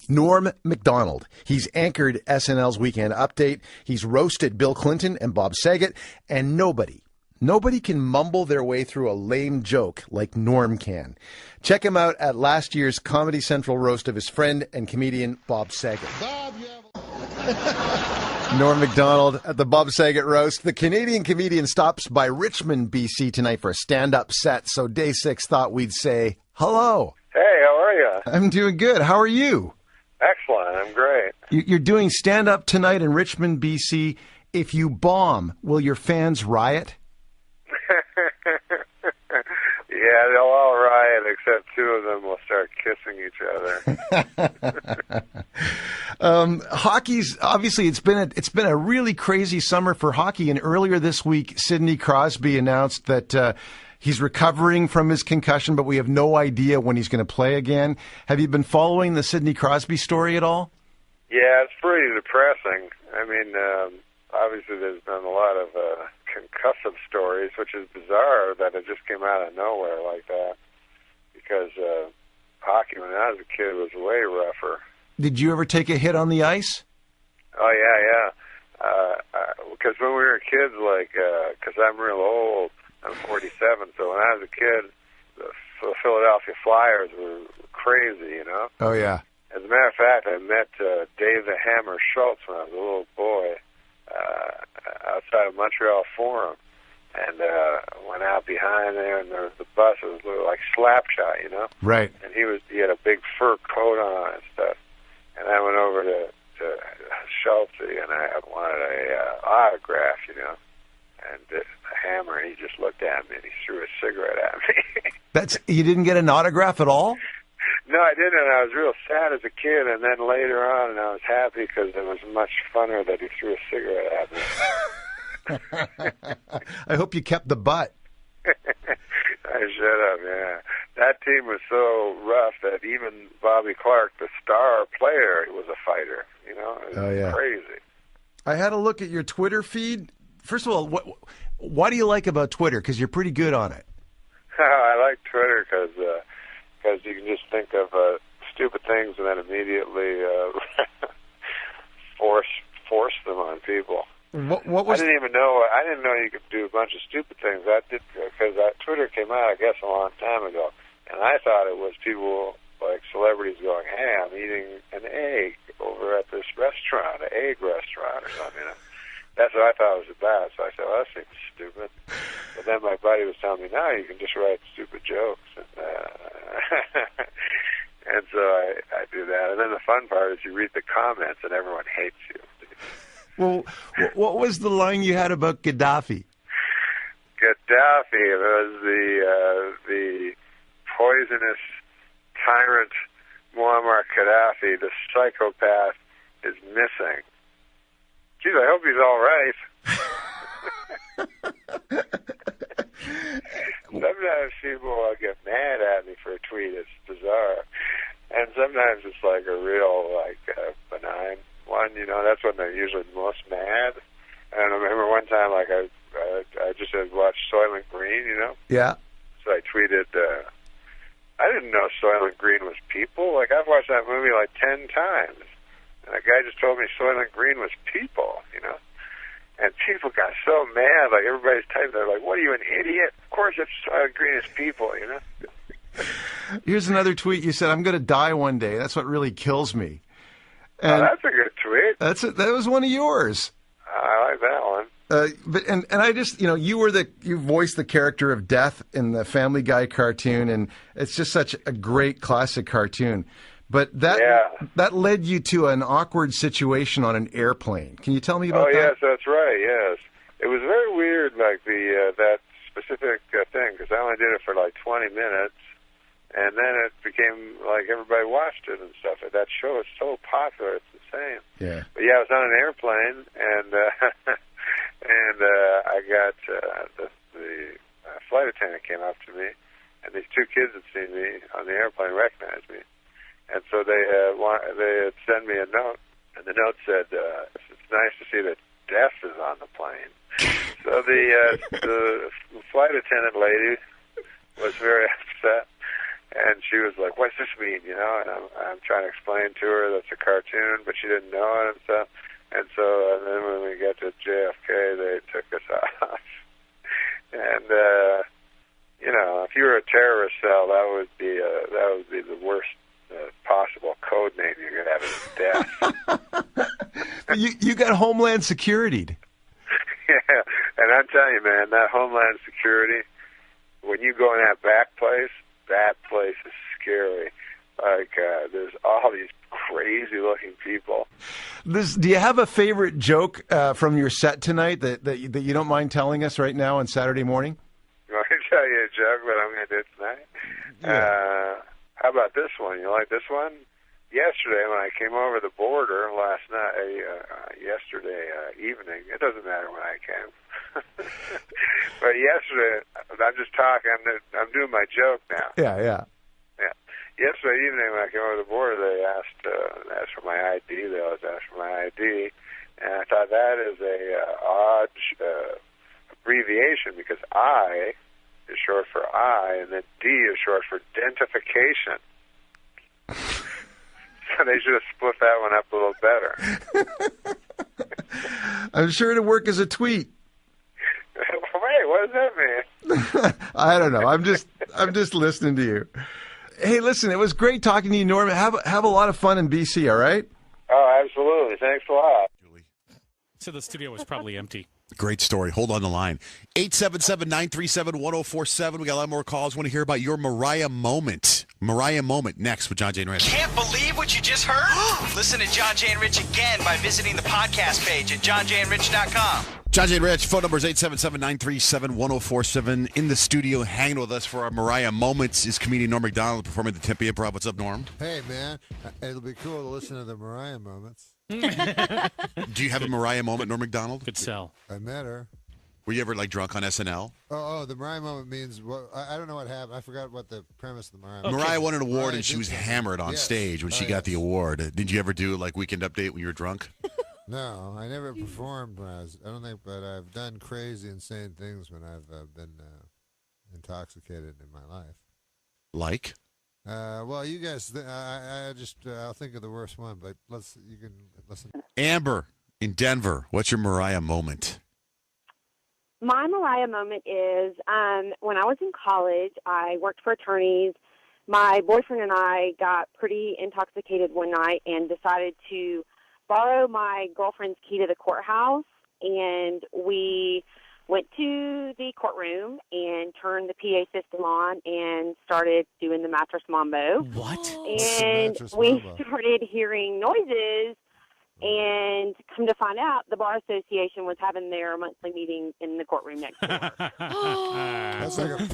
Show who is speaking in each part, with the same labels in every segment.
Speaker 1: Norm Macdonald. He's anchored SNL's Weekend Update. He's roasted Bill Clinton and Bob Saget. And nobody can mumble their way through a lame joke like Norm can. Check him out at last year's Comedy Central roast of his friend and comedian Bob Saget.
Speaker 2: Bob, you have
Speaker 1: Norm Macdonald at the Bob Saget roast. The Canadian comedian stops by Richmond, BC tonight for a stand-up set. So Day 6 thought we'd say hello.
Speaker 3: Hey, how are you?
Speaker 1: I'm doing good. How are you?
Speaker 3: Excellent. I'm great.
Speaker 1: You're doing stand-up tonight in Richmond, BC. If you bomb, will your fans riot?
Speaker 3: Yeah, they'll all riot, except two of them will start kissing each other.
Speaker 1: Hockey's obviously it's been a really crazy summer for hockey. And earlier this week, Sidney Crosby announced that he's recovering from his concussion, but we have no idea when he's going to play again. Have you been following the Sidney Crosby story at all?
Speaker 3: Yeah, it's pretty depressing. I mean, obviously there's been a lot of concussive stories, which is bizarre that it just came out of nowhere like that. Because hockey, when I was a kid, was way rougher.
Speaker 1: Did you ever take a hit on the ice?
Speaker 3: Oh, yeah. Because when we were kids, because I'm real old, I'm 47, so when I was a kid, the Philadelphia Flyers were crazy, you know?
Speaker 1: Oh, yeah.
Speaker 3: As a matter of fact, I met Dave the Hammer Schultz when I was a little boy outside of Montreal Forum, and went out behind there, and there was the bus. It was like Slapshot, you know?
Speaker 1: Right.
Speaker 3: And he had a big fur coat on and stuff. And I went over to Schultz, and I wanted a autograph, you know? And the Hammer, he just looked at me, and he threw a cigarette at me.
Speaker 1: You didn't get an autograph at all?
Speaker 3: No, I didn't. I was real sad as a kid, and then later on, and I was happy because it was much funner that he threw a cigarette at me.
Speaker 1: I hope you kept the butt.
Speaker 3: I should have, yeah. That team was so rough that even Bobby Clark, the star player, was a fighter. You know, it was crazy.
Speaker 1: I had a look at your Twitter feed. First of all, what do you like about Twitter? Because you're pretty good on it.
Speaker 3: I like Twitter because you can just think of stupid things and then immediately force them on people.
Speaker 1: What was?
Speaker 3: I didn't know you could do a bunch of stupid things. I did because Twitter came out, I guess, a long time ago, and I thought it was people like celebrities going, "Hey, I'm eating an egg over at this restaurant, an egg restaurant or something." You know? That's what I thought it was about. So I said, "Well, that seems stupid." But then my buddy was telling me, "No, you can just write stupid jokes," and and so I do that. And then the fun part is you read the comments, and everyone hates you.
Speaker 1: Well, what was the line you had about Gaddafi?
Speaker 3: Gaddafi was the poisonous tyrant Muammar Gaddafi. The psychopath is missing. Geez, I hope he's all right. Sometimes people get mad at me for a tweet. It's bizarre. And sometimes it's like a real, benign one, you know. That's when they're usually most mad. And I remember one time, I just had watched Soylent Green, you know.
Speaker 1: Yeah.
Speaker 3: So I tweeted, I didn't know Soylent Green was people. I've watched that movie 10 times. And a guy just told me Soylent Green was people, you know. And people got so mad, everybody's typing, they're like, "What are you, an idiot? Of course it's Soylent Green is people," you know.
Speaker 1: Here's another tweet. You said, "I'm going to die one day. That's what really kills me." And
Speaker 3: that's a good tweet.
Speaker 1: That was one of yours.
Speaker 3: I like that one.
Speaker 1: But I just, you voiced the character of Death in the Family Guy cartoon, and it's just such a great classic cartoon. But that led you to an awkward situation on an airplane. Can you tell me about that?
Speaker 3: Oh, yes, that's right, yes. It was very weird, that specific thing, because I only did it for 20 minutes, and then it became everybody watched it and stuff. That show is so popular, it's insane.
Speaker 1: Yeah.
Speaker 3: But yeah, I was on an airplane, and I got the flight attendant came up to me, and these two kids had seen me on the airplane, recognized me. And so they had sent me a note, and the note said, "It's nice to see that Death is on the plane." So the flight attendant lady was very upset, And she was like, "What's this mean?" You know, and I'm trying to explain to her that's a cartoon, but she didn't know it and stuff. And then when we got to JFK, they took us off. And you know, if you were a terrorist cell, that would be the worst possible code name you could have is death.
Speaker 1: You got Homeland Security.
Speaker 3: Yeah, and I'm telling you, man, that Homeland Security, when you go in that place is scary. Like, there's all these crazy-looking people.
Speaker 1: Do you have a favorite joke from your set tonight that you don't mind telling us right now on Saturday morning?
Speaker 3: You want me to tell you a joke that I'm going to do tonight? Yeah. How about this one? You like this one? Yesterday, when I came over the border last night, yesterday evening, it doesn't matter when I came. But yesterday, I'm just talking, I'm doing my joke now.
Speaker 1: Yeah.
Speaker 3: Yesterday evening, when I came over the border, they asked for my ID. They always ask for my ID, and I thought that is a odd abbreviation because I is short for I, and then D is short for identification. So they should have split that one up a little better.
Speaker 1: I'm sure it'd work as a tweet.
Speaker 3: Wait, what does that mean?
Speaker 1: I don't know. I'm just listening to you. Hey, listen, it was great talking to you, Norm. Have a lot of fun in BC, all right?
Speaker 3: Oh, absolutely. Thanks a lot.
Speaker 4: So the studio was probably empty.
Speaker 5: Great story. Hold on the line. 877-937-1047. We got a lot more calls. Want to hear about your Mariah moment. Mariah moment next with John, Jay, and Rich.
Speaker 6: Can't believe what you just heard? Listen to John, Jay, and Rich again by visiting the podcast page at johnjayandrich.com.
Speaker 5: John, Jay, and Rich. Phone number is 877-937-1047. In the studio, hanging with us for our Mariah moments is comedian Norm Macdonald performing at the Tempe Improv. What's up, Norm?
Speaker 2: Hey, man. It'll be cool to listen to the Mariah moments.
Speaker 5: Do you have a Mariah moment, Norm Macdonald?
Speaker 4: Good sell.
Speaker 2: I met her.
Speaker 5: Were you ever, drunk on SNL?
Speaker 2: Oh, the Mariah moment means what? I don't know what happened. I forgot what the premise of the Mariah moment.
Speaker 5: Mariah won an award,
Speaker 2: Mariah
Speaker 5: and she
Speaker 2: did
Speaker 5: was
Speaker 2: something.
Speaker 5: hammered on stage when she got the award. Did you ever do, Weekend Update when you were drunk?
Speaker 2: No, I never performed when I don't think, but I've done crazy, insane things when I've been intoxicated in my life.
Speaker 5: Like?
Speaker 2: Well, you guys, I'll think of the worst one, but you can listen.
Speaker 5: Amber in Denver, what's your Mariah moment?
Speaker 7: My Mariah moment is when I was in college, I worked for attorneys. My boyfriend and I got pretty intoxicated one night and decided to borrow my girlfriend's key to the courthouse, and we went to the courtroom and turned the PA system on and started doing the mattress mambo.
Speaker 4: What?
Speaker 7: And we started hearing noises, and come to find out, the Bar Association was having their monthly meeting in the courtroom next door.
Speaker 2: That's like a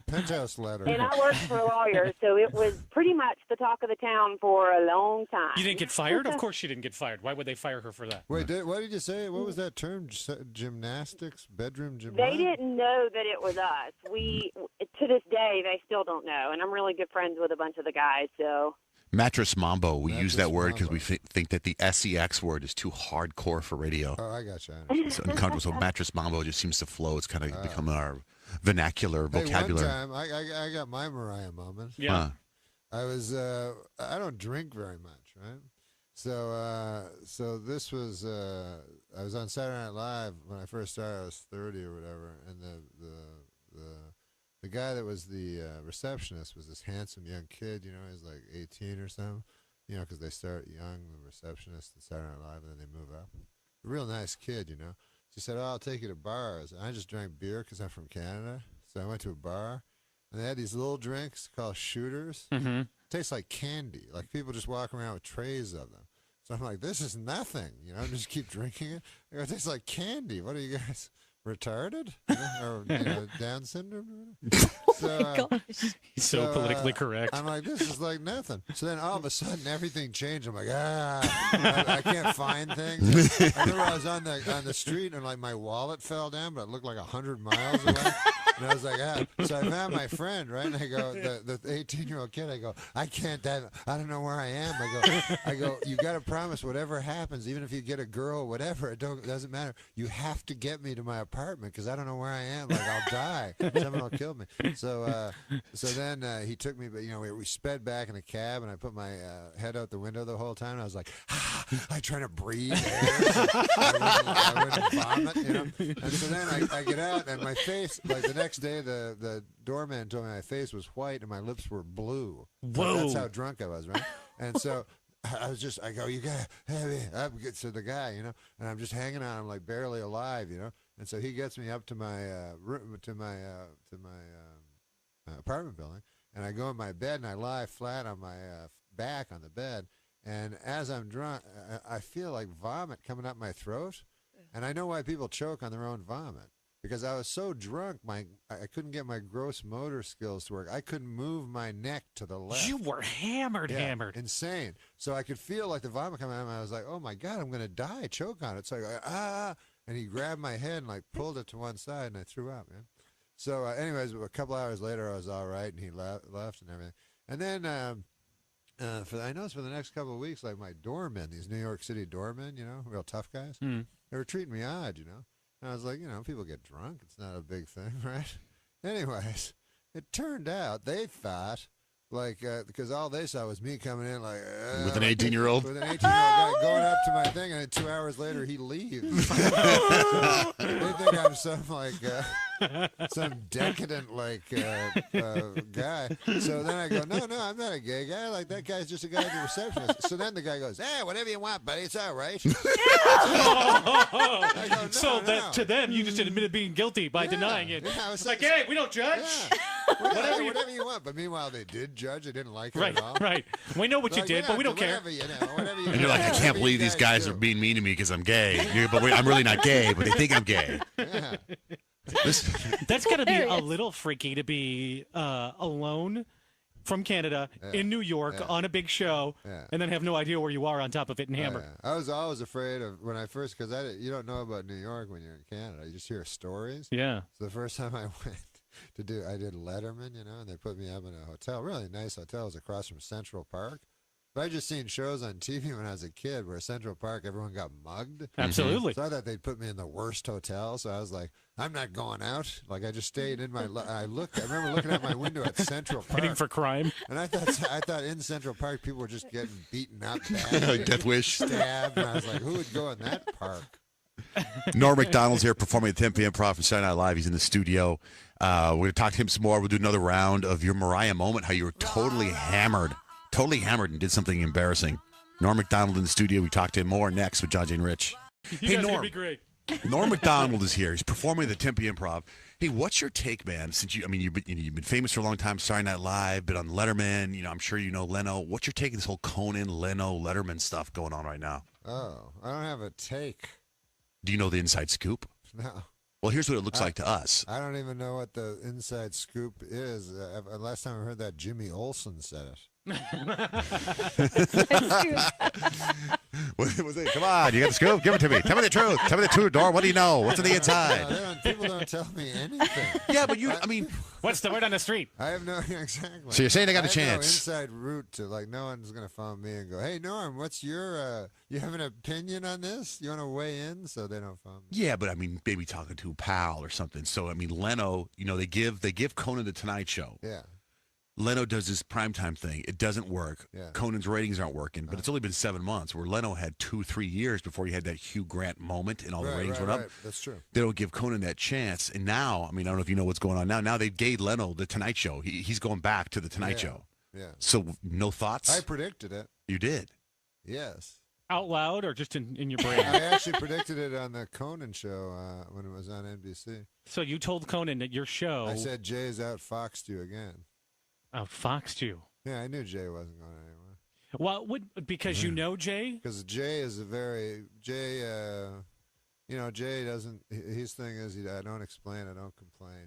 Speaker 2: penthouse letter.
Speaker 7: And I worked for a lawyer, so it was pretty much the talk of the town for a long time.
Speaker 4: You didn't get fired? Of course she didn't get fired. Why would they fire her for that?
Speaker 2: Wait, what did you say? What was that term? Gymnastics? Bedroom
Speaker 7: They
Speaker 2: gymnastics?
Speaker 7: didn't know that it was us. To this day, they still don't know. And I'm really good friends with a bunch of the guys, so...
Speaker 5: Mattress mambo. We use that word because we think that the SEX word is too hardcore for radio.
Speaker 2: Oh, I got you.
Speaker 5: It's uncomfortable. So mattress mambo just seems to flow. It's kind of become our vernacular vocabulary.
Speaker 2: One time, I got my Mariah moment.
Speaker 4: Yeah.
Speaker 2: I was, I don't drink very much, right? So this was, I was on Saturday Night Live when I first started. I was 30 or whatever, and the guy that was the receptionist was this handsome young kid. You know, he was like 18 or something. You know, because they start young, the receptionist at Saturday Night Live, and then they move up. A real nice kid, you know. She said, "Oh, I'll take you to bars." And I just drank beer because I'm from Canada. So I went to a bar, and they had these little drinks called shooters.
Speaker 4: Mm-hmm.
Speaker 2: Tastes like candy. Like people just walk around with trays of them. So I'm like, this is nothing. You know, just keep drinking it. I go, it tastes like candy. What are you guys, retarded? Or Down syndrome? So,
Speaker 4: He's so politically correct.
Speaker 2: I'm like, this is like nothing. So then all of a sudden everything changed. I'm like, I can't find things. I remember I was on the street and like my wallet fell down, but it looked like 100 miles away. And I was like, so I found my friend, right? And I go, the 18-year-old kid, I go, I can't, I don't know where I am. I go, you got to promise whatever happens, even if you get a girl, whatever, it doesn't matter. You have to get me to my apartment because I don't know where I am. Like, I'll die. Someone will kill me. So then he took me, but we sped back in a cab, and I put my head out the window the whole time. And I was like, I trying to breathe air. So I wouldn't vomit, And so then I get out, and my face, like the next day, the doorman told me my face was white and my lips were blue.
Speaker 4: Whoa.
Speaker 2: That's how drunk I was, right? And so I go, you gotta have me up to the guy, and I'm just hanging on, I'm like barely alive, And so he gets me up to my room, to my apartment building, and I go in my bed and I lie flat on my back on the bed, and as I'm drunk, I feel like vomit coming up my throat, and I know why people choke on their own vomit. Because I was so drunk, I couldn't get my gross motor skills to work. I couldn't move my neck to the left.
Speaker 4: You were hammered.
Speaker 2: Insane. So I could feel like the vomit coming out, and I was like, oh, my God, I'm going to die, choke on it. So I go, and he grabbed my head and, pulled it to one side, and I threw up, man. So anyways, a couple hours later, I was all right, and he left and everything. And then I noticed for the next couple of weeks, my doormen, these New York City doormen, real tough guys, they were treating me odd, And I was like, people get drunk. It's not a big thing, right? Anyways, it turned out they thought, because all they saw was me coming in
Speaker 5: with an 18-year-old?
Speaker 2: With an 18-year-old guy going up to my thing, and then 2 hours later, he leaves. So they think I'm some decadent, guy. So then I go, no, I'm not a gay guy. That guy's just a guy at the receptionist. So then the guy goes, hey, whatever you want, buddy, it's all right. I go, no,
Speaker 4: that to them, you just admitted being guilty by denying it.
Speaker 2: Yeah, I was
Speaker 4: like, hey, we don't judge.
Speaker 2: Yeah. Whatever you want. But meanwhile, they did judge. They didn't like it at all.
Speaker 4: Right. We know what you did, but we don't care.
Speaker 2: Whatever you
Speaker 5: And you're like, I can't believe these guys are being mean to me because I'm gay. I'm really not gay, but they think I'm gay.
Speaker 2: Yeah.
Speaker 4: That's got to be a little freaky to be alone from Canada in New York on a big show and then have no idea where you are on top of it and hammered.
Speaker 2: I was always afraid of when I first, because you don't know about New York when you're in Canada. You just hear stories.
Speaker 4: Yeah.
Speaker 2: So the first time I went I did Letterman, and they put me up in a hotel, really nice hotel. It was across from Central Park. But I just seen shows on TV when I was a kid where Central Park, everyone got mugged.
Speaker 4: Absolutely.
Speaker 2: So I thought they'd put me in the worst hotel. So I was like, I'm not going out. I just stayed in my. I remember looking out my window at Central Park.
Speaker 4: Waiting for crime.
Speaker 2: And I thought in Central Park people were just getting beaten up bad.
Speaker 5: Death wish.
Speaker 2: Stabbed. And I was like, who would go in that park?
Speaker 5: Norm Macdonald's here performing at Tempe Improv from Saturday Night Live. He's in the studio. We're going to talk to him some more. We'll do another round of your Mariah moment, how you were totally hammered and did something embarrassing. Norm Macdonald in the studio. We talk to him more next with John Jane Rich.
Speaker 4: You guys are gonna be great.
Speaker 5: Norm Macdonald is here. He's performing at the Tempe Improv. Hey, what's your take, man? Since you've been famous for a long time, Saturday Night Live, been on Letterman. I'm sure you know Leno. What's your take of this whole Conan, Leno, Letterman stuff going on right now?
Speaker 2: Oh, I don't have a take.
Speaker 5: Do you know the inside scoop?
Speaker 2: No.
Speaker 5: Well, here's what it looks like to us.
Speaker 2: I don't even know what the inside scoop is. Last time I heard that, Jimmy Olsen said it.
Speaker 5: What was it? Come on, you got the scoop? Give it to me. Tell me the truth. Tell me the truth, Dor. What do you know? What's on the inside?
Speaker 2: People don't tell me anything.
Speaker 5: Yeah, but
Speaker 4: what's the word on the street?
Speaker 2: I have no exactly.
Speaker 5: So you're saying I got a
Speaker 2: no
Speaker 5: chance?
Speaker 2: Inside route to no one's gonna phone me and go, "Hey Norm, what's your? You have an opinion on this? You want to weigh in?" So they don't phone me.
Speaker 5: Yeah, but maybe talking to a pal or something. So Leno, they give Conan the Tonight Show.
Speaker 2: Yeah.
Speaker 5: Leno does this primetime thing. It doesn't work.
Speaker 2: Yeah.
Speaker 5: Conan's ratings aren't working, but it's only been 7 months, where Leno had 2-3 years before he had that Hugh Grant moment and all the ratings went up.
Speaker 2: That's true.
Speaker 5: They don't give Conan that chance. And now, I don't know if you know what's going on now. Now they've gave Leno the Tonight Show. He's going back to the Tonight Show.
Speaker 2: Yeah.
Speaker 5: So no thoughts?
Speaker 2: I predicted it.
Speaker 5: You did?
Speaker 2: Yes.
Speaker 4: Out loud or just in your brain?
Speaker 2: I actually predicted it on the Conan show when it was on NBC.
Speaker 4: So you told Conan that your show...
Speaker 2: I said Jay's outfoxed you again.
Speaker 4: Outfoxed you?
Speaker 2: Yeah, I knew Jay wasn't going anywhere.
Speaker 4: Well, because you know Jay?
Speaker 2: Because Jay is Jay doesn't, his thing is, I don't explain, I don't complain,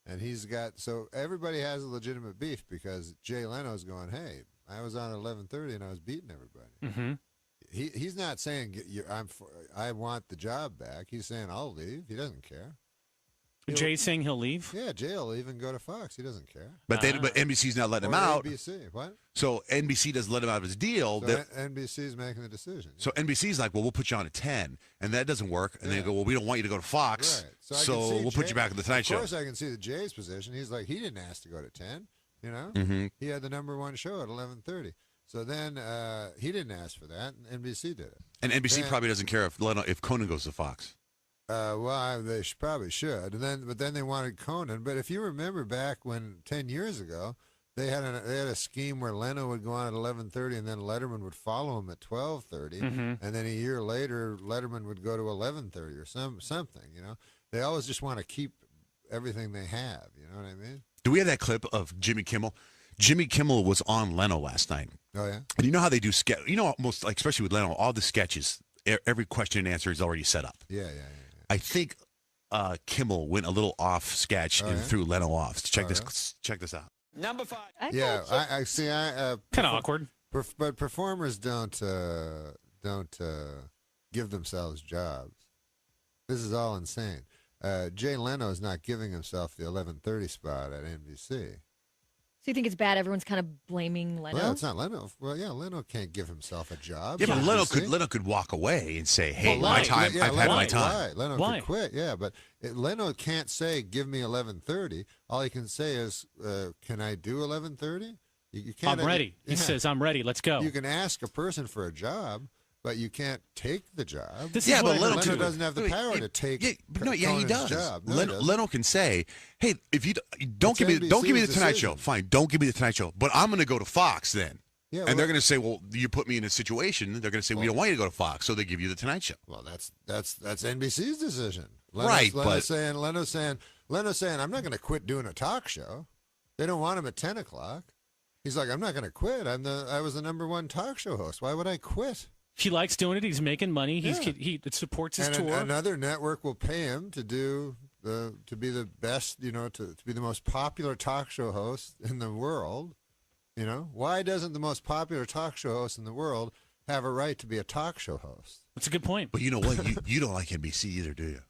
Speaker 2: And he's got, so everybody has a legitimate beef because Jay Leno's going, hey, I was on at 11:30 and I was beating everybody.
Speaker 4: Mm-hmm.
Speaker 2: He's not saying I want the job back. He's saying I'll leave. He doesn't care.
Speaker 4: Jay's saying he'll leave?
Speaker 2: Yeah, Jay will even go to Fox. He doesn't care.
Speaker 5: But NBC's not letting him out.
Speaker 2: NBC, what?
Speaker 5: So NBC doesn't let him out of his deal.
Speaker 2: So NBC's making the decision.
Speaker 5: So NBC's like, well, we'll put you on at 10, and that doesn't work. And they go, well, we don't want you to go to Fox,
Speaker 2: right.
Speaker 5: so we'll put you back in the Tonight Show.
Speaker 2: Of course, I can see the Jay's position. He's like, he didn't ask to go to 10. You know, he had the #1 show at 11:30. So then he didn't ask for that, and NBC did it.
Speaker 5: And NBC probably doesn't care if Conan goes to Fox.
Speaker 2: Well, they probably should. But then they wanted Conan. But if you remember back when 10 years ago, they had a scheme where Leno would go on at 11:30, and then Letterman would follow him at 12:30, and then a year later Letterman would go to 11:30 or something. You know, they always just want to keep everything they have. You know what I mean?
Speaker 5: Do we have that clip of Jimmy Kimmel? Jimmy Kimmel was on Leno last night.
Speaker 2: Oh, yeah?
Speaker 5: And you know how they do sketch? You know, most like, especially with Leno, all the sketches, every question and answer is already set up.
Speaker 2: Yeah.
Speaker 5: I think Kimmel went a little off sketch and threw Leno off. Check this out.
Speaker 6: Number 5.
Speaker 2: I see.
Speaker 4: Kind of awkward.
Speaker 2: But performers don't give themselves jobs. This is all insane. Jay Leno is not giving himself the 11:30 spot at NBC.
Speaker 8: So you think it's bad? Everyone's kind of blaming Leno.
Speaker 2: Well, it's not Leno. Well, yeah, Leno can't give himself a job.
Speaker 5: Yeah, but Leno could walk away and say, "Hey, my time. I've had my time."
Speaker 2: Leno could quit. Yeah, but Leno can't say, "Give me 11:30." All he can say is, "Can I do 11:30?" You can't.
Speaker 4: I'm ready. He says, "I'm ready. Let's go."
Speaker 2: You can ask a person for a job, but you can't take the job.
Speaker 5: But
Speaker 2: Leno doesn't have the power to take.
Speaker 5: He does.
Speaker 2: Job. No,
Speaker 5: Leno can say, "Hey, if you don't give me the Tonight Show, fine. Don't give me the Tonight Show, but I'm going to go to Fox then."
Speaker 2: Yeah,
Speaker 5: and they're going to say, "Well, you put me in a situation." They're going to say, "We don't want you to go to Fox," so they give you the Tonight Show.
Speaker 2: Well, that's NBC's decision.
Speaker 5: Leno's
Speaker 2: saying, "I'm not going to quit doing a talk show." They don't want him at 10 o'clock. He's like, "I'm not going to quit. I was the #1 talk show host. Why would I quit?"
Speaker 4: He likes doing it. He's making money. He supports his tour.
Speaker 2: Another network will pay him to be the best, to be the most popular talk show host in the world. You know, why doesn't the most popular talk show host in the world have a right to be a talk show host?
Speaker 4: That's a good point.
Speaker 5: But you know what? You don't like NBC either, do you?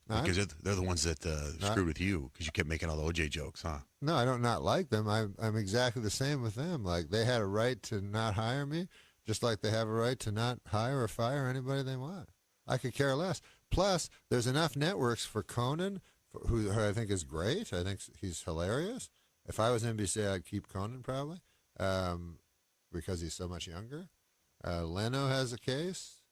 Speaker 5: Because they're the ones that screwed with you because you kept making all the OJ jokes, huh?
Speaker 2: No, I don't not like them. I'm exactly the same with them. Like, they had a right to not hire me, just like they have a right to not hire or fire anybody they want. I could care less. Plus, there's enough networks for Conan, who I think is great. I think he's hilarious. If I was NBC, I'd keep Conan probably, because he's so much younger. Leno has a case.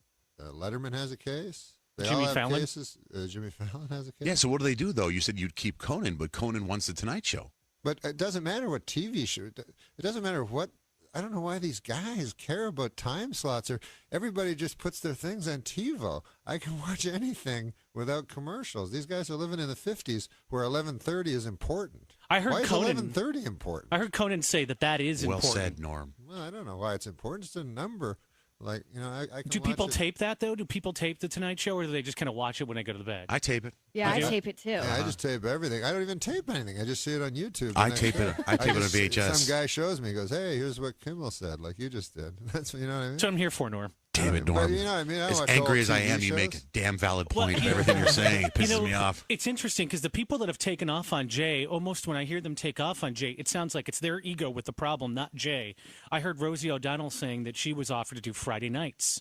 Speaker 2: Letterman has a case. They
Speaker 4: Jimmy
Speaker 2: all have
Speaker 4: Fallon?
Speaker 2: cases. Jimmy Fallon has a case.
Speaker 5: Yeah, so what do they do, though? You said you'd keep Conan, but Conan wants the Tonight Show.
Speaker 2: But it doesn't matter what TV show. It doesn't matter what. I don't know why these guys care about time slots. Or everybody just puts their things on TiVo. I can watch anything without commercials. These guys are living in the 50s where 11:30 is important.
Speaker 4: I heard
Speaker 2: why is
Speaker 4: Conan
Speaker 2: 11:30 important?
Speaker 4: I heard Conan say that is important.
Speaker 5: Well said, Norm.
Speaker 2: Well, I don't know why it's important. It's a number. Like, I can
Speaker 4: Do people
Speaker 2: watch it.
Speaker 4: tape that, though? Do people tape the Tonight Show, or do they just kind of watch it when they go to the bed?
Speaker 5: I tape it.
Speaker 8: Yeah, I
Speaker 4: do?
Speaker 8: tape it too.
Speaker 2: Yeah, I just tape everything. I don't even tape anything. I just see it on YouTube.
Speaker 5: I tape it. I tape it on
Speaker 2: just-
Speaker 5: VHS.
Speaker 2: Some guy shows me, goes, "Hey, here's what Kimmel said," like you just did. That's what what I mean.
Speaker 4: That's what I'm here for, Norm.
Speaker 5: Damn it,
Speaker 2: But
Speaker 5: Norm.
Speaker 2: you know what I mean? I
Speaker 5: As
Speaker 2: watch
Speaker 5: angry
Speaker 2: old
Speaker 5: as I
Speaker 2: TV
Speaker 5: am, you make a
Speaker 2: shows.
Speaker 5: damn valid
Speaker 4: Well,
Speaker 5: point.
Speaker 4: you know-
Speaker 5: Everything you're saying pisses me off.
Speaker 4: It's interesting because the people that have taken off on Jay, almost when I hear them take off on Jay, it sounds like it's their ego with the problem, not Jay. I heard Rosie O'Donnell saying that she was offered to do Friday nights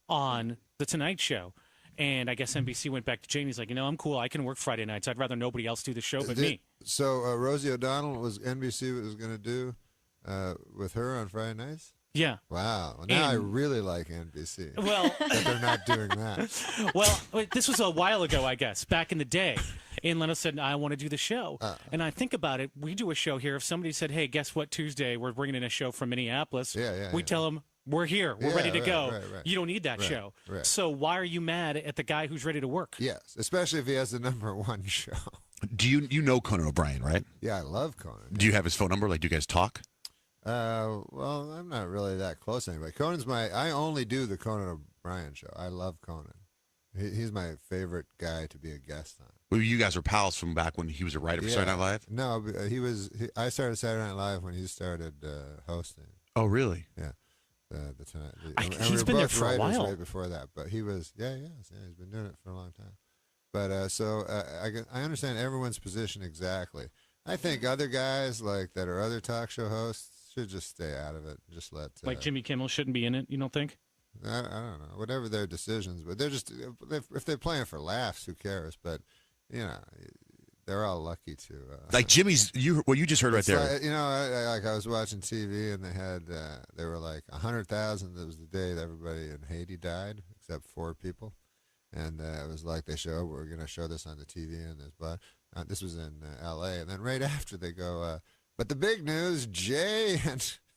Speaker 4: on The Tonight Show. And I guess NBC went back to Jay and he's like, I'm cool. I can work Friday nights. I'd rather nobody else do the show but me.
Speaker 2: So Rosie O'Donnell was NBC was going to do with her on Friday nights?
Speaker 4: Yeah.
Speaker 2: Wow. Well, now I really like NBC.
Speaker 4: Well,
Speaker 2: that they're not doing that.
Speaker 4: well, this was a while ago, I guess, back in the day. And Leno said, I want to do the show. And I think about it. We do a show here. If somebody said, hey, guess what, Tuesday, we're bringing in a show from Minneapolis. We tell them, we're here. We're ready to go.
Speaker 2: Right.
Speaker 4: You don't need that show.
Speaker 2: Right.
Speaker 4: So why are you mad at the guy who's ready to work?
Speaker 2: Yes, especially if he has the #1 show.
Speaker 5: Do you know Conan O'Brien, right?
Speaker 2: Yeah, I love Conan.
Speaker 5: Do you have his phone number? Like, do you guys talk?
Speaker 2: Well, I'm not really that close to anybody. I only do the Conan O'Brien show. I love Conan. He's my favorite guy to be a guest on.
Speaker 5: Well, you guys were pals from back when he was a writer for Saturday Night Live?
Speaker 2: No, I started Saturday Night Live when he started hosting.
Speaker 5: Oh, really?
Speaker 2: Yeah. The Tonight.
Speaker 4: He's been there for a while.
Speaker 2: Right before that, but he was. Yeah, he's been doing it for a long time. But I understand everyone's position exactly. I think other guys that are other talk show hosts should just stay out of it. Just let
Speaker 4: like Jimmy Kimmel shouldn't be in it. You don't think?
Speaker 2: I don't know, whatever their decisions, but they're just if they're playing for laughs, who cares? But they're all lucky to
Speaker 5: like Jimmy's. What you just heard right there.
Speaker 2: I was watching TV and they were like 100,000. That was the day that everybody in Haiti died except 4 people, and it was like we're going to show this on the TV and this was in L.A. and then right after they go, but the big news, Jay.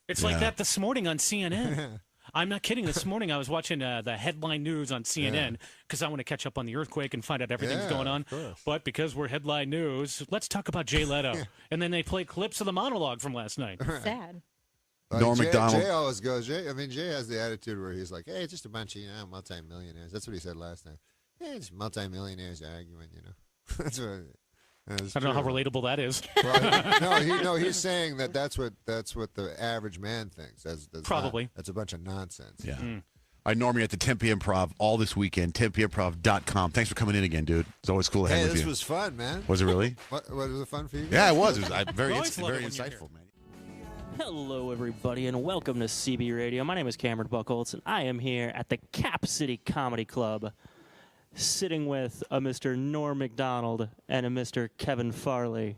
Speaker 4: It's like that this morning on CNN. I'm not kidding. This morning I was watching the headline news on CNN because I want to catch up on the earthquake and find out everything's going on. But because we're headline news, let's talk about Jay Leto. And then they play clips of the monologue from last night.
Speaker 8: Sad.
Speaker 5: Norm Macdonald.
Speaker 2: Jay always goes. Jay has the attitude where he's like, "Hey, it's just a bunch of multimillionaires." That's what he said last time. Hey, it's multimillionaires arguing. That's what.
Speaker 4: I don't know how relatable that is.
Speaker 2: Well, he's saying that's what the average man thinks. That's
Speaker 4: probably.
Speaker 2: That's a bunch of nonsense.
Speaker 5: Yeah. All right, Norm, you're at the Tempe Improv all this weekend. TempeImprov.com. Thanks for coming in again, dude. It's always cool to hang with you.
Speaker 2: This was fun, man.
Speaker 5: Was it really?
Speaker 2: What was it fun for you guys?
Speaker 5: Yeah, it was. It was very
Speaker 4: very
Speaker 5: insightful, man.
Speaker 9: Hello, everybody, and welcome to CB Radio. My name is Cameron Buchholz, and I am here at the Cap City Comedy Club, sitting with a Mr. Norm Macdonald and a Mr. Kevin Farley,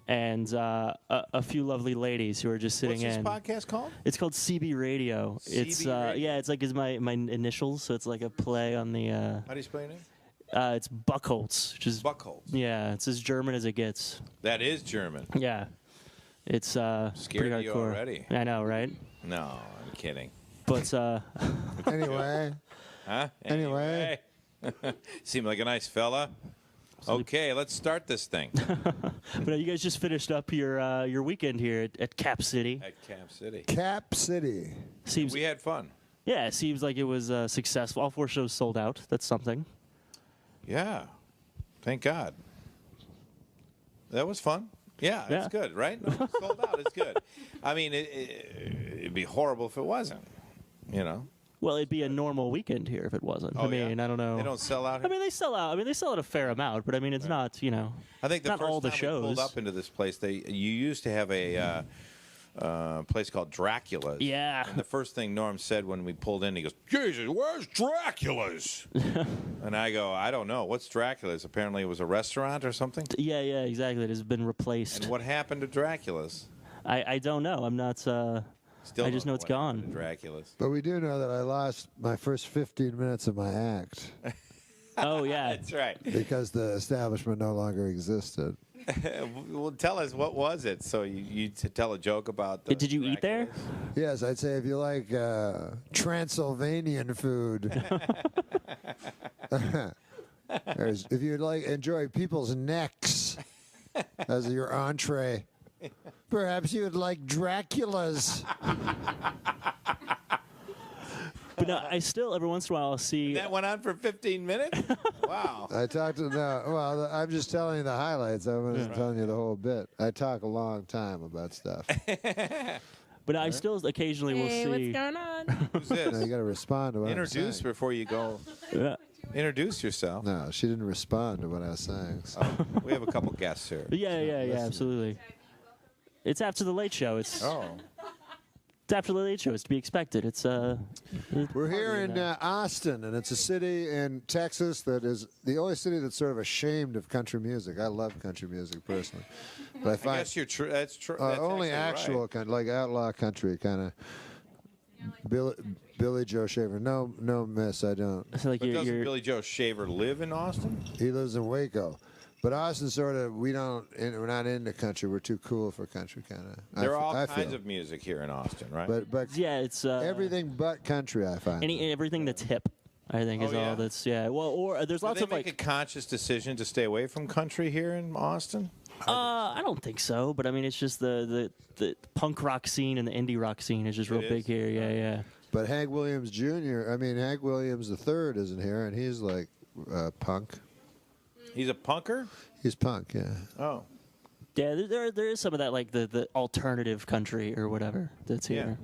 Speaker 9: and a few lovely ladies who are just sitting in.
Speaker 10: What's this podcast called?
Speaker 9: It's called CB Radio.
Speaker 10: CB Radio?
Speaker 9: It's like my initials, so it's like a play on the.
Speaker 10: How do you spell your name?
Speaker 9: It's Buchholz, which is
Speaker 10: Buchholz.
Speaker 9: Yeah, it's as German as it gets.
Speaker 10: That is German.
Speaker 9: Yeah, it's
Speaker 10: Scared
Speaker 9: pretty hardcore.
Speaker 10: you already.
Speaker 9: I know, right?
Speaker 10: No, I'm kidding.
Speaker 9: But
Speaker 2: Anyway.
Speaker 10: Huh?
Speaker 2: Anyway.
Speaker 10: Seem like a nice fella. Okay, let's start this thing.
Speaker 9: But you guys just finished up your weekend here at Cap City.
Speaker 10: At Cap City.
Speaker 2: Cap City.
Speaker 9: Seems
Speaker 10: We had fun.
Speaker 9: Yeah, it seems like it was successful. All 4 shows sold out. That's something.
Speaker 10: Yeah. Thank God. That was fun. Yeah, it's good, right? No, it's sold out. It's good. I mean, it'd be horrible if it wasn't,
Speaker 9: Well, it'd be a normal weekend here if it wasn't. I mean, I don't know.
Speaker 10: They don't sell out here?
Speaker 9: I mean, they sell out. I mean, they sell out a fair amount, but I mean, it's not,
Speaker 10: I think the
Speaker 9: not
Speaker 10: first
Speaker 9: all the
Speaker 10: time
Speaker 9: shows.
Speaker 10: we pulled up into this place, you used to have a place called Dracula's.
Speaker 9: Yeah.
Speaker 10: And the first thing Norm said when we pulled in, he goes, "Jesus, where's Dracula's?" And I go, "I don't know. What's Dracula's?" Apparently it was a restaurant or something.
Speaker 9: Yeah, exactly. It has been replaced.
Speaker 10: And what happened to Dracula's?
Speaker 9: I don't know. I'm not.
Speaker 10: Still
Speaker 9: I just know it's gone.
Speaker 10: Dracula's.
Speaker 2: But we do know that I lost my first 15 minutes of my act.
Speaker 9: Oh, yeah.
Speaker 10: That's right.
Speaker 2: Because the establishment no longer existed.
Speaker 10: Well, tell us, what was it? So you to tell a joke about the
Speaker 9: Did you eat there?
Speaker 2: Yes, I'd say if you like Transylvanian food. If you'd enjoy people's necks as your entree. Perhaps you would like Dracula's.
Speaker 9: But no, I still, every once in a while, I'll see.
Speaker 10: That went on for 15 minutes? Wow.
Speaker 2: I talked to I'm just telling you the highlights. I wasn't telling you the whole bit. I talk a long time about stuff.
Speaker 9: But I still occasionally will see.
Speaker 8: What's going on?
Speaker 10: Who's this?
Speaker 2: Now you got to respond to what I'm
Speaker 10: Introduce
Speaker 2: saying.
Speaker 10: before you go.
Speaker 9: Yeah.
Speaker 10: Introduce yourself.
Speaker 2: No, she didn't respond to what I was saying. So.
Speaker 10: We have a couple guests here.
Speaker 9: Yeah, absolutely. It's after the late show. It's after the late show. It's to be expected. It's
Speaker 2: We're here in Austin, and it's a city in Texas that is the only city that's sort of ashamed of country music. I love country music personally, but I find
Speaker 10: guess you're true. That's true.
Speaker 2: only actual
Speaker 10: right.
Speaker 2: country, like outlaw country, kind of. Billy Joe Shaver. No, miss, I don't.
Speaker 9: like
Speaker 10: But doesn't Billy Joe Shaver live in Austin?
Speaker 2: He lives in Waco. But Austin sort of, we're not into country. We're too cool for country, kind of.
Speaker 10: There are all kinds of music here in Austin, right?
Speaker 2: But
Speaker 9: yeah, it's
Speaker 2: everything but country, I find.
Speaker 9: Everything that's hip, I think, is all that's Well, or there's lots
Speaker 10: Did
Speaker 9: of
Speaker 10: they make a conscious decision to stay away from country here in Austin?
Speaker 9: I don't think so, but I mean, it's just the punk rock scene and the indie rock scene is just real big here. Yeah.
Speaker 2: But Hank Williams Jr., Hank Williams III isn't here, and he's like punk.
Speaker 10: He's a punker?
Speaker 2: He's punk, yeah.
Speaker 10: Oh.
Speaker 9: Yeah, there is some of that, like the alternative country or whatever that's here.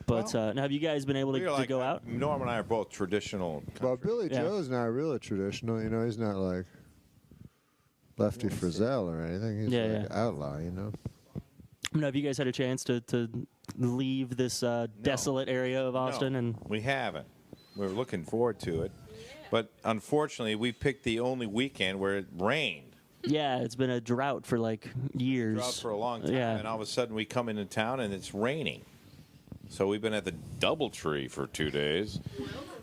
Speaker 9: But now, have you guys been able to go out?
Speaker 10: Norm and I are both traditional.
Speaker 2: Well, Billy Joe's not really traditional. You know, he's not like Lefty Frizzell or anything. He's like outlaw, you know.
Speaker 9: Now, have you guys had a chance to leave this desolate area of Austin?
Speaker 10: No,
Speaker 9: and
Speaker 10: we haven't. We're looking forward to it. But unfortunately, we picked the only weekend where it rained.
Speaker 9: Yeah, it's been a drought for like years.
Speaker 10: Drought for a long time.
Speaker 9: Yeah.
Speaker 10: And all of a sudden, we come into town and it's raining. So we've been at the DoubleTree for 2 days,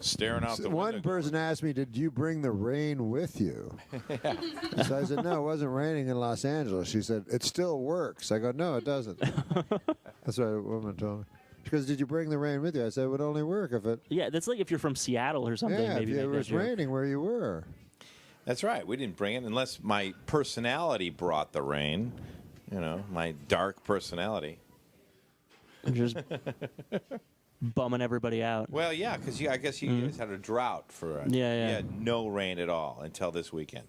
Speaker 10: staring out the window.
Speaker 2: One person asked me, "Did you bring the rain with you?" So I said, "No, it wasn't raining in Los Angeles." She said, "It still works." I go, "No, it doesn't." That's what a woman told me. She goes, "Did you bring the rain with you?" I said, "It would only work if it."
Speaker 9: Yeah, that's like if you're from Seattle or something.
Speaker 2: Yeah,
Speaker 9: maybe
Speaker 2: if it was raining where you were.
Speaker 10: That's right. We didn't bring it unless my personality brought the rain. You know, my dark personality.
Speaker 9: Just bumming everybody out.
Speaker 10: Well, yeah, because I guess you guys had a drought for you had no rain at all until this weekend.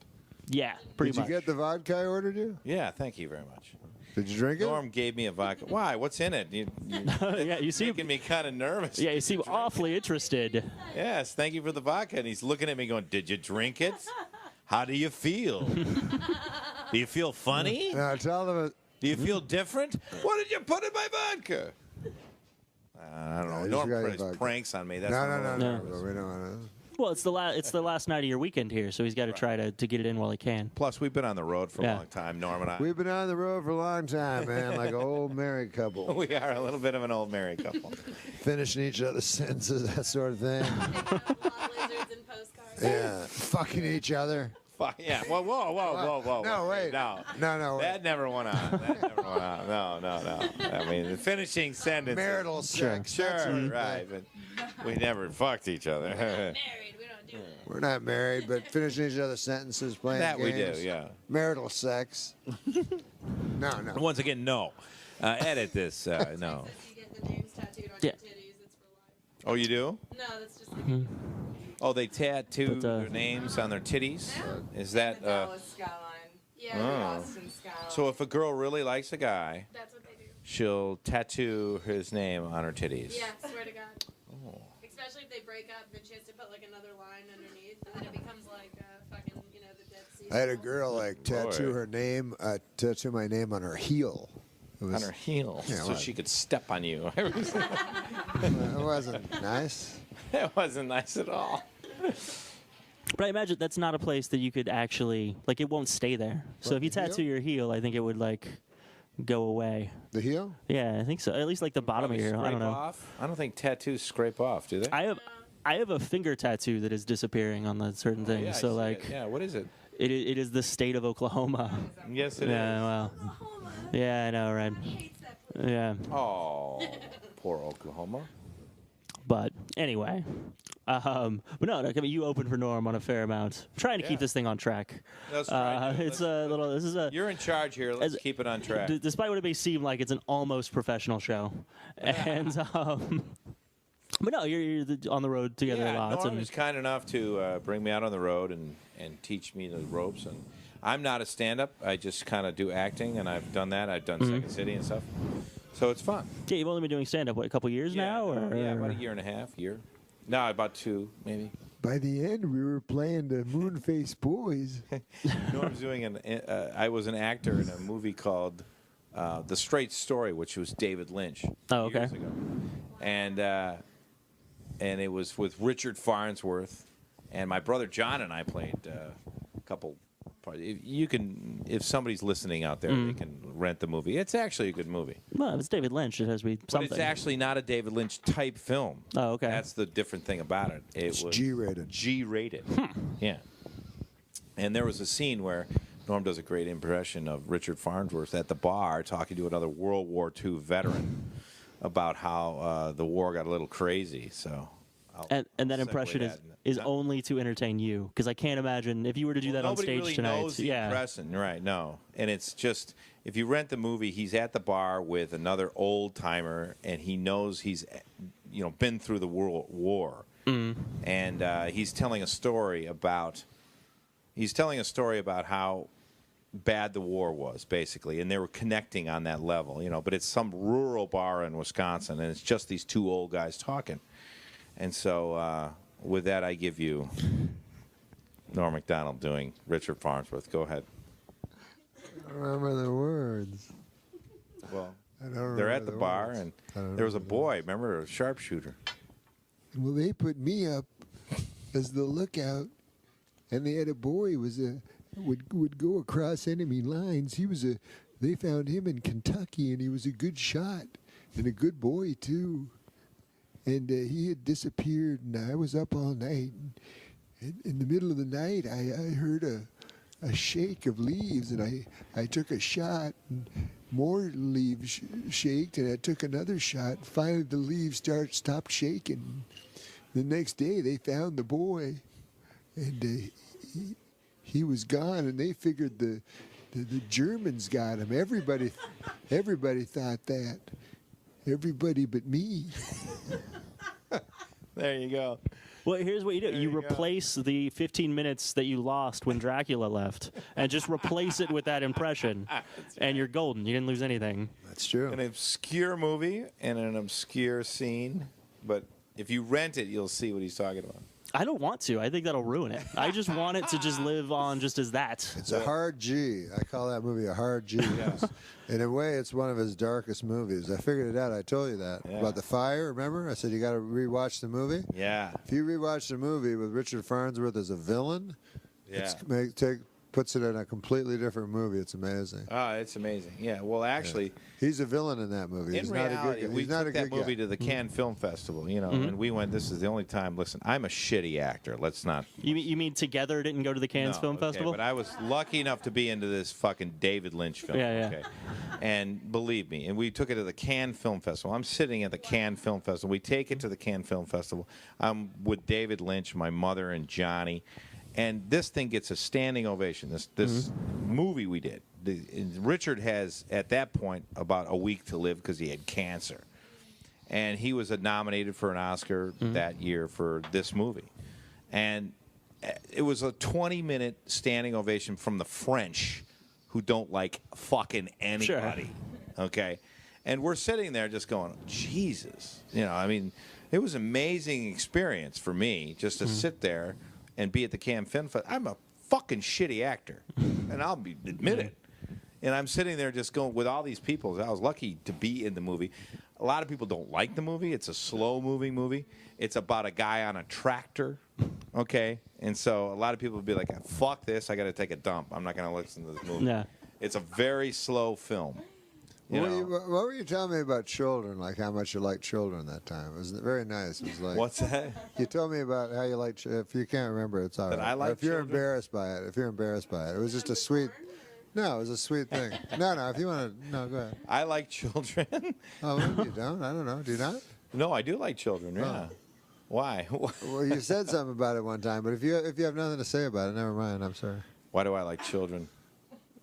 Speaker 9: Yeah, pretty much.
Speaker 2: Did you get the vodka I ordered you?
Speaker 10: Yeah, thank you very much.
Speaker 2: Did you drink it?
Speaker 10: Norm gave me a vodka. Why? What's in it?
Speaker 9: You seem
Speaker 10: making me kind of nervous.
Speaker 9: Yeah, you seem awfully interested.
Speaker 10: Yes, thank you for the vodka. And he's looking at me going, "Did you drink it? How do you feel? Do you feel funny?
Speaker 2: No, tell them.
Speaker 10: Do you feel different? What did you put in my vodka?" I don't know. Norm plays pranks on me. That's
Speaker 2: No. We don't want to.
Speaker 9: Well, it's the last night of your weekend here, so he's got to try to get it in while he can.
Speaker 10: Plus, we've been on the road for a long time, Norm and I.
Speaker 2: We've been on the road for a long time, man, like an old married couple.
Speaker 10: We are a little bit of an old married couple.
Speaker 2: Finishing each other's sentences, that sort of thing.
Speaker 11: Lizards and postcards.
Speaker 2: Yeah, fucking each other.
Speaker 10: Fuck yeah! Whoa!
Speaker 2: No, wait.
Speaker 10: No.
Speaker 2: Wait.
Speaker 10: That never went on. No. I mean, the finishing sentence.
Speaker 2: Marital sex.
Speaker 10: Sure, right. But we never fucked each other.
Speaker 11: Married, we don't do that.
Speaker 2: We're not married, but finishing each other's sentences, playing
Speaker 10: That
Speaker 2: games.
Speaker 10: we do, yeah.
Speaker 2: Marital sex. No.
Speaker 10: Once again, no. Edit this. No.
Speaker 11: If you get the names tattooed on your titties, it's for life.
Speaker 10: Oh, you do?
Speaker 11: No, that's just like
Speaker 10: Oh, they tattoo their names on their titties? Is that...
Speaker 11: Dallas skyline. Yeah, the Austin skyline.
Speaker 10: So if a girl really likes a guy,
Speaker 11: That's what they do.
Speaker 10: she'll tattoo his name on her titties.
Speaker 11: Yeah, swear to God.
Speaker 10: Oh.
Speaker 11: Especially if they break up, then she has to put like another line underneath, and then it becomes like fucking, the Dead Sea.
Speaker 2: I had a girl tattoo my name on her heel.
Speaker 10: On her heel,
Speaker 2: Yeah,
Speaker 10: so
Speaker 2: well,
Speaker 10: she could step on you.
Speaker 2: It wasn't nice.
Speaker 10: It wasn't nice at all.
Speaker 9: But I imagine that's not a place that you could actually, like, it won't stay there. So if you tattoo your heel, I think it would, like, go away.
Speaker 2: The heel?
Speaker 9: Yeah, I think so. At least, like, the bottom of your heel. I don't know.
Speaker 10: Off? I don't think tattoos scrape off, do they?
Speaker 9: I have a finger tattoo that is disappearing on the certain things.
Speaker 10: Yeah, I
Speaker 9: so,
Speaker 10: see
Speaker 9: like,
Speaker 10: it. Yeah, what is it?
Speaker 9: It is the state of Oklahoma.
Speaker 10: Yes, it is.
Speaker 9: Yeah, well. Yeah, I know, right? Yeah.
Speaker 10: Oh, poor Oklahoma.
Speaker 9: But anyway, but no, I mean, you opened for Norm on a fair amount. I'm trying to keep this thing on track.
Speaker 10: Let's try
Speaker 9: it's a little. This is a.
Speaker 10: You're in charge here. Let's keep it on track.
Speaker 9: Despite what it may seem like, it's an almost professional show, and but no, you're on the road together a lot.
Speaker 10: Norm is kind enough to bring me out on the road and teach me the ropes. And I'm not a stand-up. I just kind of do acting, and I've done that. I've done Second City and stuff. So it's fun.
Speaker 9: Yeah, you've only been doing stand-up, what, a couple years now? Or?
Speaker 10: Yeah, about a year and a half, No, about 2, maybe.
Speaker 2: By the end, we were playing the Moonface Boys.
Speaker 10: Norm's doing I was an actor in a movie called The Straight Story, which was David Lynch years ago. And it was with Richard Farnsworth. And my brother John and I played a couple. If somebody's listening out there, they can rent the movie. It's actually a good movie.
Speaker 9: Well, if it's David Lynch, it has to be something.
Speaker 10: But it's actually not a David Lynch type film.
Speaker 9: Oh, okay.
Speaker 10: That's the different thing about it.
Speaker 2: It's G-rated.
Speaker 10: G-rated. Yeah. And there was a scene where Norm does a great impression of Richard Farnsworth at the bar talking to another World War II veteran about how the war got a little crazy. So.
Speaker 9: And that impression is only to entertain you, because I can't imagine if you were to do that on stage
Speaker 10: really
Speaker 9: tonight.
Speaker 10: Knows the impression, right? No, and it's just if you rent the movie, he's at the bar with another old timer, and he knows he's been through the World War, and he's telling a story about how bad the war was, basically, and they were connecting on that level, but it's some rural bar in Wisconsin, and it's just these two old guys talking. And so with that, I give you Norm Macdonald doing Richard Farnsworth. Go ahead.
Speaker 2: I don't remember the words.
Speaker 10: Well, they're at the bar, and there was a boy, remember, a sharpshooter.
Speaker 2: Well, they put me up as the lookout, and they had a boy would go across enemy lines. They found him in Kentucky, and he was a good shot and a good boy too. And he had disappeared, and I was up all night. And in the middle of the night, I heard a shake of leaves, and I took a shot, and more leaves shaked, and I took another shot. Finally, the leaves stopped shaking. The next day, they found the boy, and he was gone, and they figured the Germans got him. Everybody thought that. Everybody but me.
Speaker 10: There you go.
Speaker 9: Well, here's what you do. You replace the 15 minutes that you lost when Dracula left, and just replace it with that impression, and you're golden. You didn't lose anything.
Speaker 2: That's true.
Speaker 10: An obscure movie and an obscure scene, but if you rent it, you'll see what he's talking about.
Speaker 9: I don't want to. I think that'll ruin it. I just want it to just live on just as that.
Speaker 2: It's a hard G. I call that movie a hard G. Yes. In a way, it's one of his darkest movies. I figured it out. I told you that.
Speaker 10: Yeah.
Speaker 2: About the fire, remember? I said you got to rewatch the movie.
Speaker 10: Yeah.
Speaker 2: If you rewatch the movie with Richard Farnsworth as a villain, puts it in a completely different movie. It's amazing.
Speaker 10: Oh, it's amazing. Yeah. Well, actually,
Speaker 2: he's a villain in that movie.
Speaker 10: In reality, we took that movie to the Cannes Film Festival, and we went. This is the only time. Listen, I'm a shitty actor. Let's not.
Speaker 9: You mean Together didn't go to the Cannes Film Festival?
Speaker 10: But I was lucky enough to be into this fucking David Lynch film.
Speaker 9: Yeah.
Speaker 10: Okay. And believe me, and we took it to the Cannes Film Festival. I'm sitting at the Cannes Film Festival. We take it to the Cannes Film Festival. I'm with David Lynch, my mother, and Johnny. And this thing gets a standing ovation. This movie we did. Richard has, at that point, about a week to live because he had cancer. And he was nominated for an Oscar that year for this movie. And it was a 20-minute standing ovation from the French, who don't like fucking anybody. Sure. Okay? And we're sitting there just going, Jesus. It was an amazing experience for me just to sit there and be at the Cannes Film Festival. I'm a fucking shitty actor, and I'll admit it. And I'm sitting there just going with all these people. I was lucky to be in the movie. A lot of people don't like the movie. It's a slow-moving movie. It's about a guy on a tractor, okay? And so a lot of people would be like, fuck this, I got to take a dump. I'm not going to listen to this movie.
Speaker 9: Yeah.
Speaker 10: It's a very slow film.
Speaker 2: What were you telling me about children, like how much you liked children that time? It was very nice. It was like,
Speaker 10: what's that?
Speaker 2: You told me about how you liked. If you can't remember, it's all right.
Speaker 10: I like
Speaker 2: if you're
Speaker 10: children?
Speaker 2: embarrassed by it, it was just a sweet. No, it was a sweet thing. No. If you want to, no, go ahead.
Speaker 10: I like children.
Speaker 2: Oh, maybe you don't. I don't know. Do you not?
Speaker 10: No, I do like children. Yeah. Oh. Why?
Speaker 2: Well, you said something about it one time, but if you have nothing to say about it, never mind. I'm sorry.
Speaker 10: Why do I like children?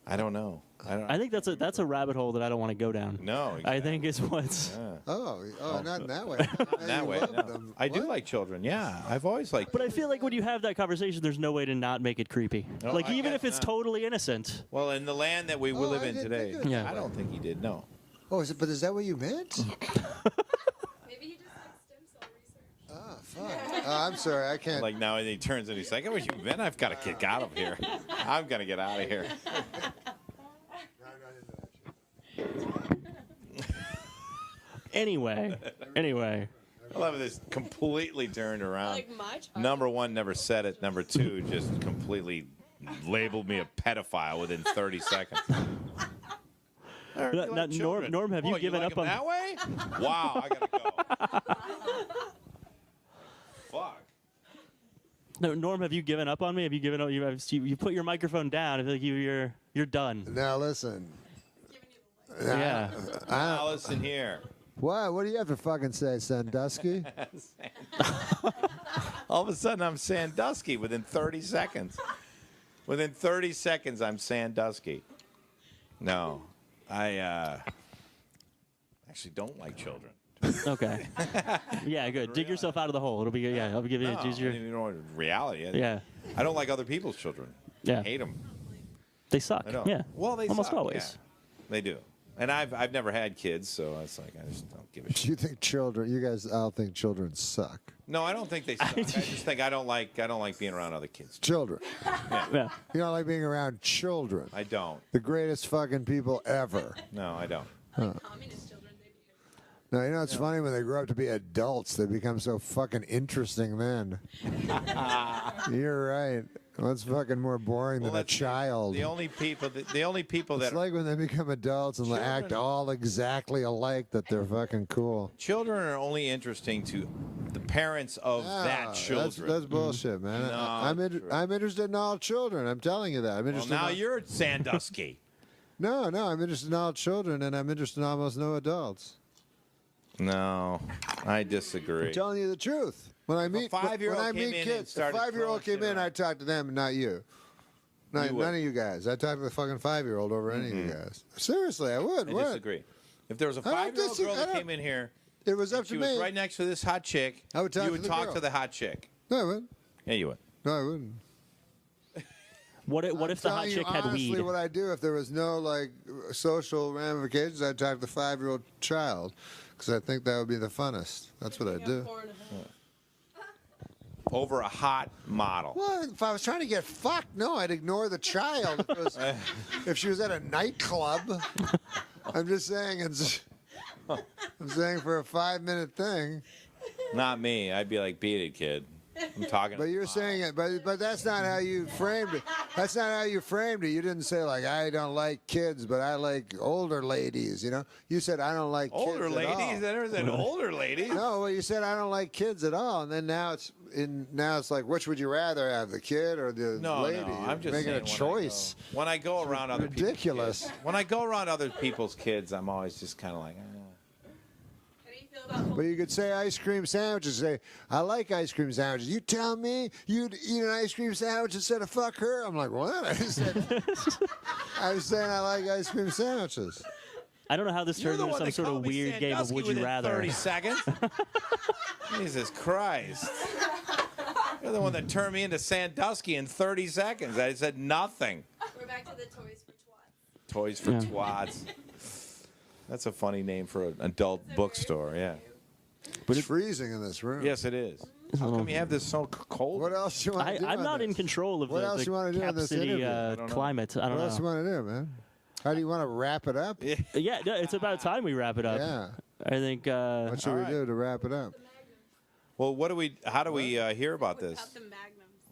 Speaker 10: I don't know.
Speaker 9: I think that's a rabbit hole that I don't want to go down.
Speaker 10: No, exactly.
Speaker 9: I think it's what's.
Speaker 10: Yeah.
Speaker 2: Oh, not in that way.
Speaker 10: That way. No. I do like children. Yeah, I've always liked.
Speaker 9: But I feel like when you have that conversation, there's no way to not make it creepy. No, like even if it's totally innocent.
Speaker 10: Well, in the land that we live in today,
Speaker 9: yeah.
Speaker 10: I don't think he did. No.
Speaker 2: Oh, but is that what you meant?
Speaker 11: Maybe he just likes stem cell research.
Speaker 2: Oh, fuck. Oh, I'm sorry, I can't.
Speaker 10: Like now, he turns and he's like, "What you been? I've got to get out of here. I'm gonna get out of here."
Speaker 9: Anyway.
Speaker 10: I love this completely turned around.
Speaker 11: Like my child.
Speaker 10: Number one, never said it. Number two, just completely labeled me a pedophile within 30 seconds.
Speaker 9: Norm, have you given up on
Speaker 10: that way? Wow, I gotta go. Fuck.
Speaker 9: No, Norm, have you given up on me? Have you given up? You put your microphone down. I feel like you're done.
Speaker 2: Now listen.
Speaker 9: Yeah.
Speaker 10: Now listen here.
Speaker 2: What do you have to fucking say, Sandusky?
Speaker 10: All of a sudden, I'm Sandusky within 30 seconds. Within 30 seconds, I'm Sandusky. No, I actually don't like children.
Speaker 9: Okay. Yeah, good. Dig yourself out of the hole. It'll be good. Yeah, I'll give you a easier.
Speaker 10: You know, reality.
Speaker 9: Yeah.
Speaker 10: I don't like other people's children.
Speaker 9: Yeah.
Speaker 10: I hate them.
Speaker 9: They suck.
Speaker 10: I know.
Speaker 9: Yeah.
Speaker 10: Well, they
Speaker 9: almost
Speaker 10: suck,
Speaker 9: always.
Speaker 10: yeah. They do. And I've never had kids, so it's like I just don't give a shit.
Speaker 2: Do you think children? You guys all think children suck?
Speaker 10: No, I don't think they suck. I just think I don't like being around other kids.
Speaker 2: Children.
Speaker 10: Yeah.
Speaker 2: You don't like being around children.
Speaker 10: I don't.
Speaker 2: The greatest fucking people ever.
Speaker 10: No, I don't.
Speaker 2: Huh. No, you know it's funny when they grow up to be adults, they become so fucking interesting then. You're right. What's fucking more boring than a child?
Speaker 10: The only people that
Speaker 2: It's like when they become adults and they act all exactly alike that they're fucking cool.
Speaker 10: children are only interesting to the parents of that children.
Speaker 2: That's bullshit, man.
Speaker 10: No,
Speaker 2: I'm interested in all children. I'm telling you that. I'm
Speaker 10: Well,
Speaker 2: interested.
Speaker 10: now
Speaker 2: in all...
Speaker 10: you're Sandusky.
Speaker 2: No, I'm interested in all children, and I'm interested in almost no adults.
Speaker 10: No, I disagree.
Speaker 2: I'm telling you the truth. When I meet
Speaker 10: When I
Speaker 2: meet kids, if a 5-year-old came in, I talk to them, not you. None of you guys. I talk to the fucking 5-year-old over any of you guys. Seriously, I would.
Speaker 10: I disagree. If there was a 5-year-old girl that came in here,
Speaker 2: it was up to
Speaker 10: she
Speaker 2: me.
Speaker 10: was right next to this hot chick.
Speaker 2: I would talk
Speaker 10: you would
Speaker 2: to the
Speaker 10: talk
Speaker 2: girl.
Speaker 10: to the hot chick.
Speaker 2: No, I wouldn't.
Speaker 10: Yeah, you would.
Speaker 2: No, I wouldn't.
Speaker 9: What if the hot chick had
Speaker 2: honestly,
Speaker 9: weed?
Speaker 2: what I do if there was no like social ramifications, I'd talk to the 5-year-old child because I think that would be the funnest. That's what I do.
Speaker 10: Over a hot model.
Speaker 2: Well, if I was trying to get fucked, no, I'd ignore the child. If she was at a nightclub, I'm just saying. I'm saying for a 5-minute thing.
Speaker 10: Not me. I'd be like, beat it, kid. I'm talking.
Speaker 2: But you're saying it, but that's not how you framed it. That's not how you framed it. You didn't say like I don't like kids, but I like older ladies. You know, you said I don't like
Speaker 10: older
Speaker 2: kids
Speaker 10: ladies.
Speaker 2: at all.
Speaker 10: There was an older lady.
Speaker 2: No, well, you said I don't like kids at all, and then now it's like which would you rather have, the kid or the lady?
Speaker 10: No, I'm just
Speaker 2: making a
Speaker 10: saying
Speaker 2: choice.
Speaker 10: When I go around other
Speaker 2: ridiculous.
Speaker 10: People's kids, when I go around other people's kids, I'm always just kind of like.
Speaker 2: But you could say ice cream sandwiches. Say, I like ice cream sandwiches. You tell me you'd eat an ice cream sandwich instead of fuck her? I'm like, what? I was saying I like ice cream sandwiches.
Speaker 9: I don't know how this turned into some sort of weird game of Would You Rather.
Speaker 10: 30 seconds. Jesus Christ. You're the one that turned me into Sandusky in 30 seconds. I said nothing.
Speaker 11: We're back to the Toys for Twats.
Speaker 10: Toys for Twats. That's a funny name for an adult bookstore, yeah.
Speaker 2: But it's freezing in this room.
Speaker 10: Yes, it is. How come you have this so cold?
Speaker 2: What else do you want to do?
Speaker 9: I'm not in control of
Speaker 2: what else you want to do in
Speaker 9: Cap
Speaker 2: this
Speaker 9: City
Speaker 2: interview?
Speaker 9: climate. I don't know.
Speaker 2: What else you want to do, man? How do you want to wrap it up?
Speaker 9: Yeah, no, it's about time we wrap it up.
Speaker 2: Yeah.
Speaker 9: I think.
Speaker 2: What should we do to wrap it up?
Speaker 10: Well, how do we hear about this?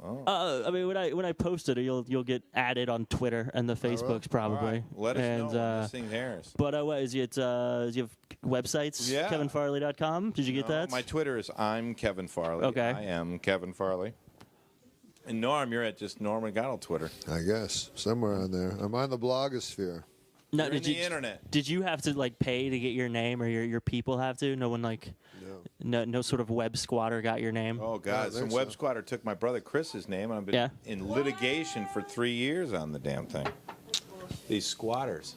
Speaker 2: Oh.
Speaker 9: I mean, when I post it, you'll get added on Twitter and the Facebooks probably.
Speaker 10: All right. Let us know when this thing airs.
Speaker 9: But what is it? Do you have websites?
Speaker 10: Yeah.
Speaker 9: KevinFarley.com. Did you get that?
Speaker 10: My Twitter is I'm Kevin Farley.
Speaker 9: Okay.
Speaker 10: I am Kevin Farley. And Norm, you're at just Norm Macdonald Twitter.
Speaker 2: I guess somewhere on there. I'm on the blogosphere.
Speaker 9: No,
Speaker 10: You're in the internet.
Speaker 9: Did you have to pay to get your name, or your people have to? No one no sort of web squatter got your name.
Speaker 10: Oh God, some web squatter took my brother Chris's name. I've been in litigation for 3 years on the damn thing. These squatters.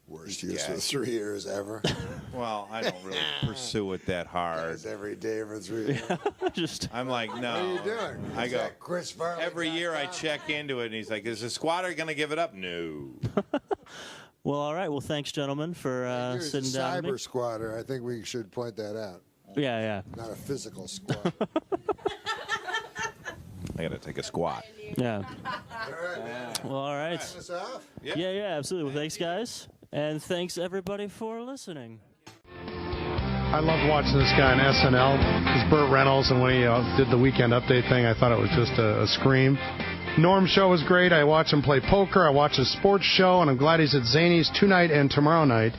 Speaker 2: Worst use for 3 years ever.
Speaker 10: Well, I don't really pursue it that hard.
Speaker 2: Guys, every day for 3 years.
Speaker 10: I'm like, no.
Speaker 2: What are you doing?
Speaker 10: I go.
Speaker 2: Chris Farley.
Speaker 10: Every year I check into it, and he's like, "Is the squatter going to give it up?" No.
Speaker 9: Well, all right. Well, thanks, gentlemen, for sitting down with me.
Speaker 2: Cyber squatter. I think we should point that out.
Speaker 9: Yeah.
Speaker 2: Not a physical squatter.
Speaker 10: I got to take a squat.
Speaker 9: Yeah.
Speaker 2: All right.
Speaker 9: Well, all right.
Speaker 2: Turn this off?
Speaker 9: Yeah, absolutely. Well, thanks, guys. And thanks, everybody, for listening.
Speaker 12: I loved watching this guy on SNL. It was Burt Reynolds, and when he did the Weekend Update thing, I thought it was just a scream. Norm's show was great. I watched him play poker. I watched his sports show, and I'm glad he's at Zany's tonight and tomorrow night.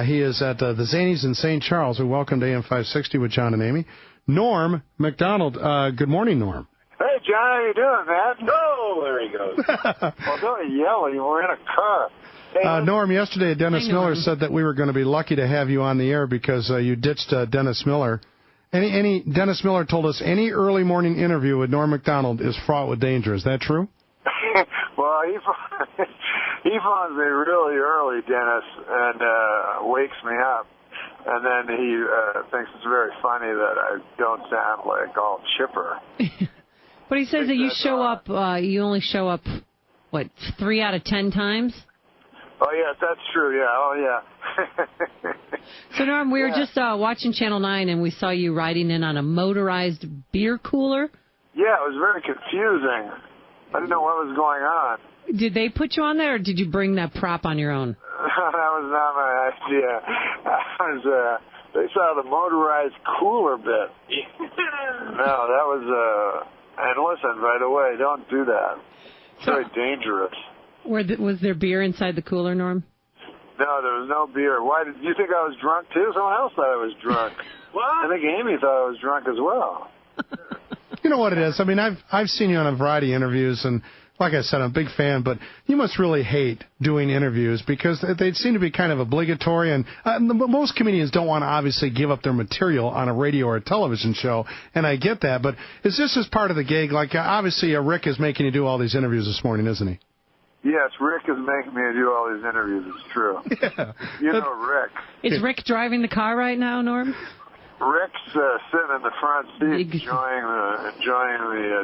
Speaker 12: He is at the Zany's in St. Charles. We welcome to AM 560 with John and Amy. Norm Macdonald. Good morning, Norm.
Speaker 3: Hey, John, how you doing, man? Oh, there he goes. Well, don't yell. We're in a car. Hey,
Speaker 12: Norm, yesterday Dennis Miller said that we were going to be lucky to have you on the air because you ditched Dennis Miller. Dennis Miller told us any early morning interview with Norm Macdonald is fraught with danger. Is that true?
Speaker 3: Well, he phones me really early, Dennis, and wakes me up. And then he thinks it's very funny that I don't sound like all chipper.
Speaker 13: But he says that you show up, you only show up, what, 3 out of 10 times?
Speaker 3: Oh, yes, that's true, yeah. Oh, yeah.
Speaker 13: So, Norm, we were just watching Channel 9, and we saw you riding in on a motorized beer cooler.
Speaker 3: Yeah, it was very confusing. I didn't know what was going on.
Speaker 13: Did they put you on there, or did you bring that prop on your own?
Speaker 3: That was not my idea. They saw the motorized cooler bit. No, that was, and listen, by the way, don't do that. It's very dangerous.
Speaker 13: Was there beer inside the cooler, Norm?
Speaker 3: No, there was no beer. Why did you think I was drunk too? Someone else thought I was drunk. What? I think Amy thought I was drunk as well.
Speaker 12: You know what it is? I mean, I've seen you on a variety of interviews, and like I said, I'm a big fan, but you must really hate doing interviews because they seem to be kind of obligatory, and most comedians don't want to obviously give up their material on a radio or a television show, and I get that, but is this as part of the gig? Like, obviously, Rick is making you do all these interviews this morning, isn't he?
Speaker 3: Yes, Rick is making me do all these interviews. It's true. Yeah. You know Rick.
Speaker 13: Is Rick driving the car right now, Norm?
Speaker 3: Rick's sitting in the front seat enjoying the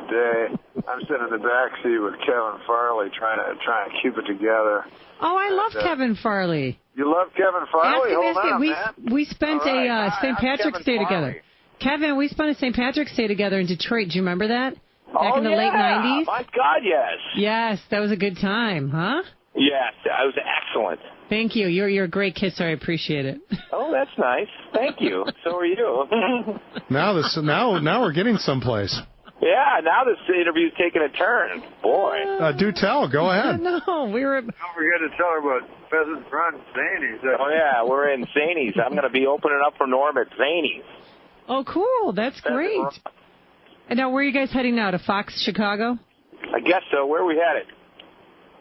Speaker 3: day. I'm sitting in the back seat with Kevin Farley trying to keep it together.
Speaker 13: Oh, I love Kevin Farley.
Speaker 3: You love Kevin Farley? Hold on, man.
Speaker 13: We spent a St. Patrick's Day together. Kevin, we spent a St. Patrick's Day together in Detroit. Do you remember that? Back in the late 90s?
Speaker 14: My God, yes.
Speaker 13: Yes, that was a good time, huh?
Speaker 14: Yes, that was excellent.
Speaker 13: Thank you. You're a great kisser. I appreciate it.
Speaker 14: Oh, that's nice. Thank you. So are you.
Speaker 12: Now we're getting someplace.
Speaker 14: Yeah, now this interview's taking a turn. Boy.
Speaker 12: Do tell. Go ahead.
Speaker 13: No, we were...
Speaker 3: Don't forget to tell her about Pheasant Run Zanies.
Speaker 14: Oh, yeah, we're in Zanies. I'm going to be opening up for Norm at Zanies.
Speaker 13: Oh, cool. That's great. And now, where are you guys heading now? To Fox Chicago?
Speaker 14: I guess so. Where are we headed?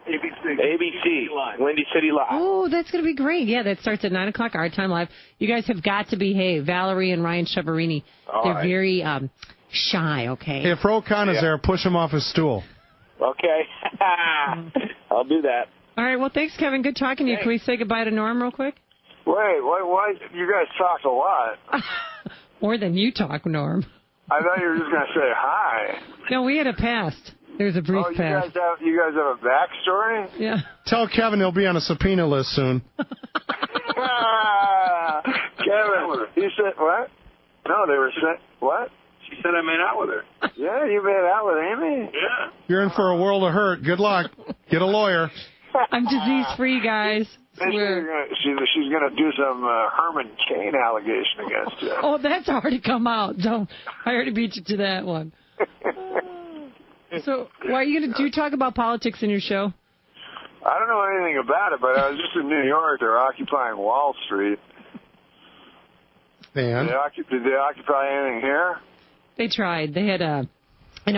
Speaker 3: ABC.
Speaker 14: Windy City Live.
Speaker 13: Oh, that's going to be great. Yeah, that starts at 9 o'clock our time live. You guys have got to behave. Valerie and Ryan Chavarini, they're very shy, okay?
Speaker 12: If Rokon is there, push him off his stool.
Speaker 14: Okay. I'll do that.
Speaker 13: All right, well, thanks, Kevin. Good talking to you. Can we say goodbye to Norm real quick?
Speaker 3: Wait, why? You guys talk a lot.
Speaker 13: More than you talk, Norm.
Speaker 3: I thought you were just going to say hi.
Speaker 13: No, we had a past. There's a brief past.
Speaker 3: You guys have a backstory?
Speaker 13: Yeah.
Speaker 12: Tell Kevin he'll be on a subpoena list soon.
Speaker 3: Kevin, he said, what? No, they were saying, what? She said I made out with her. Yeah, you made out with Amy? Yeah.
Speaker 12: You're in for a world of hurt. Good luck. Get a lawyer.
Speaker 13: I'm disease-free, guys.
Speaker 3: She's going to do some Herman Cain allegation against you.
Speaker 13: Oh, that's already come out. I already beat you to that one. So, why are you going to do talk about politics in your show?
Speaker 3: I don't know anything about it, but I was just in New York. They're occupying Wall Street.
Speaker 12: And?
Speaker 3: Did they occupy anything here?
Speaker 13: They tried. They had an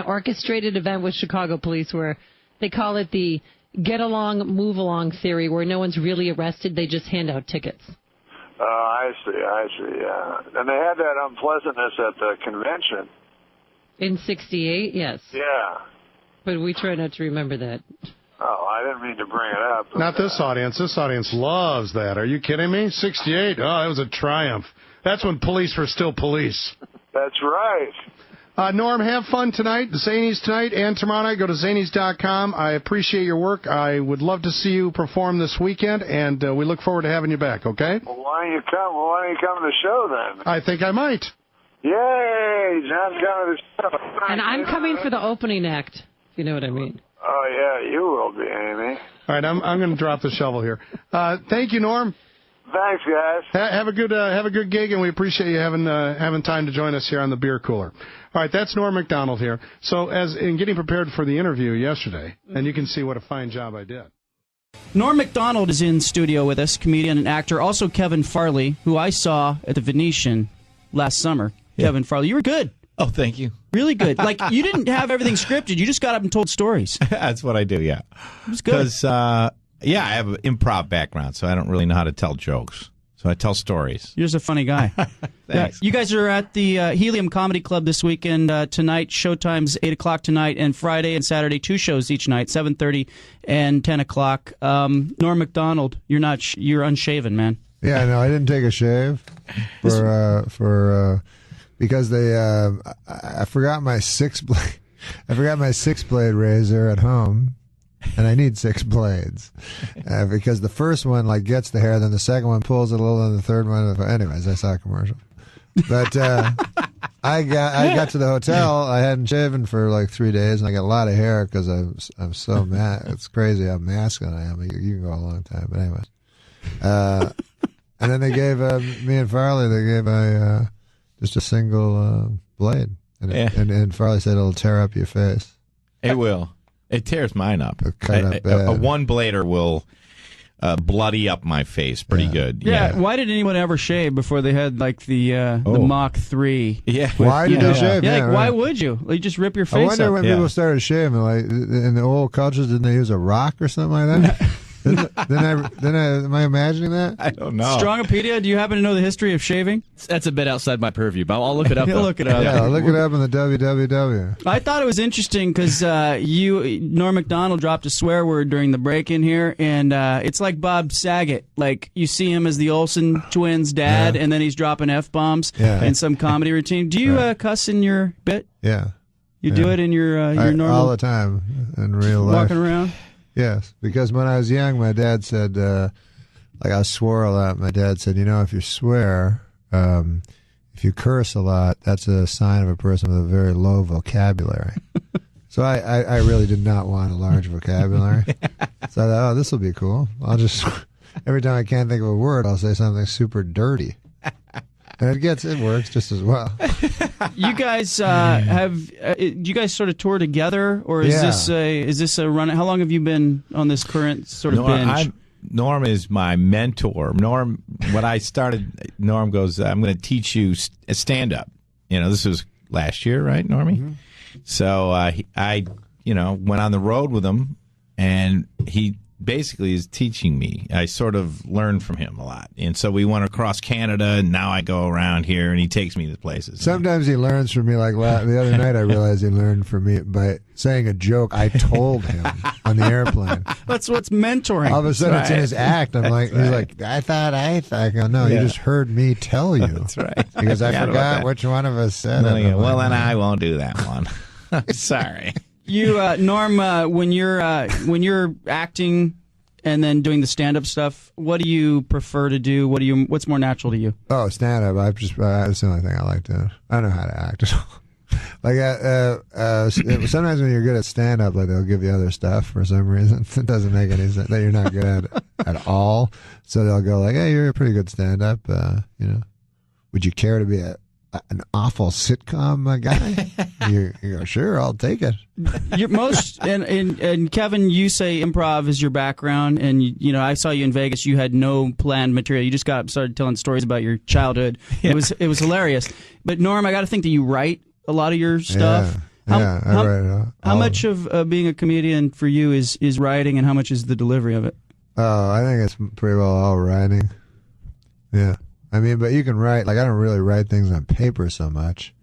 Speaker 13: orchestrated event with Chicago police where they call it the get along, move along theory, where no one's really arrested. They just hand out tickets.
Speaker 3: Oh, I see, yeah. And they had that unpleasantness at the convention.
Speaker 13: In 68, yes.
Speaker 3: Yeah.
Speaker 13: But we try not to remember that.
Speaker 3: Oh, I didn't mean to bring it up.
Speaker 12: Not this audience. This audience loves that. Are you kidding me? 68? Oh, that was a triumph. That's when police were still police.
Speaker 3: That's right.
Speaker 12: Norm, have fun tonight. Zanies tonight and tomorrow night. Go to Zanies.com. I appreciate your work. I would love to see you perform this weekend, and we look forward to having you back, okay?
Speaker 3: Well, why don't you come? Why don't you come to the show then?
Speaker 12: I think I might.
Speaker 3: Yay! John's coming to the show.
Speaker 13: And I'm coming for the opening act, if you know what I mean.
Speaker 3: Oh, yeah, you will be, Amy.
Speaker 12: All right, I'm going to drop the shovel here. Thank you, Norm.
Speaker 3: Thanks, guys.
Speaker 12: Have a good gig, and we appreciate you having time to join us here on the beer cooler. All right, that's Norm Macdonald here. So, as in getting prepared for the interview yesterday, and you can see what a fine job I did.
Speaker 15: Norm Macdonald is in studio with us, comedian and actor. Also, Kevin Farley, who I saw at the Venetian last summer. Yeah. Kevin Farley, you were good.
Speaker 16: Oh, thank you.
Speaker 15: Really good. Like, you didn't have everything scripted. You just got up and told stories.
Speaker 16: That's what I do, yeah.
Speaker 15: It was good.
Speaker 16: Because, I have an improv background, so I don't really know how to tell jokes. So I tell stories.
Speaker 15: You're just a funny guy.
Speaker 16: Thanks.
Speaker 15: You guys are at the Helium Comedy Club this weekend. Tonight, showtime's 8 o'clock tonight, and Friday and Saturday, 2 shows each night, 7:30 and 10 o'clock. Norm Macdonald, you're unshaven, man.
Speaker 2: Yeah, no, I didn't take a shave because I forgot my 6-blade razor at home, and I need 6 blades because the first one like gets the hair, then the second one pulls it a little, and the third one. Anyways, I saw a commercial, but I got to the hotel. I hadn't shaven for like 3 days, and I got a lot of hair because I'm so mad. It's crazy how masculine I am. You can go a long time, but anyways. And then they gave me and Farley. They gave just a single blade, and Farley said it'll tear up your face.
Speaker 16: It will. It tears mine up.
Speaker 2: A
Speaker 16: one blader will bloody up my face pretty good.
Speaker 15: Yeah. Why did anyone ever shave before they had like the Mach 3?
Speaker 16: Yeah.
Speaker 2: Why did they shave?
Speaker 15: Yeah,
Speaker 2: right.
Speaker 15: Why would you? Like, just rip your face
Speaker 2: I wonder
Speaker 15: up.
Speaker 2: when people started shaving. Like in the old cultures, didn't they use a rock or something like that? Am I imagining that?
Speaker 16: I don't know.
Speaker 15: Strongopedia, do you happen to know the history of shaving?
Speaker 17: That's a bit outside my purview, but I'll look it up.
Speaker 15: You'll look it up.
Speaker 2: Yeah, look it up in the www.
Speaker 15: I thought it was interesting because Norm Macdonald dropped a swear word during the break-in here, and it's like Bob Saget. Like, you see him as the Olsen twins' dad, and then he's dropping F-bombs in some comedy routine. Do you cuss in your bit?
Speaker 2: Yeah.
Speaker 15: You do it in your normal...
Speaker 2: All the time in real life.
Speaker 15: Walking around?
Speaker 2: Yes, because when I was young, my dad said, like I swore a lot. My dad said, if you swear, if you curse a lot, that's a sign of a person with a very low vocabulary. So I really did not want a large vocabulary. So I thought, this will be cool. I'll just, every time I can't think of a word, I'll say something super dirty. And it works just as well.
Speaker 15: You guys do you guys sort of tour together, or is this a run? How long have you been on this current sort of binge?
Speaker 16: Norm is my mentor. Norm, when I started, Norm goes, "I'm going to teach you stand up." This was last year, right, Normie? Mm-hmm. So I went on the road with him, and he basically is teaching me. I sort of learned from him a lot. And so we went across Canada, and now I go around here, and he takes me to places.
Speaker 2: Sometimes he learns from me. Like the other night, I realized he learned from me by saying a joke I told him on the airplane.
Speaker 15: That's what's mentoring.
Speaker 2: All of a sudden, it's in his act. I'm like, he's like, I thought. I go, no, you just heard me tell you.
Speaker 16: That's right.
Speaker 2: Because I forgot which one of us said it.
Speaker 16: Well, then I won't do that one. Sorry.
Speaker 15: You, Norm, when you're acting and then doing the stand-up stuff, what do you prefer to do? What's more natural to you?
Speaker 2: Oh, stand-up. That's the only thing I like to. I don't know how to act at all. Like sometimes when you're good at stand-up, like they'll give you other stuff for some reason. It doesn't make any sense that you're not good at all. So they'll go like, "Hey, you're a pretty good stand-up. Would you care to be an awful sitcom guy?" you go, "Sure, I'll take it."
Speaker 15: You're and Kevin, you say improv is your background, and I saw you in Vegas. You had no planned material. You just started telling stories about your childhood. Yeah. It was hilarious. But Norm, I got to think that you write a lot of your stuff.
Speaker 2: I write it all.
Speaker 15: How much of being a comedian for you is writing, and how much is the delivery of it?
Speaker 2: Oh, I think it's pretty well all writing. Yeah. I mean, but you can write, like I don't really write things on paper so much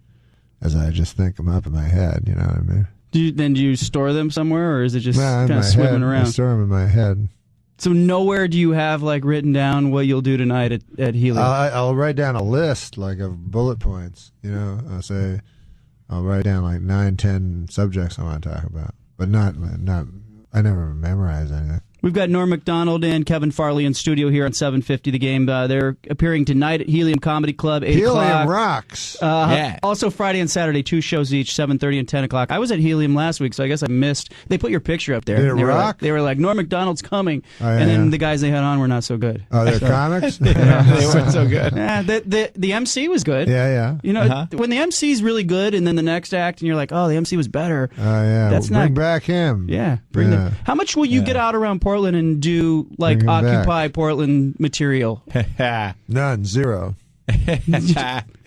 Speaker 2: as I just think them up in my head, you know what I mean?
Speaker 15: Do you store them somewhere, or is it just kind of swimming around?
Speaker 2: I store them in my head.
Speaker 15: So nowhere do you have like written down what you'll do tonight at Helium?
Speaker 2: I'll write down a list like of bullet points, I'll write down like 9-10 subjects I want to talk about, but not I never memorize anything.
Speaker 15: We've got Norm Macdonald and Kevin Farley in studio here on 750 The Game. They're appearing tonight at Helium Comedy Club, 8 o'clock.
Speaker 2: Helium rocks.
Speaker 15: Yeah. Also Friday and Saturday, 2 shows each, 7:30 and 10 o'clock. I was at Helium last week, so I guess I missed. They put your picture up there.
Speaker 2: Did it rock?
Speaker 15: They were like, Norm Macdonald's coming. Oh, yeah, and then the guys they had on were not so good.
Speaker 2: Oh, they're comics?
Speaker 16: They weren't so good.
Speaker 15: Yeah, the MC was good.
Speaker 2: Yeah.
Speaker 15: When the MC's really good, and then the next act, and you're like, oh, the MC was better.
Speaker 2: Oh, yeah. Bring back him.
Speaker 15: Yeah. Them. How much will you get out around Portland and do like Occupy Portland material?
Speaker 2: None. Zero.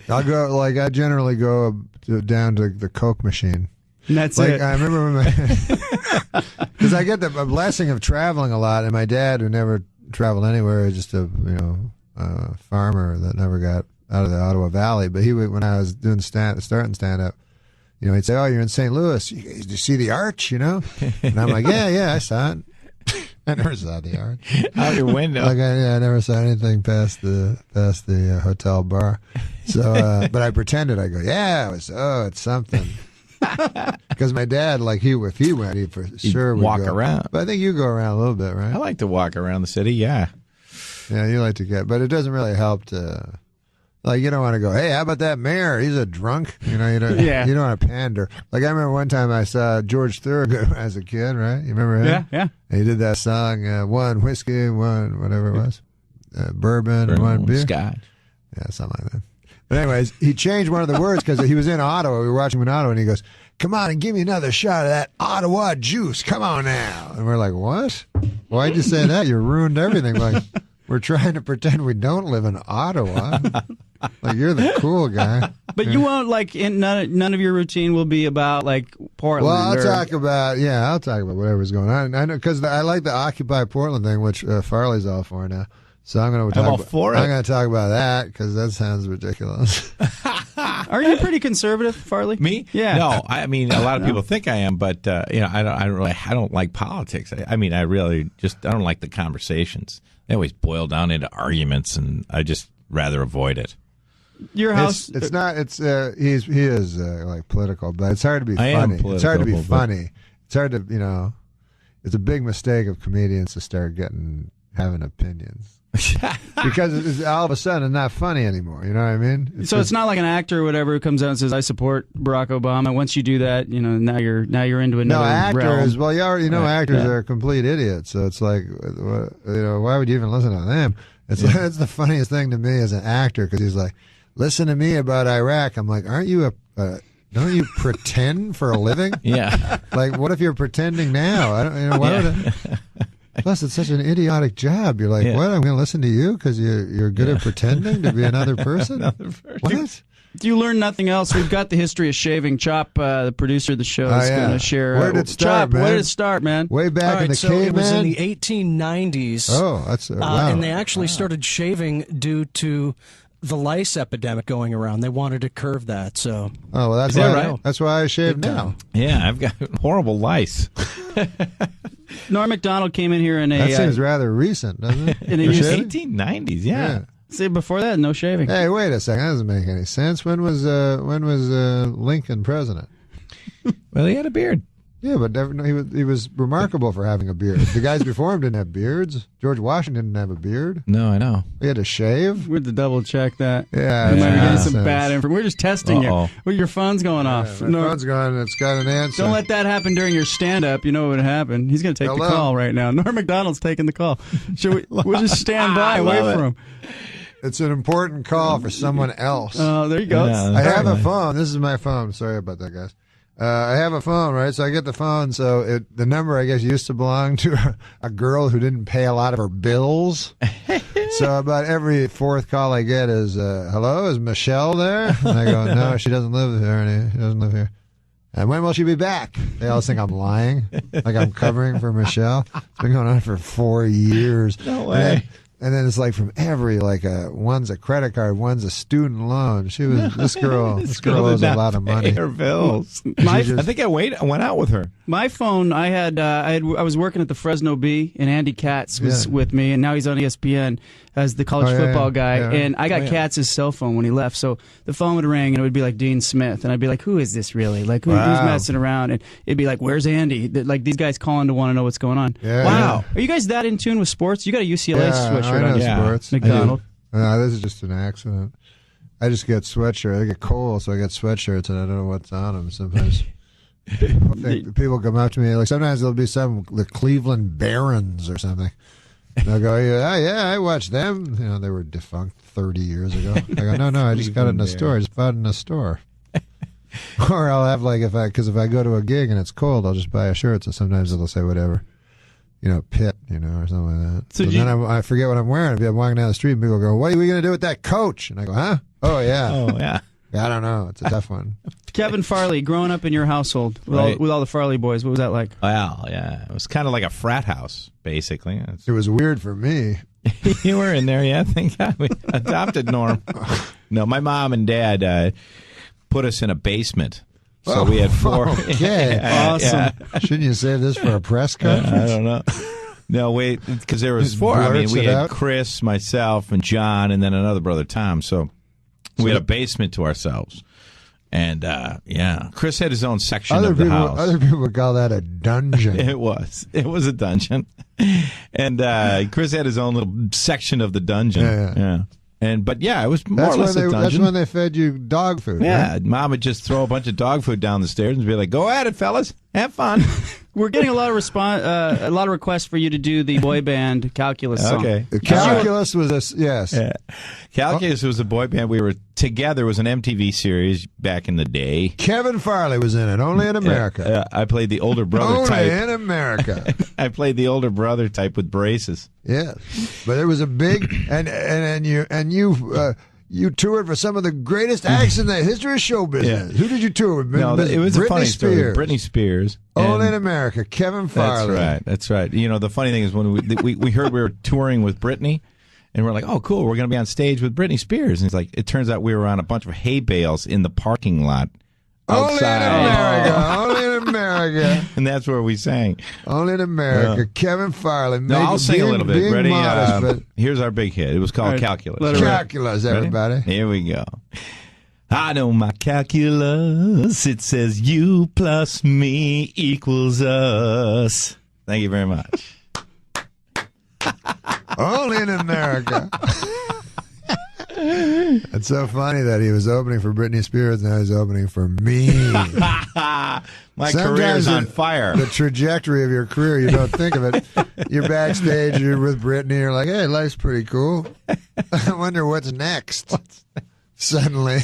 Speaker 2: I'll go, I generally go down to the Coke machine.
Speaker 15: And that's it.
Speaker 2: I remember when because I get the blessing of traveling a lot, and my dad, who never traveled anywhere, is just a farmer that never got out of the Ottawa Valley. But when I was doing starting stand up, he'd say, "Oh, you're in St. Louis. Did you see the arch?" And I'm like, "Yeah, I saw it." I never saw the arch
Speaker 16: out your window.
Speaker 2: I never saw anything past the hotel bar. So, but I pretended. I go, "Yeah, it's something." Because my dad, like if he went, he for sure would
Speaker 16: walk
Speaker 2: go.
Speaker 16: around.
Speaker 2: But I think you go around a little bit, right?
Speaker 16: I like to walk around the city. Yeah.
Speaker 2: Yeah, you like to get, but it doesn't really help to. Like, you don't want to go, hey, how about that mayor? He's a drunk. You know, you don't,
Speaker 15: Yeah.
Speaker 2: you don't want to pander. Like, I remember one time I saw George Thorogood as a kid, right? You remember him?
Speaker 15: Yeah.
Speaker 2: And he did that song, one whiskey, one whatever it was, bourbon, one beer.
Speaker 16: Scotch.
Speaker 2: Yeah, something like that. But anyways, he changed one of the words because he was in Ottawa. We were watching him in Ottawa, and he goes, come on and give me another shot of that Ottawa juice. Come on now. And we're like, what? Why'd you say that? You ruined everything. Like, we're trying to pretend we don't live in Ottawa. Like, you're the cool guy.
Speaker 15: But you won't, like, none of your routine will be about, like, Portland.
Speaker 2: Well, I'll talk about whatever's going on. I know, because I like the Occupy Portland thing, which Farley's all for now. So I'm going to talk.
Speaker 16: I'm all for it.
Speaker 2: I'm going to talk about that because that sounds ridiculous.
Speaker 15: Are you pretty conservative, Farley?
Speaker 16: Me?
Speaker 15: Yeah.
Speaker 16: No, I mean, a lot of people think I am, but I don't like politics. I don't like the conversations. They always boil down into arguments, and I just rather avoid it.
Speaker 15: Your house?
Speaker 2: It's not. It's he is like political, but it's hard to be
Speaker 16: I am
Speaker 2: funny.
Speaker 16: political,
Speaker 2: It's hard to be
Speaker 16: but-
Speaker 2: funny. It's hard to It's a big mistake of comedians to start having opinions. Because it's all of a sudden it's not funny anymore. You know what I mean?
Speaker 15: It's not like an actor or whatever who comes out and says, "I support Barack Obama." Once you do that, now you're into another
Speaker 2: actors.
Speaker 15: realm.
Speaker 2: Well, you already know actors
Speaker 15: Yeah.
Speaker 2: are complete idiots. So it's like, why would you even listen to them? It's the funniest thing to me as an actor because he's like, listen to me about Iraq. I'm like, aren't you don't you pretend for a living?
Speaker 16: Yeah.
Speaker 2: Like, what if you're pretending now? I don't. Why would I? Plus, it's such an idiotic job. You're like, what? I'm going to listen to you because you're good at pretending to be another person? What?
Speaker 15: Do you learn nothing else? We've got the history of shaving. Chop, the producer of the show, is going to share.
Speaker 2: Where did it start,
Speaker 15: Chop,
Speaker 2: man?
Speaker 15: where did it start, man?
Speaker 2: Way back in the
Speaker 18: so
Speaker 2: caveman?
Speaker 18: it was in the 1890s.
Speaker 2: Oh, that's wow.
Speaker 18: And they actually started shaving due to the lice epidemic going around. They wanted to curve that. So.
Speaker 2: Oh, well, that's why. That's why I shave now.
Speaker 16: Yeah, I've got horrible lice.
Speaker 15: Norm Macdonald came in here in a.
Speaker 2: That seems rather recent, doesn't it?
Speaker 15: In the
Speaker 16: 1890s, yeah.
Speaker 15: See, before that, no shaving.
Speaker 2: Hey, wait a second. That doesn't make any sense. When was Lincoln president?
Speaker 16: Well, he had a beard.
Speaker 2: Yeah, but he was remarkable for having a beard. The guys before him didn't have beards. George Washington didn't have a beard.
Speaker 16: No, I know.
Speaker 2: He had to shave.
Speaker 15: We had to double check that.
Speaker 2: Yeah,
Speaker 15: we might be getting
Speaker 2: nonsense.
Speaker 15: some bad information. We're just testing you.
Speaker 2: Uh-oh.
Speaker 15: Well, your phone's going off.
Speaker 2: My phone's going. It's got an answer.
Speaker 15: Don't let that happen during your stand-up. You know what would happen. He's going to take
Speaker 2: Hello?
Speaker 15: the call right now. Norm Macdonald's taking the call. Should we'll just stand by and wait for him.
Speaker 2: It's an important call for someone else.
Speaker 15: Oh, there you go.
Speaker 2: Yeah, I have a phone. This is my phone. Sorry about that, guys. I have a phone, right? So I get the phone. So the number, I guess, used to belong to a girl who didn't pay a lot of her bills. So about every fourth call I get is, hello, is Michelle there? And I go, no, she doesn't live here. She doesn't live here. And when will she be back? They always think I'm lying, like I'm covering for Michelle. It's been going on for 4 years.
Speaker 16: No way.
Speaker 2: And then it's like from every, one's a credit card, one's a student loan. This girl owes a lot of money.
Speaker 16: Her bills. I think I went out with her.
Speaker 15: My phone, I was working at the Fresno Bee, and Andy Katz was with me, and now he's on ESPN as the college football guy.
Speaker 2: Yeah.
Speaker 15: And I got Katz's cell phone when he left, so the phone would ring, and it would be like Dean Smith, and I'd be like, "Who is this really? Like, who's messing around?" And it'd be like, "Where's Andy?" Like these guys calling to want to know what's going on.
Speaker 2: Yeah,
Speaker 15: wow, are you guys that in tune with sports? You got a UCLA sweatshirt
Speaker 2: I know
Speaker 15: on.
Speaker 2: sports.
Speaker 15: McDonald.
Speaker 2: No, this is just an accident. I just get sweatshirts. I get cold, so I get sweatshirts, and I don't know what's on them sometimes. People come up to me, like sometimes there'll be the Cleveland Barons or something. And they'll go, yeah, I watched them. They were defunct 30 years ago. I go, no, I just got it in a store. I just bought it in a store. Or I'll have if I go to a gig and it's cold, I'll just buy a shirt. So sometimes it'll say whatever, Pitt, or something like that. So then I forget what I'm wearing. If I'm walking down the street and people go, what are we going to do with that coach? And I go, huh? Oh, yeah.
Speaker 16: Oh, yeah.
Speaker 2: I don't know. It's a tough one.
Speaker 15: Kevin Farley, growing up in your household with all the Farley boys, what was that like?
Speaker 16: Well, yeah, it was kind of like a frat house, basically.
Speaker 2: It was weird for me.
Speaker 16: You were in there, yeah. Thank God we adopted Norm. No, my mom and dad put us in a basement. So we had 4.
Speaker 2: Okay, awesome. Yeah. Shouldn't you save this for a press conference?
Speaker 16: I don't know. No, wait, because there was 4. I mean, we had Chris, myself, and John, and then another brother, Tom. So we had a basement to ourselves. And yeah, Chris had his own section of the house.
Speaker 2: Other people would call that a dungeon.
Speaker 16: It was a dungeon, and Chris had his own little section of the dungeon. Yeah. But it was more or less a dungeon.
Speaker 2: That's when they fed you dog food.
Speaker 16: Yeah,
Speaker 2: right?
Speaker 16: Mom would just throw a bunch of dog food down the stairs and be like, "Go at it, fellas, have fun."
Speaker 15: We're getting a lot of requests for you to do the boy band Calculus song.
Speaker 16: Okay,
Speaker 2: Calculus was yes.
Speaker 16: Yeah. Calculus was a boy band. We were together. It was an MTV series back in the day.
Speaker 2: Kevin Farley was in it. Only in America.
Speaker 16: I played the older brother type.
Speaker 2: Only in America.
Speaker 16: I played the older brother type with braces.
Speaker 2: Yes, but it was a big and you toured for some of the greatest acts in the history of show business.
Speaker 16: Yeah.
Speaker 2: Who did you tour with?
Speaker 16: No, it was
Speaker 2: Britney
Speaker 16: a funny
Speaker 2: Spears.
Speaker 16: story. Britney Spears.
Speaker 2: Only in America. Kevin Farley.
Speaker 16: That's right. You know, the funny thing is when we heard we were touring with Britney, and we're like, oh, cool, we're going to be on stage with Britney Spears. And it's like, it turns out we were on a bunch of hay bales in the parking lot outside.
Speaker 2: Only in America. Only in America.
Speaker 16: And that's where we sang.
Speaker 2: Only in America. Kevin Farley.
Speaker 16: No, I'll sing a little bit. Ready?
Speaker 2: Modest,
Speaker 16: here's our big hit. It was called Calculus.
Speaker 2: Calculus, everybody.
Speaker 16: Ready? Here we go. I know my calculus. It says you plus me equals us. Thank you very much.
Speaker 2: Only in America. It's so funny that he was opening for Britney Spears and now he's opening for me.
Speaker 16: My career's on fire.
Speaker 2: The trajectory of your career, you don't think of it. You're backstage, you're with Britney, you're like, hey, life's pretty cool. I wonder what's next. Suddenly.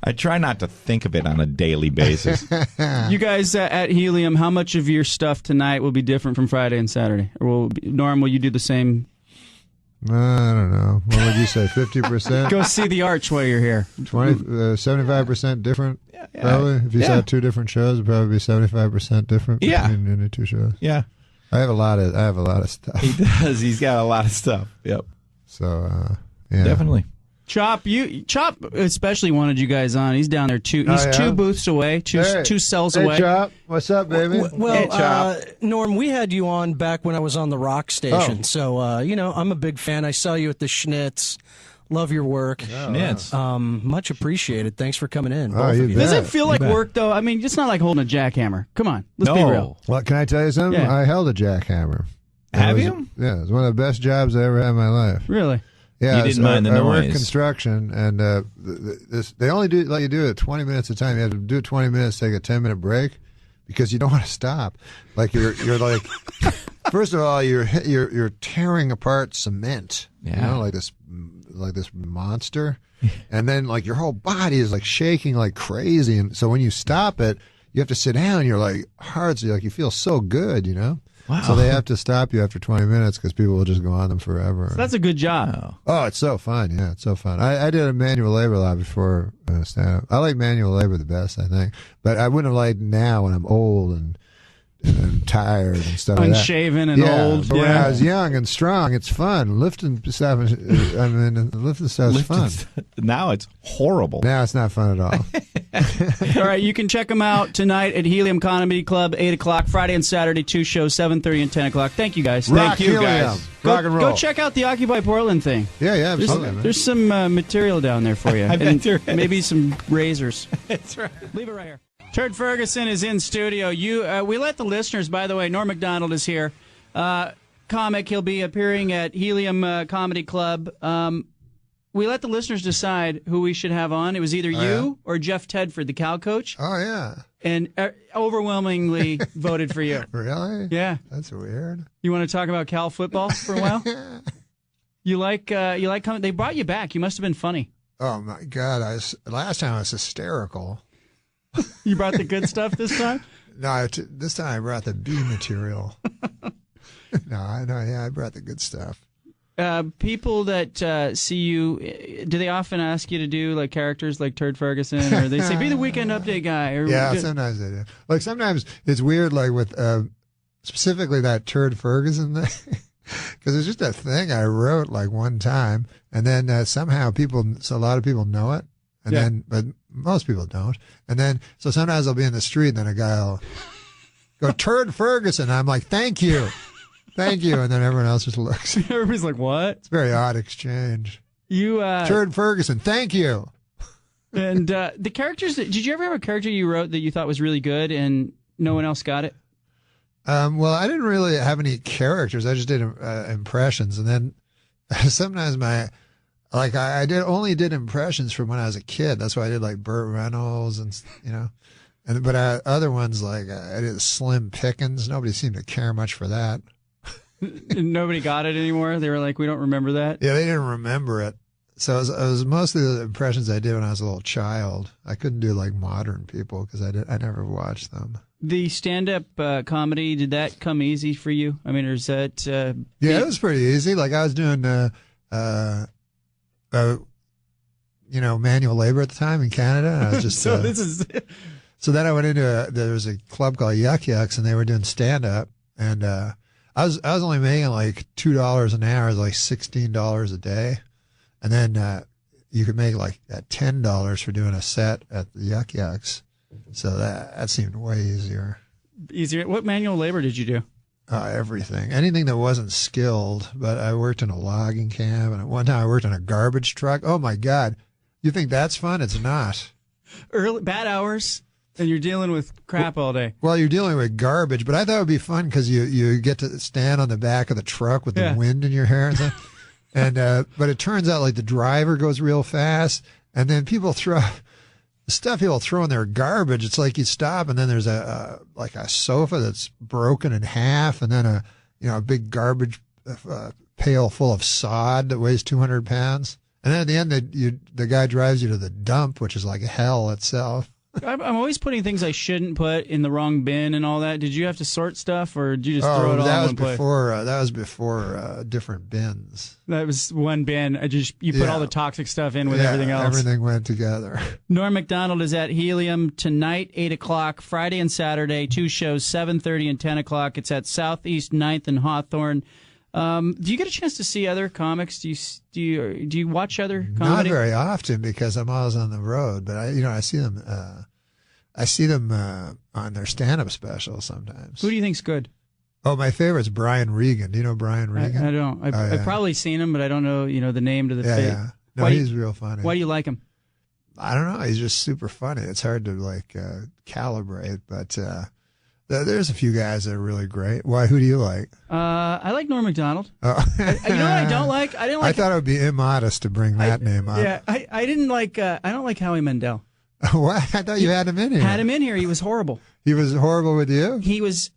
Speaker 16: I try not to think of it on a daily basis.
Speaker 15: You guys at Helium, how much of your stuff tonight will be different from Friday and Saturday? Or Norm, will you do the same?
Speaker 2: I don't know. What would you say, 50%?
Speaker 15: Go see the Arch while you're here.
Speaker 2: 75% different, probably. If you saw two different shows, it'd probably be 75% different between the two shows.
Speaker 16: Yeah.
Speaker 2: I have a lot of stuff.
Speaker 16: He does. He's got a lot of stuff. Yep.
Speaker 2: So, yeah.
Speaker 16: Definitely.
Speaker 15: Chop especially wanted you guys on. He's down there too. He's 2 booths away, two cells away.
Speaker 2: Hey, Chop. What's up, baby?
Speaker 18: Well, Norm, we had you on back when I was on the rock station. So, I'm a big fan. I saw you at the Schnitz. Love your work.
Speaker 16: Schnitz.
Speaker 18: Much appreciated. Thanks for coming in.
Speaker 2: Oh, you bet.
Speaker 15: Does it feel like work, though? I mean, it's not like holding a jackhammer. Come on. Let's be real.
Speaker 2: Well, can I tell you something?
Speaker 15: Yeah.
Speaker 2: I held a jackhammer.
Speaker 16: Have you?
Speaker 2: Yeah, it was one of the best jobs I ever had in my life.
Speaker 15: Really?
Speaker 2: Yeah,
Speaker 16: you didn't mind the noise.
Speaker 2: I work construction, and they only let you do it 20 minutes at a time. You have to do it 20 minutes, take a 10-minute break, because you don't want to stop. Like you're like, first of all, you're tearing apart cement.
Speaker 16: Yeah.
Speaker 2: Like this monster, and then like your whole body is like shaking like crazy. And so when you stop it, you have to sit down. You're like hard, so you feel so good,
Speaker 16: Wow.
Speaker 2: So they have to stop you after 20 minutes because people will just go on them forever.
Speaker 15: So that's a good job.
Speaker 2: Oh, it's so fun. Yeah, it's so fun. I did a manual labor a lot before stand-up. I like manual labor the best, I think. But I wouldn't have liked now when I'm old and tired and stuff like that.
Speaker 15: Unshaven and old.
Speaker 2: But when I was young and strong, it's fun. Lifting stuff is fun.
Speaker 16: Now it's horrible.
Speaker 2: Now it's not fun at all.
Speaker 15: All right, you can check them out tonight at Helium Comedy Club, 8 o'clock, Friday and Saturday, 2 shows, 7:30 and 10 o'clock. Thank you, guys.
Speaker 2: Thank you, guys. Rock and roll.
Speaker 15: Go check out the Occupy Portland thing.
Speaker 2: Yeah, absolutely.
Speaker 15: There's some material down there for you.
Speaker 16: I bet there is.
Speaker 15: Maybe some razors.
Speaker 16: That's right.
Speaker 15: Leave it right here. Turd Ferguson is in studio. We let the listeners, by the way, Norm Macdonald is here. Comic, he'll be appearing at Helium Comedy Club. We let the listeners decide who we should have on. It was either you or Jeff Tedford, the cow coach.
Speaker 2: Oh, yeah.
Speaker 15: And overwhelmingly voted for you.
Speaker 2: Really?
Speaker 15: Yeah.
Speaker 2: That's weird.
Speaker 15: You want to talk about Cal football for a while? You like coming? They brought you back. You must have been funny.
Speaker 2: Oh, my God. Last time I was hysterical.
Speaker 15: You brought the good stuff this time?
Speaker 2: No, this time I brought the B material. I brought the good stuff.
Speaker 15: People that see you, do they often ask you to do like characters like Turd Ferguson, or they say be the Weekend Update guy? Or
Speaker 2: yeah, sometimes they do. Like sometimes it's weird, like with specifically that Turd Ferguson thing, because it's just a thing I wrote like one time, and then somehow a lot of people know it, and then but most people don't, and then so sometimes I'll be in the street, and then a guy will go Turd Ferguson. I'm like, thank you. Thank you, and then everyone else just looks.
Speaker 15: Everybody's like, "What?"
Speaker 2: It's a very odd exchange.
Speaker 15: You
Speaker 2: Turd Ferguson, thank you.
Speaker 15: And the characters, did you ever have a character you wrote that you thought was really good and no one else got it?
Speaker 2: Well, I didn't really have any characters. I just did impressions, and then sometimes I only did impressions from when I was a kid. That's why I did like Burt Reynolds and but other ones like I did Slim Pickens. Nobody seemed to care much for that.
Speaker 15: Nobody got it anymore. They were like, we don't remember that.
Speaker 2: Yeah, they didn't remember it. So it was mostly the impressions I did when I was a little child. I couldn't do like modern people because I never watched them.
Speaker 15: The stand-up comedy, did that come easy for you? I mean, or is that...
Speaker 2: yeah, it was pretty easy. Like I was doing, manual labor at the time in Canada. And I was just... So then I went into there was a club called Yuck Yucks, and they were doing stand-up. And I was only making like $2 an hour, like $16 a day. And then you could make like $10 for doing a set at the Yuck Yucks. So that seemed way easier.
Speaker 15: Easier. What manual labor did you do?
Speaker 2: Everything. Anything that wasn't skilled. But I worked in a logging camp, and at one time I worked in a garbage truck. Oh my God. You think that's fun? It's not.
Speaker 15: Bad hours, and you're dealing with crap all day.
Speaker 2: Well, you're dealing with garbage, but I thought it would be fun because you get to stand on the back of the truck with the wind in your hair and stuff. But it turns out like the driver goes real fast, and then people throw the stuff people throw in their garbage. It's like you stop, and then there's a sofa that's broken in half, and then a big garbage pail full of sod that weighs 200 pounds. And then at the end, the guy drives you to the dump, which is like hell itself.
Speaker 15: I'm always putting things I shouldn't put in the wrong bin and all that. Did you have to sort stuff, or did you just throw it all in one place?
Speaker 2: That was before different bins.
Speaker 15: That was one bin. You put all the toxic stuff in with everything else.
Speaker 2: Everything went together.
Speaker 15: Norm Macdonald is at Helium tonight, 8 o'clock, Friday and Saturday, 2 shows, 7:30 and 10 o'clock. It's at Southeast 9th and Hawthorne. Do you get a chance to see other comics? Do you watch other comedy?
Speaker 2: Not very often because I'm always on the road, but I see them. I see them on their stand-up specials sometimes.
Speaker 15: Who do you think's good?
Speaker 2: Oh, my favorite's Brian Regan. Do you know Brian Regan?
Speaker 15: I don't. I've probably seen him, but I don't know. The name to the face.
Speaker 2: Yeah. No, he's real funny.
Speaker 15: Why do you like him?
Speaker 2: I don't know. He's just super funny. It's hard to calibrate, but. There's a few guys that are really great. Why? Who do you like?
Speaker 15: I like Norm Macdonald.
Speaker 2: Oh.
Speaker 15: You know what I don't like? I
Speaker 2: thought it would be immodest to bring that name up.
Speaker 15: Yeah, I didn't like. I don't like Howie Mandel.
Speaker 2: What? I thought you had him in here.
Speaker 15: Had him in here. He was horrible.
Speaker 2: He was horrible with you?
Speaker 15: He was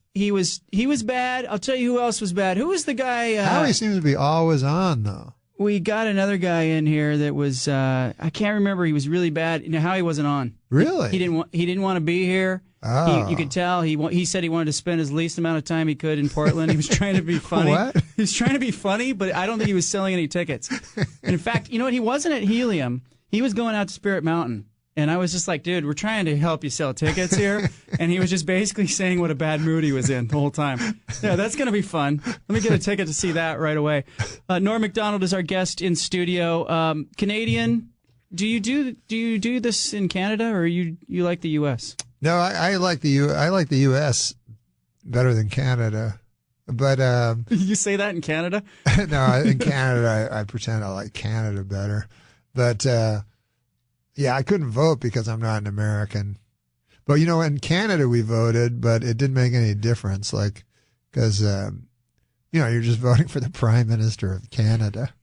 Speaker 15: bad. I'll tell you who else was bad. Who was the guy?
Speaker 2: Howie seems to be always on though.
Speaker 15: We got another guy in here that was. I can't remember. He was really bad. Howie wasn't on.
Speaker 2: Really?
Speaker 15: He didn't want to be here.
Speaker 2: Oh.
Speaker 15: You could tell he said he wanted to spend his least amount of time he could in Portland. He was trying to be funny.
Speaker 2: What?
Speaker 15: He was trying to be funny, but I don't think he was selling any tickets. And in fact, you know what? He wasn't at Helium. He was going out to Spirit Mountain. And I was just like, dude, we're trying to help you sell tickets here. And he was just basically saying what a bad mood he was in the whole time. Yeah, that's going to be fun. Let me get a ticket to see that right away. Norm Macdonald is our guest in studio. Canadian, do you do this in Canada, or you like the U.S.?
Speaker 2: No, I like the U.S. better than Canada. But
Speaker 15: you say that in Canada?
Speaker 2: No, in Canada, I pretend I like Canada better. But yeah, I couldn't vote because I'm not an American. But in Canada we voted, but it didn't make any difference. Like, because you're just voting for the Prime Minister of Canada.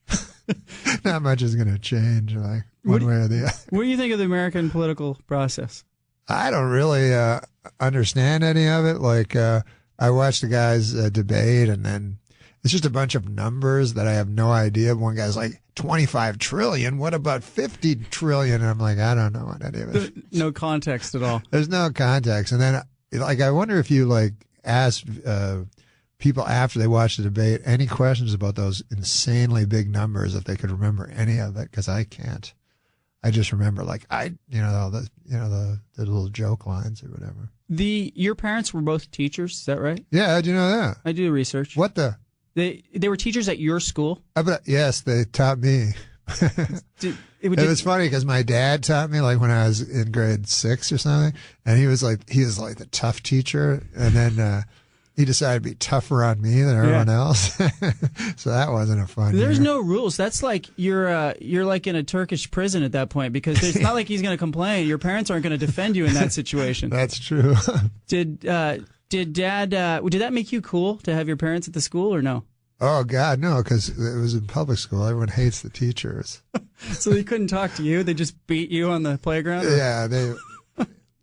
Speaker 2: Not much is going to change, like one way or the other.
Speaker 15: What do you think of the American political process?
Speaker 2: I don't really understand any of it. Like, I watched the guys debate, and then it's just a bunch of numbers that I have no idea. One guy's like, 25 trillion. What about 50 trillion? And I'm like, I don't know what any of it.
Speaker 15: No context at all.
Speaker 2: There's no context. And then, I wonder if you ask people after they watch the debate any questions about those insanely big numbers, if they could remember any of it, because I can't. I just remember the little joke lines or whatever.
Speaker 15: Your parents were both teachers, is that right?
Speaker 2: Yeah, how'd you know that?
Speaker 15: I do research.
Speaker 2: What the?
Speaker 15: They were teachers at your school?
Speaker 2: Yes, they taught me. It was funny because my dad taught me when I was in grade 6 or something, and he was like the tough teacher, and then he decided to be tougher on me than everyone else. So that wasn't a fun
Speaker 15: There's
Speaker 2: year.
Speaker 15: no rules. That's like you're like in a Turkish prison at that point because it's not like he's going to complain. Your parents aren't going to defend you in that situation.
Speaker 2: That's true.
Speaker 15: Did Dad? Did that make you cool to have your parents at the school or no?
Speaker 2: Oh God, no, because it was in public school. Everyone hates the teachers.
Speaker 15: So they couldn't talk to you. They just beat you on the playground.
Speaker 2: Yeah,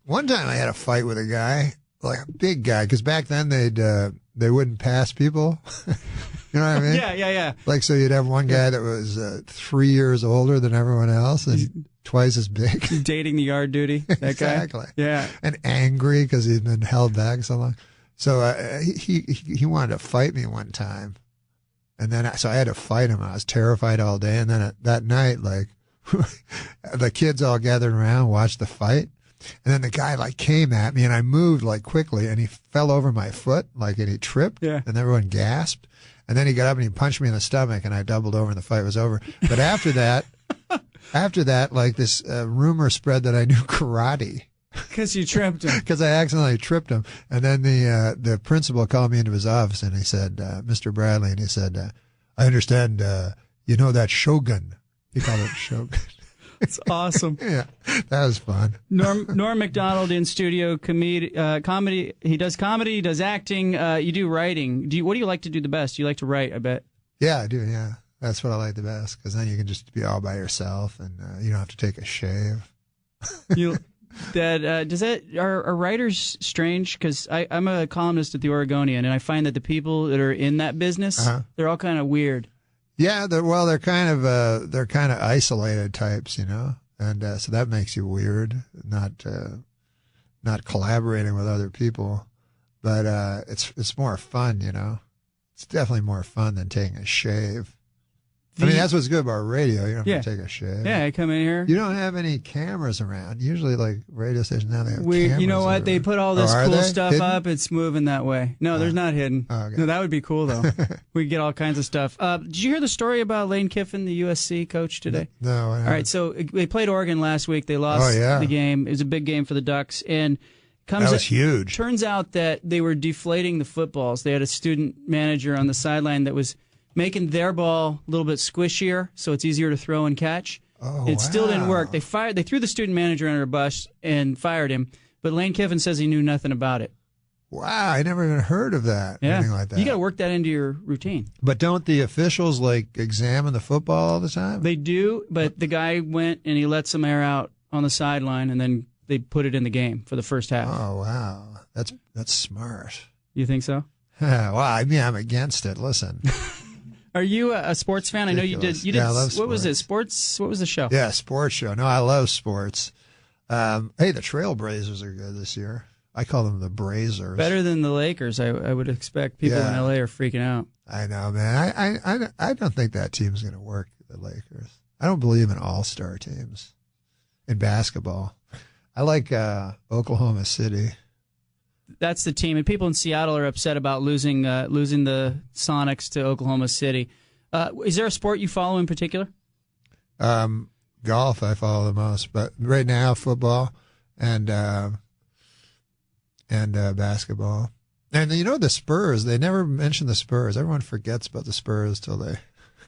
Speaker 2: One time I had a fight with a guy, like a big guy, because back then they wouldn't pass people. You know what I mean?
Speaker 15: Yeah.
Speaker 2: Like, so you'd have one guy that was 3 years older than everyone else and twice as big.
Speaker 15: Dating the yard duty. That
Speaker 2: exactly.
Speaker 15: Guy? Yeah.
Speaker 2: And angry because he'd been held back so long. So he wanted to fight me one time. And then so I had to fight him. I was terrified all day. And then that night, like, the kids all gathered around, watched the fight. And then the guy like came at me and I moved like quickly and he fell over my foot, like, and he tripped.
Speaker 15: Yeah.
Speaker 2: And everyone gasped. And then he got up and he punched me in the stomach and I doubled over and the fight was over. But after that, like, this rumor spread that I knew karate.
Speaker 15: Because you tripped him.
Speaker 2: Because I accidentally tripped him. And then the principal called me into his office and he said, Mr. Bradley, and he said, I understand, you know that Shogun. He called it Shogun.
Speaker 15: It's awesome.
Speaker 2: Yeah, that was fun.
Speaker 15: Norm Macdonald in studio, comedy. He does comedy, he does acting. You do writing. What do you like to do the best? You like to write, I bet.
Speaker 2: Yeah, I do, yeah. That's what I like the best, because then you can just be all by yourself and you don't have to take a shave. Are writers strange? Because I'm a columnist at the Oregonian, and I find that the people that are in that business, they're all kind of weird. Yeah, they're kind of isolated types, you know, and so that makes you weird, not collaborating with other people, but it's more fun, you know. It's definitely more fun than taking a shave. I mean, that's what's good about radio. You don't have to take a shave.
Speaker 15: Yeah, I come in here.
Speaker 2: You don't have any cameras around. Usually, like, radio stations now, they have cameras.
Speaker 15: You know what? They put all this cool stuff
Speaker 2: hidden?
Speaker 15: up. It's moving that way. No, there's not hidden.
Speaker 2: Oh, okay.
Speaker 15: No, that would be cool, though. We could get all kinds of stuff. Did you hear the story about Lane Kiffin, the USC coach, today?
Speaker 2: No.
Speaker 15: All right, so they played Oregon last week. They lost the game. It was a big game for the Ducks. And
Speaker 2: that was huge.
Speaker 15: Turns out that they were deflating the footballs. They had a student manager on the sideline that was making their ball a little bit squishier so it's easier to throw and catch. It still didn't work. They threw the student manager under a bus and fired him, but Lane Kiffin says he knew nothing about it.
Speaker 2: Wow, I never even heard of that.
Speaker 15: Yeah.
Speaker 2: Anything like that.
Speaker 15: You got to work that into your routine.
Speaker 2: But don't the officials like examine the football all the time?
Speaker 15: They do, but the guy went and he let some air out on the sideline and then they put it in the game for the first half.
Speaker 2: Oh, wow. That's smart.
Speaker 15: You think so?
Speaker 2: Well, I mean, I'm against it. Listen.
Speaker 15: Are you a sports fan?
Speaker 2: Ridiculous.
Speaker 15: I know you did.
Speaker 2: Yeah, I love sports.
Speaker 15: What was it? Sports? What was the show?
Speaker 2: Yeah, sports show. No, I love sports. Hey, the Trailblazers are good this year. I call them the Brazers.
Speaker 15: Better than the Lakers, I would expect. People in LA are freaking out.
Speaker 2: I know, man. I don't think that team's going to work, the Lakers. I don't believe in all-star teams in basketball. I like Oklahoma City.
Speaker 15: That's the team, and people in Seattle are upset about losing the Sonics to Oklahoma City. Is there a sport you follow in particular?
Speaker 2: Golf, I follow the most, but right now football and basketball. And you know the Spurs? They never mention the Spurs. Everyone forgets about the Spurs till they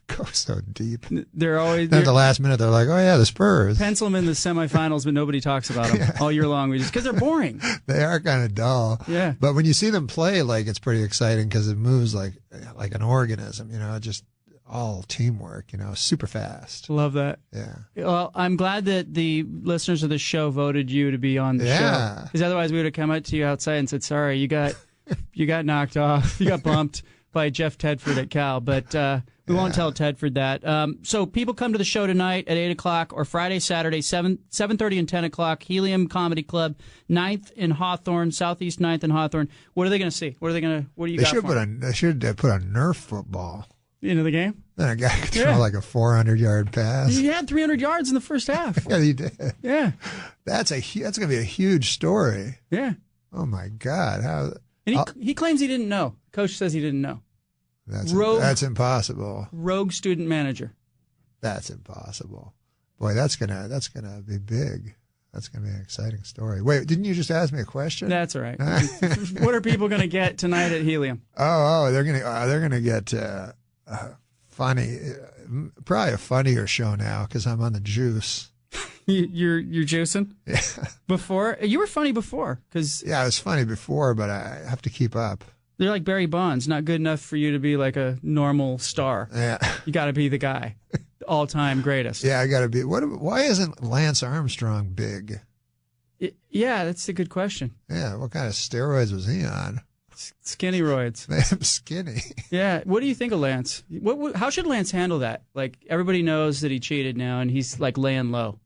Speaker 2: go so deep.
Speaker 15: They're always
Speaker 2: at the last minute. They're like, "Oh yeah, the Spurs."
Speaker 15: Pencil them in the semifinals, but nobody talks about them all year long. Because they're boring.
Speaker 2: They are kind of dull.
Speaker 15: Yeah.
Speaker 2: But when you see them play, like, it's pretty exciting because it moves like an organism. You know, just all teamwork. You know, super fast.
Speaker 15: Love that.
Speaker 2: Yeah.
Speaker 15: Well, I'm glad that the listeners of the show voted you to be on the show. Because otherwise, we would have come up to you outside and said, "Sorry, you got knocked off. You got bumped by Jeff Tedford at Cal." But we won't tell Tedford that. So people come to the show tonight at 8 o'clock or Friday, Saturday, 7:30 and 10 o'clock. Helium Comedy Club, 9th in Hawthorne, Southeast 9th in Hawthorne. What are they going to see? What do you got for them?
Speaker 2: They should put a Nerf football
Speaker 15: into the game.
Speaker 2: Then a guy could throw like a 400-yard pass.
Speaker 15: He had 300 yards in the first half.
Speaker 2: Yeah, he did.
Speaker 15: Yeah.
Speaker 2: That's going to be a huge story.
Speaker 15: Yeah.
Speaker 2: Oh, my God.
Speaker 15: And he claims he didn't know. Coach says he didn't know.
Speaker 2: That's impossible.
Speaker 15: Rogue student manager.
Speaker 2: That's impossible. Boy, that's gonna be big. That's going to be an exciting story. Wait, didn't you just ask me a question?
Speaker 15: That's all right. What are people going to get tonight at Helium?
Speaker 2: They're gonna get funny, probably a funnier show now because I'm on the juice.
Speaker 15: You're juicing?
Speaker 2: Yeah.
Speaker 15: Before you were funny before, because
Speaker 2: I was funny before, but I have to keep up.
Speaker 15: They're like Barry Bonds, not good enough for you to be like a normal star.
Speaker 2: Yeah,
Speaker 15: you got to be the guy, the all-time greatest.
Speaker 2: Yeah, I got to be. Why isn't Lance Armstrong big?
Speaker 15: Yeah, that's a good question.
Speaker 2: Yeah, what kind of steroids was he on?
Speaker 15: Skinny roids.
Speaker 2: I'm skinny.
Speaker 15: Yeah. What do you think of Lance? How should Lance handle that? Like, everybody knows that he cheated now, and he's like laying low.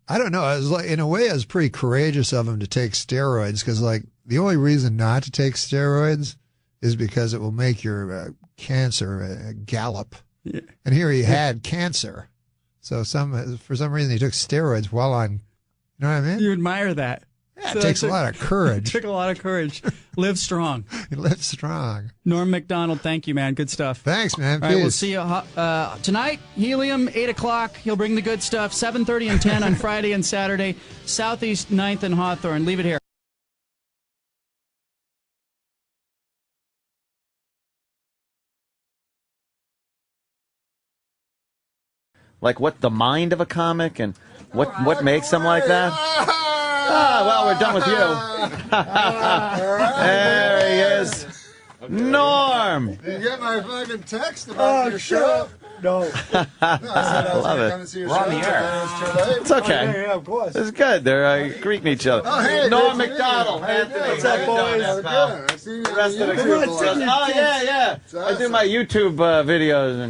Speaker 2: I don't know. In a way, it was pretty courageous of him to take steroids because, like, the only reason not to take steroids is because it will make your cancer gallop. Yeah. And here he had cancer, so for some reason he took steroids while on. You know what I mean?
Speaker 15: You admire that.
Speaker 2: Yeah, it takes a lot of courage.
Speaker 15: It took a lot of courage. Live strong.
Speaker 2: Live strong.
Speaker 15: Norm Macdonald, thank you, man. Good stuff.
Speaker 2: Thanks, man.
Speaker 15: All right, we'll see you tonight, Helium, 8 o'clock. He'll bring the good stuff, 7:30 and 10 on Friday and Saturday, Southeast 9th and Hawthorne. Leave it here.
Speaker 19: Like what the mind of a comic and what makes them like that? Well, we're done with you. There he is. Norm!
Speaker 2: Did you get my fucking text about your show? No.
Speaker 19: I love it.
Speaker 2: We're on the air.
Speaker 19: It's okay.
Speaker 2: Yeah, of course.
Speaker 19: It's good. They're greeting each other.
Speaker 2: Oh, hey,
Speaker 19: Norm Macdonald, Anthony.
Speaker 2: What's up, boys?
Speaker 19: The rest of the crew. Oh, yeah. I do my YouTube videos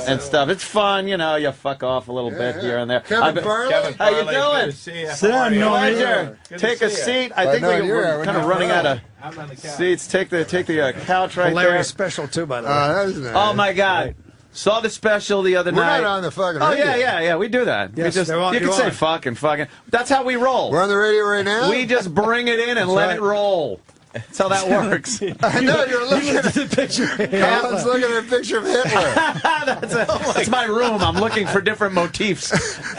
Speaker 19: and stuff. It's fun, you know. You fuck off a little bit here and there.
Speaker 2: Kevin Farley.
Speaker 19: How you doing?
Speaker 2: Sit down, Norm.
Speaker 19: Pleasure. Take a seat. I think we're kind of running out of seats. Take the couch right there.
Speaker 20: Hilarious special too, by the way.
Speaker 2: That is nice.
Speaker 19: Oh my God. Saw the special the other night.
Speaker 2: We're not on the fucking
Speaker 19: radio.
Speaker 2: radio.
Speaker 19: Yeah, we do that.
Speaker 20: Yes,
Speaker 19: you can say fucking. That's how we roll.
Speaker 2: We're on the radio right now?
Speaker 19: We just bring it in and let it roll. That's how that works.
Speaker 2: I know, you're looking at the picture. Colin's looking at a picture of Hitler.
Speaker 19: That's my room. I'm looking for different motifs.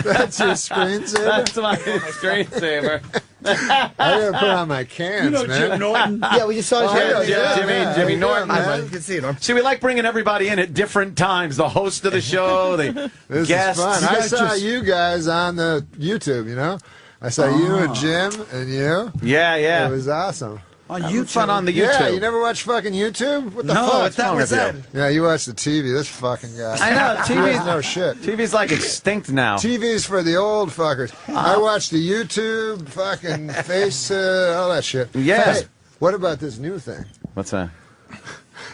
Speaker 2: That's your screensaver?
Speaker 19: That's my screensaver.
Speaker 2: I gotta put on my cans, man.
Speaker 20: Jim Norton? Yeah, we just saw
Speaker 19: Jimmy Norton.
Speaker 20: You can see it.
Speaker 19: See, we like bringing everybody in at different times. The host of the show, the guests.
Speaker 2: Is fun. I saw you guys on the YouTube, you know? I saw you and Jim and you.
Speaker 19: Yeah.
Speaker 2: It was awesome.
Speaker 19: On YouTube? Fun on the YouTube.
Speaker 2: Yeah, you never watch fucking YouTube? What the fuck?
Speaker 19: What's that?
Speaker 2: Yeah, you watch the TV. This fucking guy.
Speaker 19: I know, TV's
Speaker 2: no shit.
Speaker 19: TV's like extinct now.
Speaker 2: TV's for the old fuckers. I watch the YouTube, fucking face, all that shit.
Speaker 19: Yes.
Speaker 2: Hey, what about this new thing?
Speaker 19: What's that?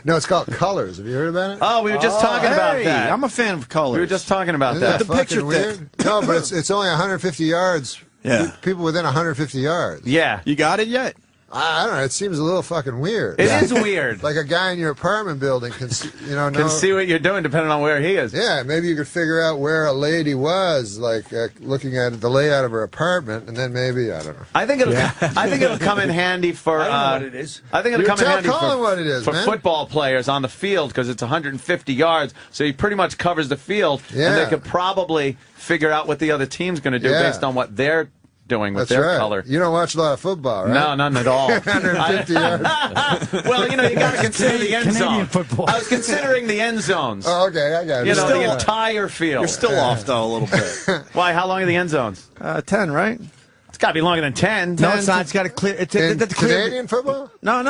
Speaker 2: No, it's called Colors. Have you heard about it?
Speaker 19: Oh, we were just talking about that.
Speaker 20: I'm a fan of Colors.
Speaker 19: We were just talking about
Speaker 2: Isn't that
Speaker 19: that.
Speaker 20: The picture
Speaker 2: weird? No, but it's only 150 yards.
Speaker 20: Yeah.
Speaker 2: People within 150 yards.
Speaker 19: Yeah.
Speaker 20: You got it yet?
Speaker 2: I don't know. It seems a little fucking weird.
Speaker 19: It is weird.
Speaker 2: Like a guy in your apartment building can
Speaker 19: see what you're doing depending on where he is.
Speaker 2: Yeah, maybe you could figure out where a lady was, like looking at the layout of her apartment, and then maybe I don't know.
Speaker 19: I think it'll come in handy for.
Speaker 20: I don't know what it is.
Speaker 19: I think it'll come in handy
Speaker 2: what it is,
Speaker 19: for
Speaker 2: man.
Speaker 19: football players on the field because it's 150 yards, so he pretty much covers the field, and they could probably figure out what the other team's going to do based on what they're doing with their color.
Speaker 2: You don't watch a lot of football, right?
Speaker 19: No, none at all.
Speaker 2: 150 yards.
Speaker 19: Well, you got to consider the end zone.
Speaker 20: Football.
Speaker 19: I was considering the end zones.
Speaker 2: Oh, okay, I got it.
Speaker 19: The entire field.
Speaker 20: You're still off, though, a little bit.
Speaker 19: Why? How long are the end zones?
Speaker 20: 10, right?
Speaker 19: It's got to be longer than 10.
Speaker 20: No, it's not. It's got to clear.
Speaker 2: Canadian football?
Speaker 20: No.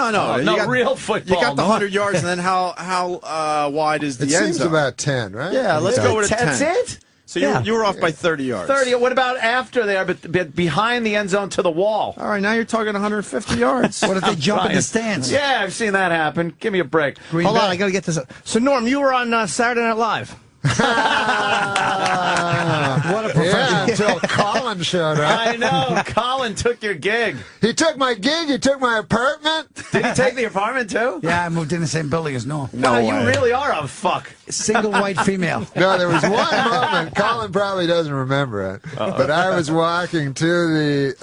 Speaker 19: Real football.
Speaker 20: You got the 100 yards, and then how wide is the end zone?
Speaker 2: It seems about 10, right?
Speaker 20: Yeah, let's go with 10.
Speaker 19: That's it?
Speaker 20: So you were off by 30 yards.
Speaker 19: 30. What about after there, but behind the end zone to the wall?
Speaker 20: All right, now you're talking 150 yards.
Speaker 21: What if they jump in the stands?
Speaker 19: Yeah, I've seen that happen. Give me a break.
Speaker 21: Hold on, I got to get this up. So, Norm, you were on Saturday Night Live.
Speaker 2: What a professional. Yeah, until Colin showed up.
Speaker 19: I know. Colin took your gig.
Speaker 2: He took my gig. He took my apartment.
Speaker 19: Did he take the apartment, too?
Speaker 21: Yeah, I moved in the same building as Norm.
Speaker 19: No, you really are a fuck.
Speaker 21: Single white female.
Speaker 2: No, there was one moment. Colin probably doesn't remember it. But I was walking to the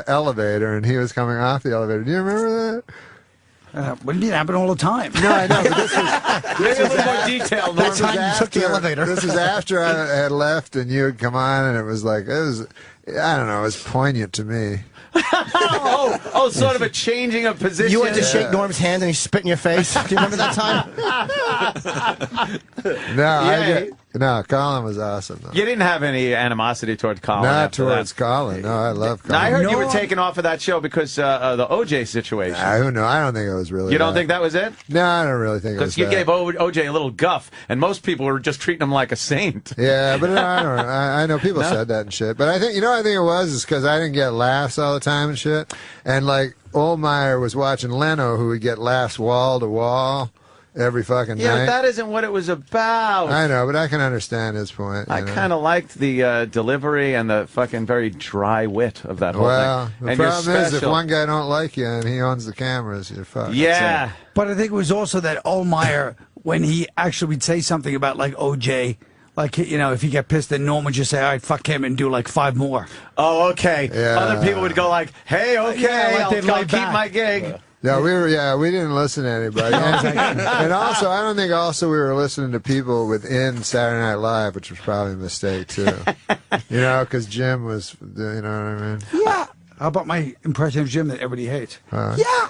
Speaker 2: elevator, and he was coming off the elevator. Do you remember that?
Speaker 1: What do you mean? It happened all the time.
Speaker 2: No, I know, but this
Speaker 19: Maybe a little more detail.
Speaker 1: That time you took the elevator.
Speaker 2: This is after I had left and you had come on, and it was I don't know, it was poignant to me.
Speaker 19: Sort of a changing of position.
Speaker 21: You went to shake Norm's hand and he spit in your face. Do you remember that time?
Speaker 2: No, Colin was awesome, though.
Speaker 19: You didn't have any animosity towards Colin.
Speaker 2: Not towards Colin. No, I love Colin.
Speaker 19: Now, I heard you were taken off of that show because the OJ situation.
Speaker 2: Who knows? I don't think it was really.
Speaker 19: You don't think that was it?
Speaker 2: No, I don't really think it was.
Speaker 19: Because you gave OJ a little guff, and most people were just treating him like a saint.
Speaker 2: Yeah, but no, I don't. I know people said that and shit, but I think I think it was because I didn't get laughs all the time and shit, and Oldmeyer was watching Leno, who would get laughs wall to wall. Every fucking night.
Speaker 19: Yeah, but that isn't what it was about.
Speaker 2: I know, but I can understand his point.
Speaker 19: I kind of liked the delivery and the fucking very dry wit of that whole thing.
Speaker 2: Well, the
Speaker 19: and
Speaker 2: problem is if one guy don't like you and he owns the cameras, you're fucked.
Speaker 19: Yeah.
Speaker 1: But I think it was also that Oldmeyer, when he actually would say something about OJ, if you get pissed, then Norm would just say, all right, fuck him and do 5 more.
Speaker 19: Oh, okay.
Speaker 2: Yeah.
Speaker 19: Other people would go hey, okay, I'll keep my gig.
Speaker 2: Yeah, we didn't listen to anybody. And also, I don't think we were listening to people within Saturday Night Live, which was probably a mistake, too. Because Jim was, you know what I mean?
Speaker 1: Yeah. How about my impression of Jim that everybody hates?
Speaker 2: Yeah.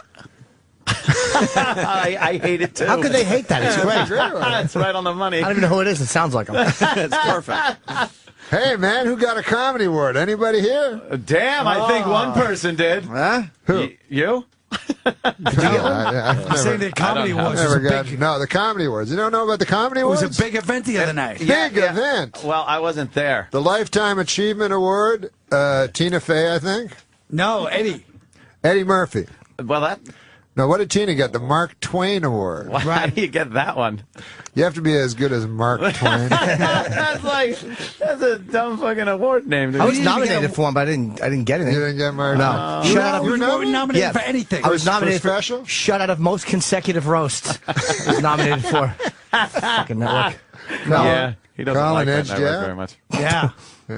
Speaker 19: I hate it, too.
Speaker 21: How could they hate that? It's great.
Speaker 19: It's right on the money.
Speaker 21: I don't even know who it is. It sounds like him.
Speaker 19: It's perfect.
Speaker 2: Hey, man, who got a comedy award? Anybody here?
Speaker 19: Damn, I think one person did.
Speaker 2: Huh?
Speaker 19: Who? You?
Speaker 1: I'm saying the comedy awards was a big...
Speaker 2: No, the comedy awards. You don't know about the comedy awards?
Speaker 1: It was a big event the other night.
Speaker 2: Big event.
Speaker 19: Well, I wasn't there.
Speaker 2: The Lifetime Achievement Award, Tina Fey, I think.
Speaker 1: No, Eddie
Speaker 2: Murphy.
Speaker 19: Well, that...
Speaker 2: No, what did Tina get? The Mark Twain Award.
Speaker 19: Well, how do you get that one?
Speaker 2: You have to be as good as Mark Twain.
Speaker 19: That's a dumb fucking award name.
Speaker 21: I was nominated for him, but I didn't get anything.
Speaker 2: You didn't get Mark?
Speaker 21: No.
Speaker 1: You were nominated for anything.
Speaker 21: I was nominated
Speaker 2: for special?
Speaker 21: Shut out of most consecutive roast. I was nominated for. Fucking network.
Speaker 2: No.
Speaker 19: Yeah, he doesn't
Speaker 2: Colin
Speaker 19: like that
Speaker 2: edged
Speaker 19: network
Speaker 2: you out?
Speaker 19: very much.
Speaker 1: Yeah.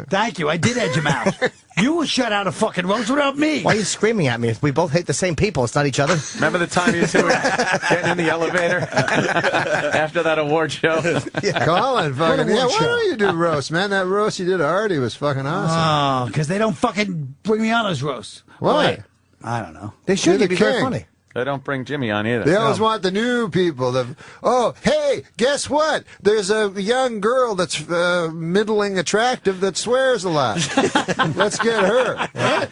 Speaker 1: Thank you. I did edge him out. You were shut out of fucking roast without me.
Speaker 21: Why are you screaming at me? We both hate the same people. It's not each other.
Speaker 19: Remember the time you two were getting in the elevator after that award show?
Speaker 2: Colin, fucking, why don't you do roast, man? That roast you did already was fucking awesome.
Speaker 1: Oh, because they don't fucking bring me on as roast.
Speaker 2: Why?
Speaker 1: I don't know.
Speaker 21: They should.
Speaker 2: You're
Speaker 21: Be
Speaker 2: the
Speaker 21: very
Speaker 2: king.
Speaker 21: funny.
Speaker 19: They don't bring Jimmy on either.
Speaker 2: They always want the new people. Hey, guess what? There's a young girl that's middling attractive that swears a lot. Let's get her. What?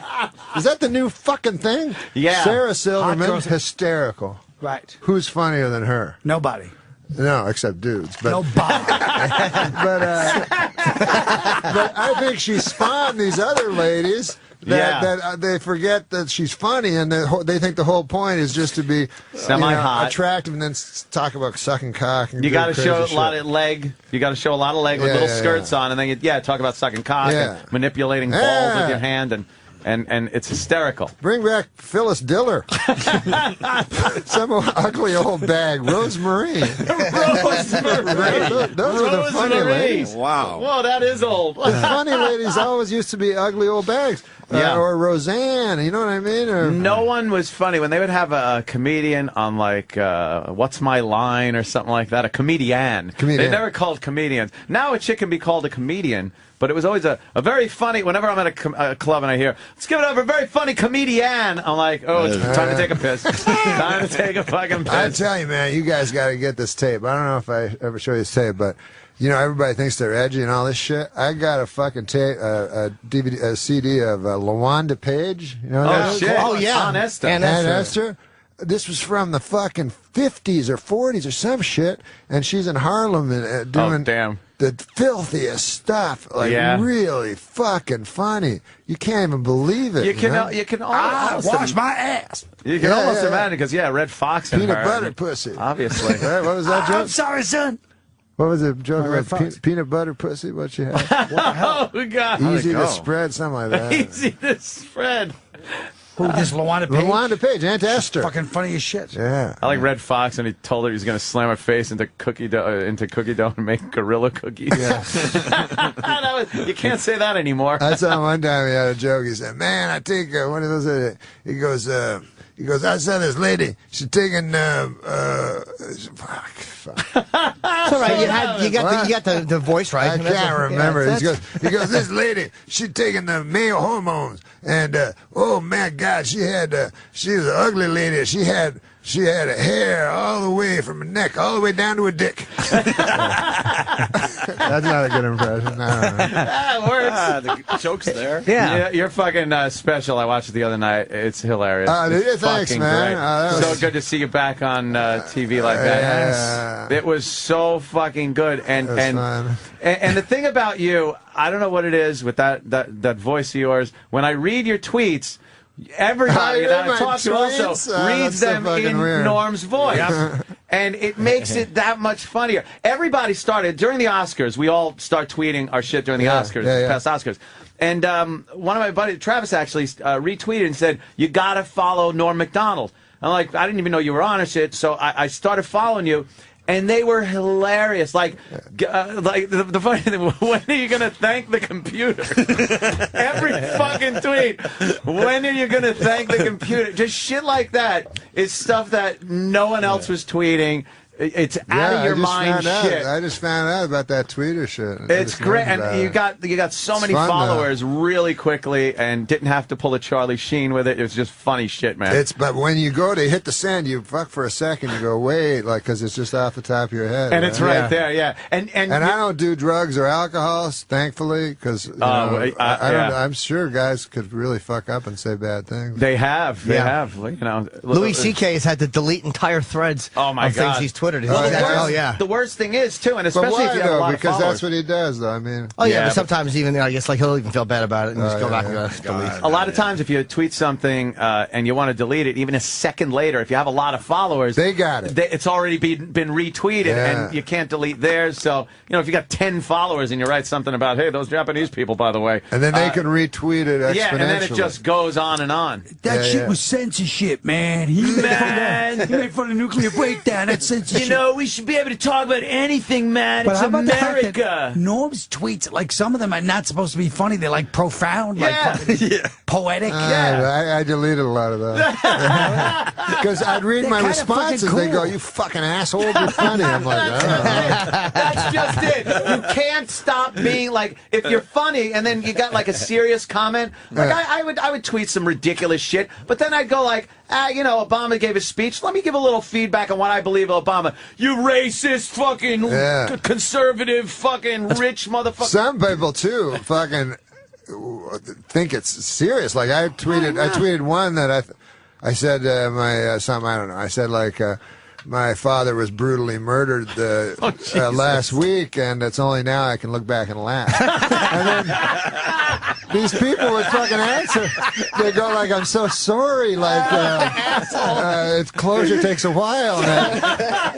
Speaker 2: Is that the new fucking thing?
Speaker 19: Yeah.
Speaker 2: Sarah Silverman, hysterical.
Speaker 1: Right.
Speaker 2: Who's funnier than her?
Speaker 1: Nobody.
Speaker 2: No, except dudes. But,
Speaker 1: Nobody.
Speaker 2: but I think she spawned these other ladies. That they forget that she's funny, and they think the whole point is just to be
Speaker 19: semi-hot,
Speaker 2: attractive, and then talk about sucking cock. And
Speaker 19: you got to show
Speaker 2: shit.
Speaker 19: a lot of leg. You got to show a lot of leg with little skirts on, and then talk about sucking cock and manipulating balls with your hand, and it's hysterical.
Speaker 2: Bring back Phyllis Diller. Some ugly old bag. Rosemary.
Speaker 19: Rosemary.
Speaker 2: Those are the funny ladies.
Speaker 19: Wow. Whoa, that is old.
Speaker 2: The funny ladies always used to be ugly old bags. Or Roseanne, you know what I mean? Or,
Speaker 19: no one was funny. When they would have a comedian on, What's My Line or something like that, a comedian. They never called comedians. Now a chick can be called a comedian, but it was always a very funny, whenever I'm at a club and I hear, let's give it up for a very funny comedian, I'm like, oh, it's time to take a piss. Time to take a fucking piss.
Speaker 2: I tell you, man, you guys got to get this tape. I don't know if I ever show you this tape, but... everybody thinks they're edgy and all this shit. I got a fucking tape, a DVD, a CD of LaWanda Page. You know that?
Speaker 19: Shit. Oh, yeah. Aunt Esther.
Speaker 2: Aunt Esther. This was from the fucking 50s or 40s or some shit, and she's in Harlem and doing the filthiest stuff. Really fucking funny. You can't even believe it.
Speaker 19: You can almost
Speaker 1: wash my ass.
Speaker 19: You can almost imagine because Red Fox and
Speaker 2: peanut butter pussy.
Speaker 19: Obviously.
Speaker 2: Right? What was that joke?
Speaker 1: I'm sorry, son.
Speaker 2: What was the joke about peanut butter pussy? What she had?
Speaker 19: What the hell? Oh, God.
Speaker 2: Easy to spread, something like that.
Speaker 19: Easy to spread.
Speaker 1: Who, this LaWanda Page?
Speaker 2: LaWanda Page, Aunt Esther.
Speaker 1: Fucking funny as shit.
Speaker 2: Yeah.
Speaker 19: I like Red Fox, and he told her he was going to slam her face into cookie dough and make gorilla cookies. Yeah. You can't say that anymore.
Speaker 2: I saw one time he had a joke. He said, "Man, I take one of those." He goes, He goes, I saw this lady. She's taking
Speaker 21: It's all right. You got the voice right.
Speaker 2: I can't remember. He goes, this lady, she's taking the male hormones, and oh my God, she was an ugly lady. She had a hair all the way from her neck all the way down to her dick. That's not a good impression.
Speaker 10: That works. The joke's there.
Speaker 21: Yeah.
Speaker 19: You're fucking special. I watched it the other night. It's hilarious.
Speaker 2: Thanks,
Speaker 19: fucking
Speaker 2: man.
Speaker 19: great. So good to see you back on TV like that.
Speaker 2: Yeah.
Speaker 19: It was so fucking good. And the thing about you, I don't know what it is with that voice of yours. When I read your tweets, everybody that I talk to also reads them in Norm's voice. Yep. And it makes it that much funnier. Everybody started, during the Oscars, we all start tweeting our shit during the Oscars, past Oscars. And one of my buddies, Travis, actually retweeted and said, you got to follow Norm Macdonald. I'm like, I didn't even know you were on or shit, so I started following you. And they were hilarious. Like the funny thing, when are you going to thank the computer? Every fucking tweet. When are you going to thank the computer? Just shit like that is stuff that no one else was tweeting. It's out of your mind shit.
Speaker 2: I just found out about that Twitter shit.
Speaker 19: It's great, and you got so many followers really quickly, and didn't have to pull a Charlie Sheen with it. It was just funny shit, man.
Speaker 2: But when you go to hit the send, you fuck for a second. You go wait, because it's just off the top of your head,
Speaker 19: and it's right there, yeah. And
Speaker 2: I don't do drugs or alcohol, thankfully, because I'm sure guys could really fuck up and say bad things.
Speaker 19: They have.
Speaker 21: Louis C.K. has had to delete entire threads.
Speaker 19: Oh my God.
Speaker 21: Things he's Twittered.
Speaker 19: The worst thing is too, and especially if you have a lot of followers.
Speaker 2: Because that's what he does, though. I mean,
Speaker 21: but sometimes even I guess he'll even feel bad about it and just go back and delete.
Speaker 19: A lot of times, if you tweet something and you want to delete it, even a second later, if you have a lot of followers,
Speaker 2: they got it.
Speaker 19: It's already been retweeted, and you can't delete theirs. So if you got 10 followers and you write something about, hey, those Japanese people, by the way,
Speaker 2: and then they can retweet it exponentially.
Speaker 19: Yeah, and then it just goes on and on.
Speaker 1: That shit was censorship, man. He made fun of nuclear breakdown. That's censorship.
Speaker 19: We should be able to talk about anything, man.
Speaker 1: But
Speaker 19: it's
Speaker 1: how about the fact
Speaker 19: America.
Speaker 1: that Norm's tweets, like some of them are not supposed to be funny. They're like profound, like poetic.
Speaker 2: I deleted a lot of those. Because I'd read my responses. They go, you fucking asshole, you're funny. I'm like,
Speaker 19: That's just it. You can't stop being like, if you're funny and then you got like a serious comment, like I would tweet some ridiculous shit, but then I'd go like, Obama gave a speech. Let me give a little feedback on what I believe of Obama. You racist, fucking conservative, fucking rich motherfucker.
Speaker 2: Some people too, fucking think it's serious. Like I tweeted one that I said something, I don't know. I said like my father was brutally murdered last week, and it's only now I can look back and laugh. And then these people would fucking answer. They go like, "I'm so sorry." Like, closure takes a while.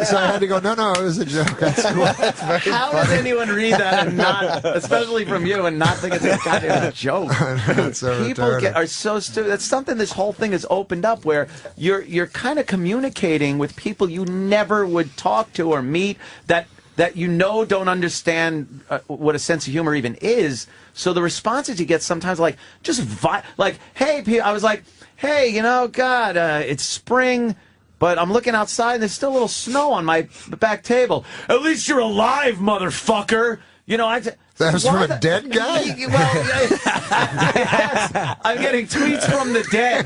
Speaker 2: So I had to go. No, it was a joke. That's cool.
Speaker 19: How does anyone read that and not, especially from you, and not think it's a goddamn joke?
Speaker 2: So
Speaker 19: people are so stupid. That's something this whole thing has opened up, where you're kind of communicating with people you never would talk to or meet that don't understand what a sense of humor even is. So the responses you get sometimes like hey, I was like, hey, God, it's spring, but I'm looking outside and there's still a little snow on my back table. At least you're alive, motherfucker.
Speaker 2: That was from a dead guy?
Speaker 19: Yes, I'm getting tweets from the dead.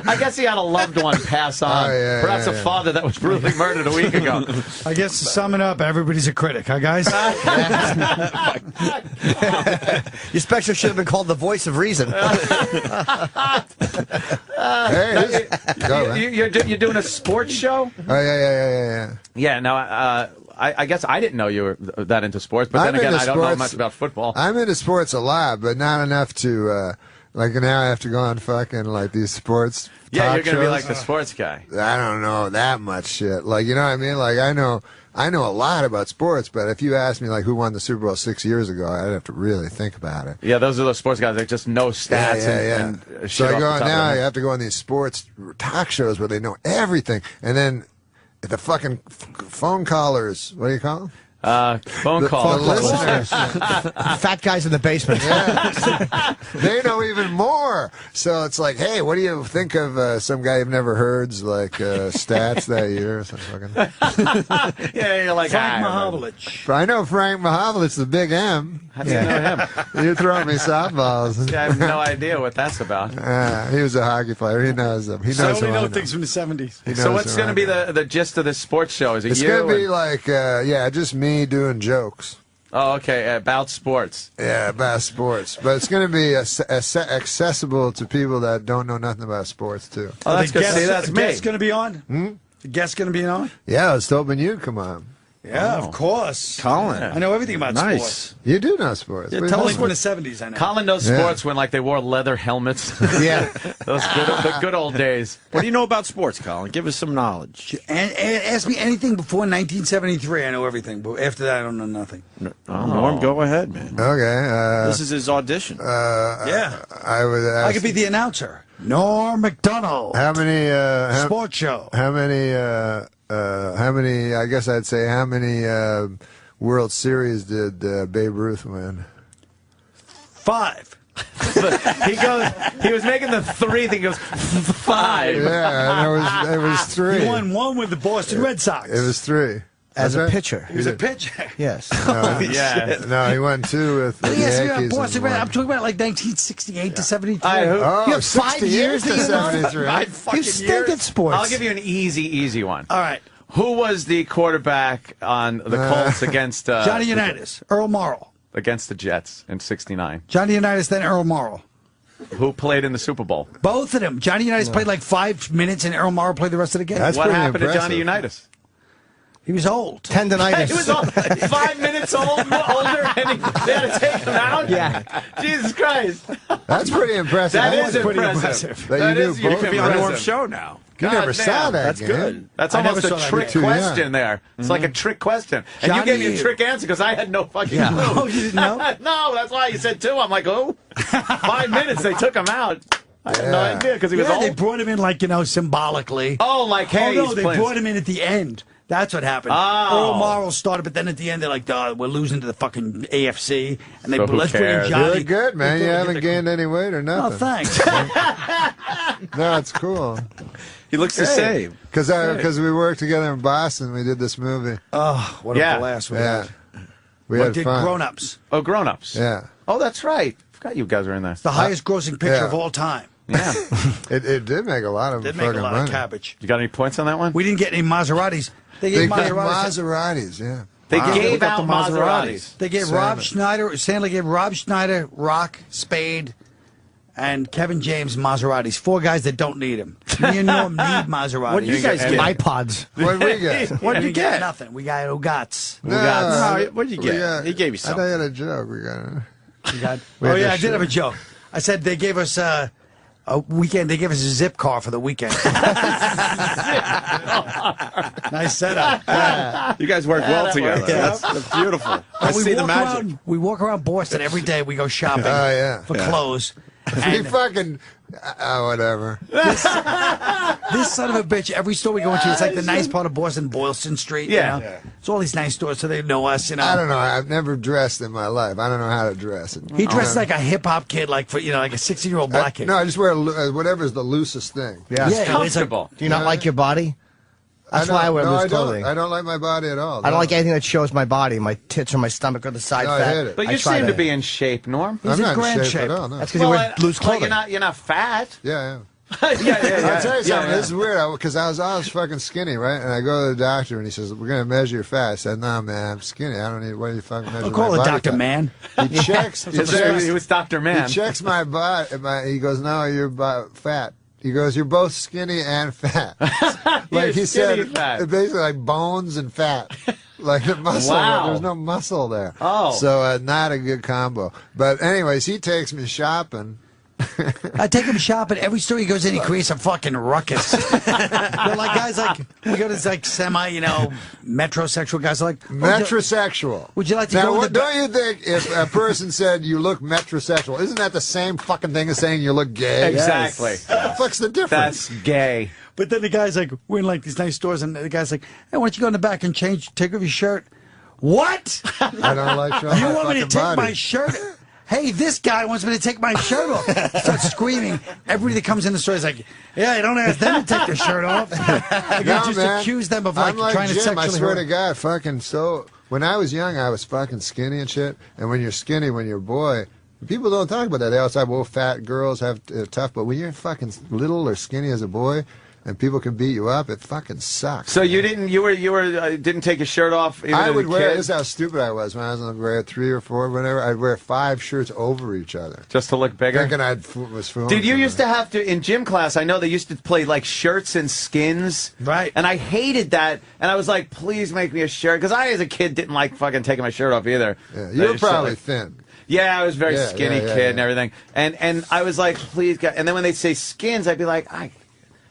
Speaker 19: I guess he had a loved one pass on. Perhaps a father that was brutally murdered a week ago.
Speaker 1: I guess to sum it up, everybody's a critic, huh, guys?
Speaker 21: Your special should have been called The Voice of Reason.
Speaker 19: You're doing a sports show?
Speaker 2: Oh, yeah.
Speaker 19: Yeah, no, I guess I didn't know you were that into sports, but then again, I don't know much about football.
Speaker 2: I'm into sports a lot, but not enough to, now I have to go on fucking, these sports
Speaker 19: Yeah, you're going to be
Speaker 2: shows.
Speaker 19: like the sports guy.
Speaker 2: I don't know that much shit. You know what I mean? I know a lot about sports, but if you ask me, who won the Super Bowl 6 years ago, I'd have to really think about it.
Speaker 19: Yeah, those are those sports guys that just know stats and shit.
Speaker 2: So
Speaker 19: I
Speaker 2: have to go on these sports talk shows where they know everything, and then the fucking phone callers, what do you call them?
Speaker 19: Phone call.
Speaker 21: The listeners. Fat guys in the basement.
Speaker 2: Yeah. They know even more. So it's like, hey, what do you think of some guy you've never heard's stats that year? Or something.
Speaker 19: Yeah, you're like
Speaker 1: Frank Mahovlich.
Speaker 2: I know Frank Mahovlich, the big M.
Speaker 19: How do you know him?
Speaker 2: You're throwing me softballs.
Speaker 19: Yeah, I have no idea what that's about.
Speaker 2: He was a hockey player. He knows them. He knows
Speaker 1: So
Speaker 2: who
Speaker 1: we
Speaker 2: I
Speaker 1: know things from the 70s.
Speaker 19: So what's going to be the gist of this sports show? Is it
Speaker 2: It's
Speaker 19: you?
Speaker 2: going to be like, just me doing jokes.
Speaker 19: Oh, okay, about sports.
Speaker 2: Yeah, about sports. But it's going to be accessible to people that don't know nothing about sports, too.
Speaker 19: Oh, that's good. See, that's
Speaker 1: the
Speaker 19: me.
Speaker 1: guest's going to be on? The guest's going to be on?
Speaker 2: Yeah, I was hoping you'd come on.
Speaker 1: Yeah, of course.
Speaker 20: Colin.
Speaker 1: I know everything about sports.
Speaker 2: You do know sports.
Speaker 1: Yeah, tell us from the 70s, I know.
Speaker 19: Colin knows sports when they wore leather helmets.
Speaker 2: Yeah.
Speaker 19: the good old days.
Speaker 20: What do you know about sports, Colin? Give us some knowledge.
Speaker 1: And ask me anything before 1973. I know everything, but after that, I don't know nothing.
Speaker 20: Norm, go ahead, man.
Speaker 2: Okay.
Speaker 20: This is his audition.
Speaker 1: Yeah.
Speaker 2: I would ask,
Speaker 1: I could be the announcer. Norm Macdonald.
Speaker 2: How many
Speaker 1: sports show.
Speaker 2: How many I guess I'd say how many World Series did Babe Ruth win?
Speaker 1: 5.
Speaker 19: He was making the 3 thing. He goes 5.
Speaker 2: Yeah, and it was 3.
Speaker 1: He won 1 with the Boston Red Sox.
Speaker 2: It was 3.
Speaker 21: As a pitcher.
Speaker 1: He was a pitcher.
Speaker 21: Yes.
Speaker 2: No, he won 2 with the Yankees.
Speaker 1: Boston Red. I'm talking about like 1968 to 73.
Speaker 21: You have 5 years
Speaker 2: to
Speaker 21: that you know?
Speaker 2: 73.
Speaker 21: You stink at sports.
Speaker 19: I'll give you an easy one.
Speaker 1: All right.
Speaker 19: Who was the quarterback on the Colts against
Speaker 1: Johnny Unitas, Earl Morrall.
Speaker 19: Against the Jets in '69.
Speaker 1: Johnny Unitas, then Earl Morrall.
Speaker 19: Who played in the Super Bowl?
Speaker 1: Both of them. Johnny Unitas played like 5 minutes, and Earl Morrall played the rest of the game.
Speaker 2: That's
Speaker 19: what
Speaker 2: pretty
Speaker 19: happened
Speaker 2: impressive.
Speaker 19: to Johnny Unitas?
Speaker 1: He was old.
Speaker 21: Tendinitis.
Speaker 19: He was old, 5 minutes older, and they had to take him out?
Speaker 21: Yeah.
Speaker 19: Jesus Christ.
Speaker 2: That's pretty impressive.
Speaker 19: That is
Speaker 2: pretty
Speaker 19: impressive.
Speaker 2: That you
Speaker 19: is
Speaker 2: knew
Speaker 20: You
Speaker 2: both
Speaker 20: could be
Speaker 2: of
Speaker 20: on
Speaker 2: them.
Speaker 20: Norm's show now.
Speaker 2: You never saw that.
Speaker 20: That's
Speaker 2: game.
Speaker 20: good.
Speaker 19: That's
Speaker 1: I never
Speaker 19: almost
Speaker 1: saw
Speaker 19: a
Speaker 1: that
Speaker 19: trick
Speaker 2: game.
Speaker 19: question there. It's like a trick question. And you gave me a trick answer because I had no fucking clue.
Speaker 1: Oh, you didn't know?
Speaker 19: No, that's why you said 2. I'm like, oh, 5 minutes, they took him out. I had no idea because he was old.
Speaker 1: They brought him in like, symbolically.
Speaker 19: Oh, like, hey,
Speaker 1: no, they brought him in at the end. That's what happened.
Speaker 19: Oh.
Speaker 1: Earl Morrall started, but then at the end, they're like, we're losing to the fucking AFC. And they
Speaker 19: So who
Speaker 1: let's put in
Speaker 19: cares?
Speaker 1: Johnny.
Speaker 2: You're good, man. You haven't gained any weight or
Speaker 1: Oh,
Speaker 2: nothing.
Speaker 1: thanks.
Speaker 2: No, it's cool.
Speaker 20: He looks the same.
Speaker 2: Because we worked together in Boston. We did this movie.
Speaker 1: Oh, what a blast we
Speaker 2: Yeah.
Speaker 1: had.
Speaker 2: We
Speaker 1: What
Speaker 2: had
Speaker 1: did
Speaker 2: fun.
Speaker 1: Grown Ups?
Speaker 19: Oh, Grown Ups.
Speaker 2: Yeah.
Speaker 19: Oh, that's right. Forgot you guys were in there.
Speaker 1: The highest grossing picture
Speaker 2: yeah.
Speaker 1: of all time.
Speaker 19: Yeah.
Speaker 2: It did make a lot of
Speaker 1: Did
Speaker 2: fucking
Speaker 1: make a lot
Speaker 2: money.
Speaker 1: of cabbage.
Speaker 19: You got any points on that one?
Speaker 1: We didn't get any Maseratis. They
Speaker 2: They
Speaker 1: gave
Speaker 2: got
Speaker 1: Maseratis.
Speaker 2: Maseratis, yeah.
Speaker 19: They
Speaker 20: Wow.
Speaker 19: gave
Speaker 20: Look up
Speaker 19: out
Speaker 20: the
Speaker 19: Maseratis.
Speaker 1: They gave Rob Schneider, Stanley gave Rob Schneider, Rock, Spade, and Kevin James Maseratis. 4 guys that don't need them. Me and Norm need Maseratis.
Speaker 20: What did you guys get?
Speaker 21: iPods.
Speaker 2: What did we get?
Speaker 20: What did you get?
Speaker 1: Nothing. We got Ugats.
Speaker 20: No, what did you
Speaker 2: we
Speaker 20: get?
Speaker 2: got-
Speaker 20: He gave you
Speaker 2: I thought
Speaker 20: something.
Speaker 2: you had a joke. We got
Speaker 1: Oh,
Speaker 2: had
Speaker 1: yeah, I
Speaker 2: this
Speaker 1: did have a
Speaker 2: shit.
Speaker 1: joke. I said they gave us a weekend. They gave us a zip car for the weekend. Nice setup. Yeah.
Speaker 20: You guys work well
Speaker 19: that
Speaker 20: together.
Speaker 19: works.
Speaker 20: That's beautiful. I
Speaker 1: we
Speaker 20: see the
Speaker 1: walk
Speaker 20: magic.
Speaker 1: we walk around Boston every day. We go shopping for clothes.
Speaker 2: We
Speaker 1: And
Speaker 2: fucking whatever.
Speaker 1: this son of a bitch, every store we go into, it's like the nice part of Boston, Boylston Street.
Speaker 19: Yeah.
Speaker 1: You know? It's all these nice stores, so they know us.
Speaker 2: I don't know. I've never dressed in my life. I don't know how to dress.
Speaker 1: He dresses like a hip hop kid, like like a 16-year-old black kid.
Speaker 2: No, I just wear whatever's the loosest thing.
Speaker 21: Yeah.
Speaker 1: Yeah,
Speaker 19: Comfortable.
Speaker 21: Do you not like your body? That's why I wear loose clothing.
Speaker 2: I don't like my body at all.
Speaker 21: I don't like anything that shows my body, my tits or my stomach or the side
Speaker 2: No, I
Speaker 21: fat.
Speaker 2: hate it.
Speaker 19: But you seem to be in shape, Norm.
Speaker 1: He's
Speaker 2: I'm
Speaker 1: in
Speaker 2: not
Speaker 1: grand
Speaker 2: in
Speaker 1: shape.
Speaker 2: shape at all. No.
Speaker 21: That's because you wear loose clothing.
Speaker 19: You're not fat.
Speaker 2: Yeah.
Speaker 19: yeah.
Speaker 2: I'll tell you something.
Speaker 19: Yeah.
Speaker 2: This is weird because I was fucking skinny, right? And I go to the doctor and he says, "We're gonna measure your fat." I said, "No, man, I'm skinny. I don't need. What are you fucking measuring?"
Speaker 1: I'll call
Speaker 2: my
Speaker 1: it
Speaker 2: body
Speaker 1: Dr.
Speaker 2: fat?"
Speaker 1: Man.
Speaker 2: He checks.
Speaker 19: He was Dr. Man.
Speaker 2: He checks my body. He goes, "No, you're fat." He goes, "You're both skinny and fat." Like he said,
Speaker 19: fat.
Speaker 2: basically like bones and fat. Like the muscle,
Speaker 19: Wow.
Speaker 2: there's no muscle there.
Speaker 19: Oh.
Speaker 2: So not a good combo. But anyways, he takes me shopping.
Speaker 1: I take him shopping. Every store he goes in, he creates a fucking ruckus. They're like guys like we go to this like semi, metrosexual guys are like
Speaker 2: Metrosexual.
Speaker 1: Would you like to
Speaker 2: now,
Speaker 1: go?
Speaker 2: what, don't you think if a person said you look metrosexual, isn't that the same fucking thing as saying you look gay?
Speaker 19: Exactly.
Speaker 2: What the fuck's the difference?
Speaker 19: That's gay.
Speaker 1: But then the guy's like, we're in like these nice stores, and the guy's like, hey, why don't you go in the back and take off your shirt? What?
Speaker 2: I don't like showing
Speaker 1: You
Speaker 2: my
Speaker 1: want me to
Speaker 2: fucking
Speaker 1: take
Speaker 2: body.
Speaker 1: my shirt? Hey, this guy wants me to take my shirt off. Starts screaming. Everybody that comes in the store is like, yeah, you don't ask them to take their shirt off. You just accuse them of
Speaker 2: I'm like
Speaker 1: trying to
Speaker 2: Jim,
Speaker 1: sexually
Speaker 2: I swear
Speaker 1: harass-
Speaker 2: to God, fucking so. When I was young, I was fucking skinny and shit. And when you're skinny, when you're a boy, people don't talk about that. They always say, well, fat girls have tough. But when you're fucking little or skinny as a boy, and people can beat you up, it fucking sucks.
Speaker 19: So you didn't didn't take your shirt off even
Speaker 2: I
Speaker 19: as
Speaker 2: would
Speaker 19: a
Speaker 2: wear.
Speaker 19: kid?
Speaker 2: This is how stupid I was when I was in grade 3 or 4, whatever. I'd wear 5 shirts over each other,
Speaker 19: just to look bigger.
Speaker 2: Thinking was fooling.
Speaker 19: Dude, you
Speaker 2: somebody.
Speaker 19: used to have to, in gym class, I know they used to play like shirts and skins.
Speaker 1: Right.
Speaker 19: And I hated that. And I was like, please make me a shirt. Because I, as a kid, didn't like fucking taking my shirt off either.
Speaker 2: Yeah, you were probably thin.
Speaker 19: Yeah, I was a very
Speaker 2: Yeah,
Speaker 19: skinny
Speaker 2: yeah,
Speaker 19: kid and everything. And I was like, please, God. And then when they'd say skins, I'd be like,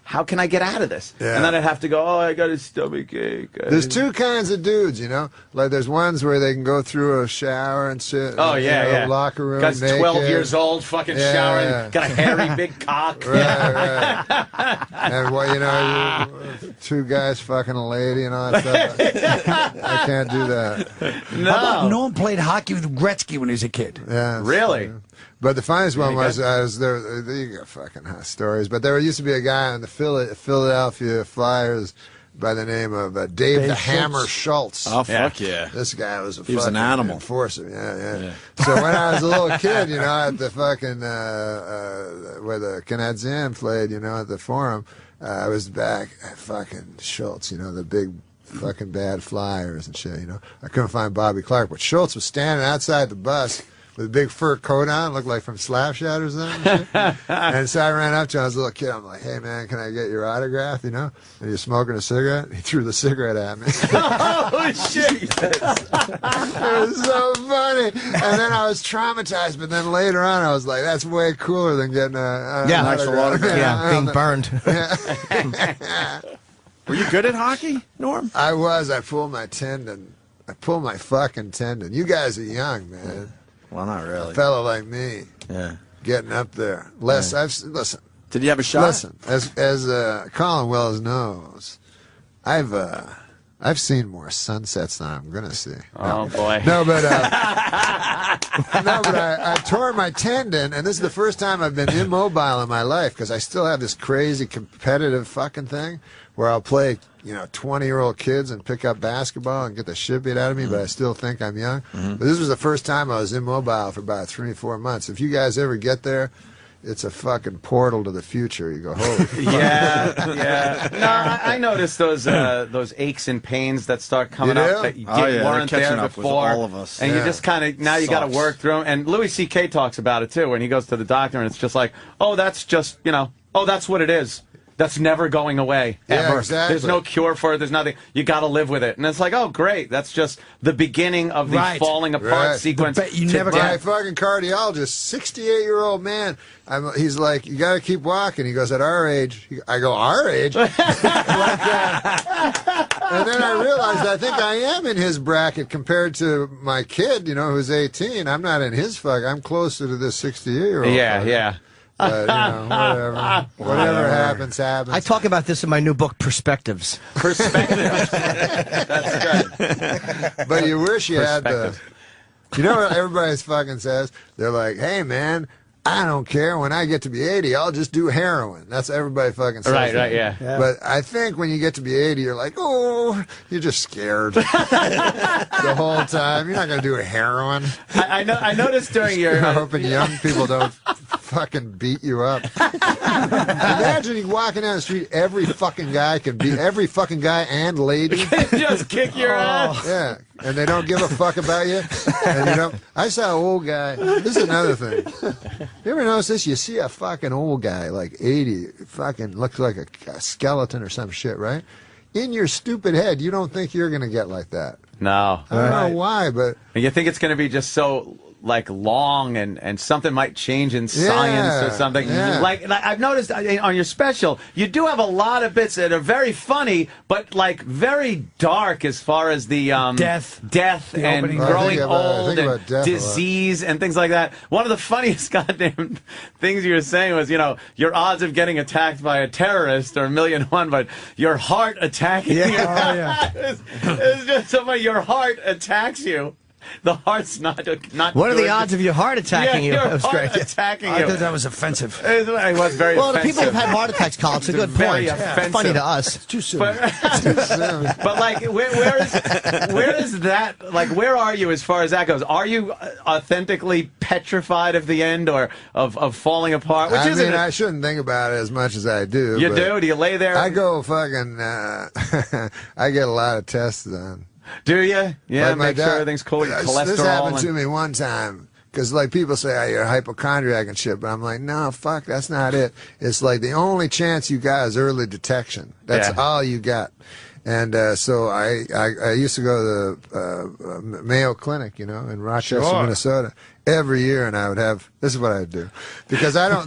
Speaker 19: how can I get out of this?
Speaker 2: Yeah.
Speaker 19: And then I'd have to go, I got a stomach ache.
Speaker 2: There's 2 kinds of dudes, you know. Like there's ones where they can go through a shower and shit.
Speaker 19: Oh, yeah,
Speaker 2: you know,
Speaker 19: yeah.
Speaker 2: locker room.
Speaker 19: Guy's
Speaker 2: naked.
Speaker 19: 12 years old, fucking
Speaker 2: Yeah,
Speaker 19: showering,
Speaker 2: yeah.
Speaker 19: got a hairy big cock.
Speaker 2: Right. And well, you know, 2 guys fucking a lady and all that stuff. I can't do that.
Speaker 1: How about Norm played hockey with Gretzky when he was a kid?
Speaker 2: Yeah.
Speaker 19: Really?
Speaker 2: But the funniest one was I was there. You got fucking hot stories. But there used to be a guy on the Philadelphia Flyers by the name of Dave the Hammer Schultz.
Speaker 20: Oh, fuck yeah.
Speaker 2: This guy was
Speaker 20: He was an animal.
Speaker 2: enforcer. Yeah. So when I was a little kid, you know, at the fucking where the Canadiens played, you know, at the Forum, I was back at fucking Schultz. You know, the big fucking bad Flyers and shit. You know, I couldn't find Bobby Clark, but Schultz was standing outside the bus with a big fur coat on, looked like from Slapshot or something. And so I ran up to him. I was a little kid. I'm like, hey, man, can I get your autograph, you know? And he's smoking a cigarette. He threw the cigarette at me.
Speaker 19: Oh, shit.
Speaker 2: It was so funny. And then I was traumatized, but then later on I was like, that's way cooler than getting an autograph.
Speaker 21: Yeah, being burned.
Speaker 20: Were you good at hockey, Norm?
Speaker 2: I was. I pulled my tendon. I pulled my fucking tendon. You guys are young, man.
Speaker 20: Well, not really.
Speaker 2: A fellow like me.
Speaker 20: Yeah.
Speaker 2: Getting up there. Listen.
Speaker 20: Did you have a shot?
Speaker 2: Listen, as Colin Wells knows, I've seen more sunsets than I'm gonna see.
Speaker 19: Oh boy.
Speaker 2: No, but I tore my tendon, and this is the first time I've been immobile in my life because I still have this crazy competitive fucking thing where I'll play, you know, 20-year-old kids and pick up basketball and get the shit beat out of me, but I still think I'm young. But this was the first time I was immobile for about 3 or 4 months. If you guys ever get there, it's a fucking portal to the future. You go, holy fuck.
Speaker 19: Yeah. No, I noticed those aches and pains that start coming
Speaker 2: You
Speaker 19: up
Speaker 2: do?
Speaker 19: that you
Speaker 20: Oh, yeah,
Speaker 19: weren't
Speaker 20: they're catching
Speaker 19: there
Speaker 20: up with
Speaker 19: before.
Speaker 20: all of us.
Speaker 19: And you
Speaker 2: Yeah.
Speaker 19: just kind of, now you got to
Speaker 20: Sucks.
Speaker 19: work through 'em. And Louis C.K. talks about it too when he goes to the doctor and it's just like, oh, that's just, you know, oh, that's what it is. That's never going away,
Speaker 2: Yeah,
Speaker 19: ever.
Speaker 2: exactly.
Speaker 19: There's no cure for it. There's nothing. You got to live with it. And it's like, oh, great. That's just the beginning of the
Speaker 1: Right.
Speaker 19: falling apart
Speaker 2: Right.
Speaker 19: sequence.
Speaker 1: You
Speaker 19: to
Speaker 1: never
Speaker 19: death.
Speaker 2: My fucking cardiologist, 68-year-old man, he's like, you got to keep walking. He goes, at our age. I go, our age? Like that. And then I realized I think I am in his bracket compared to my kid, you know, who's 18. I'm not in his fuck. I'm closer to this 68-year-old.
Speaker 19: Yeah, yeah.
Speaker 2: But, you know, whatever. Whatever happens, happens.
Speaker 21: I talk about this in my new book, Perspectives.
Speaker 19: Perspective. That's good.
Speaker 2: But you wish you had the.
Speaker 19: Perspective.
Speaker 2: You know what everybody fucking says? They're like, hey, man, I don't care. When I get to be 80, I'll just do heroin. That's what everybody fucking says.
Speaker 19: Right, yeah.
Speaker 2: But I think when you get to be 80, you're like, oh, you're just scared the whole time. You're not going to do heroin.
Speaker 19: I noticed during your.
Speaker 2: You're hoping young people don't fucking beat you up. Imagine you walking down the street, every fucking guy can beat every fucking guy and lady.
Speaker 19: Just kick your ass.
Speaker 2: Yeah, and they don't give a fuck about you. And you know, I saw an old guy. This is another thing. You ever notice this? You see a fucking old guy, like 80, fucking looks like a skeleton or some shit, right? In your stupid head, you don't think you're going to get like that.
Speaker 19: No.
Speaker 2: I don't know why, but
Speaker 19: And you think it's going to be just so like long and something might change in science or something.
Speaker 2: Yeah.
Speaker 19: Like I've noticed on your special, you do have a lot of bits that are very funny, but like very dark as far as the death and growing old and disease and things like that. One of the funniest goddamn things you were saying was, your odds of getting attacked by a terrorist are 1,000,001, but your heart attacking you. It's just so funny. Your heart attacks you. The heart's not.
Speaker 21: What are the odds of your heart attacking you?
Speaker 19: That
Speaker 21: was great.
Speaker 19: Attacking
Speaker 1: I
Speaker 19: you.
Speaker 1: thought that was offensive.
Speaker 19: It was very
Speaker 21: well,
Speaker 19: offensive.
Speaker 21: the people who've had heart attacks, Carl, it's a good point.
Speaker 19: Offensive.
Speaker 21: Funny to us.
Speaker 1: It's too soon.
Speaker 19: But like, where is that? Like, where are you as far as that goes? Are you authentically petrified of the end or of falling apart? Which
Speaker 2: I shouldn't think about it as much as I do.
Speaker 19: You do? Do you lay there?
Speaker 2: I go fucking. I get a lot of tests done.
Speaker 19: Do you? Yeah,
Speaker 2: like
Speaker 19: make sure everything's cool. Your cholesterol.
Speaker 2: This happened to me one time. Because, like, people say, oh, you're a hypochondriac and shit. But I'm like, no, fuck, that's not it. It's like the only chance you got is early detection. That's all you got. And so I used to go to the Mayo Clinic, in Rochester, Minnesota, every year, and I would have. This is what I would do, because I don't.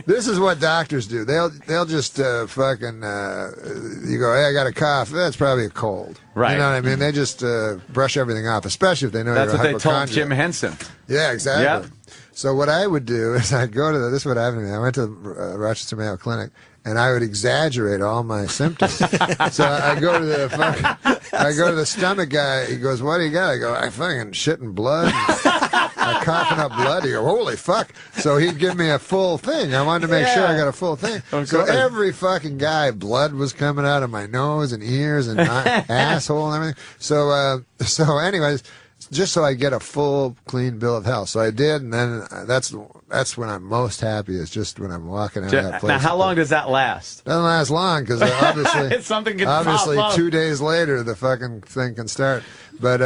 Speaker 2: This is what doctors do. They'll just fucking. You go, hey, I got a cough. That's probably a cold.
Speaker 19: Right.
Speaker 2: You know what I mean? They just brush everything off, especially if they know
Speaker 19: that's
Speaker 2: you're a
Speaker 19: what they told
Speaker 2: hypochondriac.
Speaker 19: Jim Henson.
Speaker 2: Yeah, exactly.
Speaker 19: Yep.
Speaker 2: So what I would do is I'd go to this is what happened to me. I went to Rochester Mayo Clinic. And I would exaggerate all my symptoms. So I go to the stomach guy. He goes, "What do you got?" I go, "I fucking shitting blood. I'm coughing up blood." He goes, "Holy fuck!" So he'd give me a full thing. I wanted to make sure I got a full thing. So every fucking guy, blood was coming out of my nose and ears and my asshole and everything. So anyways. Just so I get a full, clean bill of health. So I did, and then that's when I'm most happy, is just when I'm walking out of that place.
Speaker 19: Now, how long does that last?
Speaker 2: Doesn't last long, because obviously 2 days later, the fucking thing can start. But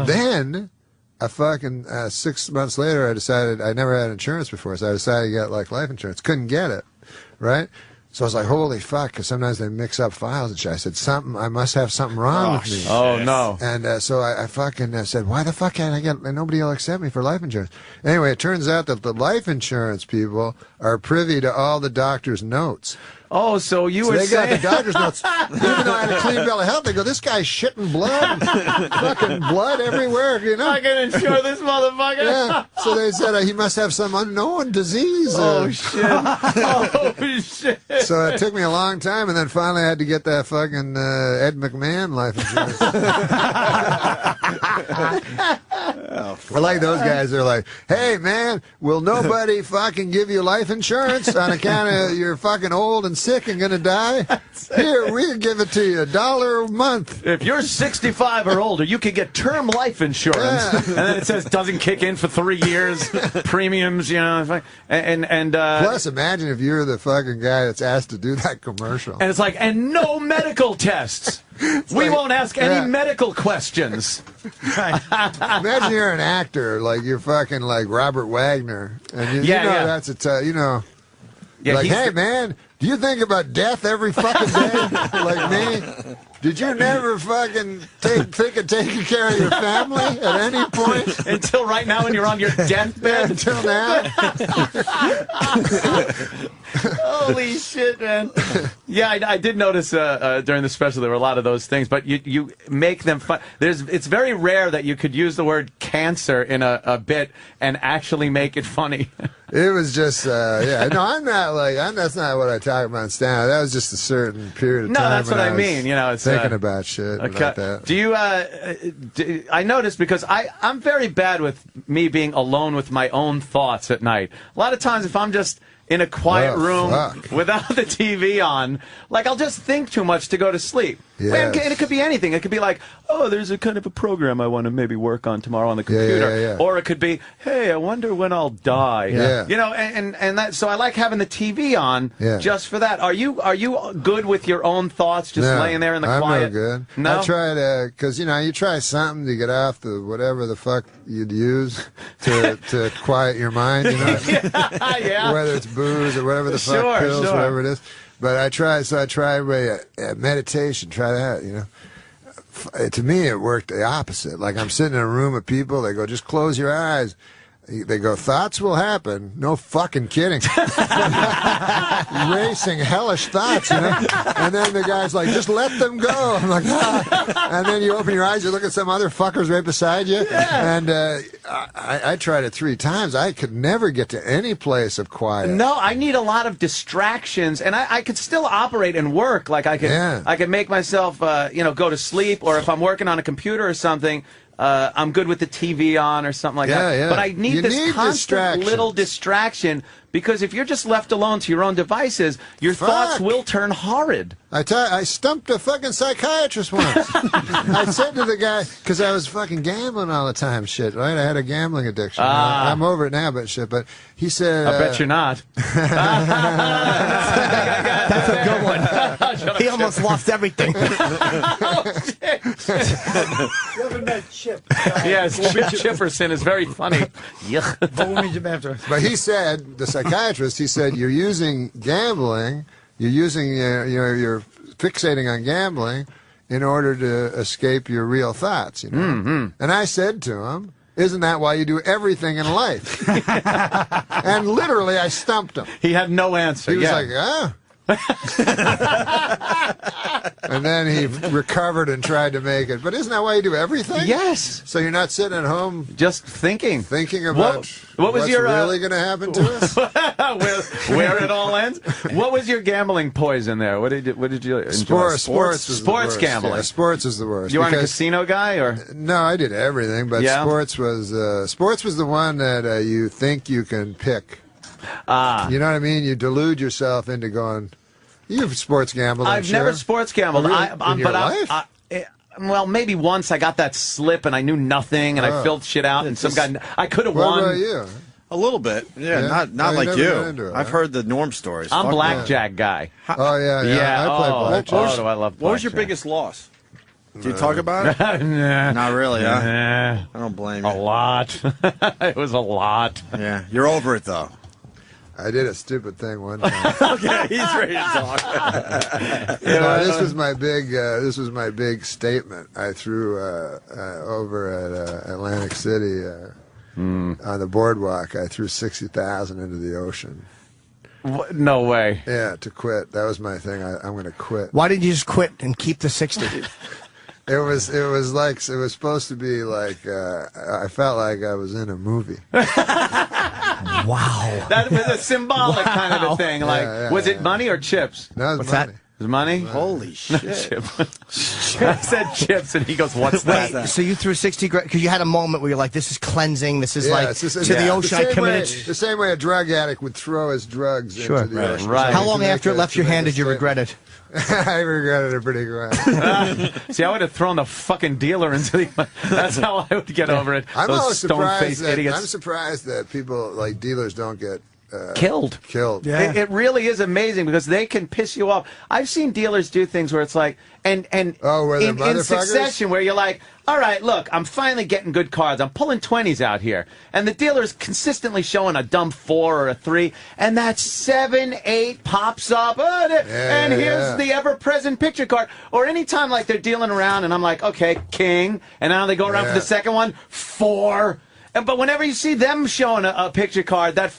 Speaker 2: then, a fucking 6 months later, I decided, I never had insurance before, so I decided to get like life insurance. Couldn't get it, right? So I was like, holy fuck, because sometimes they mix up files and shit. I said, I must have something wrong with me.
Speaker 19: Oh, no.
Speaker 2: And so I fucking said, why the fuck can't I get, nobody will accept me for life insurance. Anyway, it turns out that the life insurance people are privy to all the doctor's notes.
Speaker 19: Oh, so you were
Speaker 2: saying... They got the doctor's notes. Even though I had a clean bill of health, they go, this guy's shitting blood. Fucking blood everywhere,
Speaker 19: I can insure this motherfucker.
Speaker 2: Yeah. So they said he must have some unknown disease.
Speaker 19: Oh, shit. Oh, shit.
Speaker 2: So it took me a long time, and then finally I had to get that fucking Ed McMahon life insurance. We're like those guys. They're like, hey, man, will nobody fucking give you life insurance on account of you're fucking old and sick and gonna die? Here, we can give it to you $1 a month.
Speaker 19: If you're 65 or older, you can get term life insurance.
Speaker 2: Yeah.
Speaker 19: And then it says doesn't kick in for 3 years, premiums, and
Speaker 2: plus, imagine if you're the fucking guy that's asked to do that commercial.
Speaker 19: And it's like, and no medical tests. We won't ask any medical questions.
Speaker 2: Imagine you're an actor, like you're fucking like Robert Wagner, and that's like, hey man, do you think about death every fucking day like me? Did you never fucking think of taking care of your family at any point?
Speaker 19: Until right now when you're on your deathbed?
Speaker 2: Until now?
Speaker 19: Holy shit, man. Yeah, I did notice during the special there were a lot of those things, but you make them fun. It's very rare that you could use the word cancer in a bit and actually make it funny.
Speaker 2: It was just, no, I'm not like, that's not what I talk about in stand-up. That was just a certain period of time.
Speaker 19: No, that's what I mean. It's
Speaker 2: thinking about shit like that.
Speaker 19: Do you, I noticed because I'm very bad with me being alone with my own thoughts at night. A lot of times if I'm just in a quiet room without the TV on, like I'll just think too much to go to sleep.
Speaker 2: Yes.
Speaker 19: And it could be anything. It could be like, oh, there's a kind of a program I want to maybe work on tomorrow on the computer.
Speaker 2: Yeah.
Speaker 19: Or it could be, hey, I wonder when I'll die.
Speaker 2: Yeah.
Speaker 19: And that. So I like having the TV on just for that. Are you good with your own thoughts, just laying there in the quiet?
Speaker 2: I'm no good.
Speaker 19: No?
Speaker 2: I try to, because you try something to get off the whatever the fuck you'd use to quiet your mind.
Speaker 19: Yeah.
Speaker 2: Whether it's booze or whatever the fuck, pills, whatever it is. But I try meditation, try that, to me, it worked the opposite. Like I'm sitting in a room of people. They go, just close your eyes. They go, thoughts will happen. No fucking kidding. Racing hellish thoughts, you know? And then the guy's like, just let them go. I'm like, ah. And then you open your eyes, you look at some other fuckers right beside you. Yeah. And I tried it 3 times. I could never get to any place of quiet.
Speaker 19: No, I need a lot of distractions, and I could still operate and work. Like I could make myself, go to sleep, or if I'm working on a computer or something, I'm good with the TV on or something like that. Yeah. But I need this constant little distraction, because if you're just left alone to your own devices, your thoughts will turn horrid.
Speaker 2: I stumped a fucking psychiatrist once. I said to the guy, because I was fucking gambling all the time, shit, right? I had a gambling addiction. I'm over it now, but shit. But he said...
Speaker 19: I bet you're not.
Speaker 21: That's a good one. He almost lost everything.
Speaker 19: Oh, shit.
Speaker 1: You haven't met Chip.
Speaker 19: Yes, Chipperson is very funny.
Speaker 2: But he said, the psychiatrist, he said, you're using gambling... You're fixating on gambling in order to escape your real thoughts, you know. Mm-hmm. And I said to him, isn't that why you do everything in life? And literally, I stumped him.
Speaker 19: He had no answer.
Speaker 2: He was like, and then he recovered and tried to make it. But isn't that why you do everything?
Speaker 19: Yes.
Speaker 2: So you're not sitting at home
Speaker 19: just thinking
Speaker 2: about
Speaker 19: what was
Speaker 2: what's
Speaker 19: your,
Speaker 2: really going to happen to us?
Speaker 19: where it all ends. What was your gambling poison there? What did you enjoy? Sports gambling.
Speaker 2: Yeah, sports is the worst.
Speaker 19: You weren't a casino guy, or
Speaker 2: no? I did everything, but sports was the one that you think you can pick. You know what I mean? You delude yourself into going. You've sports gambled.
Speaker 19: I've never sports gambled.
Speaker 2: In your life?
Speaker 19: Well, maybe once I got that slip and I knew nothing and I filled shit out and some guy I could have won.
Speaker 2: What about you?
Speaker 20: A little bit, yeah. Not like you. I've heard the Norm stories.
Speaker 19: I'm blackjack guy.
Speaker 2: Oh yeah. I play blackjack.
Speaker 19: Oh, do I love blackjack.
Speaker 20: What was your biggest loss? Did you talk about it?
Speaker 19: Nah.
Speaker 20: Not really, huh? Nah. I don't blame you.
Speaker 19: A lot. It was a lot.
Speaker 20: Yeah, you're over it though.
Speaker 2: I did a stupid thing one time.
Speaker 20: Okay, he's ready to talk.
Speaker 2: This was my big statement. I threw over at Atlantic City on the boardwalk. I threw 60,000 into the ocean.
Speaker 19: What? No way.
Speaker 2: Yeah, to quit. That was my thing. I'm going to quit.
Speaker 21: Why didn't you just quit and keep the 60?
Speaker 2: It was supposed to be like I felt like I was in a movie.
Speaker 21: Wow.
Speaker 19: That was a symbolic kind of a thing. Like, was it money or chips?
Speaker 2: No, it was
Speaker 21: money.
Speaker 2: That?
Speaker 19: It was money?
Speaker 20: Holy shit.
Speaker 19: I said chips, and he goes, what's that?
Speaker 21: So you threw 60 grand, because you had a moment where you're like, this is cleansing, this is to the ocean, I committed.
Speaker 2: The same way a drug addict would throw his drugs into the ocean.
Speaker 19: Right.
Speaker 21: How long after it left your hand did you regret it?
Speaker 2: I regretted it pretty good.
Speaker 19: See, I would have thrown the fucking dealer into the... That's how I would get over it. Those stone-faced idiots.
Speaker 2: I'm surprised that people, like dealers, don't get...
Speaker 19: Killed.
Speaker 2: Yeah.
Speaker 19: It really is amazing, because they can piss you off. I've seen dealers do things where it's like, and in succession, where you're like, all right, look, I'm finally getting good cards. I'm pulling 20s out here. And the dealer's consistently showing a dumb 4 or a 3, and that 7, 8 pops up, and here's the ever-present picture card. Or anytime, like, they're dealing around, and I'm like, okay, king, and now they go around for the second one, 4. But whenever you see them showing a picture card, that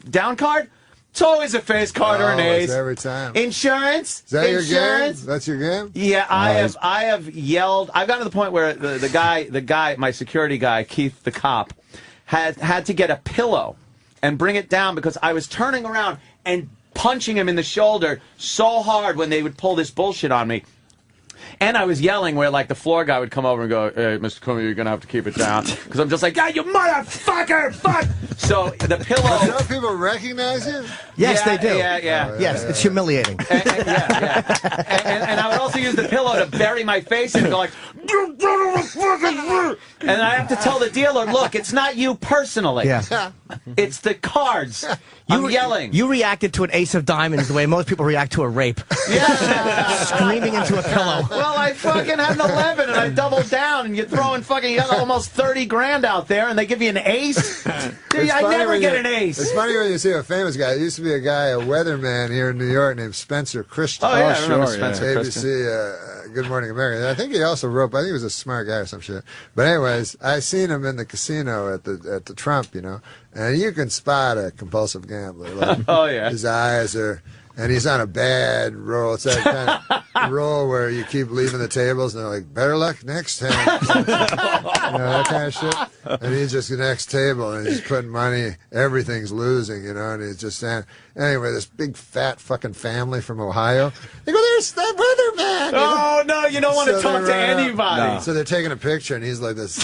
Speaker 19: down card, it's always a face card or an ace.
Speaker 2: Every time.
Speaker 19: Insurance.
Speaker 2: Is that your game? That's your game?
Speaker 19: Yeah, I have yelled. I've gotten to the point where the guy, my security guy, Keith the cop, had to get a pillow and bring it down, because I was turning around and punching him in the shoulder so hard when they would pull this bullshit on me. And I was yelling where, like, the floor guy would come over and go, hey, Mr. Cooney, you're going to have to keep it down. Because I'm just like, God, you motherfucker, fuck! So the pillow...
Speaker 2: Do people recognize you?
Speaker 21: Yes, they do.
Speaker 19: Yeah.
Speaker 21: Yes, it's humiliating.
Speaker 19: And I would also use the pillow to bury my face and go like... And I have to tell the dealer, look, it's not you personally.
Speaker 21: Yeah.
Speaker 19: It's the cards. I'm yelling.
Speaker 21: You reacted to an ace of diamonds the way most people react to a rape.
Speaker 19: Yeah.
Speaker 21: Screaming into a pillow.
Speaker 19: Well, I fucking had an 11 and I doubled down, and you're throwing you got almost 30 grand out there, and they give you an ace? Dude, I never get an ace.
Speaker 2: It's funny when you see a famous guy. There used to be a guy, a weatherman here in New York named Spencer Christian.
Speaker 19: Oh, yeah, I remember Spencer Christian.
Speaker 2: ABC, Good Morning America. I think he also wrote. I think he was a smart guy or some shit. But anyways, I seen him in the casino at the Trump, and you can spot a compulsive gambler. Like,
Speaker 19: oh yeah,
Speaker 2: his eyes are. And he's on a bad roll. It's that kind of roll where you keep leaving the tables, and they're like, better luck next time. That kind of shit. And he's just the next table, and he's putting money. Everything's losing, and he's just saying, anyway, this big, fat fucking family from Ohio. They go, there's that weatherman.
Speaker 19: Oh, no, you don't want to talk to anybody.
Speaker 2: No. So they're taking a picture, and he's like this.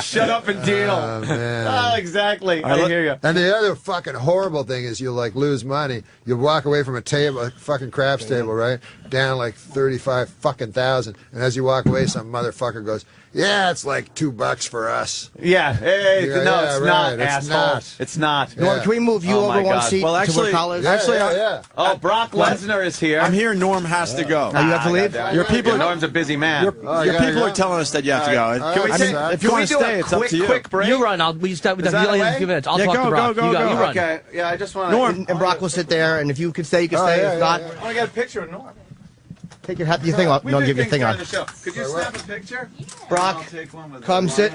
Speaker 19: Shut up and deal.
Speaker 2: Oh, man.
Speaker 19: Oh, exactly. I hear you.
Speaker 2: And the other fucking horrible thing is you lose money. You walk away from a table, a fucking craps table, right? Down like 35 fucking thousand. And as you walk away, some motherfucker goes, yeah, it's like $2 for us.
Speaker 19: Yeah. Hey,
Speaker 2: Yeah,
Speaker 19: no,
Speaker 2: yeah,
Speaker 19: it's
Speaker 2: right.
Speaker 19: not,
Speaker 2: It's
Speaker 19: asshole.
Speaker 2: not.
Speaker 19: It's not.
Speaker 21: Norm, can we move you over one seat
Speaker 20: Well,
Speaker 21: to
Speaker 20: actually,
Speaker 21: where Kyle is?
Speaker 2: Yeah.
Speaker 19: Oh, Brock Lesnar is here.
Speaker 20: I'm here. Norm has to go.
Speaker 21: Oh, you have to leave?
Speaker 20: Your people.
Speaker 19: Norm's a busy man.
Speaker 20: Your people are telling us that you have to go.
Speaker 19: Can we
Speaker 20: If you want to stay, it's up to you.
Speaker 19: Quick break?
Speaker 21: You run. We start with
Speaker 19: Is that
Speaker 21: a
Speaker 19: away?
Speaker 21: few minutes. I'll
Speaker 20: Yeah,
Speaker 21: talk
Speaker 20: go,
Speaker 21: to Brock.
Speaker 20: go,
Speaker 21: you
Speaker 20: go.
Speaker 21: run.
Speaker 19: Okay. Yeah, I just want
Speaker 21: Norm and Brock will sit there, and if you can stay, you can stay. If not,
Speaker 19: I want to get a picture of Norm.
Speaker 21: take your thing off. No, give your thing on.
Speaker 19: Could you snap a picture?
Speaker 21: Brock, come sit.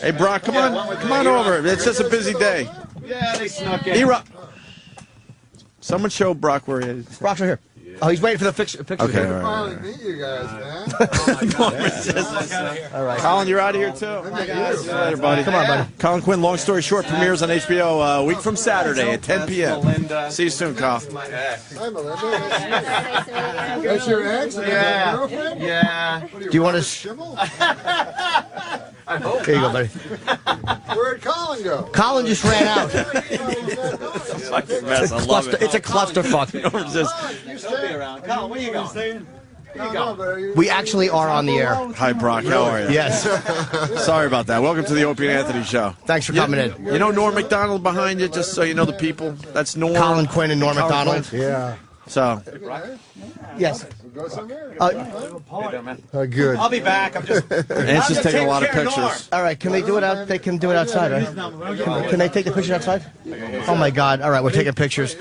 Speaker 20: Hey, Brock, come on over. It's just a busy day.
Speaker 19: Yeah, they snuck in.
Speaker 20: Someone show Brock where he is.
Speaker 21: Brock's right here. Oh, he's waiting for the picture.
Speaker 20: Okay,
Speaker 2: I finally meet you guys, man.
Speaker 21: All right.
Speaker 20: Colin, you're out of here too. Later, buddy.
Speaker 21: Come on, buddy.
Speaker 20: Colin Quinn, Long Story Short, premieres on HBO a week from Saturday at 10 p.m. See you soon, Kyle.
Speaker 2: Hi, Melinda. That's your ex?
Speaker 19: Yeah.
Speaker 2: Girlfriend?
Speaker 19: Yeah.
Speaker 2: What,
Speaker 21: Do you want to?
Speaker 2: Schimmel?
Speaker 19: I hope.
Speaker 21: Here you go, buddy.
Speaker 2: Where'd Colin go?
Speaker 21: Colin just ran out.
Speaker 20: Fucking mess. I love it.
Speaker 21: It's a clusterfuck.
Speaker 20: Norm's just.
Speaker 19: Don't be around. Colin, where you going?
Speaker 21: We actually are on the air.
Speaker 20: Hi, Brock. How are you?
Speaker 21: Yes.
Speaker 20: Sorry about that. Welcome to the Opie and Anthony Show.
Speaker 21: Thanks for coming in.
Speaker 20: You know Norm Macdonald behind you, just so you know the people. That's Norm.
Speaker 21: Colin Quinn and Norm
Speaker 20: Colin
Speaker 21: Macdonald.
Speaker 20: Quinn.
Speaker 2: Yeah.
Speaker 20: So.
Speaker 21: Yes.
Speaker 2: Go somewhere?
Speaker 21: Good.
Speaker 19: I'll be back. I'm just.
Speaker 20: Ant's just taking a lot of pictures.
Speaker 21: All right, can they do it out? They can do it outside, right? Can they take the pictures outside? Oh my God! All right, we're taking pictures.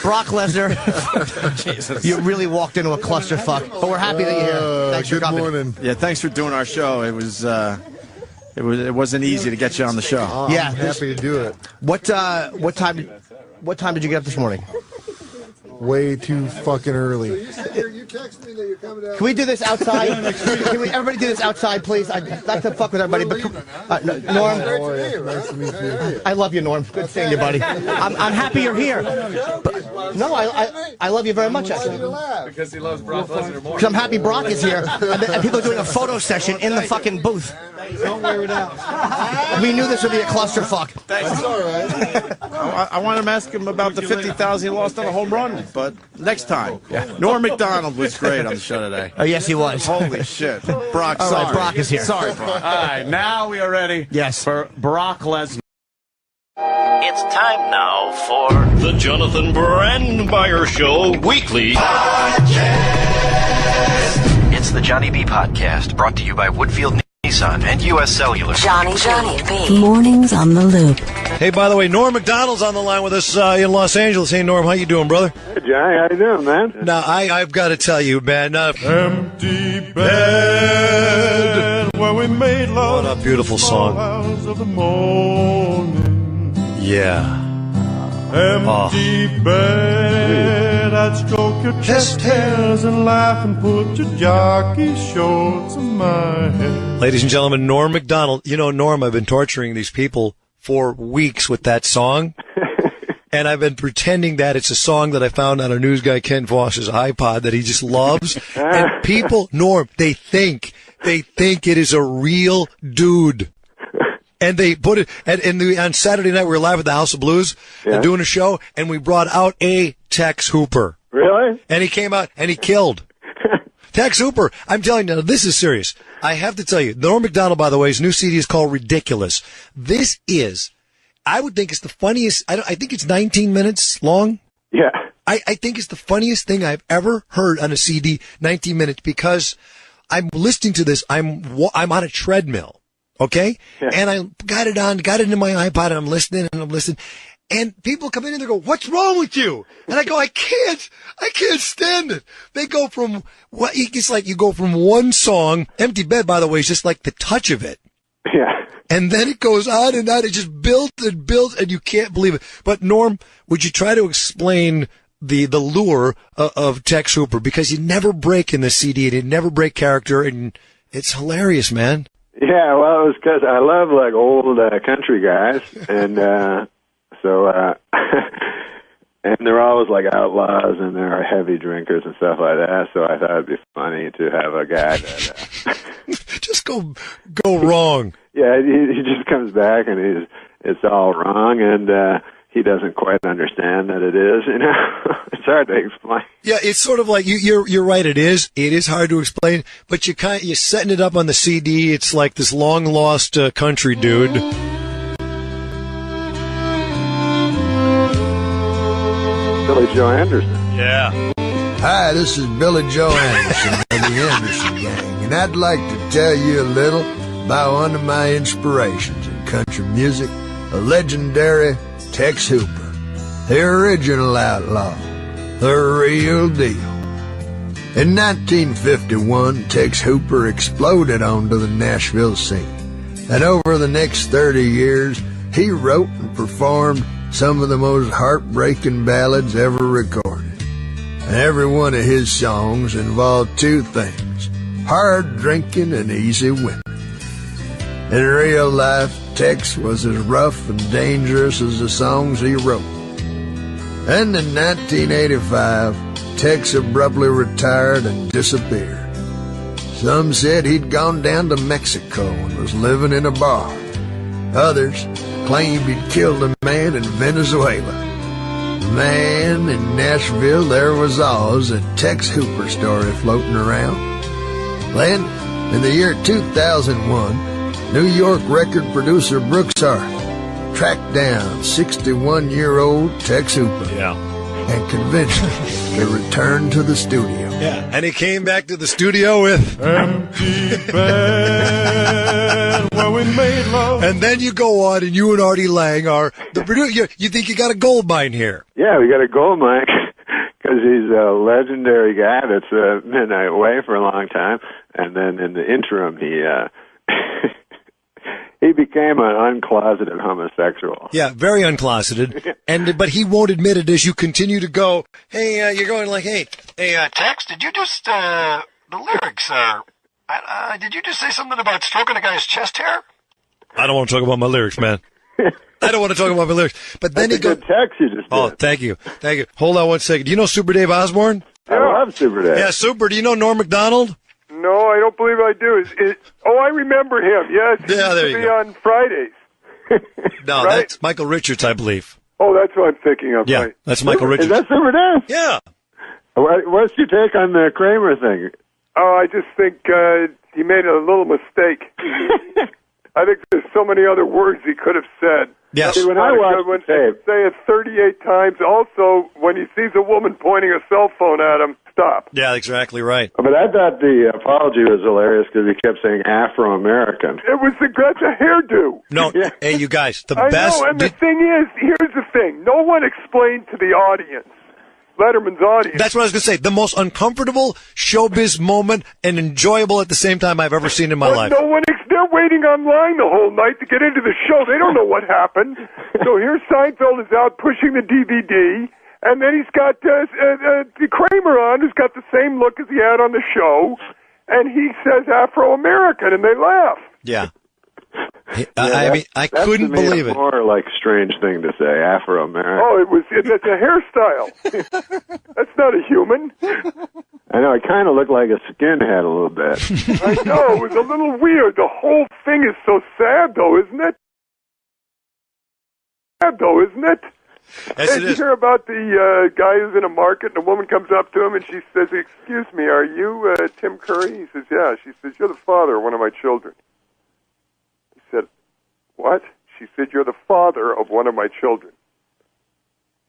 Speaker 21: Brock Lesnar, you really walked into a clusterfuck, but we're happy that you're here. Thanks for coming.
Speaker 2: Good morning.
Speaker 20: Yeah, thanks for doing our show. It wasn't easy to get you on the show.
Speaker 21: Yeah,
Speaker 2: I'm happy to do it.
Speaker 21: What time did you get up this morning?
Speaker 2: Way too fucking early. You text me that you're coming down.
Speaker 21: Can we do this outside? Can we everybody do this outside, please? I'd like to fuck with everybody, but Norm.
Speaker 2: Nice to meet you.
Speaker 21: I love you, Norm. Good seeing you, buddy. I'm happy you're here. But, no, I love you very much, actually.
Speaker 19: Because he loves Brock Lesnar more.
Speaker 21: Because I'm happy Brock is here, and people are doing a photo session in the fucking booth.
Speaker 2: Don't wear it out.
Speaker 21: We knew this would be a clusterfuck.
Speaker 2: That's all right.
Speaker 20: I want to ask him about the 50,000 he lost on a home run, but next time. Norm Macdonald was great on the show today.
Speaker 21: Oh, yes, he was.
Speaker 20: Holy shit. Brock,
Speaker 21: All
Speaker 20: sorry.
Speaker 21: right, Brock is here.
Speaker 20: Sorry, Brock.
Speaker 19: All right, now we are ready.
Speaker 21: Yes.
Speaker 19: For Brock Lesnar.
Speaker 7: It's time now for the Jonathan Brandmeier Show Weekly Podcast. It's the Johnny B Podcast, brought to you by Woodfield Nissan and U.S. Cellular.
Speaker 22: Johnny B. Mornings on the Loop.
Speaker 23: Hey, by the way, Norm Macdonald's on the line with us in Los Angeles. Hey, Norm, how you doing, brother?
Speaker 3: Hey, Johnny, how you doing, man?
Speaker 23: Now, I've got to tell you, man.
Speaker 24: Empty bed where we made love.
Speaker 23: What a beautiful song.
Speaker 24: Hours of the morning.
Speaker 23: Yeah.
Speaker 24: Empty bed, I'd stroke your chest hairs and laugh and put your jockey shorts in my head.
Speaker 23: Ladies and gentlemen, Norm Macdonald. You know, Norm, I've been torturing these people for weeks with that song. And I've been pretending that it's a song that I found on a news guy Ken Voss's iPod that he just loves. And people, Norm, they think it is a real dude. And they put it, on Saturday night we were live at the House of Blues and doing a show, and we brought out a Tex Hooper.
Speaker 3: Really?
Speaker 23: And he came out and he killed. Tex Hooper, I'm telling you, this is serious. I have to tell you, Norm Macdonald, by the way, his new CD is called Ridiculous. This is, I would think it's the funniest, I think it's 19 minutes long.
Speaker 3: Yeah.
Speaker 23: I think it's the funniest thing I've ever heard on a CD, 19 minutes, because I'm listening to this, I'm on a treadmill. Okay? Yeah. And I got it into my iPod and I'm listening. And people come in and they go, "What's wrong with you?" And I go, I can't stand it. They go from it's like you go from one song, Empty Bed, by the way, is just like the touch of it.
Speaker 3: Yeah.
Speaker 23: And then it goes on and on. It just builds and builds, and you can't believe it. But Norm, would you try to explain the lure of Tex Hooper? Because you never break in the CD, and you never break character, and it's hilarious, man.
Speaker 3: Yeah, well, it was because I love like old country guys, and so and they're always like outlaws, and they're heavy drinkers and stuff like that. So I thought it'd be funny to have a guy that
Speaker 23: just go wrong.
Speaker 3: Yeah, he just comes back and it's all wrong, and he doesn't quite understand that it is. You know, it's hard to explain.
Speaker 23: Yeah, it's sort of like you're right. It is hard to explain, but you're setting it up on the CD. It's like this long lost country dude.
Speaker 3: Billy Joe Anderson.
Speaker 23: Yeah.
Speaker 4: Hi, this is Billy Joe Anderson of the Anderson Gang, and I'd like to tell you a little about one of my inspirations in country music, a legendary Tex Hooper, the original outlaw, the real deal. In 1951, Tex Hooper exploded onto the Nashville scene, and over the next 30 years, he wrote and performed some of the most heartbreaking ballads ever recorded. And every one of his songs involved two things: hard drinking and easy women. In real life, Tex was as rough and dangerous as the songs he wrote. And in 1985, Tex abruptly retired and disappeared. Some said he'd gone down to Mexico and was living in a bar. Others claimed he'd killed a man in Venezuela. Man, in Nashville there was always a Tex Hooper story floating around. Then, in the year 2001, New York record producer Brooks Hart tracked down 61-year-old Tex Hooper and convinced him to return to the studio.
Speaker 23: Yeah, and he came back to the studio with Empty Bed where we made love. And then you go on, and you and Artie Lang are the producer. You think you got a gold mine here?
Speaker 3: Yeah, we got a gold mine because he's a legendary guy that's been away for a long time, and then in the interim, he became an uncloseted homosexual.
Speaker 23: Yeah, very uncloseted, but he won't admit it as you continue to go. Hey, you're going like, hey,
Speaker 5: Tex, did you just the lyrics? Did you just say something about stroking a guy's chest hair?
Speaker 23: I don't want to talk about my lyrics, man. I don't want to talk about my lyrics. But then
Speaker 3: That's
Speaker 23: he
Speaker 3: a good Tex you just did.
Speaker 23: Oh, thank you. Hold on one second. Do you know Super Dave Osborne?
Speaker 3: I love Super Dave.
Speaker 23: Yeah, Super. Do you know Norm Macdonald?
Speaker 6: No, I don't believe I do. I remember him. Yes, he
Speaker 23: yeah, there
Speaker 6: used to
Speaker 23: you
Speaker 6: be
Speaker 23: go.
Speaker 6: on Fridays.
Speaker 23: No,
Speaker 6: right?
Speaker 23: That's Michael Richards, I believe.
Speaker 6: Oh, that's what I'm thinking of.
Speaker 23: Yeah,
Speaker 6: right.
Speaker 23: that's Michael Richards.
Speaker 3: Is that Super Dave?
Speaker 23: Yeah.
Speaker 3: What's your take on the Kramer thing?
Speaker 6: Oh, I just think he made a little mistake. I think there's so many other words he could have said.
Speaker 23: Yes.
Speaker 6: See, when I watch say it 38 times. Also, when he sees a woman pointing a cell phone at him, stop.
Speaker 23: Yeah, exactly right.
Speaker 3: But I thought the apology was hilarious because he kept saying Afro-American.
Speaker 6: It was that's a hairdo.
Speaker 23: No, hey, you guys, the
Speaker 6: I
Speaker 23: best.
Speaker 6: know, and the thing is, here's the thing. No one explained to the audience, Letterman's audience.
Speaker 23: That's what I was going to say. The most uncomfortable showbiz moment and enjoyable at the same time I've ever seen in my life.
Speaker 6: No one. They're waiting online the whole night to get into the show. They don't know what happened. So here Seinfeld is out pushing the DVD, and then he's got Kramer on, who's got the same look as he had on the show, and he says Afro-American, and they laugh.
Speaker 23: Yeah. I mean, I couldn't believe it.
Speaker 3: More like strange thing to say, Afro-American.
Speaker 6: Oh, it's a hairstyle. That's not a human.
Speaker 3: I know, it kind of looked like a skinhead a little bit.
Speaker 6: I know, it was a little weird. The whole thing is so sad, though, isn't it?
Speaker 23: Yes, it
Speaker 6: you
Speaker 23: is.
Speaker 6: hear about the guy who's in a market, and a woman comes up to him, and she says, "Excuse me, are you Tim Curry?" He says, "Yeah." She says, "You're the father of one of my children." He said, "What?" She said, "You're the father of one of my children."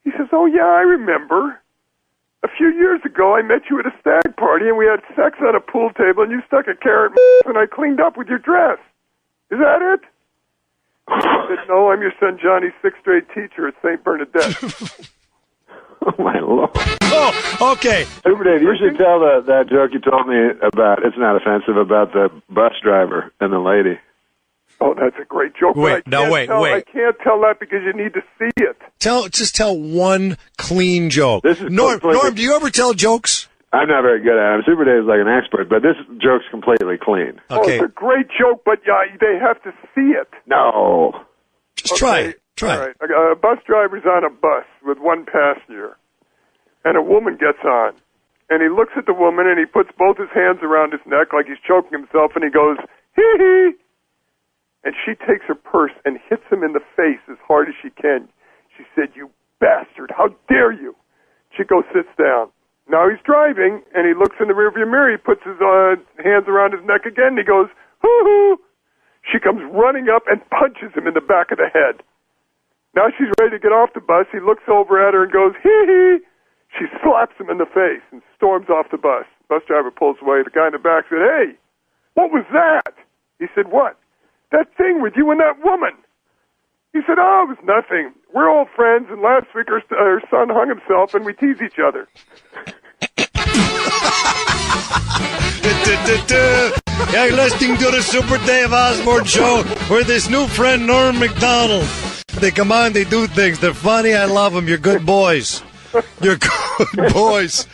Speaker 6: He says, "Oh, yeah, I remember. A few years ago, I met you at a stag party, and we had sex on a pool table, and you stuck a carrot in and I cleaned up with your dress. Is that it?" I said, no, I'm your son Johnny's sixth grade teacher at St. Bernadette.
Speaker 8: Oh, my Lord.
Speaker 23: Oh, okay.
Speaker 8: Super Dave, you should tell that joke you told me about, it's not offensive, about the bus driver and the lady.
Speaker 6: Oh, that's a great joke.
Speaker 23: Wait.
Speaker 6: I can't tell that because you need to see it.
Speaker 23: Just tell one clean joke. Norm, do you ever tell jokes?
Speaker 8: I'm not very good at it. Super Dave is like an expert, but this joke's completely clean.
Speaker 6: Okay. Oh, it's a great joke, but they have to see it.
Speaker 8: No.
Speaker 23: Just try it. Try
Speaker 6: it. All right. A bus driver's on a bus with one passenger, and a woman gets on. And he looks at the woman, and he puts both his hands around his neck like he's choking himself, and he goes, hee-hee. And she takes her purse and hits him in the face as hard as she can. She said, you bastard, how dare you? Chico sits down. Now he's driving, and he looks in the rearview mirror. He puts his hands around his neck again, and he goes, hoo-hoo. She comes running up and punches him in the back of the head. Now she's ready to get off the bus. He looks over at her and goes, hee-hee. She slaps him in the face and storms off the bus. Bus driver pulls away. The guy in the back said, hey, what was that? He said, what? That thing with you and that woman. He said, oh, it was nothing. We're old friends, and last week her son hung himself, and we tease each other.
Speaker 23: You're listening to the Super Dave Osborne Show with his new friend Norm Macdonald. They come on, they do things. They're funny. I love them. You're good boys. You're good boys.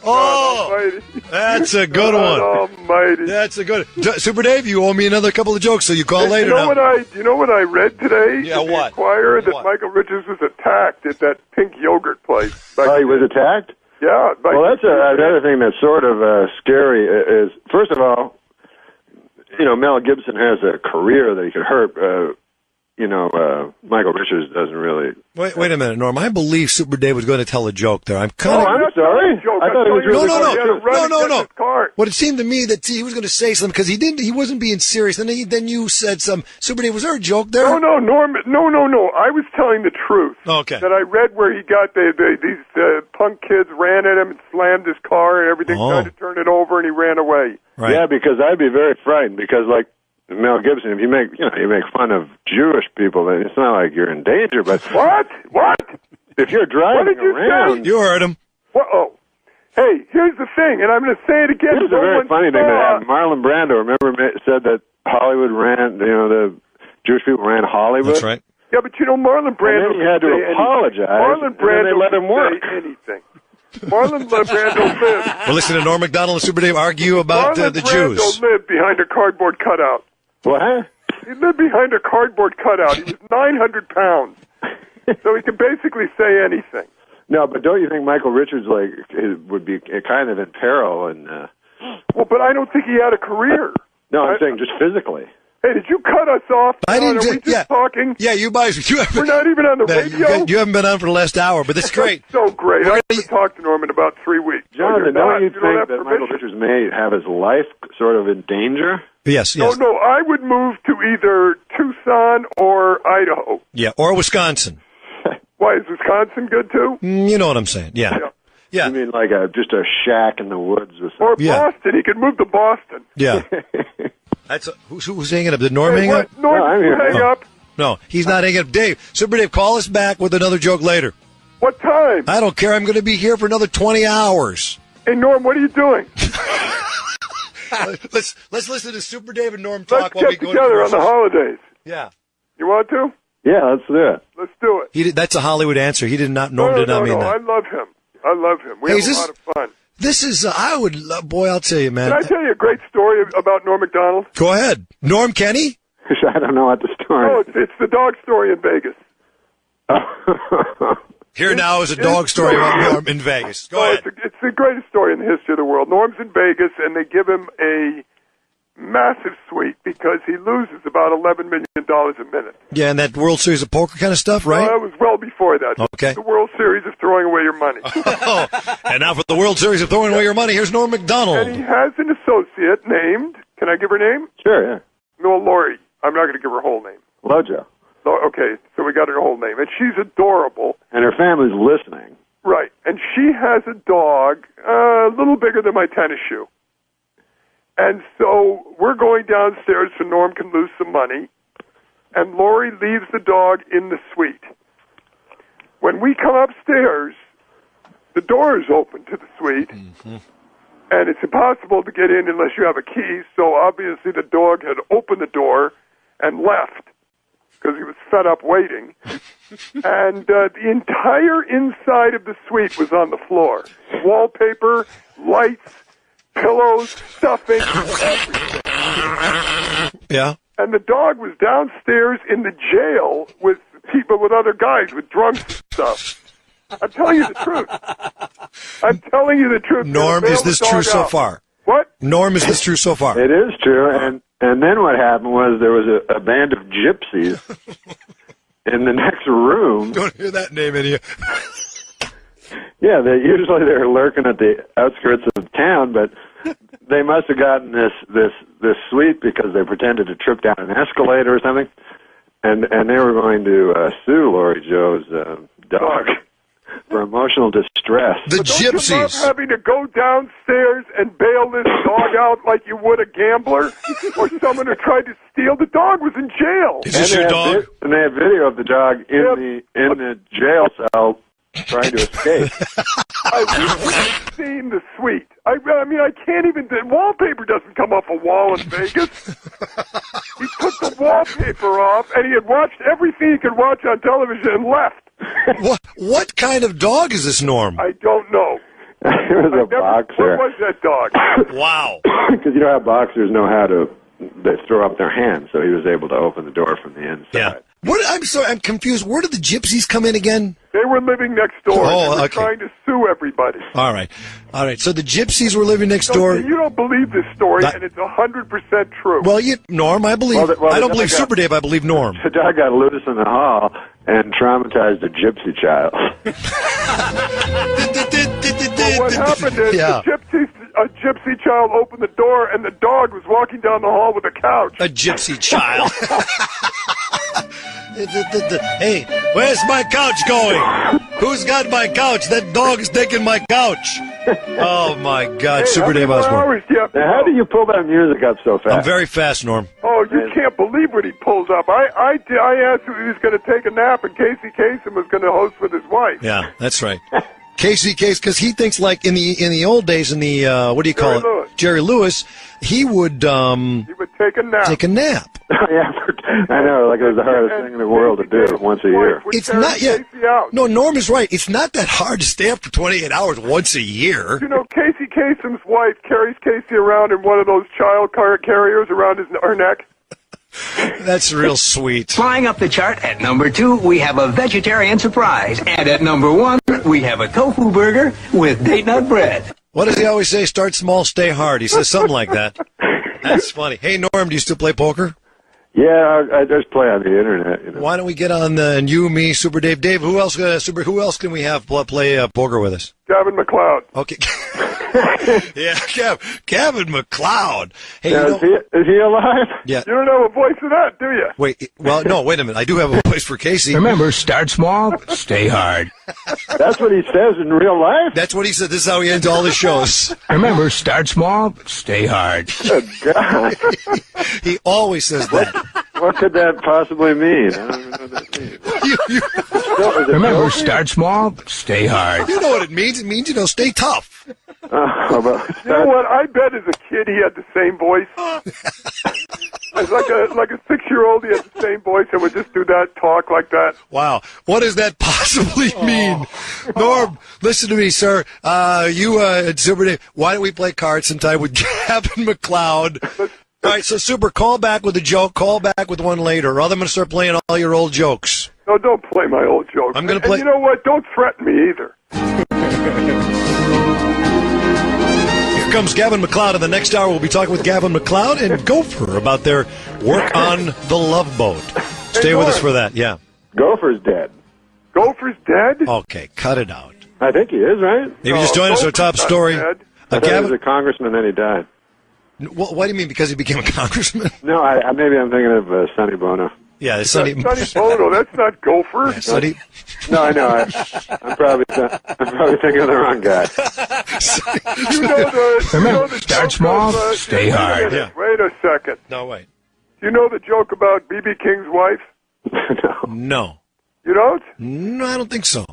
Speaker 23: Oh, that's a good one.
Speaker 6: Almighty.
Speaker 23: That's a good one. Super Dave, you owe me another couple of jokes, so you call later now.
Speaker 6: You know what I read today?
Speaker 23: Yeah,
Speaker 6: in the
Speaker 23: what?
Speaker 6: Inquirer, that Michael Richards was attacked at that pink yogurt place.
Speaker 8: Oh, he was attacked?
Speaker 6: Yeah.
Speaker 8: Well, that's another thing that's sort of scary is, first of all, Mel Gibson has a career that he could hurt. Michael Richards doesn't really.
Speaker 23: Wait a minute, Norm. I believe Super Dave was going to tell a joke there. I'm
Speaker 8: sorry. I thought it was really
Speaker 23: No. What it seemed to me that he was going to say something because he wasn't being serious. And then you said Super Dave, was there a joke there?
Speaker 6: No, Norm. No. I was telling the truth.
Speaker 23: Okay.
Speaker 6: That I read where he got these punk kids ran at him and slammed his car and everything, tried to turn it over, and he ran away.
Speaker 23: Right.
Speaker 8: Yeah, because I'd be very frightened because Mel Gibson, if you make fun of Jewish people, then it's not like you're in danger. But
Speaker 6: what?
Speaker 8: If you're driving
Speaker 6: what did you
Speaker 8: around,
Speaker 6: say?
Speaker 23: You heard him.
Speaker 6: Uh-oh. Hey, here's the thing, and I'm going to say it again.
Speaker 8: This is a very funny thing that happened. Marlon Brando, said that Hollywood ran. The Jewish people ran Hollywood.
Speaker 23: That's right.
Speaker 6: Yeah, but Marlon Brando.
Speaker 8: And then he had to apologize.
Speaker 6: Marlon Brando
Speaker 8: and they let him work.
Speaker 6: Say anything. Marlon Brando lived.
Speaker 23: We're listening to Norm Macdonald and Super Dave argue about the Jews.
Speaker 6: Marlon Brando lived behind a cardboard cutout.
Speaker 8: What?
Speaker 6: He lived behind a cardboard cutout. He was 900 pounds. So he could basically say anything.
Speaker 8: No, but don't you think Michael Richards would be kind of in peril?
Speaker 6: Well, but I don't think he had a career.
Speaker 8: No, I'm saying just physically.
Speaker 6: Hey, did you cut us off?
Speaker 23: I didn't.
Speaker 6: Are we just talking?
Speaker 23: Yeah, you guys.
Speaker 6: We're not even on the radio.
Speaker 23: You haven't been on for the last hour, but it's great.
Speaker 6: That's so great. I haven't talked to Norm in about 3 weeks.
Speaker 8: Jonathan, don't you think that Michael Richards may have his life sort of in danger?
Speaker 23: Yes.
Speaker 6: No, I would move to either Tucson or Idaho.
Speaker 23: Yeah, or Wisconsin.
Speaker 6: Why, is Wisconsin good too?
Speaker 23: You know what I'm saying? Yeah.
Speaker 8: You mean like just a shack in the woods or something?
Speaker 6: Or Boston. He could move to Boston.
Speaker 23: Yeah. Who's hanging up? Did Norm hang up?
Speaker 6: Norm, hang up.
Speaker 23: No, he's not hanging up. Dave, Super Dave, call us back with another joke later.
Speaker 6: What time?
Speaker 23: I don't care. I'm going to be here for another 20 hours.
Speaker 6: Hey, Norm, what are you doing?
Speaker 23: Let's listen to Super Dave and Norm talk
Speaker 6: while we go together on the holidays.
Speaker 23: Yeah.
Speaker 6: You want to?
Speaker 8: Yeah, let's do it.
Speaker 6: Let's do it.
Speaker 23: That's a Hollywood answer. He did not. Norm did not mean that.
Speaker 6: I love him. We have a lot of fun.
Speaker 23: This is. I would. Boy, I'll tell you, man.
Speaker 6: Can I tell you a great story about Norm Macdonald?
Speaker 23: Go ahead, Norm Kenny.
Speaker 8: I don't know what the story.
Speaker 6: Oh, it's the dog story in Vegas.
Speaker 23: Here now is a dog story about Norm in Vegas. Go ahead.
Speaker 6: It's the greatest story in the history of the world. Norm's in Vegas, and they give him a massive suite because he loses about $11 million a minute.
Speaker 23: Yeah, and that World Series of Poker kind of stuff, right?
Speaker 6: That was well before that.
Speaker 23: Okay.
Speaker 6: The World Series of throwing away your money.
Speaker 23: And now for the World Series of throwing away your money, here's Norm Macdonald.
Speaker 6: And he has an associate named, can I give her name?
Speaker 8: Sure, yeah.
Speaker 6: No, Lori. I'm not going to give her whole name.
Speaker 8: Lojo.
Speaker 6: Okay, so we got her whole name. And she's adorable.
Speaker 8: And her family's listening.
Speaker 6: Right. And she has a dog a little bigger than my tennis shoe. And so we're going downstairs so Norm can lose some money. and Lori leaves the dog in the suite. When we come upstairs, the door is open to the suite, and it's impossible to get in unless you have a key, so obviously the dog had opened the door and left because he was fed up waiting. And the entire inside of the suite was on the floor. Wallpaper, lights, pillows, stuffing, everything.
Speaker 23: Yeah.
Speaker 6: And the dog was downstairs in the jail with people, with other guys, with drunks and stuff. I'm telling you the truth. I'm telling you the truth.
Speaker 23: Norm, is this true so far?
Speaker 6: What?
Speaker 23: Norm, is this true so far?
Speaker 8: It is true, and then what happened was there was a band of gypsies in the next room.
Speaker 23: Don't hear that name in here.
Speaker 8: Yeah, they're lurking at the outskirts of town, but they must have gotten this suite because they pretended to trip down an escalator or something, and they were going to sue Lori Joe's dog for emotional distress.
Speaker 23: The
Speaker 6: But don't you
Speaker 23: gypsies.
Speaker 6: love having to go downstairs and bail this dog out like you would a gambler or someone who tried to steal? The dog was in jail.
Speaker 23: Is this your dog?
Speaker 8: And they have video of the dog in the jail cell trying to escape.
Speaker 6: I've seen the suite. I mean, I can't even. The wallpaper doesn't come off a wall in Vegas. He took the wallpaper off, and he had watched everything he could watch on television and left.
Speaker 23: What kind of dog is this, Norm?
Speaker 6: I don't know.
Speaker 8: It was a boxer.
Speaker 6: What was that dog?
Speaker 23: Wow.
Speaker 8: Because you know how boxers know how to they throw up their hands, so he was able to open the door from the inside.
Speaker 23: Yeah. I'm sorry, I'm confused. Where did the gypsies come in again?
Speaker 6: They were living next door.
Speaker 23: Oh,
Speaker 6: They were
Speaker 23: okay.
Speaker 6: trying to sue everybody.
Speaker 23: All right. So the gypsies were living next door.
Speaker 6: You don't believe this story, and it's 100% true.
Speaker 23: Well, Norm, I believe. I don't believe Super Dave. I believe Norm.
Speaker 8: The dog got loose in the hall and traumatized a gypsy child.
Speaker 6: Well, what happened is a gypsy child opened the door, and the dog was walking down the hall with a couch.
Speaker 23: A gypsy child. Hey, where's my couch going? Who's got my couch? That dog is taking my couch. Oh, my God. Super Dave Osborne.
Speaker 8: Now, how do you pull that music up so fast?
Speaker 23: I'm very fast, Norm.
Speaker 6: Oh, you can't believe what he pulls up. I asked him if he was going to take a nap, and Casey Kasem was going to host with his wife.
Speaker 23: Yeah, that's right. Casey Case, because he thinks like in the old days, in the what do you call it? Jerry Lewis, he would
Speaker 6: take a nap.
Speaker 23: Take a nap.
Speaker 8: Yeah, I know. Like it was the hardest thing in the world to do once a year.
Speaker 23: It's not yet. No, Norm is right. It's not that hard to stay up for 28 hours once a year.
Speaker 6: You know, Casey Kasem's wife carries Casey around in one of those child carriers around her neck.
Speaker 23: That's real sweet.
Speaker 9: Flying up the chart at number 2, we have a vegetarian surprise. And at number 1, we have a tofu burger with date nut bread.
Speaker 23: What does he always say? Start small, stay hard. He says something like that. That's funny. Hey, Norm, do you still play poker?
Speaker 8: Yeah, I just play on the internet. You know.
Speaker 23: Why don't we get on and you, me, Super Dave, Dave? Who else? Who else can we have play poker with us?
Speaker 6: Gavin McLeod.
Speaker 23: Okay. Yeah, Gavin McLeod. Hey,
Speaker 8: Now, is he alive?
Speaker 23: Yeah.
Speaker 6: You don't have a voice for that, do you?
Speaker 23: Wait. Well, no. Wait a minute. I do have a voice for Casey.
Speaker 9: Remember, start small, stay hard.
Speaker 8: That's what he says in real life?
Speaker 23: That's what he said. This is how he ends all his shows.
Speaker 9: Remember, start small, stay hard.
Speaker 8: Good God.
Speaker 23: He always says that.
Speaker 8: What could that possibly mean? I don't even know what that means.
Speaker 9: Remember, start small, stay hard.
Speaker 23: You know what it means. It means, stay tough.
Speaker 6: You know what? I bet as a kid he had the same voice. As like a 6-year-old, he had the same voice and would just do that, talk like that.
Speaker 23: Wow. What does that possibly mean? Norm, listen to me, sir. Super Dave, why don't we play cards sometime with Gavin McLeod? All right, so Super, call back with a joke. Call back with one later, or I'm going to start playing all your old jokes.
Speaker 6: No, don't play my old jokes.
Speaker 23: I'm going to play.
Speaker 6: And you know what? Don't threaten me either.
Speaker 23: Here comes Gavin McLeod. In the next hour, we'll be talking with Gavin McLeod and Gopher about their work on the Love Boat. Stay with us for that, yeah.
Speaker 8: Gopher's dead.
Speaker 6: Gopher's dead?
Speaker 23: Okay, cut it out.
Speaker 8: I think he is, right?
Speaker 23: Maybe just join us our top story.
Speaker 8: I thought he was a congressman, then he died.
Speaker 23: What do you mean, because he became a congressman?
Speaker 8: No, maybe I'm thinking of Sonny Bono.
Speaker 23: Yeah, Sonny
Speaker 6: Bono. That's not Gopher.
Speaker 23: Yeah, Sonny.
Speaker 8: No, I know. I'm probably thinking of the wrong guy.
Speaker 9: Remember, start small, stay hard.
Speaker 23: Yeah.
Speaker 6: Wait a second.
Speaker 23: No, wait.
Speaker 6: You know the joke about B.B. King's wife?
Speaker 23: No.
Speaker 6: You don't?
Speaker 23: No, I don't think so.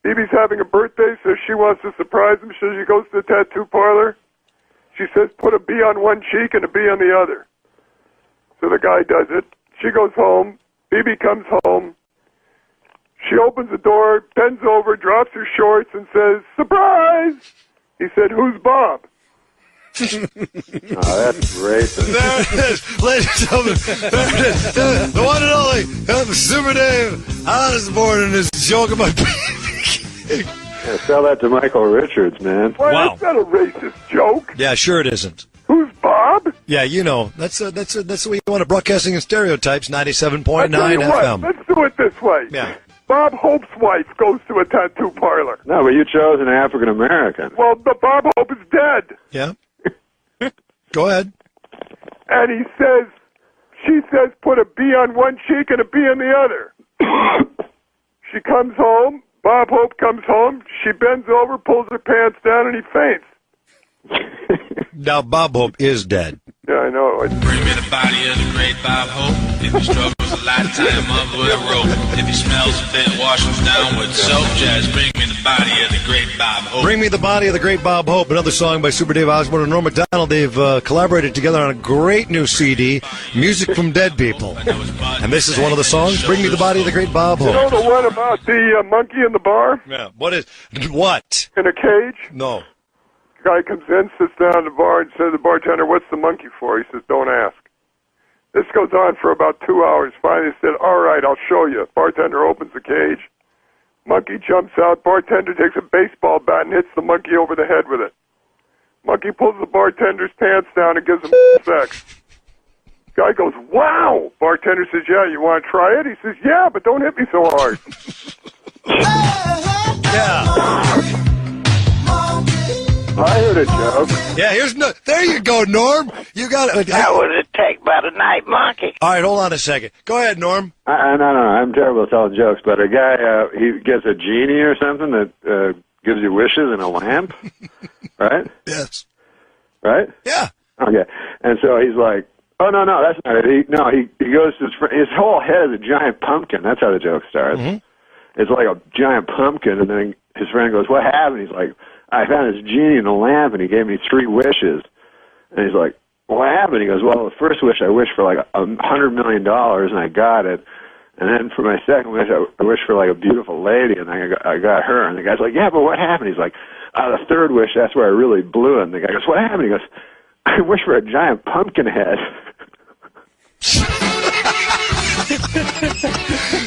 Speaker 6: B.B.'s having a birthday, so she wants to surprise him. So she goes to the tattoo parlor. She says, put a B on one cheek and a B on the other. So the guy does it. She goes home. B.B. comes home. She opens the door, bends over, drops her shorts, and says, surprise! He said, who's Bob?
Speaker 8: Oh, that's racist.
Speaker 23: There it is, ladies and gentlemen. There it is. The one and only Super Dave Osborne and his joke about
Speaker 8: Yeah, sell that to Michael Richards, man.
Speaker 6: Why,
Speaker 23: Wow.
Speaker 6: that's not a racist joke.
Speaker 23: Yeah, sure it isn't.
Speaker 6: Who's Bob?
Speaker 23: Yeah, you know, that's the way you want it. Broadcasting in stereotypes, 97.9
Speaker 6: I'll tell you what,
Speaker 23: FM.
Speaker 6: let's do it this way.
Speaker 23: Yeah.
Speaker 6: Bob Hope's wife goes to a tattoo parlor.
Speaker 8: No, but you chose an African American.
Speaker 6: Well, the Bob Hope is dead.
Speaker 23: Yeah. Go ahead.
Speaker 6: And she says, put a B on one cheek and a B on the other. She comes home. Bob Hope comes home. She bends over, pulls her pants down, and he faints.
Speaker 23: Now, Bob Hope is dead.
Speaker 6: Yeah, I know.
Speaker 11: Bring me the body of the great Bob Hope. If he struggles a lot, tie him up with a rope. If he smells a bit, wash him down with soap. Just bring me the body of the great Bob Hope.
Speaker 23: Bring Me the Body of the Great Bob Hope, another song by Super Dave Osborne and Norm Macdonald. They've collaborated together on a great new CD, Music from Dead People. And this is one of the songs, Bring Me the Body of the Great Bob
Speaker 6: You know
Speaker 23: Hope.
Speaker 6: the one about the monkey in the bar?
Speaker 23: Yeah. What?
Speaker 6: In a cage?
Speaker 23: No.
Speaker 6: Guy comes in, sits down at the bar, and says to the bartender, what's the monkey for? He says, don't ask. This goes on for about 2 hours. Finally, he said, all right, I'll show you. Bartender opens the cage. Monkey jumps out. Bartender takes a baseball bat and hits the monkey over the head with it. Monkey pulls the bartender's pants down and gives him sex. Guy goes, wow. Bartender says, yeah, you want to try it? He says, yeah, but don't hit me so hard.
Speaker 23: Yeah.
Speaker 6: I heard a joke.
Speaker 23: Yeah, there you go, Norm. You got it.
Speaker 12: How would it take by the night monkey?
Speaker 23: All right, hold on a second. Go ahead, Norm.
Speaker 8: No, I'm terrible at telling jokes, but a guy, he gets a genie or something that gives you wishes in a lamp, right?
Speaker 23: Yes.
Speaker 8: Right?
Speaker 23: Yeah.
Speaker 8: Okay. And so he's like, oh, no, that's not it. He goes to his whole head is a giant pumpkin. That's how the joke starts. Mm-hmm. It's like a giant pumpkin, and then his friend goes, what happened? He's like, I found this genie in a lamp, and he gave me 3 wishes. And he's like, what happened? He goes, well, the first wish I wished for like $100 million, and I got it. And then for my second wish, I wished for like a beautiful lady, and I got her. And the guy's like, yeah, but what happened? He's like, the third wish, that's where I really blew it. And the guy goes, what happened? He goes, I wish for a giant pumpkin head.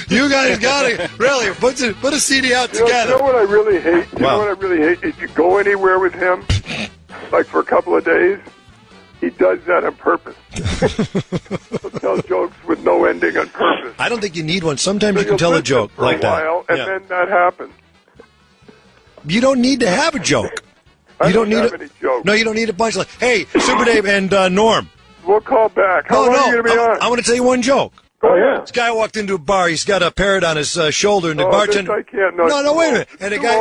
Speaker 23: You guys got it. Really, put a CD out together.
Speaker 6: You know what I really hate? You
Speaker 23: Wow.
Speaker 6: know what I really hate? If you go anywhere with him, like for a couple of days, he does that on purpose. He'll tell jokes with no ending on purpose.
Speaker 23: I don't think you need one. Sometimes
Speaker 6: So
Speaker 23: you can
Speaker 6: you'll
Speaker 23: tell a
Speaker 6: listen
Speaker 23: joke
Speaker 6: for
Speaker 23: like
Speaker 6: a while,
Speaker 23: that.
Speaker 6: and then that happens.
Speaker 23: You don't need to have a joke.
Speaker 6: I
Speaker 23: You don't need
Speaker 6: have
Speaker 23: a
Speaker 6: any jokes.
Speaker 23: No, you don't need a punchline. Hey, Super Dave and Norm.
Speaker 6: We'll call back. How long are you going to be on?
Speaker 23: I want to tell you one joke.
Speaker 6: Go ahead.
Speaker 23: This guy walked into a bar. He's got a parrot on his shoulder, and the bartender.
Speaker 6: I can't. No,
Speaker 23: No, wait a minute. And the guy.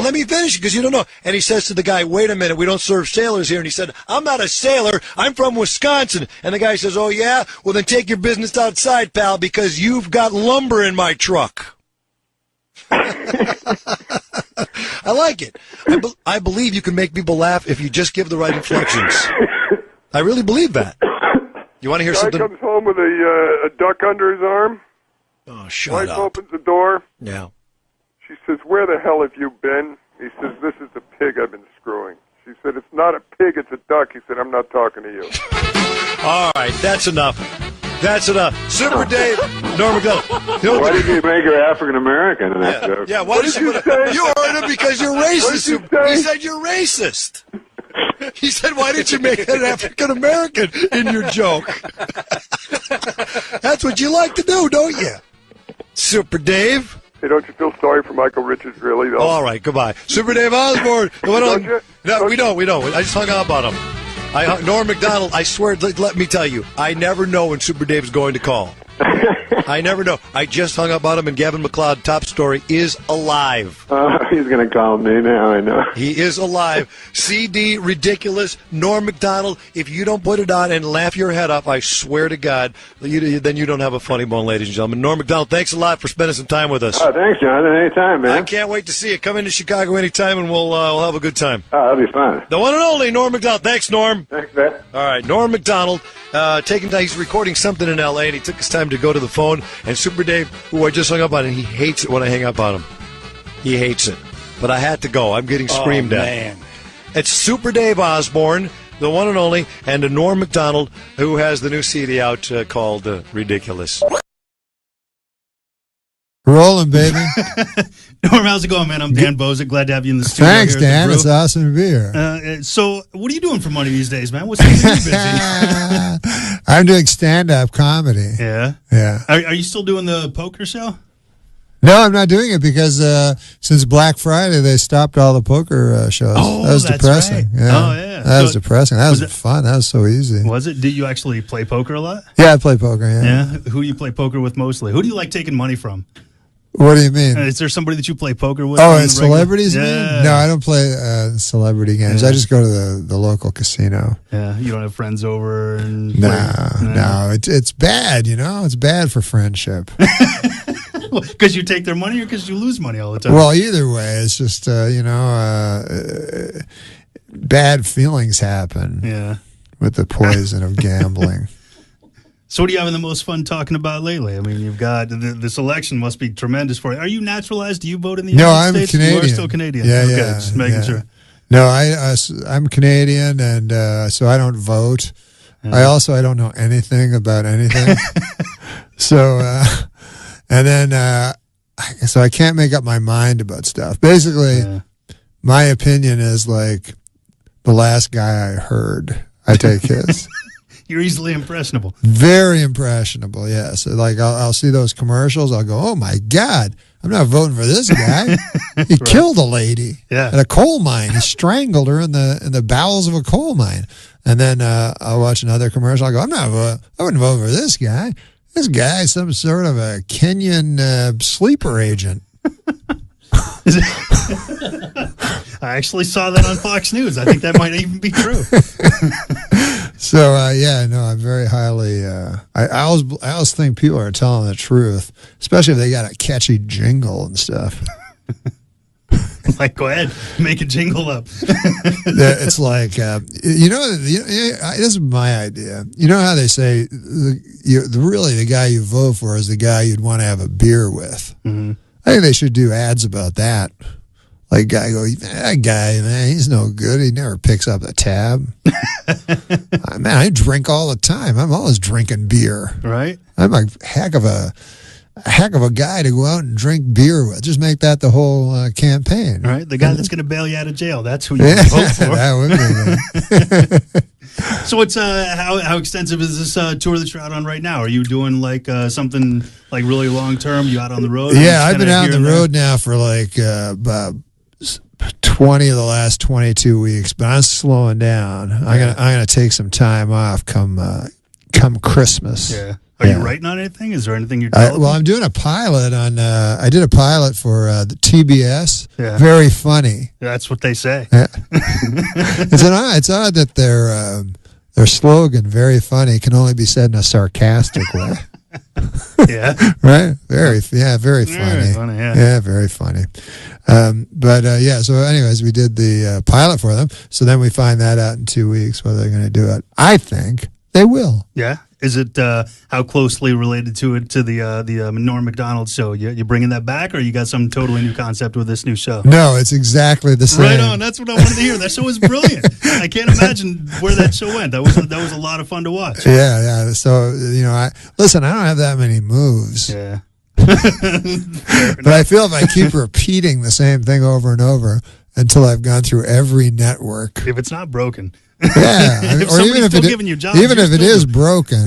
Speaker 23: Let me finish because you don't know. And he says to the guy, "Wait a minute, we don't serve sailors here." And he said, "I'm not a sailor. I'm from Wisconsin." And the guy says, "Oh yeah? Well then take your business outside, pal, because you've got lumber in my truck." I like it. I believe you can make people laugh if you just give the right inflections. I really believe that. You want to hear
Speaker 6: Guy
Speaker 23: something?
Speaker 6: comes home with a duck under his arm.
Speaker 23: Oh, shut
Speaker 6: Wife
Speaker 23: up.
Speaker 6: opens the door.
Speaker 23: Yeah.
Speaker 6: She says, where the hell have you been? He says, this is the pig I've been screwing. She said, it's not a pig, it's a duck. He said, I'm not talking to you.
Speaker 23: All right, that's enough. That's enough. Super Dave, Norm Macdonald.
Speaker 8: Why did you make her African American in that joke?
Speaker 23: Yeah, why did you say? You heard it because you're racist. He said you're racist. He said, why didn't you make an African American in your joke? That's what you like to do, don't you? Super Dave.
Speaker 6: Hey, don't you feel sorry for Michael Richards, really, though?
Speaker 23: All right, goodbye. Super Dave Osborne.
Speaker 6: Don't you?
Speaker 23: No, we don't. I just hung up on him. Norm Macdonald, I swear, let me tell you, I never know when Super Dave's going to call. I never know. I just hung up on him, and Gavin McLeod, top story, is alive.
Speaker 8: He's going to call me now, I know.
Speaker 23: He is alive. CD, ridiculous. Norm Macdonald, if you don't put it on and laugh your head off, I swear to God, then you don't have a funny bone, ladies and gentlemen. Norm Macdonald, thanks a lot for spending some time with us.
Speaker 8: Oh, thanks, Jonathan. Anytime, man.
Speaker 23: I can't wait to see you. Come into Chicago anytime, and we'll have a good time.
Speaker 8: Oh, that'll be fun.
Speaker 23: The one and only Norm Macdonald. Thanks, Norm.
Speaker 8: Thanks, man.
Speaker 23: All right, Norm Macdonald, he's recording something in L.A., and he took his time to go to the phone. And Super Dave, who I just hung up on, and he hates it when I hang up on him. He hates it. But I had to go. I'm getting screamed at. It's Super Dave Osborne, the one and only, and Norm Macdonald, who has the new CD out called Ridiculous.
Speaker 13: Rolling, baby.
Speaker 14: Norm, how's it going, man? I'm Dan Bozick. Glad to have you in the studio.
Speaker 13: Thanks,
Speaker 14: here at
Speaker 13: Dan.
Speaker 14: the
Speaker 13: It's awesome to be here.
Speaker 14: So, what are you doing for money these days, man? What's keeping you busy?
Speaker 13: I'm doing stand-up comedy.
Speaker 14: Yeah?
Speaker 13: Yeah.
Speaker 14: Are you still doing the poker show?
Speaker 13: No, I'm not doing it because since Black Friday, they stopped all the poker shows.
Speaker 14: Oh,
Speaker 13: that was
Speaker 14: that's
Speaker 13: depressing.
Speaker 14: right.
Speaker 13: Yeah.
Speaker 14: Oh, yeah.
Speaker 13: That was depressing. That was
Speaker 14: it
Speaker 13: fun. That was so easy.
Speaker 14: Was it? Did you actually play poker a lot?
Speaker 13: Yeah, I play poker, yeah.
Speaker 14: Yeah? Who do you play poker with mostly? Who do you like taking money from?
Speaker 13: What do you mean?
Speaker 14: Is there somebody that you play poker with?
Speaker 13: Oh, and celebrities,
Speaker 14: yeah.
Speaker 13: mean? No, I don't play celebrity games.
Speaker 14: Yeah.
Speaker 13: I just go to the local casino.
Speaker 14: Yeah, you don't have friends over? And
Speaker 13: No, it's bad, It's bad for friendship.
Speaker 14: Because you take their money or because you lose money all the time?
Speaker 13: Well, either way, it's just, bad feelings happen with the poison of gambling.
Speaker 14: So what are you having the most fun talking about lately? I mean, you've got this election must be tremendous for you. Are you naturalized? Do you vote in the United States?
Speaker 13: No, I'm Canadian.
Speaker 14: You are still Canadian?
Speaker 13: Yeah,
Speaker 14: okay,
Speaker 13: yeah.
Speaker 14: Just making sure.
Speaker 13: No, I'm Canadian, and so I don't vote. I don't know anything about anything. So, and then, so I can't make up my mind about stuff. Basically, my opinion is like the last guy I heard. I take his.
Speaker 14: You're easily impressionable.
Speaker 13: Very impressionable, yes. Like I'll see those commercials. I'll go, oh my God, I'm not voting for this guy. He killed a lady at a coal mine. He strangled her in the bowels of a coal mine. And then I'll watch another commercial. I'll go, I wouldn't vote for this guy. This guy's some sort of a Kenyan sleeper agent.
Speaker 14: I actually saw that on Fox News. I think that might even be true.
Speaker 13: So I'm very highly. I always think people are telling the truth, especially if they got a catchy jingle and stuff.
Speaker 14: Like, go ahead, make a jingle up.
Speaker 13: It's like this is my idea. You know how they say really the guy you vote for is the guy you'd want to have a beer with.
Speaker 14: Mm-hmm.
Speaker 13: I think they should do ads about that. Like, guy go, that guy, man, he's no good. He never picks up the tab. Man, I drink all the time. I'm always drinking beer.
Speaker 14: Right.
Speaker 13: I'm a heck of a guy to go out and drink beer with. Just make that the whole campaign.
Speaker 14: Right. The guy that's going to bail you out of jail. That's who you vote for.
Speaker 13: That would be
Speaker 14: So what's how extensive is this tour that you're out on right now? Are you doing like something like really long term? You out on the road?
Speaker 13: Yeah, I've been out on the road now for like about 20 of the last 22 weeks, but I'm slowing down. I'm gonna take some time off come Christmas.
Speaker 14: Yeah. Are you writing on anything? Is there anything you're developing?
Speaker 13: Well, I'm doing a pilot on. I did a pilot for the TBS.
Speaker 14: Yeah.
Speaker 13: Very funny.
Speaker 14: That's what they say.
Speaker 13: Yeah. It's odd that their slogan, "Very funny," can only be said in a sarcastic way.
Speaker 14: Yeah.
Speaker 13: Right. Very funny.
Speaker 14: Very funny, yeah.
Speaker 13: Yeah, very funny. So anyways, we did the pilot for them. So then we find that out in 2 weeks whether they're going to do it. I think they will.
Speaker 14: Yeah. Is it how closely related to the Norm Macdonald show? You bringing that back, or you got some totally new concept with this new show?
Speaker 13: No, it's exactly the same.
Speaker 14: Right on. That's what I wanted to hear. That show was brilliant. I can't imagine where that show went. That was a lot of fun to watch.
Speaker 13: Yeah. So I don't have that many moves.
Speaker 14: Yeah.
Speaker 13: But I feel if I keep repeating the same thing over and over until I've gone through every network.
Speaker 14: If it's not broken.
Speaker 13: Yeah,
Speaker 14: or even if
Speaker 13: it is broken,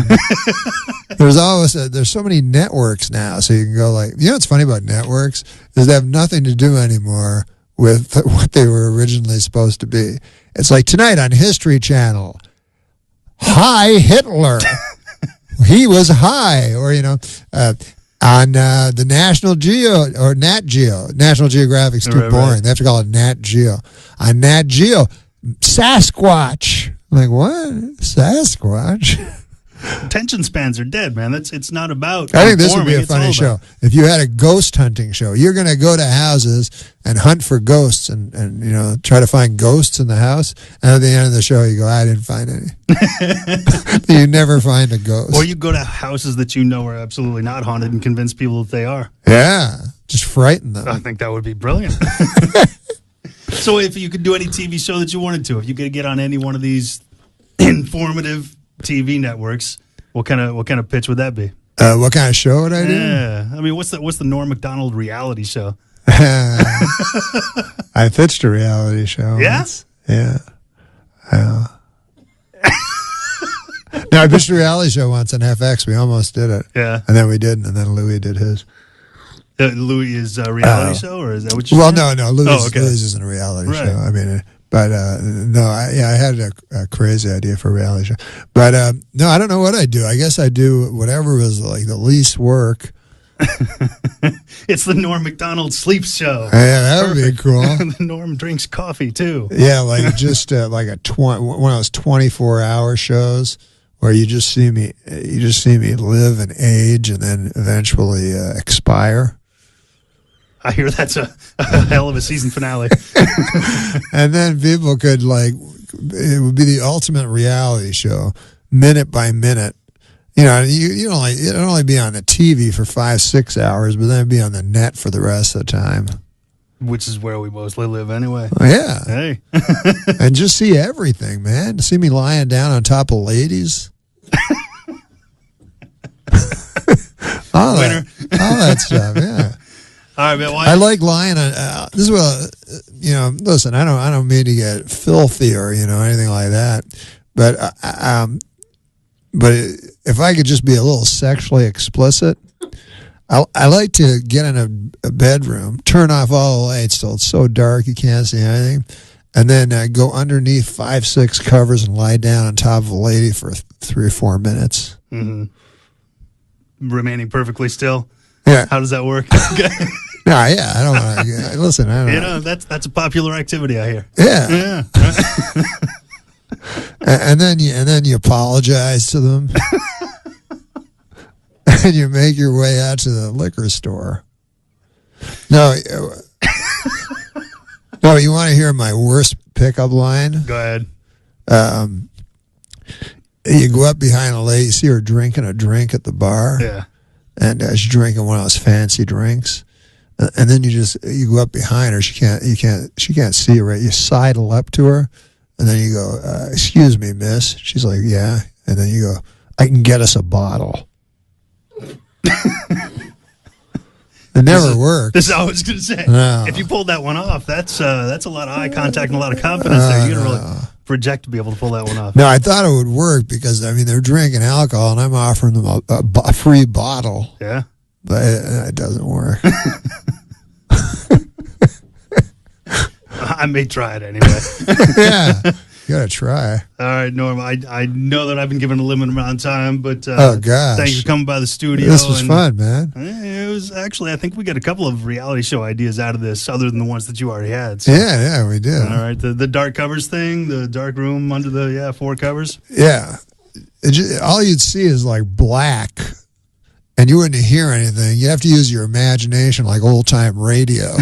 Speaker 13: there's so many networks now. So you can go like, what's funny about networks is they have nothing to do anymore with what they were originally supposed to be. It's like tonight on History Channel, Hi Hitler. he was high, or on the National Geo or Nat Geo. National Geographic's too boring. Right. They have to call it Nat Geo. On Nat Geo, Sasquatch. I'm like, what? Sasquatch?
Speaker 14: Attention spans are dead, man. It's not about.
Speaker 13: I think this would be a funny show. If you had a ghost hunting show, you're going to go to houses and hunt for ghosts and try to find ghosts in the house. And at the end of the show, you go, I didn't find any. You never find a ghost.
Speaker 14: Or you go to houses that you know are absolutely not haunted and convince people that they are.
Speaker 13: Yeah, just frighten them.
Speaker 14: I think that would be brilliant. So if you could do any TV show that you wanted to, if you could get on any one of these informative TV networks, what kind of pitch would that be?
Speaker 13: What kind of show would I do?
Speaker 14: Yeah, I mean, what's the Norm Macdonald reality show?
Speaker 13: I pitched a reality show.
Speaker 14: Yes.
Speaker 13: Yeah. No, I pitched a reality show once on FX. We almost did it.
Speaker 14: Yeah.
Speaker 13: And then we didn't, and then Louis did his.
Speaker 14: Louis is a reality show, or is that what you
Speaker 13: Well,
Speaker 14: saying?
Speaker 13: no. Louis isn't a reality show. I mean, but I had a crazy idea for a reality show. But no, I don't know what I do. I guess I do whatever was like the least work.
Speaker 14: It's the Norm Macdonald sleep show.
Speaker 13: Yeah, that would be cool.
Speaker 14: Norm drinks coffee too.
Speaker 13: Yeah, like just like one of those 24-hour shows where you just see me live and age and then eventually expire.
Speaker 14: I hear that's a hell of a season finale.
Speaker 13: And then people could it would be the ultimate reality show, minute by minute. It'd only be on the TV for 5-6 hours, but then it'd be on the net for the rest of the time.
Speaker 14: Which is where we mostly live anyway.
Speaker 13: Yeah.
Speaker 14: Hey.
Speaker 13: And just see everything, man. See me lying down on top of ladies. all that stuff, yeah.
Speaker 14: All right, man.
Speaker 13: I like lying on. This is what listen. I don't mean to get filthy or anything like that, but if I could just be a little sexually explicit, I like to get in a bedroom, turn off all the lights till it's so dark you can't see anything, and then go underneath 5-6 covers and lie down on top of a lady for 3 or 4 minutes.
Speaker 14: Mm-hmm. Remaining perfectly still.
Speaker 13: Yeah.
Speaker 14: How does that work?
Speaker 13: No, yeah, I don't want to. Listen, I don't.
Speaker 14: That's a popular activity, I hear.
Speaker 13: Yeah. and then you apologize to them, and you make your way out to the liquor store. No, you want to hear my worst pickup line?
Speaker 14: Go ahead.
Speaker 13: You go up behind a lady, you see her drinking a drink at the bar.
Speaker 14: Yeah.
Speaker 13: And she's drinking one of those fancy drinks. And then you go up behind her. She can't see you, right? You sidle up to her, and then you go, "Excuse me, miss." She's like, "Yeah." And then you go, "I can get us a bottle." It never worked.
Speaker 14: This is all I was going to say.
Speaker 13: No.
Speaker 14: If you pulled that one off, that's a lot of eye contact and a lot of confidence there. You got to really project to be able to pull that one off.
Speaker 13: No, I thought it would work because they're drinking alcohol, and I'm offering them a free bottle.
Speaker 14: Yeah,
Speaker 13: but it doesn't work.
Speaker 14: I may try it anyway.
Speaker 13: Yeah, you gotta try.
Speaker 14: All right, Norm. I know that I've been given a limited amount of time, but
Speaker 13: oh gosh,
Speaker 14: thank you for coming by the studio.
Speaker 13: This was fun, man.
Speaker 14: It was actually. I think we got a couple of reality show ideas out of this, other than the ones that you already had.
Speaker 13: So. Yeah, we did.
Speaker 14: All right, the dark covers thing, the dark room under the 4 covers.
Speaker 13: Yeah, all you'd see is like black, and you wouldn't hear anything. You have to use your imagination, like old time radio.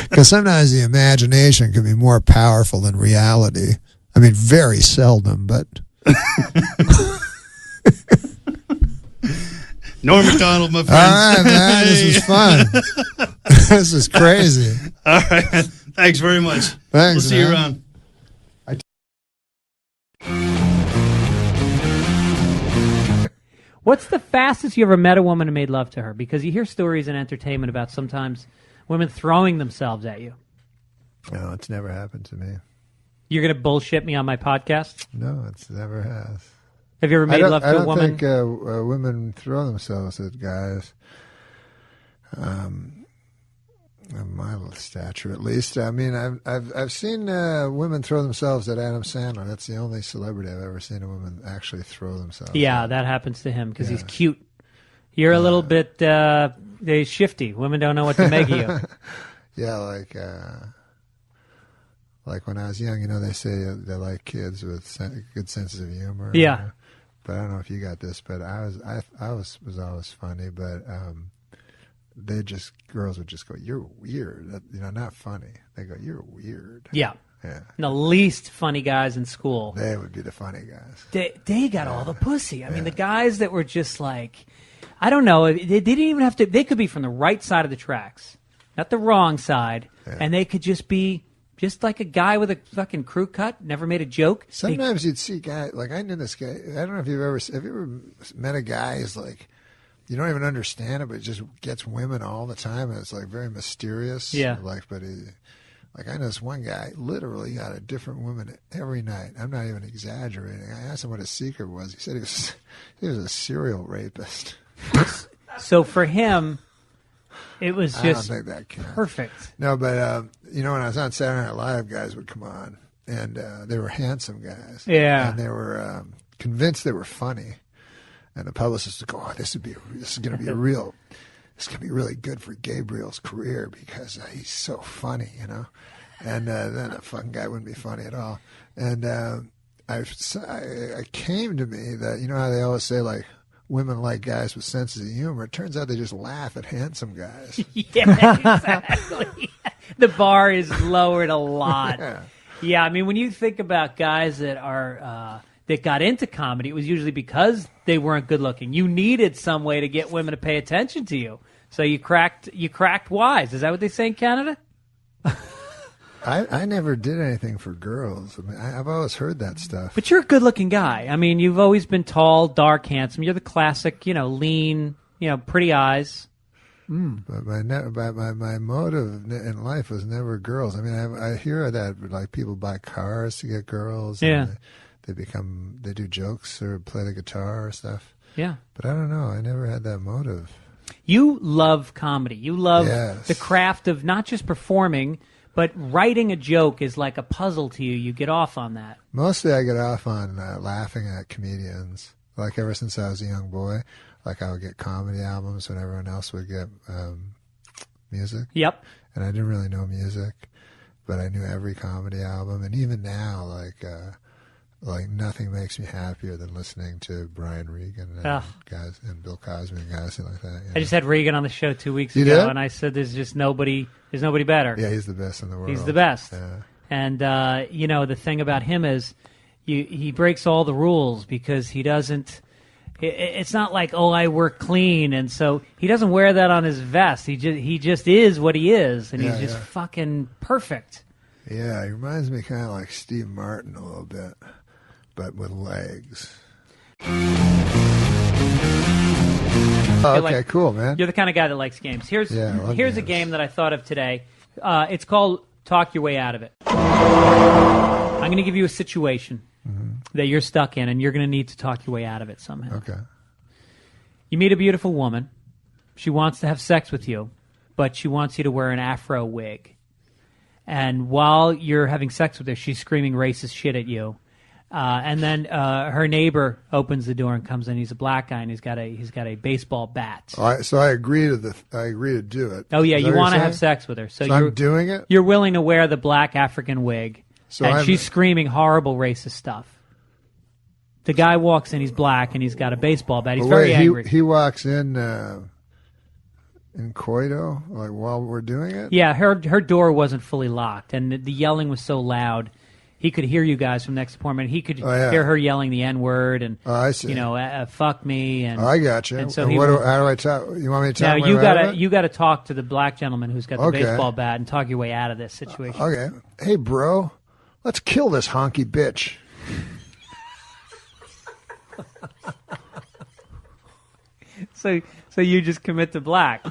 Speaker 13: Because sometimes the imagination can be more powerful than reality. I mean, very seldom, but.
Speaker 14: Norm Macdonald, my friend.
Speaker 13: All right, man. This was fun. This is crazy.
Speaker 14: All right. Thanks very much.
Speaker 13: Thanks.
Speaker 14: We'll see you around.
Speaker 15: What's the fastest you ever met a woman and made love to her? Because you hear stories in entertainment about sometimes women throwing themselves at you.
Speaker 13: No, it's never happened to me.
Speaker 15: You're going to bullshit me on my podcast?
Speaker 13: No, it's never has.
Speaker 15: Have you ever made love to a woman?
Speaker 13: I don't think women throw themselves at guys.
Speaker 2: Of my stature, at least. I mean, I've seen women throw themselves at Adam Sandler. That's the only celebrity I've ever seen a woman actually throw themselves.
Speaker 15: Yeah, that happens to him because he's cute. You're a little bit shifty. Women don't know what to make of you.
Speaker 2: Yeah, like when I was young, they say they like kids with good senses of humor.
Speaker 15: Yeah.
Speaker 2: But I don't know if you got this, but I was always funny, but girls would just go, "You're weird," not funny. They go, "You're weird."
Speaker 15: Yeah.
Speaker 2: Yeah.
Speaker 15: The least funny guys in school.
Speaker 2: They would be the funny guys.
Speaker 15: They got all the pussy. I mean, the guys that were just like, I don't know, they didn't even have to. They could be from the right side of the tracks, not the wrong side, and they could just be just like a guy with a fucking crew cut. Never made a joke.
Speaker 2: Sometimes you'd see guys like I knew this guy. I don't know if have you ever met a guy who's like, you don't even understand it, but it just gets women all the time, and it's like very mysterious.
Speaker 15: Yeah.
Speaker 2: But I know this one guy literally got a different woman every night. I'm not even exaggerating. I asked him what his secret was. He said he was a serial rapist.
Speaker 15: So for him, it was just
Speaker 2: I don't think that counts.
Speaker 15: perfect.
Speaker 2: No, but when I was on Saturday Night Live, guys would come on, and they were handsome guys.
Speaker 15: Yeah.
Speaker 2: And they were convinced they were funny. And the publicist would go, "Oh, this is going to be really good for Gabriel's career because he's so funny, And then the fucking guy wouldn't be funny at all. And I came to me that how they always say like women like guys with senses of humor. It turns out they just laugh at handsome guys.
Speaker 15: Yeah, exactly. The bar is lowered a lot. Yeah, I mean when you think about guys that are. That got into comedy, it was usually because they weren't good looking. You needed some way to get women to pay attention to you. So you cracked wise. Is that what they say in Canada?
Speaker 2: I never did anything for girls. I mean, I've always heard that stuff.
Speaker 15: But you're a good looking guy. I mean, you've always been tall, dark, handsome. You're the classic, lean, pretty eyes.
Speaker 2: But my motive in life was never girls. I mean, I hear that like people buy cars to get girls.
Speaker 15: Yeah.
Speaker 2: And they do jokes or play the guitar or stuff.
Speaker 15: Yeah.
Speaker 2: But I don't know. I never had that motive.
Speaker 15: You love comedy. You love
Speaker 2: Yes.
Speaker 15: the craft of not just performing, but writing a joke is like a puzzle to you. You get off on that.
Speaker 2: Mostly I get off on laughing at comedians. Like ever since I was a young boy, like I would get comedy albums when everyone else would get music.
Speaker 15: Yep.
Speaker 2: And I didn't really know music, but I knew every comedy album. And even now, like nothing makes me happier than listening to Brian Regan and guys and Bill Cosby and guys like that.
Speaker 15: I just had Regan on the show 2 weeks
Speaker 2: You
Speaker 15: ago,
Speaker 2: did?
Speaker 15: and I said there's nobody better.
Speaker 2: Yeah, he's the best in the world.
Speaker 15: He's the best.
Speaker 2: Yeah.
Speaker 15: And the thing about him is he breaks all the rules because he doesn't. It's not like, I work clean, and so he doesn't wear that on his vest. He just is what he is, and he's just fucking perfect.
Speaker 2: Yeah, he reminds me kind of like Steve Martin a little bit, but with legs. Okay, cool, man.
Speaker 15: You're the kind of guy that likes games. Here's
Speaker 2: games.
Speaker 15: a game that I thought of today. It's called Talk Your Way Out of It. I'm going to give you a situation that you're stuck in, and you're going to need to talk your way out of it somehow.
Speaker 2: Okay.
Speaker 15: You meet a beautiful woman. She wants to have sex with you, but she wants you to wear an afro wig. And while you're having sex with her, she's screaming racist shit at you. And then her neighbor opens the door and comes in. He's a black guy, and he's got a baseball bat.
Speaker 2: All right, so I agree to do it.
Speaker 15: Oh yeah,
Speaker 2: Is that
Speaker 15: you
Speaker 2: what
Speaker 15: want to
Speaker 2: you're
Speaker 15: have
Speaker 2: saying?
Speaker 15: sex with her, so
Speaker 2: I'm doing it.
Speaker 15: You're willing to wear the black African wig,
Speaker 2: So
Speaker 15: and
Speaker 2: I'm-
Speaker 15: she's screaming horrible racist stuff. The guy walks in. He's black, and he's got a baseball bat. He's
Speaker 2: But
Speaker 15: very
Speaker 2: wait,
Speaker 15: angry.
Speaker 2: He walks in coito, like while we're doing it.
Speaker 15: Yeah, her door wasn't fully locked, and the yelling was so loud. He could hear you guys from next apartment. He could hear her yelling the N-word and
Speaker 2: I see.
Speaker 15: fuck me. And
Speaker 2: I got you.
Speaker 15: And so
Speaker 2: And
Speaker 15: he
Speaker 2: how do I talk? You want me to talk?
Speaker 15: now
Speaker 2: my
Speaker 15: you
Speaker 2: way out of
Speaker 15: gotta
Speaker 2: it?
Speaker 15: you gotta talk to the black gentleman who's got the
Speaker 2: Okay.
Speaker 15: baseball bat and talk your way out of this situation.
Speaker 2: Okay. Hey, bro, let's kill this honky bitch.
Speaker 15: So you just commit to black.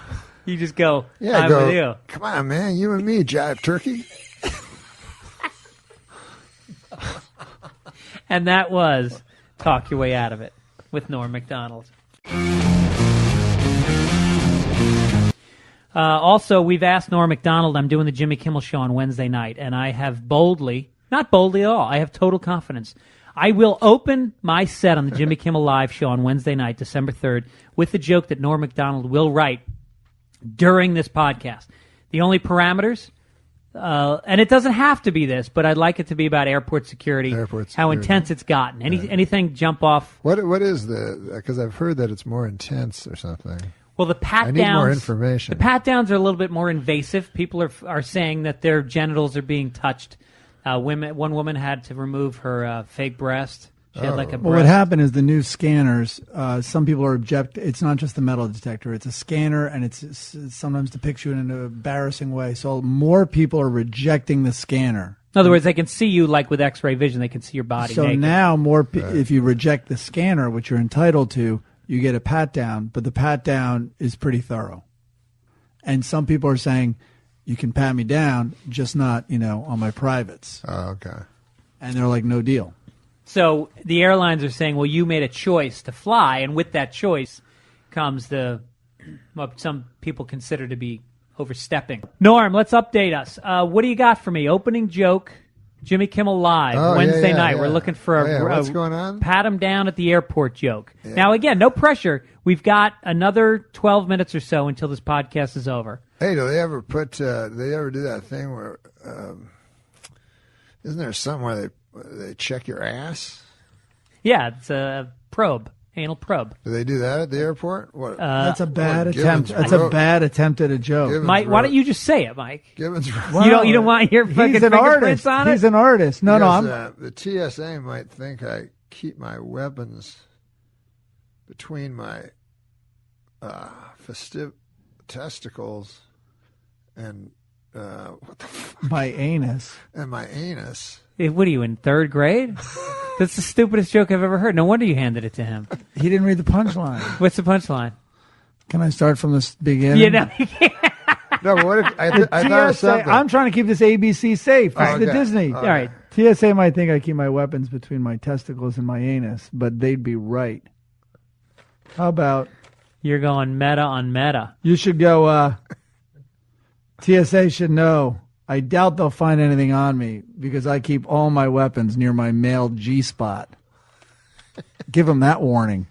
Speaker 15: You just go.
Speaker 2: Yeah,
Speaker 15: I'm with you.
Speaker 2: Come on, man, you and me, jive turkey.
Speaker 15: And that was Talk Your Way Out of It with Norm Macdonald. Also, we've asked Norm Macdonald. I'm doing the Jimmy Kimmel Show on Wednesday night, and I have not boldly at all, I have total confidence. I will open my set on the Jimmy Kimmel Live show on Wednesday night, December 3rd, with the joke that Norm Macdonald will write during this podcast. The only parameters, and it doesn't have to be this, but I'd like it to be about airport security, how intense it's gotten. Anything jump off?
Speaker 2: What is because I've heard that it's more intense or something.
Speaker 15: Well, the pat downs.
Speaker 2: I need more information.
Speaker 15: The pat downs are a little bit more invasive. People are saying that their genitals are being touched. One woman had to remove her fake breast. She had like a breast.
Speaker 10: Well, what happened is the new scanners. Some people are It's not just the metal detector; it's a scanner, and it sometimes depicts you in an embarrassing way. So more people are rejecting the scanner.
Speaker 15: In other words, they can see you like with X-ray vision. They can see your body.
Speaker 10: So
Speaker 15: naked.
Speaker 10: now if you reject the scanner, which you're entitled to, you get a pat down. But the pat down is pretty thorough. And some people are saying, you can pat me down, just not, on my privates.
Speaker 2: Oh, okay.
Speaker 10: And they're like, no deal.
Speaker 15: So the airlines are saying, well, you made a choice to fly, and with that choice comes what some people consider to be overstepping. Norm, let's update us. What do you got for me? Opening joke, Jimmy Kimmel Live, Wednesday night. We're looking for
Speaker 2: what's going on?
Speaker 15: Pat him down at the airport joke. Yeah. Now, again, no pressure. We've got another 12 minutes or so until this podcast is over.
Speaker 2: Hey, do they ever do that thing where, isn't there something where they check your ass?
Speaker 15: Yeah, it's a probe, anal probe.
Speaker 2: Do they do that at the airport? What?
Speaker 10: That's a bad attempt. That's a bad attempt at a joke.
Speaker 15: Mike, why don't you just say it, Mike?
Speaker 2: Gibbons
Speaker 15: you don't want your fucking fingerprints on it?
Speaker 10: He's an artist. No,
Speaker 2: the TSA might think I keep my weapons between my festive testicles and what the fuck?
Speaker 10: My anus.
Speaker 2: And my anus.
Speaker 15: What are you, in third grade? That's the stupidest joke I've ever heard. No wonder you handed it to him.
Speaker 10: He didn't read the punchline.
Speaker 15: What's the punchline?
Speaker 10: Can I start from the beginning?
Speaker 15: Yeah, no, you can't.
Speaker 2: No, but what if I thought of something?
Speaker 10: I'm trying to keep this ABC safe. This is the Disney.
Speaker 2: Okay.
Speaker 10: All right. TSA might think I keep my weapons between my testicles and my anus, but they'd be right. How about...
Speaker 15: You're going meta on meta.
Speaker 10: You should go, TSA should know. I doubt they'll find anything on me because I keep all my weapons near my male G-spot. Give them that warning.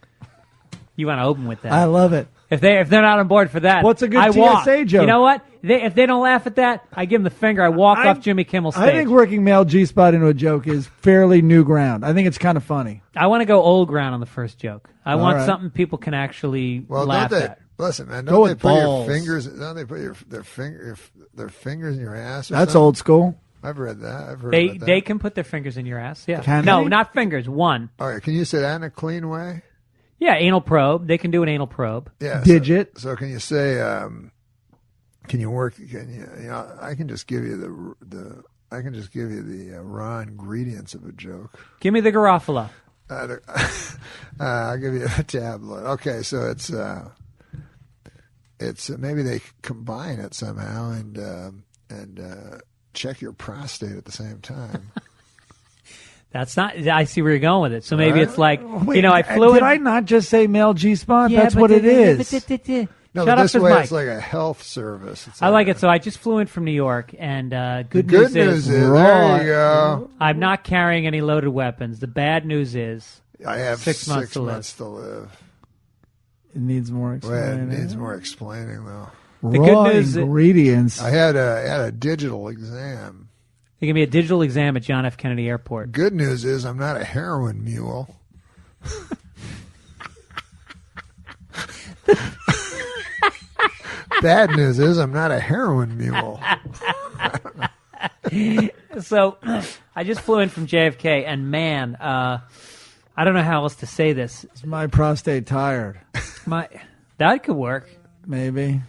Speaker 15: You want to open with that?
Speaker 10: I love it.
Speaker 15: If they're not on board for that,
Speaker 10: what's a good TSA
Speaker 15: walk.
Speaker 10: joke?
Speaker 15: You know what? If they don't laugh at that, I give them the finger. I walk off Jimmy Kimmel's stage.
Speaker 10: I think working male G-spot into a joke is fairly new ground. I think it's kind of funny.
Speaker 15: I want to go old ground on the first joke. I want something people can actually laugh at.
Speaker 2: Listen, man, don't they put your fingers? Don't they put their fingers in your ass?
Speaker 10: That's old school.
Speaker 2: I've read that. I've heard about that.
Speaker 15: They can put their fingers in your ass. Yeah.
Speaker 10: Can
Speaker 15: no,
Speaker 10: they?
Speaker 15: not fingers. One.
Speaker 2: All right. Can you say that in a clean way?
Speaker 15: Yeah, anal probe. They can do an anal probe.
Speaker 2: Yeah.
Speaker 10: Digit.
Speaker 2: So can you say? Can you work? I can just give you the raw ingredients of a joke.
Speaker 15: Give me the Garofalo.
Speaker 2: I'll give you a tablet. Okay, so it's maybe they combine it somehow and check your prostate at the same time.
Speaker 15: That's not. I see where you're going with it. So maybe it's like
Speaker 10: Wait,
Speaker 15: I flew.
Speaker 10: Did I not just say male G-spot? Yeah, that's what it is.
Speaker 2: No,
Speaker 15: Shut
Speaker 2: but this
Speaker 15: up,
Speaker 2: way
Speaker 15: Mike.
Speaker 2: it's like a health service.
Speaker 15: I like it. So I just flew in from New York, and good
Speaker 2: news
Speaker 15: news
Speaker 2: is there you go.
Speaker 15: I'm not carrying any loaded weapons. The bad news is
Speaker 2: I have
Speaker 15: 6 months to
Speaker 2: live.
Speaker 10: It needs more explaining.
Speaker 2: Well, it needs more explaining, though.
Speaker 15: The
Speaker 10: Raw
Speaker 15: good news
Speaker 10: ingredients.
Speaker 2: I had a digital exam.
Speaker 15: They give me a digital exam at John F. Kennedy Airport.
Speaker 2: Good news is I'm not a heroin mule. Bad news is I'm not a heroin mule.
Speaker 15: So I just flew in from JFK, and man, I don't know how else to say this.
Speaker 10: Is my prostate tired?
Speaker 15: That could work.
Speaker 10: Maybe.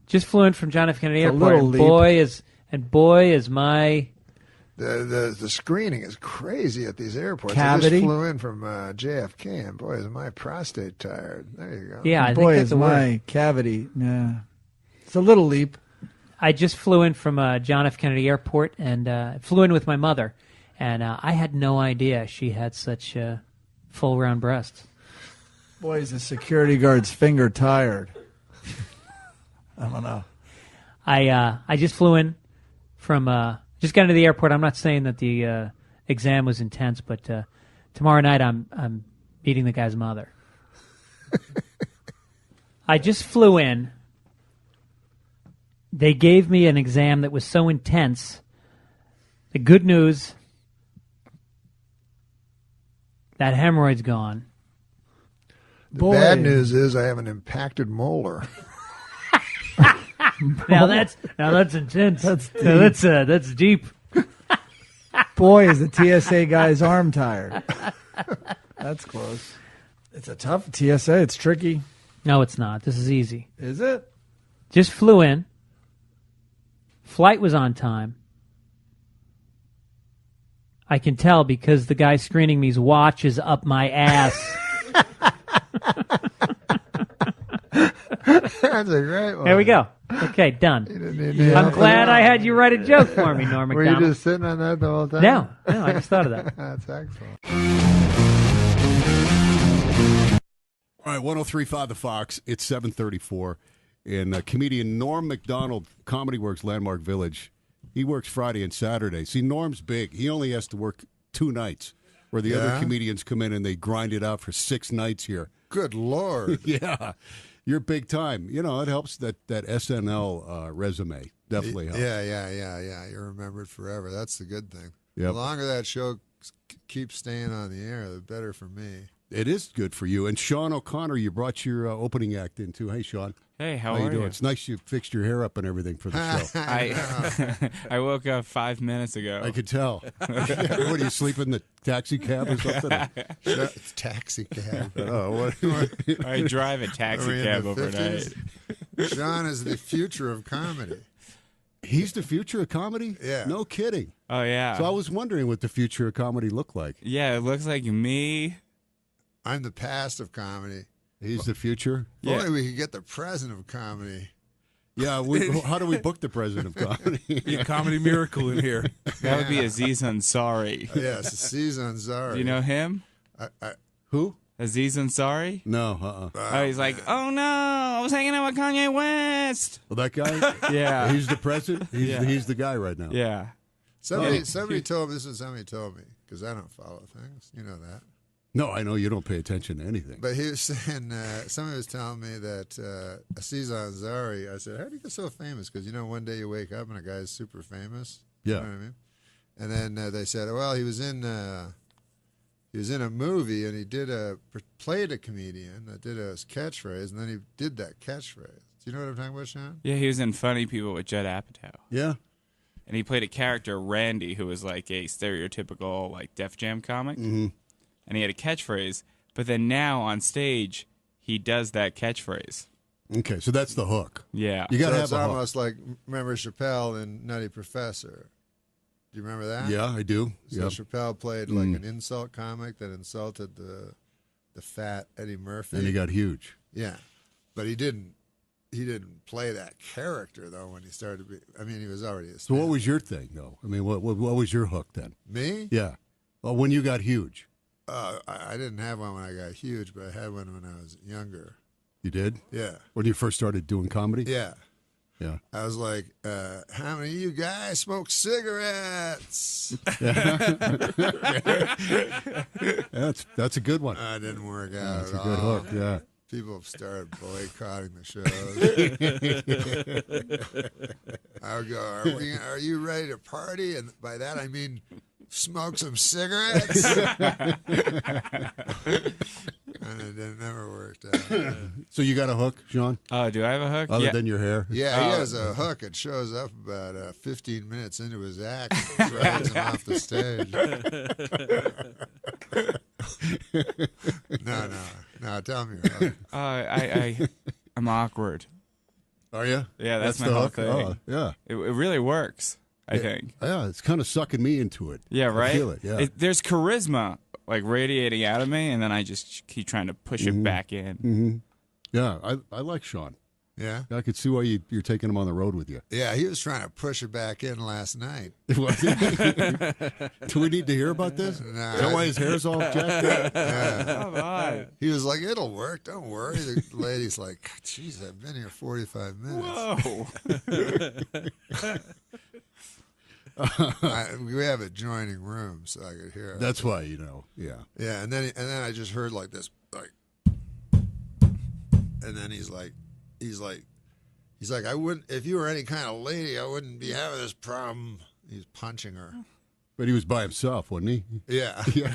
Speaker 15: Just flew in from John F. Kennedy
Speaker 10: It's a
Speaker 15: Airport.
Speaker 10: little
Speaker 15: And boy is my
Speaker 2: the screening is crazy at these airports.
Speaker 10: Cavity?
Speaker 2: I just flew in from JFK, and boy is my prostate tired. There you go.
Speaker 15: Yeah, I
Speaker 10: boy
Speaker 15: think that's
Speaker 10: is my cavity. Yeah, it's a little leap.
Speaker 15: I just flew in from John F. Kennedy Airport and flew in with my mother, and I had no idea she had such full round breasts.
Speaker 10: Boy, is the security guard's finger tired. I don't know.
Speaker 15: I just flew in from just got into the airport. I'm not saying that the exam was intense, but tomorrow night I'm meeting the guy's mother. I just flew in. They gave me an exam that was so intense. The good news, that hemorrhoid's gone.
Speaker 13: The bad news is I have an impacted molar.
Speaker 15: Now that's intense. That's deep.
Speaker 10: Boy, is the TSA guy's arm tired. That's close. It's a tough TSA. It's tricky.
Speaker 15: No, it's not. This is easy.
Speaker 10: Is it?
Speaker 15: Just flew in. Flight was on time. I can tell because the guy screening me's watch is up my ass.
Speaker 2: That's a great one.
Speaker 15: There we go. Okay, done. I'm glad I had you write a joke for me, Norm
Speaker 2: Were
Speaker 15: Macdonald.
Speaker 2: you just sitting on that the whole time?
Speaker 15: No, I just thought of that.
Speaker 2: That's excellent.
Speaker 1: All right, 103.5 The Fox. It's 7:34. And comedian Norm Macdonald, Comedy Works, Landmark Village. He works Friday and Saturday. See, Norm's big. He only has to work 2 nights, where the other comedians come in and they grind it out for 6 nights here.
Speaker 2: Good Lord.
Speaker 1: Yeah. You're big time. You know, it helps that SNL resume. Definitely helps.
Speaker 2: Yeah. You're remembered forever. That's the good thing.
Speaker 1: Yep.
Speaker 2: The longer that show keeps staying on the air, the better for me.
Speaker 1: It is good for you. And Sean O'Connor, you brought your opening act in, too. Hey, Sean.
Speaker 16: Hey, how are
Speaker 1: you doing?
Speaker 16: you?
Speaker 1: It's nice you fixed your hair up and everything for the show.
Speaker 16: I woke up 5 minutes ago.
Speaker 1: I could tell. What, do you sleep in the taxi cab or something?
Speaker 2: It's taxi cab.
Speaker 1: Oh, what?
Speaker 16: I drive a taxi cab overnight.
Speaker 2: Sean is the future of comedy.
Speaker 1: He's the future of comedy?
Speaker 2: Yeah.
Speaker 1: No kidding.
Speaker 16: Oh, yeah.
Speaker 1: So I was wondering what the future of comedy looked like.
Speaker 16: Yeah, it looks like me.
Speaker 2: I'm the past of comedy.
Speaker 1: He's the future?
Speaker 2: If only we could get the present of comedy.
Speaker 1: Yeah, how do we book the president of comedy?
Speaker 17: Be a comedy miracle in here.
Speaker 16: That would be Aziz Ansari.
Speaker 2: Yes, Aziz Ansari.
Speaker 16: Do you know him?
Speaker 1: Who?
Speaker 16: Aziz Ansari?
Speaker 1: No,
Speaker 16: Oh, he's like, oh no, I was hanging out with Kanye West.
Speaker 1: Well, that guy?
Speaker 16: Yeah.
Speaker 1: He's the president? He's the guy right now.
Speaker 16: Yeah.
Speaker 2: Somebody told me, this is what somebody told me, because I don't follow things. You know that.
Speaker 1: No, I know you don't pay attention to anything.
Speaker 2: But he was saying, somebody was telling me that Aziz Ansari, I said, how do you get so famous? Because, one day you wake up and a guy's super famous.
Speaker 1: Yeah.
Speaker 2: You know what I mean? And then they said, well, he was in a movie and he played a comedian that did a catchphrase, and then he did that catchphrase. Do you know what I'm talking about, Sean?
Speaker 16: Yeah, he was in Funny People with Judd Apatow.
Speaker 1: Yeah.
Speaker 16: And he played a character, Randy, who was like a stereotypical Def Jam comic. Mm-hmm. And he had a catchphrase, but then now on stage, he does that catchphrase.
Speaker 1: Okay, so that's the hook.
Speaker 16: Yeah.
Speaker 1: You got to have
Speaker 2: it's
Speaker 1: a hook.
Speaker 2: almost like, remember Chappelle in Nutty Professor? Do you remember that?
Speaker 1: Yeah, I do.
Speaker 2: So Chappelle played like an insult comic that insulted the fat Eddie Murphy.
Speaker 1: And he got huge.
Speaker 2: Yeah. But he didn't play that character, though, when he started to be, he was already a
Speaker 1: So what was your thing, though? I mean, what was your hook then?
Speaker 2: Me?
Speaker 1: Yeah. Well, when you got huge.
Speaker 2: I didn't have one when I got huge, but I had one when I was younger.
Speaker 1: You did?
Speaker 2: Yeah.
Speaker 1: When you first started doing comedy?
Speaker 2: Yeah.
Speaker 1: Yeah.
Speaker 2: I was like, how many of you guys smoke cigarettes?
Speaker 1: That's a good one.
Speaker 2: That didn't work out
Speaker 1: That's
Speaker 2: at
Speaker 1: a good
Speaker 2: all.
Speaker 1: hook, yeah.
Speaker 2: People have started boycotting the shows. I would go, are you ready to party? And by that I mean smoke some cigarettes. And it never worked out.
Speaker 1: So you got a hook, Sean?
Speaker 16: Oh, do I have a hook?
Speaker 1: Other than your hair?
Speaker 2: Yeah, he has a hook. It shows up about 15 minutes into his act. Throws him off the stage. No, tell me your hook.
Speaker 16: I'm awkward.
Speaker 1: Are you?
Speaker 16: Yeah, that's my
Speaker 1: the
Speaker 16: whole
Speaker 1: hook?
Speaker 16: thing.
Speaker 1: Oh, yeah.
Speaker 16: It really works, I think.
Speaker 1: Yeah, it's kind of sucking me into it.
Speaker 16: Yeah, right?
Speaker 1: I feel it, yeah.
Speaker 16: There's charisma radiating out of me, and then I just keep trying to push it back in.
Speaker 1: Mm-hmm. Yeah, I like Sean.
Speaker 2: Yeah.
Speaker 1: I could see why you're taking him on the road with you.
Speaker 2: Yeah, he was trying to push it back in last night.
Speaker 1: Do we need to hear about this?
Speaker 2: Nah,
Speaker 1: Is that why his hair's all jacked up?
Speaker 2: Yeah.
Speaker 16: Come on.
Speaker 2: He was like, "It'll work. Don't worry." The lady's like, "Jeez, I've been here 45 minutes."
Speaker 16: Whoa.
Speaker 2: We have adjoining rooms, so I could hear it.
Speaker 1: That's why, yeah.
Speaker 2: Yeah, and then I just heard like this, like, and then he's like, I wouldn't, if you were any kind of lady, I wouldn't be having this problem. He's punching her.
Speaker 1: But he was by himself, wasn't he?
Speaker 2: Yeah.
Speaker 1: Yeah.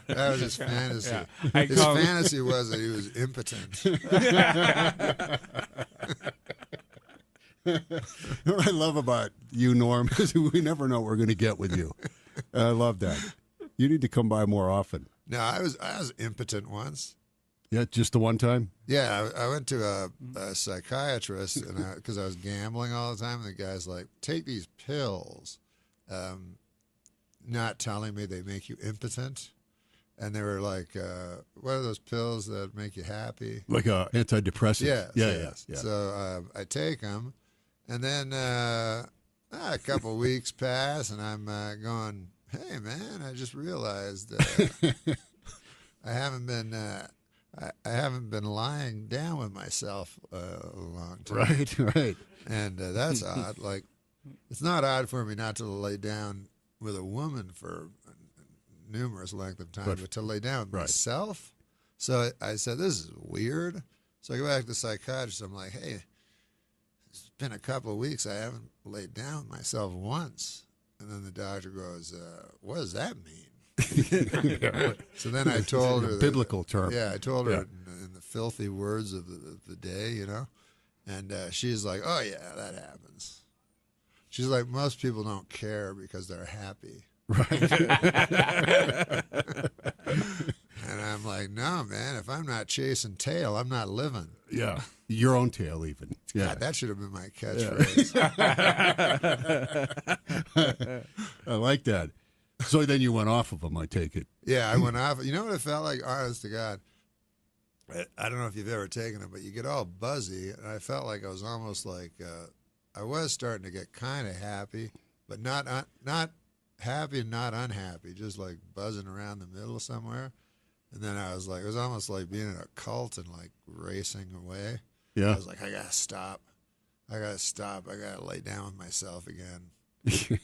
Speaker 2: That was his fantasy.
Speaker 16: Yeah.
Speaker 2: His fantasy was that he was impotent.
Speaker 1: What I love about you, Norm, is we never know what we're going to get with you. I love that. You need to come by more often.
Speaker 2: No, I was impotent once.
Speaker 1: Yeah, just the one time?
Speaker 2: Yeah, I went to a psychiatrist because I was gambling all the time, and the guy's like, "Take these pills," not telling me they make you impotent. And they were like, "What are those pills that make you happy?"
Speaker 1: Like a antidepressant?
Speaker 2: Yes,
Speaker 1: Yeah,
Speaker 2: yes.
Speaker 1: yeah.
Speaker 2: So I take them, and then a couple of weeks pass, and I'm going, "Hey, man, I just realized I haven't been lying down with myself a long time."
Speaker 1: Right.
Speaker 2: And that's odd. Like, it's not odd for me not to lay down with a woman for numerous length of time, but to lay down with myself. So I said, "This is weird." So I go back to the psychiatrist. I'm like, "Hey, it's been a couple of weeks. I haven't laid down with myself once." And then the doctor goes, "What does that mean?" So then I told her
Speaker 1: biblical term.
Speaker 2: Yeah, I told her in the filthy words of the day, you know, and she's like, "Oh yeah, that happens." She's like, "Most people don't care because they're happy."
Speaker 1: Right.
Speaker 2: And I'm like, "No, man, if I'm not chasing tail, I'm not living."
Speaker 1: Yeah. Your own tail, even. Yeah.
Speaker 2: God, that should have been my catchphrase.
Speaker 1: I like that. So then you went off of them, I take it.
Speaker 2: Yeah, I went off. You know what it felt like? Honest to God, I don't know if you've ever taken it, but you get all buzzy, and I felt like I was almost like I was starting to get kind of happy, but not happy and not unhappy, just like buzzing around the middle somewhere. And then I was like, it was almost like being in a cult and like racing away.
Speaker 1: Yeah.
Speaker 2: I was like, I gotta stop. I gotta lay down with myself again.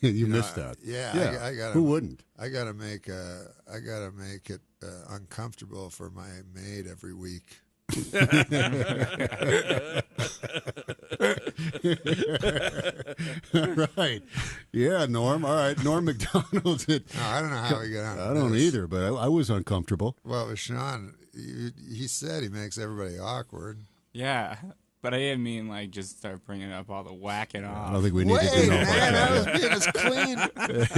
Speaker 1: you missed that.
Speaker 2: Yeah. I gotta.
Speaker 1: Who wouldn't?
Speaker 2: I gotta make it uncomfortable for my maid every week.
Speaker 1: Right. Yeah, Norm. All right. Norm Macdonald.
Speaker 2: No, I don't know how we got on.
Speaker 1: I don't either, but I was uncomfortable.
Speaker 2: Well, with Sean, he said he makes everybody awkward.
Speaker 16: Yeah. But I didn't mean like just start bringing up all the whacking off.
Speaker 1: I don't think we need to know about
Speaker 2: man,
Speaker 1: that.
Speaker 2: I was being as clean.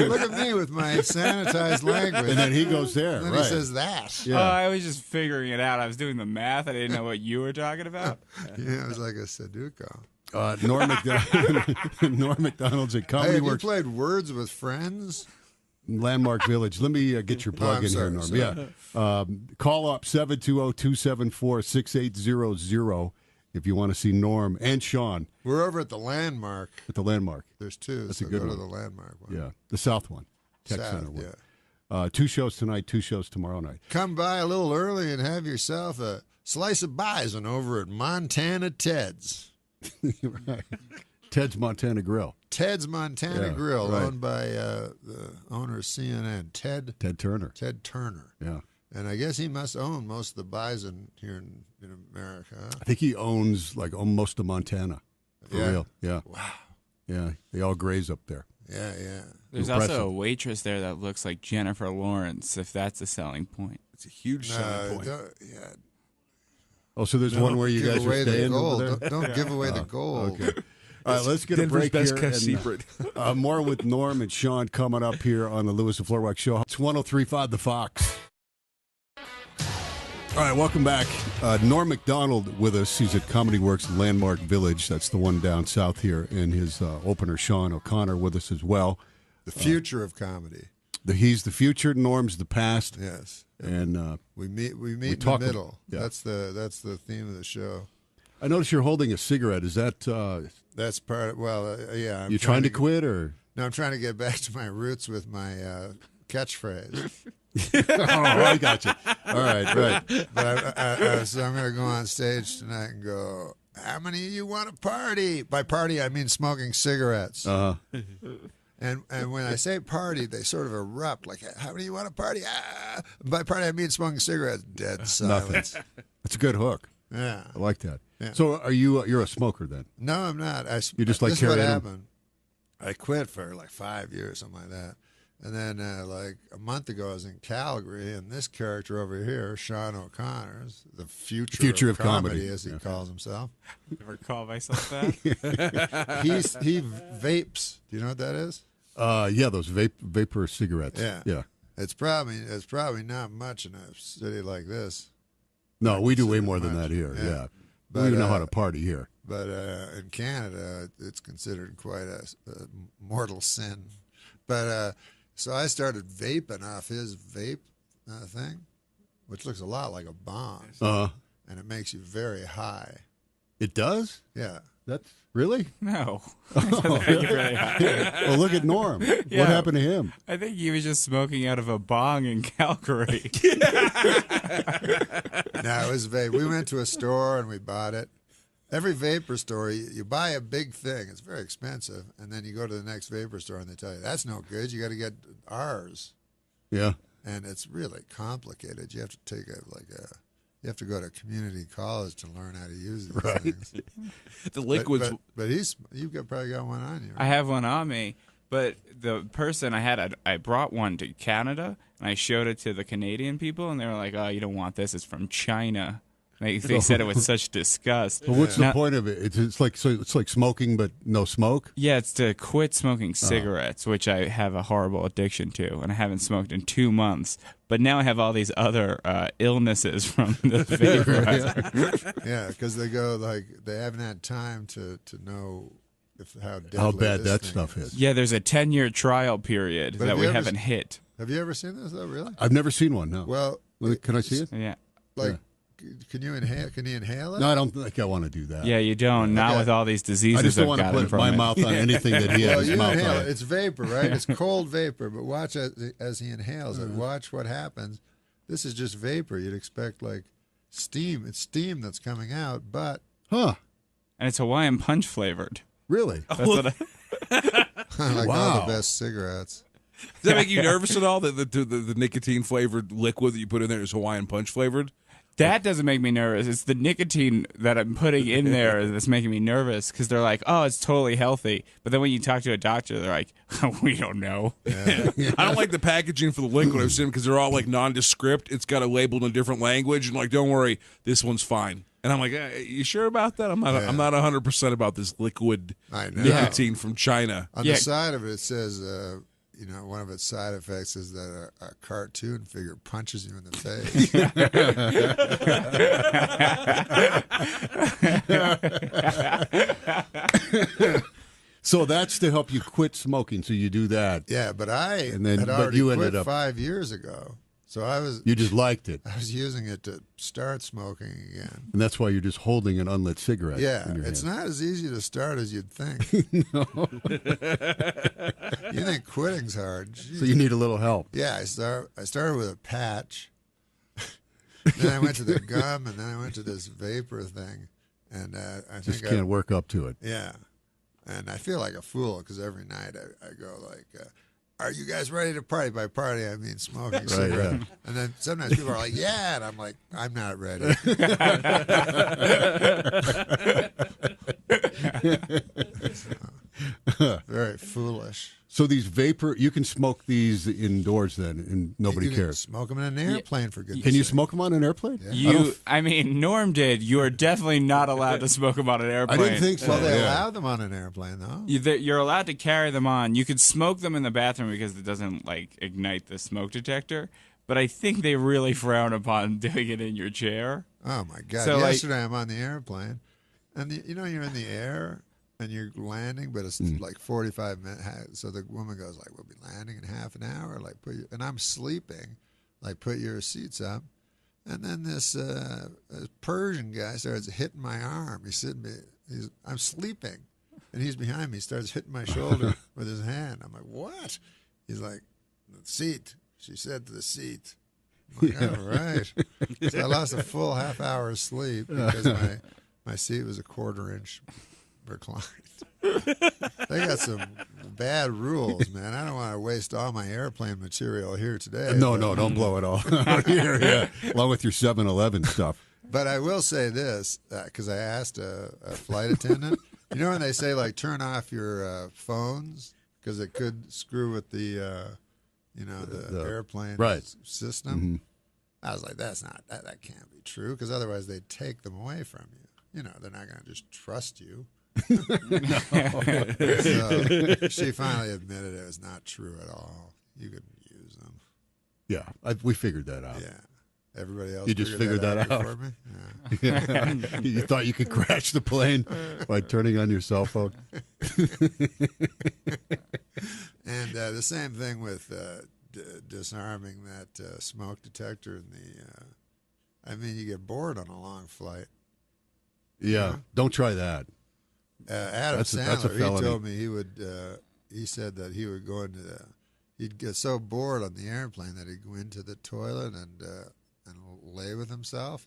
Speaker 2: Look at me with my sanitized language.
Speaker 1: And then he goes there.
Speaker 2: And then
Speaker 1: right.
Speaker 2: he says that.
Speaker 1: Yeah.
Speaker 16: Oh, I was just figuring it out. I was doing the math. I didn't know what you were talking about.
Speaker 2: Yeah, it was like a Sudoku.
Speaker 1: Norm Macdonald's at Comedy
Speaker 2: Hey, have you
Speaker 1: Works.
Speaker 2: played Words with Friends?
Speaker 1: Landmark Village. Let me get your plug
Speaker 2: I'm
Speaker 1: in
Speaker 2: sorry,
Speaker 1: here, Norm.
Speaker 2: sorry.
Speaker 1: Yeah. Call up 720-274-6800 if you want to see Norm and Sean.
Speaker 2: We're over at the Landmark.
Speaker 1: At the Landmark.
Speaker 2: There's two.
Speaker 1: That's
Speaker 2: so
Speaker 1: a good
Speaker 2: go
Speaker 1: one.
Speaker 2: to the Landmark one.
Speaker 1: Yeah. The South one. Tech
Speaker 2: South,
Speaker 1: Center one.
Speaker 2: yeah.
Speaker 1: 2 shows tonight, 2 shows tomorrow night.
Speaker 2: Come by a little early and have yourself a slice of bison over at Montana Ted's.
Speaker 1: Right. Ted's Montana Grill.
Speaker 2: Ted's Montana
Speaker 1: Yeah,
Speaker 2: Grill,
Speaker 1: right.
Speaker 2: owned by the owner of CNN, Ted
Speaker 1: Turner.
Speaker 2: Ted Turner.
Speaker 1: Yeah.
Speaker 2: And I guess he must own most of the bison here in America. Huh?
Speaker 1: I think he owns like most of Montana. For
Speaker 2: Yeah.
Speaker 1: real. Yeah.
Speaker 2: Wow.
Speaker 1: Yeah. They all graze up there.
Speaker 2: Yeah, yeah.
Speaker 16: There's also a waitress there that looks like Jennifer Lawrence, if that's a selling point.
Speaker 17: It's a huge selling point.
Speaker 2: Yeah.
Speaker 1: Oh, so there's one where you
Speaker 2: give
Speaker 1: guys are
Speaker 2: away the
Speaker 1: staying
Speaker 2: gold.
Speaker 1: over there?
Speaker 2: Don't give away the gold.
Speaker 1: Okay. All right, let's get
Speaker 17: Denver's
Speaker 1: a break
Speaker 17: best
Speaker 1: here.
Speaker 17: kept secret.
Speaker 1: More with Norm and Sean coming up here on the Lewis and Florwack Show. It's 103.5 The Fox. All right, welcome back. Norm Macdonald with us. He's at Comedy Works Landmark Village. That's the one down south here. And his opener, Sean O'Connor, with us as well.
Speaker 2: The future of comedy.
Speaker 1: He's the future. Norm's the past.
Speaker 2: Yes.
Speaker 1: And
Speaker 2: we meet in
Speaker 1: talk
Speaker 2: the middle.
Speaker 1: Yeah.
Speaker 2: That's the theme of the show.
Speaker 1: I notice you're holding a cigarette. Is that
Speaker 2: That's part of, well, yeah.
Speaker 1: you trying to quit or?
Speaker 2: No, I'm trying to get back to my roots with my catchphrase.
Speaker 1: Oh, I got you. All right.
Speaker 2: But so I'm going to go on stage tonight and go, how many of you want to party? By party, I mean smoking cigarettes. And when I say party, they sort of erupt, like, how many of you want to party? Ah! By party, I mean smoking cigarettes. Dead silence.
Speaker 1: That's a good hook.
Speaker 2: Yeah.
Speaker 1: I like that.
Speaker 2: Yeah.
Speaker 1: So are you're a smoker then?
Speaker 2: No, I'm not.
Speaker 1: You just like
Speaker 2: this is what
Speaker 1: carrying them?
Speaker 2: happened. I quit for like 5 years, something like that. And then like a month ago, I was in Calgary, and this character over here, Sean O'Connor, the future of comedy, as he calls himself.
Speaker 16: Never call myself that.
Speaker 2: he vapes. Do you know what that is?
Speaker 1: Yeah, those vapor cigarettes.
Speaker 2: Yeah. It's probably not much in a city like this.
Speaker 1: No, we do way more than that here. Yeah.
Speaker 2: But,
Speaker 1: We know how to party here.
Speaker 2: But in Canada, it's considered quite a mortal sin. But so I started vaping off his vape thing, which looks a lot like a bong. And it makes you very high.
Speaker 1: It does?
Speaker 2: Yeah.
Speaker 1: That's really?
Speaker 16: No.
Speaker 1: Well, look at Norm. What happened to him?
Speaker 16: I think he was just smoking out of a bong in Calgary.
Speaker 2: No, it was vape. We went to a store and we bought it. Every vapor store, you buy a big thing. It's very expensive. And then you go to the next vapor store and they tell you, that's no good. You got to get ours.
Speaker 1: Yeah.
Speaker 2: And it's really complicated. You have to take you have to go to community college to learn how to use these things.
Speaker 17: The liquids.
Speaker 2: But you've probably got one on you. Right?
Speaker 16: I have one on me, but the person I brought one to Canada, and I showed it to the Canadian people, and they were like, oh, you don't want this. It's from China. They said it with such disgust.
Speaker 1: Well, what's the point of it? It's like smoking, but no smoke.
Speaker 16: Yeah, it's to quit smoking cigarettes, which I have a horrible addiction to, and I haven't smoked in 2 months. But now I have all these other illnesses from the vaporizer.
Speaker 2: Yeah, because they go they haven't had time to know how
Speaker 1: bad that stuff is.
Speaker 16: Yeah, there's a 10-year trial period that we haven't hit.
Speaker 2: Have you ever seen this though? Really?
Speaker 1: I've never seen one. No.
Speaker 2: Well,
Speaker 1: can I see it?
Speaker 16: Yeah.
Speaker 2: Can you inhale? Can you inhale it?
Speaker 1: No, I don't think I want to do that.
Speaker 16: Yeah, you don't. Not with all these diseases.
Speaker 1: I just don't want to put my mouth on anything that he has his mouth
Speaker 2: inhale
Speaker 1: on.
Speaker 2: It's vapor, right? It's cold vapor. But watch as he inhales it. Watch what happens. This is just vapor. You'd expect like steam. It's steam that's coming out, but
Speaker 1: and
Speaker 16: it's Hawaiian punch flavored.
Speaker 1: Really?
Speaker 16: That's what
Speaker 2: like all the best cigarettes.
Speaker 17: Does that make you nervous at all? That the nicotine flavored liquid that you put in there is Hawaiian punch flavored?
Speaker 16: That doesn't make me nervous. It's the nicotine that I'm putting in there that's making me nervous because they're like, oh, it's totally healthy. But then when you talk to a doctor, they're like, oh, we don't know.
Speaker 17: Yeah. I don't like the packaging for the liquid I've seen because they're all like nondescript. It's got a label in a different language. And like, don't worry, this one's fine. And I'm like, you sure about that? I'm not 100% about this liquid nicotine from China.
Speaker 2: On the side of it, it says, one of its side effects is that a cartoon figure punches you in the
Speaker 1: face. So that's to help you quit smoking. So you do that.
Speaker 2: Yeah, but had already quit 5 years ago. So
Speaker 1: you just liked it.
Speaker 2: I was using it to start smoking again.
Speaker 1: And that's why you're just holding an unlit cigarette.
Speaker 2: Yeah,
Speaker 1: in your
Speaker 2: it's
Speaker 1: hand.
Speaker 2: not as easy to start as you'd think.
Speaker 1: No.
Speaker 2: You think quitting's hard. Jeez.
Speaker 1: So you need a little help.
Speaker 2: Yeah, I started with a patch. Then I went to the gum, and then I went to this vapor thing. And I
Speaker 1: just can't work up to it.
Speaker 2: Yeah. And I feel like a fool because every night I go like, are you guys ready to party? By party, I mean smoking cigarettes. Yeah. And then sometimes people are like, yeah. And I'm like, I'm not ready. Very foolish.
Speaker 1: So these vapor, you can smoke these indoors then, and nobody
Speaker 2: you
Speaker 1: cares.
Speaker 2: Smoke them in an airplane for goodness
Speaker 1: Can you
Speaker 2: sake.
Speaker 1: smoke them on an airplane?
Speaker 2: Yeah.
Speaker 16: I mean, Norm did. You are definitely not allowed to smoke them on an airplane.
Speaker 1: I didn't think so.
Speaker 2: Well, they allow them on an airplane, though.
Speaker 16: You're allowed to carry them on. You could smoke them in the bathroom because it doesn't ignite the smoke detector. But I think they really frown upon doing it in your chair.
Speaker 2: Oh my God!
Speaker 16: So,
Speaker 2: yesterday I'm on the airplane, and you're in the air. And you're landing, but it's like 45 minutes. So the woman goes like, "We'll be landing in half an hour." And I'm sleeping. Like, put your seats up. And then this Persian guy starts hitting my arm. I'm sleeping, and he's behind me. He starts hitting my shoulder with his hand. I'm like, what? He's like, the seat. She said to the seat. I'm like, all right. So I lost a full half hour's sleep because my seat was a 1/4 inch reclined. They got some bad rules, man. I don't want to waste all my airplane material here today.
Speaker 1: No, don't blow it all here, yeah, along with your 7-Eleven stuff.
Speaker 2: But I will say this, because I asked a flight attendant, you know when they say, like, turn off your phones because it could screw with the airplane system?
Speaker 1: Mm-hmm.
Speaker 2: I was like, that can't be true, because otherwise they'd take them away from you. You know, they're not going to just trust you. So she finally admitted it was not true at all. You couldn't use them.
Speaker 1: Yeah, we figured that out.
Speaker 2: Yeah. Everybody else
Speaker 1: you just figured that out
Speaker 2: for me?
Speaker 1: Yeah. You thought you could crash the plane by turning on your cell phone?
Speaker 2: And the same thing with disarming that smoke detector. You get bored on a long flight.
Speaker 1: Yeah, don't try that.
Speaker 2: Adam Sandler, he told me he said that he would go he'd get so bored on the airplane that he'd go into the toilet and lay with himself,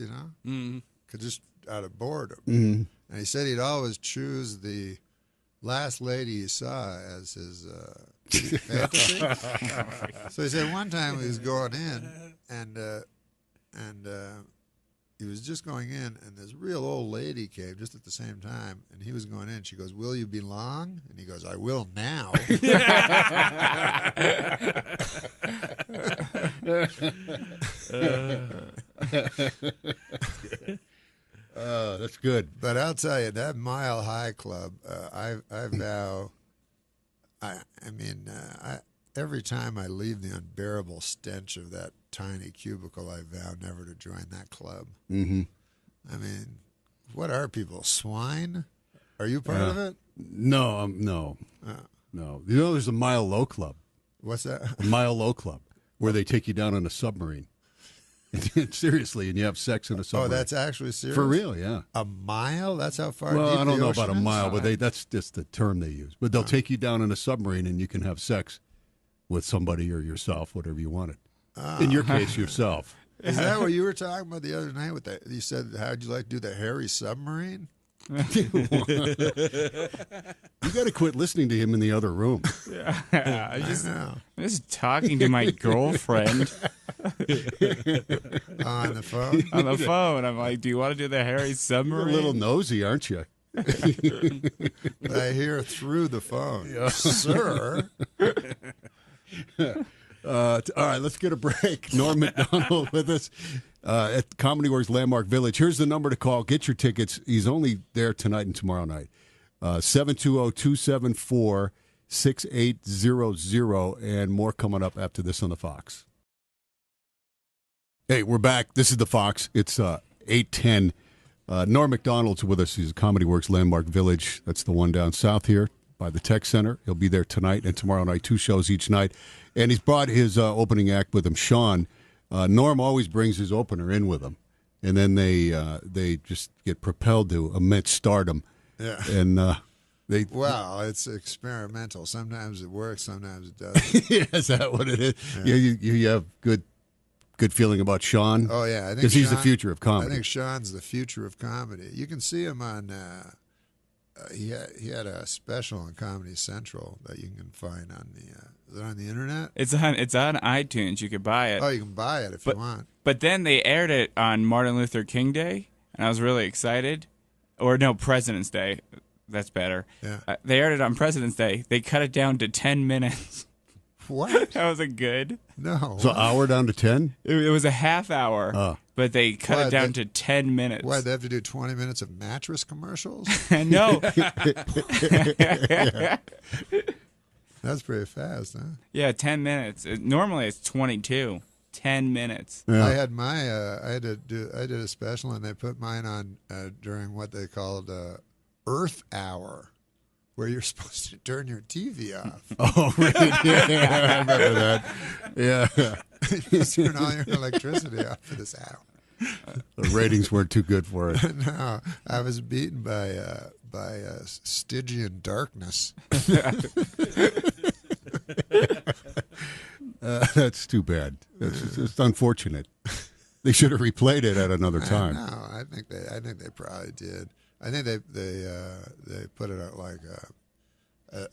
Speaker 2: just out of boredom.
Speaker 1: Mm-hmm.
Speaker 2: And he said he'd always choose the last lady he saw as his fantasy. So he said one time he was going in and he was just going in, and this real old lady came just at the same time, and he was going in. She goes, "Will you be long?" And he goes, "I will now."
Speaker 1: That's good.
Speaker 2: But I'll tell you, that Mile High Club, I vow. Every time I leave the unbearable stench of that tiny cubicle, I vow never to join that club.
Speaker 1: Mm-hmm.
Speaker 2: I mean, what are people, swine? Are you part of it?
Speaker 1: No, no. You know, there's a Mile Low Club.
Speaker 2: What's that?
Speaker 1: A Mile Low Club, where they take you down on a submarine. Seriously, and you have sex in a submarine.
Speaker 2: Oh, that's actually serious?
Speaker 1: For real, yeah.
Speaker 2: A mile? That's how far
Speaker 1: Well,
Speaker 2: deep
Speaker 1: I don't
Speaker 2: the
Speaker 1: know
Speaker 2: ocean
Speaker 1: about a
Speaker 2: is?
Speaker 1: mile, but that's just the term they use. But they'll take you down in a submarine, and you can have sex with somebody or yourself, whatever you wanted. In your case, yourself.
Speaker 2: Is that what you were talking about the other night? With that, you said, "How'd you like to do the hairy submarine?"
Speaker 1: You got to quit listening to him in the other room.
Speaker 16: I'm just talking to my girlfriend
Speaker 2: on the phone.
Speaker 16: On the phone, I'm like, "Do you want to do the hairy submarine?"
Speaker 1: You're a little nosy, aren't you?
Speaker 2: But I hear through the phone, sir.
Speaker 1: All right, let's get a break. Norm Macdonald with us at Comedy Works Landmark Village. Here's the number to call. Get your tickets. He's only there tonight and tomorrow night. 720-274-6800, and more coming up after this on the Fox. Hey, we're back. This is the Fox. It's 8:10. Norm Macdonald's with us. He's at Comedy Works Landmark Village. That's the one down south here by the Tech Center. He'll be there tonight and tomorrow night, 2 shows each night. And he's brought his opening act with him, Sean. Norm always brings his opener in with him. And then they just get propelled to immense stardom.
Speaker 2: Yeah.
Speaker 1: And
Speaker 2: Well, it's experimental. Sometimes it works, sometimes it doesn't.
Speaker 1: Yeah, is that what it is?
Speaker 2: Yeah.
Speaker 1: You have good feeling about Sean?
Speaker 2: Oh, yeah. I think
Speaker 1: because he's the
Speaker 2: Sean-
Speaker 1: future of comedy.
Speaker 2: I think Sean's the future of comedy. You can see him on, he had a special on Comedy Central that you can find on is it on the internet?
Speaker 16: It's on iTunes. You could buy it.
Speaker 2: Oh, you can buy it if you want.
Speaker 16: But then they aired it on Martin Luther King Day, and I was really excited. Or no, President's Day. That's better.
Speaker 2: Yeah.
Speaker 16: They aired it on President's Day. They cut it down to 10 minutes.
Speaker 2: What?
Speaker 16: That wasn't good.
Speaker 2: No.
Speaker 1: So hour down to 10?
Speaker 16: It was a half hour, but they cut
Speaker 2: Why,
Speaker 16: it down
Speaker 2: they-
Speaker 16: to 10 minutes.
Speaker 2: Why, they have to do 20 minutes of mattress commercials?
Speaker 16: No.
Speaker 2: That's pretty fast, huh?
Speaker 16: Yeah, 10 minutes. Normally it's 22. 10 minutes.
Speaker 2: I had I did a special, and they put mine on during what they called Earth Hour, where you're supposed to turn your TV off.
Speaker 1: Oh, really? Yeah, I remember that. Yeah.
Speaker 2: You turn all your electricity off for this hour.
Speaker 1: The ratings weren't too good for it.
Speaker 2: No, I was beaten by Stygian darkness.
Speaker 1: That's too bad. It's unfortunate. They should have replayed it at another time.
Speaker 2: No, I think they probably did. I think they put it out like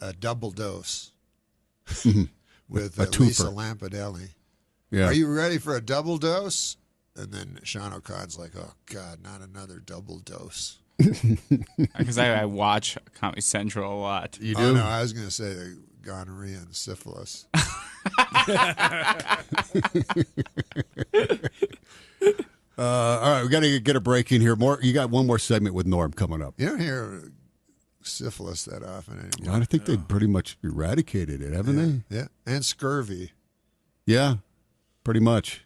Speaker 2: a double dose with
Speaker 1: A
Speaker 2: Lisa
Speaker 1: twofer.
Speaker 2: Lampanelli.
Speaker 1: Yeah.
Speaker 2: Are you ready for a double dose? And then Sean O'Conn's like, "Oh God, not another double dose."
Speaker 16: Because I watch Comedy Central a lot.
Speaker 1: You
Speaker 2: Oh no, I was going to say gonorrhea and syphilis.
Speaker 1: All right, we got to get a break in here. You got one more segment with Norm coming up.
Speaker 2: You don't hear syphilis that often anymore.
Speaker 1: I think they pretty much eradicated it, haven't they?
Speaker 2: Yeah, and scurvy.
Speaker 1: Yeah, pretty much.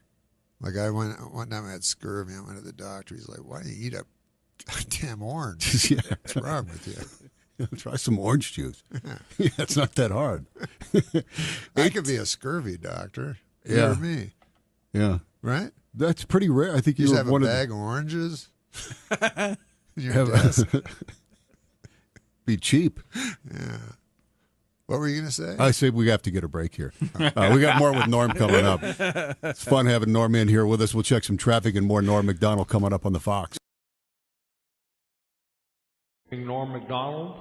Speaker 2: Like one time I had scurvy. I went to the doctor. He's like, "Why do you eat a goddamn orange?
Speaker 1: Yeah.
Speaker 2: What's wrong with you?"
Speaker 1: Try some orange juice. Yeah, it's not that hard.
Speaker 2: I could be a scurvy doctor. You
Speaker 1: Yeah.
Speaker 2: or me.
Speaker 1: Yeah.
Speaker 2: Right?
Speaker 1: That's pretty rare. I think
Speaker 2: You
Speaker 1: you
Speaker 2: just
Speaker 1: were
Speaker 2: have
Speaker 1: one
Speaker 2: a
Speaker 1: of
Speaker 2: bag of oranges.
Speaker 1: the,
Speaker 2: Your desk.
Speaker 1: be cheap.
Speaker 2: Yeah. What were you going to say?
Speaker 1: I say we have to get a break here. We got more with Norm coming up. It's fun having Norm in here with us. We'll check some traffic and more Norm Macdonald coming up on the Fox.
Speaker 18: Norm Macdonald,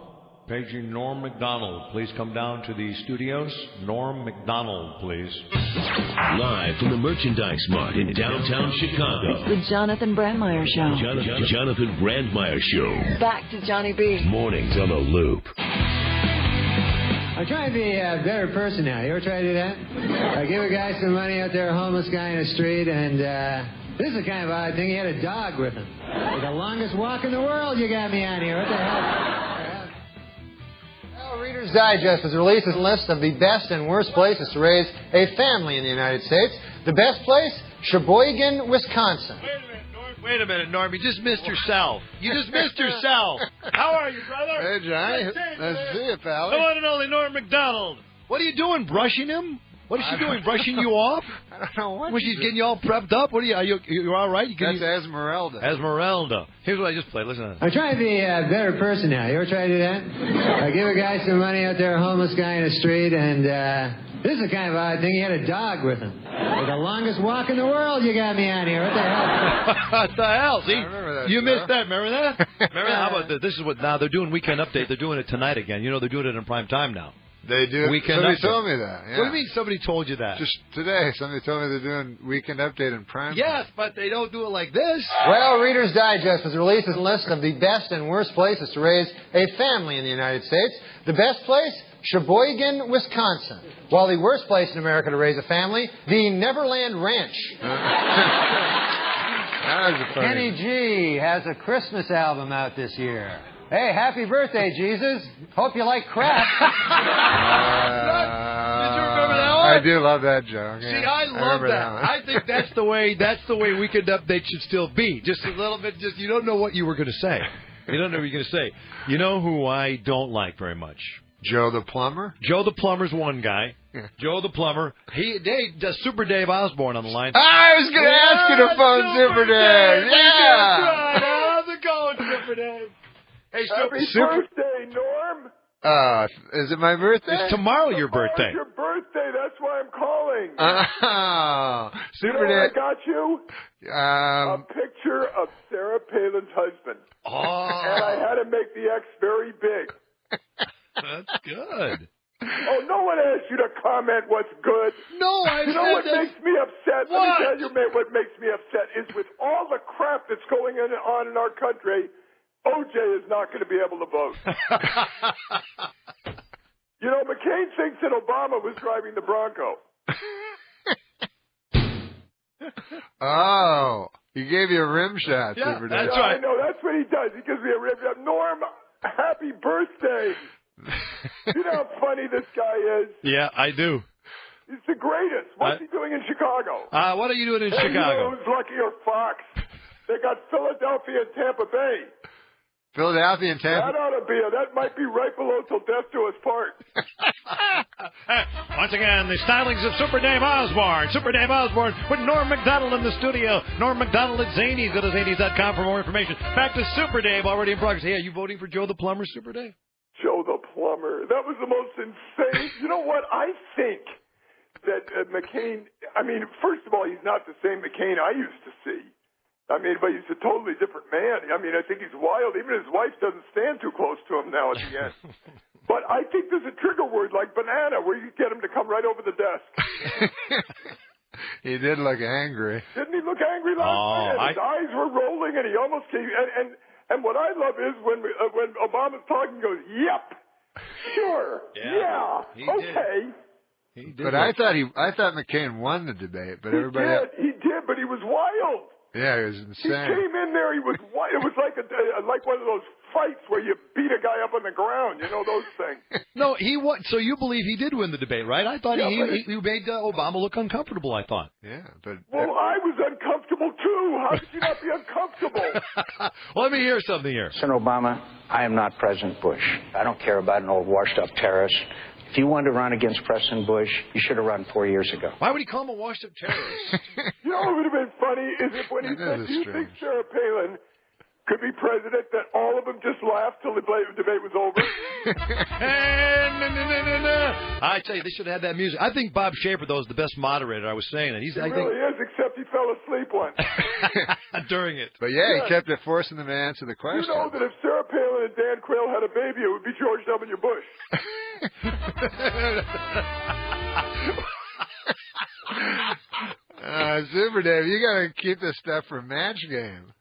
Speaker 18: paging Norm Macdonald. Please come down to the studios. Norm Macdonald, please.
Speaker 19: Live from the Merchandise Mart in downtown Chicago.
Speaker 22: The Jonathan Brandmeier Show.
Speaker 19: Jonathan Brandmeier Show.
Speaker 22: Back to Johnny B.
Speaker 19: Mornings on the Loop.
Speaker 20: I'm trying to be a better person now. You ever try to do that? I give a guy some money out there, a homeless guy in the street, and this is a kind of odd thing. He had a dog with him. Like the longest walk in the world you got me on here. What the hell?
Speaker 21: Well, Reader's Digest has released a list of the best and worst places to raise a family in the United States. The best place, Sheboygan, Wisconsin.
Speaker 25: Wait a minute, Norm. You just missed yourself. You just missed yourself. How are you, brother?
Speaker 2: Hey, Johnny.
Speaker 25: Nice
Speaker 2: Nice to see you, pal.
Speaker 25: The one and only Norm Macdonald. What are you doing? Brushing him? What is she doing? Brushing you off?
Speaker 2: I don't know what.
Speaker 25: When she's getting you all prepped up? What are you all right?
Speaker 2: That's Esmeralda.
Speaker 25: Esmeralda. Here's what I just played. Listen to this.
Speaker 20: I'm trying to be a better person now. You ever try to do that? I give a guy some money out there, a homeless guy in the street, and this is a kind of odd thing. He had a dog with him. Like the longest walk in the world you got me on here. What the hell?
Speaker 25: What the hell? See,
Speaker 2: I remember that
Speaker 25: you
Speaker 2: show.
Speaker 25: missed that. Remember that? Remember that? How about this? This is what now they're doing Weekend Update. They're doing it tonight again. You know, they're doing it in prime time now.
Speaker 2: They do.
Speaker 25: Weekend
Speaker 2: Somebody
Speaker 25: Update.
Speaker 2: told me that. Yeah.
Speaker 25: What do you mean somebody told you that?
Speaker 2: Just today, somebody told me they're doing Weekend Update in prime.
Speaker 25: Yes, but they don't do it like this.
Speaker 21: Well, Reader's Digest has released a list of the best and worst places to raise a family in the United States. The best place, Sheboygan, Wisconsin. While the worst place in America to raise a family, the Neverland Ranch. Kenny G has a Christmas album out this year. Hey, happy birthday, Jesus. Hope you like crap.
Speaker 25: Did you remember that one?
Speaker 2: I do love that joke.
Speaker 25: See,
Speaker 2: Yeah.
Speaker 25: I love
Speaker 2: remember
Speaker 25: that.
Speaker 2: one.
Speaker 25: I think that's the way Weekend Update should still be. Just a little bit. Just you don't know what you were going to say. You don't know what you're going to say. You know who I don't like very much?
Speaker 2: Joe the Plumber?
Speaker 25: Joe the Plumber's one guy.
Speaker 2: Yeah.
Speaker 25: Joe the Plumber. Does Super Dave Osborne on the line.
Speaker 2: I was going to ask you to phone Super Dave. Yeah.
Speaker 25: That's right. How's it going, Super Dave? Hey,
Speaker 6: Happy
Speaker 25: Super.
Speaker 6: birthday, Norm.
Speaker 2: Is it my birthday?
Speaker 25: It's tomorrow your birthday.
Speaker 6: Tomorrow's your birthday. That's why I'm calling.
Speaker 2: Oh, Super
Speaker 6: You know what
Speaker 2: Dave.
Speaker 6: I got you? A picture of Sarah Palin's husband.
Speaker 25: Oh.
Speaker 6: And I had to make the X very big.
Speaker 25: That's good.
Speaker 6: Oh, no one asked you to comment what's good.
Speaker 25: No, I
Speaker 6: You know
Speaker 25: said
Speaker 6: what
Speaker 25: that-
Speaker 6: makes me upset?
Speaker 25: What?
Speaker 6: Let me tell you, mate, what makes me upset is with all the crap that's going on in our country, OJ is not going to be able to vote. You know, McCain thinks that Obama was driving the Bronco.
Speaker 2: Oh, he gave you a rim shot,
Speaker 25: Yeah,
Speaker 2: Super Dave.
Speaker 25: that's
Speaker 6: Yeah,
Speaker 25: right.
Speaker 6: I know, that's what he does. He gives me a rib. Norm, happy birthday. You know how funny this guy is?
Speaker 25: Yeah, I do.
Speaker 6: He's the greatest. What's he doing in Chicago?
Speaker 25: What are you doing in
Speaker 6: Hey,
Speaker 25: Chicago?
Speaker 6: You know who's lucky or Fox? They got Philadelphia and Tampa Bay.
Speaker 2: Philadelphia and Tampa.
Speaker 6: That ought to be that might be right below till death do us part.
Speaker 25: Once again, the stylings of Super Dave Osborne. Super Dave Osborne with Norm Macdonald in the studio. Norm Macdonald at Zanies. Go to Zanies.com for more information. Back to Super Dave, already in progress. Hey, are you voting for Joe the Plumber, Super Dave?
Speaker 6: Joe the Plumber. That was the most insane. You know what? I think that McCain, I mean, first of all, he's not the same McCain I used to see. I mean, but he's a totally different man. I mean, I think he's wild. Even his wife doesn't stand too close to him now at the end. But I think there's a trigger word like banana where you get him to come right over the desk.
Speaker 2: He did look angry.
Speaker 6: Didn't he look angry last night? And his eyes were rolling, and he almost came. And what I love is when Obama's talking, he goes, "Yep, sure, yeah, okay."
Speaker 2: He did. But I thought McCain won the debate, but everybody
Speaker 6: he did, but he was wild.
Speaker 2: Yeah, he was insane.
Speaker 6: He came in there. He was wild. It was like one of those fights where you beat a guy up on the ground. You know those things.
Speaker 25: No, he won. So you believe he did win the debate, right? I thought he made Obama look uncomfortable. I thought.
Speaker 2: Yeah, but
Speaker 6: I was uncomfortable too. How could you not be uncomfortable?
Speaker 25: Well, let me hear something here.
Speaker 3: Senator Obama, I am not President Bush. I don't care about an old washed-up terrorist. If you wanted to run against President Bush, you should have run 4 years ago.
Speaker 25: Why would he call him a washed-up terrorist?
Speaker 6: You know what would have been funny is if when he said, "Do you think Sarah Palin could be president?" that all of them just laughed till the debate was over.
Speaker 25: I tell you, they should have had that music. I think Bob Schaefer, though, is the best moderator. I was saying that.
Speaker 6: He really is, except he fell asleep once.
Speaker 25: During it.
Speaker 2: But yeah, he kept forcing them to answer the question.
Speaker 6: You know that if Sarah Palin and Dan Quayle had a baby, it would be George W. Bush.
Speaker 2: Super Dave, you got to keep this stuff for Match Game.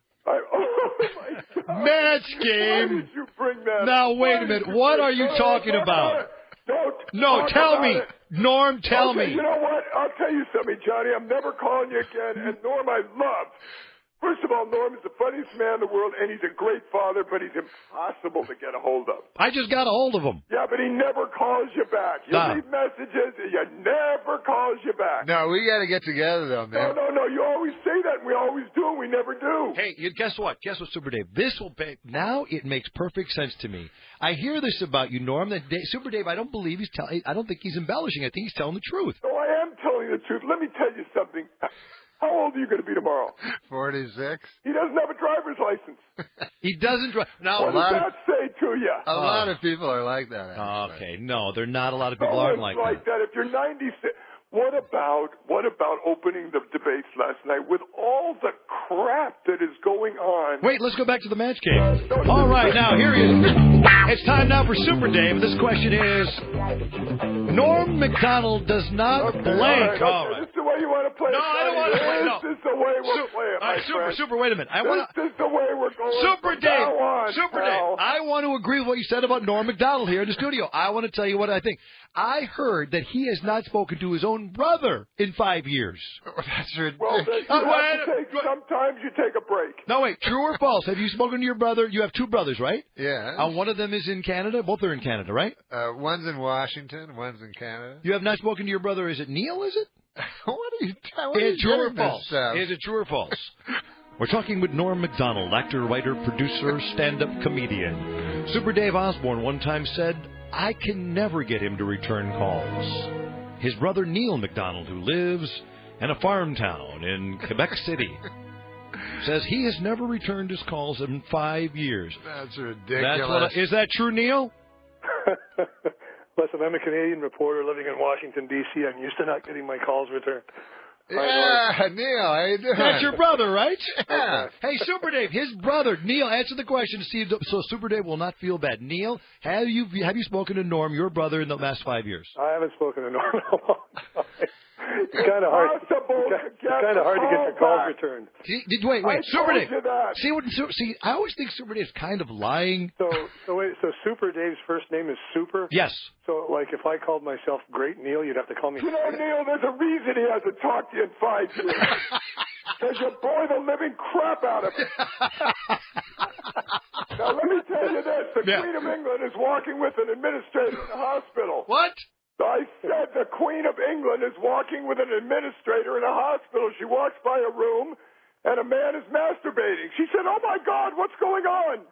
Speaker 25: Match Game?
Speaker 6: Why did you bring that
Speaker 25: now,
Speaker 6: up?
Speaker 25: wait a minute. What are you talking about? No, tell me. Norm, tell me.
Speaker 6: You know what? I'll tell you something, Johnny. I'm never calling you again. And Norm, I love. First of all, Norm is the funniest man in the world, and he's a great father, but he's impossible to get a hold of.
Speaker 25: I just got a hold of him.
Speaker 6: Yeah, but he never calls you back. You leave messages, and he never calls you back.
Speaker 2: No, we got to get together, though, man.
Speaker 6: No. You always say that, and we always do, and we never do.
Speaker 25: Hey, guess what? Guess what, Super Dave? This will pay. Now it makes perfect sense to me. I hear this about you, Norm. That Super Dave, I don't believe I don't think he's embellishing. I think he's telling the truth.
Speaker 6: No, I am telling the truth. Let me tell you something. How old are you going to be tomorrow?
Speaker 2: 46.
Speaker 6: He doesn't have a driver's license.
Speaker 25: He doesn't drive. Now,
Speaker 6: what does that say to you?
Speaker 2: A lot of people are like that. Actually.
Speaker 25: Okay, no, they're not. A lot of people aren't like
Speaker 6: that. If you're 96, what about opening the debates last night with all the crap that is going on?
Speaker 25: Wait, let's go back to the match game. All right, now here he is. It's time now for Super Dave. This question is: Norm Macdonald does not blank. All right.
Speaker 6: This is the way you want to play it.
Speaker 25: No, I don't want to play it. No.
Speaker 6: This is the way we're playing.
Speaker 25: All right, Super, wait a minute.
Speaker 6: This is the way we're going.
Speaker 25: Super Dave. I want to agree with what you said about Norm Macdonald here in the studio. I want to tell you what I think. I heard that he has not spoken to his own brother in 5 years.
Speaker 2: That's ridiculous.
Speaker 6: Sometimes you take a break.
Speaker 25: No, wait. True or false? Have you spoken to your brother? You have two brothers, right?
Speaker 2: Yeah.
Speaker 25: One of them is in Canada. Both are in Canada, right?
Speaker 2: One's in Washington. One's in Canada.
Speaker 25: You have not spoken to your brother. Is it Neil? Is it?
Speaker 2: What are you telling
Speaker 25: me? Is it true or false?
Speaker 2: Stuff?
Speaker 25: Is it true or false? We're talking with Norm Macdonald, actor, writer, producer, stand-up comedian. Super Dave Osborne one time said, "I can never get him to return calls." His brother Neil Macdonald, who lives in a farm town in Quebec City, says he has never returned his calls in 5 years.
Speaker 2: That's ridiculous.
Speaker 25: Is that true, Neil?
Speaker 4: Listen, I'm a Canadian reporter living in Washington, D.C. I'm used to not getting my calls returned.
Speaker 2: Yeah, Neil, how you doing?
Speaker 25: That's your brother, right?
Speaker 2: Yeah.
Speaker 25: Hey, Super Dave, his brother, Neil, answer the question to see so Super Dave will not feel bad. Neil, have you spoken to Norm, your brother, in the last 5 years?
Speaker 4: I haven't spoken to Norm in a long time. It's kind of hard. It's kind of hard to get your calls returned.
Speaker 25: Wait, Super Dave. See, I always think Super Dave's kind of lying.
Speaker 4: So Super Dave's first name is Super?
Speaker 25: Yes.
Speaker 4: So, like, if I called myself Great Neil, you'd have to call me.
Speaker 6: You know, Neil, there's a reason he hasn't talked to you in 5 years. Because you bore the living crap out of him. Now, let me tell you this. The Queen of England is walking with an administrator in the hospital.
Speaker 25: What?
Speaker 6: I said the Queen of England is walking with an administrator in a hospital. She walks by a room, and a man is masturbating. She said, "Oh, my God, what's going on?"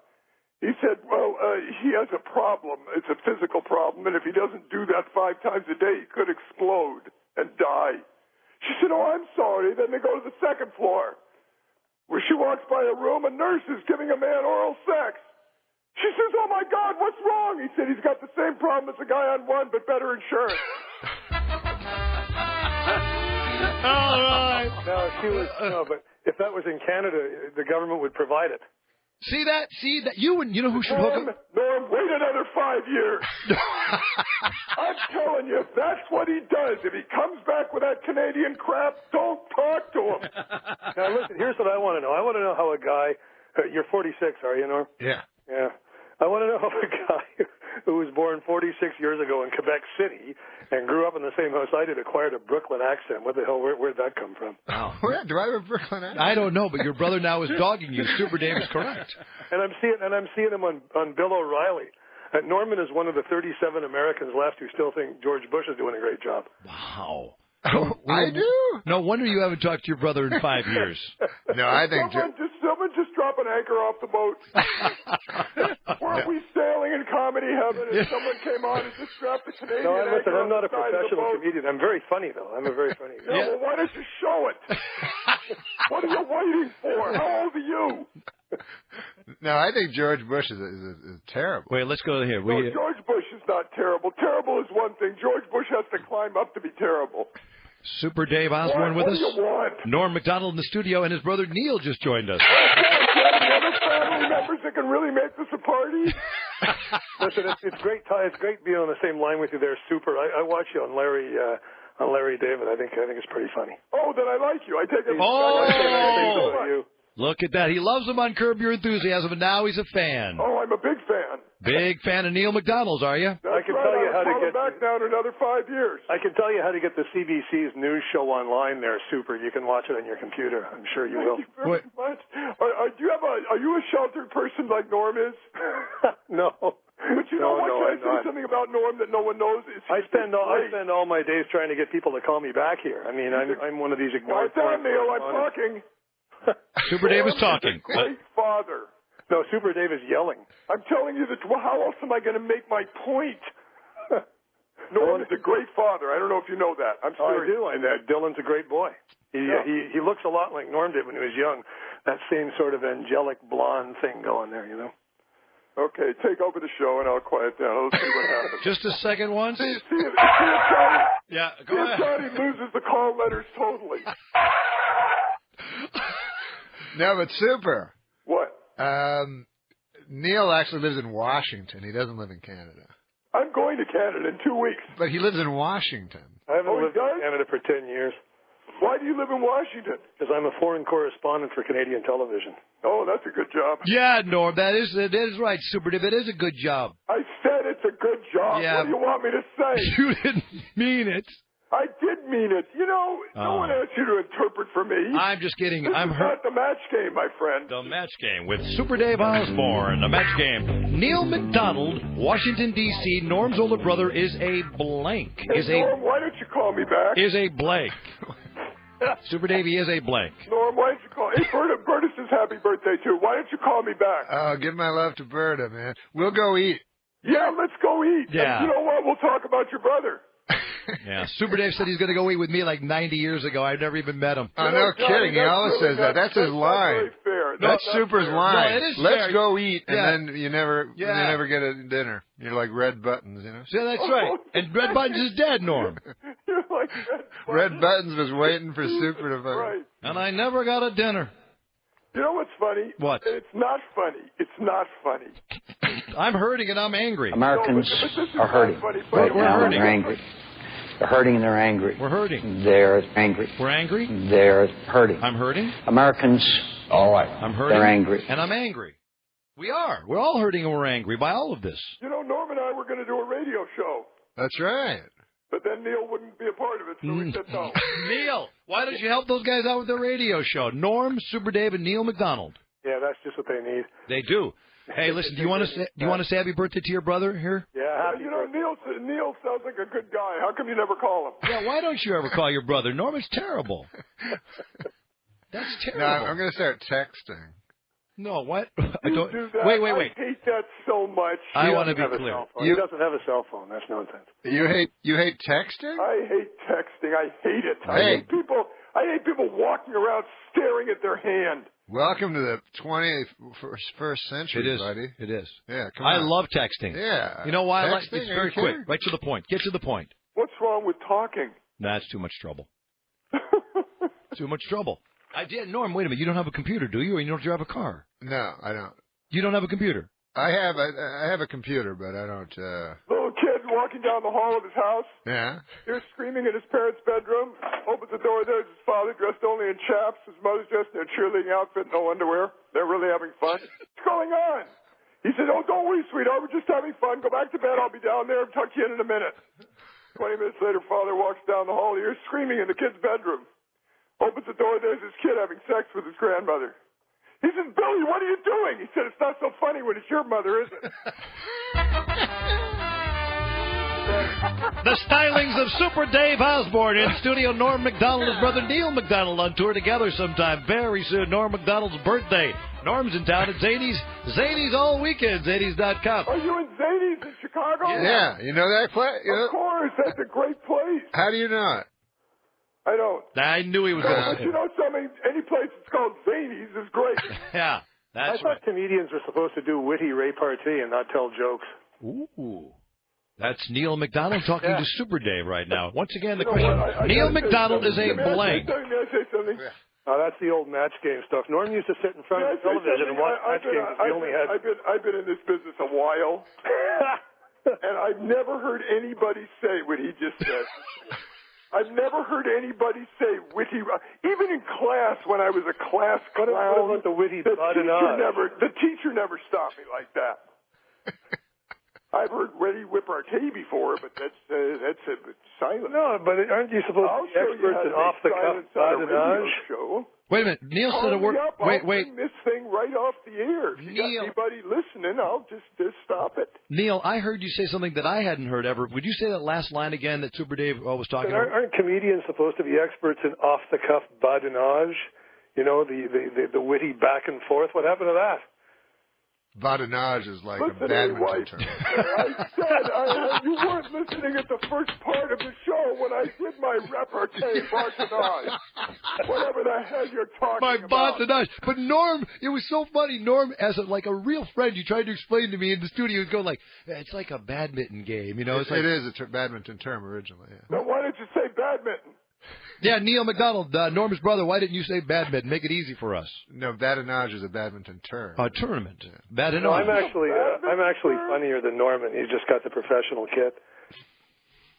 Speaker 6: He said, well, he has a problem. It's a physical problem, and if he doesn't do that 5 times a day, he could explode and die. She said, oh, I'm sorry. Then they go to the second floor, where she walks by a room, a nurse is giving a man oral sex. She says, oh, my God, what's wrong? He said, he's got the same problem as the guy on one, but better insurance.
Speaker 4: All right. No, but if that was in Canada, the government would provide it.
Speaker 5: See that? You know who should hook him?
Speaker 6: Norm, wait another 5 years. I'm telling you, if that's what he does, if he comes back with that Canadian crap, don't talk to him.
Speaker 4: Now, listen, here's what I want to know. I want to know how a guy, you're 46, are you, Norm?
Speaker 5: Yeah.
Speaker 4: Yeah. I want to know how a guy who was born 46 years ago in Quebec City and grew up in the same house I did acquired a Brooklyn accent. What the hell? Where'd that come from?
Speaker 5: Wow.
Speaker 13: Where do I have a Brooklyn accent?
Speaker 5: I don't know, but your brother now is dogging you. Super Dave is correct.
Speaker 4: And I'm seeing him on Bill O'Reilly. Norman is one of the 37 Americans left who still think George Bush is doing a great job.
Speaker 5: Wow.
Speaker 13: I do.
Speaker 5: No wonder you haven't talked to your brother in 5 years.
Speaker 13: No, I think
Speaker 6: someone just drop an anchor off the boat. Weren't we sailing in comedy heaven and someone came on and just dropped the Canadian
Speaker 4: No, listen,
Speaker 6: anchor
Speaker 4: I'm not a
Speaker 6: off the side of the
Speaker 4: professional
Speaker 6: boat?
Speaker 4: comedian. I'm very funny, though. I'm a very funny guy.
Speaker 6: Yeah, well, why don't you show it? What are you waiting for? How old are you?
Speaker 13: No, I think George Bush is terrible.
Speaker 5: Wait, let's go here.
Speaker 6: No, George Bush is not terrible. Terrible is one thing. George Bush has to climb up to be terrible.
Speaker 5: Super Dave Osborne with
Speaker 6: What
Speaker 5: us.
Speaker 6: do you want?
Speaker 5: Norm Macdonald in the studio, and his brother Neil just joined us.
Speaker 6: Any other family members that can really make this a party?
Speaker 4: Listen, it's great. It's great being on the same line with you there, Super. I watch you on Larry David. I think it's pretty funny.
Speaker 6: Oh, then I like you. I take it.
Speaker 5: Oh! Look at that. He loves him on Curb Your Enthusiasm, and now he's a fan.
Speaker 6: Oh, I'm a big fan.
Speaker 5: Big fan of Neil Macdonald's, are you?
Speaker 6: I can tell you how to get back now in another 5 years.
Speaker 4: I can tell you how to get the CBC's news show online there, Super. You can watch it on your computer. I'm sure you will.
Speaker 6: Thank you very much. Are you a sheltered person like Norm is?
Speaker 4: No.
Speaker 6: But you know what? Can I say something about Norm that no one knows?
Speaker 4: I spend all my days trying to get people to call me back here. I mean, I'm one of these ignored.
Speaker 6: Quiet down, Neil. I'm talking.
Speaker 5: Super Dave is talking.
Speaker 6: Great father.
Speaker 4: No, Super Dave is yelling.
Speaker 6: I'm telling you that. Well, how else am I going to make my point? Norm is a great father. I don't know if you know that. I'm serious.
Speaker 4: I do. And Dylan's a great boy. He looks a lot like Norm did when he was young. That same sort of angelic blonde thing going there, you know.
Speaker 6: Okay, take over the show and I'll quiet down. Let's see what happens.
Speaker 5: Just a second once.
Speaker 6: See if Johnny,
Speaker 5: yeah, go ahead.
Speaker 6: Johnny loses the call letters totally.
Speaker 13: No, but Super.
Speaker 6: What?
Speaker 13: Neil actually lives in Washington. He doesn't live in Canada.
Speaker 6: I'm going to Canada in 2 weeks.
Speaker 13: But he lives in Washington.
Speaker 4: I haven't lived in Canada for 10 years.
Speaker 6: Why do you live in Washington?
Speaker 4: Because I'm a foreign correspondent for Canadian television.
Speaker 6: Oh, that's a good job.
Speaker 5: Yeah, Norm, that is right, Super Dave. It is a good job.
Speaker 6: I said it's a good job.
Speaker 5: Yeah.
Speaker 6: What do you want me to say?
Speaker 5: You didn't mean it.
Speaker 6: I did mean it. You know, no one asked you to interpret for me.
Speaker 5: I'm just kidding.
Speaker 6: This
Speaker 5: I'm
Speaker 6: is
Speaker 5: hurt.
Speaker 6: not the match game, my friend.
Speaker 5: The match game with Super Dave Osborne. The match game. Neil Macdonald, Washington, D.C. Norm's older brother is a blank.
Speaker 6: Norm, why don't you call me back?
Speaker 5: Is a blank. Super Dave, he is a blank.
Speaker 6: Norm, why don't you call? Hey, Berta says happy birthday, too. Why don't you call me back?
Speaker 13: Oh, give my love to Berta, man. We'll go eat.
Speaker 6: Yeah, let's go eat.
Speaker 5: Yeah.
Speaker 6: And you know what? We'll talk about your brother.
Speaker 5: Yeah, Super Dave said he's going to go eat with me like 90 years ago. I've never even met him.
Speaker 13: Oh, no kidding. He always says that. That's his line. That's Super's line.
Speaker 5: No, it is
Speaker 13: Let's
Speaker 5: fair.
Speaker 13: go eat, and
Speaker 5: Yeah.
Speaker 13: then you never get a dinner. You're like Red Buttons, you know?
Speaker 5: Yeah, that's right. And Red Buttons is dead, Norm.
Speaker 6: You're like
Speaker 13: Red Buttons was waiting for Super to fucking...
Speaker 6: Right.
Speaker 5: And I never got a dinner.
Speaker 6: You know what's funny?
Speaker 5: What?
Speaker 6: It's not funny. It's not funny.
Speaker 5: I'm hurting and I'm angry.
Speaker 3: Americans
Speaker 6: but this is
Speaker 3: are hurting
Speaker 6: not funny,
Speaker 3: right
Speaker 6: but we're
Speaker 3: now.
Speaker 6: hurting.
Speaker 3: They're angry. They're hurting and they're angry.
Speaker 5: We're hurting.
Speaker 3: They're angry.
Speaker 5: We're angry?
Speaker 3: They're hurting.
Speaker 5: I'm hurting.
Speaker 3: Americans, all right.
Speaker 5: I'm hurting.
Speaker 3: They're angry.
Speaker 5: And I'm angry. We are. We're all hurting and we're angry by all of this.
Speaker 6: You know, Norm and I were going to do a radio show,
Speaker 13: That's right.
Speaker 6: but then Neil wouldn't be a part of it, so we said no.
Speaker 5: Neil, why don't you help those guys out with their radio show? Norm, Super Dave, and Neil Macdonald.
Speaker 4: Yeah, that's just what they need.
Speaker 5: They do. Hey, listen, do you want to say happy birthday to your brother here?
Speaker 4: Yeah,
Speaker 6: You know, Neil sounds like a good guy. How come you never call him?
Speaker 5: Yeah, why don't you ever call your brother? Norm, it's terrible. That's terrible.
Speaker 13: No, I'm going to start texting.
Speaker 7: No, what?
Speaker 6: You do that.
Speaker 7: Wait.
Speaker 6: I hate that so much.
Speaker 7: I want to be clear.
Speaker 4: He doesn't have a cell phone. That's nonsense.
Speaker 2: You hate texting?
Speaker 6: I hate texting. I hate it. I hate people walking around staring at their hand.
Speaker 2: Welcome to the 21st century, buddy.
Speaker 7: It is.
Speaker 2: Yeah, come on.
Speaker 7: I love texting.
Speaker 2: Yeah.
Speaker 7: You know why?
Speaker 2: Texting?
Speaker 7: It's very quick. Right to the point. Get to the point.
Speaker 6: What's wrong with talking?
Speaker 7: That's too much trouble. Too much trouble. Norm, wait a minute. You don't have a computer, do you? Or you don't drive a car?
Speaker 2: No, I don't.
Speaker 7: You don't have a computer?
Speaker 2: I have a computer, but I don't.
Speaker 6: Little kid walking down the hall of his house.
Speaker 2: Yeah.
Speaker 6: He's screaming in his parents' bedroom. Opens the door. There's his father dressed only in chaps. His mother's dressed in a cheerleading outfit, no underwear. They're really having fun. What's going on? He said, "Oh, don't worry, sweetheart. We're just having fun. Go back to bed. I'll be down there and tuck you in a minute." 20 minutes later, father walks down the hall. He hears screaming in the kid's bedroom. Opens the door. There's his kid having sex with his grandmother. He says, "Billy, what are you doing?" He said, "It's not so funny when it's your mother, is it?"
Speaker 7: The stylings of Super Dave Osborne in studio. Norm Macdonald and his brother Neil Macdonald on tour together sometime very soon. Norm Macdonald's birthday. Norm's in town at Zany's. Zany's all weekend. Zany's.com.
Speaker 6: Are you in Zany's in Chicago?
Speaker 2: Yeah. You know that place?
Speaker 6: Of course. That's a great place.
Speaker 2: How do you know it?
Speaker 6: I don't.
Speaker 7: I knew he was going to
Speaker 6: But
Speaker 7: say
Speaker 6: you know something? Any place that's called Zany's is great.
Speaker 7: Yeah,
Speaker 4: I thought comedians were supposed to do witty repartee and not tell jokes.
Speaker 7: Ooh. That's Neil Macdonald talking to Super Dave right now. Once again, the
Speaker 6: You know
Speaker 7: question.
Speaker 6: what? I
Speaker 7: Neil
Speaker 6: gotta say
Speaker 7: Macdonald is
Speaker 6: something.
Speaker 7: a blank.
Speaker 6: May I say something?
Speaker 4: Oh, that's the old match game stuff. Norm used to sit in front of the television and watch match games. We only had.
Speaker 6: I've been in this business a while, and I've never heard anybody say what he just said. I've never heard anybody say witty. Even in class, when I was a class clown,
Speaker 4: what about the witty
Speaker 6: the
Speaker 4: badinage?
Speaker 6: teacher never stopped me like that. I've heard witty repartee before, but that's silent.
Speaker 4: No, but aren't you supposed to be experts in off-the-cuff badinage?
Speaker 6: Show.
Speaker 7: Wait a minute. Neil said a word. Wait.
Speaker 6: I'll bring this thing right off the air. If you got anybody listening, I'll just stop it.
Speaker 7: Neil, I heard you say something that I hadn't heard ever. Would you say that last line again that Super Dave was talking about?
Speaker 4: Aren't comedians supposed to be experts in off-the-cuff badinage? You know, the witty back and forth. What happened to that?
Speaker 2: Badinage is like
Speaker 6: Listen,
Speaker 2: a badminton term.
Speaker 6: I said you weren't listening at the first part of the show when I did my repartee badinage. Whatever the hell you're talking about.
Speaker 7: Badinage. But Norm, it was so funny. Norm, as a real friend, you tried to explain to me in the studio. He was going like, it's like a badminton game. You know,
Speaker 2: it is a badminton term originally. Yeah.
Speaker 6: Then why did you say badminton?
Speaker 7: Yeah, Neil Macdonald, Norm's brother. Why didn't you say badminton? Make it easy for us.
Speaker 2: No, badinage is a badminton term.
Speaker 7: A tournament. Yeah. Badinage.
Speaker 4: No, I'm actually funnier than Norman. He's just got the professional kit.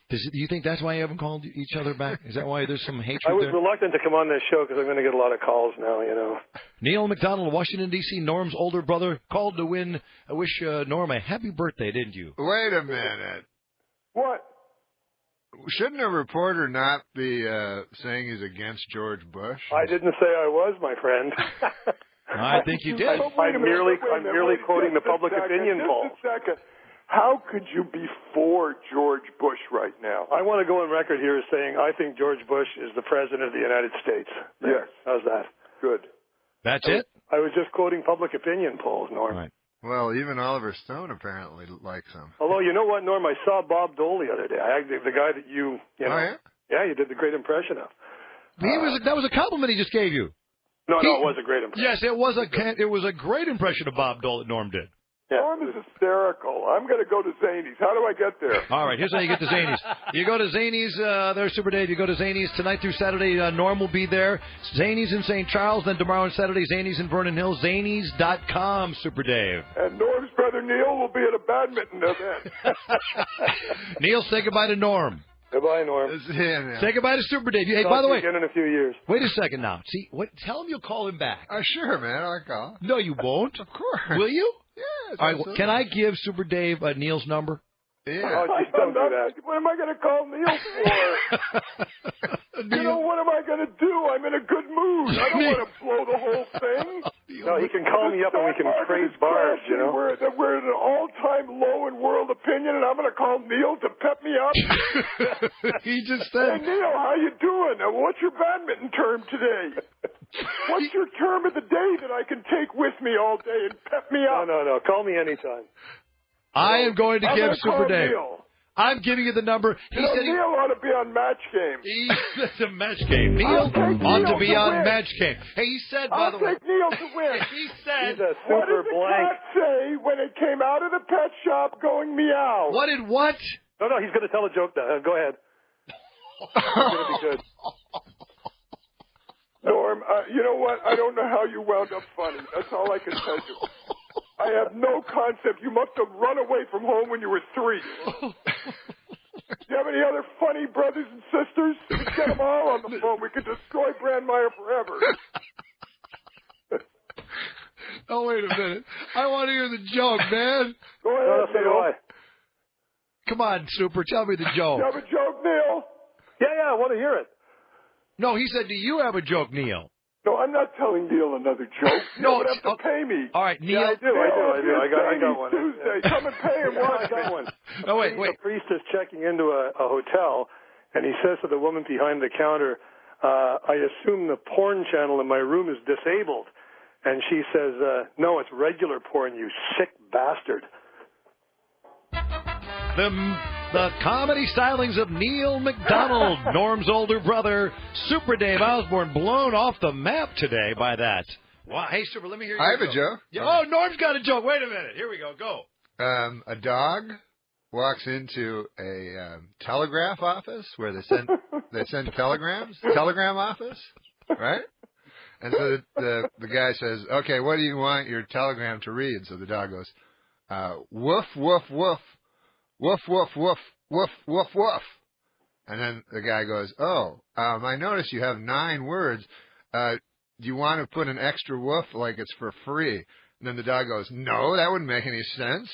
Speaker 7: Do you think that's why you haven't called each other back? Is that why there's some hatred
Speaker 4: I was
Speaker 7: there?
Speaker 4: reluctant to come on this show because I'm going to get a lot of calls now, you know.
Speaker 7: Neil Macdonald, Washington, D.C., Norm's older brother, called to win. I wish Norm a happy birthday, didn't you?
Speaker 2: Wait a minute.
Speaker 6: What?
Speaker 2: Shouldn't a reporter not be saying he's against George Bush?
Speaker 4: I didn't say I was, my friend.
Speaker 7: I think you did.
Speaker 4: I'm merely quoting the public opinion poll.
Speaker 6: Just a second. How could you be for George Bush right now?
Speaker 4: I want to go on record here as saying I think George Bush is the president of the United States.
Speaker 6: Yes.
Speaker 4: How's that?
Speaker 6: Good.
Speaker 7: That's it?
Speaker 4: I was just quoting public opinion polls, Norm.
Speaker 7: Right.
Speaker 2: Well, even Oliver Stone apparently likes him.
Speaker 4: Although, you know what, Norm? I saw Bob Dole the other day. The guy that you know.
Speaker 2: Oh, yeah?
Speaker 4: Yeah, you did the great impression of.
Speaker 7: That was a compliment he just gave you.
Speaker 4: No, it was a great impression.
Speaker 7: Yes, it was a great impression of Bob Dole that Norm did.
Speaker 4: Yeah.
Speaker 6: Norm is hysterical. I'm going to go to Zany's. How do I get there?
Speaker 7: All right, here's how you get to Zany's. You go to Zany's, there's Super Dave. You go to Zany's tonight through Saturday. Norm will be there. Zany's in St. Charles. Then tomorrow and Saturday, Zany's in Vernon Hills. Zany's.com, Super Dave.
Speaker 6: And Norm's brother Neil will be at a badminton event.
Speaker 7: Neil, say goodbye to Norm.
Speaker 4: Goodbye, Norm.
Speaker 7: Say goodbye to Super Dave. Hey,
Speaker 4: Talk
Speaker 7: by the
Speaker 4: to you
Speaker 7: way,
Speaker 4: again in a few years.
Speaker 7: wait a second now. See, tell him you'll call him back.
Speaker 2: Sure, man. I'll call.
Speaker 7: No, you won't.
Speaker 2: Of course.
Speaker 7: Will you?
Speaker 2: Yes.
Speaker 7: All right, can I give Super Dave Neil's number?
Speaker 2: Yeah.
Speaker 4: Oh, just don't do that.
Speaker 6: What am I going to call Neil for? You know, what am I going to do? I'm in a good mood. I don't want to blow the whole thing.
Speaker 4: No, he can call me up and we can trade bars, you know.
Speaker 6: We're at an all-time low in world opinion, and I'm going to call Neil to pep me up.
Speaker 7: He just said.
Speaker 6: Hey, Neil, how you doing? What's your badminton term today? What's your term of the day that I can take with me all day and pep me up?
Speaker 4: No. Call me anytime.
Speaker 8: I am going to give Super Dave.
Speaker 6: Neil.
Speaker 8: I'm giving you the number. He said
Speaker 6: Neil ought to be on Match Game.
Speaker 8: That's a Match Game. Neil ought to be on Match Game. Hey, he said, by the way.
Speaker 6: I'll take Neil to win.
Speaker 8: He said.
Speaker 4: He's a
Speaker 6: What
Speaker 4: super
Speaker 6: did the
Speaker 4: blank.
Speaker 6: cat say when it came out of the pet shop going meow?
Speaker 8: What did what?
Speaker 4: No, he's going to tell a joke now. Go ahead. It's going to be good.
Speaker 6: Norm, you know what? I don't know how you wound up funny. That's all I can tell you. I have no concept. You must have run away from home when you were 3. Do you have any other funny brothers and sisters? Let's get them all on the phone. We could destroy Brandmeier forever.
Speaker 8: Oh, wait a minute. I want to hear the joke, man.
Speaker 6: Go ahead, Neil.
Speaker 8: Come on, Super. Tell me the joke.
Speaker 6: You have a joke, Neil?
Speaker 4: Yeah, I want to hear it.
Speaker 8: No, he said, do you have a joke, Neil?
Speaker 6: No, I'm not telling Neil another joke.
Speaker 8: No,
Speaker 6: you would have to pay me.
Speaker 8: All right, Neil.
Speaker 4: Yeah, I do. I got one.
Speaker 6: Tuesday. Come and pay him.
Speaker 4: I got one.
Speaker 8: No, wait.
Speaker 4: A priest is checking into a hotel, and he says to the woman behind the counter, I assume the porn channel in my room is disabled. And she says, no, it's regular porn, you sick bastard.
Speaker 5: The comedy stylings of Neil Macdonald, Norm's older brother, Super Dave Osborne, blown off the map today by that.
Speaker 8: Wow. Hey, Super, let me hear your
Speaker 21: I have a joke.
Speaker 8: Yeah. Oh, Norm's got a joke. Wait a minute. Here we go. Go.
Speaker 21: A dog walks into a telegraph office where they send telegrams. Telegram office, right? And so the guy says, "Okay, what do you want your telegram to read?" So the dog goes, "Woof woof woof, woof woof woof, woof woof woof." And then the guy goes, "Oh, I notice you have 9 words. Do you want to put an extra woof like it's for free?" And then the dog goes, "No, that wouldn't make any sense."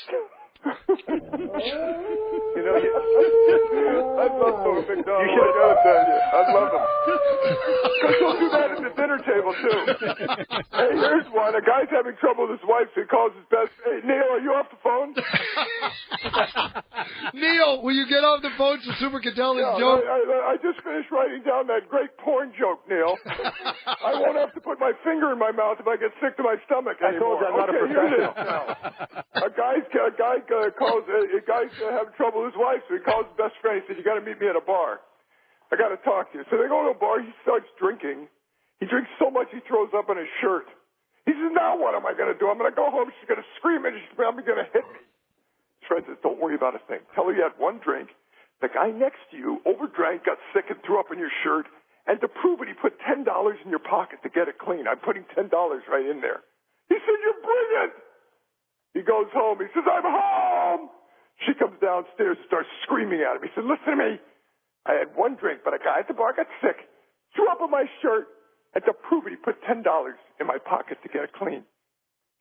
Speaker 6: You know, I love Norm Macdonald. I gotta tell you, I love him. Because he'll do that at the dinner table too. Hey, here's one. A guy's having trouble with his wife, so he calls his best. Hey, Neil, are you off the phone?
Speaker 8: Neil, will you get off the phone so Super can tell his joke?
Speaker 6: I just finished writing down that great porn joke, Neil. I won't have to put my finger in my mouth if I get sick to my stomach anymore.
Speaker 4: I told you I'm not a professional.
Speaker 6: A guy calls. A guy's having trouble with his wife, so he calls his best friend. He says, "You got to meet me at a bar. I got to talk to you." So they go to a bar. He starts drinking. He drinks so much he throws up on his shirt. He says, "Now what am I going to do? I'm going to go home. She's going to scream and she's probably going to hit me." His friend says, "Don't worry about a thing. Tell her you had one drink. The guy next to you overdrank, got sick, and threw up in your shirt. And to prove it, he put $10 in your pocket to get it clean. I'm putting $10 right in there." He said, "You're brilliant." He goes home. He says, "I'm home." She comes downstairs and starts screaming at him. He said, "Listen to me. I had one drink, but a guy at the bar got sick, threw up on my shirt, and to prove it, he put $10 in my pocket to get it clean."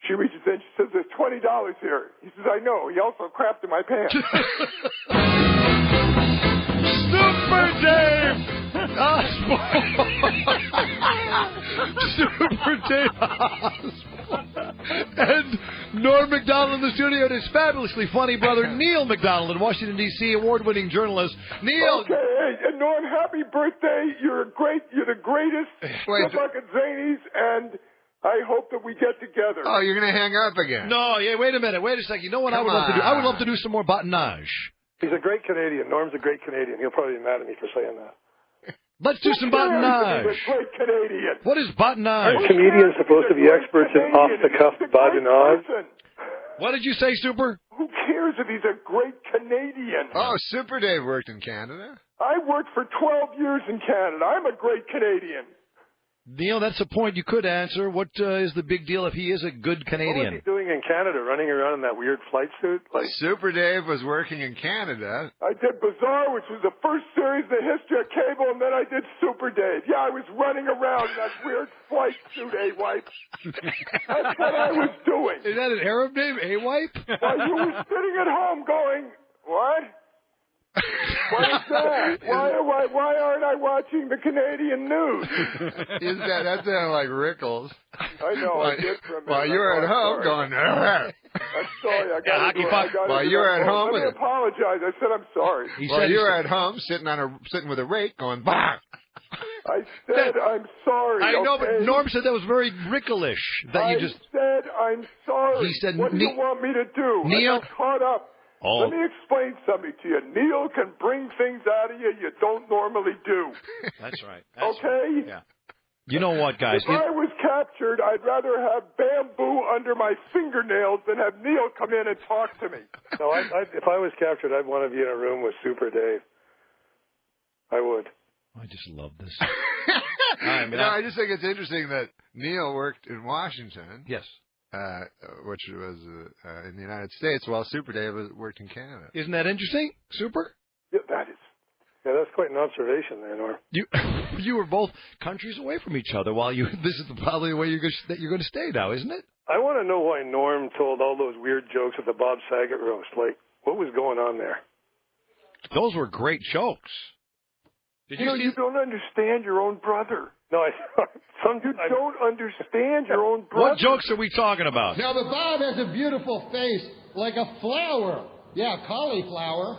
Speaker 6: She reaches in. She says, "There's $20 here." He says, "I know. He also crapped in my pants."
Speaker 5: Super Dave Osborne.
Speaker 8: Super Dave Osborne. And Norm Macdonald in the studio and his fabulously funny brother Neil Macdonald in Washington, D.C., award-winning journalist. Neil.
Speaker 6: Okay, hey, Norm, happy birthday. You're the greatest. Good luck at Zanies, and I hope that we get together.
Speaker 21: Oh, you're going to hang up again?
Speaker 8: No, wait a minute. Wait a second. You know what I would love to do? I would love to do some more botanage.
Speaker 4: He's a great Canadian. Norm's a great Canadian. He'll probably be mad at me for saying that.
Speaker 8: Let's do some botanage.
Speaker 6: He's a great Canadian.
Speaker 8: What is botanage?
Speaker 4: Aren't comedians supposed to be experts in off-the-cuff badinage?
Speaker 8: What did you say, Super?
Speaker 6: Who cares if he's a great Canadian?
Speaker 21: Oh, Super Dave worked in Canada?
Speaker 6: I worked for 12 years in Canada. I'm a great Canadian.
Speaker 8: Neil, that's a point you could answer. What is the big deal if he is a good Canadian?
Speaker 4: What was he doing in Canada, running around in that weird flight suit?
Speaker 21: Super Dave was working in Canada.
Speaker 6: I did Bizarre, which was the first series in the history of cable, and then I did Super Dave. Yeah, I was running around in that weird flight suit, A-Wipe. That's what I was doing.
Speaker 8: Is that an Arab name, A-Wipe?
Speaker 6: While you were sitting at home going, what? What is that? Why aren't I watching the Canadian news?
Speaker 21: That sounded like Rickles.
Speaker 6: I know, I did for a minute.
Speaker 21: While you were at home going,
Speaker 6: I'm sorry, I got to
Speaker 21: While you were at home,
Speaker 6: let me apologize. I said I'm sorry.
Speaker 21: While you were at home sitting with a rake going, bah.
Speaker 6: I said I'm sorry.
Speaker 5: I know,
Speaker 6: okay?
Speaker 5: but Norm said that was very Ricklish. That you just.
Speaker 6: I said I'm sorry.
Speaker 5: He said,
Speaker 6: what do you want me to do?
Speaker 5: Neil?
Speaker 6: I got caught up.
Speaker 5: Oh.
Speaker 6: Let me explain something to you. Neil can bring things out of you don't normally do.
Speaker 5: That's right.
Speaker 6: Okay?
Speaker 5: Right. Yeah. You know what, guys?
Speaker 6: If I was captured, I'd rather have bamboo under my fingernails than have Neil come in and talk to me.
Speaker 4: No, if I was captured, I'd want to be in a room with Super Dave. I would.
Speaker 5: I just love this.
Speaker 2: I just think it's interesting that Neil worked in Washington.
Speaker 5: Yes.
Speaker 2: Which was in the United States, while Super Dave worked in Canada.
Speaker 5: Isn't that interesting, Super?
Speaker 4: Yeah, that is. Yeah, that's quite an observation there, Norm.
Speaker 5: You were both countries away from each other while you. This is probably the way you're going to stay now, isn't it?
Speaker 4: I want to know why Norm told all those weird jokes at the Bob Saget roast. Like, what was going on there?
Speaker 5: Those were great jokes.
Speaker 6: You don't understand your own brother.
Speaker 4: No,
Speaker 6: you don't understand your own brother.
Speaker 5: What jokes are we talking about?
Speaker 21: Now, the Bob has a beautiful face like a flower. Yeah, cauliflower.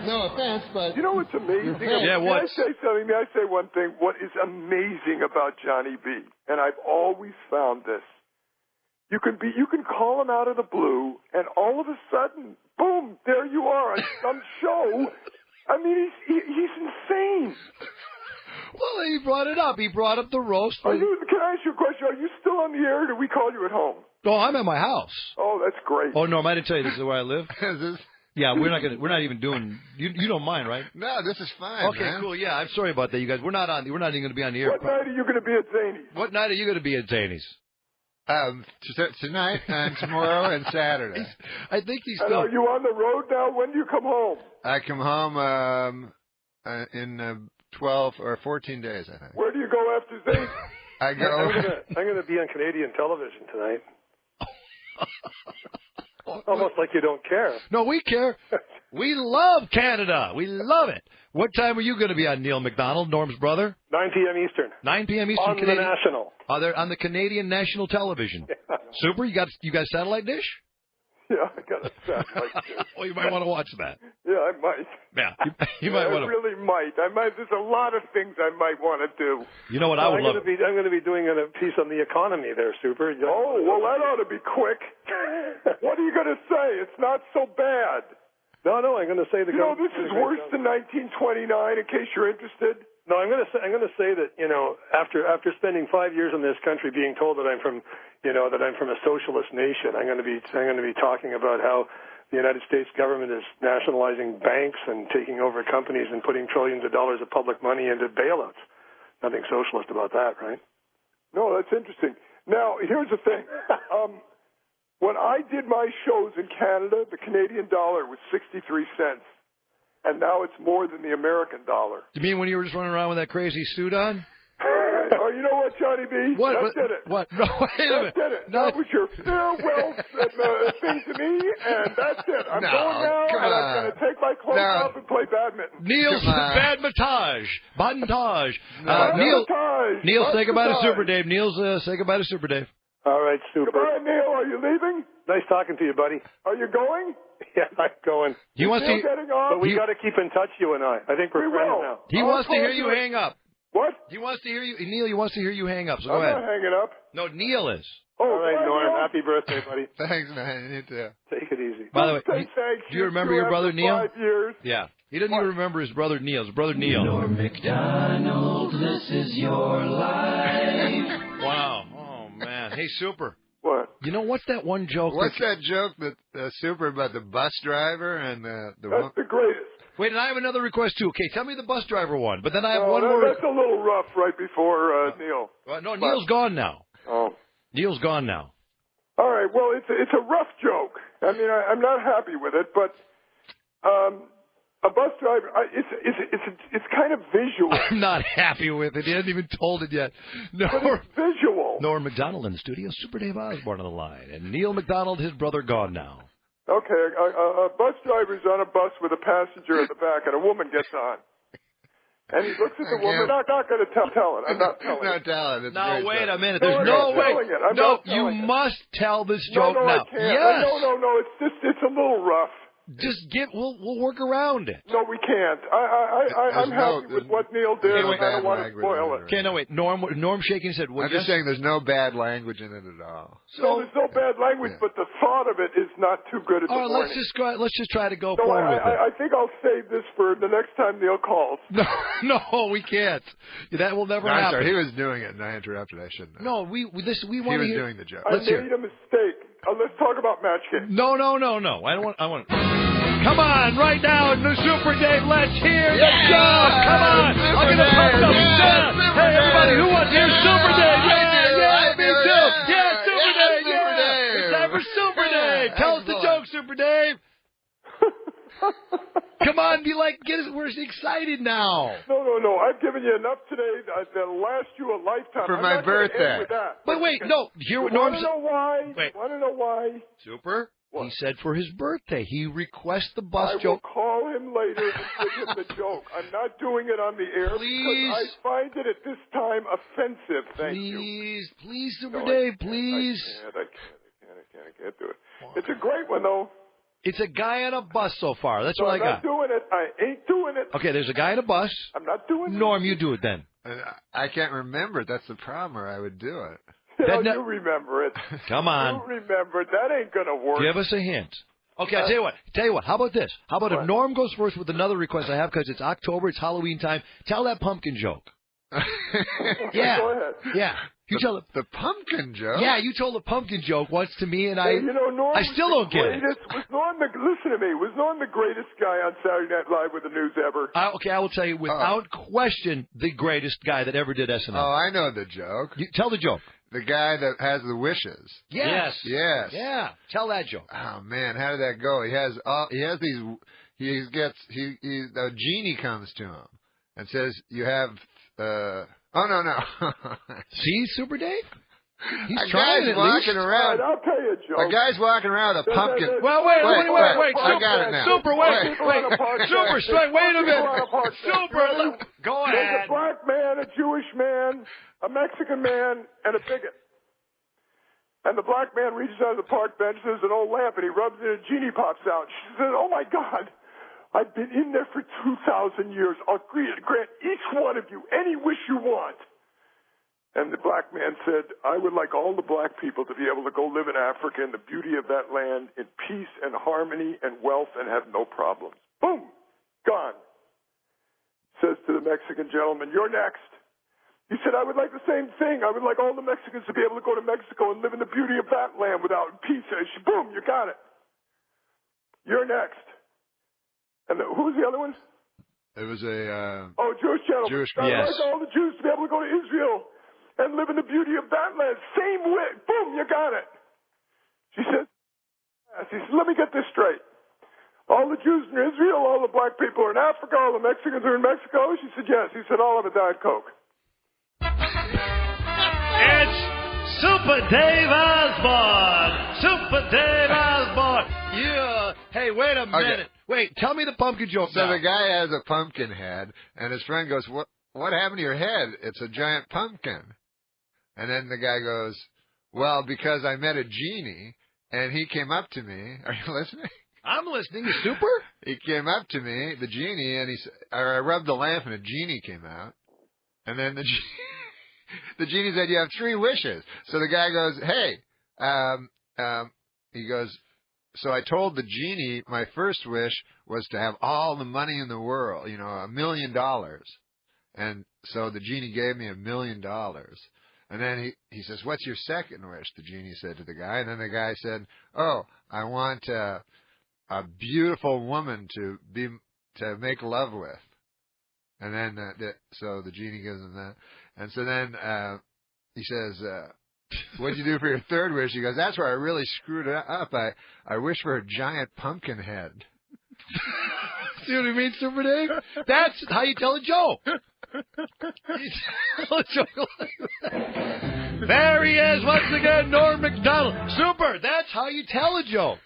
Speaker 21: No offense, but...
Speaker 6: You know what's amazing?
Speaker 5: Yeah, what?
Speaker 6: May I say something? May I say one thing? What is amazing about Johnny B, and I've always found this, you can call him out of the blue, and all of a sudden, boom, there you are on some show. I mean, he's insane.
Speaker 5: Well, he brought it up. He brought up the roast.
Speaker 6: Can I ask you a question? Are you still on the air, or do we call you at home?
Speaker 5: Oh, I'm at my house.
Speaker 6: Oh, that's great.
Speaker 5: Oh, Norm, I didn't tell you this is where I live. Yeah, we're not even doing. You don't mind, right?
Speaker 2: No, this is fine.
Speaker 5: Okay,
Speaker 2: man.
Speaker 5: Cool. Yeah, I'm sorry about that, you guys. We're not even going to be on the air.
Speaker 6: What night are you going to be at Zany's?
Speaker 5: What night are you going to be at Zany's?
Speaker 2: Tonight and tomorrow and Saturday.
Speaker 5: I think he's
Speaker 6: still. And are you on the road now? When do you come home?
Speaker 2: I come home in 12 or 14 days, I think.
Speaker 6: Where do you go after Zany's?
Speaker 2: I go.
Speaker 4: I'm going to be on Canadian television tonight. Almost like you don't care.
Speaker 5: No, we care. We love Canada. We love it. What time are you going to be on, Neil Macdonald, Norm's brother?
Speaker 4: 9 p.m. Eastern.
Speaker 5: 9 p.m. Eastern.
Speaker 4: On the National.
Speaker 5: They're on the Canadian National Television. Yeah. Super. You got satellite dish?
Speaker 6: Yeah, I got a satellite dish.
Speaker 5: Well, you might want to watch that.
Speaker 6: Yeah, I might.
Speaker 5: Yeah, you might want to.
Speaker 6: I really might. There's a lot of things I might want to do.
Speaker 5: You know what I would love?
Speaker 4: I'm going to be doing a piece on the economy there, Super.
Speaker 6: Oh, well, that ought to be quick. What are you going to say? It's not so bad.
Speaker 4: No, I'm going to say the.
Speaker 6: This is worse than 1929. In case you're interested.
Speaker 4: No, I'm going to say that after spending 5 years in this country, being told that I'm from a socialist nation, I'm going to be talking about how the United States government is nationalizing banks and taking over companies and putting trillions of dollars of public money into bailouts. Nothing socialist about that, right?
Speaker 6: No, that's interesting. Now, here's the thing. When I did my shows in Canada, the Canadian dollar was 63 cents. And now it's more than the American dollar.
Speaker 5: You mean when you were just running around with that crazy suit on?
Speaker 6: Oh, you know what, Johnny B?
Speaker 5: What?
Speaker 6: That did it.
Speaker 5: What? No, wait a minute.
Speaker 6: That did it. No. That was your farewell thing to me, and that's it. I'm going now, and I'm going to take my clothes off and play badminton.
Speaker 5: Neil's badmintage. Neil, say goodbye to Super Dave. Say goodbye to Super Dave.
Speaker 4: All right, Super.
Speaker 6: Goodbye, Neil. Are you leaving?
Speaker 4: Nice talking to you, buddy.
Speaker 6: Are you going?
Speaker 4: Yeah, I'm going.
Speaker 5: He wants to.
Speaker 4: But we got to keep in touch, you and I. I think we're friends now.
Speaker 5: He wants to hear you hang up.
Speaker 6: What?
Speaker 5: He wants to hear you, Neil. He wants to hear you hang up. So go
Speaker 6: I'm
Speaker 5: ahead.
Speaker 6: not hanging up.
Speaker 5: No, Neil is.
Speaker 6: Oh,
Speaker 4: all right, Norm. Happy birthday, buddy.
Speaker 2: Thanks, man. You too.
Speaker 4: Take it easy.
Speaker 5: By the way, do you remember your brother Neil?
Speaker 6: 5 years.
Speaker 5: Yeah. He doesn't even remember his brother Neil. His brother Neil.
Speaker 9: Norm Macdonald, this is your life.
Speaker 5: Wow. Oh man. Hey, Super.
Speaker 6: What?
Speaker 5: You know what's that one joke?
Speaker 2: What's that joke that Super about the bus driver and the
Speaker 6: That's the greatest.
Speaker 5: Wait, and I have another request too. Okay, tell me the bus driver one, but then I have
Speaker 6: one
Speaker 5: more.
Speaker 6: That's a little rough right before Neil.
Speaker 5: No, Neil's gone now.
Speaker 6: Oh.
Speaker 5: Neil's gone now.
Speaker 6: All right. Well, it's a rough joke. I mean, I'm not happy with it, but a bus driver. It's kind of visual.
Speaker 5: I'm not happy with it. He hasn't even told it yet. No.
Speaker 6: But it's visual.
Speaker 5: Norm Macdonald in the studio. Super Dave Osborne on the line, and Neil Macdonald, his brother, gone now.
Speaker 6: Okay, a bus driver's on a bus with a passenger at the back, and a woman gets on. And he looks at the woman. I'm not going to tell it. I'm not telling it.
Speaker 2: It's
Speaker 5: no, wait a minute.
Speaker 6: No,
Speaker 5: There's no way.
Speaker 6: No,
Speaker 5: you must tell this
Speaker 6: No,
Speaker 5: joke now.
Speaker 6: I can't.
Speaker 5: Yes.
Speaker 6: No. It's a little rough.
Speaker 5: We'll work around it.
Speaker 4: No, we can't. I'm happy with what Neil did. I don't want to spoil it.
Speaker 5: Okay, no, wait. Norm shaking his head.
Speaker 2: I'm just saying there's no bad language in it at all.
Speaker 4: No, there's no bad language, but the thought of it is not too good at the
Speaker 5: All right,
Speaker 4: morning.
Speaker 5: let's just try to go
Speaker 4: No,
Speaker 5: forward with it.
Speaker 4: I think I'll save this for the next time Neil calls.
Speaker 5: No, we can't. That will never happen.
Speaker 2: Sorry, he was doing it, and I interrupted. I shouldn't have.
Speaker 5: No, we want to hear.
Speaker 2: He was doing the joke.
Speaker 4: I made a mistake. Let's talk about match game.
Speaker 5: No. I want. Come on, right now, the Super Dave. Let's hear the joke. Come on. I'm going to pump them. Hey, everybody, who wants to hear Super Dave? Yeah, me too. Yeah, Super Dave. Yeah. It's time for Super Dave. Tell us the joke, Super Dave. Come on, we're excited now.
Speaker 4: No. I've given you enough today that'll last you a lifetime.
Speaker 2: For
Speaker 4: I'm
Speaker 2: my
Speaker 4: not gonna
Speaker 2: birthday.
Speaker 4: end with that.
Speaker 5: But wait, no. Hear what Norm said.
Speaker 4: Want to know why?
Speaker 5: Super. What? He said for his birthday. He requests the bus
Speaker 4: I
Speaker 5: joke.
Speaker 4: will call him later and give him the joke. I'm not doing it on the air because I find it at this time offensive. Thank you.
Speaker 5: Please, Super Dave, please.
Speaker 4: I can't do it. It's a great one, though.
Speaker 5: It's a guy on a bus so far. That's what I got.
Speaker 4: I'm not doing it. I ain't doing it.
Speaker 5: Okay, there's a guy on a bus.
Speaker 4: I'm not doing it.
Speaker 5: Norm, you do it then.
Speaker 2: I can't remember it. That's the problem, or I would do it.
Speaker 4: You remember it.
Speaker 5: Come on.
Speaker 4: You remember it. That ain't going to work.
Speaker 5: Give us a hint. Okay, I'll tell you what. How about this? How about if Norm goes first with another request I have because it's October, it's Halloween time. Tell that pumpkin joke. Yeah.
Speaker 4: Go ahead.
Speaker 5: Yeah. You tell
Speaker 2: the pumpkin joke?
Speaker 5: Yeah, you told the pumpkin joke once to me, and
Speaker 4: Norm
Speaker 5: I still don't get it.
Speaker 4: Listen to me. Was Norm the greatest guy on Saturday Night Live with the news ever?
Speaker 5: Okay, I will tell you without question the greatest guy that ever did SNL.
Speaker 2: Oh, I know the joke.
Speaker 5: Tell the joke.
Speaker 2: The guy that has the wishes.
Speaker 5: Yes.
Speaker 2: Yeah.
Speaker 5: Tell that joke.
Speaker 2: Oh man, how did that go? A genie comes to him and says, "You have." Oh no.
Speaker 5: See, Super Dave. He's
Speaker 2: a guy's walking around.
Speaker 4: Right, I'll tell you a joke.
Speaker 2: A guy's walking around with a pumpkin.
Speaker 5: Well, wait.
Speaker 2: I got it now.
Speaker 5: Super, wait. Super, wait a minute. Super, go ahead.
Speaker 4: There's a black man, a Jewish man, a Mexican man, and a bigot. And the black man reaches out of the park bench, there's an old lamp, and he rubs it, and a genie pops out. She says, "Oh my God, I've been in there for 2,000 years. I'll grant each one of you any wish you want." And the black man said, "I would like all the black people to be able to go live in Africa in the beauty of that land in peace and harmony and wealth and have no problems." Boom, gone. Says to the Mexican gentleman, "You're next." He said, "I would like the same thing. I would like all the Mexicans to be able to go to Mexico and live in the beauty of that land without peace." Boom, you got it. You're next. And who's the other one?
Speaker 2: It was a...
Speaker 4: Jewish gentleman. I'd like all the Jews to be able to go to Israel and live in the beauty of that land. Same way. Boom, you got it. She said, he said, "Let me get this straight. All the Jews in Israel, all the black people are in Africa, all the Mexicans are in Mexico?" She said, "Yes." He said, "All of it Diet Coke."
Speaker 7: It's Super Dave Osborne. Super Dave Osborne.
Speaker 5: Yeah. Hey, wait a minute.
Speaker 2: Okay.
Speaker 5: Wait, tell me the pumpkin joke
Speaker 2: So
Speaker 5: now.
Speaker 2: the guy has a pumpkin head, and his friend goes, What happened to your head? It's a giant pumpkin." And then the guy goes, "Well, because I met a genie, and he came up to me." Are you listening?
Speaker 5: I'm listening. You Super?
Speaker 2: He came up to me, the genie, and I rubbed the lamp, and a genie came out. And then the genie said, "You have 3 wishes." So the guy goes, "Hey," he goes, "So I told the genie my first wish was to have all the money in the world, $1 million. And so the genie gave me $1 million. And then he says, "What's your second wish?" the genie said to the guy. And then the guy said, "Oh, I want a beautiful woman to make love with." And then so the genie gives him that. And so then he says, "What'd you do for your third wish?" He goes, "That's where I really screwed it up. I wish for a giant pumpkin head."
Speaker 5: See what I mean, Super Dave? That's how you tell a joke. There he is once again, Norm Macdonald. Super, that's how you tell a joke.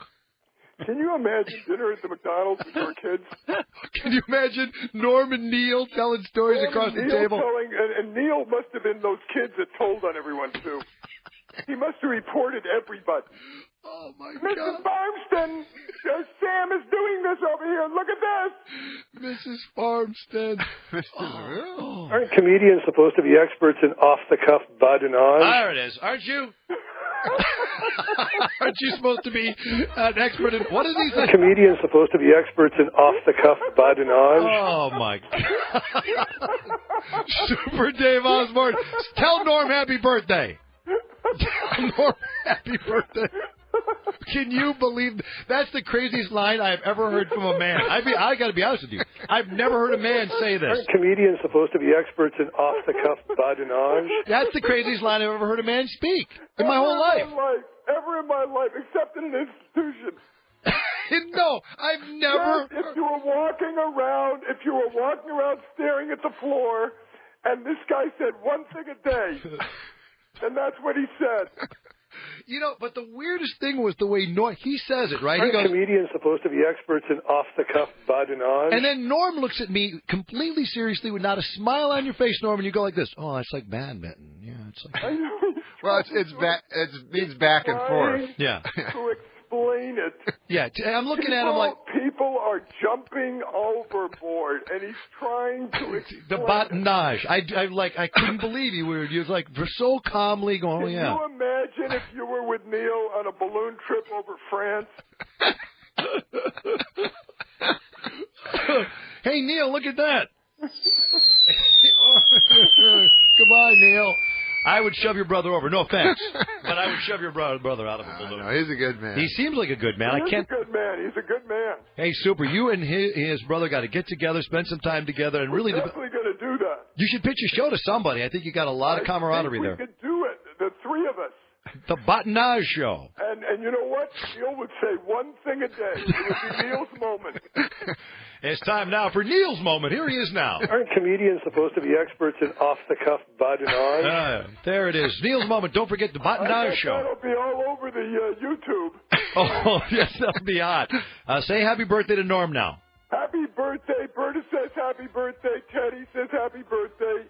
Speaker 4: Can you imagine dinner at the McDonald's when you were kids?
Speaker 5: Can you imagine Norm and Neil telling stories across the table?
Speaker 4: And Neil must have been those kids that told on everyone, too. He must have reported everybody.
Speaker 8: Oh, my
Speaker 6: Mrs.
Speaker 8: God.
Speaker 6: Farmston, Sam is doing this over here. Look at this.
Speaker 8: Mrs. Farmstead.
Speaker 4: Aren't comedians supposed to be experts in off-the-cuff badinage?
Speaker 8: There it is. Aren't you? Aren't you supposed to be an expert in... What is he saying?
Speaker 4: Comedians supposed to be experts in off-the-cuff badinage?
Speaker 8: Oh, my God. Super Dave Osborne. Tell Norm happy birthday. Tell Norm happy birthday. Can you believe that's the craziest line I've ever heard from a man? I got to be honest with you. I've never heard a man say this.
Speaker 4: Aren't comedians supposed to be experts in off-the-cuff badinage?
Speaker 8: That's the craziest line I've ever heard a man speak in my whole life.
Speaker 6: Ever in my life, except in an institution.
Speaker 8: No, I've never.
Speaker 6: Yes, if you were walking around staring at the floor, and this guy said one thing a day, and that's what he said.
Speaker 8: You know, but the weirdest thing was the way he says it, right?
Speaker 4: Aren't comedians supposed to be experts in off-the-cuff badinage?
Speaker 8: And then Norm looks at me completely seriously with not a smile on your face, Norm, and you go like this. Oh, it's like badminton. Yeah, it's like...
Speaker 2: Well, it means back and forth.
Speaker 8: Yeah.
Speaker 6: To explain it.
Speaker 8: Yeah, I'm looking at him like...
Speaker 6: People are jumping overboard, and he's trying to explain
Speaker 8: the badinage. I couldn't believe you were. You was like so calmly going,
Speaker 6: Can you imagine if you were with Neil on a balloon trip over France?
Speaker 8: Hey, Neil, look at that. Goodbye, Neil. I would shove your brother over. No offense, but I would shove your brother out of a balloon.
Speaker 2: No, he's a good man.
Speaker 8: He seems like a good man.
Speaker 6: He's a good man. He's a good man.
Speaker 8: Hey, Super, you and his brother got to get together, spend some time together, and really.
Speaker 6: We're definitely going to do that.
Speaker 8: You should pitch a show to somebody. I think you got a lot of camaraderie there.
Speaker 6: We could do it. The three of us.
Speaker 8: The Badinage Show.
Speaker 6: And you know what? Neil would say one thing a day. It would be Neil's moment.
Speaker 8: It's time now for Neil's moment. Here he is now.
Speaker 4: Aren't comedians supposed to be experts in off-the-cuff badinage?
Speaker 8: There it is. Neil's moment. Don't forget the Badinage Show.
Speaker 6: That'll be all over the YouTube.
Speaker 8: Oh, yes, that'll be hot. Say happy birthday to Norm now.
Speaker 6: Happy birthday. Berta says happy birthday. Teddy says happy birthday.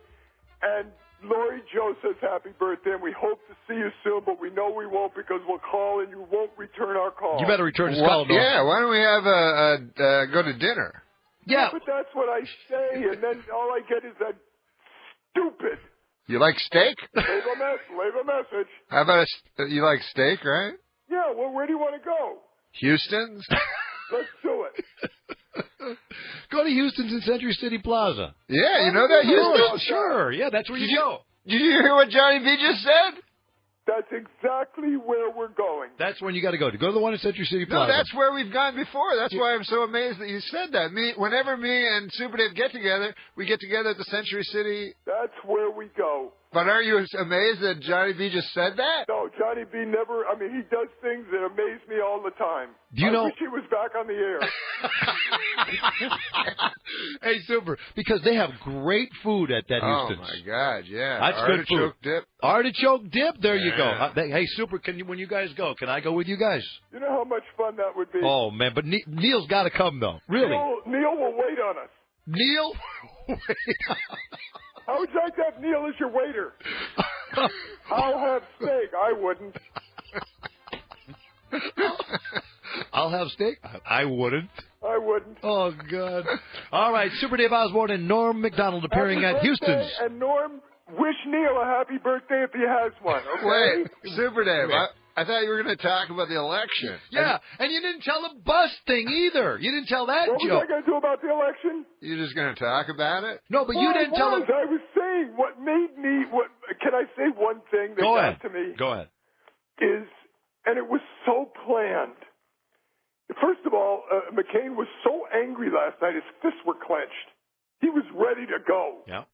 Speaker 6: And Lori Jo says happy birthday, and we hope to see you soon, but we know we won't because we'll call and you won't return our call.
Speaker 8: You better return his call, Norm.
Speaker 2: Yeah, why don't we have go to dinner?
Speaker 8: Yeah.
Speaker 6: But that's what I say, and then all I get is that stupid.
Speaker 2: You like steak?
Speaker 6: Leave a message.
Speaker 2: How about you like steak, right?
Speaker 6: Yeah, well, where do you want to go?
Speaker 2: Houston's?
Speaker 6: Let's do it.
Speaker 8: Go to Houston's in Century City Plaza.
Speaker 2: Yeah, you know that Houston?
Speaker 8: Sure, yeah, that's where you go.
Speaker 2: Did you hear what Johnny B just said?
Speaker 6: That's exactly where we're going.
Speaker 8: That's when you got to go. Go to the one in Century City Plaza.
Speaker 2: No, that's where we've gone before. That's why I'm so amazed that you said that. Whenever me and Super Dave get together, we get together at the Century City.
Speaker 6: That's where we go.
Speaker 2: But are you amazed that Johnny B just said that?
Speaker 6: No, Johnny B never. I mean, he does things that amaze me all the time.
Speaker 8: Do you know?
Speaker 6: I wish he was back on the air.
Speaker 8: Hey, Super, because they have great food at that Houston's.
Speaker 2: Oh my God, yeah.
Speaker 8: That's good food.
Speaker 2: Artichoke dip.
Speaker 8: Artichoke dip. There you go. Hey, Super, when you guys go, can I go with you guys?
Speaker 6: You know how much fun that would be.
Speaker 8: Oh man, but Neil's got to come though. Really?
Speaker 6: Neil will wait on us.
Speaker 8: Neil?
Speaker 6: How would you like to have Neil as your waiter? I'll have steak. I wouldn't.
Speaker 8: I'll have steak. I wouldn't.
Speaker 6: I wouldn't.
Speaker 8: Oh, God. All right, Super Dave Osborne and Norm Macdonald appearing at Houston's.
Speaker 6: And Norm, wish Neil a happy birthday if he has one, okay?
Speaker 2: Wait, Super Dave, I thought you were going to talk about the election.
Speaker 8: Yeah, and you didn't tell the bus thing either. You didn't tell that
Speaker 6: joke. What was I going to do about the election?
Speaker 2: You're just going to talk about it?
Speaker 8: No, but you didn't tell them.
Speaker 6: I was saying what made me, can I say one thing that got to me?
Speaker 8: Go ahead.
Speaker 6: And it was so planned. First of all, McCain was so angry last night, his fists were clenched. He was ready to go.
Speaker 8: Yeah.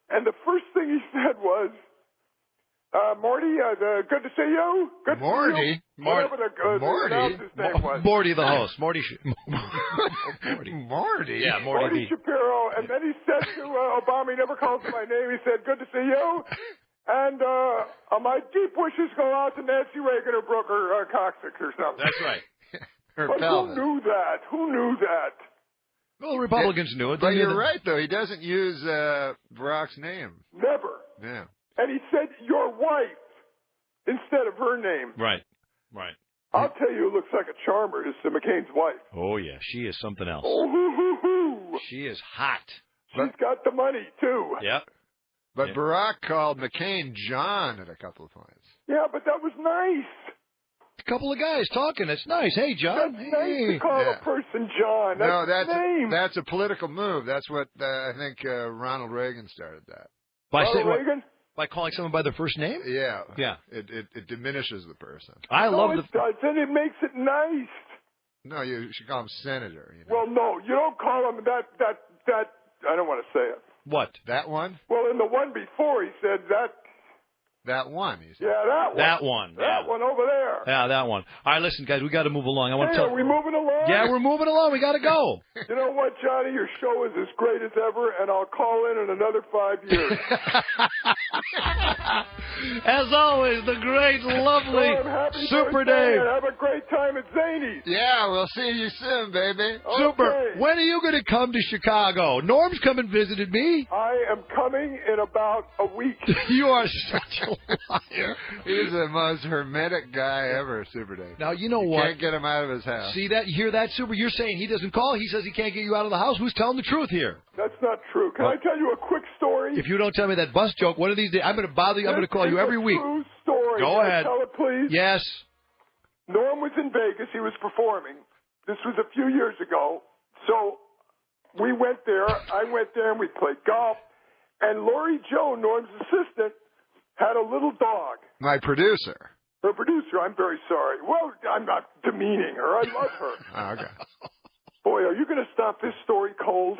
Speaker 6: And the first thing he said was, Morty, good to see you. Good
Speaker 2: Morty?
Speaker 6: to see you. Whatever the name was.
Speaker 8: Morty the host. Morty.
Speaker 2: Morty?
Speaker 8: Yeah,
Speaker 6: Morty Shapiro. And then he said to Obama, he never calls him by name, he said, good to see you. And my deep wishes go out to Nancy Reagan or Brooke or Cocksick or something.
Speaker 8: That's right.
Speaker 6: But who knew that? Who knew that?
Speaker 8: Well, the Republicans knew it.
Speaker 2: But you're right, though. He doesn't use Barack's name.
Speaker 6: Never.
Speaker 2: Yeah.
Speaker 6: And he said, your wife, instead of her name.
Speaker 8: Right. Right.
Speaker 6: I'll tell you who looks like a charmer is McCain's wife.
Speaker 5: Oh, yeah. She is something else.
Speaker 6: Oh, hoo-hoo-hoo.
Speaker 5: She is hot.
Speaker 6: She's got the money, too.
Speaker 5: Yep.
Speaker 2: But Barack called McCain John at a couple of points.
Speaker 6: Yeah, but that was nice.
Speaker 5: A couple of guys talking. It's nice. Hey, John.
Speaker 6: That's nice to call a person John. That's his name.
Speaker 2: That's a political move. That's what I think Ronald Reagan started that.
Speaker 6: Reagan?
Speaker 5: By calling someone by their first name?
Speaker 2: Yeah.
Speaker 5: Yeah.
Speaker 2: It diminishes the person.
Speaker 5: I love
Speaker 6: it doesn't. It makes it nice.
Speaker 2: No, you should call him senator. You know?
Speaker 6: Well, no, you don't call him that. I don't want to say it.
Speaker 5: What?
Speaker 2: That one?
Speaker 6: Well, in the one before, he said that.
Speaker 2: That one, he said.
Speaker 6: Yeah, that one.
Speaker 5: That one.
Speaker 6: That one over there.
Speaker 5: Yeah, that one. All right, listen, guys, we got to move along.
Speaker 6: Are we moving along?
Speaker 5: Yeah, we're moving along. We got to go.
Speaker 6: You know what, Johnny? Your show is as great as ever, and I'll call in another 5 years.
Speaker 5: As always, the great, lovely Super Dave.
Speaker 6: Have a great time at Zany's.
Speaker 2: Yeah, we'll see you soon, baby.
Speaker 5: Super. When are you going to come to Chicago? Norm's come and visited me.
Speaker 6: I am coming in about a week.
Speaker 5: You are such a liar.
Speaker 2: He's the most hermetic guy ever, Super Dave.
Speaker 5: Now, you know what?
Speaker 2: Can't get him out of his house.
Speaker 5: See that? You hear that, Super? You're saying he doesn't call. He says he can't get you out of the house. Who's telling the truth here?
Speaker 6: That's not true. Can I tell you a quick story?
Speaker 5: If you don't tell me that bus joke, one of these days, I'm going to bother you. I'm going to call you every week.
Speaker 6: True story.
Speaker 5: Go
Speaker 6: Can
Speaker 5: ahead.
Speaker 6: I tell it, please?
Speaker 5: Yes.
Speaker 6: Norm was in Vegas. He was performing. This was a few years ago. So we went there. I went there, and we played golf. And Lori Joe, Norm's assistant, had a little dog.
Speaker 2: My producer.
Speaker 6: Her producer, I'm very sorry. Well, I'm not demeaning her. I love her.
Speaker 2: Oh, okay.
Speaker 6: Boy, are you going to stop this story cold?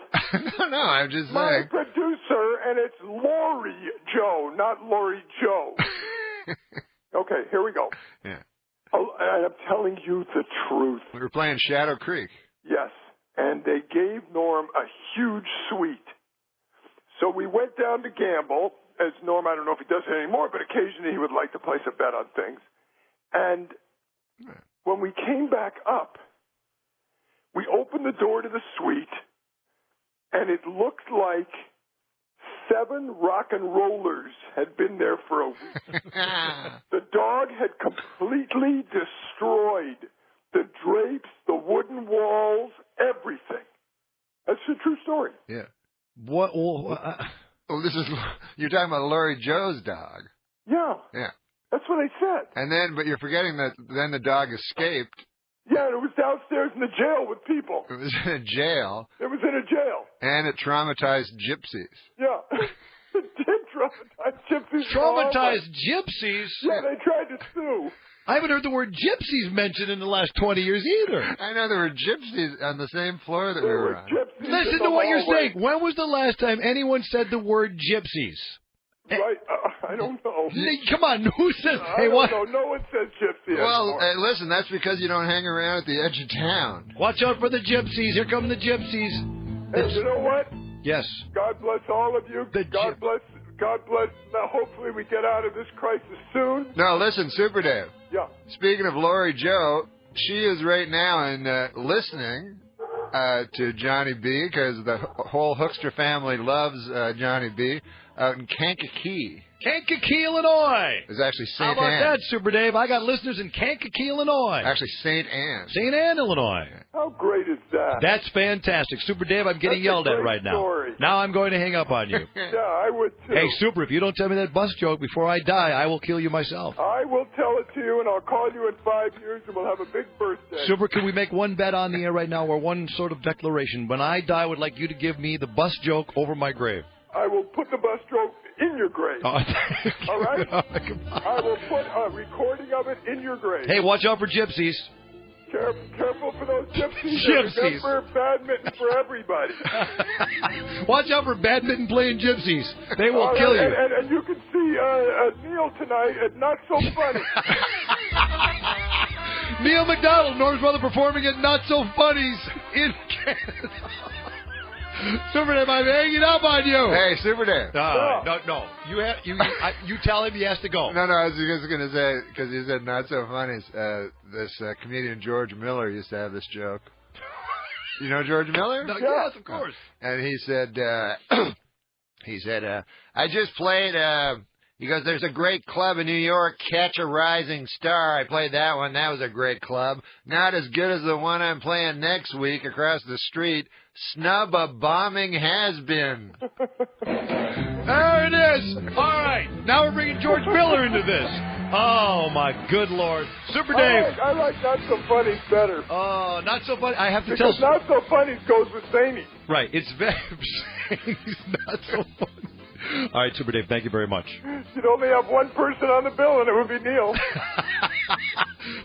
Speaker 2: No, I'm just
Speaker 6: My
Speaker 2: saying.
Speaker 6: producer, and it's Lori Joe, not Lori Joe. Okay, here we go.
Speaker 2: Yeah.
Speaker 6: Oh, and I'm telling you the truth.
Speaker 2: We were playing Shadow Creek.
Speaker 6: Yes, and they gave Norm a huge suite. So we went down to gamble. As Norm, I don't know if he does it anymore, but occasionally he would like to place a bet on things. And when we came back up, we opened the door to the suite, and it looked like 7 rock and rollers had been there for a week. The dog had completely destroyed the drapes, the wooden walls, everything. That's a true story.
Speaker 2: Yeah.
Speaker 5: What?
Speaker 2: Oh, this is you're talking about Lori Joe's dog.
Speaker 6: Yeah.
Speaker 2: Yeah.
Speaker 6: That's what I said.
Speaker 2: And then, but you're forgetting that then the dog escaped.
Speaker 6: Yeah, and it was downstairs in the jail with people.
Speaker 2: It was in a jail.
Speaker 6: It was in a jail.
Speaker 2: And it traumatized gypsies.
Speaker 6: Yeah. It did traumatize gypsies.
Speaker 5: Traumatized gypsies?
Speaker 6: Yeah, they tried to sue.
Speaker 5: I haven't heard the word gypsies mentioned in the last 20 years either.
Speaker 2: I know there were gypsies on the same floor that we were on.
Speaker 5: Listen to what you're saying. When was the last time anyone said the word gypsies?
Speaker 6: Right, I don't know.
Speaker 5: Come on, who says?
Speaker 6: I don't know. No one says gypsy
Speaker 2: Well,
Speaker 6: anymore.
Speaker 2: listen, that's because you don't hang around at the edge of town.
Speaker 5: Watch out for the gypsies. Here come the gypsies.
Speaker 6: Hey, you know what?
Speaker 5: Yes.
Speaker 6: God bless all of you. God bless. Now, hopefully we get out of this crisis soon.
Speaker 2: No, listen, Super Dave.
Speaker 6: Yeah.
Speaker 2: Speaking of Lori Joe, she is right now listening to Johnny B because the whole Hookster family loves Johnny B out in Kankakee.
Speaker 5: Kankakee, Illinois.
Speaker 2: It's actually
Speaker 5: How
Speaker 2: St.
Speaker 5: about
Speaker 2: Anne.
Speaker 5: that, Super Dave? I got listeners in Kankakee, Illinois.
Speaker 2: Actually, St. Anne.
Speaker 5: St. Anne, Illinois.
Speaker 6: How great is that?
Speaker 5: That's fantastic. Super Dave, I'm getting
Speaker 6: That's
Speaker 5: yelled
Speaker 6: a
Speaker 5: at
Speaker 6: great
Speaker 5: right now.
Speaker 6: story.
Speaker 5: Now I'm going to hang up on you.
Speaker 6: Yeah, I would too.
Speaker 5: Hey, Super, if you don't tell me that bus joke before I die, I will kill you myself.
Speaker 6: I will tell it to you, and I'll call you in 5 years, and we'll have a big birthday.
Speaker 5: Super, can we make one bet on the air right now or one sort of declaration? When I die, I would like you to give me the bus joke over my grave.
Speaker 6: I will put the bus joke in your grave.
Speaker 5: Oh,
Speaker 6: all right? I will put a recording of it in your grave.
Speaker 5: Hey, watch out for gypsies.
Speaker 6: Careful for those gypsies.
Speaker 5: Gypsies.
Speaker 6: And remember, badminton for everybody.
Speaker 5: Watch out for badminton playing gypsies. They will kill you.
Speaker 6: And you can see Neil tonight at Not So Funny.
Speaker 5: Neil Macdonald, Norm's brother, performing at Not So Funnies in Canada. Super Dave, I'm hanging up on you.
Speaker 2: Hey, Super Dave.
Speaker 5: No. You tell him he has to go.
Speaker 2: No, I was just going to say, because he said not so funny, this comedian George Miller used to have this joke. You know George Miller?
Speaker 5: No, yes, of course.
Speaker 2: And he said, I just played
Speaker 21: He goes, there's a great club in New York, Catch a Rising Star. I played that one. That was a great club. Not as good as the one I'm playing next week across the street. Snub a bombing has-been.
Speaker 8: There it is. All right. Now we're bringing George Miller into this. Oh, my good Lord. Super Dave.
Speaker 6: I like Not So Funny better.
Speaker 8: Oh, Not So Funny. I have to tell
Speaker 6: you. Not So Funny goes with Zany.
Speaker 8: Right. It's very Not So Funny. All right, Super Dave, thank you very much.
Speaker 6: You'd only have one person on the bill, and it would be Neil.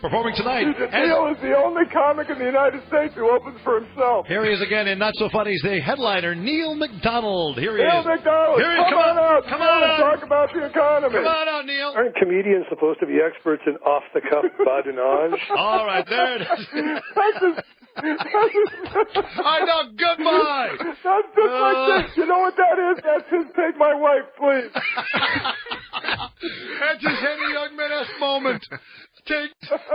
Speaker 8: Performing tonight.
Speaker 6: Neil is the only comic in the United States who opens for himself.
Speaker 8: Here he is again in Not So Funny's the headliner, Neil Macdonald. Here he is.
Speaker 6: Neil Macdonald.
Speaker 8: Here he is.
Speaker 6: Come on out.
Speaker 8: Come on out.
Speaker 6: Talk about the economy.
Speaker 8: Come on out, Neil.
Speaker 4: Aren't comedians supposed to be experts in off-the-cuff badinage?
Speaker 8: All right, there it is. I know, goodbye.
Speaker 6: That's just like this. You know what that is? That's his Take My Wife, please.
Speaker 8: That's his Henry Youngman-esque moment.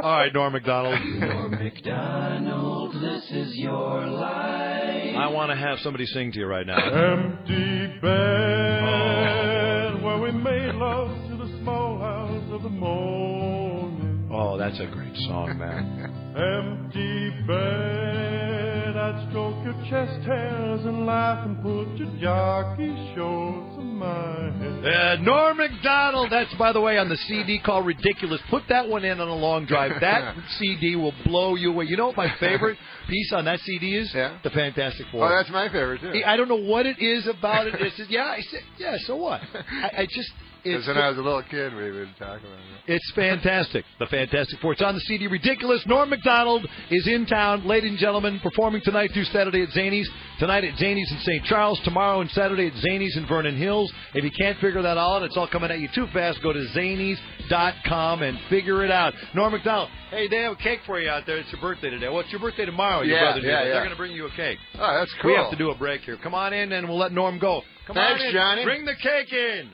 Speaker 8: All right, Norm Macdonald.
Speaker 9: Norm Macdonald, this is your life.
Speaker 8: I want to have somebody sing to you right now.
Speaker 11: Empty bed where we made love to the small house of the morning.
Speaker 8: Oh, that's a great song, man.
Speaker 11: Empty bed, I'd stroke your chest hairs and laugh and put your jockey shorts on my head.
Speaker 8: Norm Macdonald, that's, by the way, on the CD called Ridiculous. Put that one in on a long drive. That CD will blow you away. You know what my favorite piece on that CD is?
Speaker 21: Yeah.
Speaker 8: The Fantastic Four.
Speaker 21: Oh, that's my favorite, too.
Speaker 8: I don't know what it is about it. It's just, I said, so what? I just...
Speaker 21: Because when I was a little kid, we would talk about it.
Speaker 8: It's fantastic. The Fantastic Four. It's on the CD. Ridiculous. Norm Macdonald is in town, ladies and gentlemen, performing tonight through Saturday at Zany's. Tonight at Zany's in St. Charles. Tomorrow and Saturday at Zany's in Vernon Hills. If you can't figure that all out, it's all coming at you too fast. Go to Zany's.com and figure it out. Norm Macdonald, hey, they have a cake for you out there. It's your birthday today. Well, it's your birthday tomorrow. Your brother did. They're going to bring you a cake.
Speaker 21: Oh, that's cool.
Speaker 8: We have to do a break here. Come on in, and we'll let Norm go.
Speaker 21: Thanks,
Speaker 8: on in.
Speaker 21: Johnny.
Speaker 8: Bring the cake in.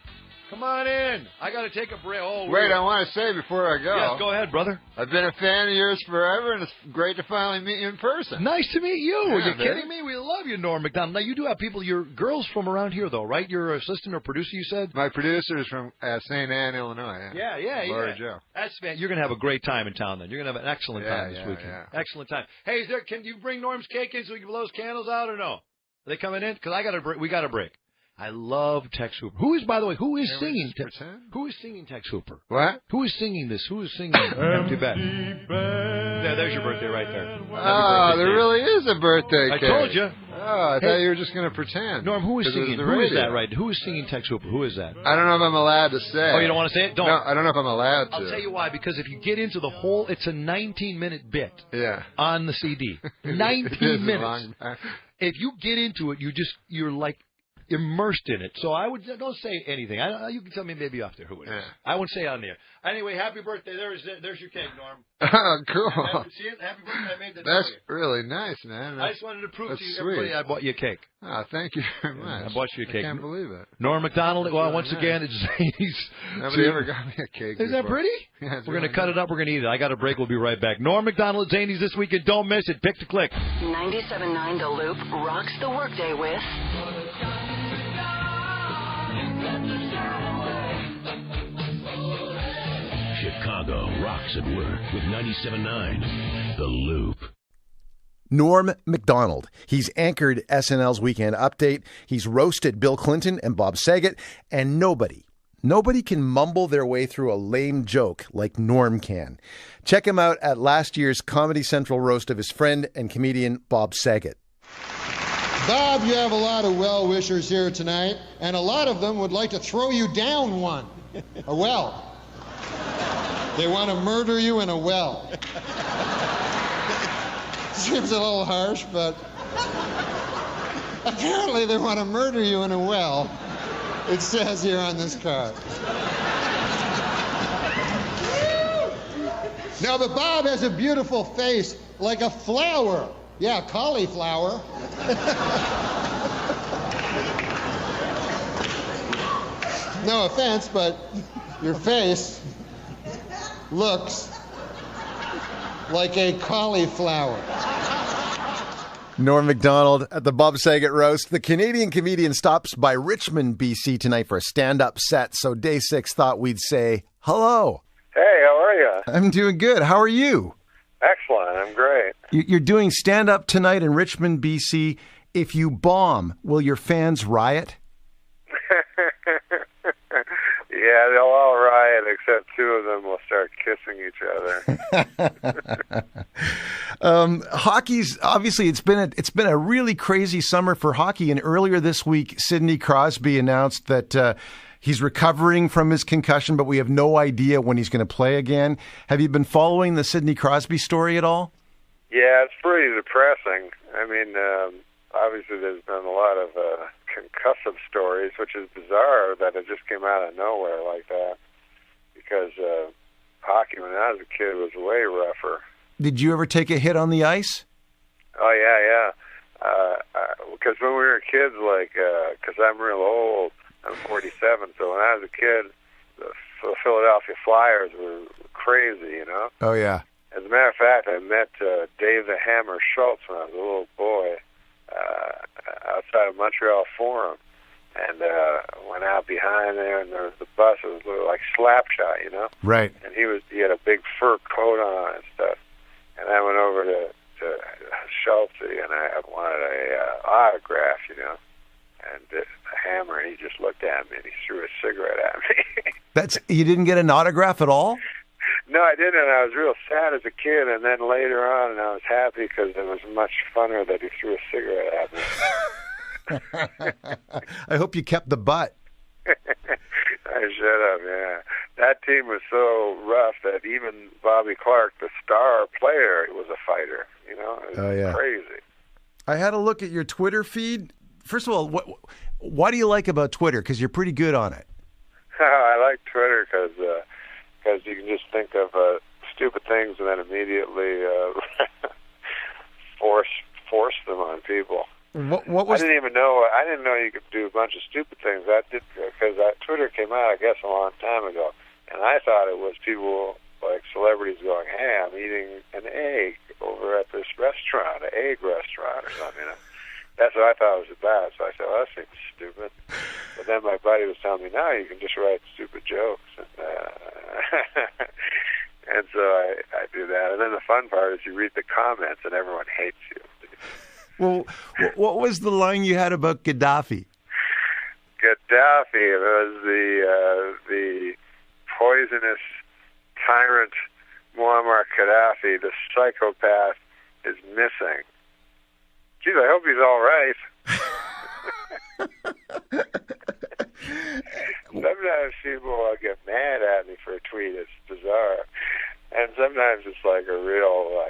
Speaker 8: Come on in. I got to take a break. Oh,
Speaker 21: wait, I want to say before I go.
Speaker 8: Yes, go ahead, brother.
Speaker 21: I've been a fan of yours forever, and it's great to finally meet you in person.
Speaker 8: Nice to meet you. Are you
Speaker 21: baby.
Speaker 8: kidding me? We love you, Norm Macdonald. Now, you do have people, your girls from around here, though, right? Your assistant or producer, you said?
Speaker 21: My producer is from St. Anne, Illinois.
Speaker 8: Yeah.
Speaker 21: Laura Joe.
Speaker 8: That's fan. You're going to have a great time in town, then. You're going to have an excellent time this weekend.
Speaker 21: Yeah.
Speaker 8: Excellent time. Hey, can you bring Norm's cake in so we can blow those candles out, or no? Are they coming in? Because we got a break. I love Tex Hooper. Who is singing? Who is singing Tex Hooper?
Speaker 21: What?
Speaker 8: Who is singing this? Who is singing Empty Bed? There's your birthday right there.
Speaker 21: Oh, there really is a birthday cake.
Speaker 8: I told you.
Speaker 21: Oh, I thought you were just going to pretend.
Speaker 8: Norm, who is singing? Who is that right? Who is singing Tex Hooper? Who is that?
Speaker 21: I don't know if I'm allowed to say.
Speaker 8: Oh, you don't want to say it? Don't.
Speaker 21: No, I don't know if I'm allowed to.
Speaker 8: I'll tell you why. Because if you get into the whole, it's a 19-minute bit.
Speaker 21: Yeah.
Speaker 8: On the CD. 19 minutes. If you get into it, you're like immersed in it. So I would don't say anything. You can tell me maybe off there who it is. I won't say it on there. Anyway, happy birthday. There's your cake, Norm.
Speaker 21: Oh, cool.
Speaker 8: See it? Happy birthday. I made that.
Speaker 21: That's really nice, man.
Speaker 8: I just wanted to prove to you,
Speaker 21: sweet.
Speaker 8: everybody, I bought you a cake.
Speaker 21: Oh, thank you very much.
Speaker 8: I bought you a cake.
Speaker 21: I can't believe it.
Speaker 8: Norm Macdonald. Well, once again, it's Zany's.
Speaker 21: Nobody ever got me a cake.
Speaker 8: Is that pretty?
Speaker 21: Yeah,
Speaker 8: we're going to cut it up. We're going to eat it. I got a break. We'll be right back. Norm Macdonald at Zany's this weekend. Don't miss it. Pick to click.
Speaker 12: 97.9 The Loop rocks the workday with
Speaker 19: Chicago rocks at work with 97.9 The Loop.
Speaker 14: Norm Macdonald. He's anchored SNL's Weekend Update. He's roasted Bill Clinton and Bob Saget. And nobody can mumble their way through a lame joke like Norm can. Check him out at last year's Comedy Central roast of his friend and comedian Bob Saget.
Speaker 21: Bob, you have a lot of well-wishers here tonight, and a lot of them would like to throw you down one. A well. They want to murder you in a well. Seems a little harsh, but apparently they want to murder you in a well. It says here on this card. No, but Bob has a beautiful face, like a flower. Yeah, cauliflower. No offense, but your face looks like a cauliflower.
Speaker 14: Norm Macdonald at the Bob Saget Roast. The Canadian comedian stops by Richmond, BC tonight for a stand-up set, so Day 6 thought we'd say hello.
Speaker 10: Hey, how are you?
Speaker 14: I'm doing good. How are you?
Speaker 10: Excellent. I'm great.
Speaker 14: You're doing stand-up tonight in Richmond, BC. If you bomb, will your fans riot?
Speaker 10: Yeah, they'll all riot, except two of them will start kissing each other.
Speaker 14: Hockey's obviously it's been a really crazy summer for hockey, and earlier this week, Sidney Crosby announced that he's recovering from his concussion, but we have no idea when he's going to play again. Have you been following the Sidney Crosby story at all?
Speaker 10: Yeah, it's pretty depressing. I mean, obviously there's been a lot of concussive stories, which is bizarre that it just came out of nowhere like that, because hockey when I was a kid was way rougher.
Speaker 14: Did you ever take a hit on the ice?
Speaker 10: Oh, yeah. Because when we were kids, because I'm real old, I'm 47, so when I was a kid, the Philadelphia Flyers were crazy, you know?
Speaker 14: Oh, yeah.
Speaker 10: As a matter of fact, I met Dave the Hammer Schultz when I was a little boy outside of Montreal Forum, and went out behind there, and there was the bus. It was like Slapshot, you know?
Speaker 14: Right.
Speaker 10: And he had a big fur coat on and stuff. And I went over to Schultz, and I wanted a autograph, you know? And the Hammer, he just looked at me, and he threw a cigarette at me.
Speaker 14: You didn't get an autograph at all?
Speaker 10: No, I didn't. I was real sad as a kid, and then later on, I was happy because it was much funner that he threw a cigarette at me.
Speaker 14: I hope you kept the butt.
Speaker 10: I should have, yeah. That team was so rough that even Bobby Clark, the star player, was a fighter. You know, it was crazy.
Speaker 14: I had a look at your Twitter feed. First of all, what do you like about Twitter? Because you're pretty good on it.
Speaker 10: I like Twitter because you can just think of stupid things and then immediately force them on people.
Speaker 14: What was?
Speaker 10: I didn't know you could do a bunch of stupid things. That did because Twitter came out, I guess, a long time ago, and I thought it was people like celebrities going, "Hey, I'm eating an egg over at this restaurant, an egg restaurant or something." You know? That's what I thought it was about. So I said, "Well, that seems stupid." But then my buddy was telling me, "No, you can just write stupid jokes," and and so I do that. And then the fun part is you read the comments and everyone hates you.
Speaker 14: Well, what was the line you had about Gaddafi?
Speaker 10: Gaddafi was the poisonous tyrant Muammar Gaddafi, the psychopath, is missing. Geez, I hope he's all right. Sometimes people get mad at me for a tweet. It's bizarre. And sometimes it's like a real,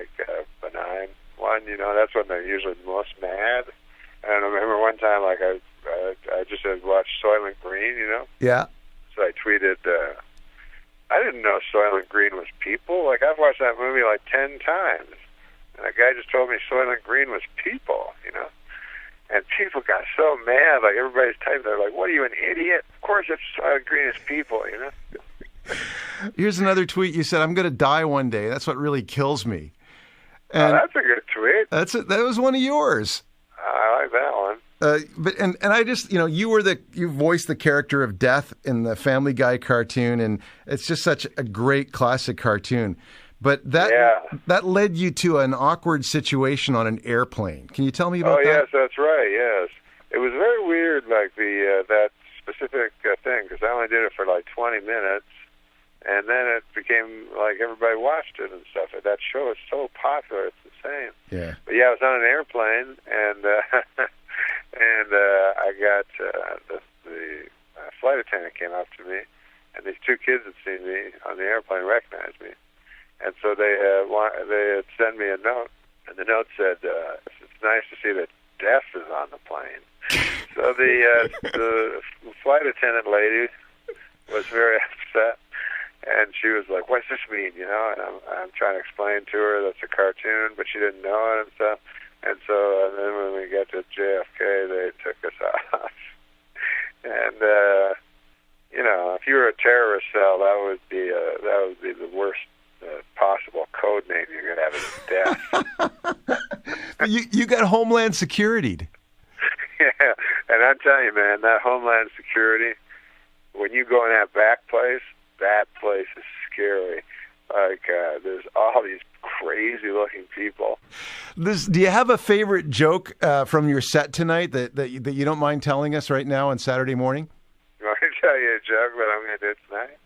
Speaker 10: benign one, you know. That's when they're usually most mad. And I remember one time, I just had watched Soylent Green, you know.
Speaker 14: Yeah.
Speaker 10: So I tweeted, I didn't know Soylent Green was people. Like, I've watched that movie 10 times. And a guy just told me Soylent Green was people, you know. And people got so mad, everybody's typing, they're like, "What are you, an idiot? Of course it's Soylent Green is people, you know."
Speaker 14: Here's another tweet. You said, "I'm going to die one day. That's what really kills me." And
Speaker 10: that's a good tweet.
Speaker 14: That was one of yours.
Speaker 10: I like that one.
Speaker 14: But I just, you voiced the character of Death in the Family Guy cartoon, and it's just such a great classic cartoon. But that led you to an awkward situation on an airplane. Can you tell me about that?
Speaker 10: Oh, yes, that's right, yes. It was very weird, that specific thing, because I only did it for 20 minutes, and then it became everybody watched it and stuff. That show is so popular, it's insane.
Speaker 14: Yeah.
Speaker 10: But yeah, I was on an airplane, and I got the flight attendant came up to me, and these two kids had seen me on the airplane, recognized me. And so they had sent me a note, and the note said, "It's nice to see that Death is on the plane." So the flight attendant lady was very upset, and she was like, "What's this mean?" You know, and I'm trying to explain to her that's a cartoon, but she didn't know it and stuff. And so then when we got to JFK, they took us off. And if you were a terrorist cell, that would be the worst possible code name you could have is Death.
Speaker 14: You got Homeland Security.
Speaker 10: Yeah, and I'm telling you, man, that Homeland Security, when you go in that back place is scary. Like, there's all these crazy-looking people.
Speaker 14: Do you have a favorite joke from your set tonight that you don't mind telling us right now on Saturday morning?
Speaker 10: You want me to tell you a joke that I'm going to do tonight?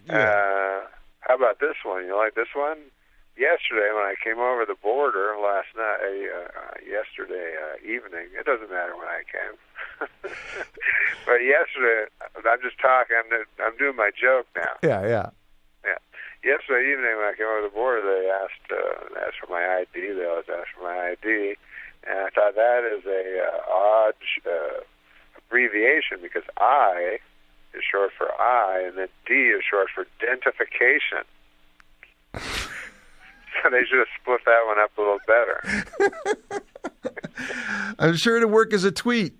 Speaker 14: Yeah.
Speaker 10: How about this one? You like this one? Yesterday, when I came over the border last night, yesterday evening, it doesn't matter when I came. But yesterday, I'm just talking. I'm doing my joke now.
Speaker 14: Yeah.
Speaker 10: Yesterday evening, when I came over the border, they asked for my ID. They always ask for my ID, and I thought that is a odd abbreviation because I is short for I, and then D is short for identification. So they should have split that one up a little better.
Speaker 14: I'm sure it'll work as a tweet.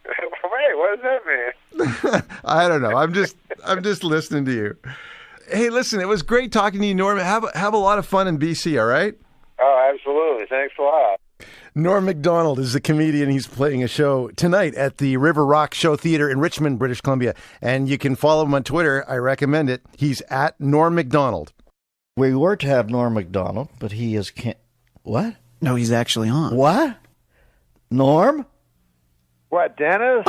Speaker 10: Wait, what does that mean?
Speaker 14: I don't know. I'm just listening to you. Hey, listen, it was great talking to you, Norm. Have a lot of fun in BC, all right?
Speaker 10: Oh, absolutely. Thanks a lot.
Speaker 14: Norm Macdonald is the comedian. He's playing a show tonight at the River Rock Show Theatre in Richmond, British Columbia. And you can follow him on Twitter. I recommend it. He's at Norm Macdonald.
Speaker 7: We were to have Norm Macdonald, but he is What?
Speaker 15: No, he's actually on.
Speaker 7: What? Norm?
Speaker 16: What, Dennis?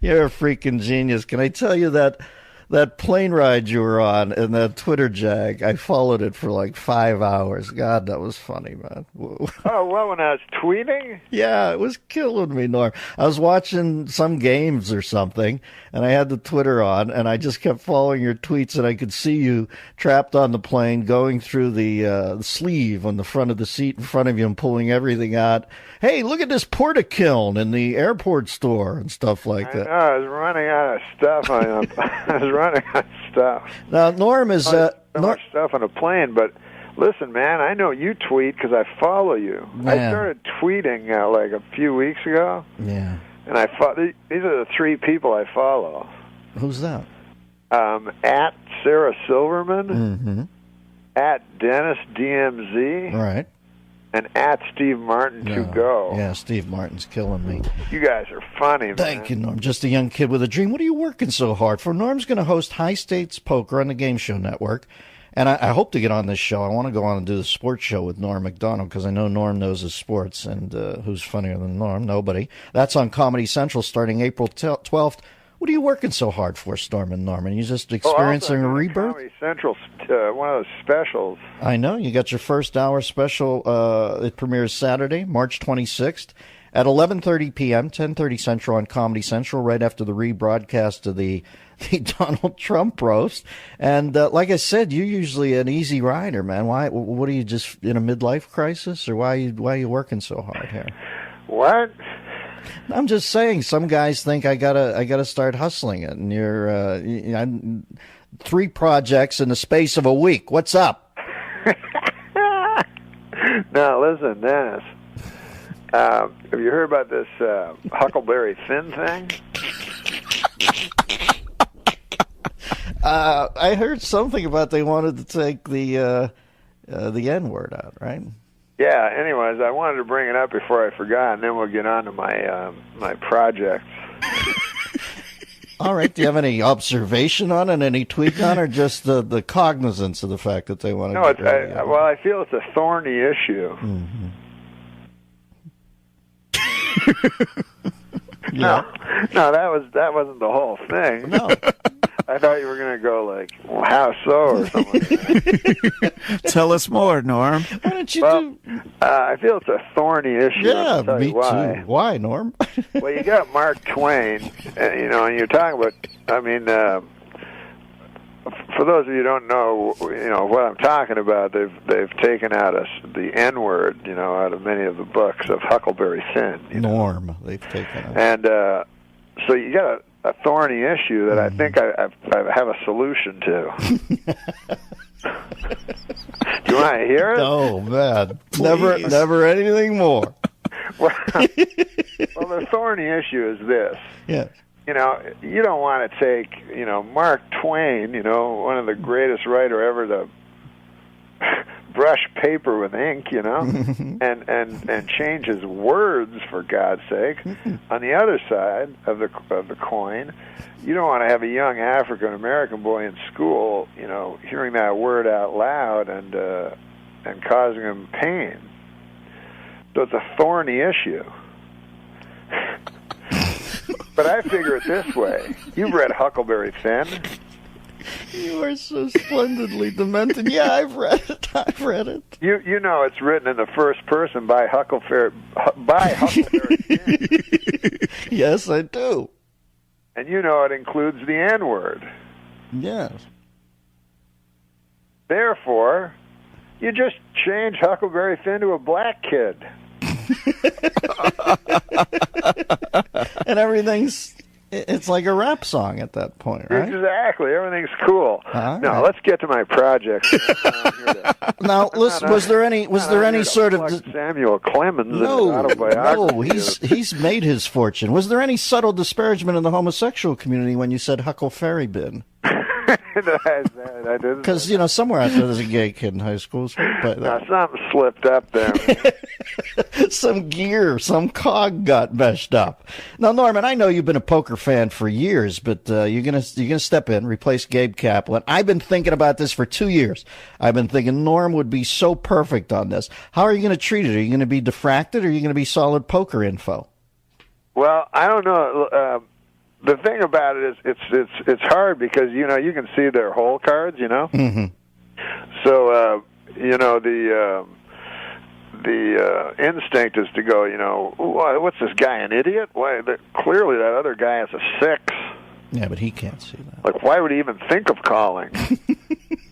Speaker 7: You're a freaking genius. Can I tell you that plane ride you were on and that Twitter jag, I followed it for like 5 hours. God, that was funny, man.
Speaker 16: Oh, well, when I was tweeting?
Speaker 7: Yeah, it was killing me, Norm. I was watching some games or something, and I had the Twitter on, and I just kept following your tweets, and I could see you trapped on the plane going through the sleeve on the front of the seat in front of you and pulling everything out. Hey, look at this porta-kiln in the airport store and stuff like that.
Speaker 16: I was running out of stuff. I was running out of stuff.
Speaker 7: Now, Norm is...
Speaker 16: so much stuff on a plane, but listen, man, I know you tweet because I follow you.
Speaker 7: Man.
Speaker 16: I started tweeting like a few weeks ago.
Speaker 7: Yeah.
Speaker 16: And these are the 3 people I follow.
Speaker 7: Who's that?
Speaker 16: At Sarah Silverman,
Speaker 7: Mm-hmm.
Speaker 16: at Dennis DMZ,
Speaker 7: Right.
Speaker 16: and at Steve Martin to go.
Speaker 7: Yeah, Steve Martin's killing me.
Speaker 16: You guys are funny, man.
Speaker 7: Thank you, Norm. Just a young kid with a dream. What are you working so hard for? Norm's going to host High Stakes Poker on the Game Show Network. And I hope to get on this show. I want to go on and do the sports show with Norm Macdonald because I know Norm knows his sports. And who's funnier than Norm? Nobody. That's on Comedy Central starting April 12th. What are you working so hard for, Storm and Norman? You just experiencing a rebirth?
Speaker 16: Comedy Central, one of those specials.
Speaker 7: I know. You got your first hour special. It premieres Saturday, March 26th at 11:30 p.m., 10:30 Central on Comedy Central, right after the rebroadcast of the Donald Trump roast. And like I said, you're usually an easy rider, man. Why? What are you, just in a midlife crisis? Or why are you working so hard here?
Speaker 16: What?
Speaker 7: I'm just saying, some guys think I gotta start hustling it, and you're 3 projects in the space of a week. What's up?
Speaker 16: Now listen, Dennis. Have you heard about this Huckleberry Finn thing?
Speaker 7: I heard something about they wanted to take the N-word out, right?
Speaker 16: Yeah, anyways, I wanted to bring it up before I forgot, and then we'll get on to my my projects.
Speaker 7: All right. Do you have any observation on it, any tweak on it, or just the cognizance of the fact that they want to
Speaker 16: No, well, I feel it's a thorny issue.
Speaker 7: Mm-hmm.
Speaker 16: No, that wasn't the whole thing.
Speaker 7: No.
Speaker 16: I thought you were going to go like, well, how so, or something like that.
Speaker 15: Tell us more, Norm.
Speaker 7: Why don't you
Speaker 16: I feel it's a thorny issue.
Speaker 7: Yeah,
Speaker 16: I'll tell
Speaker 7: me
Speaker 16: you why.
Speaker 7: too. Why, Norm?
Speaker 16: Well, you got Mark Twain, and you're talking about, for those of you who don't know, what I'm talking about, they've taken out the N-word, out of many of the books of Huckleberry Finn.
Speaker 7: Norm, they've taken out.
Speaker 16: And so you got a thorny issue that I think I have a solution to. Do you want to hear it?
Speaker 7: No, man. Never anything more.
Speaker 16: Well, the thorny issue is this.
Speaker 7: Yes.
Speaker 16: You don't want to take, Mark Twain, one of the greatest writer ever to brush paper with ink, you know, and change his words, for God's sake. On the other side of the coin, you don't want to have a young African American boy in school, you know, hearing that word out loud and causing him pain. So it's a thorny issue. But I figure it this way: you've read Huckleberry Finn.
Speaker 1: You are so splendidly demented. Yeah, I've read it.
Speaker 16: You know it's written in the first person by Huckleberry Finn.
Speaker 1: Yes, I do.
Speaker 16: And you know it includes the N-word.
Speaker 1: Yes.
Speaker 16: Therefore, you just change Huckleberry Finn to a black kid.
Speaker 1: And it's like a rap song at that point, right?
Speaker 16: Exactly. Everything's cool. Now, let's get to my project.
Speaker 1: Now, listen, was there any sort of
Speaker 16: Samuel Clemens in his autobiography?
Speaker 1: No, he's made his fortune. Was there any subtle disparagement in the homosexual community when you said Huckleberry Bin?
Speaker 16: I didn't.
Speaker 1: Because, you know, somewhere out there there's a gay kid in high school. But
Speaker 16: now, something slipped up there.
Speaker 1: Some cog got messed up. Now, Norman, I know you've been a poker fan for years, but you're gonna step in, replace Gabe Kaplan. I've been thinking about this for 2 years. I've been thinking Norm would be so perfect on this. How are you going to treat it? Are you going to be diffracted, or are you going to be solid poker info?
Speaker 16: Well, I don't know. The thing about it is, it's hard because you know you can see their hole cards, you know.
Speaker 1: Mm-hmm.
Speaker 16: So you know the instinct is to go, you know, what's this guy, an idiot? Why? Clearly, that other guy has a 6.
Speaker 1: Yeah, but he can't see that.
Speaker 16: Like, why would he even think of calling?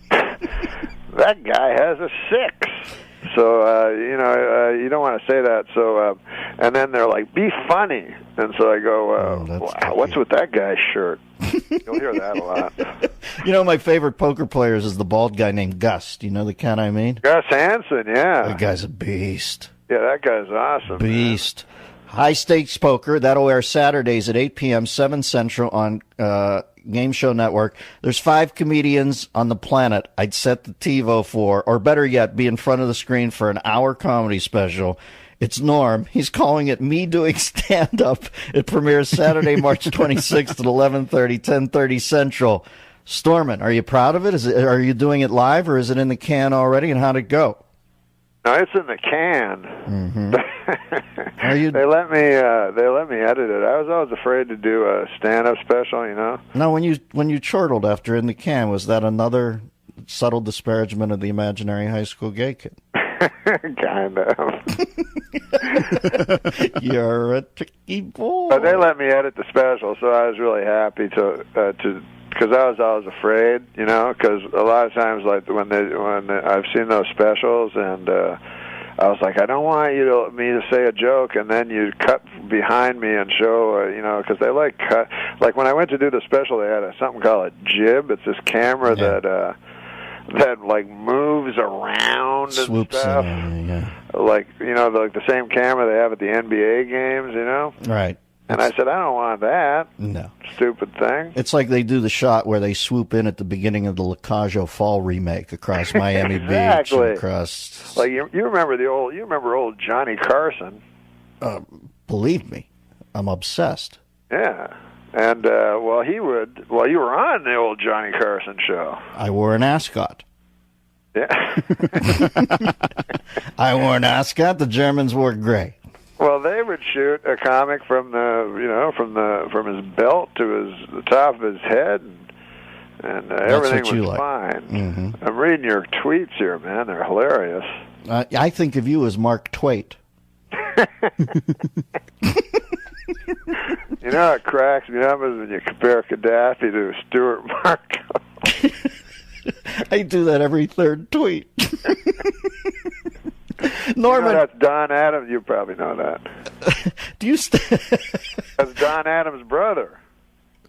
Speaker 16: That guy has a 6. So, you know, you don't want to say that. So, and then they're like, be funny. And so I go, wow, what's with that guy's shirt? You'll hear that a lot.
Speaker 1: You know, my favorite poker players is the bald guy named Gus. Do you know the cat I mean?
Speaker 16: Gus Hansen, yeah.
Speaker 1: That guy's a beast.
Speaker 16: Yeah, that guy's awesome.
Speaker 1: Beast. Man. High Stakes Poker. That'll air Saturdays at 8 p.m., 7 Central on Game Show Network. There's 5 comedians on the planet I'd set the TiVo for, or better yet, be in front of the screen for an hour comedy special. It's Norm. He's calling it Me Doing Stand-Up. It premieres Saturday, March 26th at 11:30, 10:30 Central. Stormin, are you proud of it? Are you doing it live, or is it in the can already, and how'd it go?
Speaker 16: No, it's in the can.
Speaker 1: Mm-hmm.
Speaker 16: They let me edit it. I was always afraid to do a stand-up special, you know.
Speaker 1: No, when you chortled after In the Can, was that another subtle disparagement of the imaginary high school gay kid?
Speaker 16: Kind of.
Speaker 1: You're a tricky boy.
Speaker 16: But they let me edit the special, so I was really happy to because I was always afraid, you know, because a lot of times, like when I've seen those specials, and I was like, I don't want me to say a joke, and then you cut behind me and show, you know, because they like when I went to do the special, they had something called a jib. It's this camera that like moves around
Speaker 1: Swoops
Speaker 16: and stuff. Like, you know, like the same camera they have at the NBA games, you know.
Speaker 1: Right.
Speaker 16: And I said, I don't want that.
Speaker 1: No.
Speaker 16: Stupid thing.
Speaker 1: It's like they do the shot where they swoop in at the beginning of the Lacajo Fall remake across Miami Beach. And across...
Speaker 16: Like, you remember old Johnny Carson.
Speaker 1: Believe me, I'm obsessed.
Speaker 16: Yeah. And, you were on the old Johnny Carson show.
Speaker 1: I wore an ascot.
Speaker 16: Yeah.
Speaker 1: I wore an ascot. The Germans wore gray.
Speaker 16: Well, they would shoot a comic from his belt to the top of his head, and everything was fine.
Speaker 1: Mm-hmm.
Speaker 16: I'm reading your tweets here, man. They're hilarious.
Speaker 1: I think of you as Mark Twain.
Speaker 16: You know what cracks me up is when you compare Gaddafi to Stuart Marco.
Speaker 1: I do that every third tweet. Norman,
Speaker 16: you know that's Don Adams. You probably know that.
Speaker 1: Do you?
Speaker 16: That's Don Adams' brother.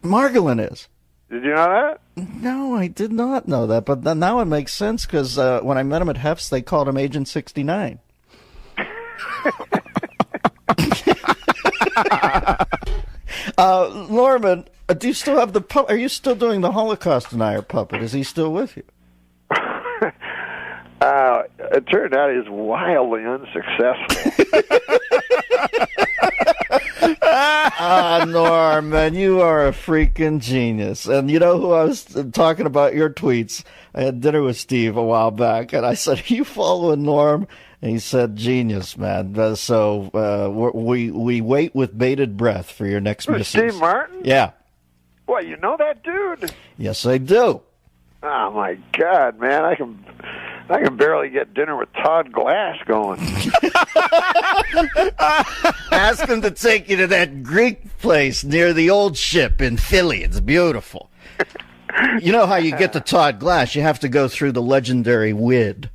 Speaker 1: Margolin is.
Speaker 16: Did you know that?
Speaker 1: No, I did not know that. But now it makes sense because when I met him at Hef's, they called him Agent 69. Norman, do you still have the puppet? Are you still doing the Holocaust denier puppet? Is he still with you?
Speaker 16: it turned out he was wildly unsuccessful.
Speaker 1: Norm, man, you are a freaking genius. And you know who I was talking about your tweets? I had dinner with Steve a while back, and I said, "Are you following Norm?" And he said, "Genius, man." We wait with bated breath for your next
Speaker 16: Who's
Speaker 1: message.
Speaker 16: Steve Martin?
Speaker 1: Yeah.
Speaker 16: Well, you know that dude?
Speaker 1: Yes, I do.
Speaker 16: Oh my God, man! I can barely get dinner with Todd Glass going.
Speaker 1: Ask him to take you to that Greek place near the old ship in Philly. It's beautiful. You know how you get to Todd Glass? You have to go through the legendary WID.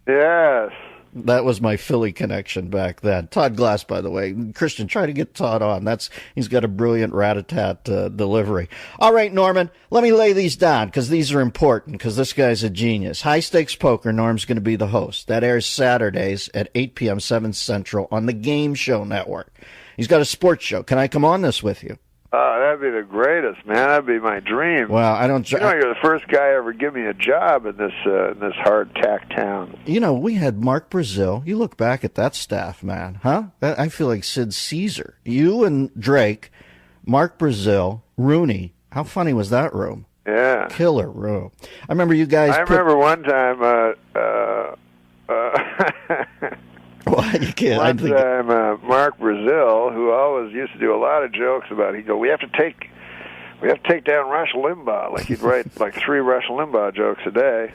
Speaker 16: Yes.
Speaker 1: That was my Philly connection back then. Todd Glass, by the way. Christian, try to get Todd on. He's got a brilliant rat-a-tat delivery. All right, Norman, let me lay these down because these are important because this guy's a genius. High Stakes Poker, Norm's going to be the host. That airs Saturdays at 8 p.m. 7 Central on the Game Show Network. He's got a sports show. Can I come on this with you?
Speaker 16: Oh, that'd be the greatest, man. That'd be my dream.
Speaker 1: Well, I don't.
Speaker 16: You know, you're the first guy ever give me a job in this hardtack town.
Speaker 1: You know, we had Mark Brazil. You look back at that staff, man, huh? I feel like Sid Caesar. You and Drake, Mark Brazil, Rooney. How funny was that room?
Speaker 16: Yeah.
Speaker 1: Killer room. I remember you guys.
Speaker 16: I remember one time.
Speaker 1: Well, you can't.
Speaker 16: One time, Mark Brazil, who always used to do a lot of jokes about it, he'd go, we have to take down Rush Limbaugh. Like, he'd write like 3 Rush Limbaugh jokes a day.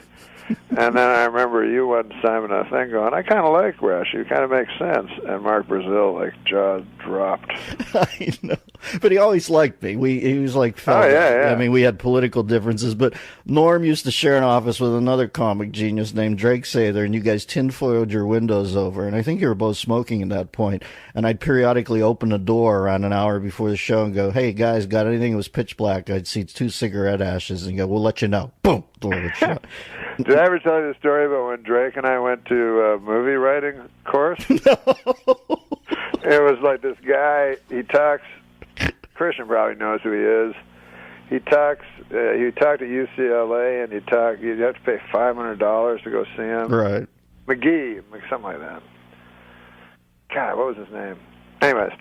Speaker 16: And then I remember you one time in a thing going, I kind of like Rush. You kind of makes sense. And Mark Brazil, like, jaw dropped.
Speaker 1: I know. But he always liked me. He was like,
Speaker 16: oh, yeah.
Speaker 1: I mean, we had political differences, but Norm used to share an office with another comic genius named Drake Sather, and you guys tinfoiled your windows over. And I think you were both smoking at that point. And I'd periodically open the door around an hour before the show and go, hey, guys, got anything? It was pitch black. I'd see 2 cigarette ashes and go, we'll let you know. Boom. Door would shut.
Speaker 16: Did I ever tell you the story about when Drake and I went to a movie writing course?
Speaker 1: No.
Speaker 16: It was like this guy, he talks, Christian probably knows who he is. He talked at UCLA, and you'd have to pay $500 to go see him.
Speaker 1: Right.
Speaker 16: McGee, something like that. God, what was his name? Anyways,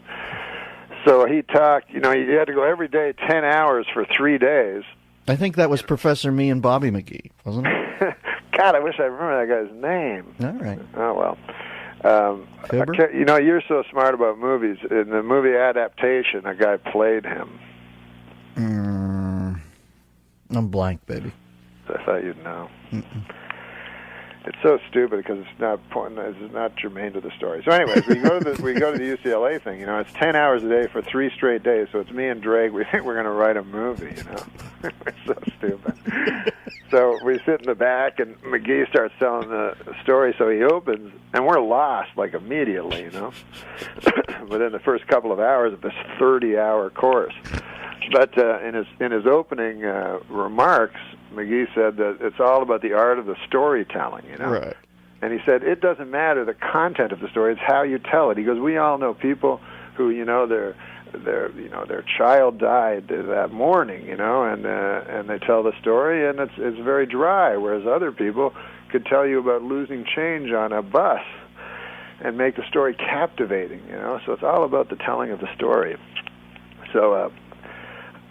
Speaker 16: so he talked, you had to go every day 10 hours for 3 days.
Speaker 1: I think that was Professor Me and Bobby McGee, wasn't it?
Speaker 16: God, I wish I remember that guy's name.
Speaker 1: All right.
Speaker 16: Oh, well. You're so smart about movies. In the movie adaptation, a guy played him.
Speaker 1: I'm blank, baby.
Speaker 16: I thought you'd know. It's so stupid because it's not germane to the story. So, anyways, we go to the UCLA thing. It's 10 hours a day for 3 straight days. So it's me and Drake. We think we're going to write a movie. We're so stupid. So we sit in the back, and McGee starts telling the story. So he opens, and we're lost like immediately. Within the first couple of hours of this 30-hour course. But in his opening remarks, McGee said that it's all about the art of the storytelling,
Speaker 1: Right.
Speaker 16: And he said it doesn't matter the content of the story; it's how you tell it. He goes, we all know people who, their child died that morning, and they tell the story, and it's very dry. Whereas other people could tell you about losing change on a bus and make the story captivating, So it's all about the telling of the story. So.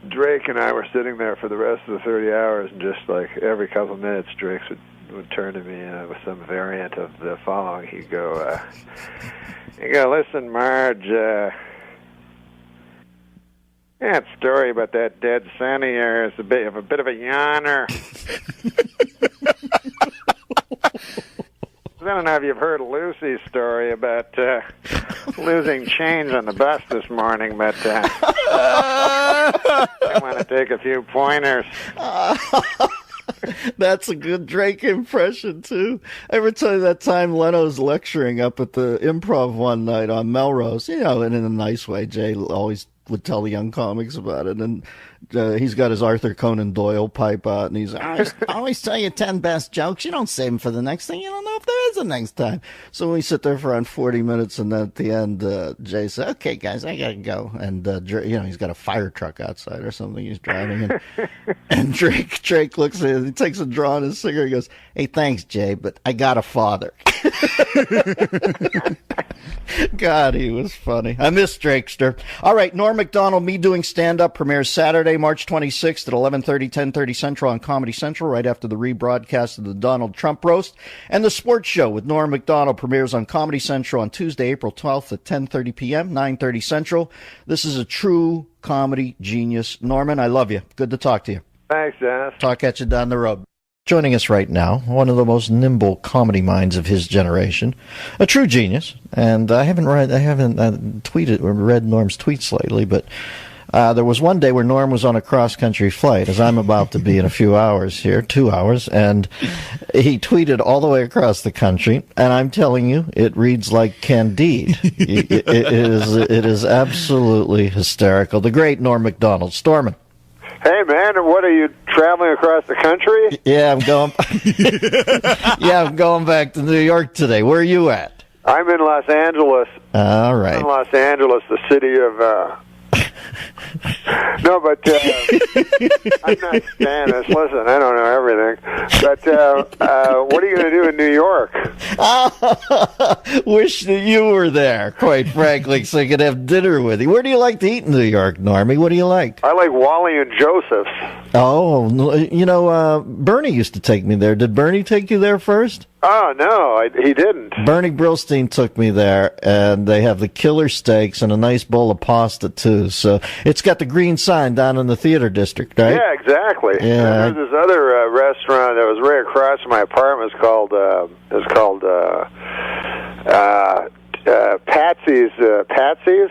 Speaker 16: Drake and I were sitting there for the rest of the 30 hours, and just like every couple of minutes, Drake would turn to me with some variant of the following. He'd go, listen, Marge, that story about that dead son of yours is a bit of a yawner. I don't know if you've heard Lucy's story about losing change on the bus this morning, but I want to take a few pointers.
Speaker 1: That's a good Drake impression, too. I ever tell you that time Leno's lecturing up at the Improv one night on Melrose, and in a nice way. Jay always would tell the young comics about it. And he's got his Arthur Conan Doyle pipe out, and he's I always tell you 10 best jokes. You don't save them for the next thing. You don't know if there is a next time. So we sit there for around 40 minutes, and then at the end, Jay said, "Okay, guys, I gotta go." And he's got a fire truck outside or something he's driving, and Drake looks at him, he takes a draw on his cigarette, he goes, "Hey, thanks, Jay, but I got a father." God, he was funny. I miss Drakester. All right, Norm Macdonald, Me Doing Stand-Up premieres Saturday, March 26th at 11:30, 10:30 Central on Comedy Central, right after the rebroadcast of the Donald Trump roast. And The Sports Show with Norm Macdonald premieres on Comedy Central on Tuesday, April 12th at 10:30 p.m., 9:30 Central. This is a true comedy genius. Norman, I love you. Good to talk to you.
Speaker 16: Thanks, Dennis.
Speaker 1: Talk at you down the road. Joining us right now, one of the most nimble comedy minds of his generation, a true genius. And I haven't read Norm's tweets lately, but there was one day where Norm was on a cross-country flight, as I'm about to be in a few hours here, 2 hours, and he tweeted all the way across the country, and I'm telling you, it reads like Candide. It is absolutely hysterical. The great Norm Macdonald. Stormin'.
Speaker 16: Hey, man, what are you traveling across the country?
Speaker 1: Yeah, I'm going. I'm going back to New York today. Where are you at?
Speaker 16: I'm in Los Angeles.
Speaker 1: All right.
Speaker 16: I'm in Los Angeles, the city of. No, but I'm not Stannis. Listen, I don't know everything. But what are you going to do in New York?
Speaker 1: Wish that you were there, quite frankly, so I could have dinner with you. Where do you like to eat in New York, Normie? What do you like?
Speaker 16: I like Wally and Joseph's.
Speaker 1: Oh, Bernie used to take me there. Did Bernie take you there first?
Speaker 16: Oh, no, he didn't.
Speaker 1: Bernie Brillstein took me there, and they have the killer steaks and a nice bowl of pasta, too. So it's got the green sign down in the theater district, right?
Speaker 16: Yeah, exactly.
Speaker 1: Yeah.
Speaker 16: And there's this other restaurant that was right across from my apartment. It's called Patsy's.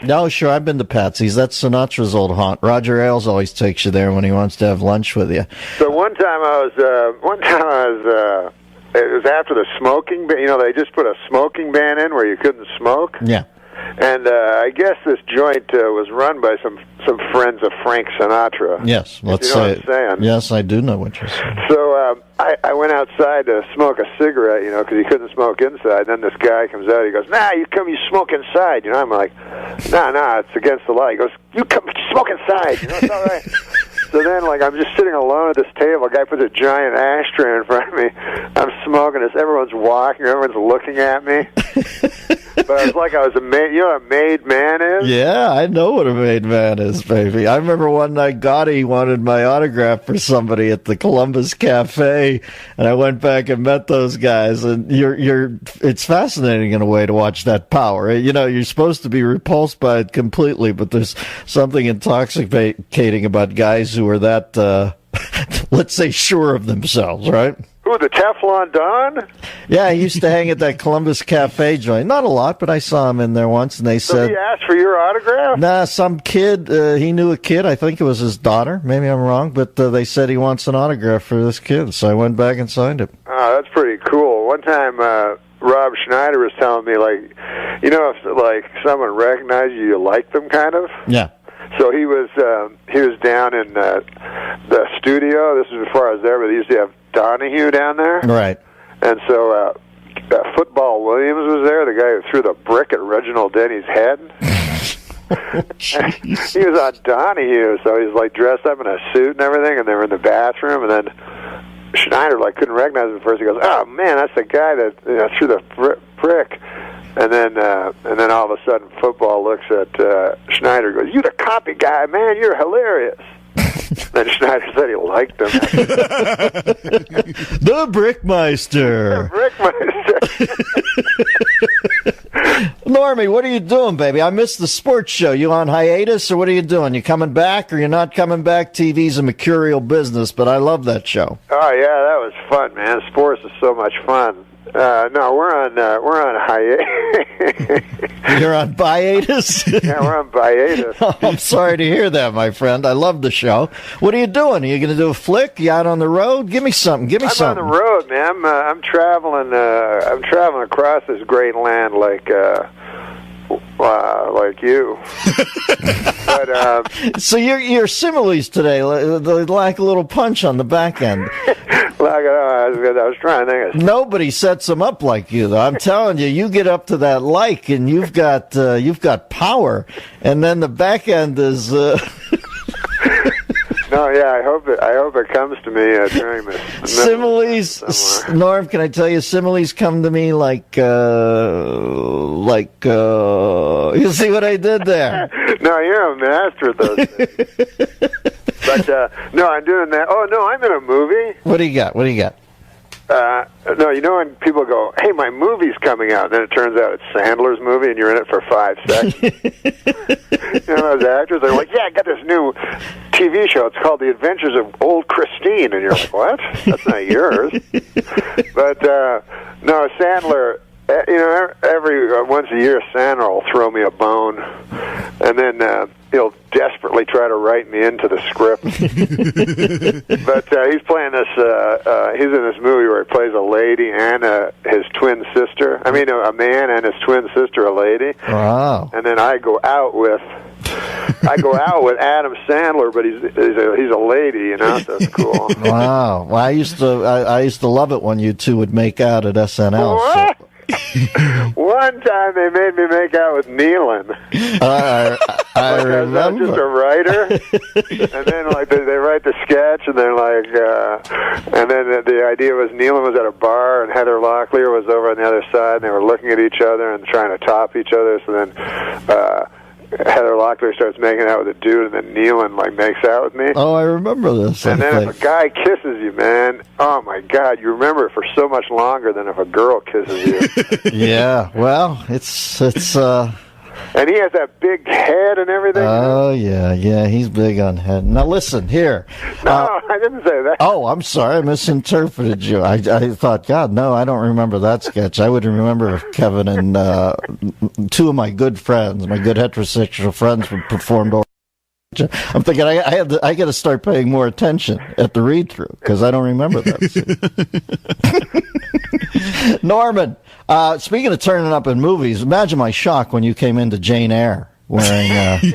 Speaker 1: No, sure, I've been to Patsy's. That's Sinatra's old haunt. Roger Ailes always takes you there when he wants to have lunch with you.
Speaker 16: So one time I was it was after the smoking ban. They just put a smoking ban in where you couldn't smoke.
Speaker 1: Yeah.
Speaker 16: And I guess this joint was run by some friends of Frank Sinatra.
Speaker 1: Yes, let's
Speaker 16: say.
Speaker 1: What I'm saying. Yes, I do know what you're saying.
Speaker 16: So I went outside to smoke a cigarette, because you couldn't smoke inside. Then this guy comes out. He goes, "Nah, you smoke inside." I'm like, "Nah, it's against the law." He goes, "You smoke inside. It's all right." So then, I'm just sitting alone at this table. A guy puts a giant ashtray in front of me. I'm smoking this. Everyone's walking. Everyone's looking at me. But I was like, I was a maid. You know what a made man is?
Speaker 1: Yeah, I know what a made man is, baby. I remember one night Gotti wanted my autograph for somebody at the Columbus Cafe, and I went back and met those guys. And it's fascinating in a way to watch that power. You're supposed to be repulsed by it completely, but there's something intoxicating about guys who are that, let's say, sure of themselves, right?
Speaker 16: Who, the Teflon Don?
Speaker 1: Yeah, he used to hang at that Columbus Cafe joint. Not a lot, but I saw him in there once, and they said...
Speaker 16: So he asked for your autograph?
Speaker 1: Nah, some kid, he knew a kid, I think it was his daughter, maybe I'm wrong, but they said he wants an autograph for this kid, so I went back and signed it.
Speaker 16: Oh, that's pretty cool. One time, Rob Schneider was telling me, if someone recognized you liked them, kind of?
Speaker 1: Yeah.
Speaker 16: So he was down in the studio. This was before I was there, but they used to have Donahue down there.
Speaker 1: Right.
Speaker 16: And so Football Williams was there, the guy who threw the brick at Reginald Denny's head. He was on Donahue, so he's dressed up in a suit and everything, and they were in the bathroom, and then Schneider like couldn't recognize him at first. He goes, "Oh man, that's the guy that threw the brick." And then all of a sudden, Football looks at Schneider and goes, "You the copy guy, man, you're hilarious." Then Schneider said he liked him.
Speaker 1: The Brickmeister.
Speaker 16: The Brickmeister.
Speaker 1: Normie, what are you doing, baby? I missed the sports show. You on hiatus, or what are you doing? You coming back, or you're not coming back? TV's a mercurial business, but I love that show.
Speaker 16: Oh yeah, that was fun, man. Sports is so much fun. No, we're on hiatus.
Speaker 1: You're on hiatus?
Speaker 16: Yeah, we're on hiatus.
Speaker 1: Oh, I'm sorry to hear that, my friend. I love the show. What are you doing? Are you going to do a flick? You out on the road? Give me something. I'm
Speaker 16: on the road, man. I'm traveling. I'm traveling across this great land,
Speaker 6: like you. But
Speaker 1: so your similes today, they lack a little punch on the back end.
Speaker 6: I was trying to think.
Speaker 1: Nobody sets them up like you, though. I'm telling you, you get up to that like, and you've got power, and then the back end is.
Speaker 6: No, yeah, I hope it comes to me during this.
Speaker 1: Similes, Norm, can I tell you, similes come to me like you see what I did there?
Speaker 6: No, you're a master at those things. But no, I'm doing that. Oh no, I'm in a movie.
Speaker 1: What do you got?
Speaker 6: No, you know when people go, "Hey, my movie's coming out," then it turns out it's Sandler's movie, and you're in it for 5 seconds. You know those actors? They're like, "Yeah, I got this new TV show. It's called The Adventures of Old Christine," and you're like, "What? That's not yours." But no, Sandler. You know, every once a year, Sandler will throw me a bone, and then he'll desperately try to write me into the script. But he's playing this. He's in this movie where he plays a lady and his twin sister. I mean, a man and his twin sister, a lady.
Speaker 1: Wow!
Speaker 6: And then I go out with Adam Sandler, but he's a lady, you know. So it's cool.
Speaker 1: Wow! Well, I used to love it when you two would make out at SNL.
Speaker 6: What? So. One time they made me make out with Nealon.
Speaker 1: I remember.
Speaker 6: I was just a writer, and then like they write the sketch, and they're like, and then the idea was Nealon was at a bar, and Heather Locklear was over on the other side, and they were looking at each other and trying to top each other. So then Heather Locklear starts making out with a dude, and then Nealon like makes out with me.
Speaker 1: Oh, I remember this.
Speaker 6: And then if a guy kisses you, man, oh my God, you remember it for so much longer than if a girl kisses you.
Speaker 1: Yeah, well, it's.
Speaker 6: And he has that big head and everything.
Speaker 1: Oh, yeah, he's big on head. Now, listen, here.
Speaker 6: No, I didn't say that.
Speaker 1: Oh, I'm sorry, I misinterpreted you. I thought, God, no, I don't remember that sketch. I would remember if Kevin and 2 of my good friends, my good heterosexual friends, performed over. I'm thinking I got to start paying more attention at the read-through because I don't remember that. Norman, speaking of turning up in movies, imagine my shock when you came into Jane Eyre wearing.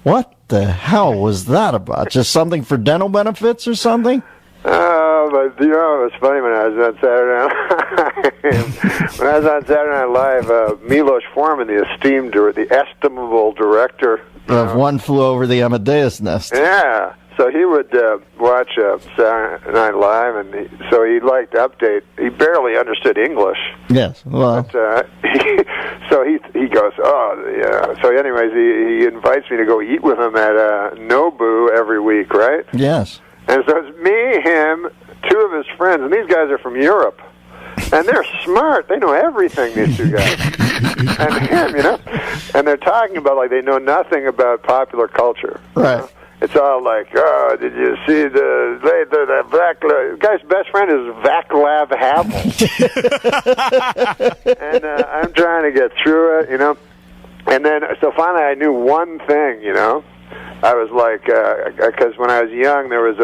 Speaker 1: What the hell was that about? Just something for dental benefits or something?
Speaker 6: But you know, it was funny when I was on Saturday Night Live. Milos Forman, the estimable director
Speaker 1: of One Flew Over the Amadeus Nest.
Speaker 6: Yeah, so he would watch Saturday Night Live, and so he liked to update. He barely understood English.
Speaker 1: Yes, well,
Speaker 6: but, so he goes, oh yeah. So anyways, he invites me to go eat with him at Nobu every week, right?
Speaker 1: Yes.
Speaker 6: And so it's me, him, 2 of his friends, and these guys are from Europe. And they're smart. They know everything, these 2 guys. And him, you know. And they're talking about, like, they know nothing about popular culture.
Speaker 1: Right.
Speaker 6: You know? It's all like, oh, did you see the guy's best friend is Vaclav Havel. And I'm trying to get through it, you know. And then, so finally I knew one thing, you know. I was like, because when I was young, there was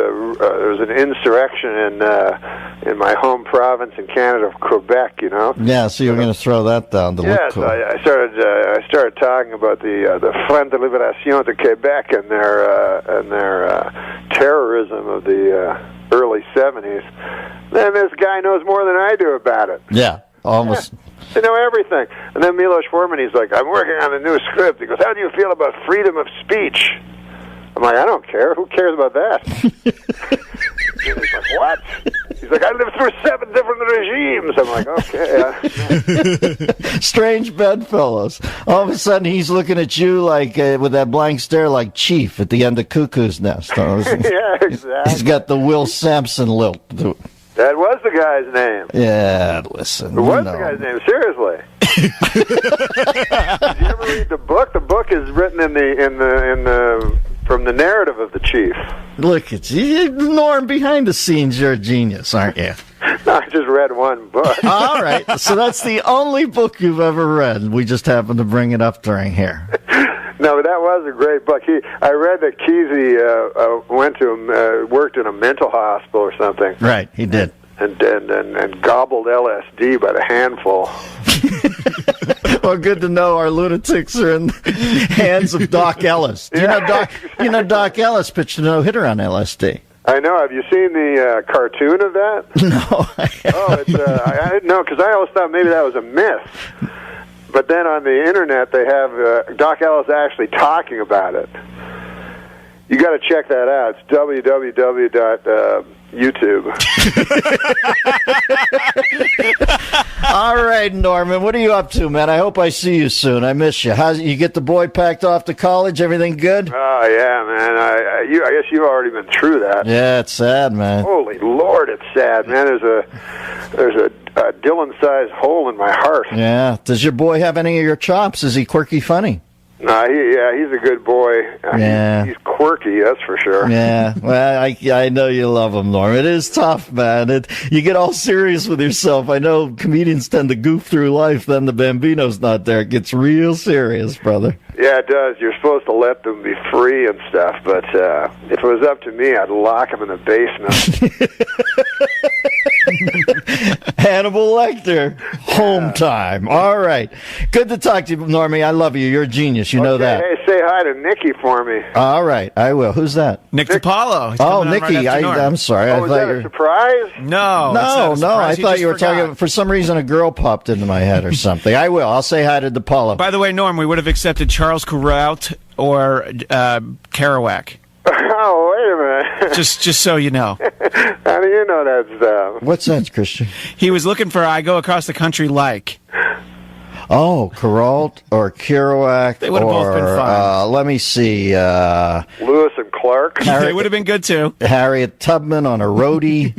Speaker 6: an insurrection in my home province in Canada, Quebec. You know.
Speaker 1: Yeah, so you're going to throw that down to look cool.
Speaker 6: I started talking about the Front de Libération de Quebec and their terrorism of the early '70s. Then this guy knows more than I do about it.
Speaker 1: Yeah, almost.
Speaker 6: Yeah. They know everything. And then Milos Forman, he's like, I'm working on a new script. He goes, how do you feel about freedom of speech? I'm like, I don't care. Who cares about that? He's like, what? He's like, I lived through 7 different regimes. I'm like, okay.
Speaker 1: Strange bedfellows. All of a sudden, he's looking at you like with that blank stare, like Chief at the end of Cuckoo's Nest.
Speaker 6: Yeah, exactly.
Speaker 1: He's got the Will Sampson lilt.
Speaker 6: That was the guy's name.
Speaker 1: Yeah, listen.
Speaker 6: It was the guy's name. Seriously. Did you ever read the book? The book is written in the from the narrative of the Chief.
Speaker 1: Look at you, Norm. Behind the scenes, you're a genius, aren't you?
Speaker 6: No, I just read one book.
Speaker 1: All right, so that's the only book you've ever read. We just happened to bring it up during here.
Speaker 6: No, that was a great book. I read that Kesey worked in a mental hospital or something.
Speaker 1: Right, he did.
Speaker 6: And gobbled LSD by the handful.
Speaker 1: Well, good to know our lunatics are in the hands of Doc Ellis. You know Doc Ellis pitched a no-hitter on LSD.
Speaker 6: I know. Have you seen the cartoon of that?
Speaker 1: No.
Speaker 6: I didn't know, because I always thought maybe that was a myth. But then on the internet, they have Doc Ellis actually talking about it. You got to check that out. It's www.youtube.
Speaker 1: All right, Norman, what are you up to, man? I hope I see you soon. I miss you. You get the boy packed off to college? Everything good?
Speaker 6: Oh yeah, man. I guess you've already been through that.
Speaker 1: Yeah, it's sad, man.
Speaker 6: Holy Lord, it's sad, man. There's a Dylan-sized hole in my heart.
Speaker 1: Yeah. Does your boy have any of your chops? Is he quirky funny?
Speaker 6: No, he's a good boy.
Speaker 1: Yeah.
Speaker 6: He's quirky, that's for sure.
Speaker 1: Yeah, well, I know you love him, Norm. It is tough, man. You get all serious with yourself. I know comedians tend to goof through life, then the Bambino's not there. It gets real serious, brother.
Speaker 6: Yeah, it does. You're supposed to let them be free and stuff, but if it was up to me, I'd lock them in the basement.
Speaker 1: Hannibal Lecter, home time. All right. Good to talk to you, Normie. I love you. You're a genius. You know that.
Speaker 6: Hey, say hi to Nikki for me.
Speaker 1: All right. I will. Who's that?
Speaker 17: Nick DiPaolo. He's
Speaker 1: Oh,
Speaker 17: coming on
Speaker 1: Nikki.
Speaker 17: right after Norm.
Speaker 1: I'm sorry.
Speaker 6: Was that a surprise?
Speaker 17: No.
Speaker 1: No. I
Speaker 17: He
Speaker 1: thought
Speaker 17: just
Speaker 1: you were
Speaker 17: forgot.
Speaker 1: talking. For some rean, a girl popped into my head or something. I will. I'll say hi to DiPaolo.
Speaker 17: By the way, Norm, we would have accepted Charles Kuralt or Kerouac.
Speaker 6: Oh, wait a minute.
Speaker 17: Just so you know.
Speaker 6: How do you know that stuff?
Speaker 1: What sense, Christian?
Speaker 17: He was looking for I Go Across the Country Like.
Speaker 1: Oh, Kuralt or Kerouac.
Speaker 17: They would have both been fine.
Speaker 1: Let me see.
Speaker 6: Lewis and Clark.
Speaker 17: They would have been good, too.
Speaker 1: Harriet Tubman on a roadie.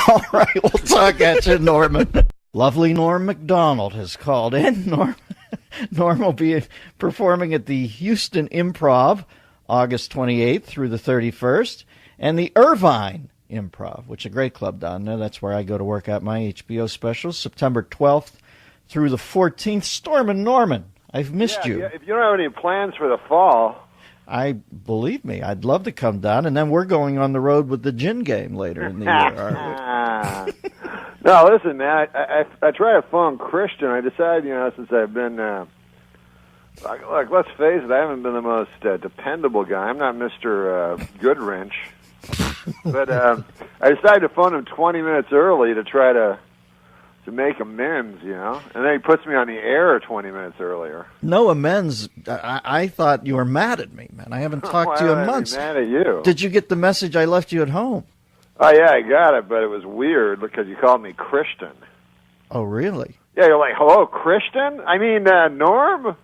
Speaker 1: All right, we'll talk at you, Norman. Lovely Norm Macdonald has called in. Norm will be performing at the Houston Improv August 28th through the 31st, and the Irvine Improv, which is a great club down there. That's where I go to work out my HBO specials, September 12th through the 14th. Storm and Norman, I've missed you.
Speaker 6: Yeah, if you don't have any plans for the fall.
Speaker 1: Believe me, I'd love to come down, and then we're going on the road with the gin game later in the year, aren't we?
Speaker 6: No, listen, man, I try to phone Christian. I decided, since I've been, like, let's face it, I haven't been the most dependable guy. I'm not Mr. Goodwrench. But I decided to phone him 20 minutes early to try to make amends, and then he puts me on the air 20 minutes earlier.
Speaker 1: No amends. I thought you were mad at me, man. I haven't talked to you in months.
Speaker 6: Mad at you?
Speaker 1: Did you get the message I left you at home?
Speaker 6: Oh, yeah, I got it, but it was weird because you called me Christian.
Speaker 1: Oh, really?
Speaker 6: Yeah, you're like, hello, Christian? I mean, Norm?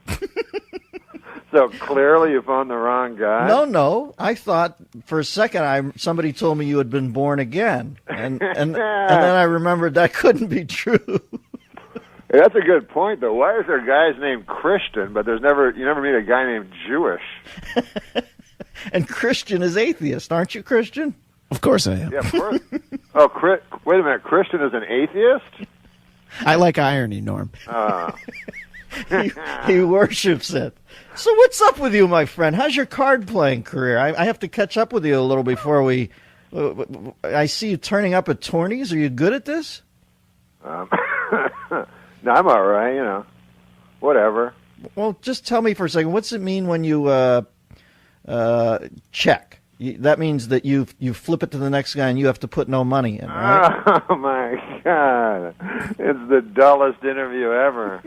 Speaker 6: So clearly you phoned the wrong guy?
Speaker 1: No. I thought for a second somebody told me you had been born again. And then I remembered that couldn't be true.
Speaker 6: Hey, that's a good point, though. Why is there guys named Christian, but you never meet a guy named Jewish?
Speaker 1: And Christian is atheist, aren't you, Christian?
Speaker 17: Of course I am.
Speaker 6: Yeah, of course. Oh, wait a minute. Christian is an atheist?
Speaker 17: I like irony, Norm.
Speaker 1: He worships it. So what's up with you, my friend? How's your card playing career? I have to catch up with you a little before we... I see you turning up at tourneys. Are you good at this?
Speaker 6: No, I'm all right, Whatever.
Speaker 1: Well, just tell me for a second. What's it mean when you check? That means that you flip it to the next guy and you have to put no money in, right?
Speaker 6: Oh, my God. It's the dullest interview ever.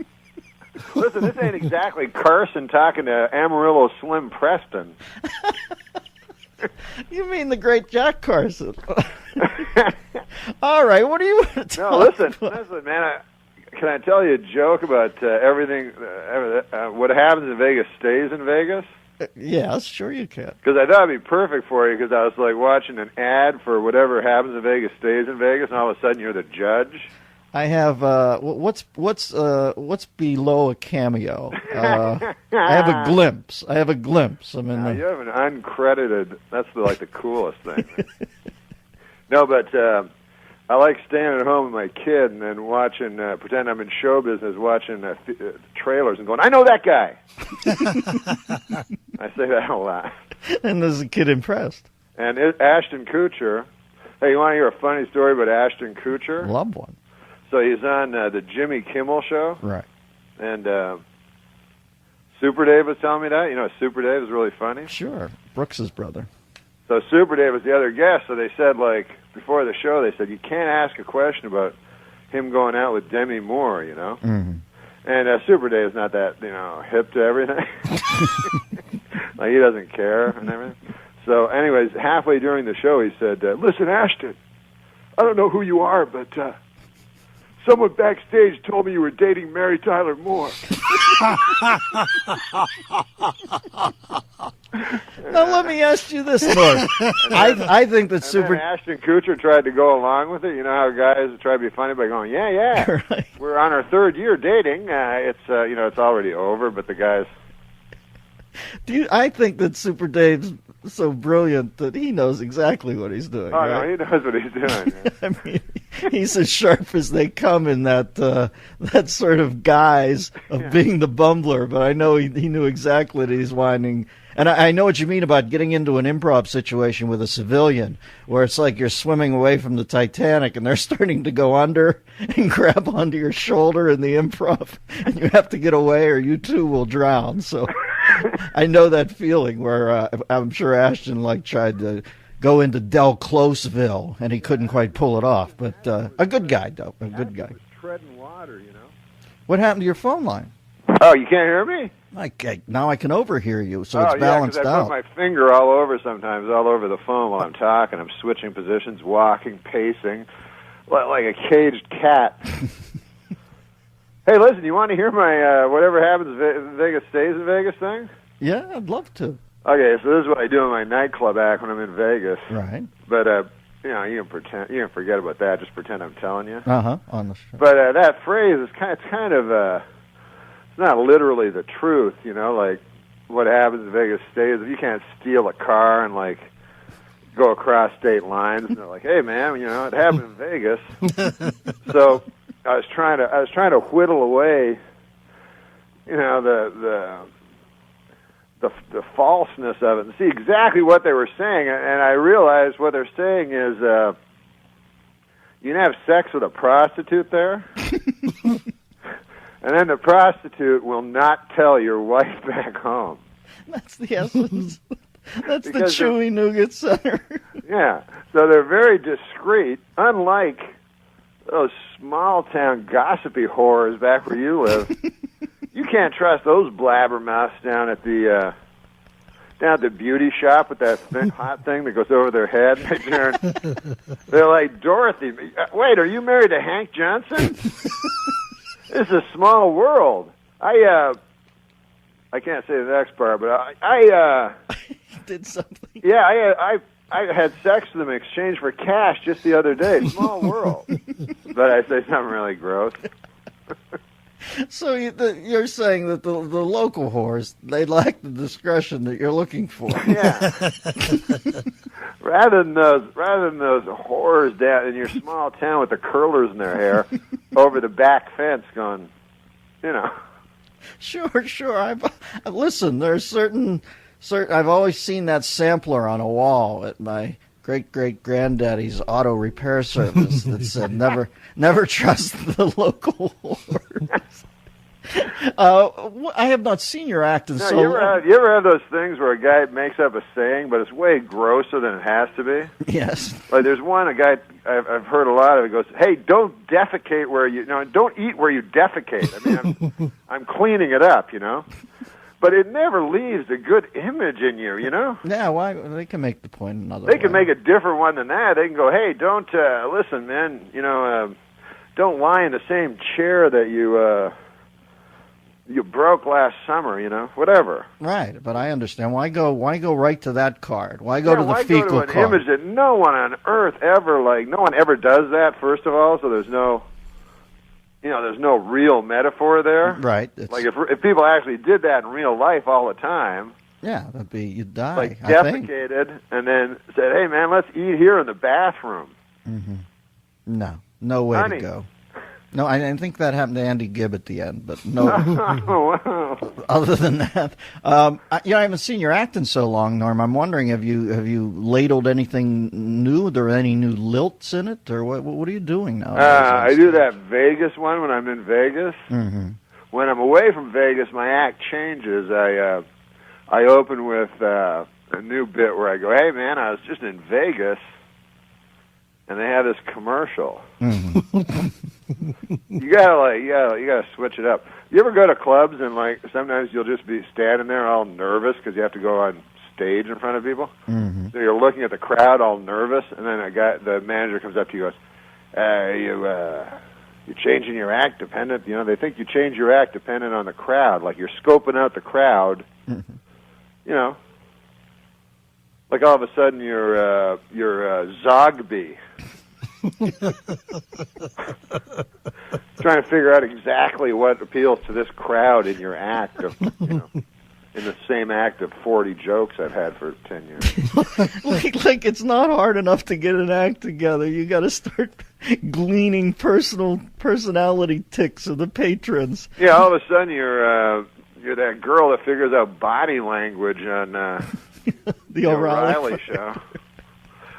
Speaker 6: Listen, this ain't exactly Carson talking to Amarillo Slim Preston.
Speaker 1: You mean the great Jack Carson. All right, what do you want to tell
Speaker 6: No, listen, man, can I tell you a joke about everything, what happens in Vegas stays in Vegas?
Speaker 1: Yeah, sure you can.
Speaker 6: Because I thought it'd be perfect for you, because I was like watching an ad for whatever happens in Vegas stays in Vegas, and all of a sudden you're the judge.
Speaker 1: I have what's below a cameo? I have a glimpse. I'm in
Speaker 6: You have an uncredited. That's the coolest thing. No, but I like staying at home with my kid and then watching, pretend I'm in show business, watching trailers and going, I know that guy. I say that a lot.
Speaker 1: And there's a kid impressed.
Speaker 6: And Ashton Kutcher. Hey, you want to hear a funny story about Ashton Kutcher?
Speaker 1: Love one.
Speaker 16: So he's on the Jimmy Kimmel show.
Speaker 1: Right.
Speaker 16: And Super Dave was telling me that. You know, Super Dave is really funny.
Speaker 1: Sure. Brooks's brother.
Speaker 16: So Super Dave was the other guest. So they said, like, before the show, they said, you can't ask a question about him going out with Demi Moore, you know?
Speaker 1: Mm-hmm.
Speaker 16: And Super Dave's not that, hip to everything. Like, he doesn't care and everything. So, anyways, halfway during the show, he said, listen, Ashton, I don't know who you are, but someone backstage told me you were dating Mary Tyler Moore.
Speaker 1: Now, let me ask you this, Norm. I think that
Speaker 16: Then Ashton Kutcher tried to go along with it. You know how guys try to be funny by going, yeah,
Speaker 1: right.
Speaker 16: We're on our third year dating. It's already over, but the guys...
Speaker 1: I think that Super Dave's so brilliant that he knows exactly what he's doing.
Speaker 16: Oh,
Speaker 1: right?
Speaker 16: no, he knows what he's doing.
Speaker 1: I mean, he's as sharp as they come in that sort of guise of being the bumbler, but I know he knew exactly what he's whining. And I know what you mean about getting into an improv situation with a civilian, where it's like you're swimming away from the Titanic and they're starting to go under and grab onto your shoulder in the improv, and you have to get away or you too will drown. So I know that feeling where I'm sure Ashton tried to go into Del Closeville and he couldn't quite pull it off. But a good guy, though, a good guy.
Speaker 16: Treading water, you know.
Speaker 1: What happened to your phone line?
Speaker 16: Oh, you can't hear me?
Speaker 1: Now I can overhear you, so it's balanced
Speaker 16: I
Speaker 1: out.
Speaker 16: put my finger all over the phone while I'm talking. I'm switching positions, walking, pacing, like a caged cat. Hey, listen, you want to hear my whatever happens in Vegas stays in Vegas thing?
Speaker 1: Yeah, I'd love to.
Speaker 16: Okay, so this is what I do in my nightclub act when I'm in Vegas.
Speaker 1: Right.
Speaker 16: But you can pretend, you can forget about that. Just pretend I'm telling you.
Speaker 1: On the show.
Speaker 16: But that phrase is kind of it's not literally the truth, like what happens in Vegas stays. If you can't steal a car and go across state lines, and they're like, "Hey, man, it happened in Vegas." So I was trying to whittle away, the falseness of it and see exactly what they were saying. And I realized what they're saying is, you can have sex with a prostitute there. And then the prostitute will not tell your wife back home.
Speaker 1: That's the essence. That's the Chewy Nougat Center.
Speaker 16: Yeah. So they're very discreet, unlike those small-town gossipy whores back where you live. You can't trust those blabbermouths down at the beauty shop with that hot thing that goes over their head. They're like, Dorothy, wait, are you married to Hank Johnson? This is a small world. I can't say the next part, but I
Speaker 1: did something.
Speaker 16: Yeah, I had sex with them in exchange for cash just the other day. Small world. But I say something really gross.
Speaker 1: So you're saying that the local whores, they lack the discretion that you're looking for.
Speaker 16: Yeah. Rather than those whores down in your small town with the curlers in their hair over the back fence going,
Speaker 1: Sure. Listen, there's certain. I've always seen that sampler on a wall at my great-great-granddaddy's auto repair service that said, never trust the local whores. I have not seen your act in so long.
Speaker 16: You ever have those things where a guy makes up a saying, but it's way grosser than it has to be?
Speaker 1: Yes.
Speaker 16: Like there's one, a guy I've heard a lot of. It goes, "Hey, don't defecate where you don't eat where you defecate." I mean, I'm cleaning it up, But it never leaves a good image in you,
Speaker 1: Yeah, why? They can make the point another
Speaker 16: They can make a different one than that. They can go, "Hey, don't listen, man. Don't lie in the same chair that you broke last summer. Whatever."
Speaker 1: Right, but I understand. Why go right to that card? Why go to the fecal
Speaker 16: card?
Speaker 1: An
Speaker 16: image that no one on earth ever no one ever does that. First of all, so there's no. There's no real metaphor there.
Speaker 1: Right.
Speaker 16: Like if people actually did that in real life all the time.
Speaker 1: Yeah, that'd be, you'd die.
Speaker 16: Like defecated and then said, "Hey man, let's eat here in the bathroom."
Speaker 1: Mm-hmm. No way
Speaker 16: Honey,
Speaker 1: to go. No, I think that happened to Andy Gibb at the end, but no.
Speaker 6: Oh, wow.
Speaker 1: Other than that, I haven't seen your act in so long, Norm. I'm wondering, have you ladled anything new? Are there any new lilts in it, or what are you doing now?
Speaker 6: I do that Vegas one when I'm in Vegas.
Speaker 1: Mm-hmm.
Speaker 6: When I'm away from Vegas, my act changes. I open with a new bit where I go, "Hey man, I was just in Vegas, and they have this commercial."
Speaker 1: Mm-hmm.
Speaker 6: You gotta switch it up. You ever go to clubs and like sometimes you'll just be standing there all nervous because you have to go on stage in front of people.
Speaker 1: Mm-hmm.
Speaker 6: So you're looking at the crowd all nervous, and then the manager comes up to you and goes, "You're changing your act dependent." They think you change your act dependent on the crowd, like you're scoping out the crowd.
Speaker 1: Mm-hmm.
Speaker 6: Like all of a sudden you're Zogby. Trying to figure out exactly what appeals to this crowd in your act of, in the same act of 40 jokes I've had for 10 years.
Speaker 1: like it's not hard enough to get an act together. You got to start gleaning personality tics of the patrons.
Speaker 6: Yeah, all of a sudden you're that girl that figures out body language on
Speaker 1: the
Speaker 6: O'Reilly show.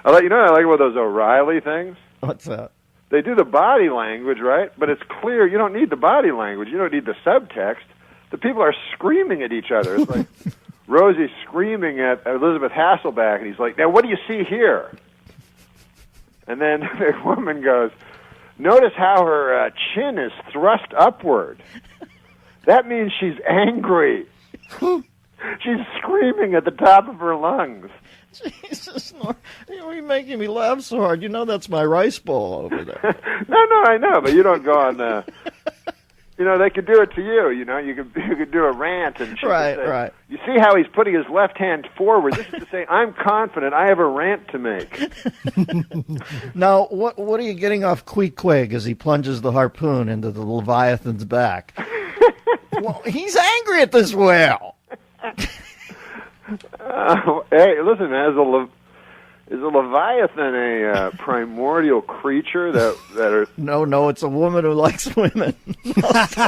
Speaker 6: I like about those O'Reilly things.
Speaker 1: What's that?
Speaker 6: They do the body language, right? But it's clear you don't need the body language. You don't need the subtext. The people are screaming at each other. It's like Rosie screaming at Elizabeth Hasselbeck, and he's like, "Now, what do you see here?" And then the woman goes, "Notice how her chin is thrust upward. That means she's angry." She's screaming at the top of her lungs.
Speaker 1: Jesus, Norm, you're making me laugh so hard. That's my rice bowl over there.
Speaker 6: No, I know, but you don't go on. They could do it to you. You could do a rant and she could say,
Speaker 1: right.
Speaker 6: You see how he's putting his left hand forward? This is to say, I'm confident. I have a rant to make.
Speaker 1: Now, what are you getting off Queequeg as he plunges the harpoon into the Leviathan's back? Well, he's angry at this whale.
Speaker 6: Hey, listen, man, is a Leviathan a primordial creature that are...
Speaker 1: No, it's a woman who likes women.
Speaker 6: That's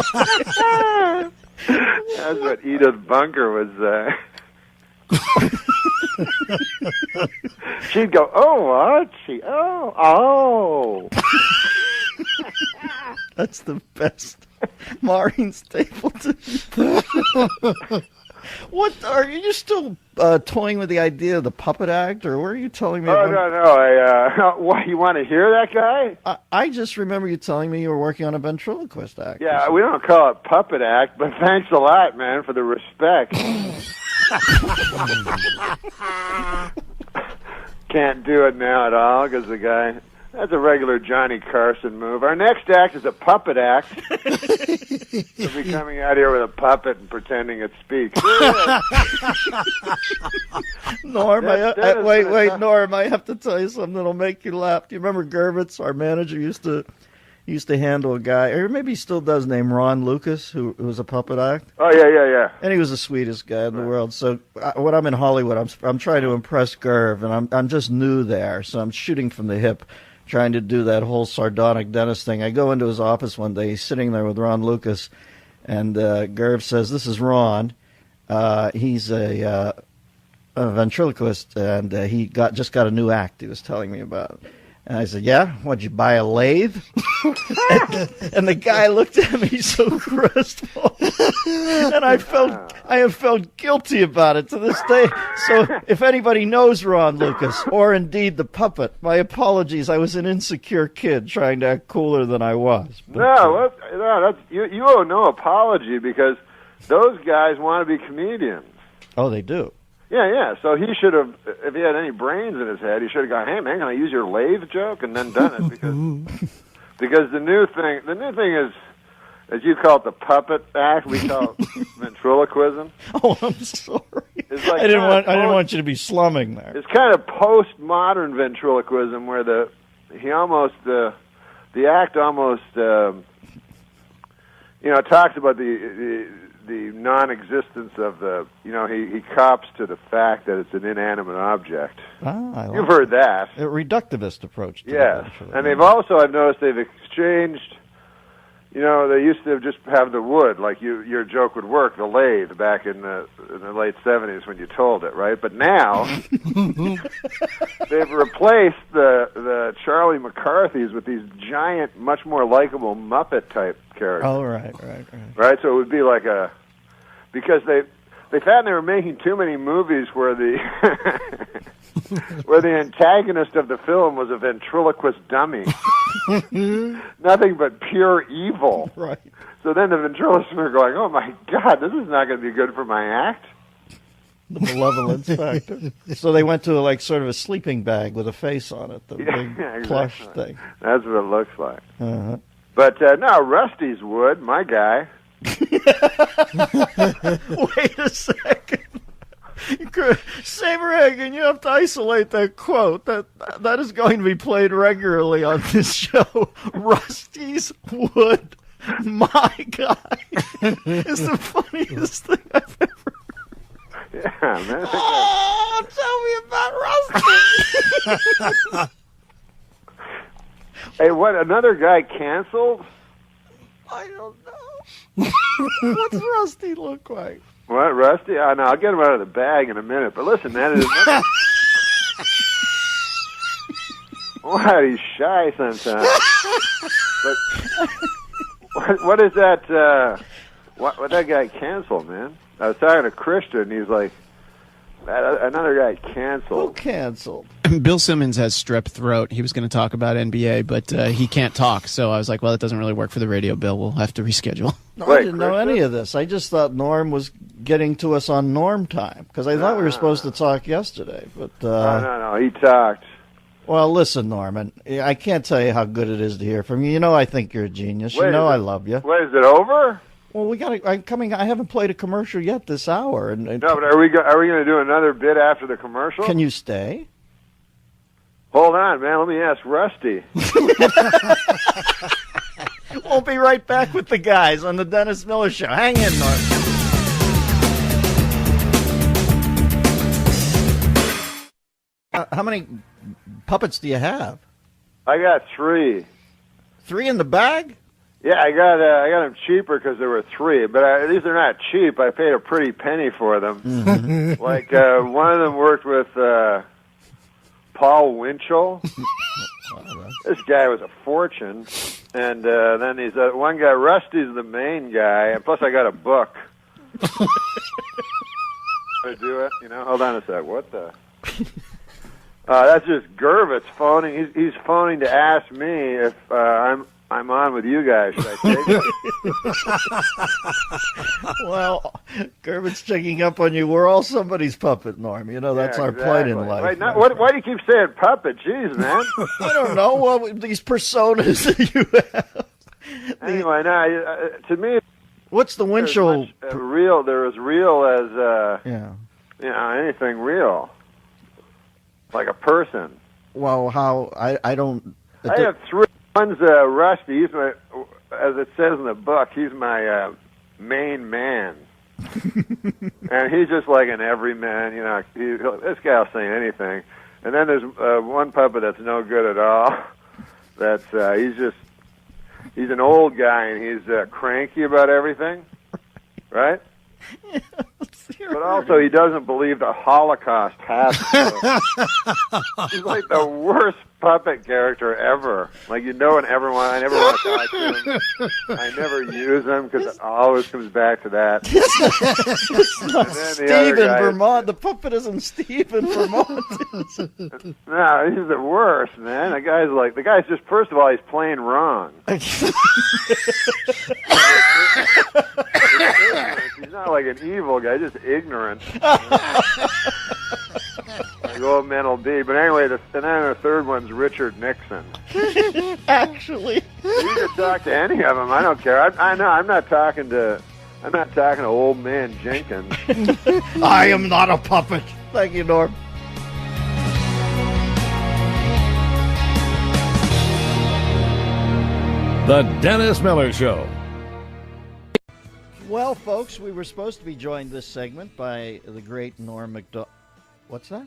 Speaker 6: what Edith Bunker was... She'd go, "Oh, Archie, oh."
Speaker 1: That's the best. Maureen Stapleton. What are you still toying with the idea of the puppet act, or what are you telling me?
Speaker 6: Oh, no. What, you want to hear that guy?
Speaker 1: I just remember you telling me you were working on a ventriloquist act.
Speaker 6: Yeah, we don't call it puppet act, but thanks a lot, man, for the respect. Can't do it now at all because the guy... That's a regular Johnny Carson move. Our next act is a puppet act. We'll be coming out here with a puppet and pretending it speaks.
Speaker 1: Norm, wait, Norm, I have to tell you something that'll make you laugh. Do you remember Gervitz, our manager, used to handle a guy, or maybe he still does, named Ron Lucas, who was a puppet act?
Speaker 6: Oh, yeah.
Speaker 1: And he was the sweetest guy in the world. So when I'm in Hollywood, I'm trying to impress Gerv, and I'm just new there, so I'm shooting from the hip, trying to do that whole sardonic dentist thing. I go into his office one day. He's sitting there with Ron Lucas, and Gerv says, "This is Ron. He's a ventriloquist, and he just got a new act he was telling me about." And I said, "Yeah? What'd you buy, a lathe?" and the guy looked at me so crestfallen. And I have felt guilty about it to this day. So if anybody knows Ron Lucas, or indeed the puppet, my apologies. I was an insecure kid trying to act cooler than I was.
Speaker 6: But, you owe no apology because those guys want to be comedians.
Speaker 1: Oh, they do?
Speaker 6: Yeah. So he should have, if he had any brains in his head, he should have gone, "Hey man, can I use your lathe joke?" and then done it because the new thing is, as you call it, the puppet act. We call it ventriloquism.
Speaker 1: Oh, I'm sorry.
Speaker 6: It's like
Speaker 1: I didn't want you to be slumming there.
Speaker 6: It's kind of postmodern ventriloquism where the act almost talks about the non-existence of the, he cops to the fact that it's an inanimate object. You've heard that.
Speaker 1: A reductivist approach to
Speaker 6: yes. And they've also, I've noticed, they've exchanged
Speaker 16: you know, they used to just have the wood, like your joke would work, the lathe, back in the late 70s when you told it, right? But now they've replaced the Charlie McCarthys with these giant, much more likable Muppet type characters.
Speaker 1: Oh, right.
Speaker 16: Right, so it would be like because they found they were making too many movies where the where the antagonist of the film was a ventriloquist dummy. Nothing but pure evil.
Speaker 1: Right.
Speaker 16: So then the ventriloquists were going, oh my God, this is not going to be good for my act.
Speaker 1: The malevolence factor. So they went to like sort of a sleeping bag with a face on it, the big plush thing.
Speaker 16: That's what it looks like.
Speaker 1: Uh-huh.
Speaker 16: But no, Rusty's wood, my guy.
Speaker 1: Wait a second. Saberhagen, you have to isolate that quote. That is going to be played regularly on this show. Rusty's wood, my guy, is the funniest thing I've ever heard.
Speaker 16: Yeah, man.
Speaker 1: Oh, tell me about Rusty.
Speaker 16: Hey, what, another guy canceled?
Speaker 1: I don't know. What's Rusty look like?
Speaker 16: What, Rusty? I know, I'll get him out of the bag in a minute. But listen, man, it is what, he's shy sometimes. But what is that? What that guy canceled, man? I was talking to Christian, and he's like, another guy canceled.
Speaker 1: Who canceled?
Speaker 15: Bill Simmons has strep throat. He was going to talk about NBA, but he can't talk. So I was like, well, it doesn't really work for the radio, Bill. We'll have to reschedule.
Speaker 1: No, I didn't know any of this. I just thought Norm was getting to us on Norm time, because I thought we were supposed to talk yesterday. But
Speaker 16: no, he talked.
Speaker 1: Well, listen, Norman, I can't tell you how good it is to hear from you. You know I think you're a genius. You know I love you.
Speaker 16: Wait, is it over?
Speaker 1: Well, I haven't played a commercial yet this hour.
Speaker 16: No, but are we going to do another bit after the commercial?
Speaker 1: Can you stay?
Speaker 16: Hold on, man. Let me ask Rusty.
Speaker 1: We'll be right back with the guys on the Dennis Miller Show. Hang in, Norm. How many puppets do you have?
Speaker 16: I got 3.
Speaker 1: 3 in the bag?
Speaker 16: Yeah, I got them cheaper because there were 3, but these are not cheap. I paid a pretty penny for them.
Speaker 1: Mm-hmm.
Speaker 16: Like one of them worked with Paul Winchell. This guy was a fortune, and then he's one guy. Rusty's the main guy, and plus I got a book. I do it, you know. Hold on a sec. What the? That's just Gervitz phoning. He's phoning to ask me if I'm on with you guys. Should I take it?
Speaker 1: Well, Gervit's checking up on you. We're all somebody's puppet, Norm. You know, that's our plight in life.
Speaker 16: Wait, why do you keep saying puppet? Jeez, man.
Speaker 1: I don't know. Well, these personas that you have.
Speaker 16: Anyway, now, to me...
Speaker 1: What's the Winchell...
Speaker 16: They're as real as,
Speaker 1: yeah,
Speaker 16: you know, anything real. Like a person.
Speaker 1: Well, how... I don't...
Speaker 16: I have 3. One's Rusty. He's my, as it says in the book, he's my main man. And he's just like an everyman, you know. This guy will say anything. And then there's one puppet that's no good at all. That's he's an old guy and he's cranky about everything, right?
Speaker 1: Yeah,
Speaker 16: but also he doesn't believe the Holocaust happened. He's like the worst puppet character ever. Like, you know, I never want to talk to him. I never use him because it always comes back to that.
Speaker 1: It's not Steve in Vermont. The puppet isn't Steve in Vermont.
Speaker 16: No, he's the worst, man. The guy's just, first of all, he's playing wrong. He's not like an evil guy, just ignorant. Like old men will be. But anyway, and then the third one's Richard Nixon.
Speaker 1: Actually,
Speaker 16: you can talk to any of them. I don't care. I know. I'm not talking to old man Jenkins.
Speaker 1: I am not a puppet. Thank you, Norm.
Speaker 5: The Dennis Miller Show.
Speaker 1: Well, folks, we were supposed to be joined this segment by the great Norm Macdonald. What's that?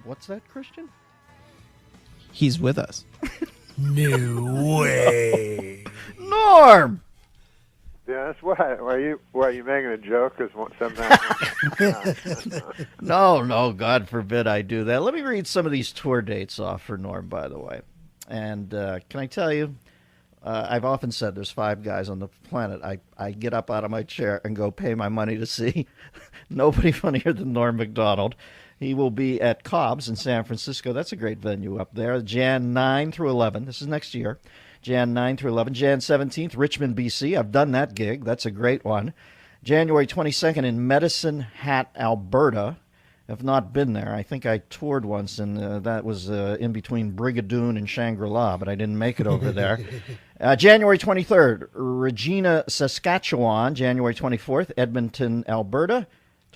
Speaker 1: What's that, Christian?
Speaker 15: He's with us.
Speaker 13: No way.
Speaker 1: Norm!
Speaker 16: Yeah, that's why. Why are you making a joke? Because sometimes.
Speaker 1: No, God forbid I do that. Let me read some of these tour dates off for Norm, by the way. And can I tell you, I've often said there's 5 guys on the planet I get up out of my chair and go pay my money to see. Nobody funnier than Norm Macdonald. He will be at Cobb's in San Francisco. That's a great venue up there. Jan 9 through 11. This is next year. Jan 9 through 11. Jan 17th, Richmond, B.C. I've done that gig. That's a great one. January 22nd in Medicine Hat, Alberta. I've not been there. I think I toured once, and that was in between Brigadoon and Shangri-La, but I didn't make it over there. January 23rd, Regina, Saskatchewan. January 24th, Edmonton, Alberta.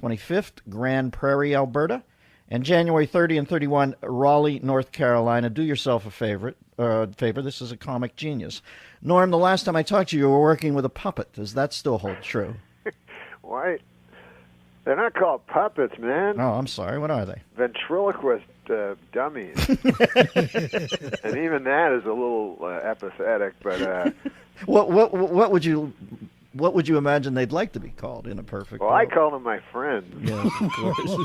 Speaker 1: 25th, Grand Prairie, Alberta. And January 30 and 31, Raleigh, North Carolina. Do yourself a favor. This is a comic genius. Norm, the last time I talked to you, you were working with a puppet. Does that still hold true?
Speaker 16: Why? They're not called puppets, man.
Speaker 1: Oh, I'm sorry. What are they?
Speaker 16: Ventriloquist dummies. And even that is a little apathetic, but...
Speaker 1: What would you imagine they'd like to be called in a perfect
Speaker 16: Well,
Speaker 1: world?
Speaker 16: I call them my friends.
Speaker 1: Yes, of course.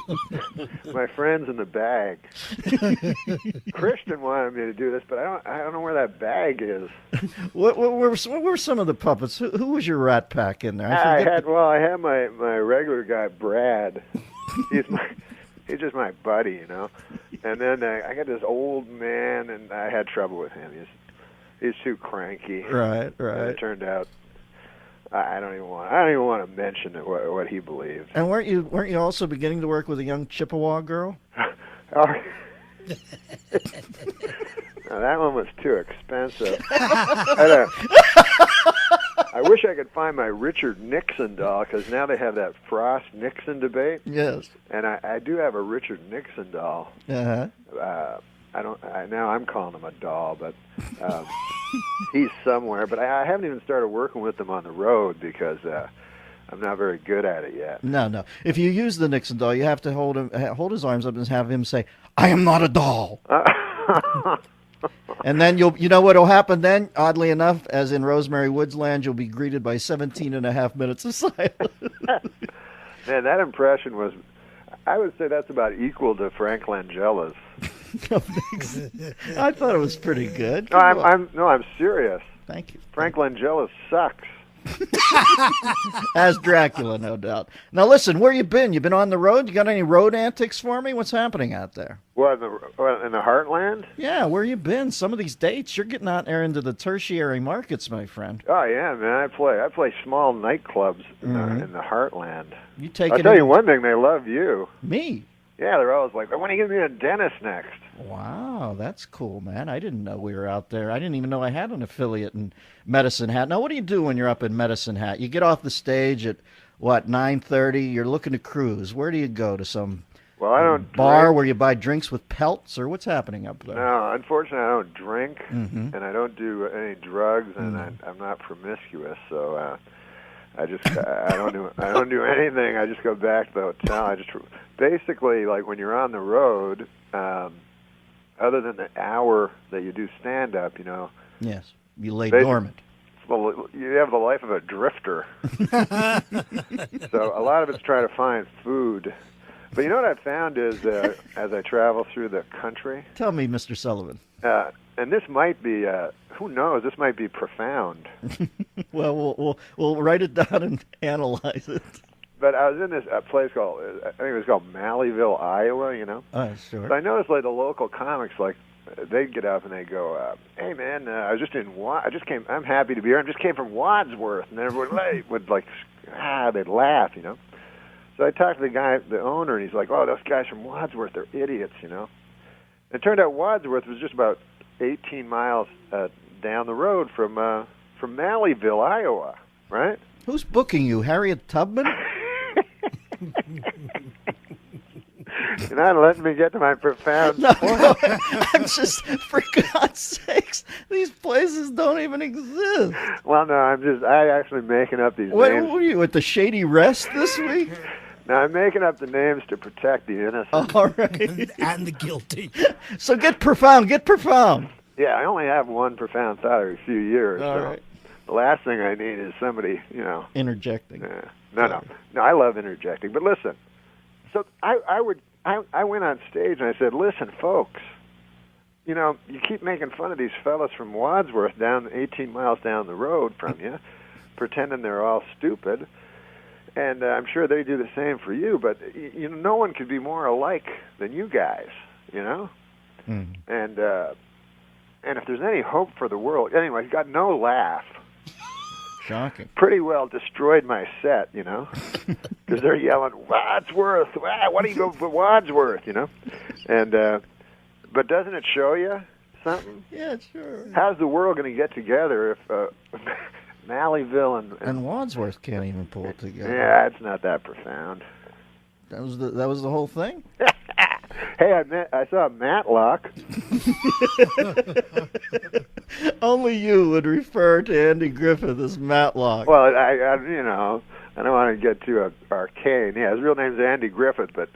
Speaker 16: My friends in the bag. Christian wanted me to do this, but I don't know where that bag is.
Speaker 1: What were some of the puppets? Who was your rat pack in there?
Speaker 16: I had my regular guy Brad. He's just my buddy, you know. And then I got this old man, and I had trouble with him. He's too cranky.
Speaker 1: Right.
Speaker 16: And it turned out. I don't even want to mention what he believed.
Speaker 1: And weren't you also beginning to work with a young Chippewa girl?
Speaker 16: Oh. Now, that one was too expensive. I wish I could find my Richard Nixon doll, because now they have that Frost-Nixon debate.
Speaker 1: Yes.
Speaker 16: And I do have a Richard Nixon doll.
Speaker 1: Uh-huh.
Speaker 16: Now I'm calling him a doll, but he's somewhere. But I haven't even started working with him on the road because I'm not very good at it yet.
Speaker 1: No. If you use the Nixon doll, you have to hold his arms up and have him say, "I am not a doll." And then you know what'll happen then? Oddly enough, as in Rosemary Woods Land, you'll be greeted by 17 and a half minutes of silence.
Speaker 16: Man, that impression was, I would say that's about equal to Frank Langella's.
Speaker 1: I thought it was pretty good.
Speaker 16: No, I'm serious.
Speaker 1: Thank you.
Speaker 16: Frank Langella sucks.
Speaker 1: As Dracula, no doubt. Now listen, where you been? You been on the road? You got any road antics for me? What's happening out there?
Speaker 16: What, in the heartland?
Speaker 1: Yeah, where you been? Some of these dates, you're getting out there into the tertiary markets, my friend.
Speaker 16: Oh yeah, man. I play small nightclubs in the heartland.
Speaker 1: I'll
Speaker 16: tell you one thing, they love you.
Speaker 1: Me?
Speaker 16: Yeah, they're always like, when are you going to be a dentist next?
Speaker 1: Wow, that's cool, man. I didn't know we were out there. I didn't even know I had an affiliate in Medicine Hat. Now, what do you do when you're up in Medicine Hat? You get off the stage at, 9:30? You're looking to cruise. Where do you go? To some bar where you buy drinks with pelts? Or what's happening up there?
Speaker 16: No, unfortunately, I don't drink, and I don't do any drugs, and I'm not promiscuous, so I don't do anything. I just go back to the hotel. Basically, like when you're on the road, other than the hour that you do stand-up, you know.
Speaker 1: Yes, you lay dormant.
Speaker 16: Well, you have the life of a drifter. So a lot of it's trying to find food. But you know what I've found is, as I travel through the country.
Speaker 1: Tell me, Mr. Sullivan.
Speaker 16: And this might be, who knows, this might be profound.
Speaker 1: Well, we'll write it down and analyze it.
Speaker 16: But I was in this place called, I think it was called Malleyville, Iowa, you know?
Speaker 1: Oh, sure.
Speaker 16: So I noticed, like, the local comics, like, they'd get up and they'd go, hey, man, I'm happy to be here. I just came from Wadsworth. And everyone they'd laugh, you know? So I talked to the guy, the owner, and he's like, oh, those guys from Wadsworth, they're idiots, you know? It turned out Wadsworth was just about 18 miles down the road from Malleyville, Iowa, right?
Speaker 1: Who's booking you, Harriet Tubman?
Speaker 16: You're not letting me get to my profound point.
Speaker 1: No, I'm just, for God's sakes, these places don't even exist.
Speaker 16: Well, no, I'm actually making up these names.
Speaker 1: What are you, at the Shady Rest this week?
Speaker 16: No, I'm making up the names to protect the innocent.
Speaker 1: All right.
Speaker 18: And the guilty.
Speaker 1: So get profound.
Speaker 16: Yeah, I only have one profound thought every few years.
Speaker 1: All right.
Speaker 16: The last thing I need is somebody,
Speaker 1: interjecting.
Speaker 16: No, I love interjecting. But listen, so I went on stage and I said, listen, folks, you keep making fun of these fellas from Wadsworth down 18 miles down the road from you, pretending they're all stupid. And I'm sure they do the same for you, but no one could be more alike than you guys,
Speaker 1: Mm.
Speaker 16: And if there's any hope for the world, anyway, he got no laugh.
Speaker 1: Shocking.
Speaker 16: Pretty well destroyed my set, because they're yelling Wadsworth. Why do you go for Wadsworth? And but doesn't it show you something?
Speaker 1: Yeah, sure.
Speaker 16: How's the world going to get together if Mallyville
Speaker 1: and Wadsworth can't even pull it together?
Speaker 16: Yeah, it's not that profound.
Speaker 1: That was the whole thing.
Speaker 16: Hey, I saw Matlock.
Speaker 1: Only you would refer to Andy Griffith as Matlock.
Speaker 16: Well, I don't want to get too arcane. Yeah, his real name's Andy Griffith, but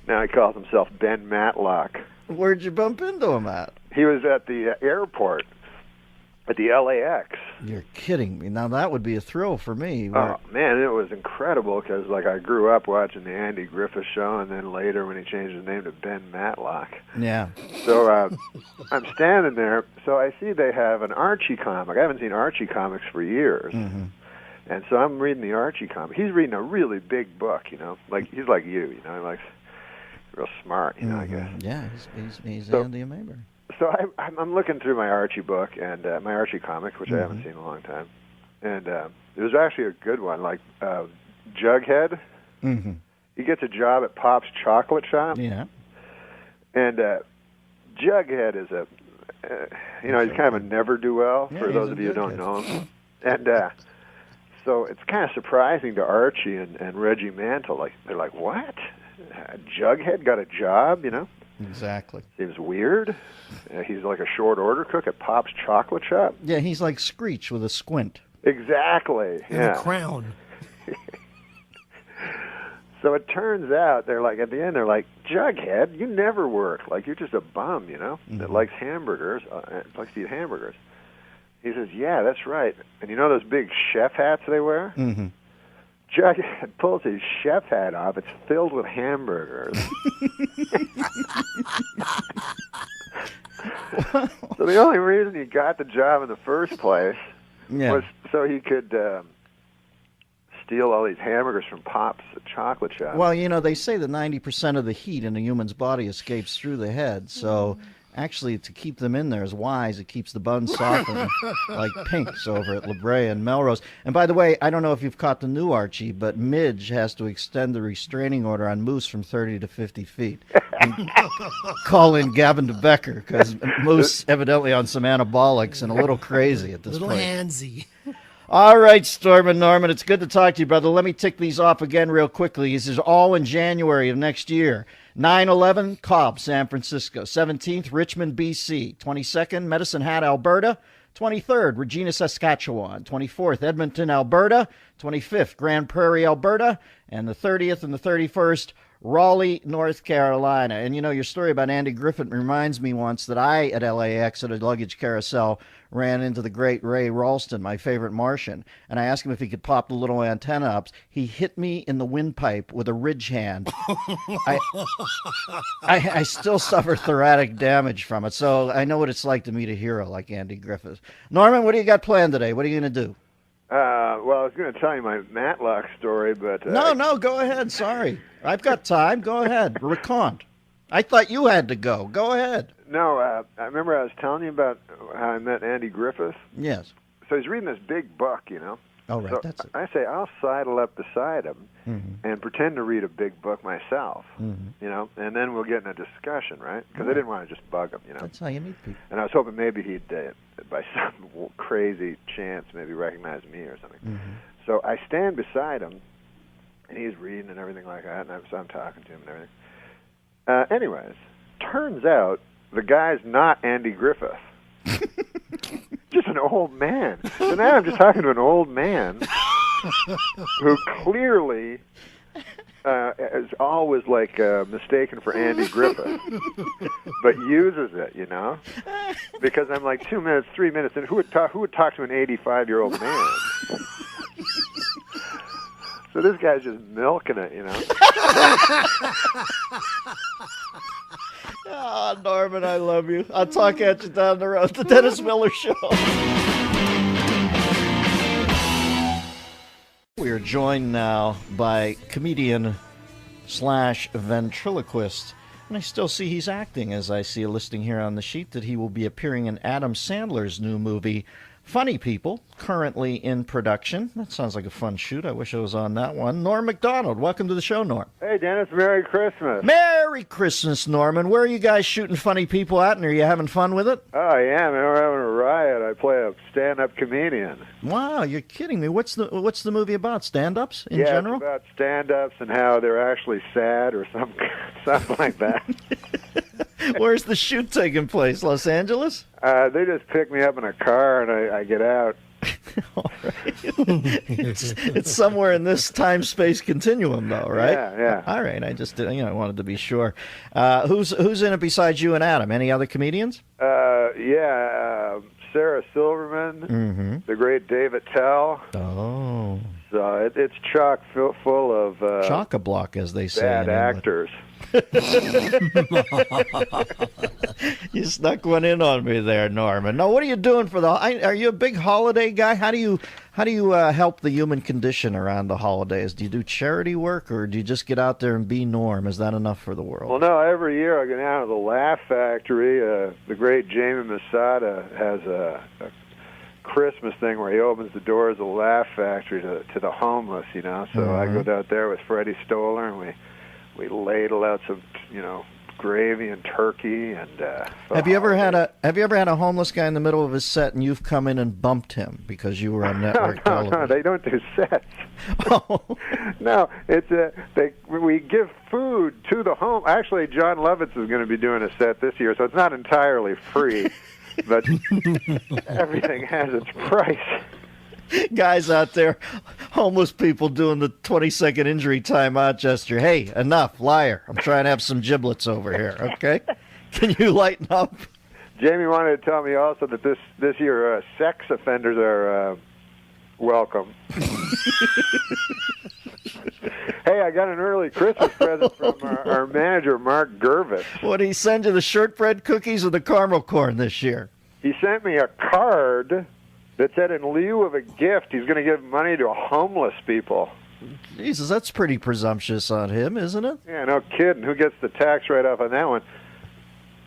Speaker 16: now he calls himself Ben Matlock.
Speaker 1: Where'd you bump into him at?
Speaker 16: He was at the airport, at the LAX.
Speaker 1: You're kidding me. Now, that would be a thrill for me.
Speaker 16: Oh, man, it was incredible because, I grew up watching the Andy Griffith Show, and then later when he changed his name to Ben Matlock.
Speaker 1: Yeah.
Speaker 16: So I'm standing there, so I see they have an Archie comic. I haven't seen Archie comics for years.
Speaker 1: Mm-hmm.
Speaker 16: And so I'm reading the Archie comic. He's reading a really big book, he's like you, he likes real smart, I guess.
Speaker 1: Yeah, he's
Speaker 16: So-
Speaker 1: Andy Mayberry.
Speaker 16: So I'm looking through my Archie book and my Archie comic, which I haven't seen in a long time, and it was actually a good one, Jughead.
Speaker 1: Mm-hmm.
Speaker 16: He gets a job at Pop's Chocolate Shop.
Speaker 1: Yeah.
Speaker 16: And Jughead is he's kind of a never-do-well, for those of you who don't know him. And so it's kind of surprising to Archie and Reggie Mantle. They're like, what? Jughead got a job,
Speaker 1: Exactly.
Speaker 16: Seems weird. He's like a short order cook at Pop's Chocolate Shop.
Speaker 1: Yeah, he's like Screech with a squint.
Speaker 16: Exactly.
Speaker 18: And a crown.
Speaker 16: So it turns out at the end they're like, Jughead, you never work. You're just a bum, that likes hamburgers, likes to eat hamburgers. He says, yeah, that's right. And those big chef hats they wear?
Speaker 1: Mm-hmm.
Speaker 16: Jughead pulls his chef hat off. It's filled with hamburgers. So the only reason he got the job in the first place was so he could steal all these hamburgers from Pop's Chocolate Shop.
Speaker 1: Well, they say that 90% of the heat in a human's body escapes through the head, so actually to keep them in there is wise. It keeps the buns softened like Pink's over at La Brea and Melrose. And by the way, I don't know if you've caught the new Archie, but Midge has to extend the restraining order on Moose from 30 to 50 feet. And call in Gavin DeBecker, because Moose evidently on some anabolics and a little crazy at this point.
Speaker 18: Little handsy.
Speaker 1: All right, Storm and Norman, it's good to talk to you, brother. Let me tick these off again real quickly. This is all in January of next year. 9/11, Cobb, San Francisco. 17th, Richmond, BC. 22nd, Medicine Hat, Alberta. 23rd, Regina, Saskatchewan. 24th, Edmonton, Alberta. 25th, Grand Prairie, Alberta. And the 30th and the 31st, Raleigh, North Carolina. And your story about Andy Griffith reminds me once that I, at LAX, at a luggage carousel, ran into the great Ray Ralston, my favorite Martian, and I asked him if he could pop the little antenna up. He hit me in the windpipe with a ridge hand. I still suffer thoracic damage from it, so I know what it's like to meet a hero like Andy Griffith. Norman, what do you got planned today? What are you going to do?
Speaker 16: Well, I was going to tell you my Matlock story, but...
Speaker 1: No, go ahead. Sorry. I've got time. Go ahead. Recount. I thought you had to go. Go ahead.
Speaker 16: No, I remember I was telling you about how I met Andy Griffith.
Speaker 1: Yes.
Speaker 16: So he's reading this big book,
Speaker 1: Oh, right,
Speaker 16: so
Speaker 1: that's it.
Speaker 16: I say I'll sidle up beside him and pretend to read a big book myself, and then we'll get in a discussion, right? Because I didn't want to just bug him,
Speaker 1: That's how you meet people.
Speaker 16: And I was hoping maybe he'd, by some crazy chance, maybe recognize me or something. So I stand beside him, and he's reading and everything like that, and I'm talking to him and everything. Anyways, turns out the guy's not Andy Griffith. Just an old man. So now I'm just talking to an old man who clearly is always like mistaken for Andy Griffith, but uses it, you know, because I'm like 2 minutes, 3 minutes, and who would talk to an 85-year-old man? So this guy's just milking it, you know.
Speaker 1: Oh, Norman, I love you. I'll talk at you down the road. The Dennis Miller Show. We are joined now by comedian / ventriloquist. And I still see he's acting, as I see a listing here on the sheet that he will be appearing in Adam Sandler's new movie, Funny People, currently in production. That sounds like a fun shoot. I wish I was on that one. Norm Macdonald, welcome to the show, Norm.
Speaker 16: Hey, Dennis, Merry Christmas.
Speaker 1: Merry Christmas, Norman. Where are you guys shooting Funny People at, and are you having fun with it?
Speaker 16: Oh, yeah, man, we're having a riot. I play a stand-up comedian.
Speaker 1: Wow, you're kidding me. What's the movie about? Stand-ups in general?
Speaker 16: It's about stand-ups and how they're actually sad or something like that.
Speaker 1: Where's the shoot taking place? Los Angeles?
Speaker 16: They just pick me up in a car and I get out.
Speaker 1: All right. It's somewhere in this time-space continuum, though, right?
Speaker 16: Yeah.
Speaker 1: All right. I just I wanted to be sure. Who's in it besides you and Adam? Any other comedians?
Speaker 16: Sarah Silverman, the great Dave Attell.
Speaker 1: Oh.
Speaker 16: So it's chock full of
Speaker 1: chock-a-block, as they say.
Speaker 16: Bad actors.
Speaker 1: You snuck one in on me there, Norman. Now, what are you doing for are you a big holiday guy? How do you help the human condition around the holidays? Do you do charity work, or do you just get out there and be Norm? Is that enough for the world?
Speaker 16: Well, no. Every year I go down to the Laugh Factory. The great Jamie Masada has a Christmas thing where he opens the doors of the Laugh Factory to the homeless, you know. So I go down there with Freddie Stoller, and we ladle out some, gravy and turkey and.
Speaker 1: Have you ever had a homeless guy in the middle of his set and you've come in and bumped him because you were on network television?
Speaker 16: No, they don't do sets.
Speaker 1: Oh.
Speaker 16: No, we give food to the home. Actually, John Lovitz is going to be doing a set this year, so it's not entirely free, but everything has its price.
Speaker 1: Guys out there, homeless people doing the 20-second injury timeout gesture. Hey, enough, liar. I'm trying to have some giblets over here, okay? Can you lighten up?
Speaker 16: Jamie wanted to tell me also that this year sex offenders are welcome. Hey, I got an early Christmas present from our manager, Mark Gervis.
Speaker 1: What, did he send you the shortbread cookies or the caramel corn this year?
Speaker 16: He sent me a card that said in lieu of a gift, he's going to give money to homeless people.
Speaker 1: Jesus, that's pretty presumptuous on him, isn't it?
Speaker 16: Yeah, no kidding. Who gets the tax write-off on that one?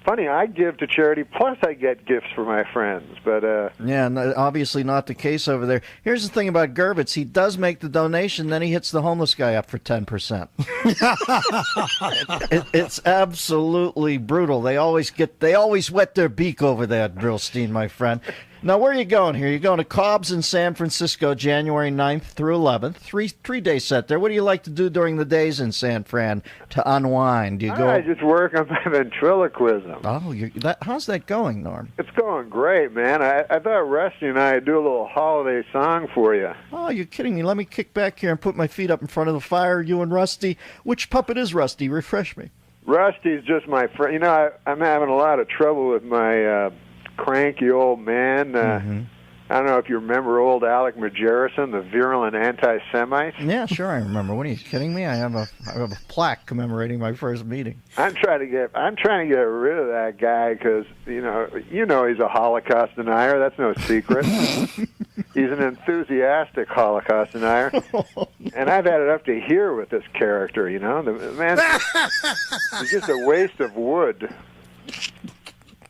Speaker 16: Funny, I give to charity, plus I get gifts for my friends. But
Speaker 1: yeah, obviously not the case over there. Here's the thing about Gervitz. He does make the donation, then he hits the homeless guy up for 10%. It's absolutely brutal. They always wet their beak over that, Brillstein, my friend. Now, where are you going here? You're going to Cobb's in San Francisco, January 9th through 11th. Three-day set there. What do you like to do during the days in San Fran to unwind? Do you go?
Speaker 16: I just work on my ventriloquism.
Speaker 1: Oh, how's that going, Norm?
Speaker 16: It's going great, man. I thought Rusty and I would do a little holiday song for you.
Speaker 1: Oh, you're kidding me. Let me kick back here and put my feet up in front of the fire, you and Rusty. Which puppet is Rusty? Refresh me.
Speaker 16: Rusty's just my friend. You know, I'm having a lot of trouble with my cranky old man. I don't know if you remember old Alec Majerison, the virulent anti-Semite.
Speaker 1: Yeah, sure, I remember. What, are you kidding me? I have a plaque commemorating my first meeting.
Speaker 16: I'm trying to get rid of that guy because you know he's a Holocaust denier. That's no secret. He's an enthusiastic Holocaust denier, and I've had it up to here with this character. You know, the man is just a waste of wood.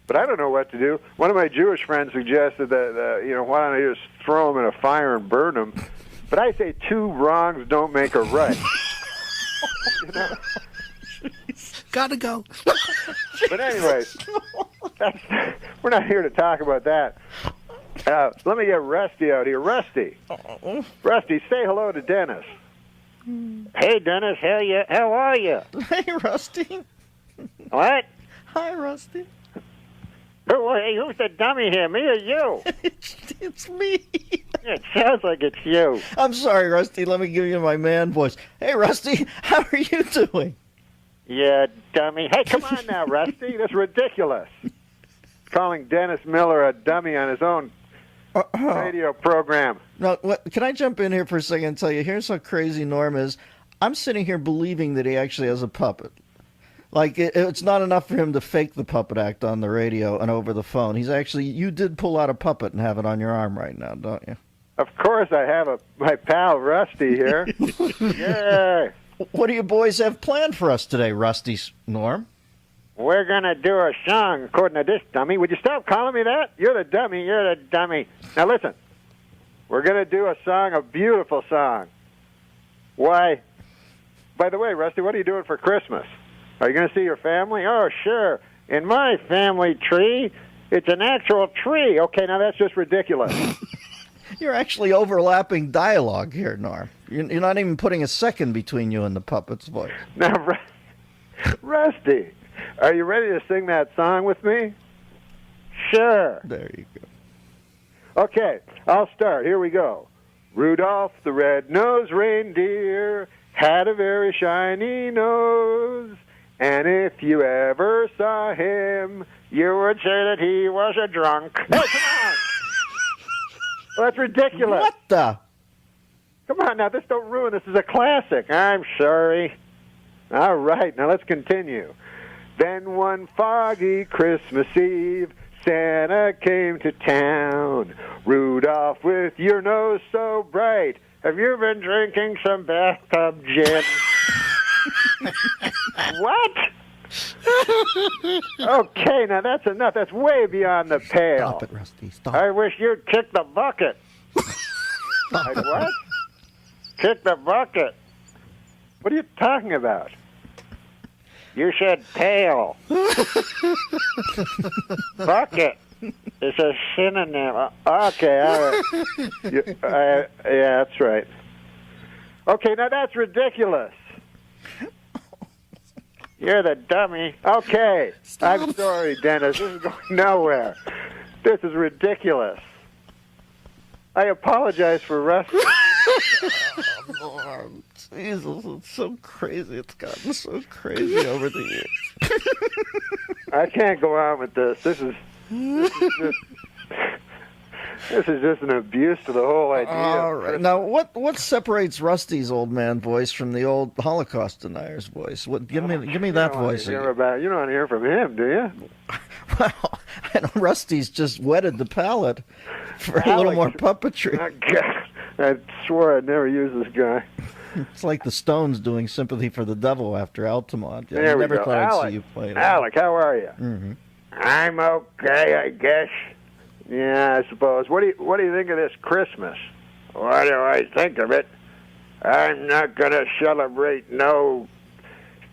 Speaker 16: But I don't know what to do. One of my Jewish friends suggested that, why don't I just throw him in a fire and burn him? But I say 2 wrongs don't make a right.
Speaker 18: Gotta go.
Speaker 16: But anyway, we're not here to talk about that. Let me get Rusty out here. Rusty, say hello to Dennis.
Speaker 20: Hey, Dennis, how are you?
Speaker 1: Hey, Rusty.
Speaker 20: What?
Speaker 1: Hi, Rusty.
Speaker 20: Who's the dummy here, me or you?
Speaker 1: It's me.
Speaker 20: It sounds like it's you.
Speaker 1: I'm sorry, Rusty. Let me give you my man voice. Hey, Rusty, how are you doing?
Speaker 16: Yeah, dummy. Hey, come on now, Rusty. That's ridiculous. Calling Dennis Miller a dummy on his own radio program.
Speaker 1: No, can I jump in here for a second and tell you, here's how crazy Norm is. I'm sitting here believing that he actually has a puppet. Like, it's not enough for him to fake the puppet act on the radio and over the phone. You did pull out a puppet and have it on your arm right now, don't you?
Speaker 16: Of course I have my pal Rusty here. Yeah.
Speaker 1: What do you boys have planned for us today, Rusty, Norm?
Speaker 16: We're going to do a song according to this dummy. Would you stop calling me that? You're the dummy. You're the dummy. Now listen. We're going to do a song, a beautiful song. Why? By the way, Rusty, what are you doing for Christmas? Are you going to see your family? Oh, sure. In my family tree, it's an actual tree. Okay, now that's just ridiculous.
Speaker 1: You're actually overlapping dialogue here, Norm. You're not even putting a second between you and the puppet's voice.
Speaker 16: Now, Rusty, are you ready to sing that song with me? Sure.
Speaker 1: There you go.
Speaker 16: Okay, I'll start. Here we go. Rudolph the red-nosed reindeer had a very shiny nose, and if you ever saw him, you would say that he was a drunk. Hey, come on! Well, that's ridiculous.
Speaker 1: What the?
Speaker 16: Come on now, don't ruin this. Is a classic. I'm sorry. All right, now let's continue. Then one foggy Christmas Eve, Santa came to town. Rudolph, with your nose so bright, have you been drinking some bathtub gin? What? Okay, now that's enough. That's way beyond the pale.
Speaker 1: Stop it, Rusty. Stop.
Speaker 16: I wish you'd kick the bucket. Like what? Kick the bucket. What are you talking about? You said pale. Bucket. It's a synonym. Okay, all right. Yeah, that's right. Okay, now that's ridiculous. You're the dummy. Okay. Stop. I'm sorry, Dennis. This is going nowhere. This is ridiculous. I apologize for wrestling.
Speaker 1: Norm, Jesus, it's so crazy. It's gotten so crazy over the years.
Speaker 16: I can't go on with this. This is just an abuse to the whole idea.
Speaker 1: All right. Now, what separates Rusty's old man voice from the old Holocaust denier's voice? Give me that voice.
Speaker 16: You don't want to hear from him, do you?
Speaker 1: Well, I know Rusty's just wetted the palate for a little more puppetry.
Speaker 16: I swore I'd never use this guy.
Speaker 1: It's like the Stones doing "Sympathy for the Devil" after Altamont.
Speaker 16: There we
Speaker 1: never
Speaker 16: go.
Speaker 1: thought I'd
Speaker 16: Alec,
Speaker 1: see you play that.
Speaker 16: Alec, how are you?
Speaker 1: Mm-hmm.
Speaker 16: I'm okay, I guess. Yeah, I suppose. What do you think of this Christmas? What do I think of it? I'm not going to celebrate no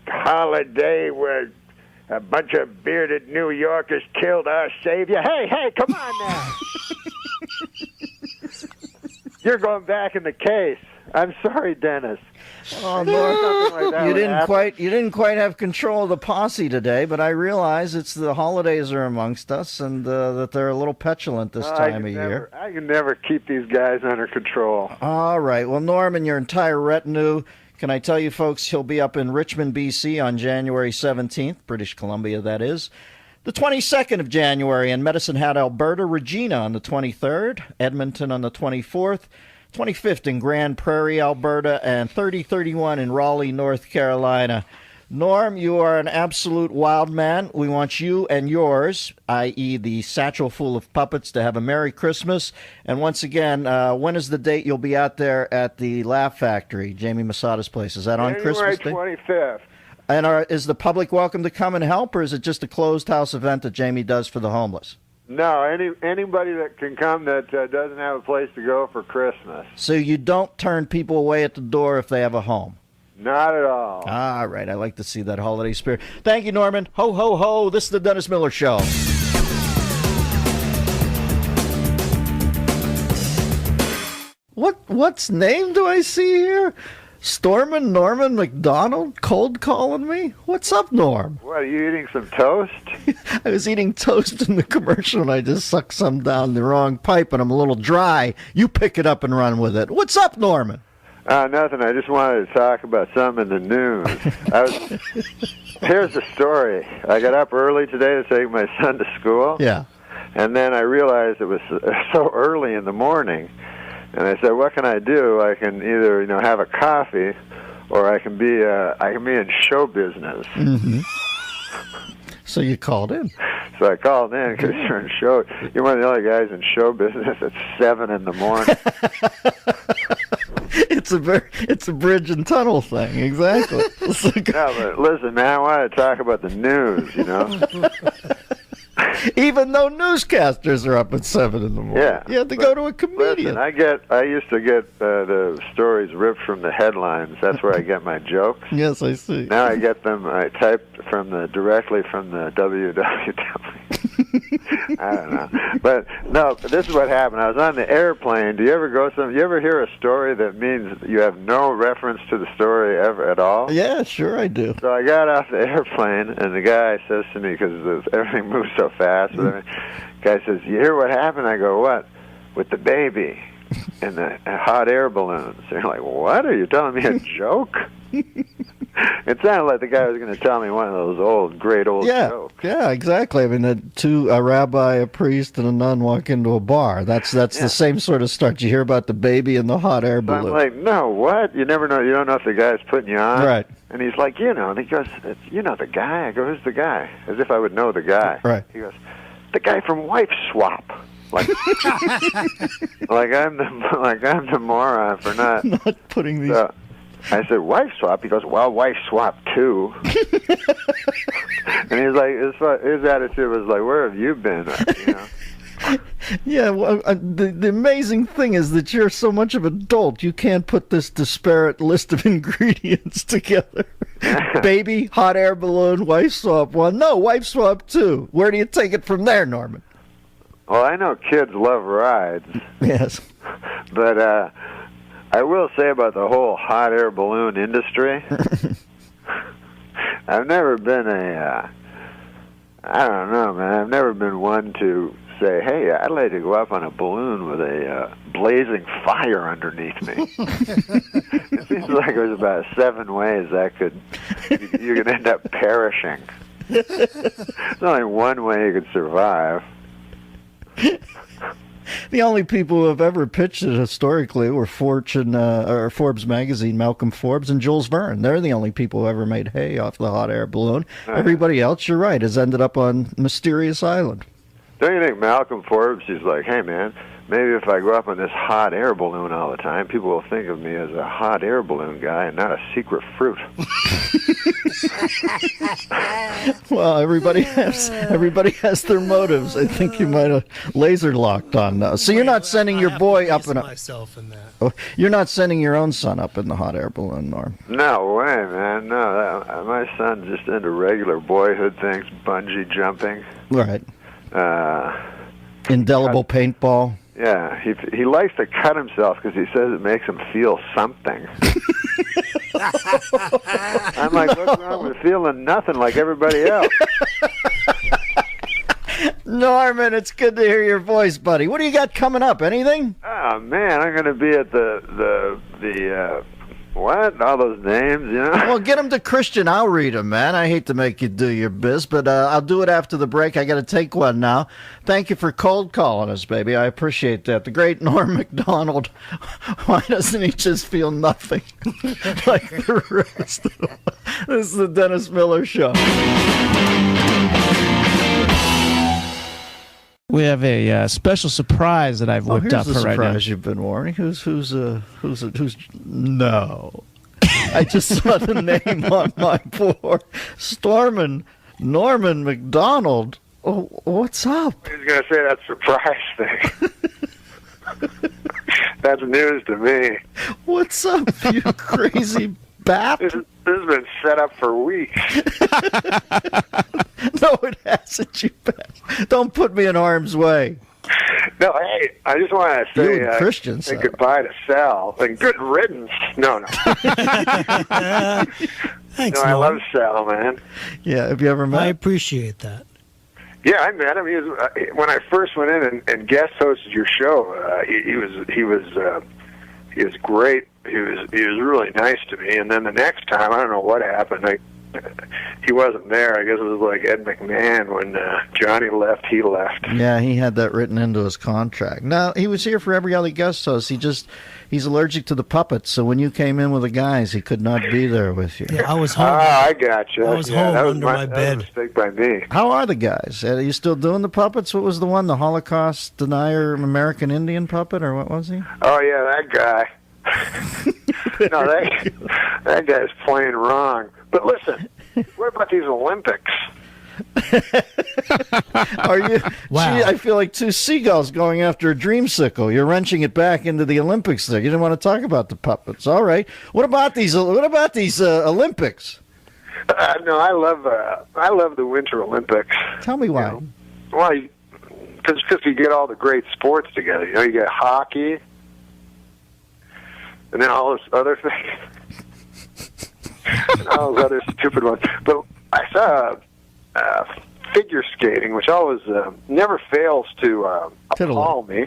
Speaker 16: holiday where a bunch of bearded New Yorkers killed our Savior. Hey, come on now. You're going back in the case. I'm sorry, Dennis.
Speaker 1: Oh, Norm, you didn't quite have control of the posse today, but I realize it's the holidays are amongst us, and that they're a little petulant this time of year.
Speaker 16: I can never keep these guys under control.
Speaker 1: All right. Well, Norm and your entire retinue, can I tell you, folks, he'll be up in Richmond, B.C. on January 17th, British Columbia, that is. The 22nd of January in Medicine Hat, Alberta. Regina on the 23rd. Edmonton on the 24th. 25th in Grand Prairie, Alberta, and 30-31 in Raleigh, North Carolina. Norm, you are an absolute wild man. We want you and yours, i.e. the satchel full of puppets, to have a Merry Christmas. And once again, when is the date you'll be out there at the Laugh Factory, Jamie Masada's place? Is that on Christmas Day?
Speaker 16: January 25th.
Speaker 1: And is the public welcome to come and help, or is it just a closed house event that Jamie does for the homeless?
Speaker 16: No, anybody that can come that doesn't have a place to go for Christmas.
Speaker 1: So you don't turn people away at the door if they have a home?
Speaker 16: Not at all.
Speaker 1: All right, I like to see that holiday spirit. Thank you, Norman. Ho, ho, ho. This is the Dennis Miller Show. What's name do I see here? Stormin' Norman Macdonald cold calling me? What's up, Norm?
Speaker 16: What, are you eating some toast?
Speaker 1: I was eating toast in the commercial and I just sucked some down the wrong pipe and I'm a little dry. You pick it up and run with it. What's up, Norman?
Speaker 16: Nothing. I just wanted to talk about something in the news. Here's the story. I got up early today to take my son to school.
Speaker 1: Yeah.
Speaker 16: And then I realized it was so early in the morning. And I said, what can I do? I can either, have a coffee or I can be in show business.
Speaker 1: Mm-hmm. So you called in.
Speaker 16: So I called in because you're in show. You're one of the only guys in show business at 7 in the morning.
Speaker 1: It's a bridge and tunnel thing, exactly.
Speaker 16: No, but listen, man, I want to talk about the news.
Speaker 1: Even though newscasters are up at 7 in the morning, you have to go to a comedian.
Speaker 16: Listen, I used to get the stories ripped from the headlines. That's where I get my jokes.
Speaker 1: Yes, I see.
Speaker 16: Now I get them. I type directly from the www. I don't know, but no. This is what happened. I was on the airplane. Do you ever you ever hear a story that means you have no reference to the story ever at all?
Speaker 1: Yeah, sure I do.
Speaker 16: So I got off the airplane, and the guy says to me, because everything moves so fast, the guy says, "You hear what happened?" I go, "What?" "With the baby and the hot air balloons." They're like, "What? Are you telling me a joke?" It sounded like the guy was going to tell me one of those great old jokes.
Speaker 1: Yeah, exactly. I mean, a rabbi, a priest, and a nun walk into a bar. That's the same sort of start. You hear about the baby and the hot air balloon.
Speaker 16: I'm like, no, what? You never know. You don't know if the guy's putting you on.
Speaker 1: Right.
Speaker 16: And he's like, and he goes, "You know the guy?" I go, "Who's the guy?" As if I would know the guy.
Speaker 1: Right.
Speaker 16: He goes, "The guy from Wife Swap." Like, like I'm the moron for not
Speaker 1: putting these.
Speaker 16: I said, "Wife Swap?" He goes, "Well, Wife Swap too." And he's like, his attitude was like, "Where have you been?"
Speaker 1: Yeah, well, the amazing thing is that you're so much of an adult, you can't put this disparate list of ingredients together. Baby, hot air balloon, Wife Swap 1. No, Wife Swap 2. Where do you take it from there, Norman?
Speaker 16: Well, I know kids love rides.
Speaker 1: Yes.
Speaker 16: But I will say about the whole hot air balloon industry, I've never been I don't know, man. I've never been one to say, "Hey, I'd like to go up on a balloon with a blazing fire underneath me." It seems like there's about 7 ways you could end up perishing. There's only one way you could survive.
Speaker 1: The only people who have ever pitched it historically were Forbes magazine, Malcolm Forbes, and Jules Verne. They're the only people who ever made hay off the hot air balloon. Everybody else, you're right, has ended up on Mysterious Island.
Speaker 16: Don't you think Malcolm Forbes, he's like, "Hey, man, maybe if I go up on this hot air balloon all the time, people will think of me as a hot air balloon guy and not a secret fruit."
Speaker 1: Well, everybody has their motives. I think you might have laser locked on those. So you're not sending your boy up in a.
Speaker 18: Myself in that.
Speaker 1: Oh, you're not sending your own son up in the hot air balloon, Norm.
Speaker 16: No way, man. No, my son's just into regular boyhood things, bungee jumping.
Speaker 1: Right. Indelible paintball.
Speaker 16: Yeah, he likes to cut himself because he says it makes him feel something. I'm like, what's wrong with feeling nothing like everybody else?
Speaker 1: Norman, it's good to hear your voice, buddy. What do you got coming up? Anything?
Speaker 16: Oh man, I'm going to be at the what? All those names,
Speaker 1: Well, get them to Christian. I'll read them, man. I hate to make you do your biz, but I'll do it after the break. I got to take one now. Thank you for cold calling us, baby. I appreciate that. The great Norm Macdonald. Why doesn't he just feel nothing like the rest of them? This is the Dennis Miller Show.
Speaker 15: We have a special surprise that I've whipped up for right now.
Speaker 1: Here's the surprise you've been warning. Who's no. I just saw the name on my board. Stormin' Norman Macdonald. Oh, what's up?
Speaker 16: I was going to say that surprise thing. That's news to me.
Speaker 1: What's up, you crazy bat?
Speaker 16: This has been set up for weeks.
Speaker 1: No, it hasn't, you bet. Don't put me in harm's way.
Speaker 6: No, hey, I just want to
Speaker 1: You
Speaker 6: say
Speaker 1: and Christian,
Speaker 6: say goodbye to Sal. And good riddance. No.
Speaker 18: Thanks,
Speaker 6: No, I
Speaker 18: Norm.
Speaker 6: love Sal, man.
Speaker 1: Yeah, have you ever met?
Speaker 18: I appreciate that.
Speaker 6: Yeah, I met him. He was, when I first went in and guest hosted your show. He was great. He was really nice to me. And then the next time, I don't know what happened. He wasn't there. I guess it was like Ed McMahon when Johnny left. He left.
Speaker 1: Yeah, he had that written into his contract. No, he was here for every other guest host. He's allergic to the puppets. So when you came in with the guys, he could not be there with you.
Speaker 18: Yeah, I was home.
Speaker 6: I got you.
Speaker 18: I was home
Speaker 6: that was
Speaker 18: under my
Speaker 6: That
Speaker 18: bed.
Speaker 6: was a mistake by me.
Speaker 1: How are the guys? Are you still doing the puppets? What was the one? The Holocaust denier American Indian puppet, or what was he?
Speaker 6: Oh yeah, that guy. No, that guy's playing wrong. But listen, what about these Olympics?
Speaker 1: Are you?
Speaker 18: Wow.
Speaker 1: Gee, I feel like two seagulls going after a dreamsicle. You're wrenching it back into the Olympics. There, you didn't want to talk about the puppets. All right. What about these Olympics?
Speaker 6: No, I love the Winter Olympics.
Speaker 1: Tell me why.
Speaker 6: You know? Well, because you get all the great sports together. You know, you get hockey, and then all this other thing, and all those other stupid ones. But I saw figure skating, which always never fails to appall me,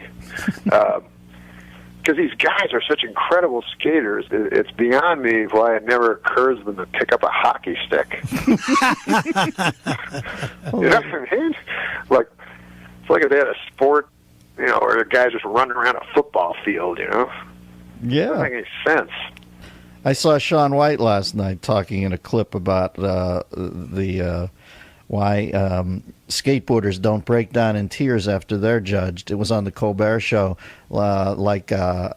Speaker 6: because these guys are such incredible skaters. It's beyond me why it never occurs to them to pick up a hockey stick. You know what I mean? Like, it's like if they had a sport, you know, where the guys just running around a football field, you know?
Speaker 1: Yeah.
Speaker 6: Doesn't make any sense.
Speaker 1: I saw Shaun White last night talking in a clip about why skateboarders don't break down in tears after they're judged. It was on the Colbert Show, like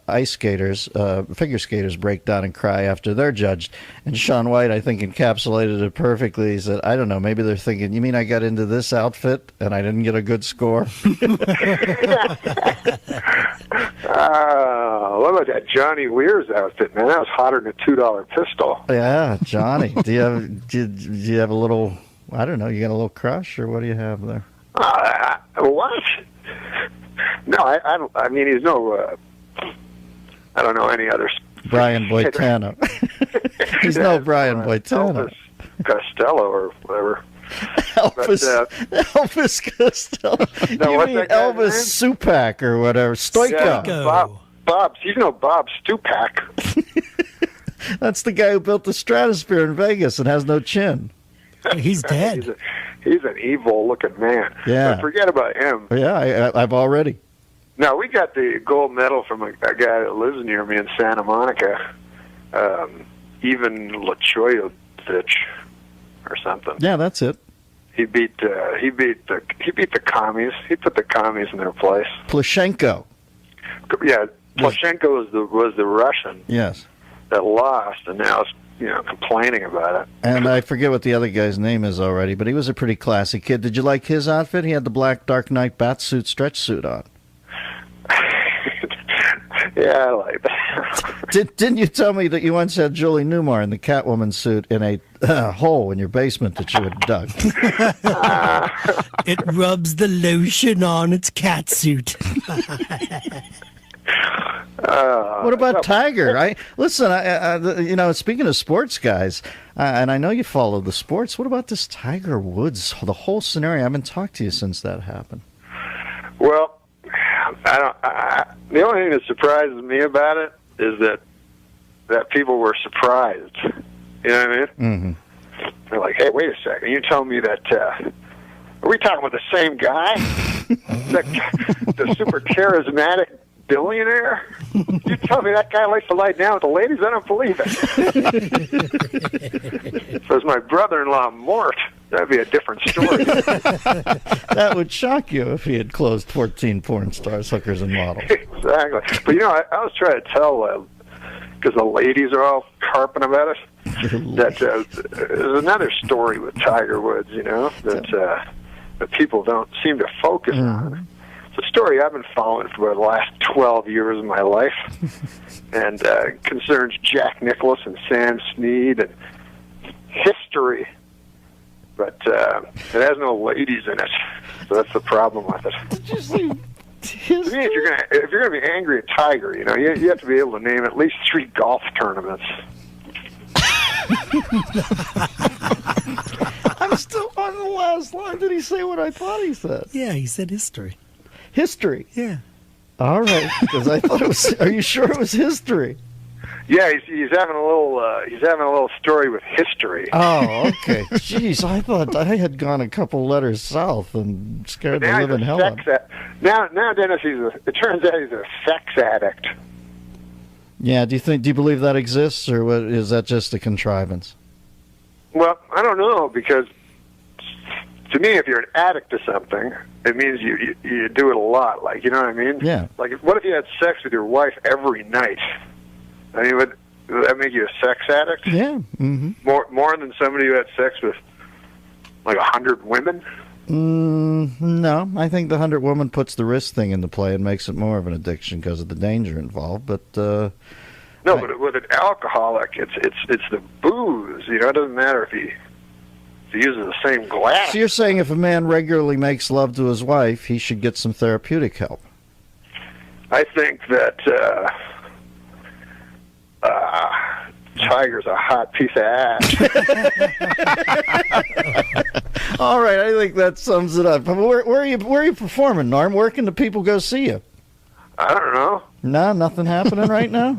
Speaker 1: ice skaters, figure skaters break down and cry after they're judged. And Shaun White, I think, encapsulated it perfectly. He said, I don't know, maybe they're thinking, you mean I got into this outfit and I didn't get a good score?
Speaker 6: What about that Johnny Weir's outfit, man? That was hotter than a $2 pistol.
Speaker 1: Yeah, Johnny. Do you have a little... I don't know. You got a little crush, or what do you have there?
Speaker 6: What? No, I don't. I mean, he's no. I don't know any other.
Speaker 1: Brian Boitano. He's no Brian Boitano.
Speaker 6: Elvis Costello or whatever.
Speaker 1: Elvis Costello.
Speaker 6: No,
Speaker 1: you
Speaker 6: what's
Speaker 1: mean
Speaker 6: that guy's
Speaker 1: Elvis Supak or whatever? Stoico.
Speaker 6: Yeah, Bob. You know Bob Stupak.
Speaker 1: That's the guy who built the Stratosphere in Vegas and has no chin.
Speaker 18: He's dead.
Speaker 6: He's an evil-looking man.
Speaker 1: Yeah.
Speaker 6: But forget about him.
Speaker 1: Yeah, I've already.
Speaker 6: No, we got the gold medal from a guy that lives near me in Santa Monica, Ivan Lachoyevich or something.
Speaker 1: Yeah, that's it.
Speaker 6: He beat the commies. He put the commies in their place.
Speaker 1: Plushenko.
Speaker 6: Yeah, Plushenko was the Russian.
Speaker 1: Yes.
Speaker 6: That lost, and now it's complaining about it.
Speaker 1: And I forget what the other guy's name is already, but he was a pretty classy kid. Did you like his outfit? He had the black Dark Knight batsuit stretch suit on.
Speaker 6: Yeah, I like that.
Speaker 1: Didn't you tell me that you once had Julie Newmar in the Catwoman suit in a hole in your basement that you had dug?
Speaker 18: It rubs the lotion on its catsuit.
Speaker 1: What about Tiger? Listen, speaking of sports guys, and I know you follow the sports. What about this Tiger Woods? The whole scenario. I haven't talked to you since that happened.
Speaker 6: Well, the only thing that surprises me about it is that people were surprised. You know what I mean?
Speaker 1: Mm-hmm.
Speaker 6: They're like, "Hey, wait a second! You told me that? Are we talking about the same guy? the super charismatic billionaire? You tell me that guy likes to lie down with the ladies? I don't believe it." Says my brother-in-law, Mort. That'd be a different story.
Speaker 1: That would shock you if he had closed 14 porn stars, hookers, and models.
Speaker 6: Exactly. But, I was trying to tell, because the ladies are all carping about it, that there's another story with Tiger Woods, that people don't seem to focus on. It's a story I've been following for the last 12 years of my life, and concerns Jack Nicklaus and Sam Snead and history, but it has no ladies in it, so that's the problem with it.
Speaker 1: Did you see his
Speaker 6: me, if you're gonna be angry at Tiger, you know, you have to be able to name at least 3 golf tournaments.
Speaker 1: I'm still on the last line. Did he say what I thought he said?
Speaker 18: Yeah, he said history.
Speaker 1: History?
Speaker 18: Yeah.
Speaker 1: All right, because I thought it was. Are you sure it was history?
Speaker 6: Yeah, he's having a little story with history.
Speaker 1: Oh, okay. Jeez, I thought I had gone a couple letters south and scared the living hell out.
Speaker 6: Now, Dennis, it turns out he's a sex addict.
Speaker 1: Yeah. Do you believe that exists, or what, is that just a contrivance?
Speaker 6: Well, I don't know, because to me, if you're an addict to something, it means you do it a lot. Like, you know what I mean?
Speaker 1: Yeah.
Speaker 6: Like, what if you had sex with your wife every night? I mean, would that make you a sex addict?
Speaker 1: Yeah. Mm-hmm.
Speaker 6: More than somebody who had sex with like 100 women?
Speaker 1: No, I think the 100 woman puts the wrist thing into play and makes it more of an addiction because of the danger involved. But
Speaker 6: but with an alcoholic, it's the booze. You know, it doesn't matter if he uses the same glass.
Speaker 1: So you're saying if a man regularly makes love to his wife, he should get some therapeutic help?
Speaker 6: I think that Tiger's a hot piece of ass.
Speaker 1: All right, I think that sums it up. Where are you performing, Norm? Where can the people go see you?
Speaker 6: I don't know.
Speaker 1: No, nothing happening right now?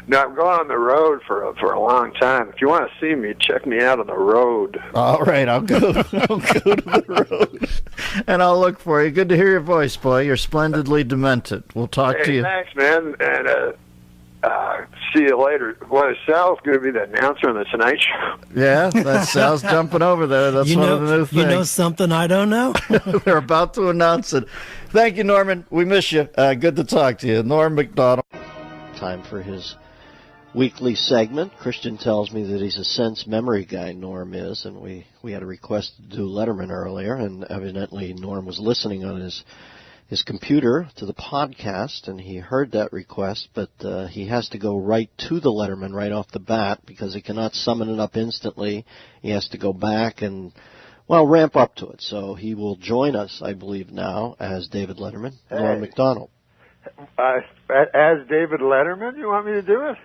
Speaker 6: No, I'm going on the road for a long time. If you want to see me, check me out on the road.
Speaker 1: All right, I'll go to the road, and I'll look for you. Good to hear your voice, boy. You're splendidly demented. We'll talk to you.
Speaker 6: Thanks, man, and see you later. Well, Sal's going to be the announcer on the Tonight Show.
Speaker 1: Yeah, that's Sal's jumping over there. That's one of the new things.
Speaker 18: You know something I don't know?
Speaker 1: They're about to announce it. Thank you, Norman. We miss you. Good to talk to you. Norm Macdonald. Time for his weekly segment. Christian tells me that he's a sense memory guy, Norm is, and we had a request to do Letterman earlier, and evidently Norm was listening on his computer to the podcast, and he heard that request, but he has to go right to the Letterman right off the bat because he cannot summon it up instantly. He has to go back and, well, ramp up to it. So he will join us, I believe, now as David Letterman, Norm Macdonald.
Speaker 16: As David Letterman, you want me to do it?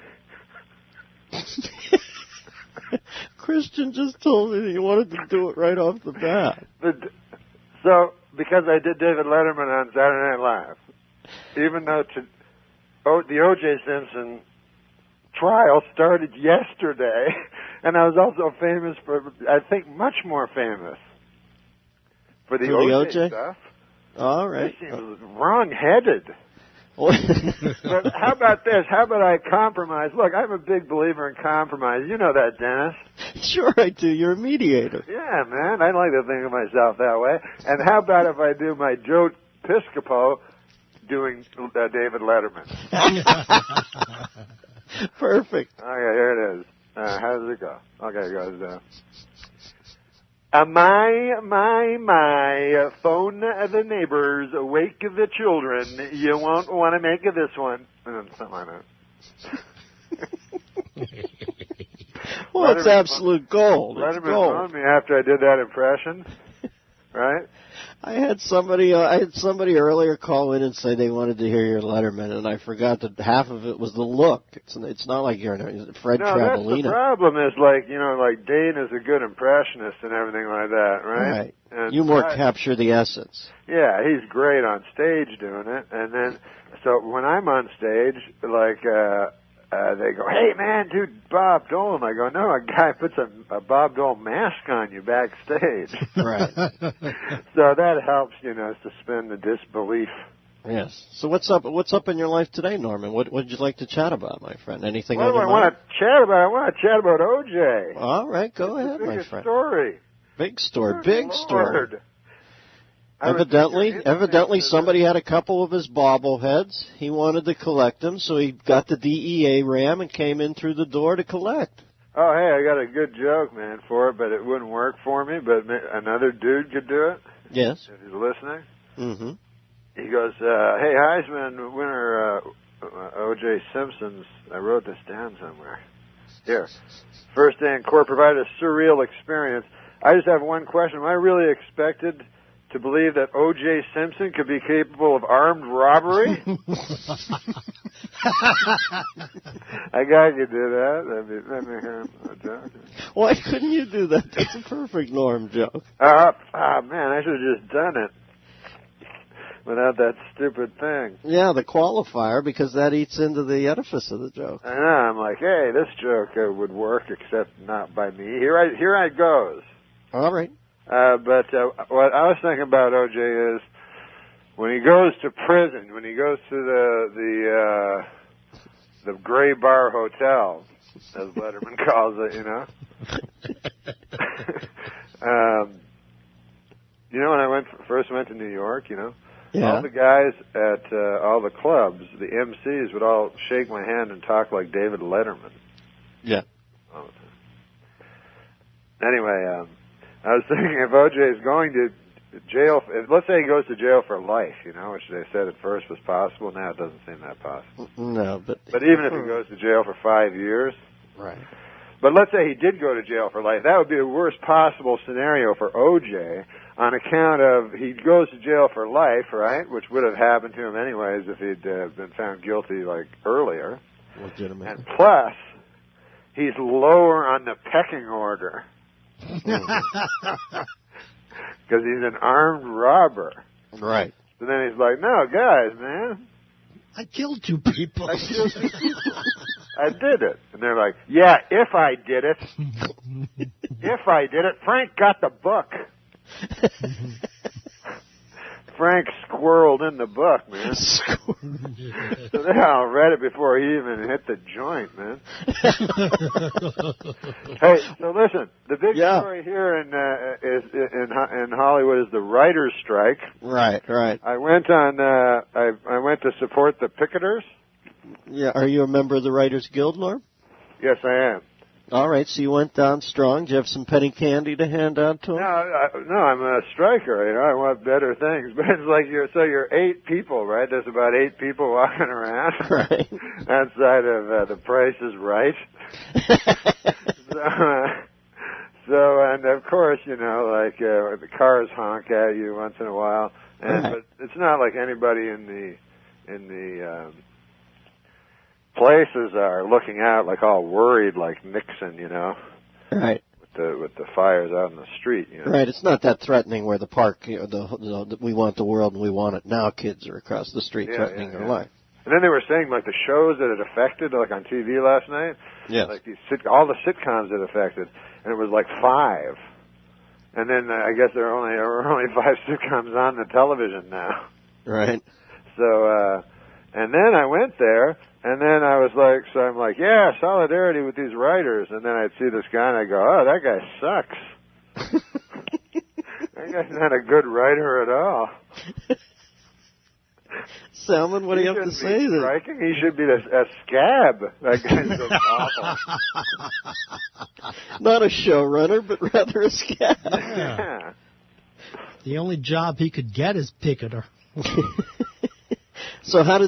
Speaker 1: Christian just told me that he wanted to do it right off the bat.
Speaker 16: Because I did David Letterman on Saturday Night Live, even though the O.J. Simpson trial started yesterday, and I was also famous for, I think, much more famous for the O.J. stuff.
Speaker 1: All right.
Speaker 16: He seems wrong-headed. But how about this? How about I compromise? Look, I'm a big believer in compromise. You know that, Dennis.
Speaker 1: Sure I do. You're a mediator.
Speaker 16: Yeah, man. I like to think of myself that way. And how about if I do my Joe Piscopo doing David Letterman?
Speaker 1: Perfect.
Speaker 16: Okay, here it is. How does it go? Okay, it goes, my, phone the neighbors, wake the children, you won't want to make this one. And something like that.
Speaker 1: Well, it's absolute gold.
Speaker 16: Letterman phoned me after I did that impression, right?
Speaker 1: I had somebody earlier call in and say they wanted to hear your Letterman, and I forgot that half of it was the look. It's not like you're Fred Travolina.
Speaker 16: That's the problem is, like Dane is a good impressionist and everything like that, right?
Speaker 1: Right.
Speaker 16: And
Speaker 1: you more capture the essence.
Speaker 16: Yeah, he's great on stage doing it, and then so when I'm on stage, they go, "Hey man, dude, Bob Dole." I go, "No, a guy puts a Bob Dole mask on you backstage."
Speaker 1: Right.
Speaker 16: So that helps, suspend the disbelief.
Speaker 1: Yes. So what's up in your life today, Norman? What would you like to chat about, my friend? Anything
Speaker 16: What
Speaker 1: on
Speaker 16: do
Speaker 1: your
Speaker 16: I want to chat about? I want to chat about OJ.
Speaker 1: All right, go ahead, my friend.
Speaker 16: Story.
Speaker 1: Big story.
Speaker 16: Good
Speaker 1: Big
Speaker 16: Lord.
Speaker 1: story. Evidently, somebody had a couple of his bobbleheads. He wanted to collect them, so he got the DEA ram and came in through the door to collect.
Speaker 16: Oh, hey, I got a good joke, man, for it, but it wouldn't work for me. But another dude could do it.
Speaker 1: Yes.
Speaker 16: If he's listening.
Speaker 1: Mm-hmm.
Speaker 16: He goes, "Hey, Heisman winner O.J. Simpson's." I wrote this down somewhere. Here. First day in court provided a surreal experience. I just have one question. Am I really expected to believe that O.J. Simpson could be capable of armed robbery? A guy could do that. Let me hear him a joke.
Speaker 3: Why couldn't you do that? That's a perfect Norm joke.
Speaker 16: Man, I should have just done it without that stupid thing.
Speaker 3: Yeah, the qualifier, because that eats into the edifice of the joke.
Speaker 16: I know. I'm like, hey, this joke would work, except not by me. Here I goes.
Speaker 3: All right.
Speaker 16: But what I was thinking about O.J. is when he goes to prison, when he goes to the Gray Bar Hotel, as Letterman calls it, you know. You know, when I first went to New York, you know, all the guys at all the clubs, the MCs would all shake my hand and talk like David Letterman.
Speaker 3: Yeah.
Speaker 16: Anyway, I was thinking if O.J. is going to jail, let's say he goes to jail for life, you know, which they said at first was possible. Now it doesn't seem that possible.
Speaker 3: No, but
Speaker 16: even if he goes to jail for 5 years,
Speaker 3: right.
Speaker 16: But let's say he did go to jail for life. That would be the worst possible scenario for O.J. on account of he goes to jail for life, right, which would have happened to him anyways if he'd been found guilty like earlier.
Speaker 3: Legitimate.
Speaker 16: And plus, he's lower on the pecking order. Because he's an armed robber.
Speaker 3: Right.
Speaker 16: So then he's like, no, guys, man.
Speaker 18: I killed 2 people.
Speaker 16: I did it. And they're like, yeah, if I did it. If I did it. Frank got the book. Frank squirreled in the book, man. So they all read it before he even hit the joint, man. Hey, so listen, the big story here in Hollywood is the writers' strike.
Speaker 3: Right.
Speaker 16: I went on. I went to support the picketers.
Speaker 3: Yeah, are you a member of the Writers Guild, Norm?
Speaker 16: Yes, I am.
Speaker 3: All right, so you went down strong. Did you have some penny candy to hand out to them?
Speaker 16: No, I'm a striker. You know, I want better things. But it's like you're 8 people, right? There's about 8 people walking around,
Speaker 3: right?
Speaker 16: Outside of The Price is Right. So, and of course, you know, like the cars honk at you once in a while, but it's not like anybody in the places are looking out like all worried like Nixon, you know.
Speaker 3: Right.
Speaker 16: With the fires out in the street, you know.
Speaker 3: Right, it's not that threatening where the park, you know, we want the world and we want it now kids are across the street threatening their life.
Speaker 16: And then they were saying like the shows that it affected, like on TV last night.
Speaker 3: Yeah.
Speaker 16: Like all the sitcoms it affected, and it was like 5. And then I guess there are only 5 sitcoms on the television now.
Speaker 3: Right.
Speaker 16: So, and then I went there. And then I was like, so I'm like, yeah, solidarity with these writers. And then I'd see this guy and I go, oh, that guy sucks. That guy's not a good writer at all.
Speaker 3: Salmon, what do you have to say to that?
Speaker 16: He should be a scab. That guy's so awful.
Speaker 3: Not a showrunner, but rather a scab.
Speaker 16: Yeah.
Speaker 18: The only job he could get is picketer.
Speaker 3: So how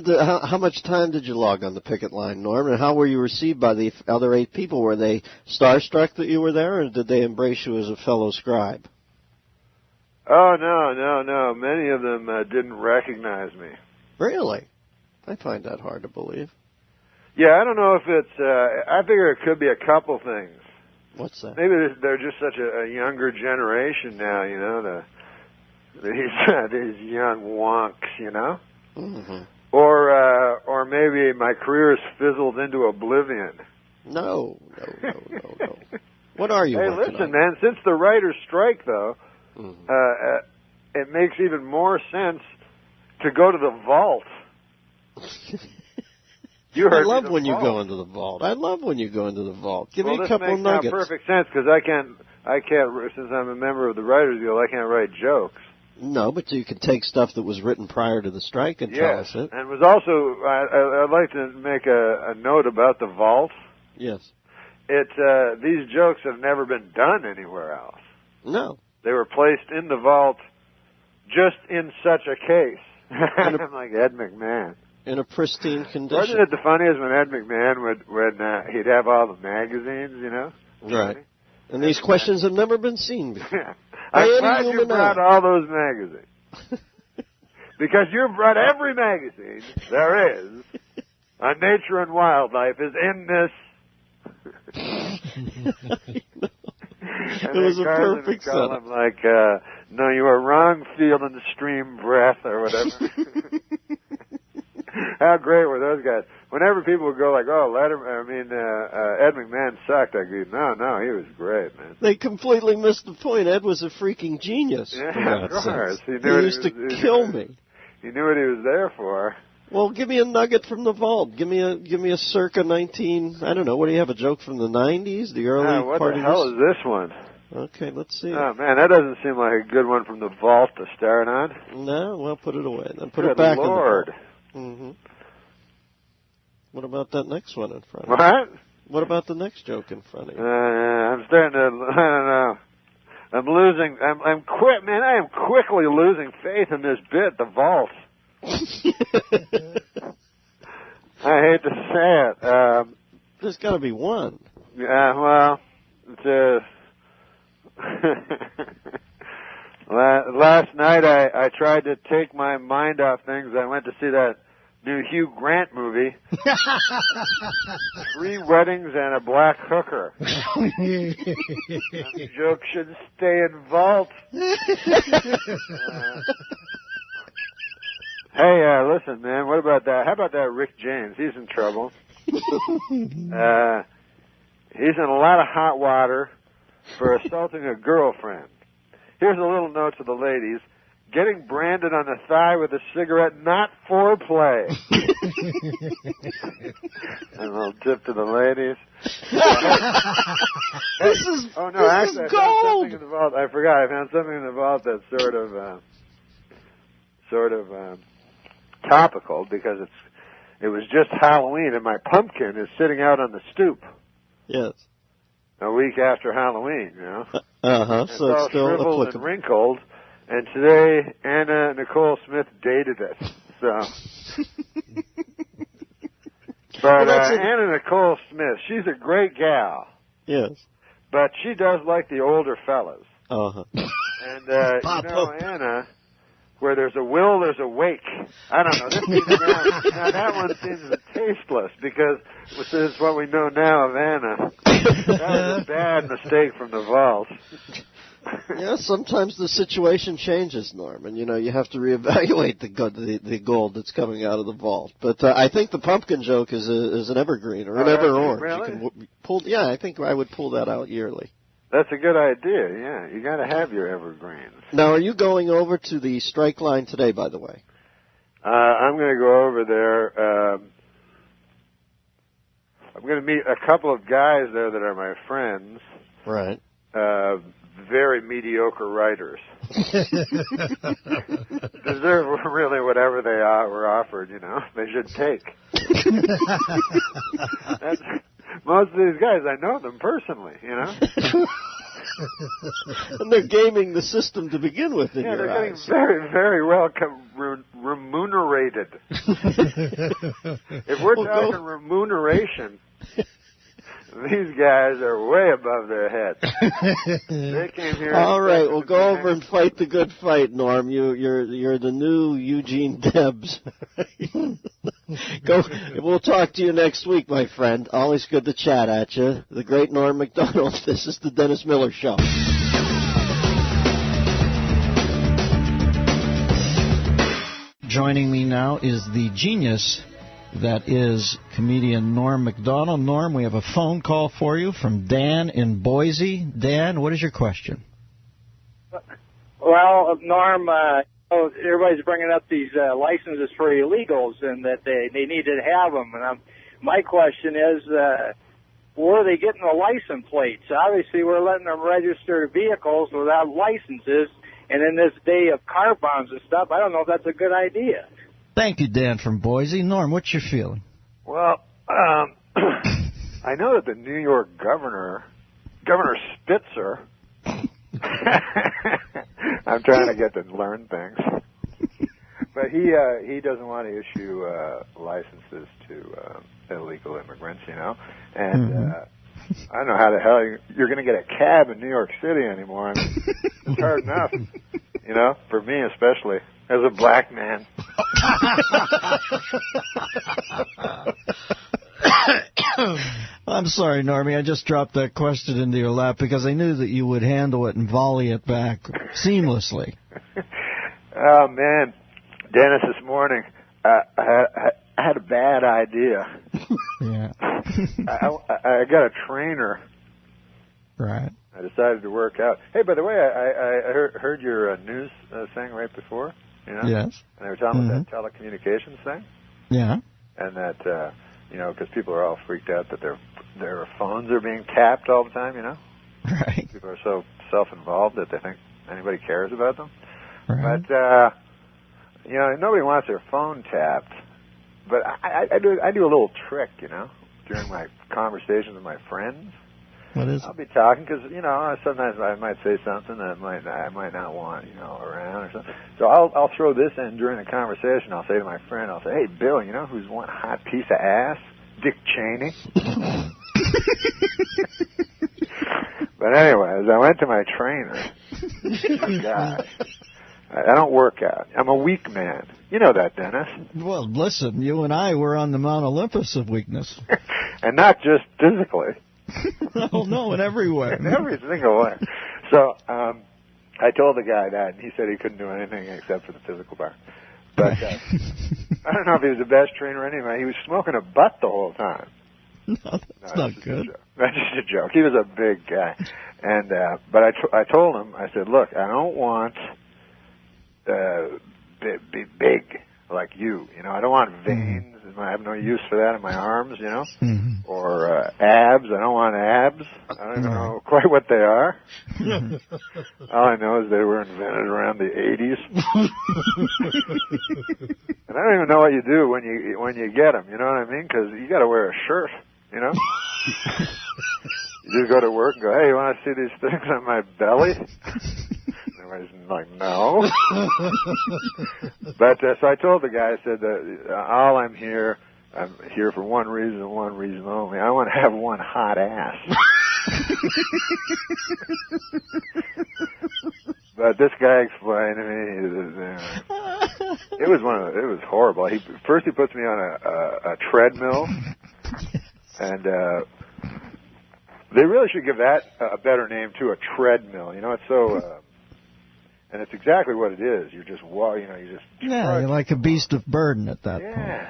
Speaker 3: much time did you log on the picket line, Norm, and how were you received by the other 8 people? Were they starstruck that you were there, or did they embrace you as a fellow scribe?
Speaker 16: Oh, no. Many of them didn't recognize me.
Speaker 3: Really? I find that hard to believe.
Speaker 16: Yeah, I don't know if it's, I figure it could be a couple things.
Speaker 3: What's that?
Speaker 16: Maybe they're just such a younger generation now, you know, these young wonks, you know?
Speaker 3: Mm-hmm.
Speaker 16: Or maybe my career's fizzled into oblivion.
Speaker 3: No. What are you?
Speaker 16: Hey, listen, man. Since the writers' strike, though, it makes even more sense to go to the vault.
Speaker 3: I love when you go into the vault. Give me a couple of nuggets.
Speaker 16: This makes perfect sense because I can't. Since I'm a member of the Writers Guild, I can't write jokes.
Speaker 3: No, but you can take stuff that was written prior to the strike and tell us it.
Speaker 16: And was also, I'd like to make a note about the vault.
Speaker 3: Yes.
Speaker 16: These jokes have never been done anywhere else.
Speaker 3: No.
Speaker 16: They were placed in the vault just in such a case. I'm like Ed McMahon.
Speaker 3: In a pristine condition.
Speaker 16: Wasn't it the funniest when Ed McMahon he'd have all the magazines, you know?
Speaker 3: Right. And these questions have never been seen before.
Speaker 16: Yeah.
Speaker 3: I'm
Speaker 6: glad you brought all those magazines. Because you brought every magazine there is on nature and wildlife is in this.
Speaker 3: It was a perfect setup.
Speaker 6: I'm like, no, you are wrong, field and stream breath or whatever. How great were those guys? Whenever people would go like, oh, Ed McMahon sucked, I go, no, he was great, man.
Speaker 3: They completely missed the point. Ed was a freaking genius.
Speaker 6: Yeah, of course.
Speaker 3: He used to kill me.
Speaker 6: He knew what he was there for.
Speaker 3: Well, give me a nugget from the vault. Give me a circa 19. I don't know. What do you have? A joke from the 90s, the early
Speaker 6: what
Speaker 3: part
Speaker 6: the
Speaker 3: of
Speaker 6: hell
Speaker 3: this?
Speaker 6: is this one?
Speaker 3: Okay, let's see.
Speaker 6: Oh man, that doesn't seem like a good one from the vault to start on.
Speaker 3: No, well, put it away then. Put
Speaker 6: Good
Speaker 3: it back
Speaker 6: Lord.
Speaker 3: in the vault. Mm-hmm. What about that next one in front of you?
Speaker 6: What?
Speaker 3: What about the next joke in front of you?
Speaker 6: I'm starting to. I don't know. I'm losing. I'm quit, man. I am quickly losing faith in this bit, the vault. I hate to say it.
Speaker 3: There's got to be one.
Speaker 6: Yeah, well, last night I tried to take my mind off things. I went to see that new Hugh Grant movie, 3 Weddings and a Black Hooker. The joke should stay in vault. Hey, listen, man, what about that? How about that Rick James? He's in trouble. He's in a lot of hot water for assaulting a girlfriend. Here's a little note to the ladies. Getting branded on the thigh with a cigarette, not foreplay. And a little tip to the ladies.
Speaker 3: This is
Speaker 6: oh, no, actually, I found
Speaker 3: gold.
Speaker 6: something in the vault. I forgot. I found something in the vault that's sort of topical because it was just Halloween and my pumpkin is sitting out on the stoop.
Speaker 3: Yes.
Speaker 6: A week after Halloween, you know.
Speaker 3: So it's
Speaker 6: all
Speaker 3: still
Speaker 6: shriveled
Speaker 3: applicable.
Speaker 6: and wrinkled. And today, Anna Nicole Smith dated it. So, but Anna Nicole Smith, she's a great gal.
Speaker 3: Yes.
Speaker 6: But she does like the older fellas.
Speaker 3: And
Speaker 6: Anna, where there's a will, there's a wake. I don't know. This seems now that one seems tasteless because this is what we know now of Anna. That was a bad mistake from the vault.
Speaker 3: Yeah, sometimes the situation changes, Norm, and you have to reevaluate the gold that's coming out of the vault. But I think the pumpkin joke is an evergreen or an ever orange.
Speaker 6: Really?
Speaker 3: You can I think I would pull that out yearly.
Speaker 6: That's a good idea. Yeah, you got to have your evergreens.
Speaker 3: Now, are you going over to the strike line today? By the way,
Speaker 6: I'm going to go over there. I'm going to meet a couple of guys there that are my friends.
Speaker 3: Right.
Speaker 6: Very mediocre writers. Deserve really whatever they were offered, they should take. Most of these guys, I know them personally,
Speaker 3: And they're gaming the system to begin with in your
Speaker 6: they're
Speaker 3: eyes.
Speaker 6: getting very, very well remunerated. If we're talking remuneration, these guys are way above their heads. They came here.
Speaker 3: All right, well, go over and fight the good fight, Norm. You're the new Eugene Debs. Go. We'll talk to you next week, my friend. Always good to chat at you. The great Norm Macdonald. This is the Dennis Miller Show. Joining me now is the genius that is comedian Norm Macdonald. Norm, we have a phone call for you from Dan in Boise. Dan, what is your question?
Speaker 2: Well, Norm, everybody's bringing up these licenses for illegals and that they need to have them. And my question is, where are they getting the license plates? Obviously, we're letting them register vehicles without licenses. And in this day of car bombs and stuff, I don't know if that's a good idea.
Speaker 3: Thank you, Dan from Boise. Norm, what's your feeling?
Speaker 6: Well, I know that the New York Governor Spitzer, I'm trying to get to learn things, but he doesn't want to issue licenses to illegal immigrants, and
Speaker 16: I don't know how the hell you're going to get a cab in New York City anymore. I mean, it's hard enough, you know, for me especially, as a black man.
Speaker 1: I'm sorry, Normie. I just dropped that question into your lap because I knew that you would handle it and volley it back seamlessly.
Speaker 16: Oh, man. Dennis, this morning, I had a bad idea.
Speaker 1: Yeah.
Speaker 16: I got a trainer.
Speaker 1: Right.
Speaker 16: I decided to work out. Hey, by the way, I heard your news thing right before. You know?
Speaker 1: Yes.
Speaker 16: And they were talking about that telecommunications thing.
Speaker 1: Yeah.
Speaker 16: And that, you know, because people are all freaked out that their phones are being tapped all the time, you know?
Speaker 1: Right.
Speaker 16: People are so self-involved that they think anybody cares about them.
Speaker 1: Right.
Speaker 16: But, you know, nobody wants their phone tapped. But I do a little trick, you know, during my conversations with my friends.
Speaker 1: What is it?
Speaker 16: I'll be talking because, you know, sometimes I might say something that I might not want, you know, around or something. So I'll throw this in during the conversation. I'll say to my friend, I'll say, hey, Bill, you know who's one hot piece of ass? Dick Cheney. But anyways, I went to my trainer. God, I don't work out. I'm a weak man. You know that, Dennis.
Speaker 1: Well, listen, you and I were on the Mount Olympus of weakness.
Speaker 16: And not just physically.
Speaker 1: Oh, no, in every way.
Speaker 16: In every single way. So I told the guy that, and he said he couldn't do anything except for the physical part. But I don't know if he was the best trainer anyway. He was smoking a butt the whole time.
Speaker 1: No, that's not good.
Speaker 16: That's just a joke. He was a big guy. And but I told him, I said, look, I don't want be big like you. You know, I don't want veins. I have no use for that in my arms, you know, or abs. I don't want abs. I don't even know quite what they are. All I know is they were invented around the 80s. And I don't even know what you do when you get them. You know what I mean? Because you got to wear a shirt. You know. You just go to work and go, hey, you want to see these things on my belly? Everybody's like, no. But so I told the guy, I said, I'm here for one reason and one reason only. I want to have one hot ass. But this guy explained to me, it was horrible. First he puts me on a treadmill, and they really should give that a better name too, a treadmill. You know, it's so. And it's exactly what it is. You're just, you just...
Speaker 1: Yeah, you're like a beast of burden at that point.
Speaker 16: Yeah,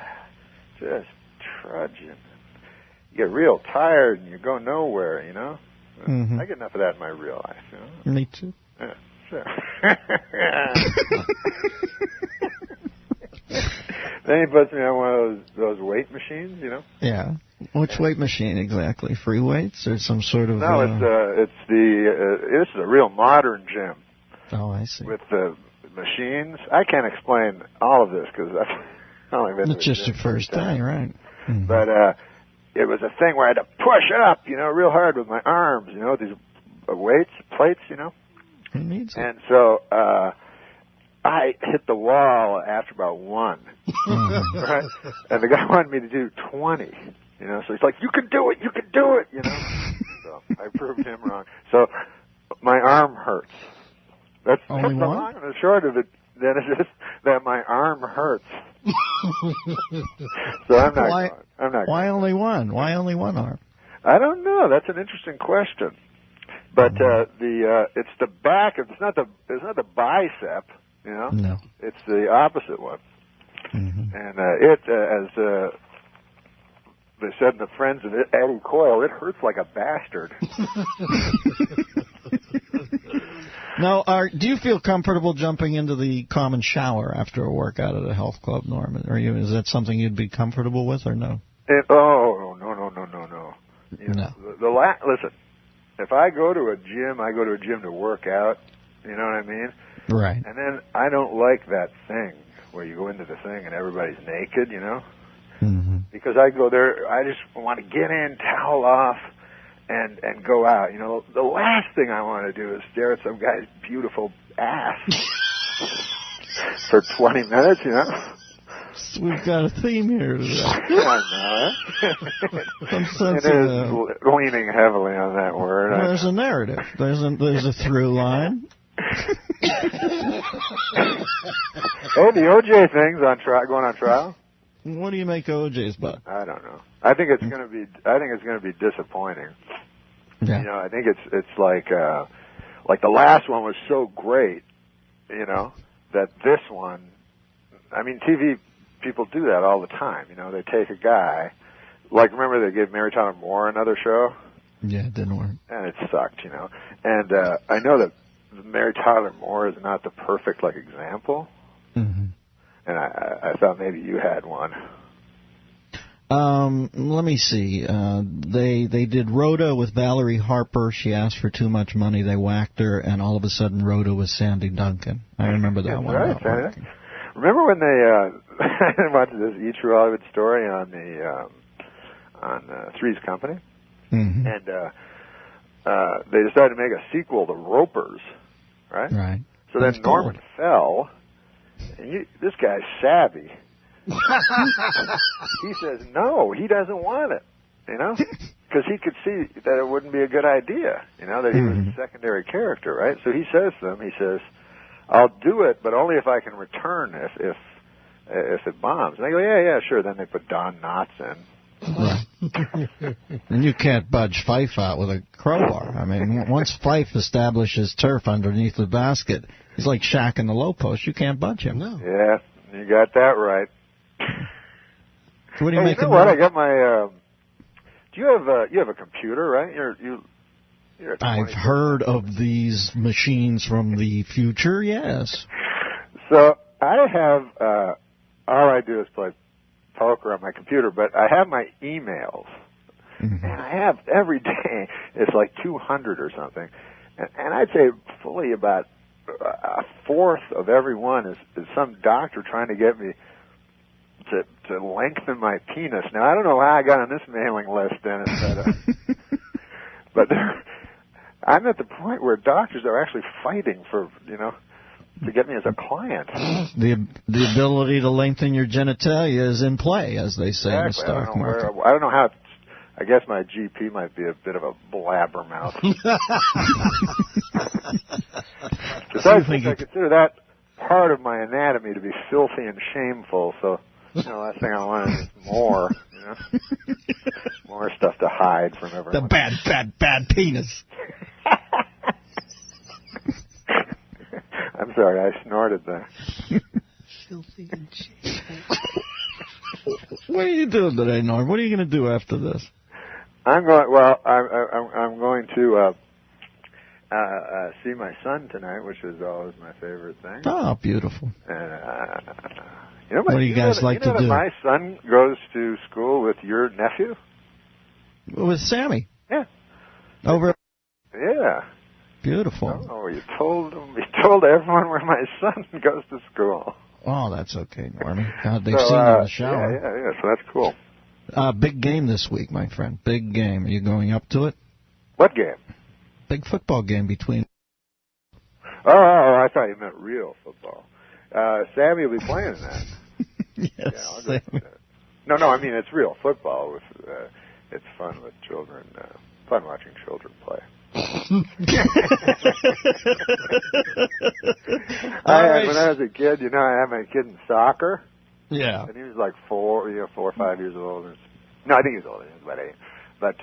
Speaker 16: just trudging. You get real tired and you go nowhere, you know? I get enough of that in my real life, you know?
Speaker 1: Me too.
Speaker 16: Yeah, sure. Then he puts me on one of those weight machines, you know?
Speaker 1: Yeah. Which weight machine exactly? Free weights or some sort of...
Speaker 16: No, this is a real modern gym.
Speaker 1: Oh, I see.
Speaker 16: With the machines. I can't explain all of this because I've only been to
Speaker 1: it's just your first day, right?
Speaker 16: But it was a thing where I had to push up, you know, real hard with my arms, you know, these weights, plates, you know.
Speaker 1: Who needs it?
Speaker 16: And so I hit the wall after about one. Right? And the guy wanted me to do 20, you know. So he's like, you can do it, you know. So I proved him wrong. So my arm hurts. That's the long and the short of it. Then it's just that my arm hurts. So I'm not.
Speaker 1: Why only one? Why only one arm?
Speaker 16: I don't know. That's an interesting question. But it's the back. It's not the bicep. You know.
Speaker 1: No.
Speaker 16: It's the opposite one. And as they said in the Friends of Eddie Coyle, it hurts like a bastard.
Speaker 1: Now, do you feel comfortable jumping into the common shower after a workout at a health club, Norm? Is that something you'd be comfortable with, or no?
Speaker 16: No. You
Speaker 1: know,
Speaker 16: listen, if I go to a gym to work out. You know what I mean?
Speaker 1: Right.
Speaker 16: And then I don't like that thing where you go into the thing and everybody's naked. You know? Because I go there, I just want to get in, towel off. And go out. You know, the last thing I want to do is stare at some guy's beautiful ass for 20 minutes, you know?
Speaker 1: We've got a theme here today.
Speaker 16: I know. It is leaning heavily on that word.
Speaker 1: Well, there's a narrative. There's a through line.
Speaker 16: Hey, the OJ thing's going on trial.
Speaker 1: What do you make OJ's about?
Speaker 16: I don't know. I think it's going to be disappointing.
Speaker 1: Yeah.
Speaker 16: You know, I think it's like the last one was so great, you know, that this one. I mean, TV people do that all the time. You know, they take a guy. Like, remember they gave Mary Tyler Moore another show?
Speaker 1: Yeah, it didn't work.
Speaker 16: And it sucked, you know. And I know that Mary Tyler Moore is not the perfect, like, example.
Speaker 1: Mm-hmm.
Speaker 16: And I thought maybe you had one.
Speaker 1: Let me see. They did Rhoda with Valerie Harper. She asked for too much money. They whacked her, and all of a sudden Rhoda was Sandy Duncan. I remember that one.
Speaker 16: Right, Sandy. Remember when they I watched this E! True Hollywood Story on the Three's Company,
Speaker 1: mm-hmm.
Speaker 16: and they decided to make a sequel to Ropers, right?
Speaker 1: Right.
Speaker 16: So then Norman fell, and this guy's savvy. He says no, he doesn't want it, you know, because he could see that it wouldn't be a good idea, you know, that he was a secondary character, right? So he says to them, he says, "I'll do it, but only if I can return if it bombs." And they go, yeah, sure. Then they put Don Knotts in.
Speaker 1: Right. And you can't budge Fife out with a crowbar. I mean, once Fife establishes turf underneath the basket, he's like Shaq in the low post. You can't budge him. No.
Speaker 16: Yeah, you got that right.
Speaker 1: What do you make?
Speaker 16: You know what? I got my. Do you have a computer, right? You're
Speaker 1: I've heard of these machines from the future. Yes.
Speaker 16: So I have. All I do is play poker on my computer, but I have my emails, and I have every day. It's like 200 or something, and I'd say fully about a fourth of every one is some doctor trying to get me to lengthen my penis. Now I don't know how I got on this mailing list, Dennis, but I'm at the point where doctors are actually fighting for, you know, to get me as a client.
Speaker 1: The ability to lengthen your genitalia is in play, as they say in the stock market.
Speaker 16: I don't know how. I guess my GP might be a bit of a blabbermouth. Besides, I consider that part of my anatomy to be filthy and shameful. So, you know, last thing I want is more, you know, more stuff to hide from everyone.
Speaker 1: The bad penis.
Speaker 16: I'm sorry, I snorted there.
Speaker 1: Filthy and shameful. What are you doing today, Norm? What are you going to do after this?
Speaker 16: I'm going. Well, I'm going to see my son tonight, which is always my favorite thing.
Speaker 1: Oh, beautiful.
Speaker 16: You know,
Speaker 1: what do you guys like to do?
Speaker 16: My son goes to school with your nephew.
Speaker 1: With Sammy.
Speaker 16: Yeah.
Speaker 1: Over.
Speaker 16: Yeah.
Speaker 1: Beautiful.
Speaker 16: Oh, you told everyone where my son goes to school.
Speaker 1: Oh, that's okay, Norman. God, they've seen you in the shower.
Speaker 16: Yeah, so that's cool.
Speaker 1: Big game this week, my friend. Big game. Are you going up to it?
Speaker 16: What game?
Speaker 1: Big football game between...
Speaker 16: Oh, I thought you meant real football. Sammy will be playing in that.
Speaker 1: Yes.
Speaker 16: Yeah, no, I mean, it's real football. It's fun with children. Fun watching children play. When I was a kid, you know, I had my kid in soccer.
Speaker 1: Yeah.
Speaker 16: And he was like 4 or 5 years old. No, I think he was older. He was about 8. But,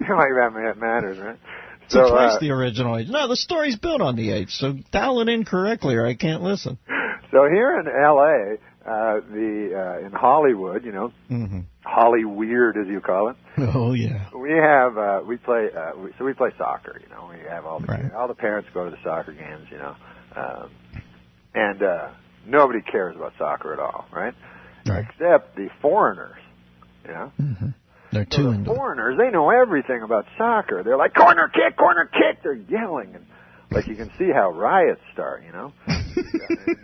Speaker 16: like that matters, right?
Speaker 1: So twice the original age. No, the story's built on the age, so dial it in correctly or I can't listen.
Speaker 16: So here in L.A., in Hollywood, you know, Holly Weird as you call it.
Speaker 1: Oh yeah.
Speaker 16: We have we play soccer. You know, we have all the parents go to the soccer games. You know, and nobody cares about soccer at all, right? Except the foreigners. You know,
Speaker 1: they're too into
Speaker 16: foreigners. They know everything about soccer. They're like corner kick. They're yelling and. Like, you can see how riots start, you know, in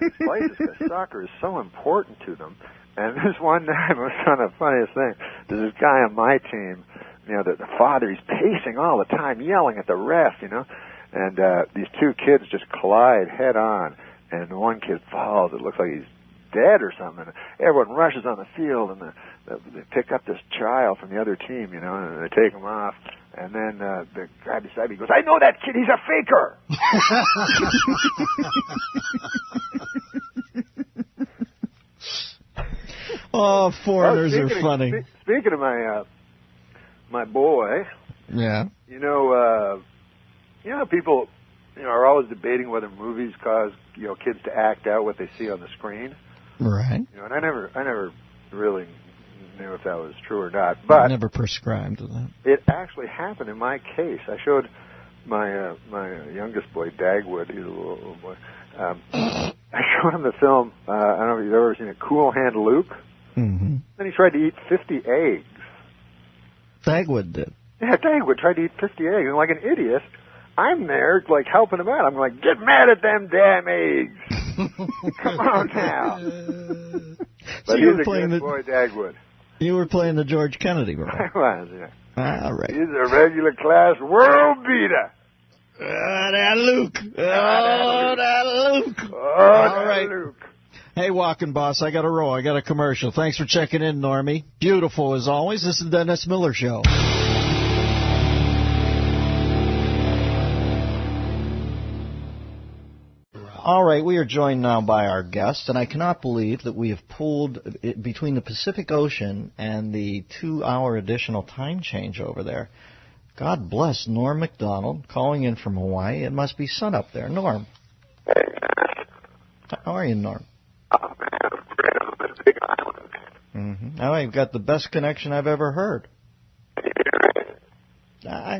Speaker 16: these places, because soccer is so important to them. And this one time, it was kind of the funniest thing. There's this guy on my team, you know, the father, he's pacing all the time, yelling at the ref, you know, and these two kids just collide head on, and one kid falls. It looks like he's dead or something. And everyone rushes on the field, and they pick up this child from the other team, and they take him off. And then the guy beside me goes, "I know that kid. He's a faker."
Speaker 1: Oh, foreigners are funny.
Speaker 16: Speaking of my boy,
Speaker 1: yeah,
Speaker 16: people, are always debating whether movies cause kids to act out what they see on the screen.
Speaker 1: Right.
Speaker 16: And I never really knew if that was true or not, but
Speaker 1: never prescribed to that.
Speaker 16: It actually happened in my case. I showed my youngest boy, Dagwood. He's a little boy. I showed him the film. I don't know if you've ever seen it, Cool Hand Luke.
Speaker 1: Mm-hmm.
Speaker 16: Then he tried to eat 50 eggs.
Speaker 1: Dagwood did.
Speaker 16: Yeah, Dagwood tried to eat 50 eggs, and like an idiot, I'm there like helping him out. I'm like, get mad at them damn eggs. Come on now. But
Speaker 1: you
Speaker 16: he's
Speaker 1: were
Speaker 16: a
Speaker 1: playing
Speaker 16: good boy, Dagwood.
Speaker 1: You were playing the George Kennedy role.
Speaker 16: I was, yeah.
Speaker 1: All right.
Speaker 16: He's a regular class world beater.
Speaker 1: That Luke. That Luke.
Speaker 16: All right. Luke.
Speaker 1: Hey, Walking Boss, I got a roll. I got a commercial. Thanks for checking in, Normie. Beautiful as always. This is the Dennis Miller Show. All right, we are joined now by our guest, and I cannot believe that we have pulled between the Pacific Ocean and the 2-hour additional time change over there. God bless Norm Macdonald, calling in from Hawaii. It must be sun up there. Norm. How are you, Norm?
Speaker 10: Oh, man, I'm great on this big island.
Speaker 1: Mm-hmm. Oh, you've got the best connection I've ever heard.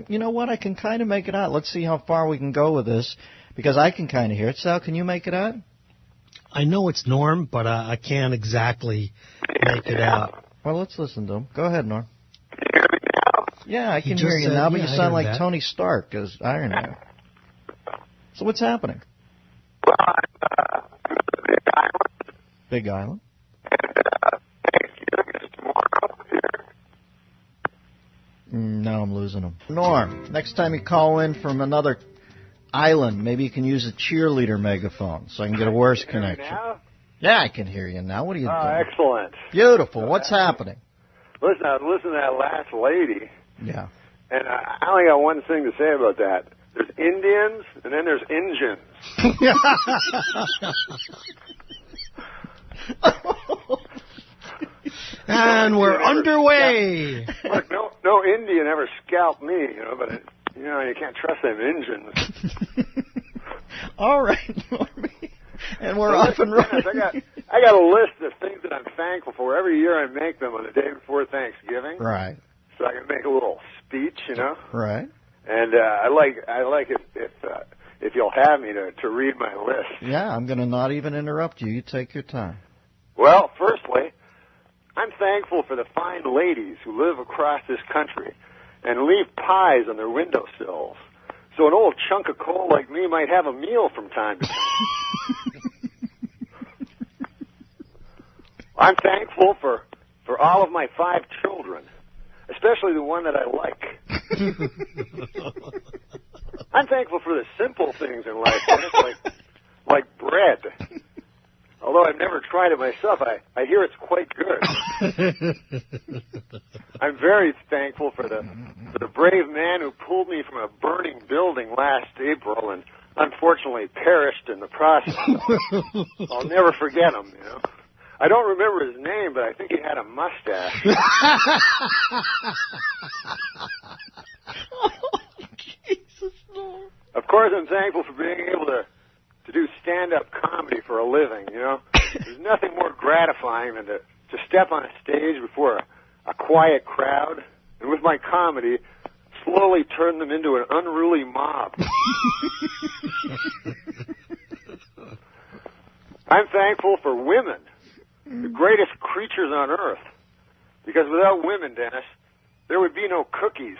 Speaker 1: You know what? I can kind of make it out. Let's see how far we can go with this, because I can kind of hear it. Sal, can you make it out?
Speaker 18: I know it's Norm, but I can't exactly make it out.
Speaker 1: Well, let's listen to him. Go ahead, Norm.
Speaker 10: Can you hear me now?
Speaker 1: Yeah, I can hear you now, but you sound like Tony Stark as Iron Man. So what's happening?
Speaker 10: Well, I'm Big Island.
Speaker 1: Big Island.
Speaker 10: And Thanksgiving is tomorrow here.
Speaker 1: Now I'm losing him. Norm, next time you call in from another island, maybe you can use a cheerleader megaphone so I can get a worse connection.
Speaker 2: Now?
Speaker 1: Yeah, I can hear you now. What are you doing?
Speaker 2: Excellent.
Speaker 1: Beautiful. What's happening?
Speaker 2: Listen, I was listening to that last lady,
Speaker 1: Yeah.
Speaker 2: and I only got one thing to say about that. There's Indians, and then there's engines.
Speaker 18: And we're underway.
Speaker 2: Look, no Indian ever scalped me, but you can't trust them engines.
Speaker 1: All right, Normie. And we're off and running.
Speaker 2: I got a list of things that I'm thankful for. Every year I make them on the day before Thanksgiving.
Speaker 1: Right.
Speaker 2: So I can make a little speech,
Speaker 1: Right.
Speaker 2: And I like if you'll have me to read my list.
Speaker 1: Yeah, I'm going to not even interrupt you. You take your time.
Speaker 2: Well, firstly, I'm thankful for the fine ladies who live across this country and leave pies on their windowsills, so an old chunk of coal like me might have a meal from time to time. I'm thankful for all of my 5 children, especially the one that I like. I'm thankful for the simple things in life, like bread. Although I've never tried it myself, I hear it's quite good. I'm very thankful for the brave man who pulled me from a burning building last April and unfortunately perished in the process. I'll never forget him, I don't remember his name, but I think he had a mustache.
Speaker 1: Oh, Jesus, Lord.
Speaker 2: Of course, I'm thankful for being able to do stand-up comedy for a living, There's nothing more gratifying than to step on a stage before a quiet crowd and with my comedy slowly turn them into an unruly mob. I'm thankful for women, the greatest creatures on earth, because without women, Dennis, there would be no cookies.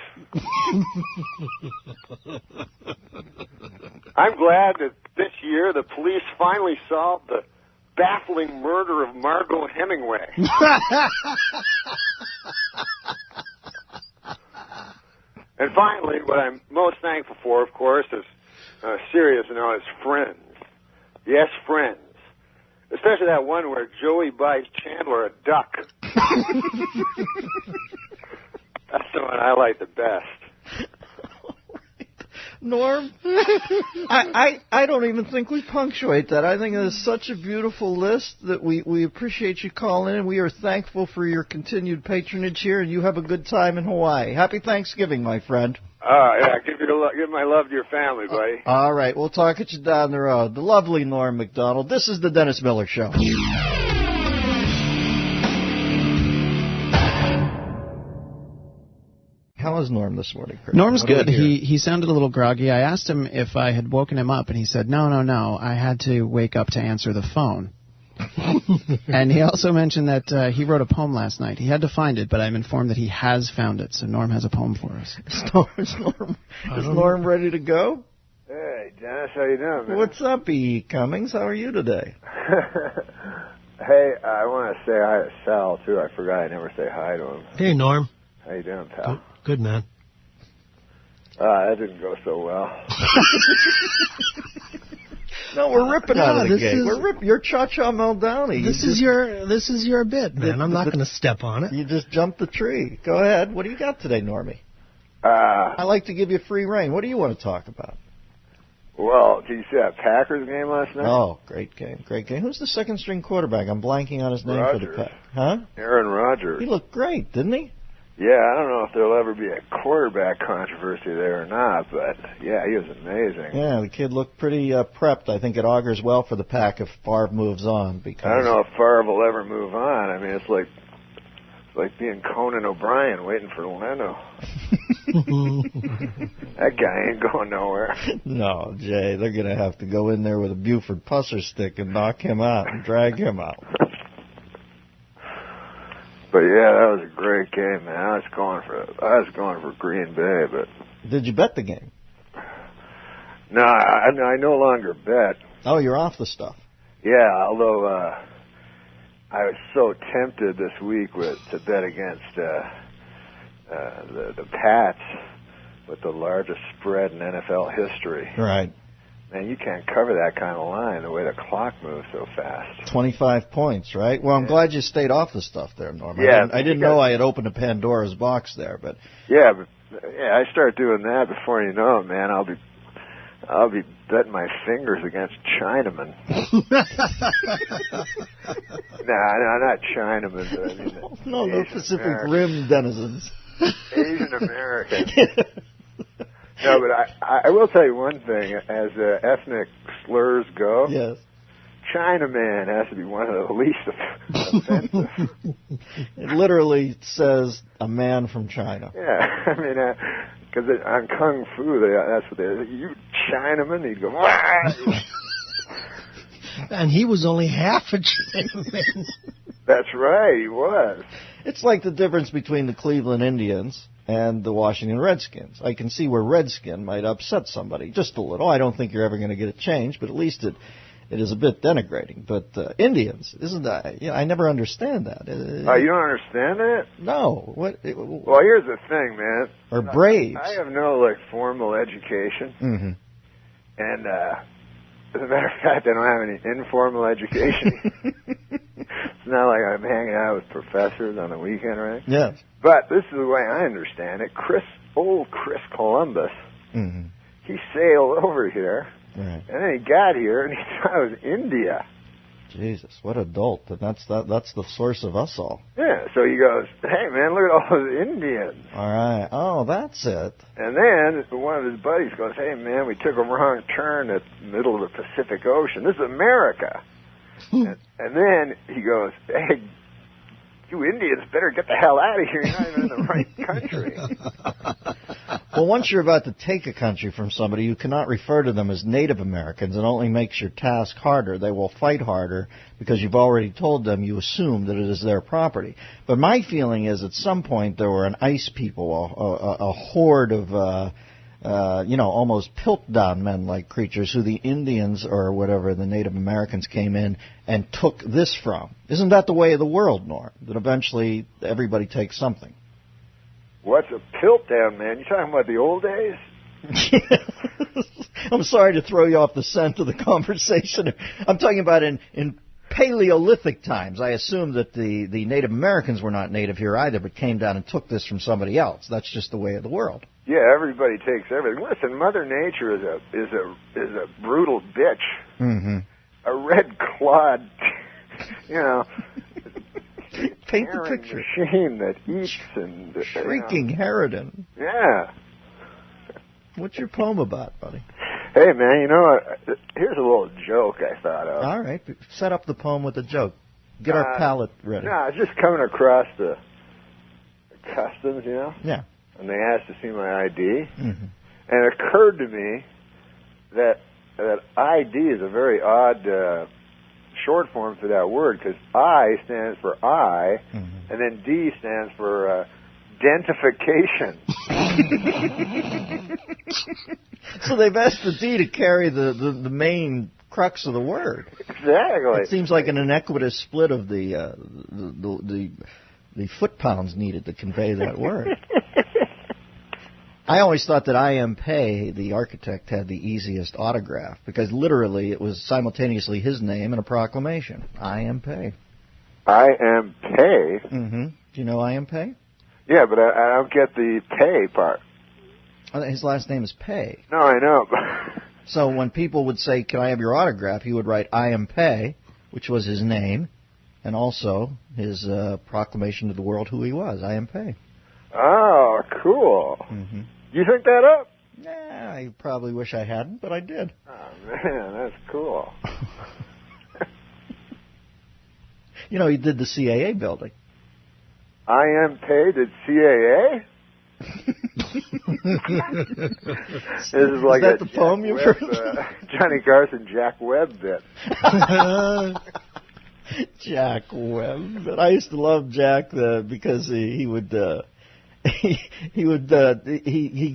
Speaker 2: I'm glad that this year the police finally solved the baffling murder of Margot Hemingway. And finally, what I'm most thankful for, of course, is serious, is friends. Yes, friends.
Speaker 16: Especially that one where Joey buys Chandler a duck. That's the one I like the best.
Speaker 1: Norm, I don't even think we punctuate that. I think it is such a beautiful list that we appreciate you calling in. We are thankful for your continued patronage here, and you have a good time in Hawaii. Happy Thanksgiving, my friend.
Speaker 16: Yeah, give my love to your family, buddy.
Speaker 1: All right, we'll talk at you down the road. The lovely Norm Macdonald. This is the Dennis Miller Show. How is Norm this morning, Chris?
Speaker 15: Norm's good. He sounded a little groggy. I asked him if I had woken him up, and he said, no. I had to wake up to answer the phone. And he also mentioned that he wrote a poem last night. He had to find it, but I'm informed that he has found it. So Norm has a poem for us.
Speaker 1: Is Norm ready to go?
Speaker 16: Hey, Dennis, how you doing, man?
Speaker 1: What's up, E. Cummings? How are you today?
Speaker 16: Hey, I want to say hi to Sal, too. I forgot I never say hi to him.
Speaker 18: Hey, Norm.
Speaker 16: How you doing, pal?
Speaker 18: Good, man.
Speaker 16: That didn't go so well.
Speaker 1: No, we're ripping out of the gate. You're Cha-Cha Maldani.
Speaker 18: This is your bit, man. I'm not going to step on it.
Speaker 1: You just jumped the tree. Go ahead. What do you got today, Normie? I like to give you free reign. What do you want to talk about?
Speaker 16: Well, did you see that Packers game last night?
Speaker 1: Oh, great game. Who's the second-string quarterback? I'm blanking on his name for the Pack. Huh?
Speaker 16: Aaron Rodgers.
Speaker 1: He looked great, didn't he?
Speaker 16: Yeah, I don't know if there'll ever be a quarterback controversy there or not, but yeah, he was amazing.
Speaker 1: Yeah, the kid looked pretty prepped. I think it augurs well for the Pack if Favre moves on. Because
Speaker 16: I don't know if Favre will ever move on. I mean, it's like being Conan O'Brien waiting for Leno. That guy ain't going nowhere.
Speaker 1: No, Jay, they're going to have to go in there with a Buford pusser stick and knock him out and drag him out.
Speaker 16: But yeah, that was a great game, man. I was going for Green Bay, but
Speaker 1: did you bet the game?
Speaker 16: No, I no longer bet.
Speaker 1: Oh, you're off the stuff.
Speaker 16: Yeah, although I was so tempted this week to bet against the Pats with the largest spread in NFL history.
Speaker 1: Right.
Speaker 16: Man, you can't cover that kind of line the way the clock moves so fast.
Speaker 1: 25 points, right? Well, I'm glad you stayed off the stuff there, Norm.
Speaker 16: Yeah,
Speaker 1: I didn't know I had opened a Pandora's box there, but
Speaker 16: yeah, I start doing that before you know it, man. I'll be betting my fingers against Chinamen. Nah, not Chinamen, but I mean
Speaker 1: no, the Pacific Rim denizens.
Speaker 16: Asian American. No, but I will tell you one thing. As ethnic slurs go,
Speaker 1: yes,
Speaker 16: Chinaman has to be one of the least offensive.
Speaker 1: It literally says a man from China.
Speaker 16: Yeah, I mean, because on Kung Fu, that's what they you Chinaman, he'd go, wah!
Speaker 18: And he was only half a Chinaman.
Speaker 16: That's right, he was.
Speaker 1: It's like the difference between the Cleveland Indians and the Washington Redskins. I can see where Redskin might upset somebody just a little. I don't think you're ever going to get it changed, but at least it is a bit denigrating. But Indians, isn't that? Yeah, I never understand that.
Speaker 16: You don't understand that?
Speaker 1: No.
Speaker 16: Well, here's the thing, man.
Speaker 1: Or Braves.
Speaker 16: I have no formal education, and as a matter of fact, I don't have any informal education. It's not like I'm hanging out with professors on the weekend, right?
Speaker 1: Yes.
Speaker 16: But this is the way I understand it. Old Chris Columbus, he sailed over here, and then he got here, and he thought it was India.
Speaker 1: Jesus, what a dolt. And that's the source of us all.
Speaker 16: Yeah, so he goes, hey, man, look at all those Indians.
Speaker 1: All right. Oh, that's it.
Speaker 16: And then one of his buddies goes, hey, man, we took a wrong turn at the middle of the Pacific Ocean. This is America. And then he goes, hey, you Indians better get the hell out of here. You're not even in the right country.
Speaker 1: Well, once you're about to take a country from somebody, you cannot refer to them as Native Americans. It only makes your task harder. They will fight harder because you've already told them you assume that it is their property. But my feeling is at some point there were an ice people, a horde of almost Piltdown men-like creatures who the Indians or whatever, the Native Americans came in and took this from. Isn't that the way of the world, Norm? That eventually everybody takes something.
Speaker 16: What's a Piltdown, man? You talking about the old days?
Speaker 1: I'm sorry to throw you off the scent of the conversation. I'm talking about in Paleolithic times. I assume that the Native Americans were not native here either, but came down and took this from somebody else. That's just the way of the world.
Speaker 16: Yeah, everybody takes everything. Listen, Mother Nature is a brutal bitch.
Speaker 1: Mm-hmm.
Speaker 16: A red-clawed,
Speaker 1: paint the picture.
Speaker 16: Machine that eats and
Speaker 1: shrieking harridan.
Speaker 16: Yeah.
Speaker 1: What's your poem about, buddy?
Speaker 16: Hey, man, you know what? Here's a little joke I thought of.
Speaker 1: All right, set up the poem with a joke. Get our palette ready.
Speaker 16: No, I was just coming across the customs,
Speaker 1: Yeah.
Speaker 16: And they asked to see my ID,
Speaker 1: mm-hmm.
Speaker 16: and it occurred to me that ID is a very odd short form for that word, because I stands for I,
Speaker 1: mm-hmm.
Speaker 16: and then D stands for identification.
Speaker 1: So they've asked the D to carry the main crux of the word.
Speaker 16: Exactly.
Speaker 1: It seems like an inequitous split of the foot-pounds needed to convey that word. I always thought that I am Pei, the architect, had the easiest autograph, because literally it was simultaneously his name and a proclamation. I am Pei.
Speaker 16: I am Pei?
Speaker 1: Mm-hmm. Do you know I am Pei?
Speaker 16: Yeah, but I don't get the Pei part.
Speaker 1: His last name is Pei.
Speaker 16: No, I know.
Speaker 1: So when people would say, can I have your autograph, he would write, I am Pei, which was his name, and also his proclamation to the world who he was. I am Pei.
Speaker 16: Oh, cool.
Speaker 1: Mm-hmm.
Speaker 16: You think that up?
Speaker 1: Nah, I probably wish I hadn't, but I did.
Speaker 16: Oh, man, that's cool.
Speaker 1: He did the CAA building.
Speaker 16: I am paid at CAA? This is like
Speaker 1: that the poem you've heard?
Speaker 16: Johnny Carson, Jack Webb bit.
Speaker 1: Jack Webb. But I used to love Jack because he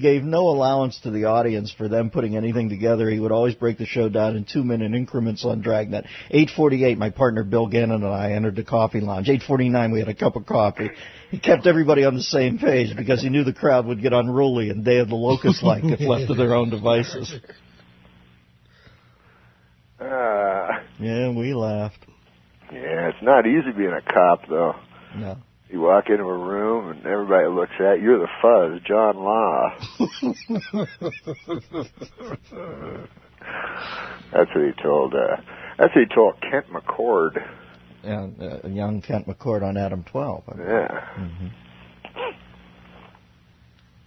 Speaker 1: gave no allowance to the audience for them putting anything together. He would always break the show down in 2-minute increments on Dragnet. 8:48, my partner Bill Gannon and I entered the coffee lounge. 8:49, we had a cup of coffee. He kept everybody on the same page because he knew the crowd would get unruly and Day of the Locust-like if left to their own devices. Yeah, we laughed.
Speaker 16: Yeah, it's not easy being a cop, though.
Speaker 1: No.
Speaker 16: You walk into a room and everybody looks at you. You're the fuzz, John Law. That's what he told. That's what he told Kent McCord.
Speaker 1: Yeah, young Kent McCord on Adam 12.
Speaker 16: Yeah.
Speaker 1: Mm-hmm.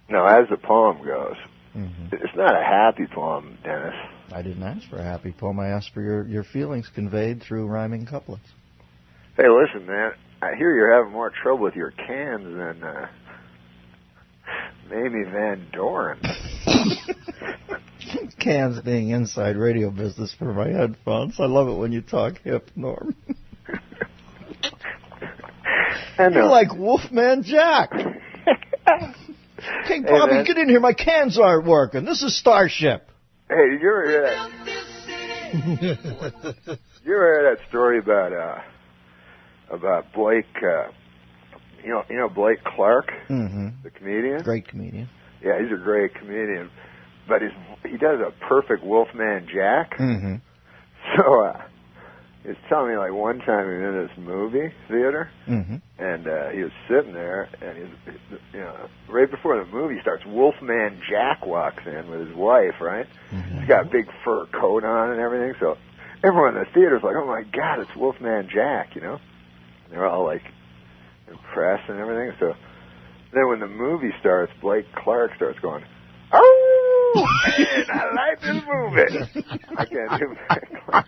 Speaker 16: Now, as the poem goes,
Speaker 1: mm-hmm.
Speaker 16: It's not a happy poem, Dennis.
Speaker 1: I didn't ask for a happy poem. I asked for your feelings conveyed through rhyming couplets.
Speaker 16: Hey, listen, man. I hear you're having more trouble with your cans than Mamie Van Doren.
Speaker 1: Cans being inside radio business for my headphones. I love it when you talk hip, Norm. You're like Wolfman Jack. Hey, Bobby,
Speaker 16: man.
Speaker 1: Get in here. My cans aren't working. This is Starship.
Speaker 16: Hey, did you ever hear that story about Blake? You know Blake Clark,
Speaker 1: mm-hmm.
Speaker 16: the comedian.
Speaker 1: Great comedian.
Speaker 16: Yeah, he's a great comedian, but he does a perfect Wolfman Jack.
Speaker 1: Mm-hmm.
Speaker 16: So he was telling me, like, one time he was in this movie theater,
Speaker 1: mm-hmm.
Speaker 16: and he was sitting there, and right before the movie starts, Wolfman Jack walks in with his wife, right?
Speaker 1: Mm-hmm.
Speaker 16: He's got a big fur coat on and everything, so everyone in the theater's like, oh my God, it's Wolfman Jack, And they're all, like, impressed and everything. So then when the movie starts, Blake Clark starts going, oh, man, I like this movie. I can't do Blake Clark.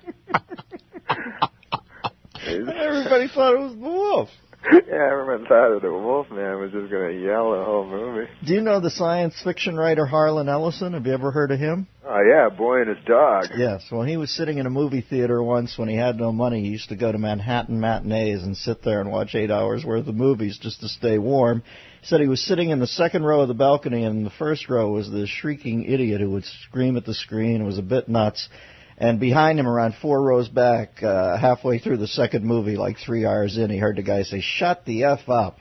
Speaker 1: Everybody thought it was the wolf.
Speaker 16: Yeah, everyone thought that the Wolfman was just going to yell the whole movie.
Speaker 1: Do you know the science fiction writer Harlan Ellison? Have you ever heard of him?
Speaker 16: Oh, yeah, Boy and His Dog.
Speaker 1: Yes. Well, he was sitting in a movie theater once when he had no money. He used to go to Manhattan matinees and sit there and watch 8 hours worth of movies just to stay warm. He said he was sitting in the second row of the balcony, and in the first row was this shrieking idiot who would scream at the screen and was a bit nuts. And behind him, around 4 rows back, halfway through the second movie, like 3 hours in, he heard the guy say, shut the F up.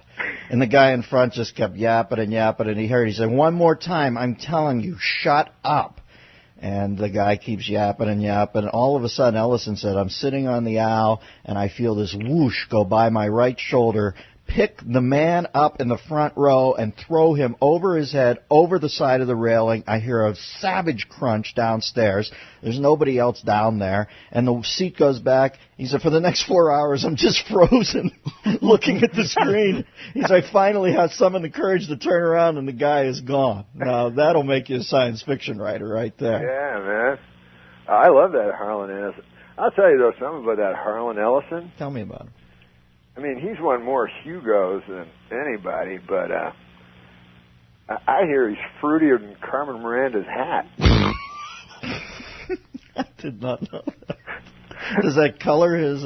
Speaker 1: And the guy in front just kept yapping and yapping, and he said, one more time, I'm telling you, shut up. And the guy keeps yapping and yapping. All of a sudden, Ellison said, I'm sitting on the aisle, and I feel this whoosh go by my right shoulder, pick the man up in the front row and throw him over his head, over the side of the railing. I hear a savage crunch downstairs. There's nobody else down there. And the seat goes back. He said, for the next 4 hours, I'm just frozen looking at the screen. He said, I finally have summoned the courage to turn around, and the guy is gone. Now, that'll make you a science fiction writer right there.
Speaker 16: Yeah, man. I love that Harlan Ellison. I'll tell you, though, something about that Harlan Ellison.
Speaker 1: Tell me about him.
Speaker 16: I mean, he's won more Hugos than anybody, but I hear he's fruitier than Carmen Miranda's hat.
Speaker 1: I did not know that. Does that color his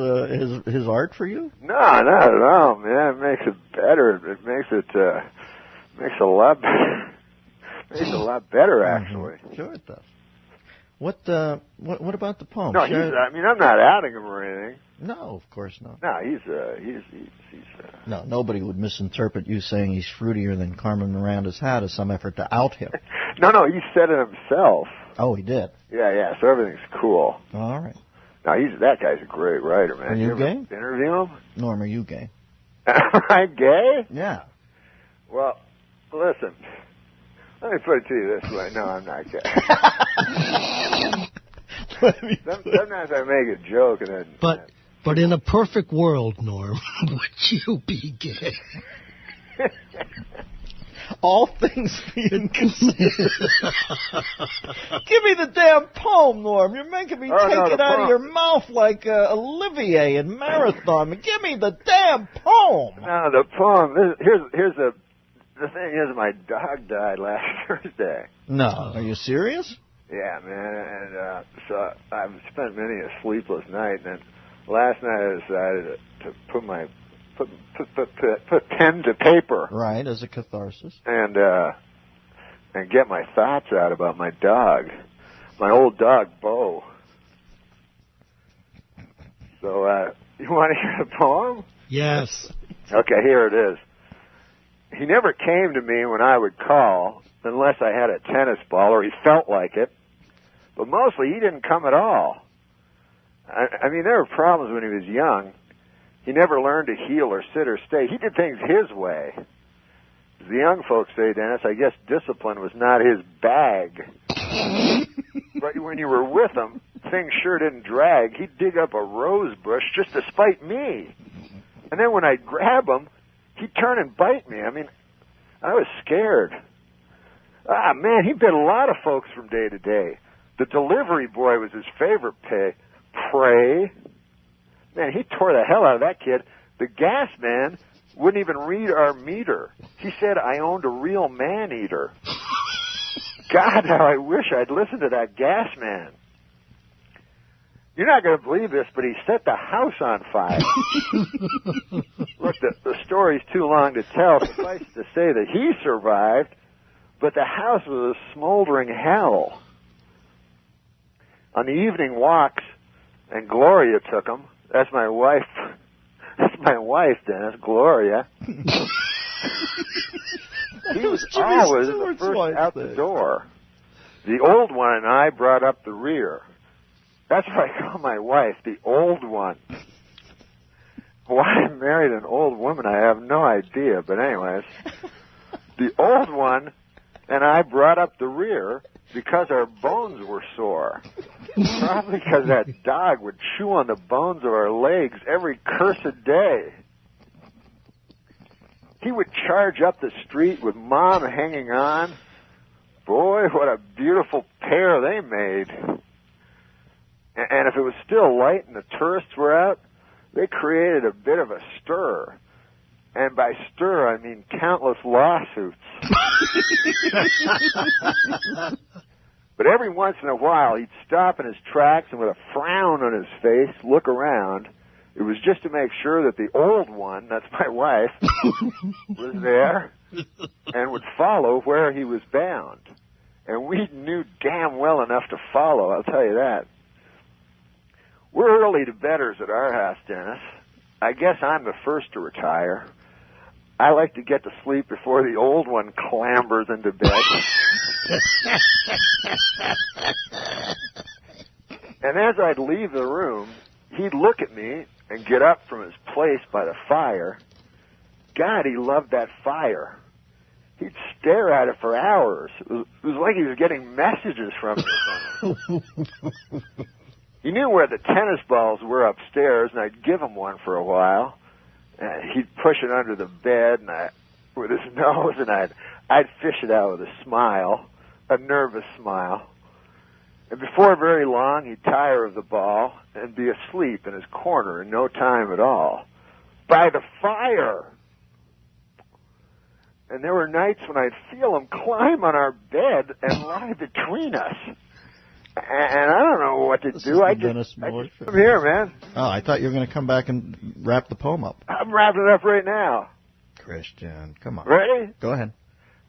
Speaker 1: art for you?
Speaker 16: No, not at all, man. It makes it better. It makes it a lot better. Makes it a lot better, actually.
Speaker 1: Sure it does. What about the poem?
Speaker 16: No, I'm not outing him or anything.
Speaker 1: No, of course not.
Speaker 16: No, he's
Speaker 1: No, nobody would misinterpret you saying he's fruitier than Carmen Miranda's hat as some effort to out him.
Speaker 16: No, he said it himself.
Speaker 1: Oh, he did?
Speaker 16: Yeah, so everything's cool.
Speaker 1: All right.
Speaker 16: No, that guy's a great writer, man.
Speaker 1: Are you gay?
Speaker 16: Interview him?
Speaker 1: Norm, are you gay?
Speaker 16: Am I gay?
Speaker 1: Yeah.
Speaker 16: Well, listen, let me put it to you this way. No, I'm not gay. Sometimes I make a joke and then...
Speaker 18: But in a perfect world, Norm, would you be gay?
Speaker 1: All things being considered. Give me the damn poem, Norm. You're making me take it out of your mouth like Olivier in Marathon. Give me the damn poem.
Speaker 16: No, the poem. Here's the thing is, my dog died last Thursday.
Speaker 1: No, are you serious?
Speaker 16: Yeah, man, and so I've spent many a sleepless night, and then last night I decided to put pen to paper.
Speaker 1: Right, as a catharsis.
Speaker 16: And get my thoughts out about my dog, my old dog, Bo. So, you want to hear the poem?
Speaker 18: Yes.
Speaker 16: Okay, here it is. He never came to me when I would call, unless I had a tennis ball or he felt like it. But mostly he didn't come at all. I mean, there were problems when he was young. He never learned to heel or sit or stay. He did things his way. As the young folks say, Dennis, I guess discipline was not his bag. But when you were with him, things sure didn't drag. He'd dig up a rose bush just to spite me. And then when I'd grab him, he'd turn and bite me. I mean, I was scared. Man, he bit a lot of folks from day to day. The delivery boy was his favorite prey. Man, he tore the hell out of that kid. The gas man wouldn't even read our meter. He said I owned a real man-eater. God, how I wish I'd listened to that gas man. You're not going to believe this, but he set the house on fire. Look, the story's too long to tell. Suffice to say that he survived, but the house was a smoldering hell. On the evening walks, and Gloria took him. That's my wife. That's my wife, Dennis, Gloria. He was always the first out the door. The old one and I brought up the rear. That's what I call my wife, the old one. Why I married an old woman, I have no idea. But anyways, the old one and I brought up the rear because our bones were sore. Probably because that dog would chew on the bones of our legs every cursed day. He would charge up the street with Mom hanging on. Boy, what a beautiful pair they made. And if it was still light and the tourists were out, they created a bit of a stir. And by stir, I mean countless lawsuits. But every once in a while, he'd stop in his tracks and with a frown on his face, look around. It was just to make sure that the old one, that's my wife, was there and would follow where he was bound. And we knew damn well enough to follow, I'll tell you that. We're early to bedders at our house, Dennis. I guess I'm the first to retire. I like to get to sleep before the old one clambers into bed. And as I'd leave the room, he'd look at me and get up from his place by the fire. God, he loved that fire. He'd stare at it for hours. It was like he was getting messages from me. He knew where the tennis balls were upstairs, and I'd give him one for a while. And he'd push it under the bed, and with his nose, and I'd fish it out with a smile, a nervous smile. And before very long, he'd tire of the ball and be asleep in his corner in no time at all. By the fire! And there were nights when I'd feel him climb on our bed and lie between us. And I don't know what to do. I'm here, man.
Speaker 1: Oh, I thought you were going to come back and wrap the poem up.
Speaker 16: I'm wrapping it up right now.
Speaker 1: Christian, come on.
Speaker 16: Ready?
Speaker 1: Go ahead.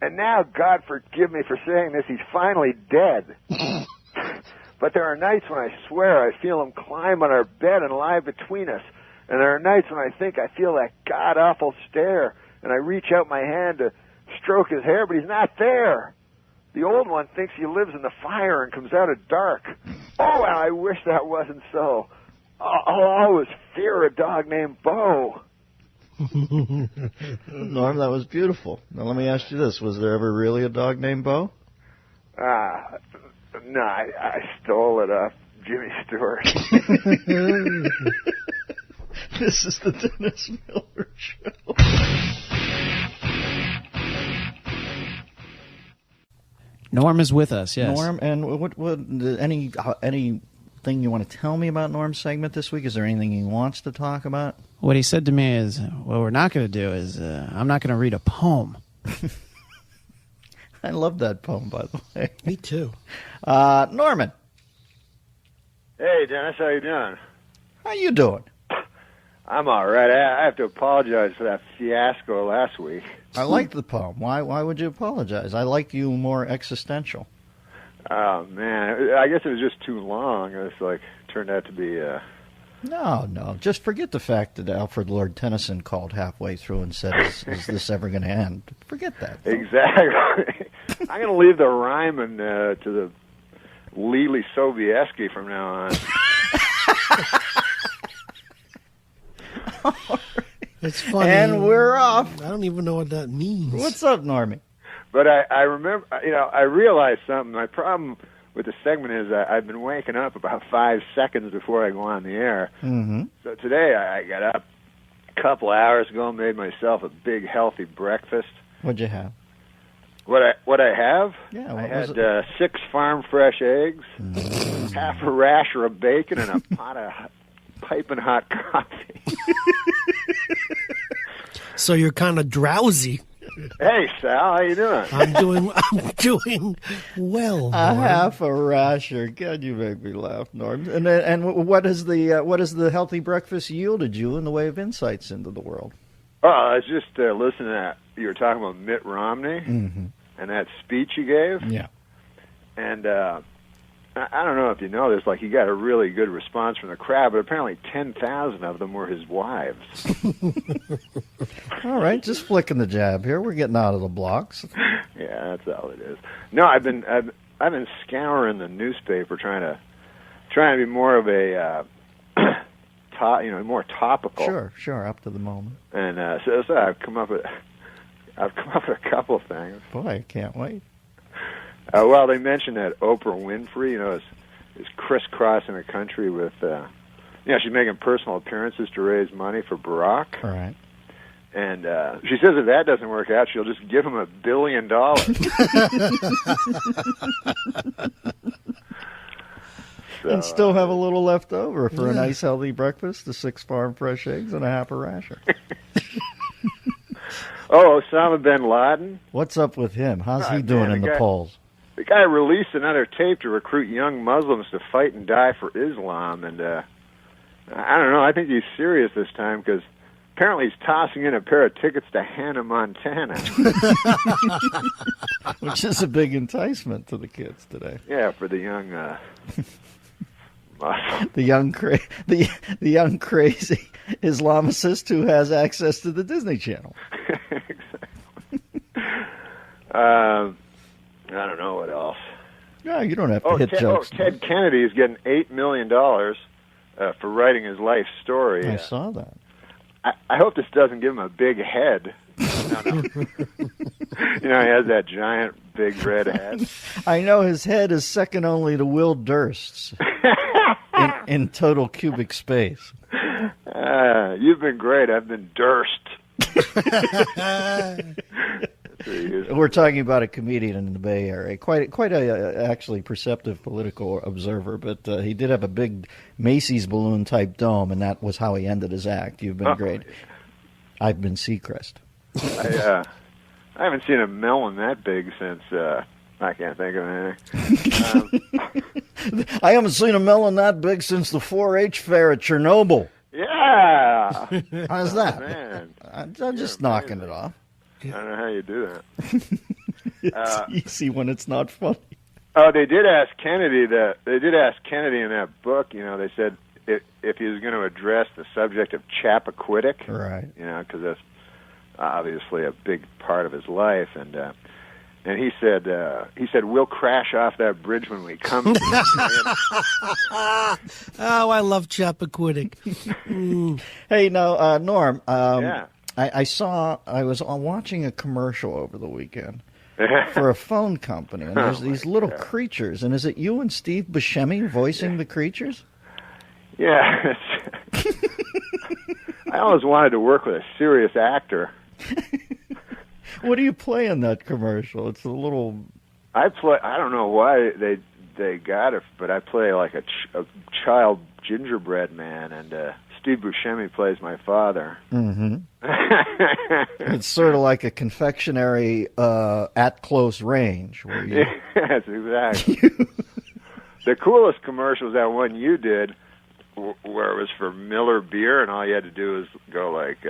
Speaker 16: And now, God forgive me for saying this, he's finally dead. But there are nights when I swear I feel him climb on our bed and lie between us. And there are nights when I think I feel that god-awful stare, and I reach out my hand to stroke his hair, but he's not there. The old one thinks he lives in the fire and comes out at dark. Oh, I wish that wasn't so. I'll always fear a dog named Bo.
Speaker 1: Norm, that was beautiful. Now, let me ask you this. Was there ever really a dog named Bo?
Speaker 16: No, I stole it off Jimmy Stewart.
Speaker 1: This is the Dennis Miller Show.
Speaker 15: Norm is with us, yes.
Speaker 1: Norm, and anything you want to tell me about Norm's segment this week? Is there anything he wants to talk about?
Speaker 15: What he said to me is, what we're not going to do is, I'm not going to read a poem.
Speaker 1: I love that poem, by the way.
Speaker 18: Me too.
Speaker 1: Norman.
Speaker 16: Hey, Dennis, how you doing?
Speaker 1: How you doing?
Speaker 16: I'm all right. I have to apologize for that fiasco last week.
Speaker 1: I liked the poem. Why would you apologize? I like you more existential.
Speaker 16: Oh, man. I guess it was just too long. It was turned out to be...
Speaker 1: No. Just forget the fact that Alfred Lord Tennyson called halfway through and said, is this ever going to end? Forget that.
Speaker 16: Exactly. I'm going to leave the rhyming to the Lily Sobieski from now on.
Speaker 18: It's funny.
Speaker 1: And we're off.
Speaker 18: I don't even know what that means.
Speaker 1: What's up, Normie?
Speaker 16: But I remember, I realized something. My problem with the segment is I've been waking up about 5 seconds before I go on the air.
Speaker 1: Mm-hmm.
Speaker 16: So today I got up a couple hours ago, made myself a big healthy breakfast.
Speaker 1: What'd you have?
Speaker 16: What I have?
Speaker 1: Yeah,
Speaker 16: I had 6 farm fresh eggs, half a rasher of bacon, and a pot of piping hot coffee.
Speaker 18: So you're kind of drowsy.
Speaker 16: Hey, Sal, how you doing?
Speaker 18: I'm doing well.
Speaker 1: A half a rasher. God, you make me laugh, Norm. And what has the healthy breakfast yielded you in the way of insights into the world?
Speaker 16: Oh, I was just listening to that. You were talking about Mitt Romney and that speech he gave.
Speaker 1: Yeah.
Speaker 16: And I don't know if you know this, he got a really good response from the crowd, but apparently 10,000 of them were his wives.
Speaker 1: All right, just flicking the jab here. We're getting out of the blocks.
Speaker 16: Yeah, that's all it is. No, I've been scouring the newspaper trying to be more of a more topical.
Speaker 1: Sure, up to the moment.
Speaker 16: And so I've come up with a couple of things.
Speaker 1: Boy, I can't wait.
Speaker 16: Well, they mentioned that Oprah Winfrey, is crisscrossing the country with, she's making personal appearances to raise money for Barack.
Speaker 1: All right.
Speaker 16: And she says if that doesn't work out, she'll just give him $1 billion.
Speaker 1: And still have a little left over for a nice healthy breakfast, the 6 farm fresh eggs and a half a rasher.
Speaker 16: Oh, Osama bin Laden?
Speaker 1: What's up with him? How's he doing in the polls?
Speaker 16: The guy released another tape to recruit young Muslims to fight and die for Islam, and I don't know. I think he's serious this time because apparently he's tossing in a pair of tickets to Hannah, Montana.
Speaker 1: Which is a big enticement to the kids today.
Speaker 16: Yeah, for the young...
Speaker 1: the young crazy Islamicist who has access to the Disney Channel.
Speaker 16: I don't know what else.
Speaker 1: Yeah, you don't have to hit jokes.
Speaker 16: Ted Kennedy is getting $8 million for writing his life story.
Speaker 1: I saw that.
Speaker 16: I hope this doesn't give him a big head. No. He has that giant, big red head.
Speaker 1: I know his head is second only to Will Durst's in total cubic space.
Speaker 16: You've been great. I've been Durst.
Speaker 1: We're talking about a comedian in the Bay Area, quite a actually perceptive political observer, but he did have a big Macy's balloon type dome, and that was how he ended his act. You've been great. I've been Seacrest.
Speaker 16: I haven't seen a melon that big since I can't think of anything.
Speaker 1: I haven't seen a melon that big since the 4-H fair at Chernobyl.
Speaker 16: Yeah.
Speaker 1: How's that?
Speaker 16: Man,
Speaker 1: I'm just knocking it off.
Speaker 16: I don't know how you do that.
Speaker 1: It's easy when it's not funny.
Speaker 16: Oh, they did ask Kennedy in that book. They said if he was going to address the subject of Chappaquiddick,
Speaker 1: right?
Speaker 16: Because that's obviously a big part of his life, and he said we'll crash off that bridge when we come.
Speaker 4: Oh, I love Chappaquiddick.
Speaker 1: Hey, now, Norm.
Speaker 16: Yeah.
Speaker 1: I was watching a commercial over the weekend for a phone company, and there's these little creatures. And is it you and Steve Buscemi voicing the creatures?
Speaker 16: Yeah. I always wanted to work with a serious actor.
Speaker 1: What do you play in that commercial? It's a little...
Speaker 16: I don't know why they got it, but I play like a child gingerbread man, and Steve Buscemi plays my father.
Speaker 1: Mm-hmm. It's sort of like a confectionery at close range. Where you...
Speaker 16: Yes, exactly. The coolest commercial was that one you did, where it was for Miller Beer, and all you had to do was go like,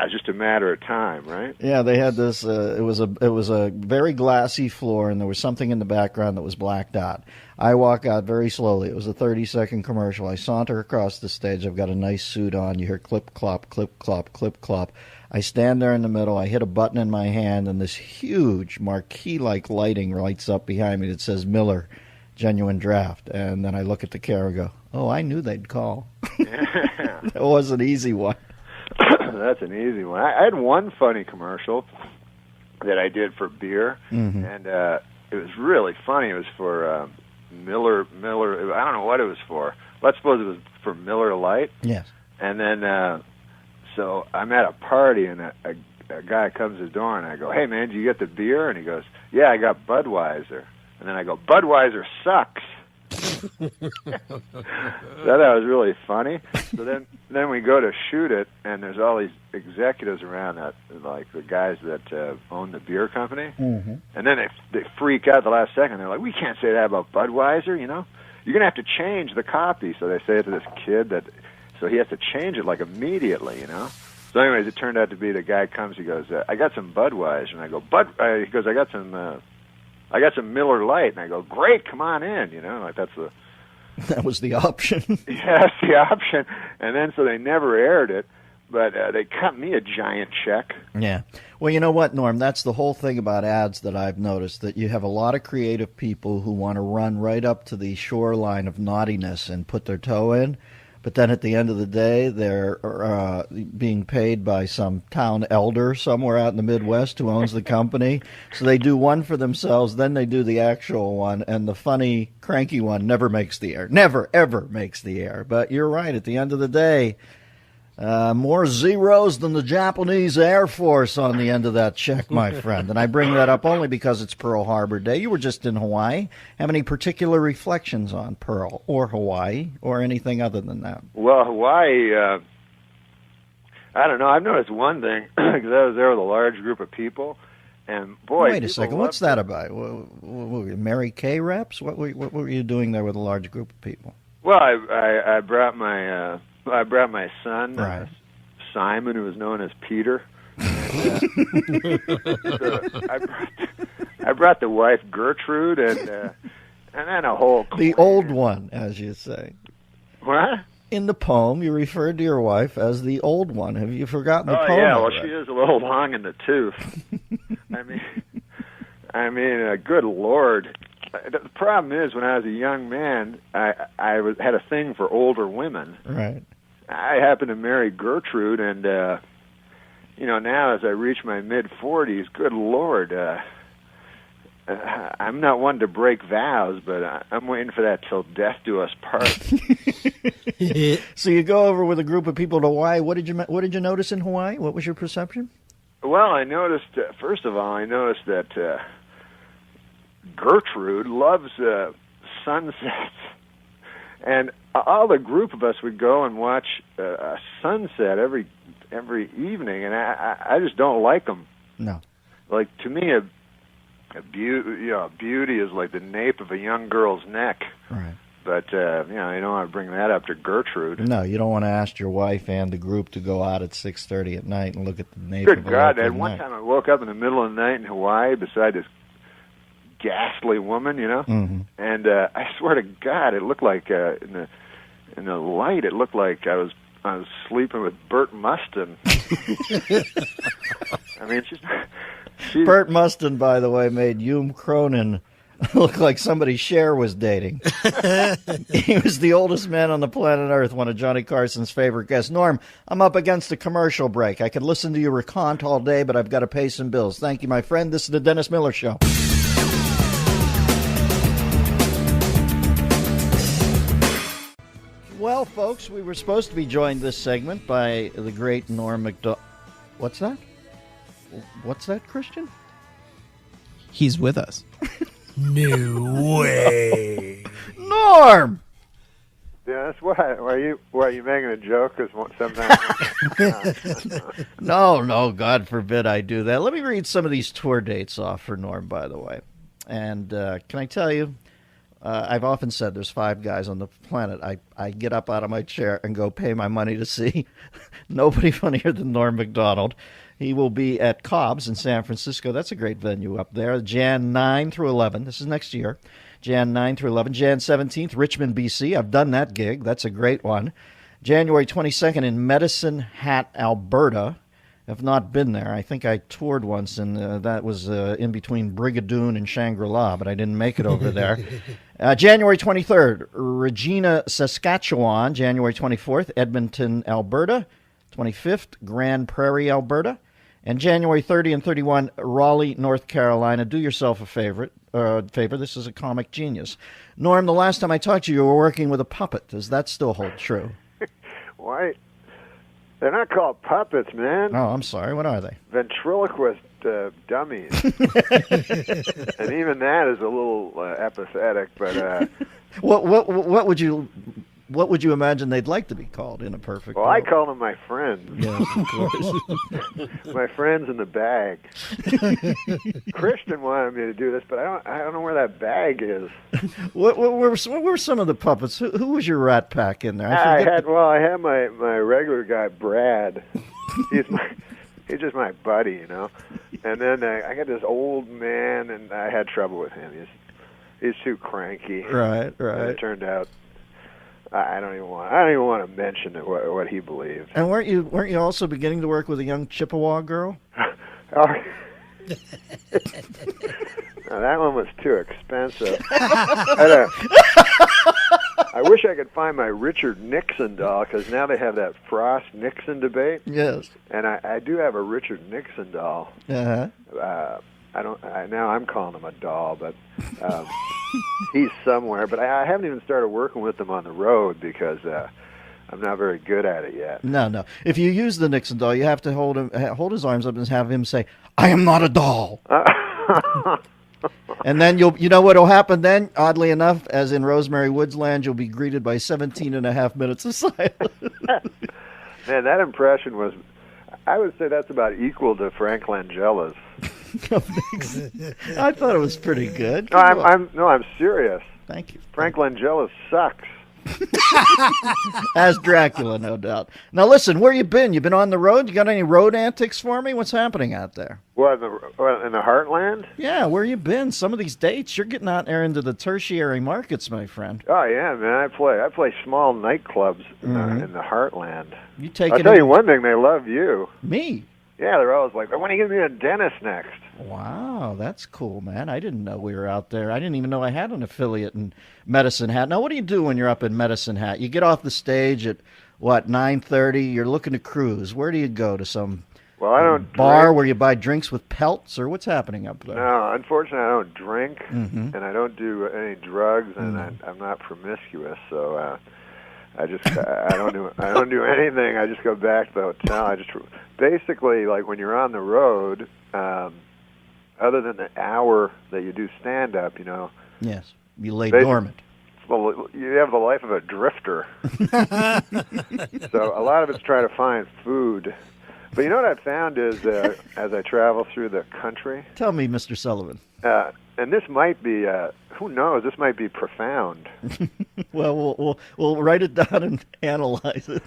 Speaker 16: just a matter of time, right?
Speaker 1: Yeah, they had this. It was a very glassy floor, and there was something in the background that was blacked out. I walk out very slowly. It was a 30-second commercial. I saunter across the stage. I've got a nice suit on. You hear clip clop, clip clop, clip clop. I stand there in the middle. I hit a button in my hand, and this huge marquee-like lighting lights up behind me that says Miller Genuine Draft. And then I look at the camera and go, "Oh, I knew they'd call." That was an easy one.
Speaker 16: That's an easy one. I had one funny commercial that I did for beer,
Speaker 1: mm-hmm.
Speaker 16: and it was really funny. It was for Miller. I don't know what it was for. Let's suppose it was for Miller Lite.
Speaker 1: Yes.
Speaker 16: And then, so I'm at a party, and a guy comes to the door, and I go, "Hey, man, did you get the beer?" And he goes, "Yeah, I got Budweiser." And then I go, "Budweiser sucks." That was really funny. So then we go to shoot it, and there's all these executives around that, like the guys that own the beer company.
Speaker 1: Mm-hmm.
Speaker 16: And then they freak out the last second. They're like, "We can't say that about Budweiser, You're going to have to change the copy." So they say it to this kid so he has to change it like immediately, So anyways, it turned out to be the guy comes, he goes, "I got some Budweiser." And I go, he goes, I got some Miller Lite." And I go, "Great, come on in," like
Speaker 1: that was the option.
Speaker 16: Yeah, that's the option. And then so they never aired it, but they cut me a giant check.
Speaker 1: Yeah. Well, you know what, Norm? That's the whole thing about ads that I've noticed, that you have a lot of creative people who want to run right up to the shoreline of naughtiness and put their toe in. But then at the end of the day, they're being paid by some town elder somewhere out in the Midwest who owns the company. So they do one for themselves, then they do the actual one, and the funny, cranky one never makes the air. Never, ever makes the air. But you're right. At the end of the day, more zeros than the Japanese Air Force on the end of that check, my friend. And I bring that up only because it's Pearl Harbor Day. You were just in Hawaii. Have any particular reflections on Pearl or Hawaii or anything other than that?
Speaker 16: Well, Hawaii, I don't know. I've noticed one thing, because I was there with a large group of people. And boy,
Speaker 1: wait a second. What's that about? Mary Kay reps? What were you doing there with a large group of people?
Speaker 16: Well, I brought my son,
Speaker 1: right.
Speaker 16: Simon, who was known as Peter. And, so I brought the wife Gertrude, and then a whole
Speaker 1: the old one, as you say.
Speaker 16: What?
Speaker 1: In the poem, you referred to your wife as the old one. Have you forgotten the poem?
Speaker 16: Oh, yeah, well,
Speaker 1: already?
Speaker 16: she is a little long in the tooth. I mean, good Lord. The problem is, when I was a young man, I had a thing for older women.
Speaker 1: Right.
Speaker 16: I happened to marry Gertrude, and now as I reach my mid-40s, good Lord, I'm not one to break vows, but I'm waiting for that till death do us part.
Speaker 1: So you go over with a group of people to Hawaii. What did you notice in Hawaii? What was your perception?
Speaker 16: Well, I noticed, first of all, that Gertrude loves sunsets. And all the group of us would go and watch a sunset every evening, and I just don't like them.
Speaker 1: No.
Speaker 16: Like, to me, a beauty is like the nape of a young girl's neck.
Speaker 1: Right.
Speaker 16: But, you don't want to bring that up to Gertrude.
Speaker 1: No, you don't want to ask your wife and the group to go out at 6:30 at night and look at the nape of a
Speaker 16: Good God,
Speaker 1: local
Speaker 16: one
Speaker 1: neck.
Speaker 16: time I woke up in the middle of the night in Hawaii beside this ghastly woman,
Speaker 1: Mm-hmm.
Speaker 16: and I swear to God, it looked like in the light, it looked like I was sleeping with Burt Mustin. I mean, she's
Speaker 1: Burt Mustin, by the way, made Hume Cronin look like somebody Cher was dating. He was the oldest man on the planet Earth, one of Johnny Carson's favorite guests. Norm, I'm up against a commercial break. I could listen to you recount all day, but I've got to pay some bills. Thank you, my friend. This is the Dennis Miller Show. Well, folks, we were supposed to be joined this segment by the great Norm Macdonald. What's that? What's that, Christian?
Speaker 15: He's with us.
Speaker 4: No way.
Speaker 1: Norm!
Speaker 16: Yeah, that's why. Why are you making a joke? Because sometimes.
Speaker 1: No, God forbid I do that. Let me read some of these tour dates off for Norm, by the way. And can I tell you, I've often said there's 5 guys on the planet I get up out of my chair and go pay my money to see. Nobody funnier than Norm Macdonald. He will be at Cobb's in San Francisco. That's a great venue up there. Jan 9 through 11. This is next year. Jan 9 through 11. Jan 17th, Richmond, B.C. I've done that gig. That's a great one. January 22nd in Medicine Hat, Alberta. I've not been there. I think I toured once, and that was in between Brigadoon and Shangri-La, but I didn't make it over there. January 23rd, Regina, Saskatchewan. January 24th, Edmonton, Alberta. 25th, Grand Prairie, Alberta. And January 30 and 31, Raleigh, North Carolina. Do yourself a favor. This is a comic genius. Norm, the last time I talked to you, you were working with a puppet. Does that still hold true?
Speaker 16: Why? They're not called puppets, man.
Speaker 1: Oh, I'm sorry. What are they?
Speaker 16: Ventriloquist dummies. And even that is a little apathetic, but...
Speaker 1: What would you imagine they'd like to be called in a perfect world?
Speaker 16: I call them my friends.
Speaker 1: Yes, of course.
Speaker 16: My friends in the bag. Christian wanted me to do this, but I don't know where that bag is.
Speaker 1: What were some of the puppets? Who was your rat pack in there?
Speaker 16: I had my regular guy Brad. He's just my buddy, And then I got this old man, and I had trouble with him. He's too cranky.
Speaker 1: Right.
Speaker 16: And it turned out. I don't even want to mention what he believed.
Speaker 1: And weren't you also beginning to work with a young Chippewa girl?
Speaker 16: Now, that one was too expensive. I wish I could find my Richard Nixon doll, because now they have that Frost-Nixon debate.
Speaker 1: Yes.
Speaker 16: And I do have a Richard Nixon doll.
Speaker 1: Uh-huh.
Speaker 16: Now I'm calling him a doll, but he's somewhere. But I haven't even started working with him on the road because I'm not very good at it yet.
Speaker 1: No. If you use the Nixon doll, you have to hold his arms up and have him say, "I am not a doll." And then you know what'll happen then? Oddly enough, as in Rosemary Woods Land, you'll be greeted by 17 and a half minutes of silence.
Speaker 16: Man, that impression was, I would say that's about equal to Frank Langella's.
Speaker 1: I thought it was pretty good.
Speaker 16: No, I'm serious.
Speaker 1: Thank you.
Speaker 16: Frank Langella sucks.
Speaker 1: As Dracula, no doubt. Now listen, where you been? You been on the road? You got any road antics for me? What's happening out there?
Speaker 16: What, in the heartland?
Speaker 1: Yeah, where you been? Some of these dates, you're getting out there into the tertiary markets, my friend.
Speaker 16: Oh yeah, man. I play small nightclubs in the heartland.
Speaker 1: You take
Speaker 16: I'll tell you one thing, they love you.
Speaker 1: Me?
Speaker 16: Yeah, they're always like, when are you going to be a dentist next?
Speaker 1: Wow, that's cool, man. I didn't know we were out there. I didn't even know I had an affiliate in Medicine Hat. Now, what do you do when you're up in Medicine Hat? You get off the stage at, what, 9:30? You're looking to cruise. Where do you go? To some
Speaker 16: Well, I don't
Speaker 1: bar
Speaker 16: drink.
Speaker 1: where you buy drinks with pelts, or what's happening up there?
Speaker 16: No, unfortunately, I don't drink,
Speaker 1: Mhm.
Speaker 16: and I don't do any drugs, and I'm not promiscuous, so I don't do anything. I just go back to the hotel. I just basically, like, when you're on the road, other than the hour that you do stand up, you know.
Speaker 1: Yes, you lay
Speaker 16: Basic-
Speaker 1: dormant.
Speaker 16: Well, you have the life of a drifter. So a lot of it's trying to find food. But you know what I've found is, as I travel through the country,
Speaker 1: Tell me, Mr. Sullivan.
Speaker 16: and this might be, who knows, this might be profound.
Speaker 1: Well, we'll write it down and analyze it.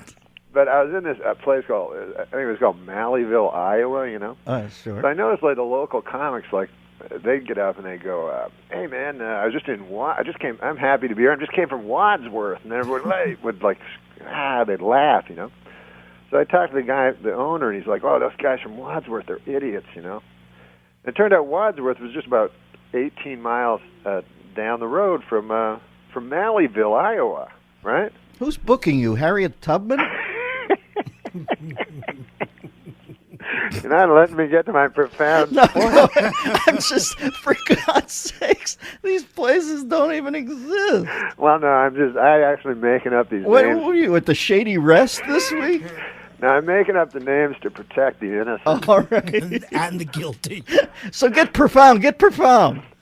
Speaker 16: But I was in this place called, I think it was called Malleyville, Iowa, you know?
Speaker 1: Sure.
Speaker 16: So I noticed, like, the local comics, like, they'd get up and they'd go, hey, man, I'm happy to be here. I just came from Wadsworth. And everyone would, like, they'd laugh, you know? So I talked to the guy, the owner, and he's like, oh, those guys from Wadsworth, they're idiots, you know? And it turned out Wadsworth was just about 18 miles down the road from Malleyville, Iowa, right?
Speaker 1: Who's booking you, Harriet Tubman?
Speaker 16: You're not letting me get to my profound
Speaker 1: No,
Speaker 16: point.
Speaker 1: I'm just, for God's sakes, these places don't even exist.
Speaker 16: Well, no, I'm actually making up these
Speaker 1: What
Speaker 16: names.
Speaker 1: were you, at the Shady Rest this week?
Speaker 16: No, I'm making up the names to protect the innocent.
Speaker 1: All right.
Speaker 18: And the guilty.
Speaker 1: So get profound.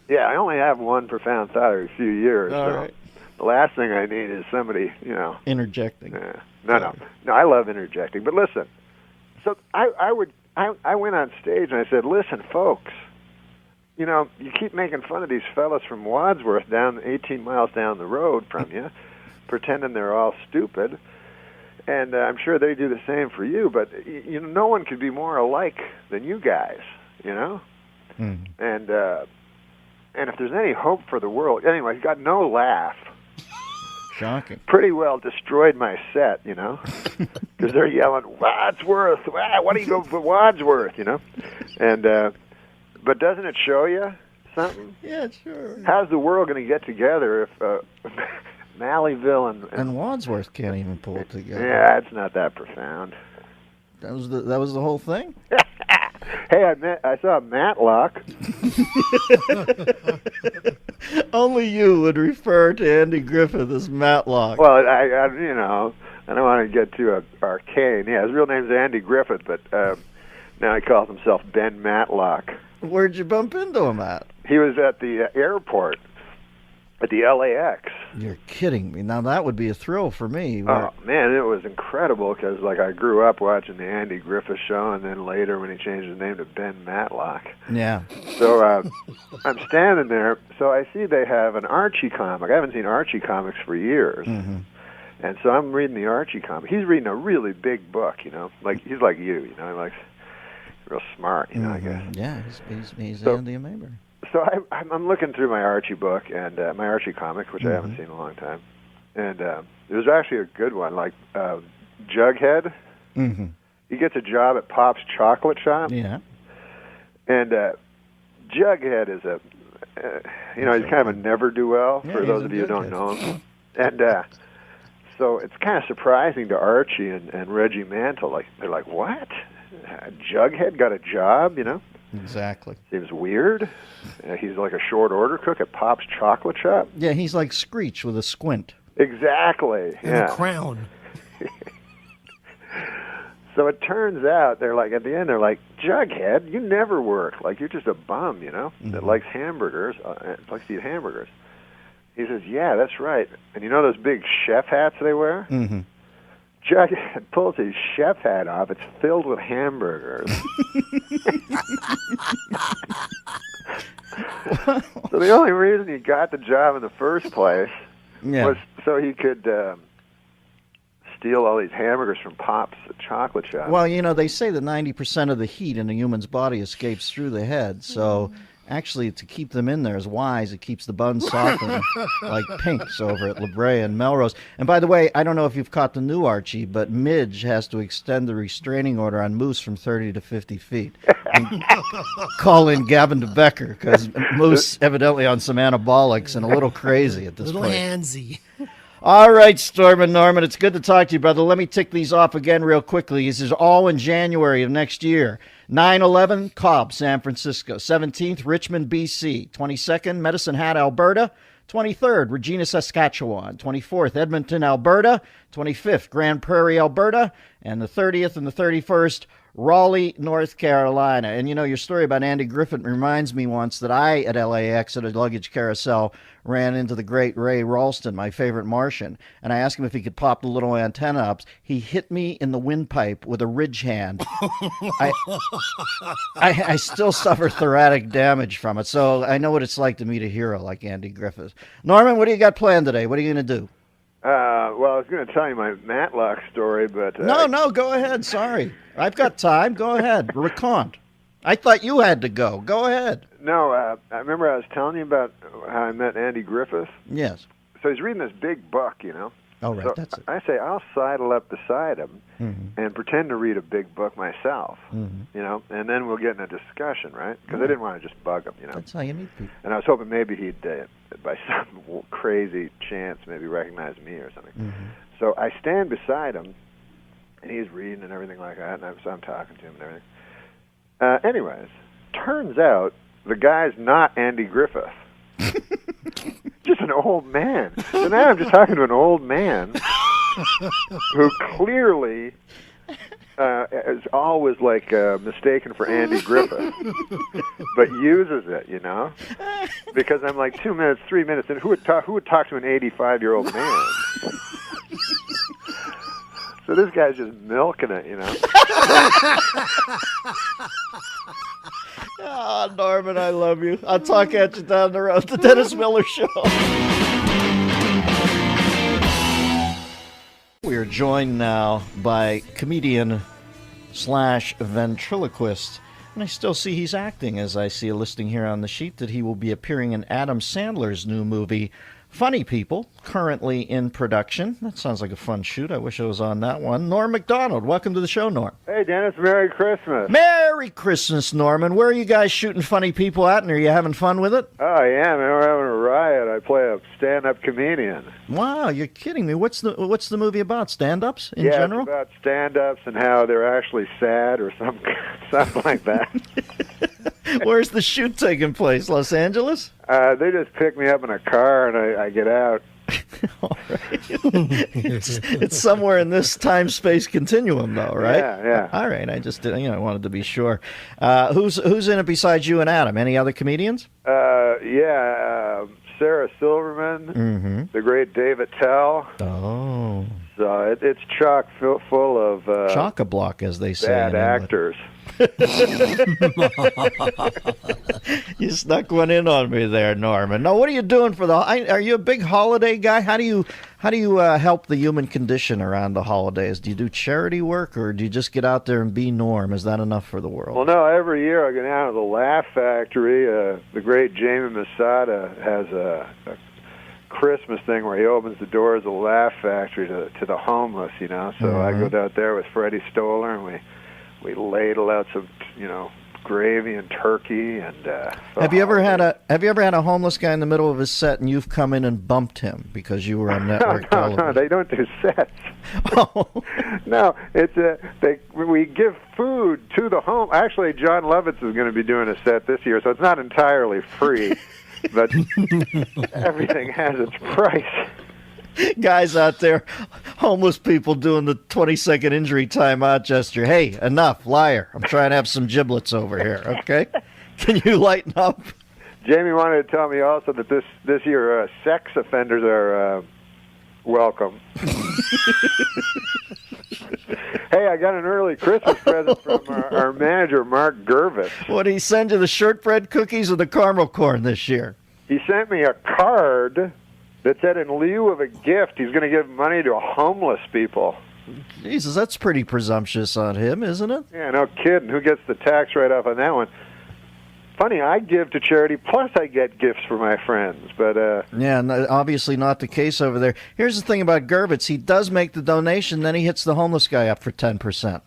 Speaker 16: Yeah, I only have one profound thought every few years.
Speaker 1: All
Speaker 16: so
Speaker 1: right.
Speaker 16: The last thing I need is somebody, you know.
Speaker 1: Interjecting.
Speaker 16: No, I love interjecting. But listen, so I went on stage and I said, listen, folks, you know, you keep making fun of these fellas from Wadsworth down 18 miles down the road from you, pretending they're all stupid. And I'm sure they do the same for you, but you know, no one could be more alike than you guys, you know? And if there's any hope for the world, anyway, he got no laugh.
Speaker 1: Shocking.
Speaker 16: Pretty well destroyed my set, you know, because they're yelling, Wadsworth, what do you go for Wadsworth, you know? And, but doesn't it show you something?
Speaker 1: Yeah, sure.
Speaker 16: How's the world going to get together if Malleyville
Speaker 1: and Wadsworth can't even pull it together?
Speaker 16: Yeah, it's not that profound.
Speaker 1: That was the whole thing?
Speaker 16: Hey, I saw Matlock.
Speaker 1: Only you would refer to Andy Griffith as Matlock.
Speaker 16: Well, I you know, I don't want to get too arcane. Yeah, his real name's Andy Griffith, but now he calls himself Ben Matlock.
Speaker 1: Where'd you bump into him at?
Speaker 16: He was at the airport, at the LAX.
Speaker 1: You're kidding me. Now, that would be a thrill for me.
Speaker 16: Oh, man, it was incredible because, like, I grew up watching the Andy Griffith Show, and then later when he changed his name to Ben Matlock.
Speaker 1: Yeah.
Speaker 16: So I'm standing there, so I see they have an Archie comic. I haven't seen Archie comics for years.
Speaker 1: Mm-hmm.
Speaker 16: And so I'm reading the Archie comic. He's reading a really big book, you know. Like, he's like you know, like, real smart, you know, I guess.
Speaker 1: Yeah, he's
Speaker 16: So-
Speaker 1: Andy Mayberry.
Speaker 16: So I'm looking through my Archie book and my Archie comic, which I haven't seen in a long time, and there was actually a good one, like Jughead.
Speaker 1: Mm-hmm.
Speaker 16: He gets a job at Pop's Chocolate Shop.
Speaker 1: Yeah.
Speaker 16: And Jughead is he's kind of a never-do-well, for those of you who don't know him. And so it's kind of surprising to Archie and Reggie Mantle. Like, they're like, what? Jughead got a job, you know?
Speaker 1: Exactly.
Speaker 16: Seems weird. He's like a short order cook at Pop's Chocolate Shop.
Speaker 1: Yeah, he's like Screech with a squint.
Speaker 16: Exactly.
Speaker 18: And a crown.
Speaker 16: So it turns out they're like, at the end they're like, Jughead, you never work. Like, you're just a bum, you know, that likes hamburgers, likes to eat hamburgers. He says, yeah, that's right. And you know those big chef hats they wear?
Speaker 1: Mm-hmm.
Speaker 16: Jughead pulls his chef hat off. It's filled with hamburgers. So the only reason he got the job in the first place was so he could steal all these hamburgers from Pop's Chocolate Shop.
Speaker 1: Well, you know, they say that 90% of the heat in a human's body escapes through the head. So actually, to keep them in there is wise. It keeps the buns softened like Pink's over at La Brea and Melrose. And by the way, I don't know if you've caught the new Archie, but Midge has to extend the restraining order on Moose from 30 to 50 feet. And call in Gavin DeBecker because Moose evidently on some anabolics and a little crazy at this
Speaker 4: Little
Speaker 1: point.
Speaker 4: handsy.
Speaker 1: All right, Storm and Norman, it's good to talk to you, brother. Let me tick these off again real quickly. This is all in January of next year. 9/11, Cobb, San Francisco. 17th, Richmond, BC. 22nd, Medicine Hat, Alberta. 23rd, Regina, Saskatchewan. 24th, Edmonton, Alberta. 25th, Grand Prairie, Alberta. And the 30th and the 31st, Raleigh, North Carolina. And, you know, your story about Andy Griffith reminds me once that I, at LAX, at a luggage carousel, ran into the great Ray Ralston, my favorite Martian, and I asked him if he could pop the little antenna up. He hit me in the windpipe with a ridge hand. I still suffer thoracic damage from it, so I know what it's like to meet a hero like Andy Griffith. Norman, what do you got planned today? What are you going to do?
Speaker 16: Well, I was going to tell you my Matlock story, but...
Speaker 1: No, go ahead. Sorry. I've got time. Go ahead. Recount. I thought you had to go. Go ahead.
Speaker 16: No, I remember I was telling you about how I met Andy Griffith.
Speaker 1: Yes.
Speaker 16: So he's reading this big book, you know.
Speaker 1: Oh, right,
Speaker 16: so
Speaker 1: that's it.
Speaker 16: I say I'll sidle up beside him
Speaker 1: Mm-hmm.
Speaker 16: and pretend to read a big book myself,
Speaker 1: Mm-hmm.
Speaker 16: you know, and then we'll get in a discussion, right? Because I didn't want to just bug him, you know.
Speaker 1: That's how you meet people.
Speaker 16: And I was hoping maybe he'd, by some crazy chance, maybe recognize me or something.
Speaker 1: Mm-hmm.
Speaker 16: So I stand beside him, and he's reading and everything like that, and I'm talking to him and everything. Anyways, turns out the guy's not Andy Griffith. Just an old man. So now I'm just talking to an old man who clearly is always like mistaken for Andy Griffith, but uses it, you know, because I'm like 2 minutes, 3 minutes, and who would talk to an 85-year-old man? So this guy's just milking it, you know.
Speaker 1: Oh, Norman, I love you. I'll talk at you down the road. The Dennis Miller Show. We are joined now by comedian / ventriloquist. And I still see he's acting, as I see a listing here on the sheet that he will be appearing in Adam Sandler's new movie, Funny People, currently in production. That sounds like a fun shoot. I wish I was on that one. Norm Macdonald, welcome to the show, Norm.
Speaker 16: Hey, Dennis, Merry Christmas.
Speaker 1: Merry Christmas, Norman. Where are you guys shooting Funny People at, and are you having fun with it?
Speaker 16: Oh, yeah, man, we're having a riot. I play a stand-up comedian.
Speaker 1: Wow, you're kidding me. What's the movie about? Stand-ups in general?
Speaker 16: It's about stand-ups and how they're actually sad or something like that.
Speaker 1: Where's the shoot taking place? Los Angeles?
Speaker 16: They just pick me up in a car and I get out.
Speaker 1: All right. It's somewhere in this time-space continuum, though, right?
Speaker 16: Yeah.
Speaker 1: All right. I just I wanted to be sure. Who's in it besides you and Adam? Any other comedians?
Speaker 16: Sarah Silverman, the great David Tell.
Speaker 1: Oh.
Speaker 16: So it's chock full of
Speaker 1: chock-a-block, as they say.
Speaker 16: Bad actors.
Speaker 1: You snuck one in on me there, Norman. Now, what are you doing for are you a big holiday guy? How do you help the human condition around the holidays? Do you do charity work, or do you just get out there and be Norm? Is that enough for the world?
Speaker 16: Well, no. Every year I go down to the Laugh Factory. The great Jamie Masada has a Christmas thing where he opens the doors of the Laugh Factory to the homeless, you know. So I go out there with Freddie Stoller, and we ladle out some, gravy and turkey and.
Speaker 1: Have you ever had a homeless guy in the middle of his set and you've come in and bumped him because you were on network television?
Speaker 16: No, they don't do sets.
Speaker 1: Oh.
Speaker 16: No, we give food to the home. Actually, John Lovitz is going to be doing a set this year, so it's not entirely free, but everything has its price.
Speaker 1: Guys out there, homeless people doing the 20-second injury timeout gesture. Hey, enough, liar. I'm trying to have some giblets over here, okay? Can you lighten up?
Speaker 16: Jamie wanted to tell me also that this year sex offenders are welcome. Hey, I got an early Christmas present from our manager, Mark Gervis.
Speaker 1: What, did he send you the shortbread cookies or the caramel corn this year?
Speaker 16: He sent me a card that said in lieu of a gift, he's going to give money to homeless people.
Speaker 1: Jesus, that's pretty presumptuous on him, isn't it?
Speaker 16: Yeah, no kidding. Who gets the tax write-off on that one? funny. I give to charity, plus I get gifts for my friends. But
Speaker 1: yeah, obviously not the case over there. Here's the thing about Gerbitz: he does make the donation, then he hits the homeless guy up for 10%.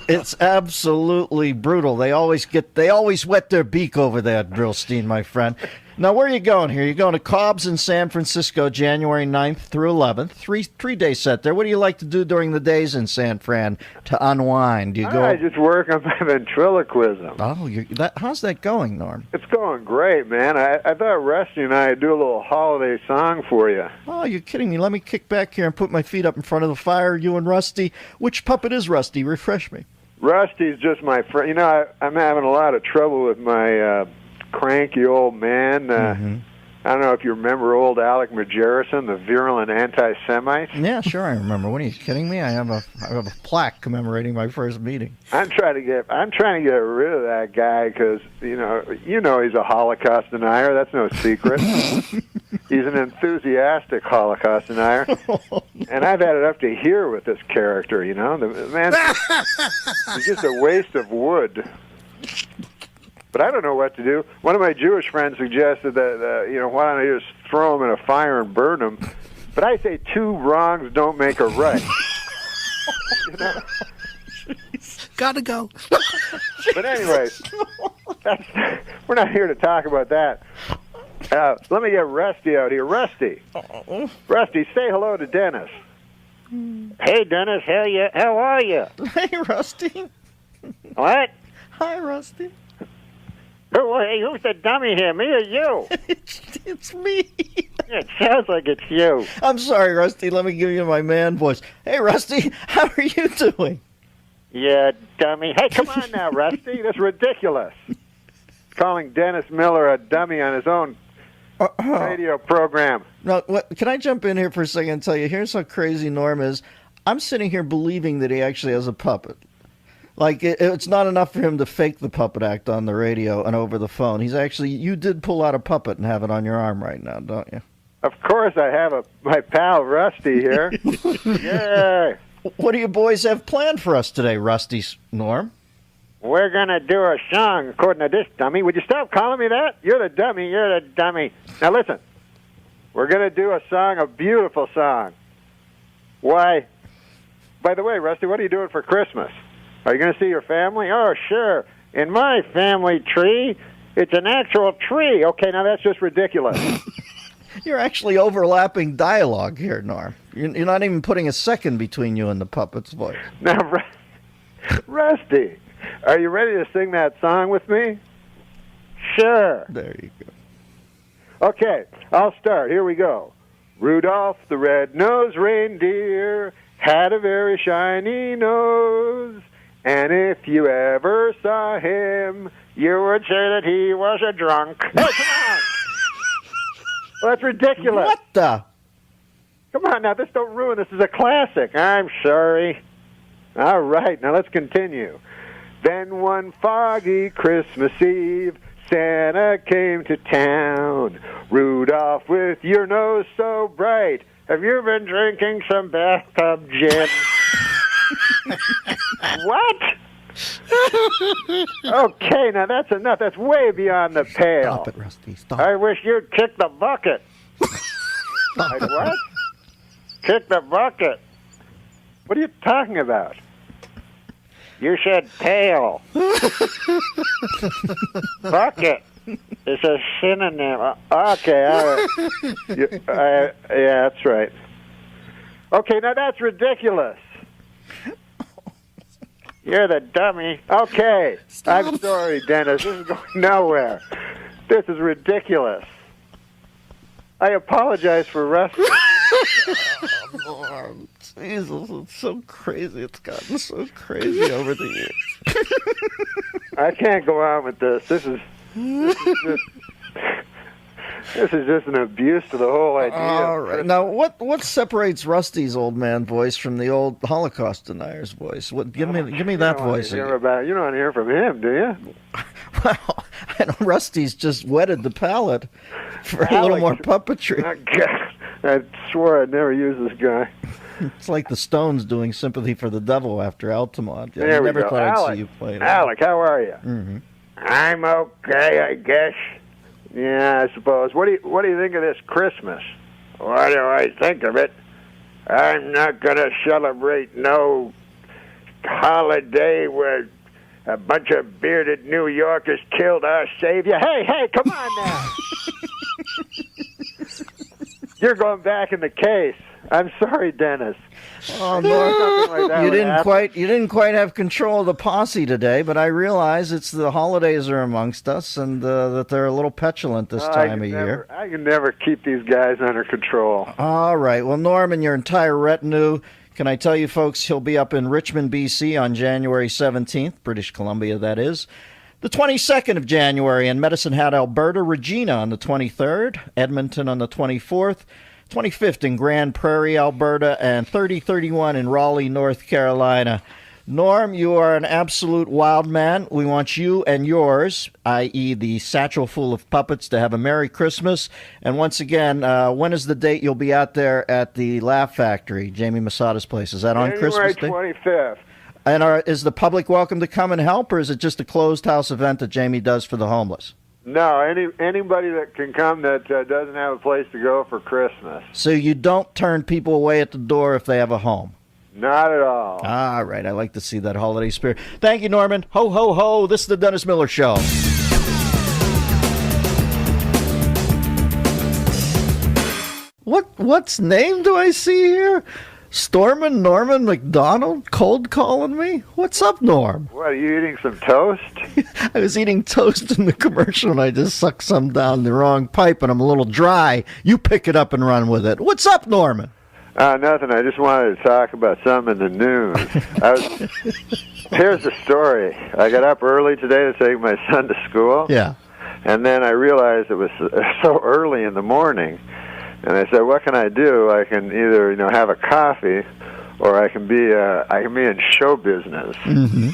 Speaker 1: It's absolutely brutal. They always wet their beak over there, Brillstein, my friend. Now, where are you going here? You're going to Cobb's in San Francisco, January 9th through 11th. Three-day set there. What do you like to do during the days in San Fran to unwind? Do you go?
Speaker 16: I just work on my ventriloquism.
Speaker 1: Oh, how's that going, Norm?
Speaker 16: It's going great, man. I thought Rusty and I would do a little holiday song for you.
Speaker 1: Oh, you're kidding me. Let me kick back here and put my feet up in front of the fire, you and Rusty. Which puppet is Rusty? Refresh me.
Speaker 16: Rusty's just my friend. You know, I'm having a lot of trouble with my cranky old man. I don't know if you remember old Alec Majerison, the virulent anti-Semite.
Speaker 1: Yeah, sure, I remember. What, are you kidding me? I have a plaque commemorating my first meeting.
Speaker 16: I'm trying to get rid of that guy because you know he's a Holocaust denier. That's no secret. He's an enthusiastic Holocaust denier, and I've had it up to here with this character. You know, the man is just a waste of wood. But I don't know what to do. One of my Jewish friends suggested that, why don't I just throw them in a fire and burn them? But I say two wrongs don't make a right.
Speaker 4: Gotta go.
Speaker 16: But anyway, we're not here to talk about that. Let me get Rusty out here. Rusty, say hello to Dennis.
Speaker 20: Hey, Dennis, how are you?
Speaker 1: Hey, Rusty.
Speaker 20: What?
Speaker 1: Hi, Rusty.
Speaker 20: Who's the dummy here, me or you?
Speaker 1: It's me.
Speaker 20: It sounds like it's you.
Speaker 1: I'm sorry, Rusty. Let me give you my man voice. Hey, Rusty, how are you doing?
Speaker 20: Yeah, dummy. Hey, come on now, Rusty. That's ridiculous.
Speaker 16: Calling Dennis Miller a dummy on his own radio program.
Speaker 1: Now, can I jump in here for a second and tell you, here's how crazy Norm is. I'm sitting here believing that he actually has a puppet. Like, it's not enough for him to fake the puppet act on the radio and over the phone. You did pull out a puppet and have it on your arm right now, don't you?
Speaker 16: Of course I have my pal Rusty here. Yeah.
Speaker 1: What do you boys have planned for us today, Rusty, Norm?
Speaker 20: We're going to do a song, according to this dummy. Would you stop calling me that? You're the dummy.
Speaker 16: Now listen, we're going to do a song, a beautiful song. Why? By the way, Rusty, what are you doing for Christmas? Are you going to see your family? Oh, sure. In my family tree, it's an actual tree. Okay, now that's just ridiculous.
Speaker 1: You're actually overlapping dialogue here, Norm. You're not even putting a second between you and the puppet's voice.
Speaker 16: Now, Rusty, are you ready to sing that song with me? Sure.
Speaker 1: There you go.
Speaker 16: Okay, I'll start. Here we go. Rudolph the red-nosed reindeer had a very shiny nose. And if you ever saw him, you would say that he was a drunk. Hey, come on! Well, that's ridiculous.
Speaker 1: What the?
Speaker 16: Come on now, don't ruin this. Is a classic. I'm sorry. All right, now let's continue. Then one foggy Christmas Eve, Santa came to town. Rudolph, with your nose so bright, have you been drinking some bathtub gin? What? Okay, now that's enough. That's way beyond the pale.
Speaker 1: Stop it, Rusty. Stop.
Speaker 20: I wish you'd kick the bucket.
Speaker 16: Like what?
Speaker 20: Kick the bucket.
Speaker 16: What are you talking about?
Speaker 20: You said pale. Bucket. It's a synonym. Okay, all right.
Speaker 16: Yeah, that's right. Okay, now that's ridiculous.
Speaker 20: You're the dummy.
Speaker 16: Okay, I'm sorry, Dennis. This is going nowhere. This is ridiculous. I apologize for wrestling.
Speaker 1: Oh, Jesus, it's so crazy. It's gotten so crazy over the years.
Speaker 16: I can't go on with this. This is just an abuse to the whole idea.
Speaker 1: All right. Now, what separates Rusty's old man voice from the old Holocaust denier's voice? Give me that voice.
Speaker 16: You don't want to hear from him, do you?
Speaker 1: Well, I know Rusty's just wetted the palate for a little more puppetry.
Speaker 16: I swore I'd never use this guy.
Speaker 1: It's like the Stones doing Sympathy for the Devil after Altamont.
Speaker 16: There
Speaker 1: I
Speaker 16: we
Speaker 1: never
Speaker 16: go.
Speaker 1: thought I'd
Speaker 16: Alec,
Speaker 1: see you play it.
Speaker 16: Alec, how are you?
Speaker 1: Mm-hmm.
Speaker 16: I'm okay, I guess. Yeah, I suppose. What do you think of this Christmas? What do I think of it? I'm not going to celebrate no holiday where a bunch of bearded New Yorkers killed our Savior. Hey, come on now. You're going back in the case. I'm sorry, Dennis.
Speaker 1: Oh, Norm,
Speaker 16: like that
Speaker 1: you
Speaker 16: would
Speaker 1: didn't quite have control of the posse today, but I realize it's the holidays are amongst us, and that they're a little petulant this time of year.
Speaker 16: I can never keep these guys under control.
Speaker 1: All right. Well, Norm and your entire retinue, can I tell you, folks, he'll be up in Richmond, B.C. on January 17th, British Columbia, that is. The 22nd of January in Medicine Hat, Alberta, Regina on the 23rd, Edmonton on the 24th, 25th in Grand Prairie, Alberta, and 30-31 in Raleigh, North Carolina. Norm, you are an absolute wild man. We want you and yours, i.e. the satchel full of puppets, to have a Merry Christmas. And once again, when is the date you'll be out there at the Laugh Factory, Jamie Masada's place? Is that on Christmas Day?
Speaker 16: January 25th.
Speaker 1: And is the public welcome to come and help, or is it just a closed house event that Jamie does for the homeless?
Speaker 16: No, anybody that can come that doesn't have a place to go for Christmas.
Speaker 1: So you don't turn people away at the door if they have a home?
Speaker 16: Not at all.
Speaker 1: All right, I like to see that holiday spirit. Thank you, Norman. Ho, ho, ho. This is the Dennis Miller Show. What's name do I see here? Norman Macdonald cold calling me? What's up, Norm?
Speaker 16: What, are you eating some toast?
Speaker 1: I was eating toast in the commercial and I just sucked some down the wrong pipe and I'm a little dry. You pick it up and run with it. What's up, Norman?
Speaker 16: Nothing. I just wanted to talk about something in the news. Here's the story. I got up early today to take my son to school.
Speaker 1: Yeah.
Speaker 16: And then I realized it was so early in the morning. And I said, what can I do? I can either, have a coffee, or I can be in show business.
Speaker 1: Mm-hmm.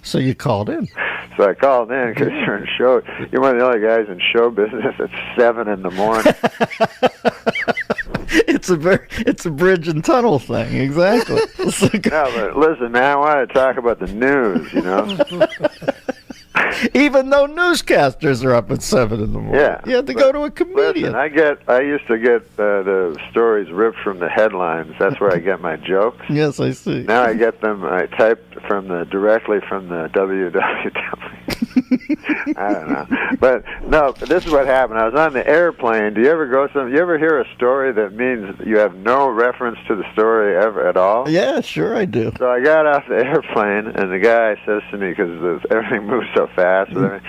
Speaker 1: So you called in.
Speaker 16: So I called in because you're one of the only guys in show business at 7 in the morning.
Speaker 1: It's a bridge and tunnel thing, exactly.
Speaker 16: No, but listen, man, I want to talk about the news,
Speaker 1: Even though newscasters are up at 7 in the morning.
Speaker 16: Yeah.
Speaker 1: You have to go to a comedian.
Speaker 16: Listen, I used to get the stories ripped from the headlines. That's where I get my jokes.
Speaker 1: Yes, I see.
Speaker 16: Now I get them, I type directly from the www. I don't know. But no, this is what happened. I was on the airplane. Do you ever you ever hear a story that means you have no reference to the story ever at all?
Speaker 1: Yeah, sure I do.
Speaker 16: So I got off the airplane, and the guy says to me, because everything moves so fast, the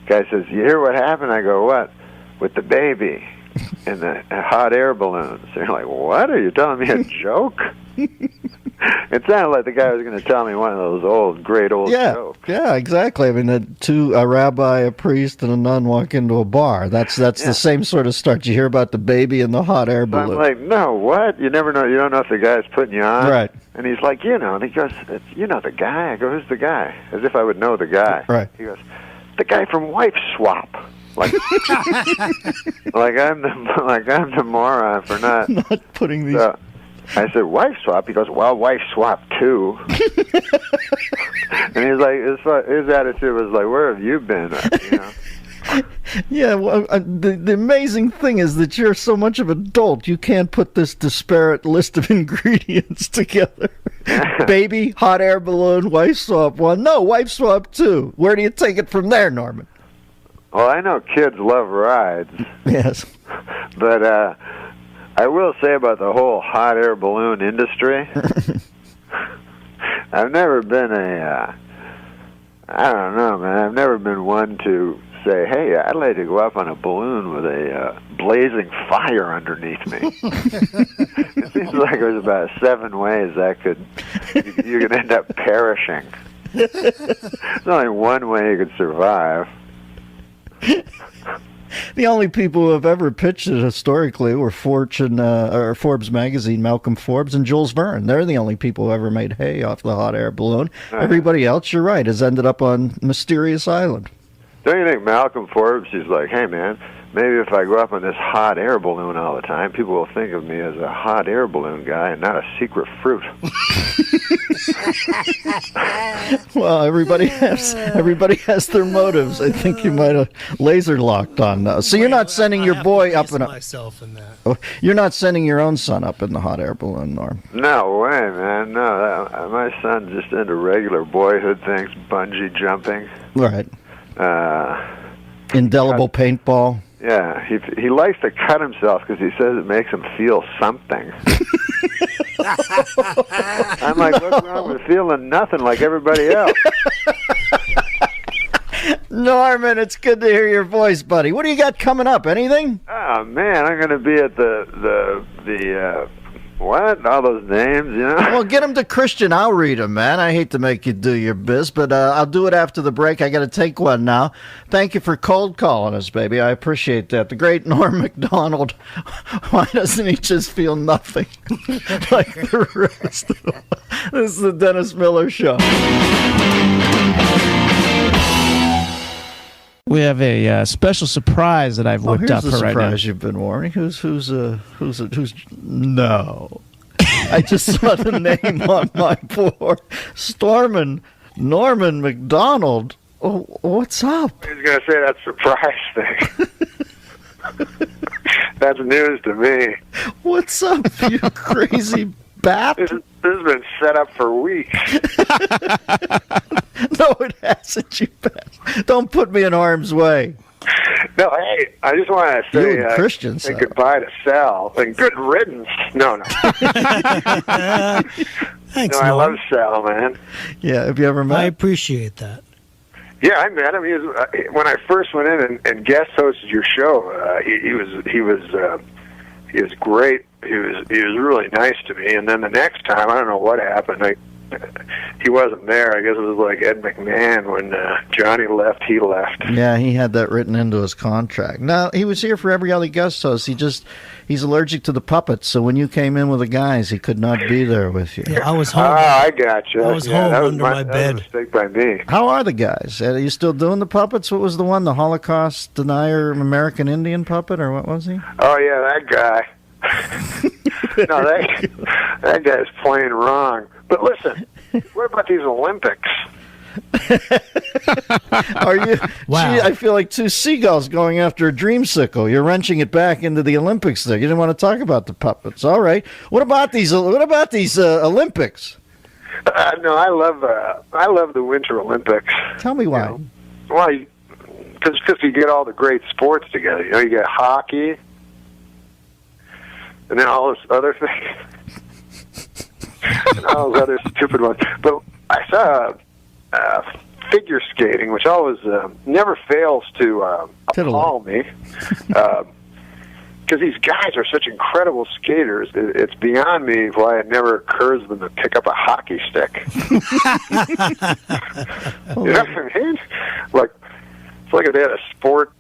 Speaker 16: guy says, you hear what happened? I go, what? With the baby and the hot air balloons. They're like, what? Are you telling me a joke? It sounded like the guy was going to tell me one of those great old jokes.
Speaker 1: Yeah, exactly. I mean, a rabbi, a priest, and a nun walk into a bar. That's the same sort of start. You hear about the baby and the hot air balloon.
Speaker 16: I'm like, no, what? You never know. You don't know if the guy's putting you on.
Speaker 1: Right.
Speaker 16: And he's like, and he goes, the guy? I go, who's the guy? As if I would know the guy.
Speaker 1: Right.
Speaker 16: He goes, the guy from Wife Swap. Like, like I'm the moron for not
Speaker 1: putting these.
Speaker 16: I said, wife swap? He goes, well, wife swap too. And he's like, his attitude was like, where have you been?
Speaker 1: Yeah, well, the amazing thing is that you're so much of an adult, you can't put this disparate list of ingredients together. Baby, hot air balloon, wife swap one. No, wife swap two. Where do you take it from there, Norman?
Speaker 16: Well, I know kids love rides.
Speaker 1: Yes.
Speaker 16: But I will say about the whole hot air balloon industry, I've never been I don't know, man. I've never been one to say, hey, I'd like to go up on a balloon with a blazing fire underneath me. It seems like there's about 7 ways you could end up perishing. There's only one way you could survive.
Speaker 1: The only people who have ever pitched it historically were Forbes magazine, Malcolm Forbes, and Jules Verne. They're the only people who ever made hay off the hot air balloon. Everybody else, you're right, has ended up on Mysterious Island.
Speaker 16: Don't you think Malcolm Forbes, he's like, hey, man, maybe if I go up in this hot air balloon all the time, people will think of me as a hot air balloon guy and not a secret fruit.
Speaker 1: Well, everybody has their motives. I think you might have laser locked on. So you're not sending your boy up in a.
Speaker 18: Myself in that.
Speaker 1: Oh, you're not sending your own son up in the hot air balloon, Norm.
Speaker 16: No way, man. No, my son's just into regular boyhood things, bungee jumping.
Speaker 1: Right. Indelible paintball.
Speaker 16: Yeah, he likes to cut himself because he says it makes him feel something. I'm like, what's wrong with feeling nothing like everybody else?
Speaker 1: Norman, it's good to hear your voice, buddy. What do you got coming up? Anything?
Speaker 16: Oh man, I'm going to be at the what? All those names, you know?
Speaker 1: Well, get them to Christian. I'll read them, man. I hate to make you do your biz, but I'll do it after the break. I got to take one now. Thank you for cold calling us, baby. I appreciate that. The great Norm Macdonald. Why doesn't he just feel nothing like the rest of them? This is the Dennis Miller Show.
Speaker 17: We have a special surprise that I've whipped up for right now.
Speaker 1: Surprise you've been warning. Who's? No, I just saw the name on my board. Norman Macdonald. Oh, what's up?
Speaker 10: I was going to say that surprise thing. That's news to me.
Speaker 1: What's up, you crazy bat?
Speaker 10: This has been set up for weeks.
Speaker 1: No, it hasn't, you bet. Don't put me in harm's way.
Speaker 10: No, hey, I just want to say
Speaker 1: Christian
Speaker 10: say goodbye to Sal and good riddance. No.
Speaker 18: Thanks,
Speaker 10: I
Speaker 18: Norm.
Speaker 10: love Sal, man.
Speaker 1: Yeah, have you ever met?
Speaker 18: I appreciate that.
Speaker 10: Yeah, I met him. He was, when I first went in and guest hosted your show. He was great. He was really nice to me. And then the next time, I don't know what happened. He wasn't there. I guess it was like Ed McMahon when Johnny left. He left.
Speaker 1: Yeah, he had that written into his contract. No, he was here for every other guest host. He's allergic to the puppets. So when you came in with the guys, he could not be there with you.
Speaker 18: Yeah, I was home.
Speaker 10: I got you.
Speaker 18: I was home under my bed.
Speaker 10: That was a mistake by me.
Speaker 1: How are the guys? Are you still doing the puppets? What was the one? The Holocaust denier American Indian puppet, or what was he?
Speaker 10: Oh yeah, that guy. No, that guy's playing wrong. But listen, what about these Olympics?
Speaker 1: Are you?
Speaker 18: Wow.
Speaker 1: Gee, I feel like two seagulls going after a dreamsicle. You're wrenching it back into the Olympics. There, you didn't want to talk about the puppets. All right. What about these Olympics?
Speaker 10: No, I love the Winter Olympics.
Speaker 1: Tell me why.
Speaker 10: You know? Well, because you get all the great sports together. You know, you get hockey, and then all this other thing. And all those other stupid ones. But I saw figure skating, which always never fails to appall me. Because these guys are such incredible skaters. It's beyond me why it never occurs to them to pick up a hockey stick. You know what I mean? Like, it's like if they had a sport,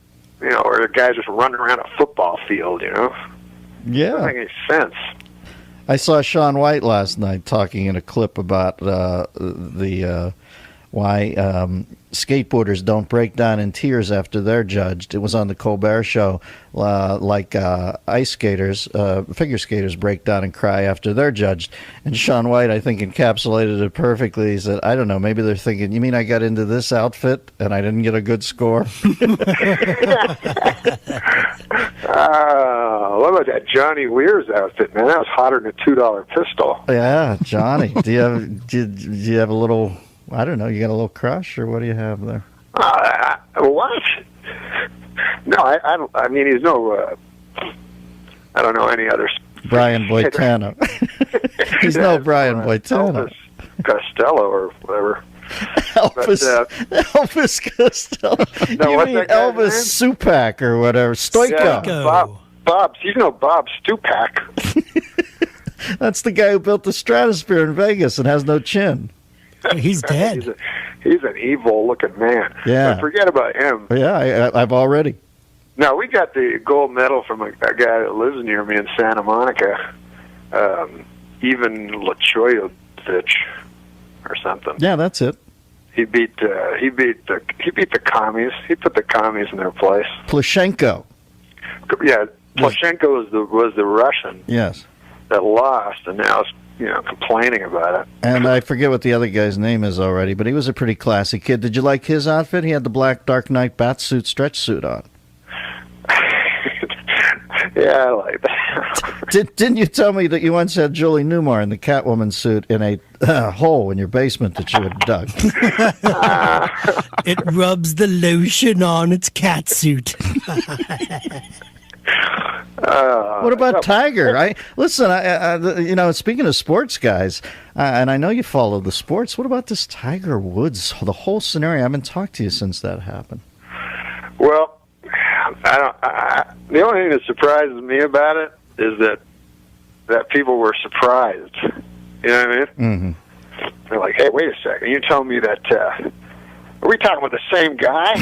Speaker 10: you know, where the guys just running around a football field, you know?
Speaker 1: Yeah.
Speaker 10: It doesn't make any sense.
Speaker 1: I saw Shaun White last night talking in a clip about why skateboarders don't break down in tears after they're judged. It was on the Colbert Show, like ice skaters, figure skaters break down and cry after they're judged. And Shaun White, I think, encapsulated it perfectly. He said, I don't know, maybe they're thinking, you mean I got into this outfit and I didn't get a good score?
Speaker 10: What about that Johnny Weir's outfit, man? That was hotter than a $2 pistol.
Speaker 1: Yeah, Johnny. Do you have a little... I don't know. You got a little crush, or what do you have there?
Speaker 10: What? No, I don't. I mean, he's no. I don't know any other.
Speaker 1: Brian Boitano. He's no Brian Boitano.
Speaker 10: Elvis Costello or whatever.
Speaker 1: Elvis Costello.
Speaker 10: No,
Speaker 1: you mean Elvis Supak or whatever? Stoico.
Speaker 10: Yeah, Bob. You know Bob Stupak.
Speaker 1: That's the guy who built the Stratosphere in Vegas and has no chin.
Speaker 18: He's dead.
Speaker 10: He's an evil-looking man.
Speaker 1: Yeah.
Speaker 10: But forget about him.
Speaker 1: Yeah, I've already.
Speaker 10: No, we got the gold medal from a guy that lives near me in Santa Monica, Ivan Lachoyevich or something.
Speaker 1: Yeah, that's it.
Speaker 10: He beat the commies. He put the commies in their place.
Speaker 1: Plushenko.
Speaker 16: Yeah, Plushenko was the Russian
Speaker 1: Yes.
Speaker 16: that lost, and now is complaining about it.
Speaker 1: And I forget what the other guy's name is already, but he was a pretty classy kid. Did you like his outfit? He had the black Dark Knight bat suit, stretch suit on.
Speaker 16: Yeah, I like that.
Speaker 1: Didn't you tell me that you once had Julie Newmar in the Catwoman suit in a hole in your basement that you had dug?
Speaker 4: It rubs the lotion on its catsuit.
Speaker 1: What about Tiger? Listen, speaking of sports guys, and I know you follow the sports. What about this Tiger Woods? The whole scenario. I haven't talked to you since that happened.
Speaker 16: Well, the only thing that surprises me about it is that people were surprised. You know what I mean?
Speaker 1: Mm-hmm.
Speaker 16: They're like, "Hey, wait a second! You telling me that? Are we talking about the same guy?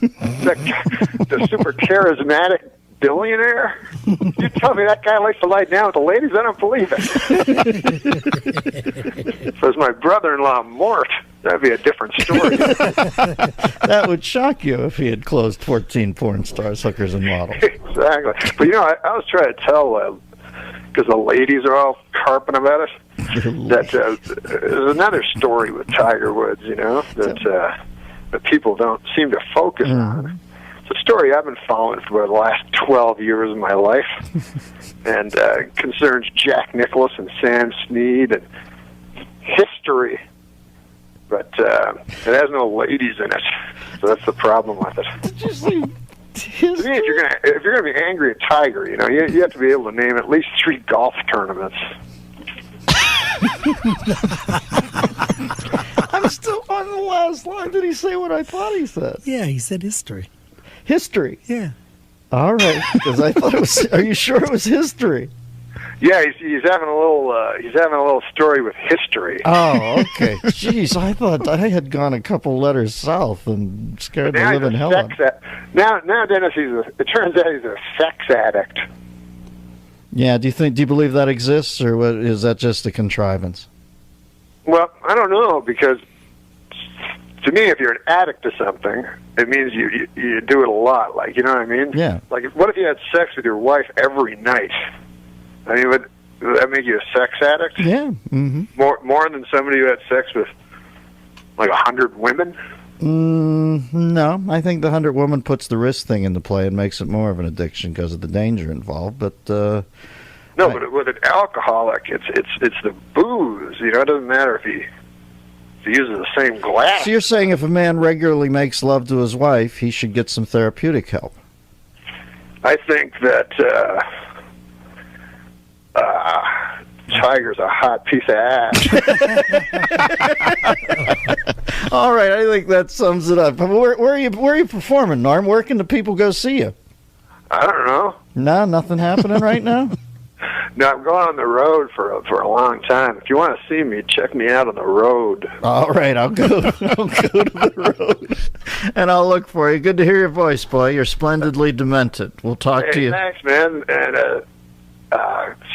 Speaker 16: the super charismatic billionaire? You tell me that guy likes to lie down with the ladies? I don't believe it." Says my brother-in-law, Mort. That'd be a different story.
Speaker 1: That would shock you if he had closed 14 porn stars, hookers, and models.
Speaker 16: Exactly. But I was trying to tell, because the ladies are all carping about it, that there's another story with Tiger Woods, that people don't seem to focus on. It's a story I've been following for the last 12 years of my life, and concerns Jack Nicklaus and Sam Snead and history. But it has no ladies in it, so that's the problem with it.
Speaker 1: Did you see
Speaker 16: to me, if you're gonna be angry at Tiger, you have to be able to name at least 3 golf tournaments.
Speaker 1: I'm still on the last line. Did he say what I thought he said?
Speaker 4: Yeah, he said history.
Speaker 1: History?
Speaker 4: Yeah.
Speaker 1: All right, because I thought it was. Are you sure it was history?
Speaker 16: Yeah, he's having a little story with history.
Speaker 1: Oh, okay. Jeez, I thought I had gone a couple letters south and scared the living hell out of him.
Speaker 16: Now, Dennis, it turns out he's a sex addict.
Speaker 1: Yeah, do you believe that exists, or what, is that just a contrivance?
Speaker 16: Well, I don't know, because to me, if you're an addict to something, it means you do it a lot. Like, you know what I mean?
Speaker 1: Yeah.
Speaker 16: Like, what if you had sex with your wife every night? I mean, would that make you a sex addict?
Speaker 1: Yeah. Mm-hmm.
Speaker 16: More than somebody who had sex with like 100 women?
Speaker 1: No, I think the 100 woman puts the risk thing into play and makes it more of an addiction because of the danger involved. But
Speaker 16: but with an alcoholic, it's the booze. It doesn't matter if he uses the same glass.
Speaker 1: So you're saying if a man regularly makes love to his wife, he should get some therapeutic help?
Speaker 16: I think that Tiger's a hot piece of ass.
Speaker 1: All right, I think that sums it up. Where are you performing, Norm? Where can the people go see you?
Speaker 16: I don't know.
Speaker 1: No, nothing happening right now?
Speaker 16: No, I'm going on the road for a long time. If you want to see me, check me out on the road.
Speaker 1: All right, I'll go to the road, and I'll look for you. Good to hear your voice, boy. You're splendidly demented. We'll talk to you.
Speaker 16: Thanks, man, and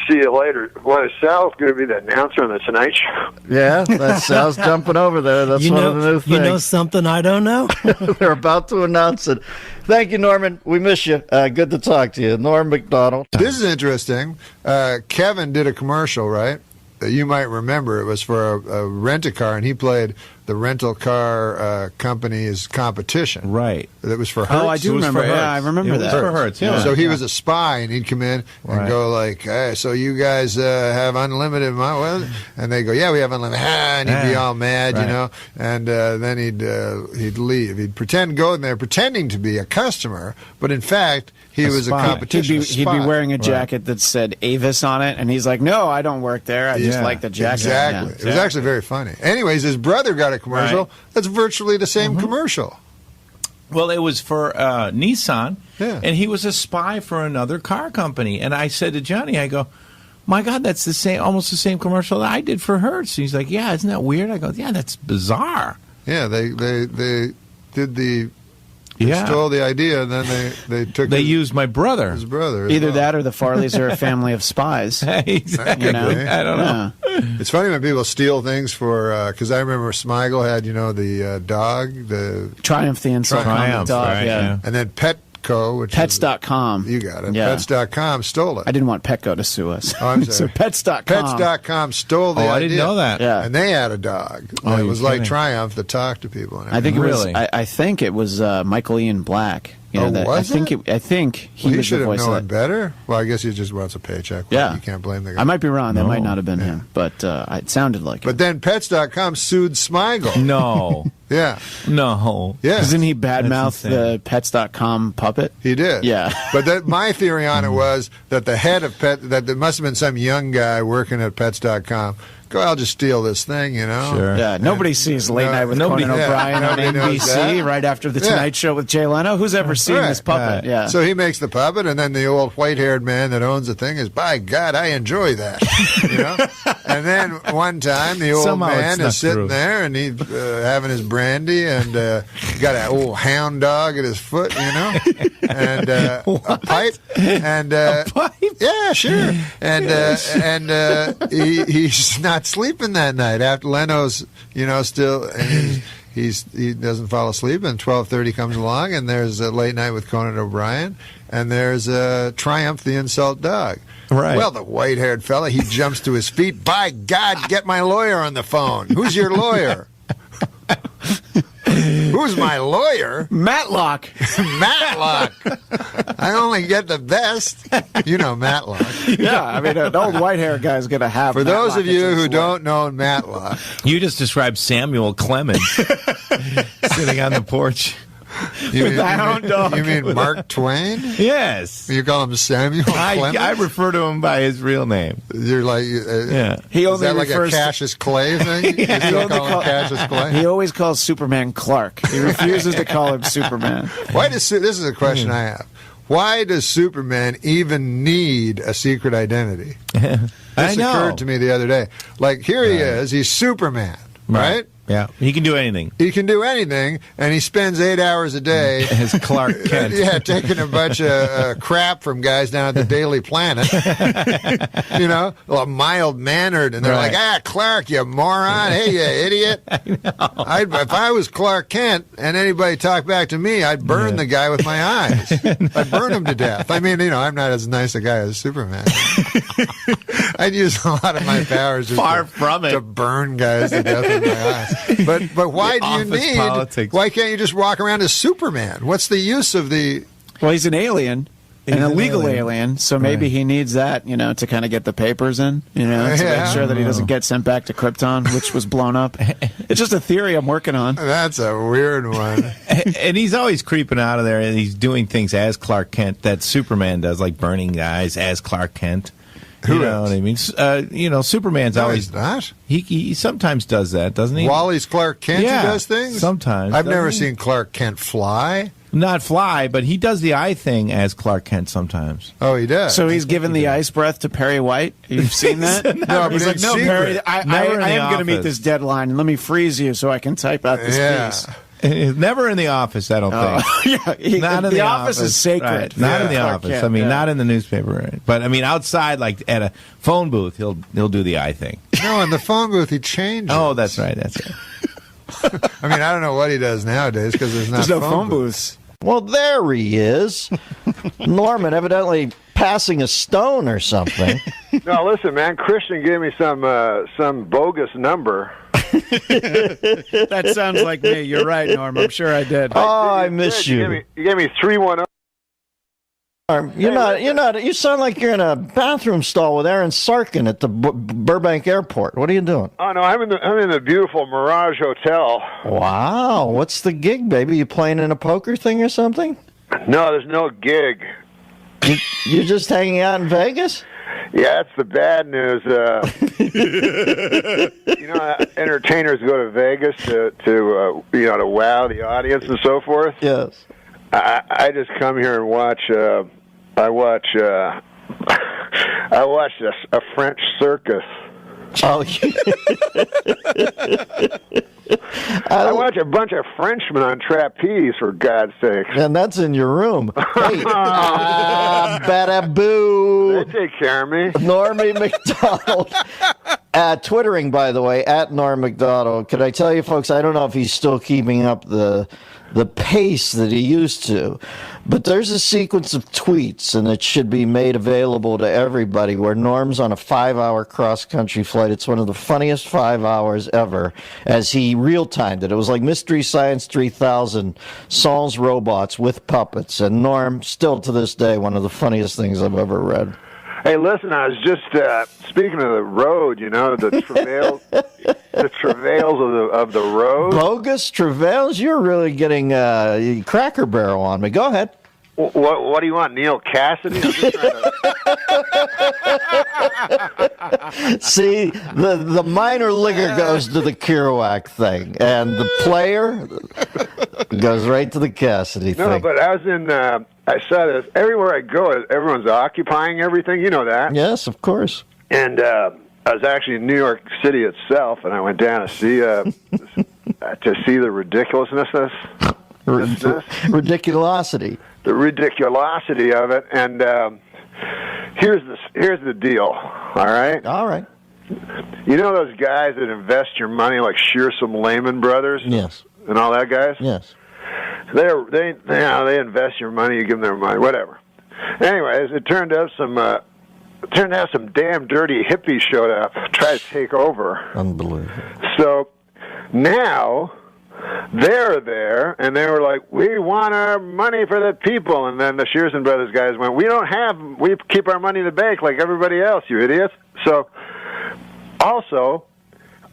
Speaker 16: see you later. Well, Sal's going to be the announcer on the Tonight Show.
Speaker 1: Yeah, Sal's jumping over there. That's one of the new things.
Speaker 4: You know something I don't know?
Speaker 1: They're about to announce it. Thank you, Norman. We miss you. Good to talk to you. Norm Macdonald.
Speaker 13: This is interesting. Kevin did a commercial, right? That you might remember. It was for a rent-a-car, and he played the rental car company's competition.
Speaker 17: Right.
Speaker 13: That was for Hertz.
Speaker 17: Oh, I do remember. Yeah, I remember that.
Speaker 13: It was for Hertz, yeah. So he was a spy, and he'd come in and go like, "Hey, so you guys have unlimited money?" And they go, "Yeah, we have unlimited." And he'd be all mad, and then he'd leave. He'd go in there pretending to be a customer, but in fact he was a competition
Speaker 17: He'd be wearing a jacket that said Avis on it, and he's like, "No, I don't work there. I just like the jacket."
Speaker 13: Exactly. It was actually very funny. Anyways, his brother got a commercial that's virtually the same commercial.
Speaker 9: Well, it was for Nissan, and he was a spy for another car company. And I said to Johnny, I go, "My God, that's almost the same commercial that I did for Hertz." And he's like, "Yeah, isn't that weird?" I go, "Yeah, that's bizarre."
Speaker 13: Yeah, they did the. They stole the idea, and then they took.
Speaker 9: They used my brother.
Speaker 13: His brother.
Speaker 15: Either that, or the Farleys are a family of spies.
Speaker 9: Exactly. I don't know.
Speaker 13: It's funny when people steal things for. Because I remember Smigel had, the dog, the
Speaker 15: Triumph, the insult dog,
Speaker 13: and then Petco, which
Speaker 15: Pets.com.
Speaker 13: You got it.
Speaker 15: Yeah.
Speaker 13: Pets.com stole it.
Speaker 15: I didn't want Petco to sue us.
Speaker 13: Oh, I'm sorry.
Speaker 15: So Pets.com.
Speaker 13: Pets.com stole the idea.
Speaker 9: I didn't know that.
Speaker 15: Yeah.
Speaker 13: And they had a dog.
Speaker 9: Oh,
Speaker 13: It was like
Speaker 9: kidding.
Speaker 13: Triumph that talked to people. And
Speaker 15: I think it was.
Speaker 9: Really?
Speaker 15: I think it was Michael Ian Black. You know,
Speaker 13: Oh, was
Speaker 15: I think
Speaker 13: it?
Speaker 15: I think he
Speaker 13: he
Speaker 15: was
Speaker 13: should
Speaker 15: the
Speaker 13: have
Speaker 15: voice
Speaker 13: known
Speaker 15: of that.
Speaker 13: better. Well, I guess he just wants a paycheck.
Speaker 15: Yeah.
Speaker 13: You can't blame the guy.
Speaker 15: I might be wrong. That
Speaker 9: No.
Speaker 15: might not have been him, but it sounded like
Speaker 13: But then Pets.com sued Smigel.
Speaker 9: No.
Speaker 13: Yeah.
Speaker 9: No.
Speaker 13: Yeah.
Speaker 15: Doesn't he
Speaker 9: That's
Speaker 15: badmouth
Speaker 9: insane.
Speaker 15: the Pets.com puppet?
Speaker 13: He did.
Speaker 15: Yeah.
Speaker 13: But my theory on it was that the head of that there must have been some young guy working at Pets.com. Go, I'll just steal this thing, you know?
Speaker 9: Sure.
Speaker 15: Yeah, nobody sees Late Night with
Speaker 9: nobody-
Speaker 15: Conan
Speaker 9: yeah,
Speaker 15: O'Brien on
Speaker 13: nobody knows
Speaker 15: NBC
Speaker 13: that.
Speaker 15: right after The
Speaker 13: Yeah.
Speaker 15: Tonight Show with Jay Leno. Who's ever seen
Speaker 13: Right.
Speaker 15: this puppet?
Speaker 9: Right.
Speaker 15: Yeah.
Speaker 13: So he makes the puppet, and then the old white-haired man that owns the thing is, by God, I enjoy that. You know? And then one time, the old
Speaker 9: Somehow
Speaker 13: man
Speaker 9: it's
Speaker 13: is sitting
Speaker 9: through.
Speaker 13: there, and he's having his brandy, and got an old hound dog at his foot, you know, and a pipe, and
Speaker 9: A pipe?
Speaker 13: yeah, sure, and he's not sleeping that night after Leno's, you know, still. And he doesn't fall asleep, and 12:30 comes along, and there's a Late Night with Conan O'Brien, and there's Triumph the Insult Dog.
Speaker 9: Right.
Speaker 13: Well, the white-haired fella, he jumps to his feet. By God, get my lawyer on the phone. Who's your lawyer? Who's my lawyer?
Speaker 15: Matlock.
Speaker 13: Matlock. I only get the best. You know Matlock.
Speaker 15: Yeah, I mean, an old white hair guy's going to have
Speaker 13: For those
Speaker 15: Matlock
Speaker 13: of you
Speaker 15: as his
Speaker 13: who
Speaker 15: lawyer.
Speaker 13: don't know Matlock,
Speaker 9: You just described Samuel Clemens sitting on the porch.
Speaker 13: you
Speaker 15: With the hound dog.
Speaker 13: You mean Mark Twain?
Speaker 9: Yes.
Speaker 13: You call him Samuel Clemens?
Speaker 9: I refer to him by his real name.
Speaker 13: You're like,
Speaker 9: Yeah.
Speaker 15: He
Speaker 13: is
Speaker 15: only
Speaker 13: that like a
Speaker 15: refers to-
Speaker 13: Cassius Clay thing? You still call him Cassius Clay?
Speaker 15: He always calls Superman Clark. He refuses to call him Superman.
Speaker 13: Why does this is a question I have? Why does Superman even need a secret identity?
Speaker 9: I
Speaker 13: This
Speaker 9: know.
Speaker 13: occurred to me the other day. Like, here he is. He's Superman, right?
Speaker 9: Yeah. He can do anything.
Speaker 13: He can do anything, and he spends 8 hours a day
Speaker 9: As Clark Kent.
Speaker 13: yeah, taking a bunch of crap from guys down at the Daily Planet. You know, well, mild-mannered, and they're
Speaker 9: Right.
Speaker 13: like, Clark, you moron. Hey, you idiot. If I was Clark Kent and anybody talked back to me, I'd burn the guy with my eyes. I'd burn him to death. I mean, you know, I'm not as nice a guy as Superman. I'd use a lot of my powers just
Speaker 9: Far from it.
Speaker 13: to burn guys to death with my eyes. But why do you
Speaker 9: office
Speaker 13: need?
Speaker 9: politics.
Speaker 13: Why can't you just walk around as Superman? What's the use of the?
Speaker 15: Well, he's an alien.
Speaker 9: He's
Speaker 15: An
Speaker 9: an
Speaker 15: illegal
Speaker 9: alien.
Speaker 15: alien, so maybe
Speaker 9: Right.
Speaker 15: he needs that, you know, to kind of get the papers in, you know, to
Speaker 13: Yeah.
Speaker 15: make sure that he doesn't get sent back to Krypton, which was blown up. It's just a theory I'm working on.
Speaker 13: That's a weird one.
Speaker 9: And he's always creeping out of there, and he's doing things as Clark Kent that Superman does, like burning guys as Clark Kent. You
Speaker 13: Who
Speaker 9: know
Speaker 13: is?
Speaker 9: what I mean? You know, Superman's
Speaker 13: No,
Speaker 9: always
Speaker 13: he's not.
Speaker 9: he sometimes does that, doesn't he?
Speaker 13: Wally's Clark Kent
Speaker 9: Yeah,
Speaker 13: who does things?
Speaker 9: sometimes,
Speaker 13: I've
Speaker 9: doesn't
Speaker 13: never
Speaker 9: he?
Speaker 13: seen Clark Kent fly.
Speaker 9: Not fly, but he does the eye thing as Clark Kent sometimes.
Speaker 13: Oh, he does.
Speaker 15: So he's given the ice breath to Perry White. You've seen that?
Speaker 13: No, but
Speaker 15: he's like,
Speaker 13: in
Speaker 15: no,
Speaker 13: secret.
Speaker 15: Perry, I
Speaker 9: Never in the
Speaker 15: am going to meet
Speaker 9: office.
Speaker 15: this deadline, and let me freeze you so I can type out this
Speaker 13: Yeah.
Speaker 15: piece.
Speaker 9: Never in the office, I don't think.
Speaker 15: Yeah,
Speaker 9: Not in
Speaker 15: the office is sacred.
Speaker 9: Right. Not in the
Speaker 15: Clark
Speaker 9: office.
Speaker 15: Kent,
Speaker 9: I mean,
Speaker 15: yeah.
Speaker 9: not in the newspaper. Right? But I mean, outside, like at a phone booth, he'll do the eye thing.
Speaker 13: No, in the phone booth he changes.
Speaker 9: Oh, that's right. That's right.
Speaker 13: I mean, I don't know what he does nowadays because there's not
Speaker 15: There's no phone
Speaker 13: booths.
Speaker 1: Well, there he is. Norman, evidently passing a stone or something.
Speaker 16: No, listen, man. Christian gave me some bogus number.
Speaker 15: That sounds like me. You're right, Norm. I'm sure I did.
Speaker 1: Oh, I miss you.
Speaker 16: You gave me 310.
Speaker 1: You sound like you're in a bathroom stall with Aaron Sorkin at the Burbank Airport. What are you doing?
Speaker 16: Oh no, I'm in the beautiful Mirage Hotel.
Speaker 1: Wow. What's the gig, baby? You playing in a poker thing or something?
Speaker 16: No, there's no gig.
Speaker 1: You're just hanging out in Vegas?
Speaker 16: Yeah, that's the bad news. You know, entertainers go to Vegas to wow the audience and so forth.
Speaker 1: Yes.
Speaker 16: I just come here and watch. I watch a French circus.
Speaker 1: Oh,
Speaker 16: I watch a bunch of Frenchmen on trapeze, for God's sake.
Speaker 1: and that's in your room. Hey, bada boo.
Speaker 16: They take care of me.
Speaker 1: Normie Macdonald. Twittering, by the way, at Norm Macdonald. Can I tell you, folks, I don't know if he's still keeping up the pace that he used to, but there's a sequence of tweets, and it should be made available to everybody, where Norm's on a 5-hour cross-country flight. It's one of the funniest 5 hours ever, as he real-timed it. It was like Mystery Science 3000, Saul's Robots with puppets, and Norm, still to this day, one of the funniest things I've ever read.
Speaker 16: Hey, listen, I was just speaking of the road, the travails of the road.
Speaker 1: Bogus travails? You're really getting Cracker Barrel on me. Go ahead.
Speaker 16: What do you want, Neil Cassidy? I'm just trying to...
Speaker 1: See, the minor leaguer goes to the Kerouac thing, and the player goes right to the Cassidy thing.
Speaker 16: No, but I was in... I saw this everywhere I go. Everyone's occupying everything. You know that.
Speaker 1: Yes, of course.
Speaker 16: And I was actually in New York City itself, and I went down to see the ridiculousness.
Speaker 1: Ridiculosity.
Speaker 16: The ridiculosity of it. And here's the deal. All right.
Speaker 1: All right.
Speaker 16: You know those guys that invest your money, like Shearsome Lehman Brothers?
Speaker 1: Yes.
Speaker 16: And all that guys?
Speaker 1: Yes.
Speaker 16: They invest your money, you give them their money, whatever. Anyways, it turned out some damn dirty hippies showed up, tried to take over.
Speaker 1: Unbelievable.
Speaker 16: So now they're there, and they were like, "We want our money for the people." And then the Shearson Brothers guys went, "We keep our money in the bank like everybody else, you idiots." So also,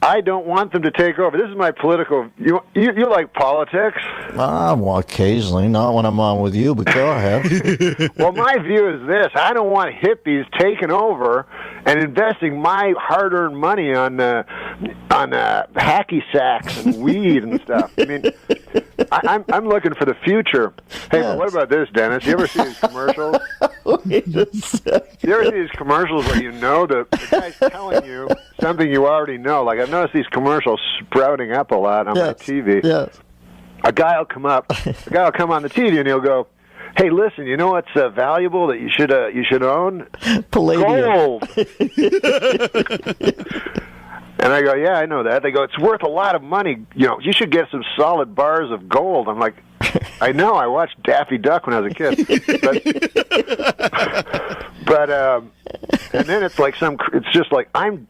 Speaker 16: I don't want them to take over. This is my political... You like politics?
Speaker 1: Well, occasionally. Not when I'm on with you, but go ahead.
Speaker 16: Well, my view is this. I don't want hippies taking over and investing my hard-earned money on hacky sacks and weed and stuff. I mean, I'm looking for the future. Hey, yes. But what about this, Dennis? You ever see these commercials?
Speaker 1: Wait a second.
Speaker 16: You ever see these commercials where the guy's telling you something you already know? Like, I've noticed these commercials sprouting up a lot on my TV.
Speaker 1: Yes.
Speaker 16: A guy will come on the TV and he'll go, "Hey, listen, you know what's valuable that you should own?
Speaker 1: Palladium.
Speaker 16: Gold." And I go, "Yeah, I know that." They go, "It's worth a lot of money. You should get some solid bars of gold." I'm like, "I know. I watched Daffy Duck when I was a kid." But and then it's just like I'm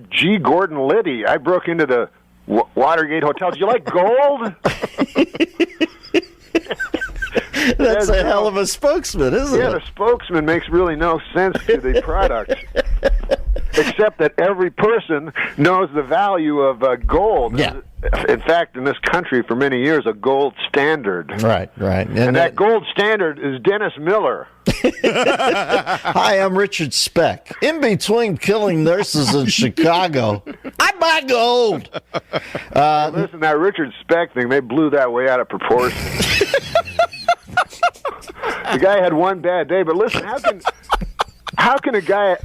Speaker 16: G. Gordon Liddy. I broke into the Watergate Hotel. "Do you like gold?"
Speaker 1: That's a hell of a spokesman, isn't it?
Speaker 16: Yeah, the spokesman makes really no sense to the product. Except that every person knows the value of gold.
Speaker 1: Yeah.
Speaker 16: In fact, in this country for many years, a gold standard.
Speaker 1: Right.
Speaker 16: And that gold standard is Dennis Miller.
Speaker 1: Hi, I'm Richard Speck. In between killing nurses in Chicago, I buy gold.
Speaker 16: Listen, that Richard Speck thing, they blew that way out of proportion. The guy had one bad day, but listen, how can a guy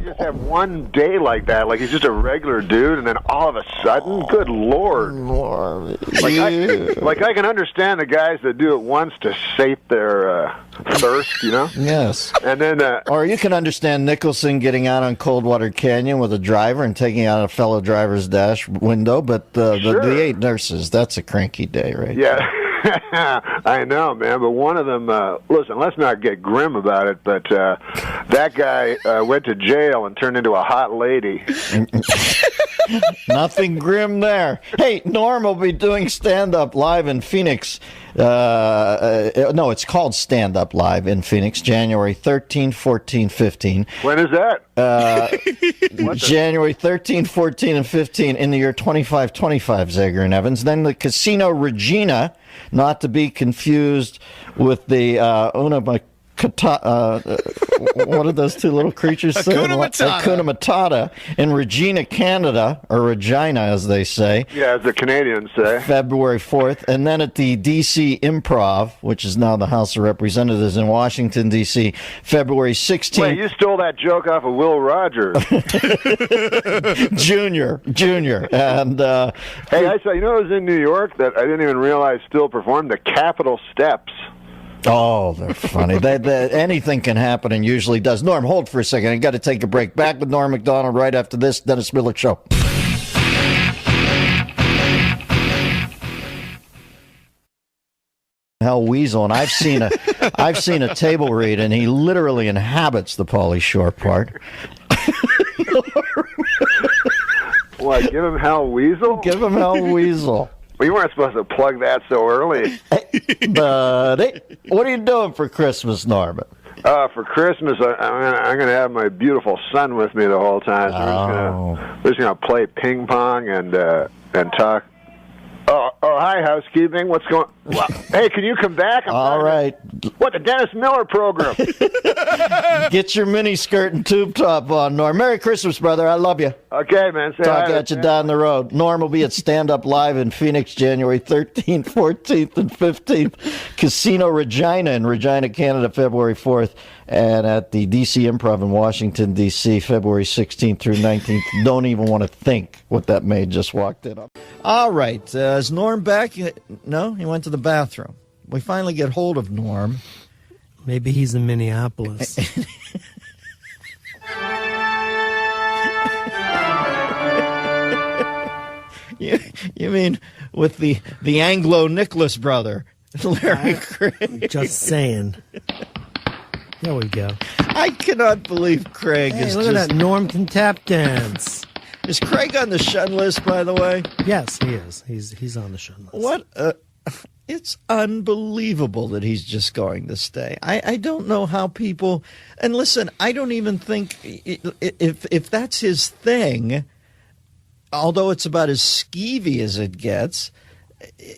Speaker 16: just have one day like that? Like he's just a regular dude, and then all of a sudden, good Lord. Like I can understand the guys that do it once to sate their thirst,
Speaker 1: Yes.
Speaker 16: And then,
Speaker 1: or you can understand Nicholson getting out on Coldwater Canyon with a driver and taking out a fellow driver's dash window, but the 8 nurses, that's a cranky day, right?
Speaker 16: Yeah. I know, man, but one of them, listen, let's not get grim about it, but that guy went to jail and turned into a hot lady.
Speaker 1: Nothing grim there. Hey, Norm will be doing stand-up live in Phoenix. No, it's called Stand Up Live in Phoenix, January 13, 14, 15.
Speaker 16: When is that?
Speaker 1: January 13, 14, and 15 in the year 2525, Zager and Evans. Then the Casino Regina, not to be confused with the what are those two little creatures say? Hakuna Matata in Regina, Canada, or Regina, as they say.
Speaker 16: Yeah, as the Canadians say.
Speaker 1: February 4th. And then at the D.C. Improv, which is now the House of Representatives in Washington, D.C., February 16th.
Speaker 16: Wait, you stole that joke off of Will Rogers.
Speaker 1: Junior. And
Speaker 16: hey, I saw, it was in New York that I didn't even realize still performed, the Capitol Steps.
Speaker 1: Oh, they're funny. Anything can happen and usually does. Norm, hold for a second. I got to take a break. Back with Norm Macdonald right after this Dennis Miller Show. Hell Weasel, and I've seen a table read, and he literally inhabits the Pauly Shore part.
Speaker 16: What, give him Hell Weasel?
Speaker 1: Give him Hell Weasel.
Speaker 16: Well, you weren't supposed to plug that so early.
Speaker 1: Buddy, what are you doing for Christmas, Norman?
Speaker 16: For Christmas, I'm gonna have my beautiful son with me the whole time. So we're just gonna play ping pong and talk. Oh, hi, housekeeping. What's going? Well, hey, can you come back?
Speaker 1: All right.
Speaker 16: What, the Dennis Miller program?
Speaker 1: Get your mini skirt and tube top on, Norm. Merry Christmas, brother. I love you.
Speaker 16: Okay, man.
Speaker 1: Talk at you down the road. Norm will be at Stand Up Live in Phoenix, January 13th, 14th, and 15th. Casino Regina in Regina, Canada, February 4th. And at the D.C. Improv in Washington, D.C., February 16th through 19th. Don't even want to think what that maid just walked in on. All right. Is Norm back? No, he went to the bathroom. We finally get hold of Norm.
Speaker 4: Maybe he's in Minneapolis.
Speaker 1: You mean with the Anglo-Nicholas brother, Larry Craig?
Speaker 4: Just saying. There we go.
Speaker 1: I cannot believe Craig is
Speaker 4: look at that. Norm can tap dance.
Speaker 1: Is Craig on the shun list, by the way?
Speaker 4: Yes, he is. He's on the shun list.
Speaker 1: What? It's unbelievable that he's just going to stay. I don't know how people. And listen, I don't even think if that's his thing. Although it's about as skeevy as it gets.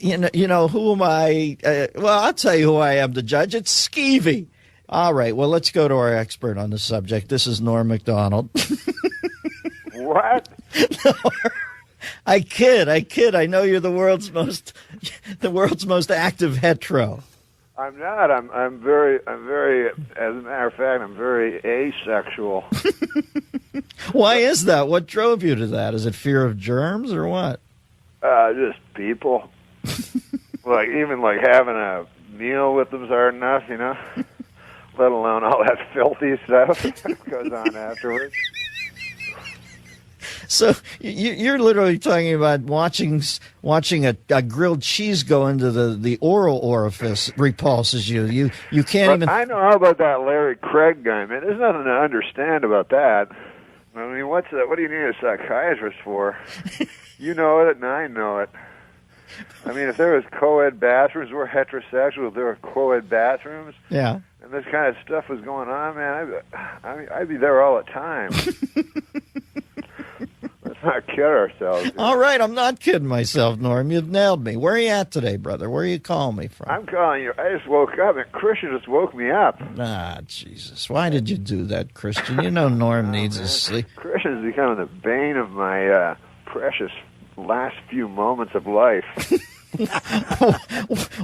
Speaker 1: You know who am I? Well, I'll tell you who I am to judge. It's skeevy. All right, well, let's go to our expert on the subject. This is Norm Macdonald.
Speaker 16: What?
Speaker 1: No, I kid. I know you're the world's most active hetero.
Speaker 16: I'm not. I'm very. As a matter of fact, I'm very asexual.
Speaker 1: Why is that? What drove you to that? Is it fear of germs or what?
Speaker 16: Just people. Even having a meal with them's hard enough, you know. Let alone all that filthy stuff that goes on afterwards.
Speaker 1: So you're literally talking about watching a grilled cheese go into the oral orifice repulses you. You can't even.
Speaker 16: I know all about that Larry Craig guy, man. There's nothing to understand about that. I mean, what's that? What do you need a psychiatrist for? You know it, and I know it. I mean, if there was co-ed bathrooms, we're heterosexual. If there were co-ed bathrooms,
Speaker 1: yeah,
Speaker 16: and this kind of stuff was going on, man, I'd be there all the time. Let's not kid ourselves.
Speaker 1: All right, I'm not kidding myself, Norm. You've nailed me. Where are you at today, brother? Where are you calling me from?
Speaker 16: I'm calling you. I just woke up, and Christian just woke me up.
Speaker 1: Ah, Jesus. Why did you do that, Christian? You know Norm needs his sleep.
Speaker 16: Christian's becoming the bane of my precious last few moments of life.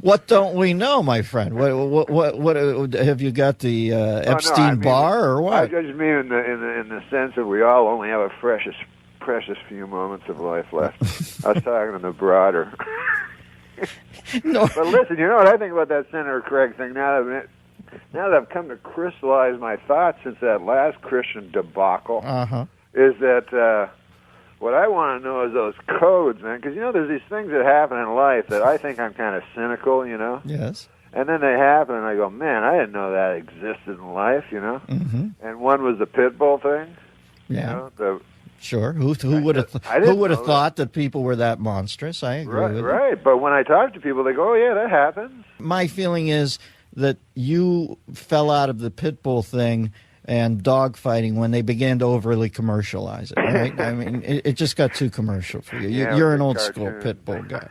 Speaker 1: What don't we know, my friend? What have you got the Epstein bar or what?
Speaker 16: I just mean in the sense that we all only have a precious few moments of life left. I was talking in the broader.
Speaker 1: No.
Speaker 16: But listen, you know what I think about that Senator Craig thing now that I've come to crystallize my thoughts since that last Christian debacle, is that what I want to know is those codes, man, because, you know, there's these things that happen in life that I think I'm kind of cynical, you know?
Speaker 1: Yes.
Speaker 16: And then they happen, and I go, man, I didn't know that existed in life, you know?
Speaker 1: Mm-hmm.
Speaker 16: And one was the pit bull thing.
Speaker 1: Yeah.
Speaker 16: You know,
Speaker 1: sure. Who would have thought that people were that monstrous? I agree with you.
Speaker 16: Right, but when I talk to people, they go, oh, yeah, that happens.
Speaker 1: My feeling is that you fell out of the pit bull thing and dogfighting when they began to overly commercialize it, right? I mean, it just got too commercial for you. You're an old school pit bull guy.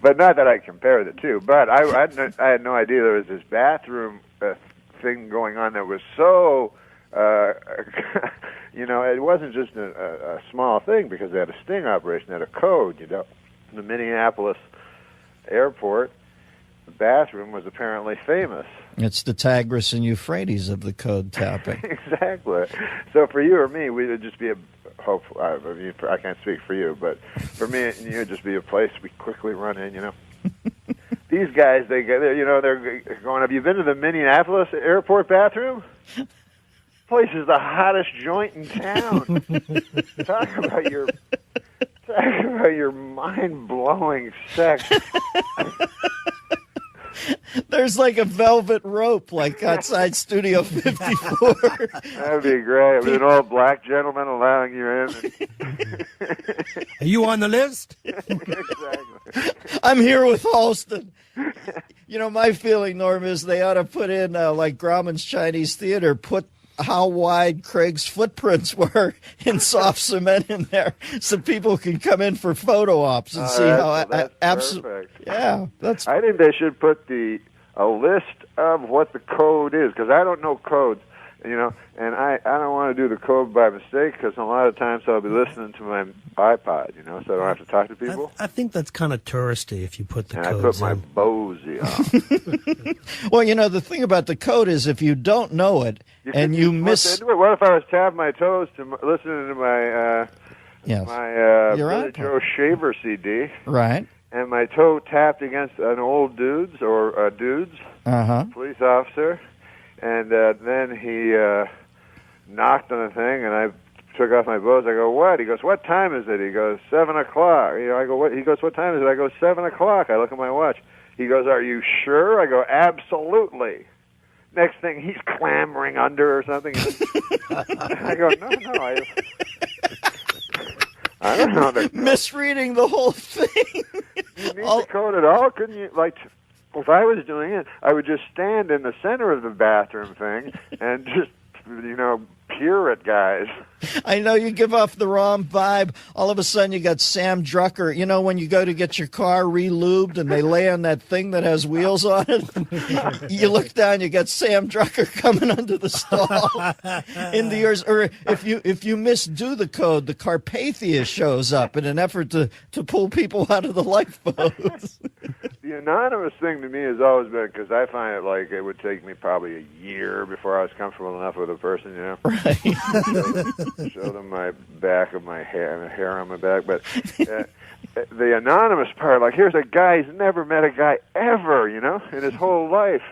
Speaker 16: But not that I compare the two. But I had no idea there was this bathroom thing going on that was so, you know, it wasn't just a small thing because they had a sting operation, they had a code, you know. In the Minneapolis airport, the bathroom was apparently famous.
Speaker 1: It's the Tigris and Euphrates of the code tapping.
Speaker 16: Exactly. So for you or me, we would just be a hope. I mean, I can't speak for you, but for me and you, it'd just be a place we quickly run in, you know. these guys, they're going. Have you been to the Minneapolis airport bathroom? Place is the hottest joint in town. Talk about your mind-blowing sex.
Speaker 1: There's like a velvet rope, like outside Studio 54.
Speaker 16: That'd be great. With an old black gentleman allowing you in.
Speaker 4: Are you on the list?
Speaker 16: Exactly.
Speaker 1: I'm here with Halston. My feeling, Norm, is they ought to put in, like Grauman's Chinese Theater, put how wide Craig's footprints were in soft cement in there, so people can come in for photo ops and see how
Speaker 16: perfect.
Speaker 1: Yeah, that's.
Speaker 16: I think they should put a list of what the code is, because I don't know codes, and I don't want to do the code by mistake, because a lot of times I'll be listening to my iPod, so I don't have to talk to people.
Speaker 4: I think that's kind of touristy if you put the
Speaker 16: and
Speaker 4: codes
Speaker 16: I put my Bose on.
Speaker 1: Well, the thing about the code is if you don't know it and you miss.
Speaker 16: What if I was tapping my toes to listening to my Billy Joe Shaver CD?
Speaker 1: Right.
Speaker 16: And my toe tapped against an old dude's police officer, and then he knocked on the thing, and I took off my Bose. I go, what? He goes, what time is it? He goes, 7 o'clock. I go, what? He goes, what time is it? I go, 7 o'clock. I look at my watch. He goes, are you sure? I go, absolutely. Next thing, he's clambering under or something. I go, no, I don't know.
Speaker 1: Misreading the whole thing.
Speaker 16: You need the code at all? Couldn't you, if I was doing it, I would just stand in the center of the bathroom thing and just, peer at guys.
Speaker 1: I know you give off the wrong vibe. All of a sudden, you got Sam Drucker. When you go to get your car re-lubed and they lay on that thing that has wheels on it, you look down, you got Sam Drucker coming under the stall into yours. Or if you misdo the code, the Carpathia shows up in an effort to pull people out of the lifeboats.
Speaker 16: The anonymous thing to me has always been, because I find it like it would take me probably a year before I was comfortable enough with a person,
Speaker 1: Right.
Speaker 16: Show them my back of my hair on my back. But the anonymous part, like, here's a guy, he's never met a guy ever, in his whole life.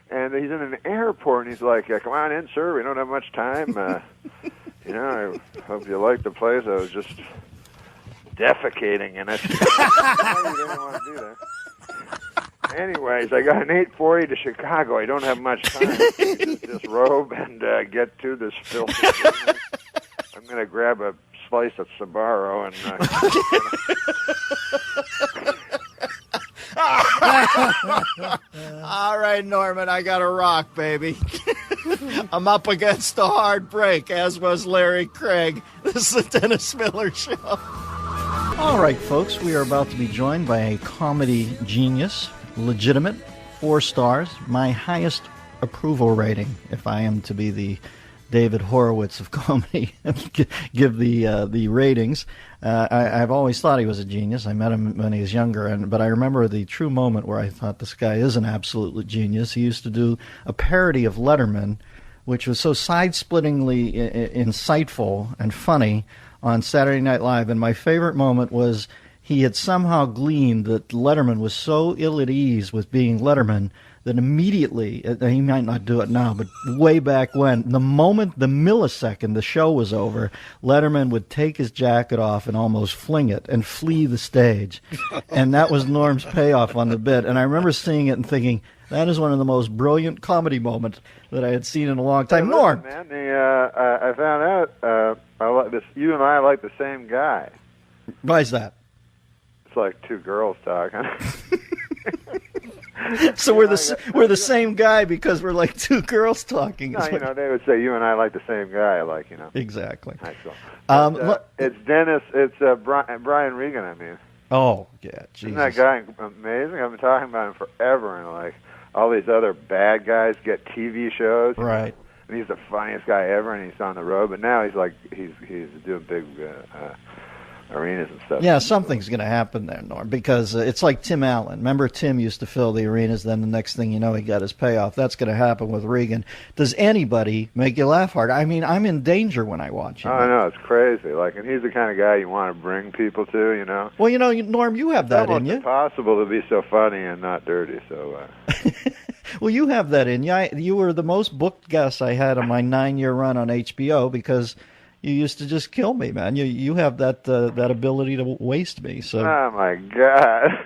Speaker 16: And he's in an airport, and he's like, come on in, sir, we don't have much time. I hope you like the place. I was just defecating in it. I didn't want to do that. Anyways, I got an 8:40 to Chicago. I don't have much time to disrobe and get to this filthy business. I'm going to grab a slice of Sbarro and...
Speaker 1: All right, Norman, I got to rock, baby. I'm up against a hard break, as was Larry Craig. This is the Dennis Miller Show. All right, folks, we are about to be joined by a comedy genius, legitimate, 4 stars, my highest approval rating, if I am to be the David Horowitz of comedy, give the ratings. I've always thought he was a genius. I met him when he was younger, but I remember the true moment where I thought this guy is an absolute genius. He used to do a parody of Letterman, which was so side-splittingly insightful and funny on Saturday Night Live, and my favorite moment was he had somehow gleaned that Letterman was so ill at ease with being Letterman that immediately, he might not do it now, but way back when, the millisecond the show was over, Letterman would take his jacket off and almost fling it and flee the stage. And that was Norm's payoff on the bit. And I remember seeing it and thinking, that is one of the most brilliant comedy moments that I had seen in a long time. Norm!
Speaker 16: Man, I found out you and I like the same guy.
Speaker 1: Why is that?
Speaker 16: It's like two girls talking.
Speaker 1: So we're the same guy because we're like two girls talking.
Speaker 16: No, they would say you and I like the same guy,
Speaker 1: Exactly.
Speaker 16: It's Dennis. It's Brian Regan. I mean.
Speaker 1: Oh yeah, Jesus.
Speaker 16: Isn't that guy amazing? I've been talking about him forever, and all these other bad guys get TV shows.
Speaker 1: Right.
Speaker 16: And he's the funniest guy ever, and he's on the road. But now he's doing big arenas and stuff.
Speaker 1: Yeah, something's going to happen there, Norm, because it's like Tim Allen. Remember, Tim used to fill the arenas, then the next thing you know, he got his payoff. That's going to happen with Regan. Does anybody make you laugh hard? I mean, I'm in danger when I watch him.
Speaker 16: Oh, I know, it's crazy. Like, and he's the kind of guy you want to bring people to, you know.
Speaker 1: Well, you know, Norm, you have that in you.
Speaker 16: It's impossible to be so funny and not dirty, so...
Speaker 1: Well, you have that in you. You were the most booked guest I had on my 9-year run on HBO because... You used to just kill me, man. You have that that ability to waste me. So.
Speaker 16: Oh my God.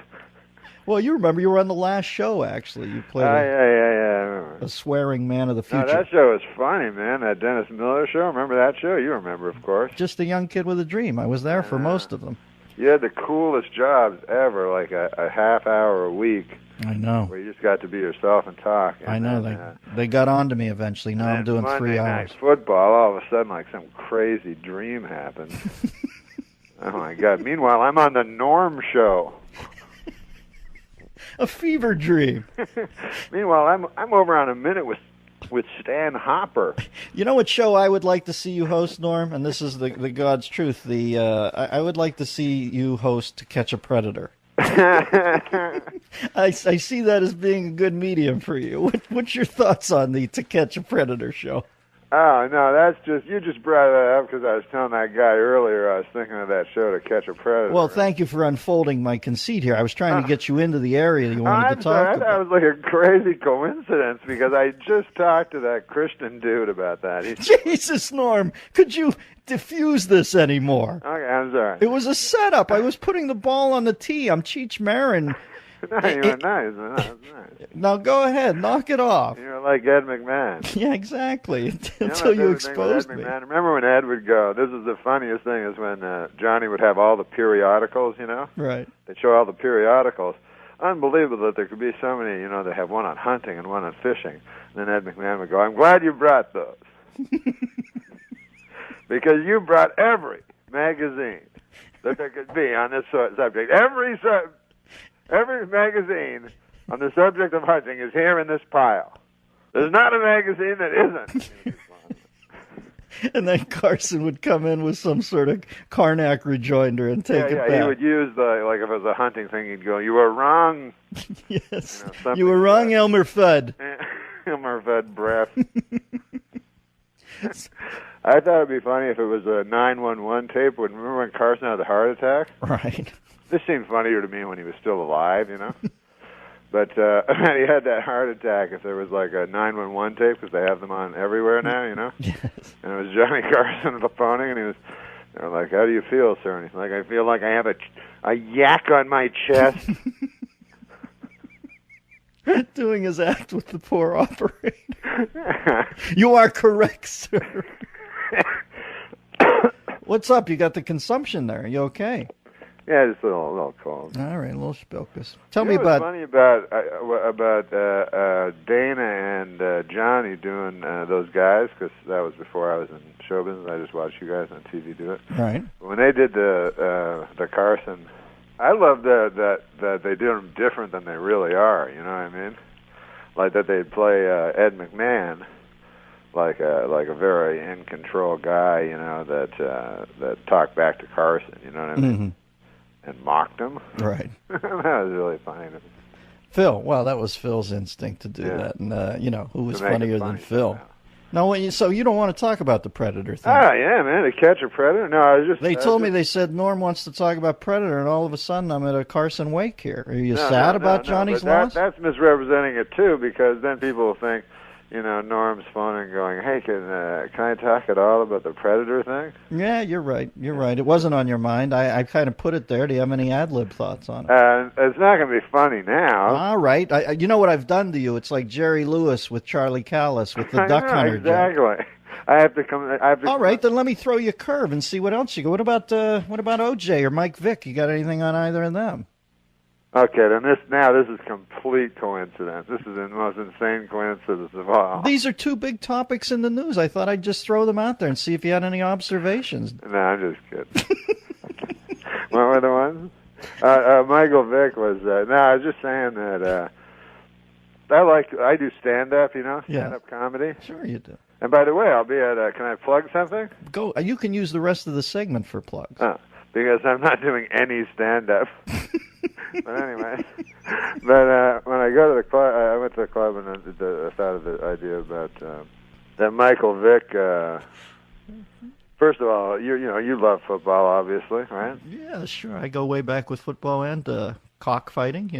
Speaker 1: Well, you remember you were on the last show. Actually, you played
Speaker 16: a
Speaker 1: swearing man of the future.
Speaker 16: No, that show was funny, man. That Dennis Miller show. Remember that show? You remember, of course.
Speaker 1: Just a young kid with a dream. I was there for most of them.
Speaker 16: You had the coolest jobs ever, like a half hour a week.
Speaker 1: I know.
Speaker 16: Where you just got to be yourself and talk. And
Speaker 1: I know. They got on to me eventually. Now I'm doing 3 hours.
Speaker 16: Night football, all of a sudden, like some crazy dream happened. Oh, my God. Meanwhile, I'm on the Norm show.
Speaker 1: A fever dream.
Speaker 16: Meanwhile, I'm over on A Minute with Stan Hopper.
Speaker 1: You know what show I would like to see you host, Norm? And this is the God's truth. I would like to see you host To Catch a Predator. I see that as being a good medium for you. What's your thoughts on the To Catch a Predator show?
Speaker 16: Oh, no, that's just, you just brought that up because I was telling that guy earlier I was thinking of that show To Catch a Predator.
Speaker 1: Well, thank you for unfolding my conceit here. I was trying to get you into the area you wanted to talk about.
Speaker 16: That was like a crazy coincidence because I just talked to that Christian dude about that.
Speaker 1: Jesus, Norm, could you diffuse this anymore?
Speaker 16: Okay, I'm sorry.
Speaker 1: It was a setup. I was putting the ball on the tee. I'm Cheech Marin.
Speaker 16: No, you were nice. No, nice.
Speaker 1: Now go ahead, knock it off.
Speaker 16: You were like Ed McMahon.
Speaker 1: Yeah, exactly. Until you exposed me.
Speaker 16: Remember when Ed would go, this is the funniest thing, is when Johnny would have all the periodicals, you know?
Speaker 1: Right.
Speaker 16: They'd show all the periodicals. Unbelievable that there could be so many, you know, they have one on hunting and one on fishing. And then Ed McMahon would go, I'm glad you brought those. Because you brought every magazine that there could be on this subject. Every magazine on the subject of hunting is here in this pile. There's not a magazine that isn't.
Speaker 1: And then Carson would come in with some sort of Karnak rejoinder and take it back.
Speaker 16: He would use like if it was a hunting thing, he'd go, "You were wrong."
Speaker 1: Yes, you were wrong, Elmer Fudd.
Speaker 16: Elmer Fudd breath. I thought it'd be funny if it was a 911 tape. Remember when Carson had the heart attack?
Speaker 1: Right.
Speaker 16: This seemed funnier to me when he was still alive, you know. But he had that heart attack if there was like a 911 tape, because they have them on everywhere now, you know.
Speaker 1: Yes.
Speaker 16: And it was Johnny Carson the phoning, and they were like, "How do you feel, sir?" And he's like, "I feel like I have a yak on my chest."
Speaker 1: Doing his act with the poor operator. You are correct, sir. What's up? You got the consumption there. Are you okay?
Speaker 16: Yeah, just a little cold.
Speaker 1: All right, a little spilkus. Tell
Speaker 16: me
Speaker 1: about.
Speaker 16: What's funny about Dana and Johnny doing those guys, because that was before I was in show business. I just watched you guys on TV do it.
Speaker 1: Right.
Speaker 16: When they did the Carson, I love that they do them different than they really are. You know what I mean? Like that they'd play Ed McMahon like a very in control guy, you know, that talked back to Carson. You know what I mean?
Speaker 1: Mm-hmm.
Speaker 16: And mocked him.
Speaker 1: Right.
Speaker 16: That was really funny to me.
Speaker 1: Phil. Well, that was Phil's instinct to do that. And, you know, who was funnier than Phil? No, so you don't want to talk about the Predator thing?
Speaker 16: Oh, yeah, man. To Catch a Predator? No, I was just...
Speaker 1: They told me, they said, Norm wants to talk about Predator, and all of a sudden I'm at a Carson Wake here. Are you sad about Johnny's loss?
Speaker 16: That's misrepresenting it, too, because then people will think, you know, Norm's phoning going, "Hey, can I talk at all about the Predator thing?"
Speaker 1: Yeah, you're right. You're right. It wasn't on your mind. I kind of put it there. Do you have any ad-lib thoughts on it?
Speaker 16: It's not going to be funny now.
Speaker 1: All right. You know what I've done to you? It's like Jerry Lewis with Charlie Callis with the duck hunter
Speaker 16: exactly.
Speaker 1: joke.
Speaker 16: I have to come.
Speaker 1: All right, then let me throw you a curve and see what else you go. What about OJ or Mike Vick? You got anything on either of them?
Speaker 16: Okay, then this is complete coincidence. This is the most insane coincidence of all.
Speaker 1: These are two big topics in the news. I thought I'd just throw them out there and see if you had any observations.
Speaker 16: No, I'm just kidding. What were the ones? Michael Vick was. No, I was just saying that I do stand-up, you know, stand-up comedy.
Speaker 1: Sure you do.
Speaker 16: And by the way, I'll be at. Can I plug something?
Speaker 1: Go. You can use the rest of the segment for plugs.
Speaker 16: because I'm not doing any stand-up. But anyway, when I go to the club, I went to the club and I thought of the idea about that Michael Vick. First of all, you love football, obviously, right?
Speaker 1: Yeah, sure. I go way back with football and cockfighting,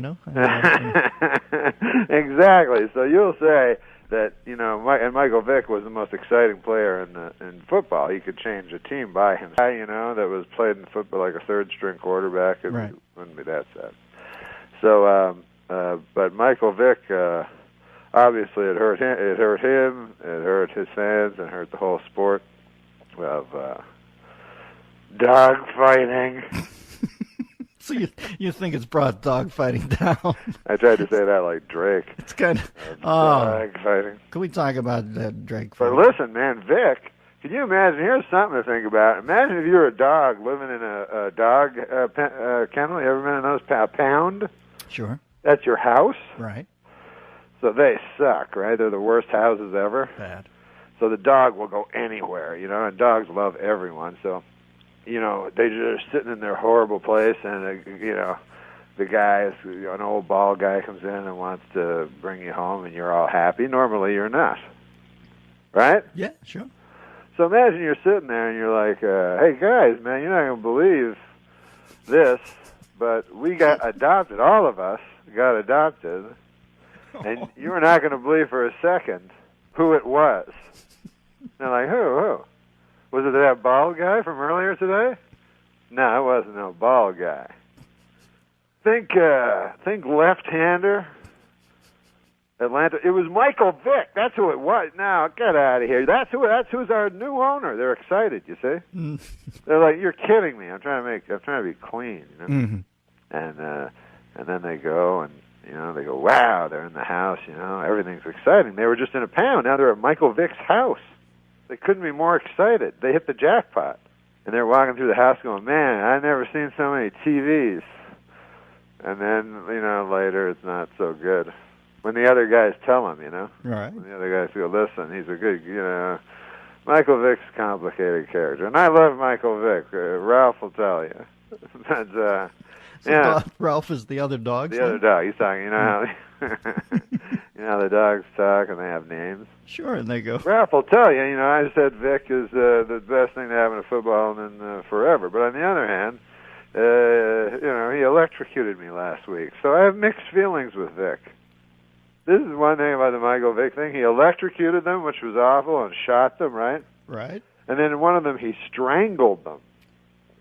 Speaker 16: Exactly. So you'll say that, and Michael Vick was the most exciting player in football. He could change a team by himself. That was played in football like a third-string quarterback. It wouldn't be that sad. So, but Michael Vick, obviously, it hurt him. It hurt his fans, and hurt the whole sport of dog fighting.
Speaker 1: So you think it's brought dog fighting down?
Speaker 16: I tried to say that like Drake.
Speaker 1: It's kind of
Speaker 16: dog fighting.
Speaker 1: Can we talk about that Drake?
Speaker 16: But listen, man, Vic, can you imagine? Here's something to think about. Imagine if you were a dog living in a dog kennel. You ever been in those pound?
Speaker 1: Sure.
Speaker 16: That's your house?
Speaker 1: Right.
Speaker 16: So they suck, right? They're the worst houses ever.
Speaker 1: Bad.
Speaker 16: So the dog will go anywhere, and dogs love everyone. So, they're just sitting in their horrible place, and, the guy, an old bald guy comes in and wants to bring you home, and you're all happy. Normally you're not. Right?
Speaker 1: Yeah, sure.
Speaker 16: So imagine you're sitting there and you're like, hey, guys, man, you're not going to believe this, but we got adopted. All of us got adopted, and you were not going to believe for a second who it was. They're like, who? Was it that bald guy from earlier today? No, it wasn't no bald guy. Think left-hander, Atlanta. It was Michael Vick. That's who it was. Now get out of here. That's who's our new owner. They're excited. You see? They're like, you're kidding me. I'm trying to be clean.
Speaker 1: Mm-hmm.
Speaker 16: And then they go and they go, wow, they're in the house. Everything's exciting. They were just in a pound. Now they're at Michael Vick's house. They couldn't be more excited. They hit the jackpot. And they're walking through the house going, man, I've never seen so many TVs. And then, later it's not so good. When the other guys tell them,
Speaker 1: Right.
Speaker 16: When the other guys go, listen, he's a good, Michael Vick's a complicated character. And I love Michael Vick. Ralph will tell you. But,
Speaker 1: Ralph is the other dog.
Speaker 16: The other dog. He's talking, how the dogs talk and they have names.
Speaker 1: Sure, and they go.
Speaker 16: Ralph will tell you, I said Vic is the best thing to happen to football in forever. But on the other hand, he electrocuted me last week. So I have mixed feelings with Vic. This is one thing about the Michael Vick thing. He electrocuted them, which was awful, and shot them, right?
Speaker 1: Right.
Speaker 16: And then in one of them, he strangled them.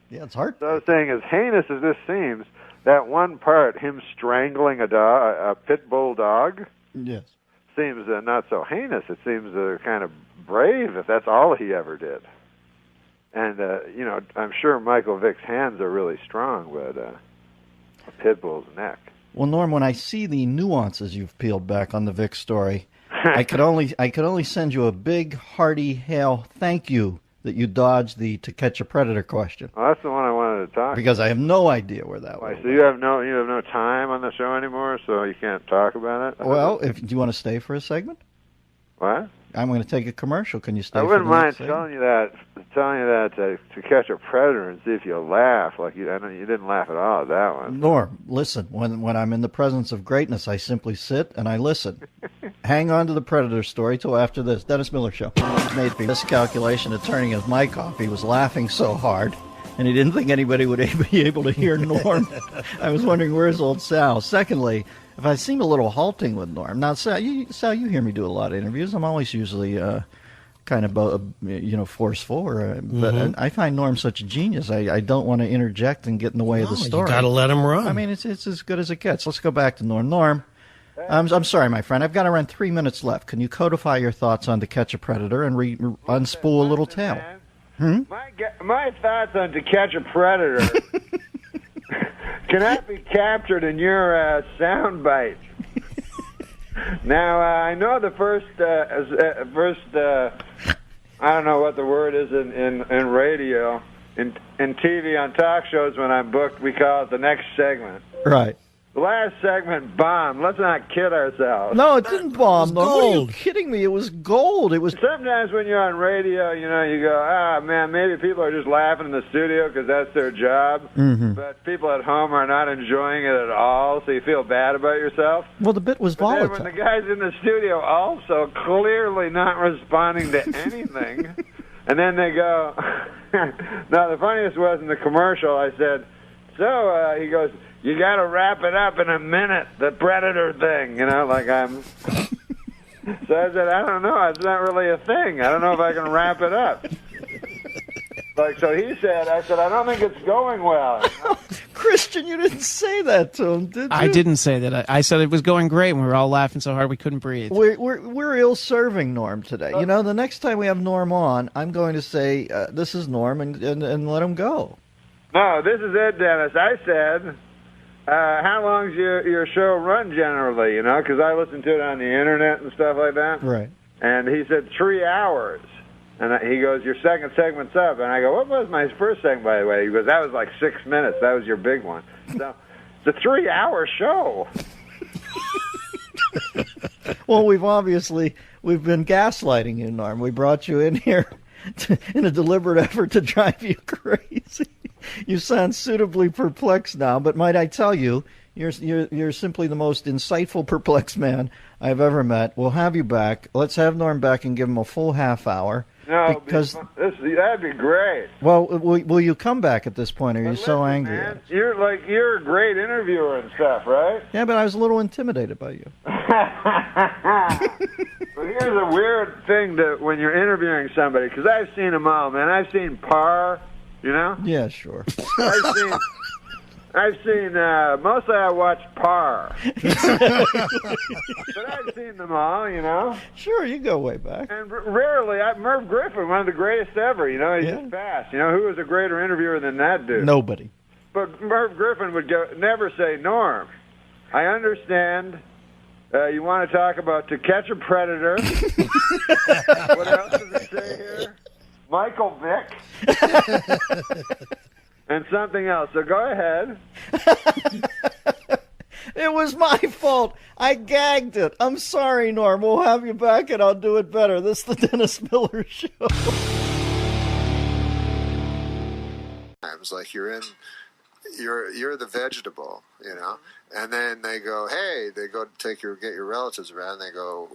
Speaker 1: Yeah, it's hard.
Speaker 16: So I was saying, as heinous as this seems, that one part, him strangling a pit bull dog,
Speaker 1: yes,
Speaker 16: seems not so heinous. It seems kind of brave, if that's all he ever did. And, I'm sure Michael Vick's hands are really strong, but a pit bull's neck.
Speaker 1: Well, Norm, when I see the nuances you've peeled back on the Vic story, I could only send you a big, hearty hail thank you that you dodged the To Catch a Predator question.
Speaker 16: Well, that's the one I wanted to talk.
Speaker 1: Because I have no idea where that was.
Speaker 16: So you have no time on the show anymore, so you can't talk about it.
Speaker 1: Well, do you want to stay for a segment?
Speaker 16: What?
Speaker 1: I'm going to take a commercial. Can you stay?
Speaker 16: I wouldn't
Speaker 1: for the
Speaker 16: mind
Speaker 1: next segment?
Speaker 16: telling you that to catch a predator and see if you'll laugh. I know you didn't laugh at all at that one.
Speaker 1: Norm, listen. When I'm in the presence of greatness, I simply sit and I listen. Hang on to the Predator story till after this. Dennis Miller Show. Made me miscalculation of turning his mic off. He was laughing so hard, and he didn't think anybody would be able to hear Norm. I was wondering, where's old Sal? Secondly, if I seem a little halting with Norm. Now, Sal, you hear me do a lot of interviews. I'm always usually kind of forceful, but I find Norm such a genius. I don't want to interject and get in the way of the story.
Speaker 18: You got to let him run.
Speaker 1: I mean, it's as good as it gets. Let's go back to Norm. Norm, I'm sorry, my friend. I've got around 3 minutes left. Can you codify your thoughts on To Catch a Predator and unspool a little tale?
Speaker 16: My thoughts on To Catch a Predator cannot be captured in your sound bite. Now, I know the first I don't know what the word is in radio. In TV, on talk shows, when I'm booked, we call it the next segment.
Speaker 1: Right.
Speaker 16: The last segment bombed. Let's not kid ourselves.
Speaker 1: No, it didn't bomb. What are you
Speaker 18: gold.
Speaker 1: kidding me? It was gold. It was.
Speaker 16: Sometimes when you're on radio, you know, you go, man, maybe people are just laughing in the studio because that's their job.
Speaker 1: Mm-hmm.
Speaker 16: But people at home are not enjoying it at all, so you feel bad about yourself.
Speaker 1: Well, the bit was
Speaker 16: But then
Speaker 1: volatile.
Speaker 16: when the guys in the studio also clearly not responding to anything, and then they go, now the funniest was in the commercial, I said, so he goes, you got to wrap it up in a minute, the Predator thing, you know, like I'm... So I said, I don't know, it's not really a thing. I don't know if I can wrap it up. Like, so he said, I said, I don't think it's going well. You know?
Speaker 1: Christian, you didn't say that to him, did you?
Speaker 15: I didn't say that. I said it was going great, and we were all laughing so hard we couldn't breathe.
Speaker 1: We're ill-serving Norm today. You know, the next time we have Norm on, I'm going to say, this is Norm, and let him go.
Speaker 16: No, this is it, Dennis. I said, how long's your show run generally, you know, because I listen to it on the internet and stuff like that.
Speaker 1: Right.
Speaker 16: And he said 3 hours. And he goes, your second segment's up. And I go, what was my first segment, by the way? He goes, that was like 6 minutes. That was your big one. So it's a 3-hour show.
Speaker 1: Well, we've been gaslighting you, Norm. We brought you in here in a deliberate effort to drive you crazy. You sound suitably perplexed now, but might I tell you, you're simply the most insightful, perplexed man I've ever met. We'll have you back. Let's have Norm back and give him a full half hour.
Speaker 16: No,
Speaker 1: because
Speaker 16: that'd be great.
Speaker 1: Well, will you come back at this point? Or are you so angry?
Speaker 16: Man, you're a great interviewer and stuff, right?
Speaker 1: Yeah, but I was a little intimidated by you.
Speaker 16: But here's a weird thing when you're interviewing somebody, because I've seen them all, man. I've seen Parr, you know?
Speaker 1: Yeah, sure.
Speaker 16: I've seen mostly I watch Parr. But I've seen them all, you know?
Speaker 1: Sure, you go way back.
Speaker 16: And rarely, Merv Griffin, one of the greatest ever, you know? He's just fast. You know, who was a greater interviewer than that dude?
Speaker 1: Nobody.
Speaker 16: But Merv Griffin would never say, Norm, I understand you want to talk about To Catch a Predator. What else does it say here? Michael Vick. And something else. So go ahead.
Speaker 1: It was my fault. I gagged it. I'm sorry, Norm. We'll have you back and I'll do it better. This is the Dennis Miller Show.
Speaker 11: Times like you're the vegetable, you know, and then they go, hey, they go to get your relatives around. And they go,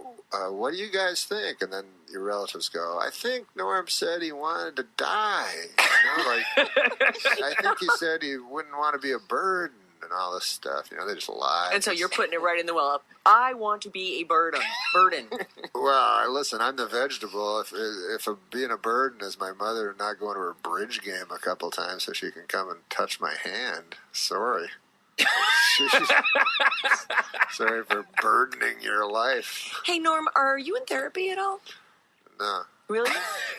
Speaker 11: what do you guys think? And then your relatives go, I think Norm said he wanted to die. You know, like I think he said he wouldn't want to be a burden and all this stuff. You know, they just lie.
Speaker 22: And so you're putting it right in the well. I want to be a burden.
Speaker 11: Well, listen, I'm the vegetable. If being a burden is my mother not going to her bridge game a couple times so she can come and touch my hand, sorry. Sorry for burdening your life.
Speaker 22: Hey, Norm, are you in therapy at all?
Speaker 11: No.
Speaker 22: Really?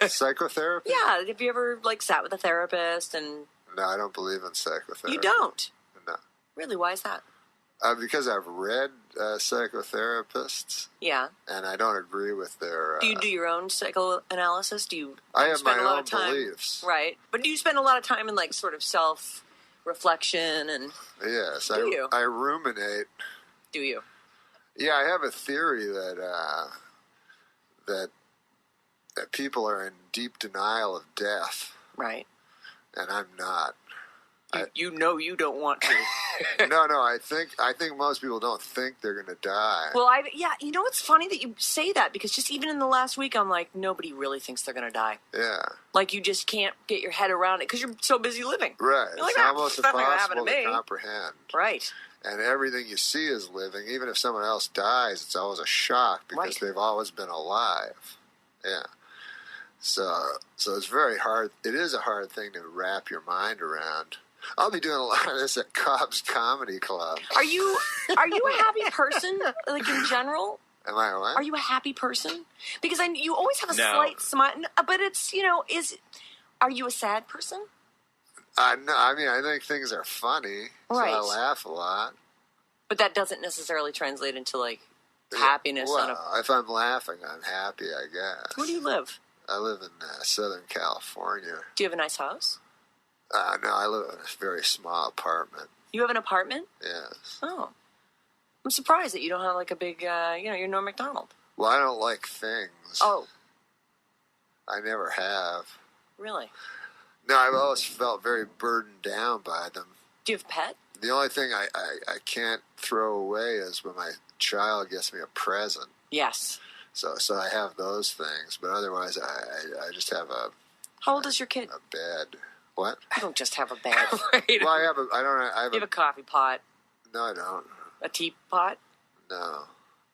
Speaker 11: Psychotherapy?
Speaker 22: Yeah. Have you ever sat with a therapist and?
Speaker 11: No, I don't believe in psychotherapy.
Speaker 22: You don't?
Speaker 11: No.
Speaker 22: Really? Why is that?
Speaker 11: Because I've read psychotherapists.
Speaker 22: Yeah.
Speaker 11: And I don't agree with their...
Speaker 22: do you do your own psychoanalysis? Do you?
Speaker 11: I have
Speaker 22: spend
Speaker 11: my
Speaker 22: a lot
Speaker 11: own
Speaker 22: of time,
Speaker 11: beliefs.
Speaker 22: Right. But do you spend a lot of time in sort of self-reflection and?
Speaker 11: Yes.
Speaker 22: Do you?
Speaker 11: I ruminate.
Speaker 22: Do you?
Speaker 11: Yeah, I have a theory that people are in deep denial of death.
Speaker 22: Right.
Speaker 11: And I'm not.
Speaker 22: You know you don't want to.
Speaker 11: No, I think most people don't think they're going to die.
Speaker 22: Well, you know it's funny that you say that because just even in the last week, I'm like, nobody really thinks they're going to die.
Speaker 11: Yeah.
Speaker 22: Like you just can't get your head around it because you're so busy living.
Speaker 11: Right.
Speaker 22: You're like,
Speaker 11: it's almost impossible
Speaker 22: to
Speaker 11: comprehend.
Speaker 22: Right.
Speaker 11: And everything you see is living. Even if someone else dies, it's always a shock because they've always been alive. Yeah. So it's very hard. It is a hard thing to wrap your mind around. I'll be doing a lot of this at Cobb's Comedy Club.
Speaker 22: Are you a happy person, in general?
Speaker 11: Am I what?
Speaker 22: Are you a happy person? Because you always have a slight smile, but it's, are you a sad person?
Speaker 11: No, I mean, I think things are funny, so I laugh a lot.
Speaker 22: But that doesn't necessarily translate into, happiness.
Speaker 11: Well, if I'm laughing, I'm happy, I guess.
Speaker 22: Where do you live?
Speaker 11: I live in Southern California.
Speaker 22: Do you have a nice house?
Speaker 11: No, I live in a very small apartment.
Speaker 22: You have an apartment?
Speaker 11: Yes.
Speaker 22: Oh. I'm surprised that you don't have like a big, you're Norm Macdonald.
Speaker 11: Well, I don't like things.
Speaker 22: Oh.
Speaker 11: I never have.
Speaker 22: Really?
Speaker 11: No, I've always felt very burdened down by them.
Speaker 22: Do you have a pet?
Speaker 11: The only thing I can't throw away is when my child gets me a present.
Speaker 22: Yes.
Speaker 11: So I have those things, but otherwise I just have a.
Speaker 22: How old is your kid?
Speaker 11: A bed. What?
Speaker 22: I don't just have a bed.
Speaker 11: Well, I have
Speaker 22: You have a coffee pot.
Speaker 11: No, I don't.
Speaker 22: A teapot.
Speaker 11: No,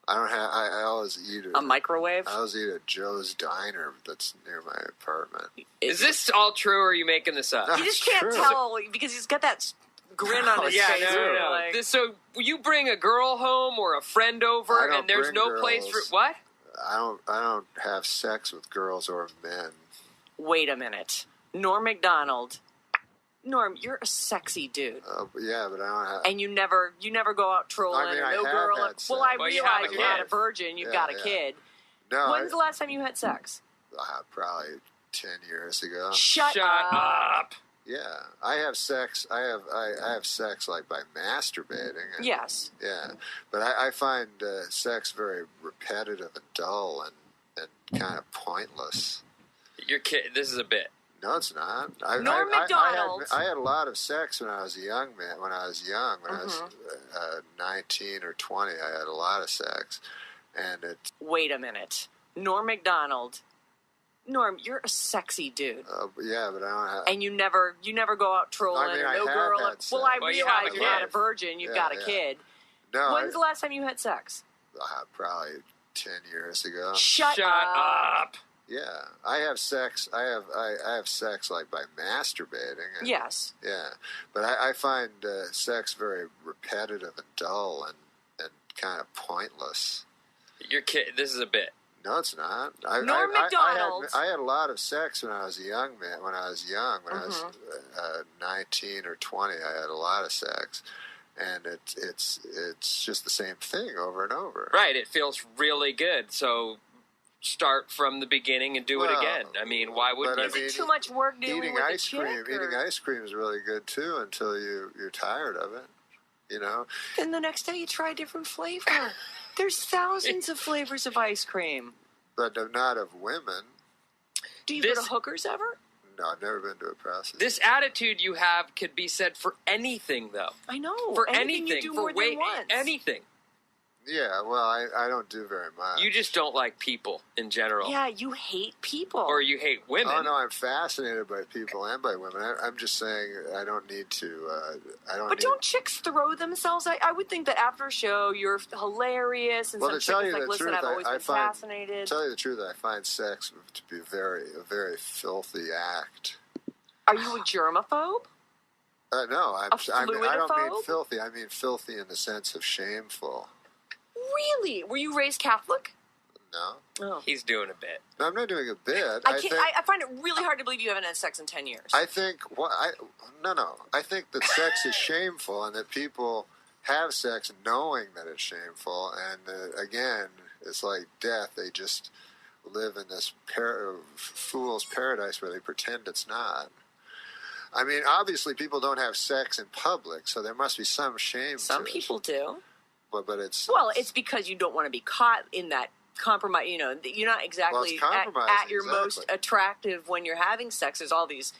Speaker 11: I don't have. I always eat
Speaker 22: a microwave.
Speaker 11: I always eat at Joe's Diner that's near my apartment.
Speaker 8: Is this all true, or are you making this up?
Speaker 22: You just can't tell because he's got that grin on his face.
Speaker 8: No.
Speaker 22: Like,
Speaker 8: So you bring a girl home or a friend over, and there's no place for what?
Speaker 11: I don't have sex with girls or men.
Speaker 22: Wait a minute, Norm Macdonald. Norm, you're a sexy dude.
Speaker 11: Yeah, but I don't have.
Speaker 22: And you never go out trolling.
Speaker 11: I mean,
Speaker 22: or
Speaker 11: I
Speaker 22: no
Speaker 11: have
Speaker 22: girl.
Speaker 11: had
Speaker 22: Well,
Speaker 11: sex.
Speaker 22: I
Speaker 11: Well, you
Speaker 22: realize
Speaker 11: have a
Speaker 22: you're not
Speaker 11: kid.
Speaker 22: a virgin. You've got a kid.
Speaker 11: No.
Speaker 22: When's the last time you had sex?
Speaker 11: Probably 10 years ago.
Speaker 22: Shut up.
Speaker 11: Yeah, I have sex. I have sex like by masturbating.
Speaker 22: Yes.
Speaker 11: Yeah, but I find sex very repetitive and dull and kind of pointless.
Speaker 8: Your kid. This is a bit.
Speaker 11: No, it's not.
Speaker 22: Norm Macdonald.
Speaker 11: I had a lot of sex when I was a young man. When I was 19 or 20, I had a lot of sex, and it.
Speaker 22: Wait a minute, Norm Macdonald. Norm, you're a sexy dude.
Speaker 11: Yeah, but I don't have.
Speaker 22: And you never go out trolling.
Speaker 11: I mean,
Speaker 22: or no
Speaker 11: I have
Speaker 22: girl.
Speaker 11: had
Speaker 22: Well, I
Speaker 11: sex.
Speaker 22: realize you're not a virgin. You've got a kid.
Speaker 11: No.
Speaker 22: When's the last time you had sex?
Speaker 11: Probably 10 years ago.
Speaker 22: Shut up.
Speaker 11: Yeah, I have sex. I have sex like by masturbating.
Speaker 22: Yes.
Speaker 11: Yeah, but I find sex very repetitive and dull and kind of pointless.
Speaker 8: Your kid. This is a bit.
Speaker 11: No, it's not.
Speaker 22: Norm Macdonald.
Speaker 11: I had a lot of sex when I was a young man. When I was 19 or 20, I had a lot of sex, and it's just the same thing over and over.
Speaker 8: Right. It feels really good. So start from the beginning and do it again. I mean, why wouldn't you?
Speaker 22: Is it too much work dealing with
Speaker 11: ice
Speaker 22: the chick?
Speaker 11: Eating ice cream is really good too until you're tired of it. You know.
Speaker 22: Then the next day you try a different flavor. There's thousands of flavors of ice cream.
Speaker 11: But not of women.
Speaker 22: Do you go to hookers ever?
Speaker 11: No, I've never been to a prostitute.
Speaker 8: This attitude you have could be said for anything, though.
Speaker 22: I know.
Speaker 8: For
Speaker 22: anything
Speaker 8: anything.
Speaker 22: you do
Speaker 8: For
Speaker 22: more than once.
Speaker 8: anything.
Speaker 11: Yeah, well, I don't do very much.
Speaker 8: You just don't like people in general.
Speaker 22: Yeah, you hate people.
Speaker 8: Or you hate women.
Speaker 11: Oh, no, I'm fascinated by people and by women. I'm just saying I don't need to.
Speaker 22: But don't chicks throw themselves? I would think that after a show, you're hilarious. And
Speaker 11: well,
Speaker 22: some
Speaker 11: to tell
Speaker 22: chick is
Speaker 11: you
Speaker 22: like,
Speaker 11: the
Speaker 22: listen,
Speaker 11: truth,
Speaker 22: I've always been fascinated.
Speaker 11: To tell you the truth, I find sex to be a very filthy act.
Speaker 22: Are you a germaphobe?
Speaker 11: No, I don't mean
Speaker 22: fluidophobe?
Speaker 11: filthy. I mean filthy in the sense of shameful.
Speaker 22: Really? Were you raised Catholic?
Speaker 11: No.
Speaker 22: Oh.
Speaker 8: He's doing a bit.
Speaker 11: No, I'm not doing a bit.
Speaker 22: I find it really hard to believe you haven't had sex in 10 years.
Speaker 11: I think I think that sex is shameful, and that people have sex knowing that it's shameful. And again, it's like death. They just live in this fool's paradise where they pretend it's not. I mean, obviously, people don't have sex in public, so there must be some shame.
Speaker 22: Some people do.
Speaker 11: But it's
Speaker 22: because you don't want to be caught in that compromise. You know, you're not exactly at your most attractive when you're having sex. There's all these.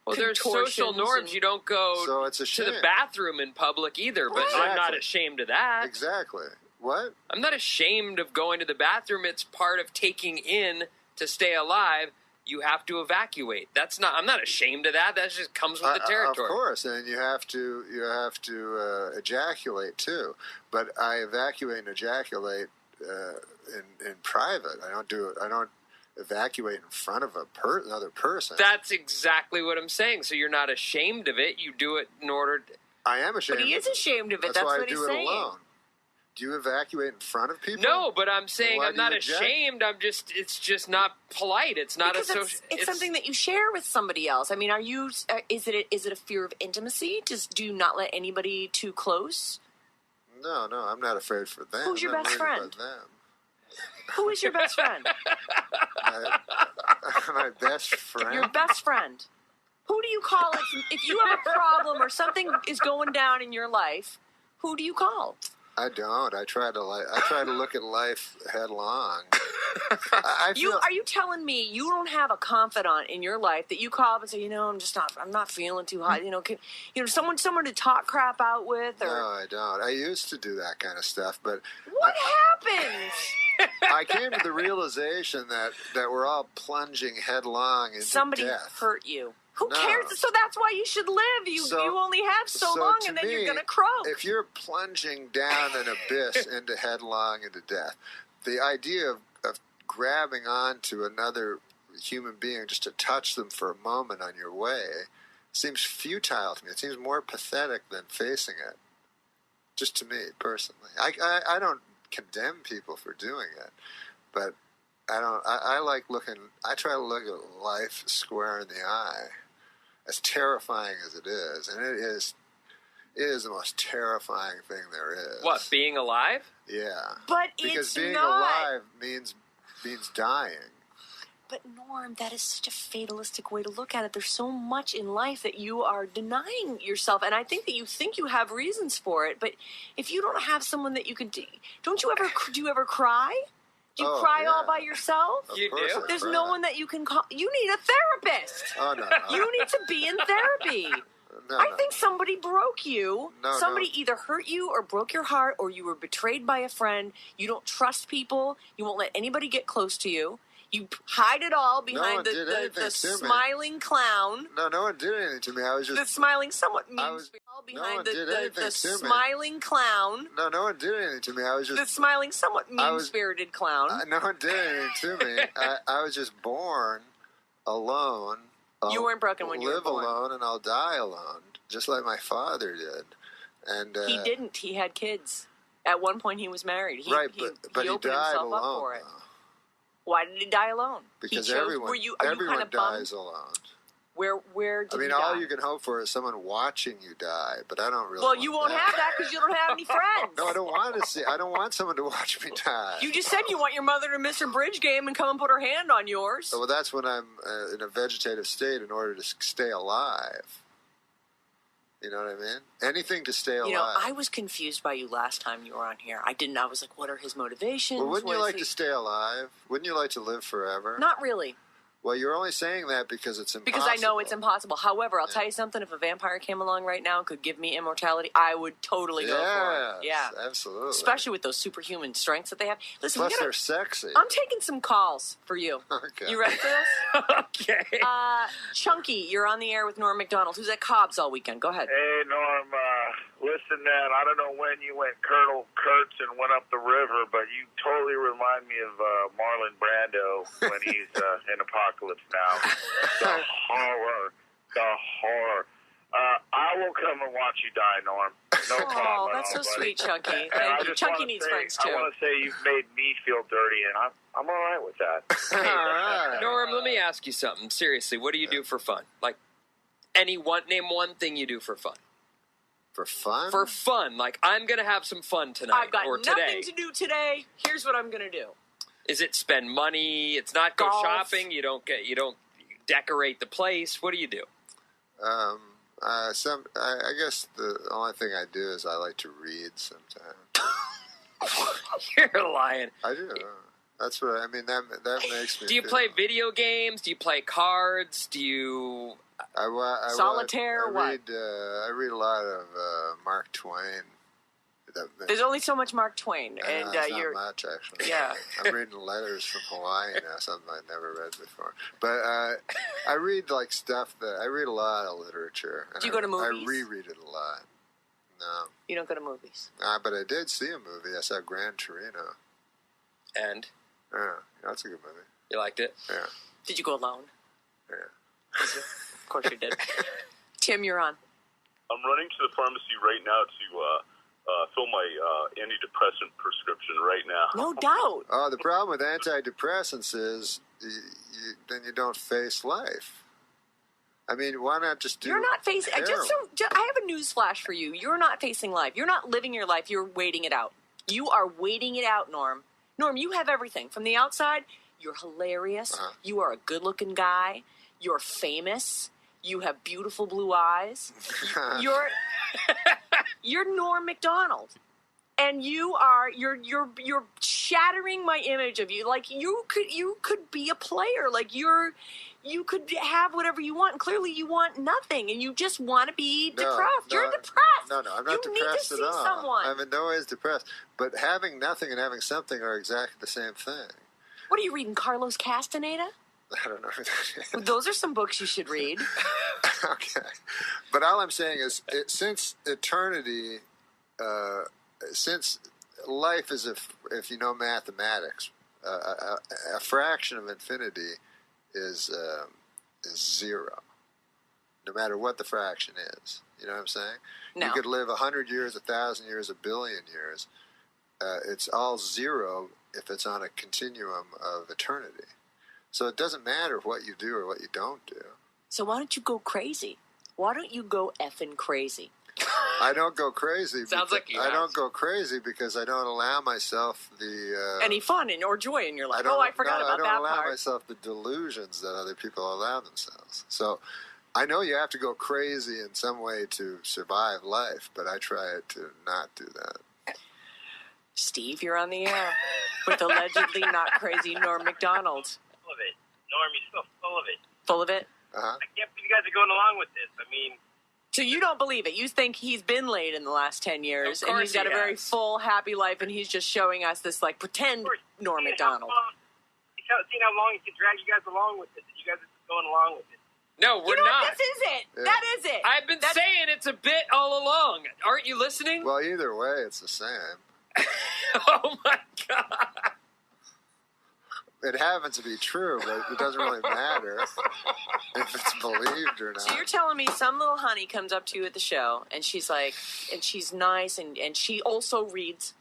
Speaker 8: Well, there's social norms. You don't go to the bathroom in public either, but I'm not ashamed of that.
Speaker 11: Exactly. What?
Speaker 8: I'm not ashamed of going to the bathroom. It's part of taking in to stay alive. You have to evacuate. I'm not ashamed of that. That just comes with the territory.
Speaker 11: Of course, and you have to ejaculate too. But I evacuate and ejaculate in private. I don't do it. I don't evacuate in front of another person.
Speaker 8: That's exactly what I'm saying. So you're not ashamed of it. You do it in order to...
Speaker 11: I am ashamed.
Speaker 22: But he is ashamed of it.
Speaker 11: That's why
Speaker 22: what
Speaker 11: I do
Speaker 22: he's
Speaker 11: it
Speaker 22: saying.
Speaker 11: alone. Do you evacuate in front of people?
Speaker 8: No, but I'm saying
Speaker 11: Why
Speaker 8: I'm not ashamed. It's just not polite. It's not
Speaker 22: because
Speaker 8: a social.
Speaker 22: It's something that you share with somebody else. I mean, are you? Is it a fear of intimacy? Do you not let anybody too close?
Speaker 11: No, I'm not afraid for them.
Speaker 22: Who's your
Speaker 11: I'm
Speaker 22: best
Speaker 11: worried
Speaker 22: friend?
Speaker 11: about them.
Speaker 22: Who is your best friend?
Speaker 11: My best friend.
Speaker 22: Your best friend. Who do you call if you have a problem or something is going down in your life? Who do you call?
Speaker 11: I don't. I try to look at life headlong.
Speaker 22: Are you telling me you don't have a confidant in your life that you call up and say, I'm not feeling too hot. Someone to talk crap out with? Or...
Speaker 11: No, I don't. I used to do that kind of stuff, but
Speaker 22: what happened?
Speaker 11: I came to the realization that we're all plunging headlong into
Speaker 22: Somebody
Speaker 11: death.
Speaker 22: hurt you. Who cares? So that's why you should live. You only have so long, and then you're going to croak.
Speaker 11: If you're plunging down an abyss into headlong into death, the idea of grabbing onto another human being just to touch them for a moment on your way seems futile to me. It seems more pathetic than facing it. Just to me, personally. I don't condemn people for doing it, but I like looking. I try to look at life square in the eye. As terrifying as it is, and it is the most terrifying thing there is.
Speaker 8: What, being alive?
Speaker 11: Yeah.
Speaker 22: But
Speaker 11: because being
Speaker 22: not.
Speaker 11: alive means dying.
Speaker 22: But Norm, that is such a fatalistic way to look at it. There's so much in life that you are denying yourself, and I think that you think you have reasons for it. But if you don't have someone that you can, do you ever cry? Do you cry all by yourself?
Speaker 8: You do.
Speaker 22: There's no one that you can call. You need a therapist.
Speaker 11: Oh, no.
Speaker 22: You need to be in therapy. I think somebody broke you. Somebody either hurt you or broke your heart, or you were betrayed by a friend. You don't trust people. You won't let anybody get close to you. You hide it all behind the smiling clown.
Speaker 11: No one did anything to me. I was just
Speaker 22: the smiling, somewhat mean. Behind the smiling clown.
Speaker 11: No one did anything to me. I was just
Speaker 22: the smiling, somewhat mean-spirited clown.
Speaker 11: No one did anything to me. I was just born alone.
Speaker 22: You weren't broken when you were born.
Speaker 11: Live alone, and I'll die alone, just like my father did. And
Speaker 22: he didn't. He had kids. At one point, he was married. He
Speaker 11: but he
Speaker 22: opened
Speaker 11: died
Speaker 22: himself
Speaker 11: alone.
Speaker 22: Up for it. Why did he die alone?
Speaker 11: Because
Speaker 22: everyone
Speaker 11: dies alone.
Speaker 22: Where did
Speaker 11: I mean,
Speaker 22: he
Speaker 11: all
Speaker 22: die?
Speaker 11: you can hope for is someone watching you die, but I don't really.
Speaker 22: Well, you won't have that because you don't have any friends.
Speaker 11: No, I don't want to see. I don't want someone to watch me die.
Speaker 22: You just said you want your mother to miss her bridge game and come and put her hand on yours.
Speaker 11: Well, that's when I'm in a vegetative state in order to stay alive. You know what I mean? Anything to stay alive.
Speaker 22: I was confused by you last time you were on here. I was like, what are his motivations?
Speaker 11: Well, wouldn't you like to stay alive? Wouldn't you like to live forever?
Speaker 22: Not really.
Speaker 11: Well, you're only saying that because it's impossible.
Speaker 22: Because I know it's impossible. However, I'll tell you something. If a vampire came along right now and could give me immortality, I would totally go for it. Yeah,
Speaker 11: absolutely.
Speaker 22: Especially with those superhuman strengths that they have. Listen,
Speaker 11: plus they're sexy.
Speaker 22: I'm taking some calls for you.
Speaker 11: Okay.
Speaker 22: You ready for this?
Speaker 8: Okay.
Speaker 22: Chunky, you're on the air with Norm Macdonald, who's at Cobb's all weekend. Go ahead.
Speaker 12: Hey, Norm. Listen, man, I don't know when you went Colonel Kurtz and went up the river, but you totally remind me of Marlon Brando when he's in Apocalypse Now. The horror. I will come and watch you die, Norm. No problem.
Speaker 22: Oh, that's so sweet, Chunky. Thank you. Chunky needs friends, too.
Speaker 12: I want to say you've made me feel dirty, and I'm all right with that.
Speaker 8: All right. Norm, let me ask you something. Seriously, what do you do for fun? Like, name one thing you do for fun.
Speaker 11: For fun?
Speaker 8: For fun. Like, I'm going to have some fun tonight
Speaker 22: I've got
Speaker 8: or today.
Speaker 22: nothing to do today. Here's what I'm going to do.
Speaker 8: Is it spend money? It's not go shopping. You don't decorate the place. What do you do?
Speaker 11: I guess the only thing I do is I like to read sometimes.
Speaker 8: You're lying.
Speaker 11: I do. That's what I mean. That makes me.
Speaker 8: Do you play video games? Do you play cards? Do you
Speaker 22: solitaire?
Speaker 11: I read a lot of Mark Twain.
Speaker 22: There's only so much Mark Twain, and
Speaker 11: not much actually.
Speaker 22: Yeah,
Speaker 11: I'm reading letters from Hawaii now, something I've never read before. But I read stuff that I read a lot of literature.
Speaker 22: Do you go to movies?
Speaker 11: I reread it a lot. No,
Speaker 22: you don't go to movies.
Speaker 11: But I did see a movie. I saw Gran Torino.
Speaker 8: And
Speaker 11: yeah, that's a good movie.
Speaker 8: You liked it?
Speaker 11: Yeah.
Speaker 22: Did you go alone?
Speaker 11: Yeah.
Speaker 22: Of course you did. Tim, you're on.
Speaker 19: I'm running to the pharmacy right now to fill my antidepressant prescription right now.
Speaker 22: No doubt.
Speaker 11: Oh, the problem with antidepressants is then you don't face life. I mean, why not just do?
Speaker 22: You're not facing. I have a news flash for you. You're not facing life. You're not living your life. You're waiting it out. You are waiting it out, Norm. Norm, you have everything from the outside. You're hilarious. You are a good-looking guy. You're famous. You have beautiful blue eyes. You're Norm Macdonald. And you're shattering my image of you. Like you could be a player. Like you could have whatever you want. And clearly you want nothing, and you just want to be depressed. You're depressed.
Speaker 11: No, I'm not depressed at all.
Speaker 22: You need to see someone.
Speaker 11: I'm in no ways depressed. But having nothing and having something are exactly the same thing.
Speaker 22: What are you reading, Carlos Castaneda?
Speaker 11: I don't know who that is.
Speaker 22: Those are some books you should read.
Speaker 11: Okay. But all I'm saying is, since eternity, since life is, if you know mathematics, a fraction of infinity is zero, no matter what the fraction is. You know what I'm saying?
Speaker 22: No.
Speaker 11: You could live 100 years, 1,000 years, 1 billion years. It's all zero if it's on a continuum of eternity. So it doesn't matter what you do or what you don't do.
Speaker 22: So why don't you go crazy? Why don't you go effing crazy?
Speaker 11: I don't go crazy.
Speaker 8: Sounds like you
Speaker 11: I
Speaker 8: have.
Speaker 11: don't go crazy because I don't allow myself
Speaker 22: any fun or joy in your life.
Speaker 11: I
Speaker 22: forgot about that part.
Speaker 11: I don't allow myself the delusions that other people allow themselves. So I know you have to go crazy in some way to survive life, but I try to not do that.
Speaker 22: Steve, you're on the air with allegedly not crazy Norm Macdonald.
Speaker 14: Full of it. Norm, you're so full of it.
Speaker 22: Full of it?
Speaker 11: Uh-huh.
Speaker 14: I can't believe you guys are going along with this. I mean...
Speaker 22: So you don't believe it. You think he's been laid in the last 10 years, and he's got a very full, happy life, and he's just showing us this, like, pretend Norm Macdonald.
Speaker 14: Seeing how long he can drag you guys along with this. You guys are just going along with it.
Speaker 8: No, we're
Speaker 22: you know
Speaker 8: not.
Speaker 22: What? This is it.
Speaker 11: Yeah.
Speaker 22: That is it.
Speaker 8: I've been saying it's a bit all along. Aren't you listening?
Speaker 11: Well, either way, it's the same.
Speaker 8: Oh, my God.
Speaker 11: It happens to be true, but it doesn't really matter if it's believed or not.
Speaker 22: So you're telling me some little honey comes up to you at the show, and she's like, and she's nice, and she also reads.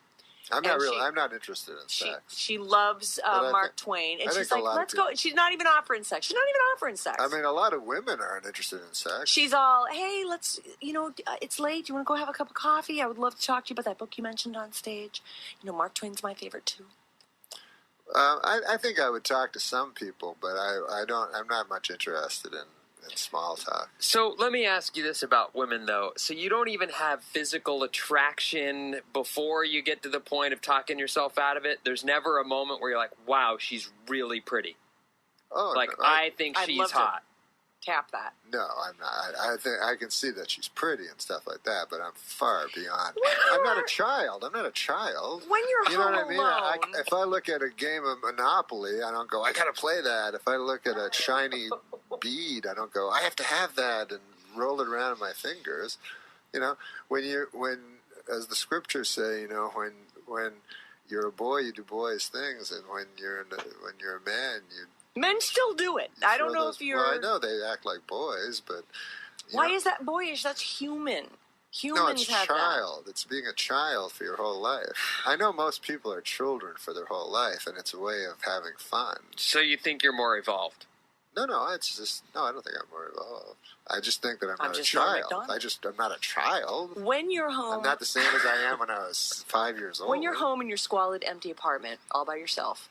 Speaker 11: I'm not interested in sex.
Speaker 22: She loves Mark Twain, and she's like, let's go. She's not even offering sex. She's not even offering sex.
Speaker 11: I mean, a lot of women aren't interested in sex.
Speaker 22: She's all, hey, let's, it's late. You want to go have a cup of coffee? I would love to talk to you about that book you mentioned on stage. Mark Twain's my favorite, too.
Speaker 11: I think I would talk to some people, but I'm not much interested in small talk.
Speaker 8: So let me ask you this about women, though. So you don't even have physical attraction before you get to the point of talking yourself out of it? There's never a moment where you're like, wow, she's really pretty.
Speaker 11: Oh,
Speaker 8: like,
Speaker 11: no,
Speaker 8: I think
Speaker 22: I'd
Speaker 8: she's
Speaker 22: love to
Speaker 8: hot.
Speaker 22: Tap that.
Speaker 11: No, I'm not. I think I can see that she's pretty and stuff like that, but I'm far beyond. I'm not a child. I'm not a child.
Speaker 22: When you're
Speaker 11: you know
Speaker 22: home
Speaker 11: what I mean?
Speaker 22: alone.
Speaker 11: If I look at a game of Monopoly, I don't go, I gotta play that. If I look at a shiny bead, I don't go, I have to have that and roll it around in my fingers. When as the scriptures say, when you're a boy, you do boyish things, and when you're a man, you.
Speaker 22: Men still do it. I don't know if you're...
Speaker 11: Well, I know they act like boys, but...
Speaker 22: Why is that boyish? That's human. Humans
Speaker 11: no, it's
Speaker 22: have
Speaker 11: child. It's being a child for your whole life. I know most people are children for their whole life, and it's a way of having fun.
Speaker 8: So you think you're more evolved?
Speaker 11: No, it's just... No, I don't think I'm more evolved. I just think that I'm not a child. I'm not a child.
Speaker 22: When you're home...
Speaker 11: I'm not the same as I am when I was 5 years old.
Speaker 22: When you're home in your squalid, empty apartment, all by yourself...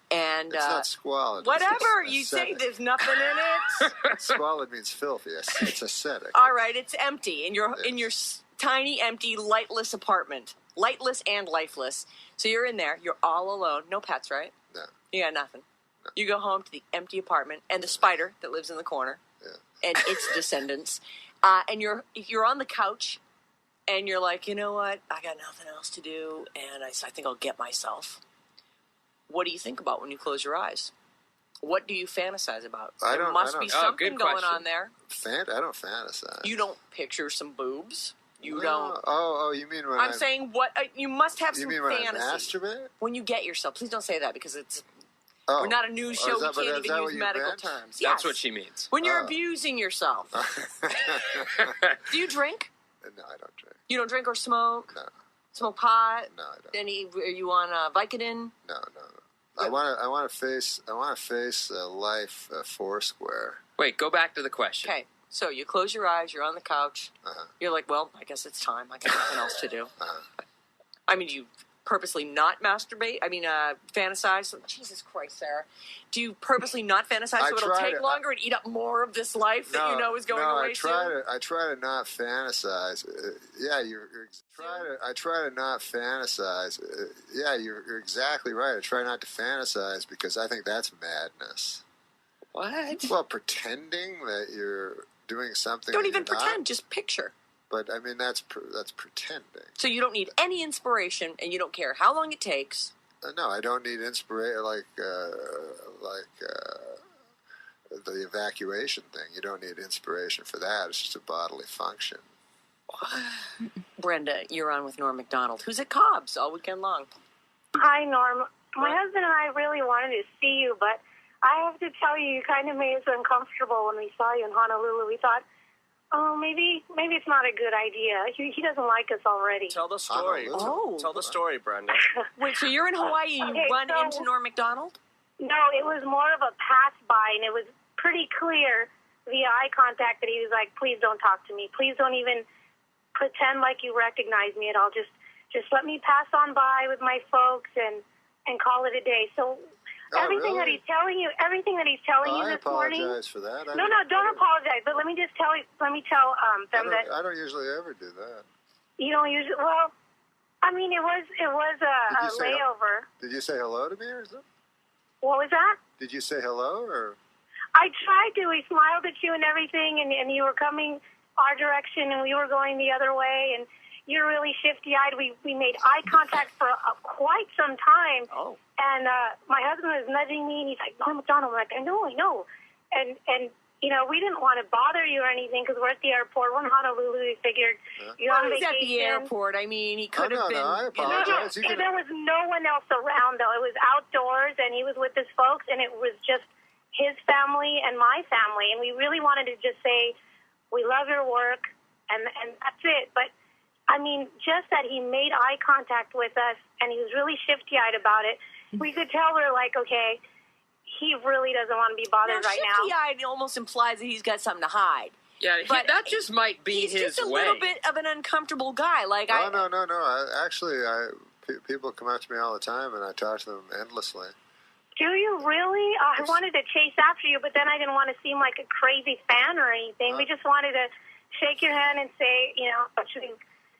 Speaker 22: And
Speaker 11: it's not squalid.
Speaker 22: Whatever you say, there's nothing in it.
Speaker 11: Squalid means filthy. It's aesthetic.
Speaker 22: All right, it's empty in your tiny, empty, lightless apartment, lightless and lifeless. So you're in there. You're all alone. No pets, right?
Speaker 11: No.
Speaker 22: You got nothing.
Speaker 11: No.
Speaker 22: You go home to the empty apartment and the spider that lives in the corner,
Speaker 11: and
Speaker 22: its descendants. And you're on the couch, and you're like, you know what? I got nothing else to do, and I think I'll get myself. What do you think about when you close your eyes? What do you fantasize about? There must be something going on there.
Speaker 11: I don't fantasize.
Speaker 22: You don't picture some boobs. You don't.
Speaker 11: Oh, you mean when
Speaker 22: I'm saying what? You must have some
Speaker 11: fantasy.
Speaker 22: fantasy.
Speaker 11: You mean when I masturbate?
Speaker 22: When you get yourself. Please don't say that because it's.
Speaker 11: Oh.
Speaker 22: We're not a news show. We can't even use medical terms.
Speaker 8: That's what she means.
Speaker 22: When you're abusing yourself. Do you drink?
Speaker 11: No, I don't drink.
Speaker 22: You don't drink or smoke?
Speaker 11: No.
Speaker 22: Smoke pot?
Speaker 11: No, I don't.
Speaker 22: Are you on Vicodin?
Speaker 11: No. I want to face life foursquare.
Speaker 8: Wait, go back to the question.
Speaker 22: Okay, so you close your eyes. You're on the couch.
Speaker 11: Uh-huh.
Speaker 22: You're like, well, I guess it's time. I got nothing else to do.
Speaker 11: Uh-huh.
Speaker 22: I mean, you purposely not masturbate? I mean, fantasize? Jesus Christ, Sarah. Do you purposely not fantasize so it'll take longer and eat up more of this life that you know is going away soon?
Speaker 11: I try to not fantasize. I try to not fantasize. You're exactly right. I try not to fantasize because I think that's madness.
Speaker 22: What?
Speaker 11: Well, pretending that you're doing something.
Speaker 22: Don't even pretend. Just picture.
Speaker 11: But I mean, that's pretending.
Speaker 22: So you don't need any inspiration, and you don't care how long it takes.
Speaker 11: No, I don't need inspiration like the evacuation thing. You don't need inspiration for that. It's just a bodily function.
Speaker 22: Brenda, you're on with Norm Macdonald, who's at Cobb's all weekend long.
Speaker 7: Hi, Norm. My husband and I really wanted to see you, but I have to tell you, you kind of made us uncomfortable when we saw you in Honolulu. We thought, oh, maybe it's not a good idea. He doesn't like us already.
Speaker 21: Tell the story. Tell the story, Brenda.
Speaker 22: Wait, so you're in Hawaii and you run into Norm Macdonald?
Speaker 7: No, it was more of a pass-by, and it was pretty clear via eye contact that he was like, please don't talk to me. Please don't even pretend like you recognize me at all. Just let me pass on by with my folks and call it a day. So everything that he's telling you this morning.
Speaker 11: I apologize for that.
Speaker 7: No, don't apologize. But let me tell them that
Speaker 11: I don't usually ever do that.
Speaker 7: You don't usually. Well, I mean, it was a layover.
Speaker 11: Did you say hello to me or something?
Speaker 7: What was that?
Speaker 11: Did you say hello or?
Speaker 7: I tried to. We smiled at you and everything, and you were coming our direction, and we were going the other way, and you're really shifty-eyed. We made eye contact for quite some time.
Speaker 22: Oh.
Speaker 7: And my husband was nudging me, and he's like, Norm Macdonald. I'm like, I know. And you know, we didn't want to bother you or anything because we're at the airport. We're in Honolulu. We figured you're on vacation.
Speaker 22: At the airport. I mean, he could have been.
Speaker 11: No, I apologize.
Speaker 7: There was no one else around, though. It was outdoors, and he was with his folks, and it was just his family and my family. And we really wanted to just say, we love your work, and that's it. But, I mean, just that he made eye contact with us, and he was really shifty-eyed about it, we could tell we're like, okay, he really doesn't want to be bothered right now.
Speaker 22: Shifty-eyed almost implies that he's got something to hide.
Speaker 8: Yeah,
Speaker 22: but
Speaker 8: that just might be
Speaker 22: he's
Speaker 8: his
Speaker 22: just a
Speaker 8: way.
Speaker 22: little bit of an uncomfortable guy. Like
Speaker 11: No. People come up to me all the time, and I talk to them endlessly.
Speaker 7: Do you really? I wanted to chase after you, but then I didn't want to seem like a crazy fan or anything. We just wanted to shake your hand and say, you know, we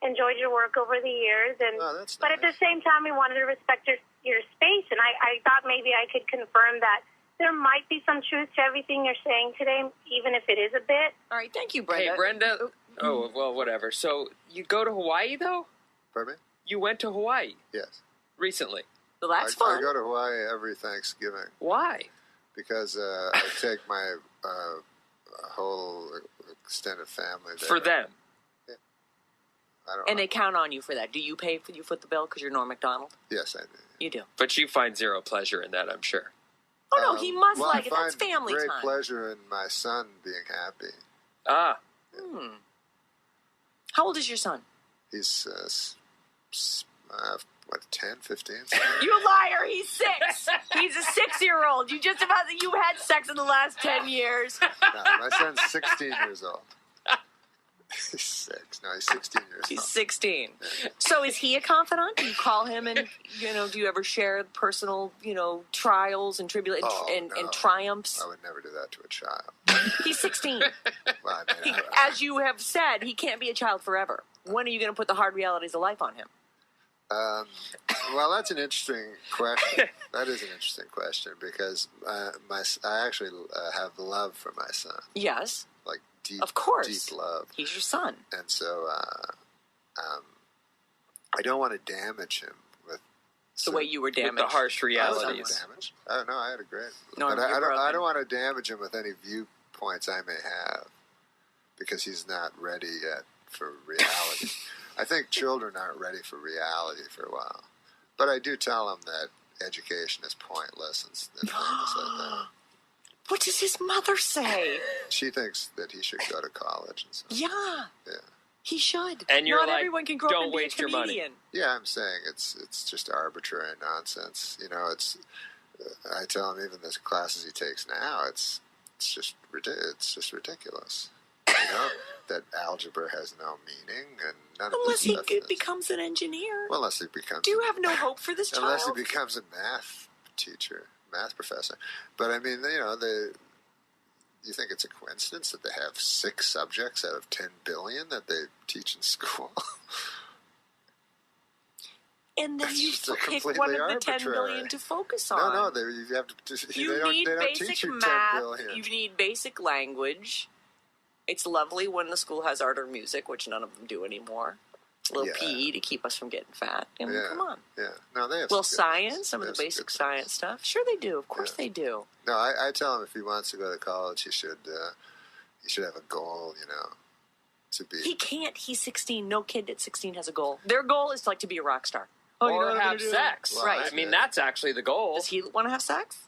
Speaker 7: enjoyed your work over the years. And but at the same time, we wanted to respect your space. And I thought maybe I could confirm that there might be some truth to everything you're saying today, even if it is a bit.
Speaker 22: All right, thank you, Brenda.
Speaker 8: Hey, Brenda. Oh, well, whatever. So you go to Hawaii, though?
Speaker 11: Pardon me?
Speaker 8: You went to Hawaii?
Speaker 11: Yes.
Speaker 8: Recently?
Speaker 22: Well, that's fun.
Speaker 11: I go to Hawaii every Thanksgiving.
Speaker 8: Why?
Speaker 11: Because I take my whole extended family there.
Speaker 8: For them?
Speaker 11: Yeah.
Speaker 22: And they count on you for that. Do you pay for you foot the bill because you're Norm Macdonald?
Speaker 11: Yes, I do.
Speaker 22: You do.
Speaker 8: But you find zero pleasure in that, I'm sure.
Speaker 22: Oh, no, he must
Speaker 11: well,
Speaker 22: like it. That's family
Speaker 11: time. I find great
Speaker 22: time.
Speaker 11: pleasure in my son being happy.
Speaker 8: Ah.
Speaker 22: Hmm. How old is your son?
Speaker 11: He's, 10, 15?
Speaker 22: You liar! He's 6. He's a 6-year-old. You just about you had sex in the last 10 years.
Speaker 11: No, my son's 16 years old. He's 6. No, he's 16 years old.
Speaker 22: He's 16. Yeah. So is he a confidant? Do you call him and, do you ever share personal, trials and tribulations and triumphs?
Speaker 11: I would never do that to a child.
Speaker 22: He's 16.
Speaker 11: Well,
Speaker 22: as you have said, he can't be a child forever. When are you going to put the hard realities of life on him?
Speaker 11: Well, that's an interesting question. That is an interesting question because I actually have love for my son.
Speaker 22: Yes.
Speaker 11: Like deep,
Speaker 22: of course.
Speaker 11: Deep love.
Speaker 22: He's your son.
Speaker 11: And so I don't want to damage him with
Speaker 22: the way you were damaged.
Speaker 8: With the harsh realities.
Speaker 11: Damaged? Oh, no, I had a great.
Speaker 22: No,
Speaker 11: but I don't want to damage him with any viewpoints I may have because he's not ready yet for reality. I think children aren't ready for reality for a while. But I do tell them that education is pointless and things like that.
Speaker 22: What does his mother say?
Speaker 11: She thinks that he should go to college and stuff.
Speaker 22: Yeah. He should.
Speaker 8: And you're
Speaker 22: Not
Speaker 8: like,
Speaker 22: everyone can grow
Speaker 8: don't
Speaker 22: up and
Speaker 8: waste
Speaker 22: be a
Speaker 8: your money.
Speaker 22: comedian.
Speaker 11: Yeah, I'm saying it's just arbitrary nonsense. I tell him even the classes he takes now, it's just ridiculous. that algebra has no meaning and none
Speaker 22: Unless
Speaker 11: of
Speaker 22: he
Speaker 11: this stuff.
Speaker 22: becomes an engineer.
Speaker 11: Well, unless he becomes.
Speaker 22: Do you have no hope for this child?
Speaker 11: Unless he becomes a math teacher, math professor. But I mean, you think it's a coincidence that they have 6 subjects out of 10 billion that they teach in school?
Speaker 22: And then you
Speaker 11: It's
Speaker 22: pick
Speaker 11: completely
Speaker 22: one of the
Speaker 11: arbitrary.
Speaker 22: 10 billion to focus on.
Speaker 11: No, you have to.
Speaker 22: You need
Speaker 11: they don't
Speaker 22: basic
Speaker 11: teach you
Speaker 22: math.
Speaker 11: 10 billion.
Speaker 22: You need basic language. It's lovely when the school has art or music, which none of them do anymore. A little PE to keep us from getting fat. I mean, come on.
Speaker 11: Yeah. No, they have
Speaker 22: Well,
Speaker 11: some good
Speaker 22: science,
Speaker 11: ones.
Speaker 22: some of
Speaker 11: They
Speaker 22: the
Speaker 11: have some
Speaker 22: basic science stuff. Sure they do. Of course they do.
Speaker 11: No, I tell him if he wants to go to college, he should have a goal, to be.
Speaker 22: He can't. He's 16. No kid at 16 has a goal. Their goal is to be a rock star. Oh,
Speaker 8: or have sex.
Speaker 22: Well, right.
Speaker 8: I mean, that's actually the goal.
Speaker 22: Does he want to have sex?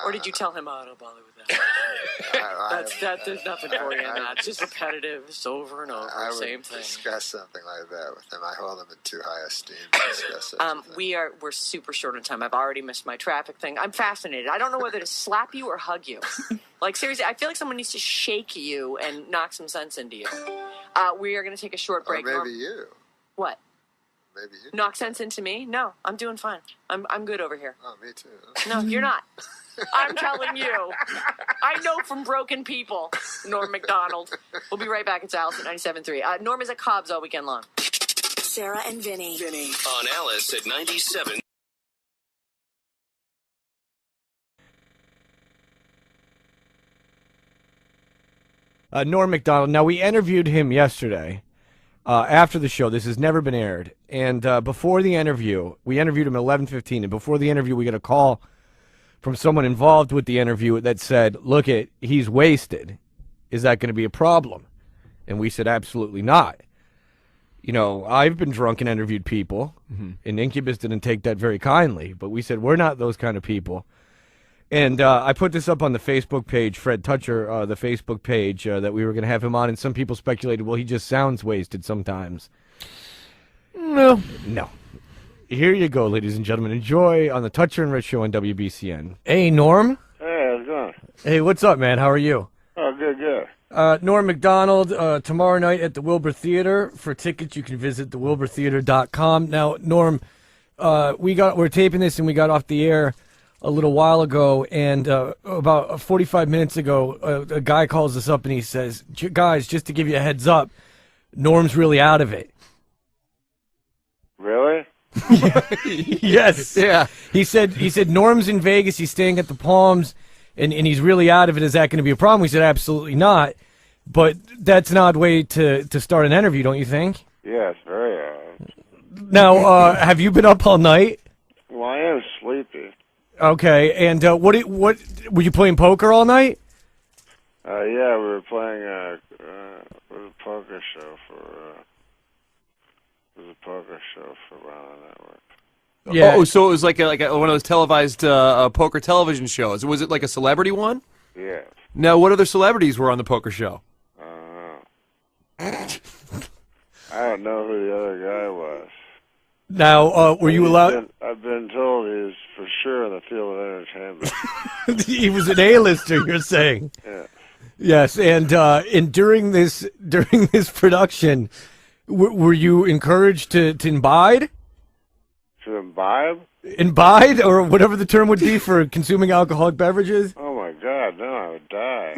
Speaker 22: Or did you tell him, don't bother with that? There's nothing for you in that. It's just repetitive. It's over and over.
Speaker 11: I
Speaker 22: Same
Speaker 11: would
Speaker 22: thing.
Speaker 11: discuss something like that with him. I hold him in too high esteem to discuss it.
Speaker 22: We're super short on time. I've already missed my traffic thing. I'm fascinated. I don't know whether to slap you or hug you. Like, seriously, I feel like someone needs to shake you and knock some sense into you. We are going to take a short break.
Speaker 11: Or maybe you.
Speaker 22: What?
Speaker 11: Maybe you.
Speaker 22: Knock sense into me? No, I'm doing fine. I'm good over here.
Speaker 11: Oh, me too.
Speaker 22: No, you're not. I'm telling you. I know from broken people. Norm Macdonald. We'll be right back. It's Alice at 97.3. Norm is at Cobb's all weekend long.
Speaker 3: Sarah and Vinny.
Speaker 5: On Alice at 97.
Speaker 23: Norm Macdonald. Now, we interviewed him yesterday after the show. This has never been aired. And before the interview, we interviewed him at 11:15. And before the interview, we got a call from someone involved with the interview that said, look, he's wasted. Is that going to be a problem? And we said, absolutely not. I've been drunk and interviewed people, and Incubus didn't take that very kindly. But we said, we're not those kind of people. And I put this up on the Facebook page, Fred Toucher, the Facebook page, that we were going to have him on. And some people speculated, well, he just sounds wasted sometimes. No. Here you go, ladies and gentlemen. Enjoy on the Toucher and Rich Show on WBCN. Hey, Norm.
Speaker 24: Hey, how's it going?
Speaker 23: Hey, what's up, man? How are you?
Speaker 24: Oh, good.
Speaker 23: Norm Macdonald, tomorrow night at the Wilbur Theater. For tickets, you can visit thewilburtheater.com. Now, Norm, we're taping this and we got off the air a little while ago, and about 45 minutes ago, a guy calls us up and he says, guys, just to give you a heads up, Norm's really out of it.
Speaker 24: Really?
Speaker 23: Yes. Yeah. He said Norm's in Vegas. He's staying at the Palms, and he's really out of it. Is that going to be a problem? We said absolutely not. But that's an odd way to start an interview, don't you think?
Speaker 24: Yes, very odd.
Speaker 23: Now, have you been up all night?
Speaker 24: Well, I am sleepy.
Speaker 23: Okay. And what were you playing poker all night?
Speaker 24: Yeah, we were playing a poker show for. It was a poker show for Ron Network.
Speaker 25: Yeah. Oh, so it was like one of those televised poker television shows. Was it like a celebrity one?
Speaker 24: Yeah.
Speaker 25: Now, what other celebrities were on the poker show?
Speaker 24: I don't know who the other guy was.
Speaker 23: Now, were you allowed?
Speaker 24: I've been told he's for sure in the field of entertainment.
Speaker 23: He was an A-lister, you're saying?
Speaker 24: Yeah.
Speaker 23: Yes, and during this production, were you encouraged to imbibe?
Speaker 24: To imbibe?
Speaker 23: Imbibe, or whatever the term would be for consuming alcoholic beverages?
Speaker 24: Oh my God, no, I would die.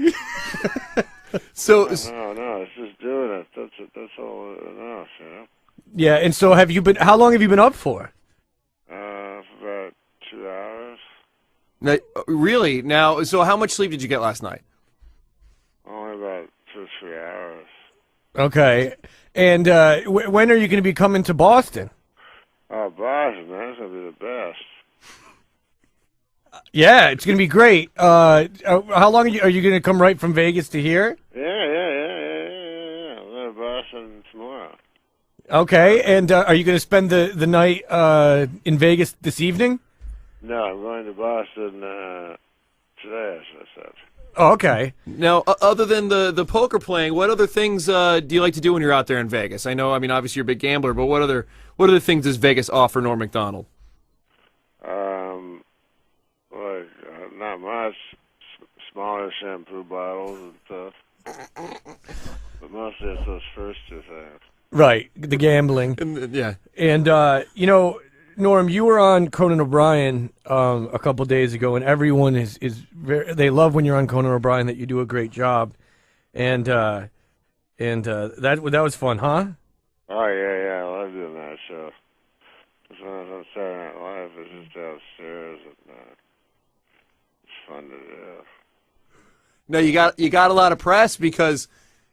Speaker 25: So
Speaker 24: no, it's just doing it. That's all enough,
Speaker 23: Yeah, and so how long have you been up for?
Speaker 24: For about 2 hours.
Speaker 25: Now, really? Now, so how much sleep did you get last night?
Speaker 24: Only about 2 or 3 hours.
Speaker 23: Okay, and when are you going to be coming to Boston?
Speaker 24: Oh, Boston, man, that's going to be the best.
Speaker 23: Yeah, it's going to be great. How long are you going to come right from Vegas to here?
Speaker 24: Yeah. I'm going to Boston tomorrow.
Speaker 23: Okay, and are you going to spend the night in Vegas this evening?
Speaker 24: No, I'm going to Boston today, as I said.
Speaker 23: Oh, okay.
Speaker 25: Now, other than the poker playing, what other things do you like to do when you're out there in Vegas? I know, obviously you're a big gambler, but what other things does Vegas offer Norm Macdonald?
Speaker 24: Not much. Smaller shampoo bottles and stuff. But mostly it's those first two things.
Speaker 23: Right, the gambling.
Speaker 25: Yeah.
Speaker 23: And, Norm, you were on Conan O'Brien a couple days ago, and everyone is very, they love when you're on Conan O'Brien that you do a great job. And that was fun, huh?
Speaker 24: Oh, yeah, I love doing that show. Because when I was on Saturday Night Live, it's just downstairs, and it's fun to do.
Speaker 25: No, you got a lot of press because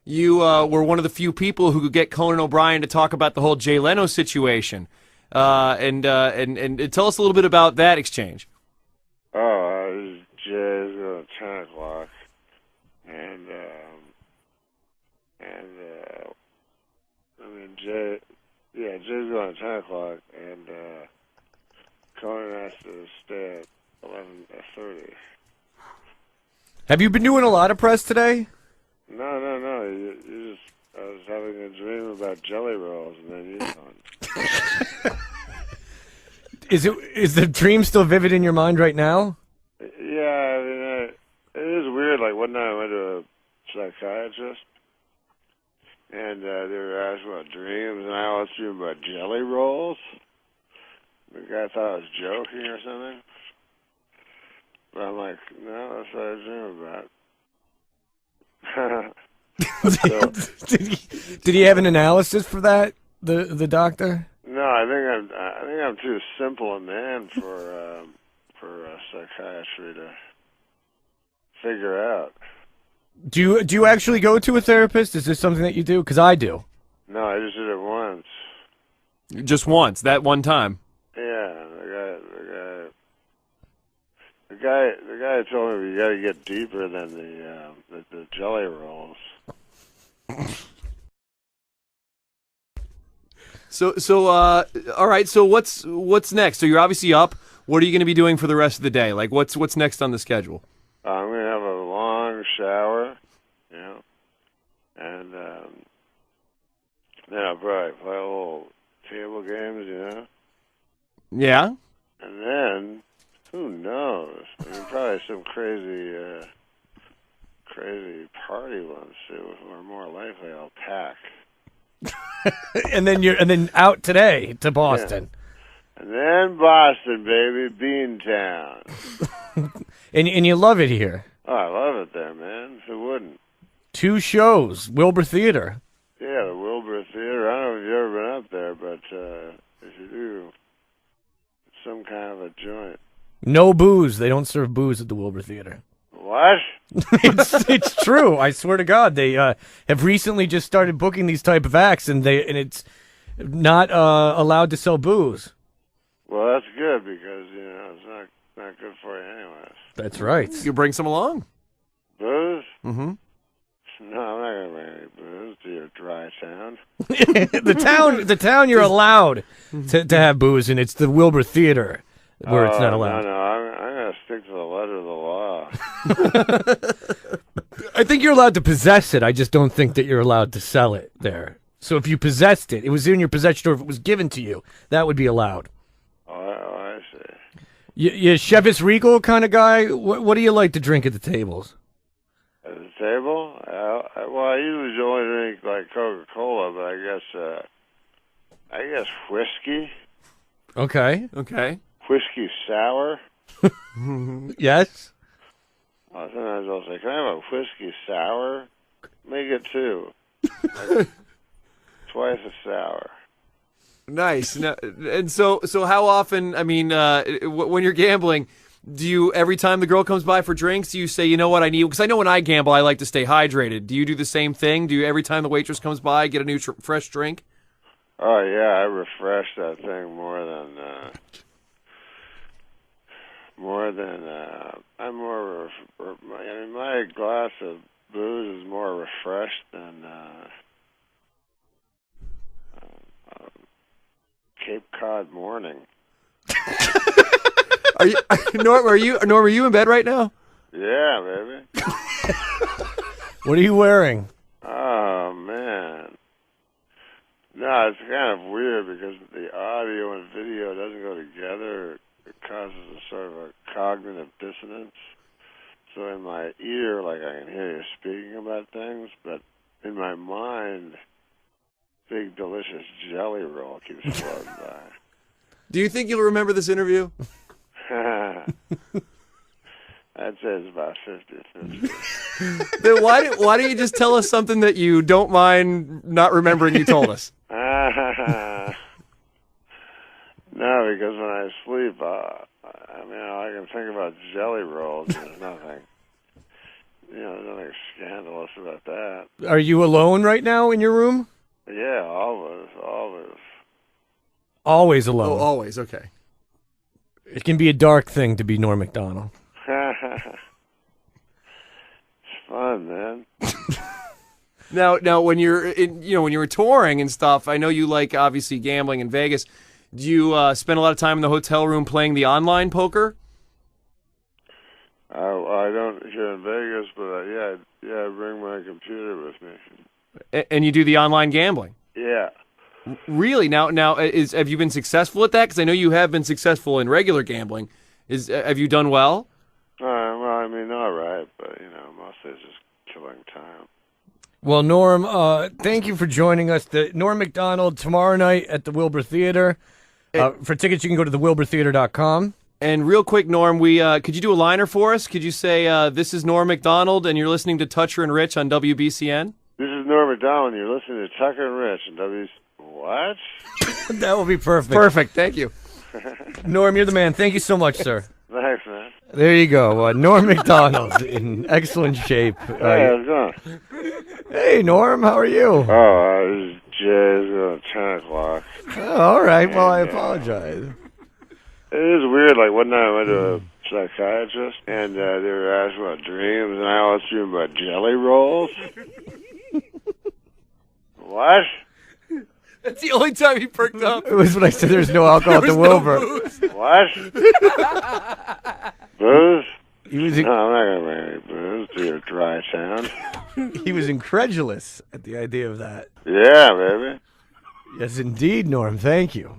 Speaker 25: you were one of the few people who could get Conan O'Brien to talk about the whole Jay Leno situation. And tell us a little bit about that exchange.
Speaker 24: Jay's going to 10 o'clock, and Jay's going to 10 o'clock, and Conan has to stay at 11:30.
Speaker 23: Have you been doing a lot of press today?
Speaker 24: No. You just, I was having a dream about jelly rolls, and then you on.
Speaker 23: Is the dream still vivid in your mind right now?
Speaker 24: Yeah, I mean, it is weird. Like, one night I went to a psychiatrist, and they were asking about dreams, and I always dream about jelly rolls. The guy thought I was joking or something. But I'm like, no, that's what I dream about.
Speaker 23: Did he have an analysis for that? The doctor?
Speaker 24: No, I think I'm too simple a man for psychiatry to figure out.
Speaker 23: Do you actually go to a therapist? Is this something that you do? Because I do.
Speaker 24: No, I just did it once.
Speaker 25: Just once, that one time.
Speaker 24: Yeah, the guy told me you got to get deeper than the jelly rolls.
Speaker 25: So, all right. So what's next? So you're obviously up. What are you going to be doing for the rest of the day? Like, what's next on the schedule?
Speaker 24: I'm going to have a long shower, and then I'll probably play a little table games,
Speaker 25: Yeah.
Speaker 24: And then, who knows? I mean, probably some crazy party ones too, or more likely I'll pack.
Speaker 23: and then out today to Boston.
Speaker 24: Yeah. And then Boston, baby, Beantown.
Speaker 23: and you love it here.
Speaker 24: Oh, I love it there, man. Who wouldn't?
Speaker 23: 2 shows, Wilbur Theater.
Speaker 24: Yeah, the Wilbur Theater. I don't know if you've ever been up there, but if you do, it's some kind of a joint.
Speaker 23: No booze. They don't serve booze at the Wilbur Theater.
Speaker 24: What?
Speaker 23: It's true. I swear to God, they have recently just started booking these type of acts, and it's not allowed to sell booze.
Speaker 24: Well, that's good because it's not good for you anyways.
Speaker 23: That's right.
Speaker 25: You bring some along.
Speaker 24: Booze?
Speaker 25: Mm-hmm.
Speaker 24: No, I'm not gonna bring any booze to your dry town.
Speaker 23: the town you're allowed to have booze in. It's the Wilbur Theater where it's not allowed.
Speaker 24: No, I'm gonna stick to the letter of the law.
Speaker 23: I think you're allowed to possess it. I just don't think that you're allowed to sell it there. So if you possessed it, it was in your possession, or if it was given to you, that would be allowed.
Speaker 24: Oh, I see.
Speaker 23: You Chivas Regal kind of guy? What do you like to drink at the tables?
Speaker 24: At the table? I usually only drink like Coca-Cola, but I guess whiskey.
Speaker 23: Okay.
Speaker 24: Whiskey sour.
Speaker 23: Yes.
Speaker 24: Sometimes I'll say, "Can I have a whiskey sour? Make it 2, twice as sour."
Speaker 25: Nice. And so how often? I mean, when you're gambling, do you every time the girl comes by for drinks, do you say, you know what I need? Because I know when I gamble, I like to stay hydrated. Do you do the same thing? Do you every time the waitress comes by get a new fresh drink?
Speaker 24: Oh yeah, I refresh that thing more than my glass of booze is more refreshed than Cape Cod morning.
Speaker 25: Norm, are you in bed right now?
Speaker 24: Yeah, baby.
Speaker 23: What are you wearing?
Speaker 24: Oh man. No, it's kind of weird because the audio and video doesn't go together. It causes a sort of a cognitive dissonance. So in my ear, like I can hear you speaking about things, but in my mind, big delicious jelly roll keeps floating by.
Speaker 25: Do you think you'll remember this interview?
Speaker 24: I'd say it's about 50-50.
Speaker 25: Then why don't you just tell us something that you don't mind not remembering you told us?
Speaker 24: No, because when I sleep, I mean, I can think about jelly rolls. There's nothing, there's nothing scandalous about that.
Speaker 23: Are you alone right now in your room?
Speaker 24: Yeah, always.
Speaker 23: Always alone.
Speaker 25: Oh, always. Okay.
Speaker 23: It can be a dark thing to be Norm Macdonald.
Speaker 24: It's fun, man.
Speaker 25: Now, when you're when you were touring and stuff, I know you like obviously gambling in Vegas. Do you spend a lot of time in the hotel room playing the online poker?
Speaker 24: I don't here in Vegas, but I bring my computer with me.
Speaker 25: And you do the online gambling?
Speaker 24: Yeah.
Speaker 25: Really? Now, have you been successful at that? Because I know you have been successful in regular gambling. Have you done well?
Speaker 24: Well, I mean, all right, but mostly it's just killing time.
Speaker 23: Well, Norm, thank you for joining us. The Norm Macdonald tomorrow night at the Wilbur Theater. For tickets, you can go to thewilburtheater.com.
Speaker 25: And real quick, Norm, could you do a liner for us? Could you say, this is Norm Macdonald, and you're listening to Toucher and Rich on WBCN?
Speaker 24: This is Norm Macdonald, and you're listening to Tucker and Rich on WBCN. What?
Speaker 23: That will be perfect.
Speaker 25: Perfect, thank you.
Speaker 23: Norm, you're the man. Thank you so much, sir.
Speaker 24: Thanks, man.
Speaker 23: There you go. Norm Macdonald in excellent shape.
Speaker 24: Hey, how's it going?
Speaker 23: Hey, Norm, how are you?
Speaker 24: This is Jay's 10 o'clock.
Speaker 23: Oh, all right. Well, I apologize.
Speaker 24: It is weird. Like, one night I went to a psychiatrist, and they were asking about dreams, and I always dream about jelly rolls. What?
Speaker 25: That's the only time he perked up.
Speaker 23: It was when I said there's no alcohol at the Wilbur.
Speaker 24: What? Booze?
Speaker 23: No,
Speaker 24: I'm not going to bring any booze to your dry town.
Speaker 23: He was incredulous at the idea of that.
Speaker 24: Yeah, baby.
Speaker 23: Yes, indeed, Norm. Thank you.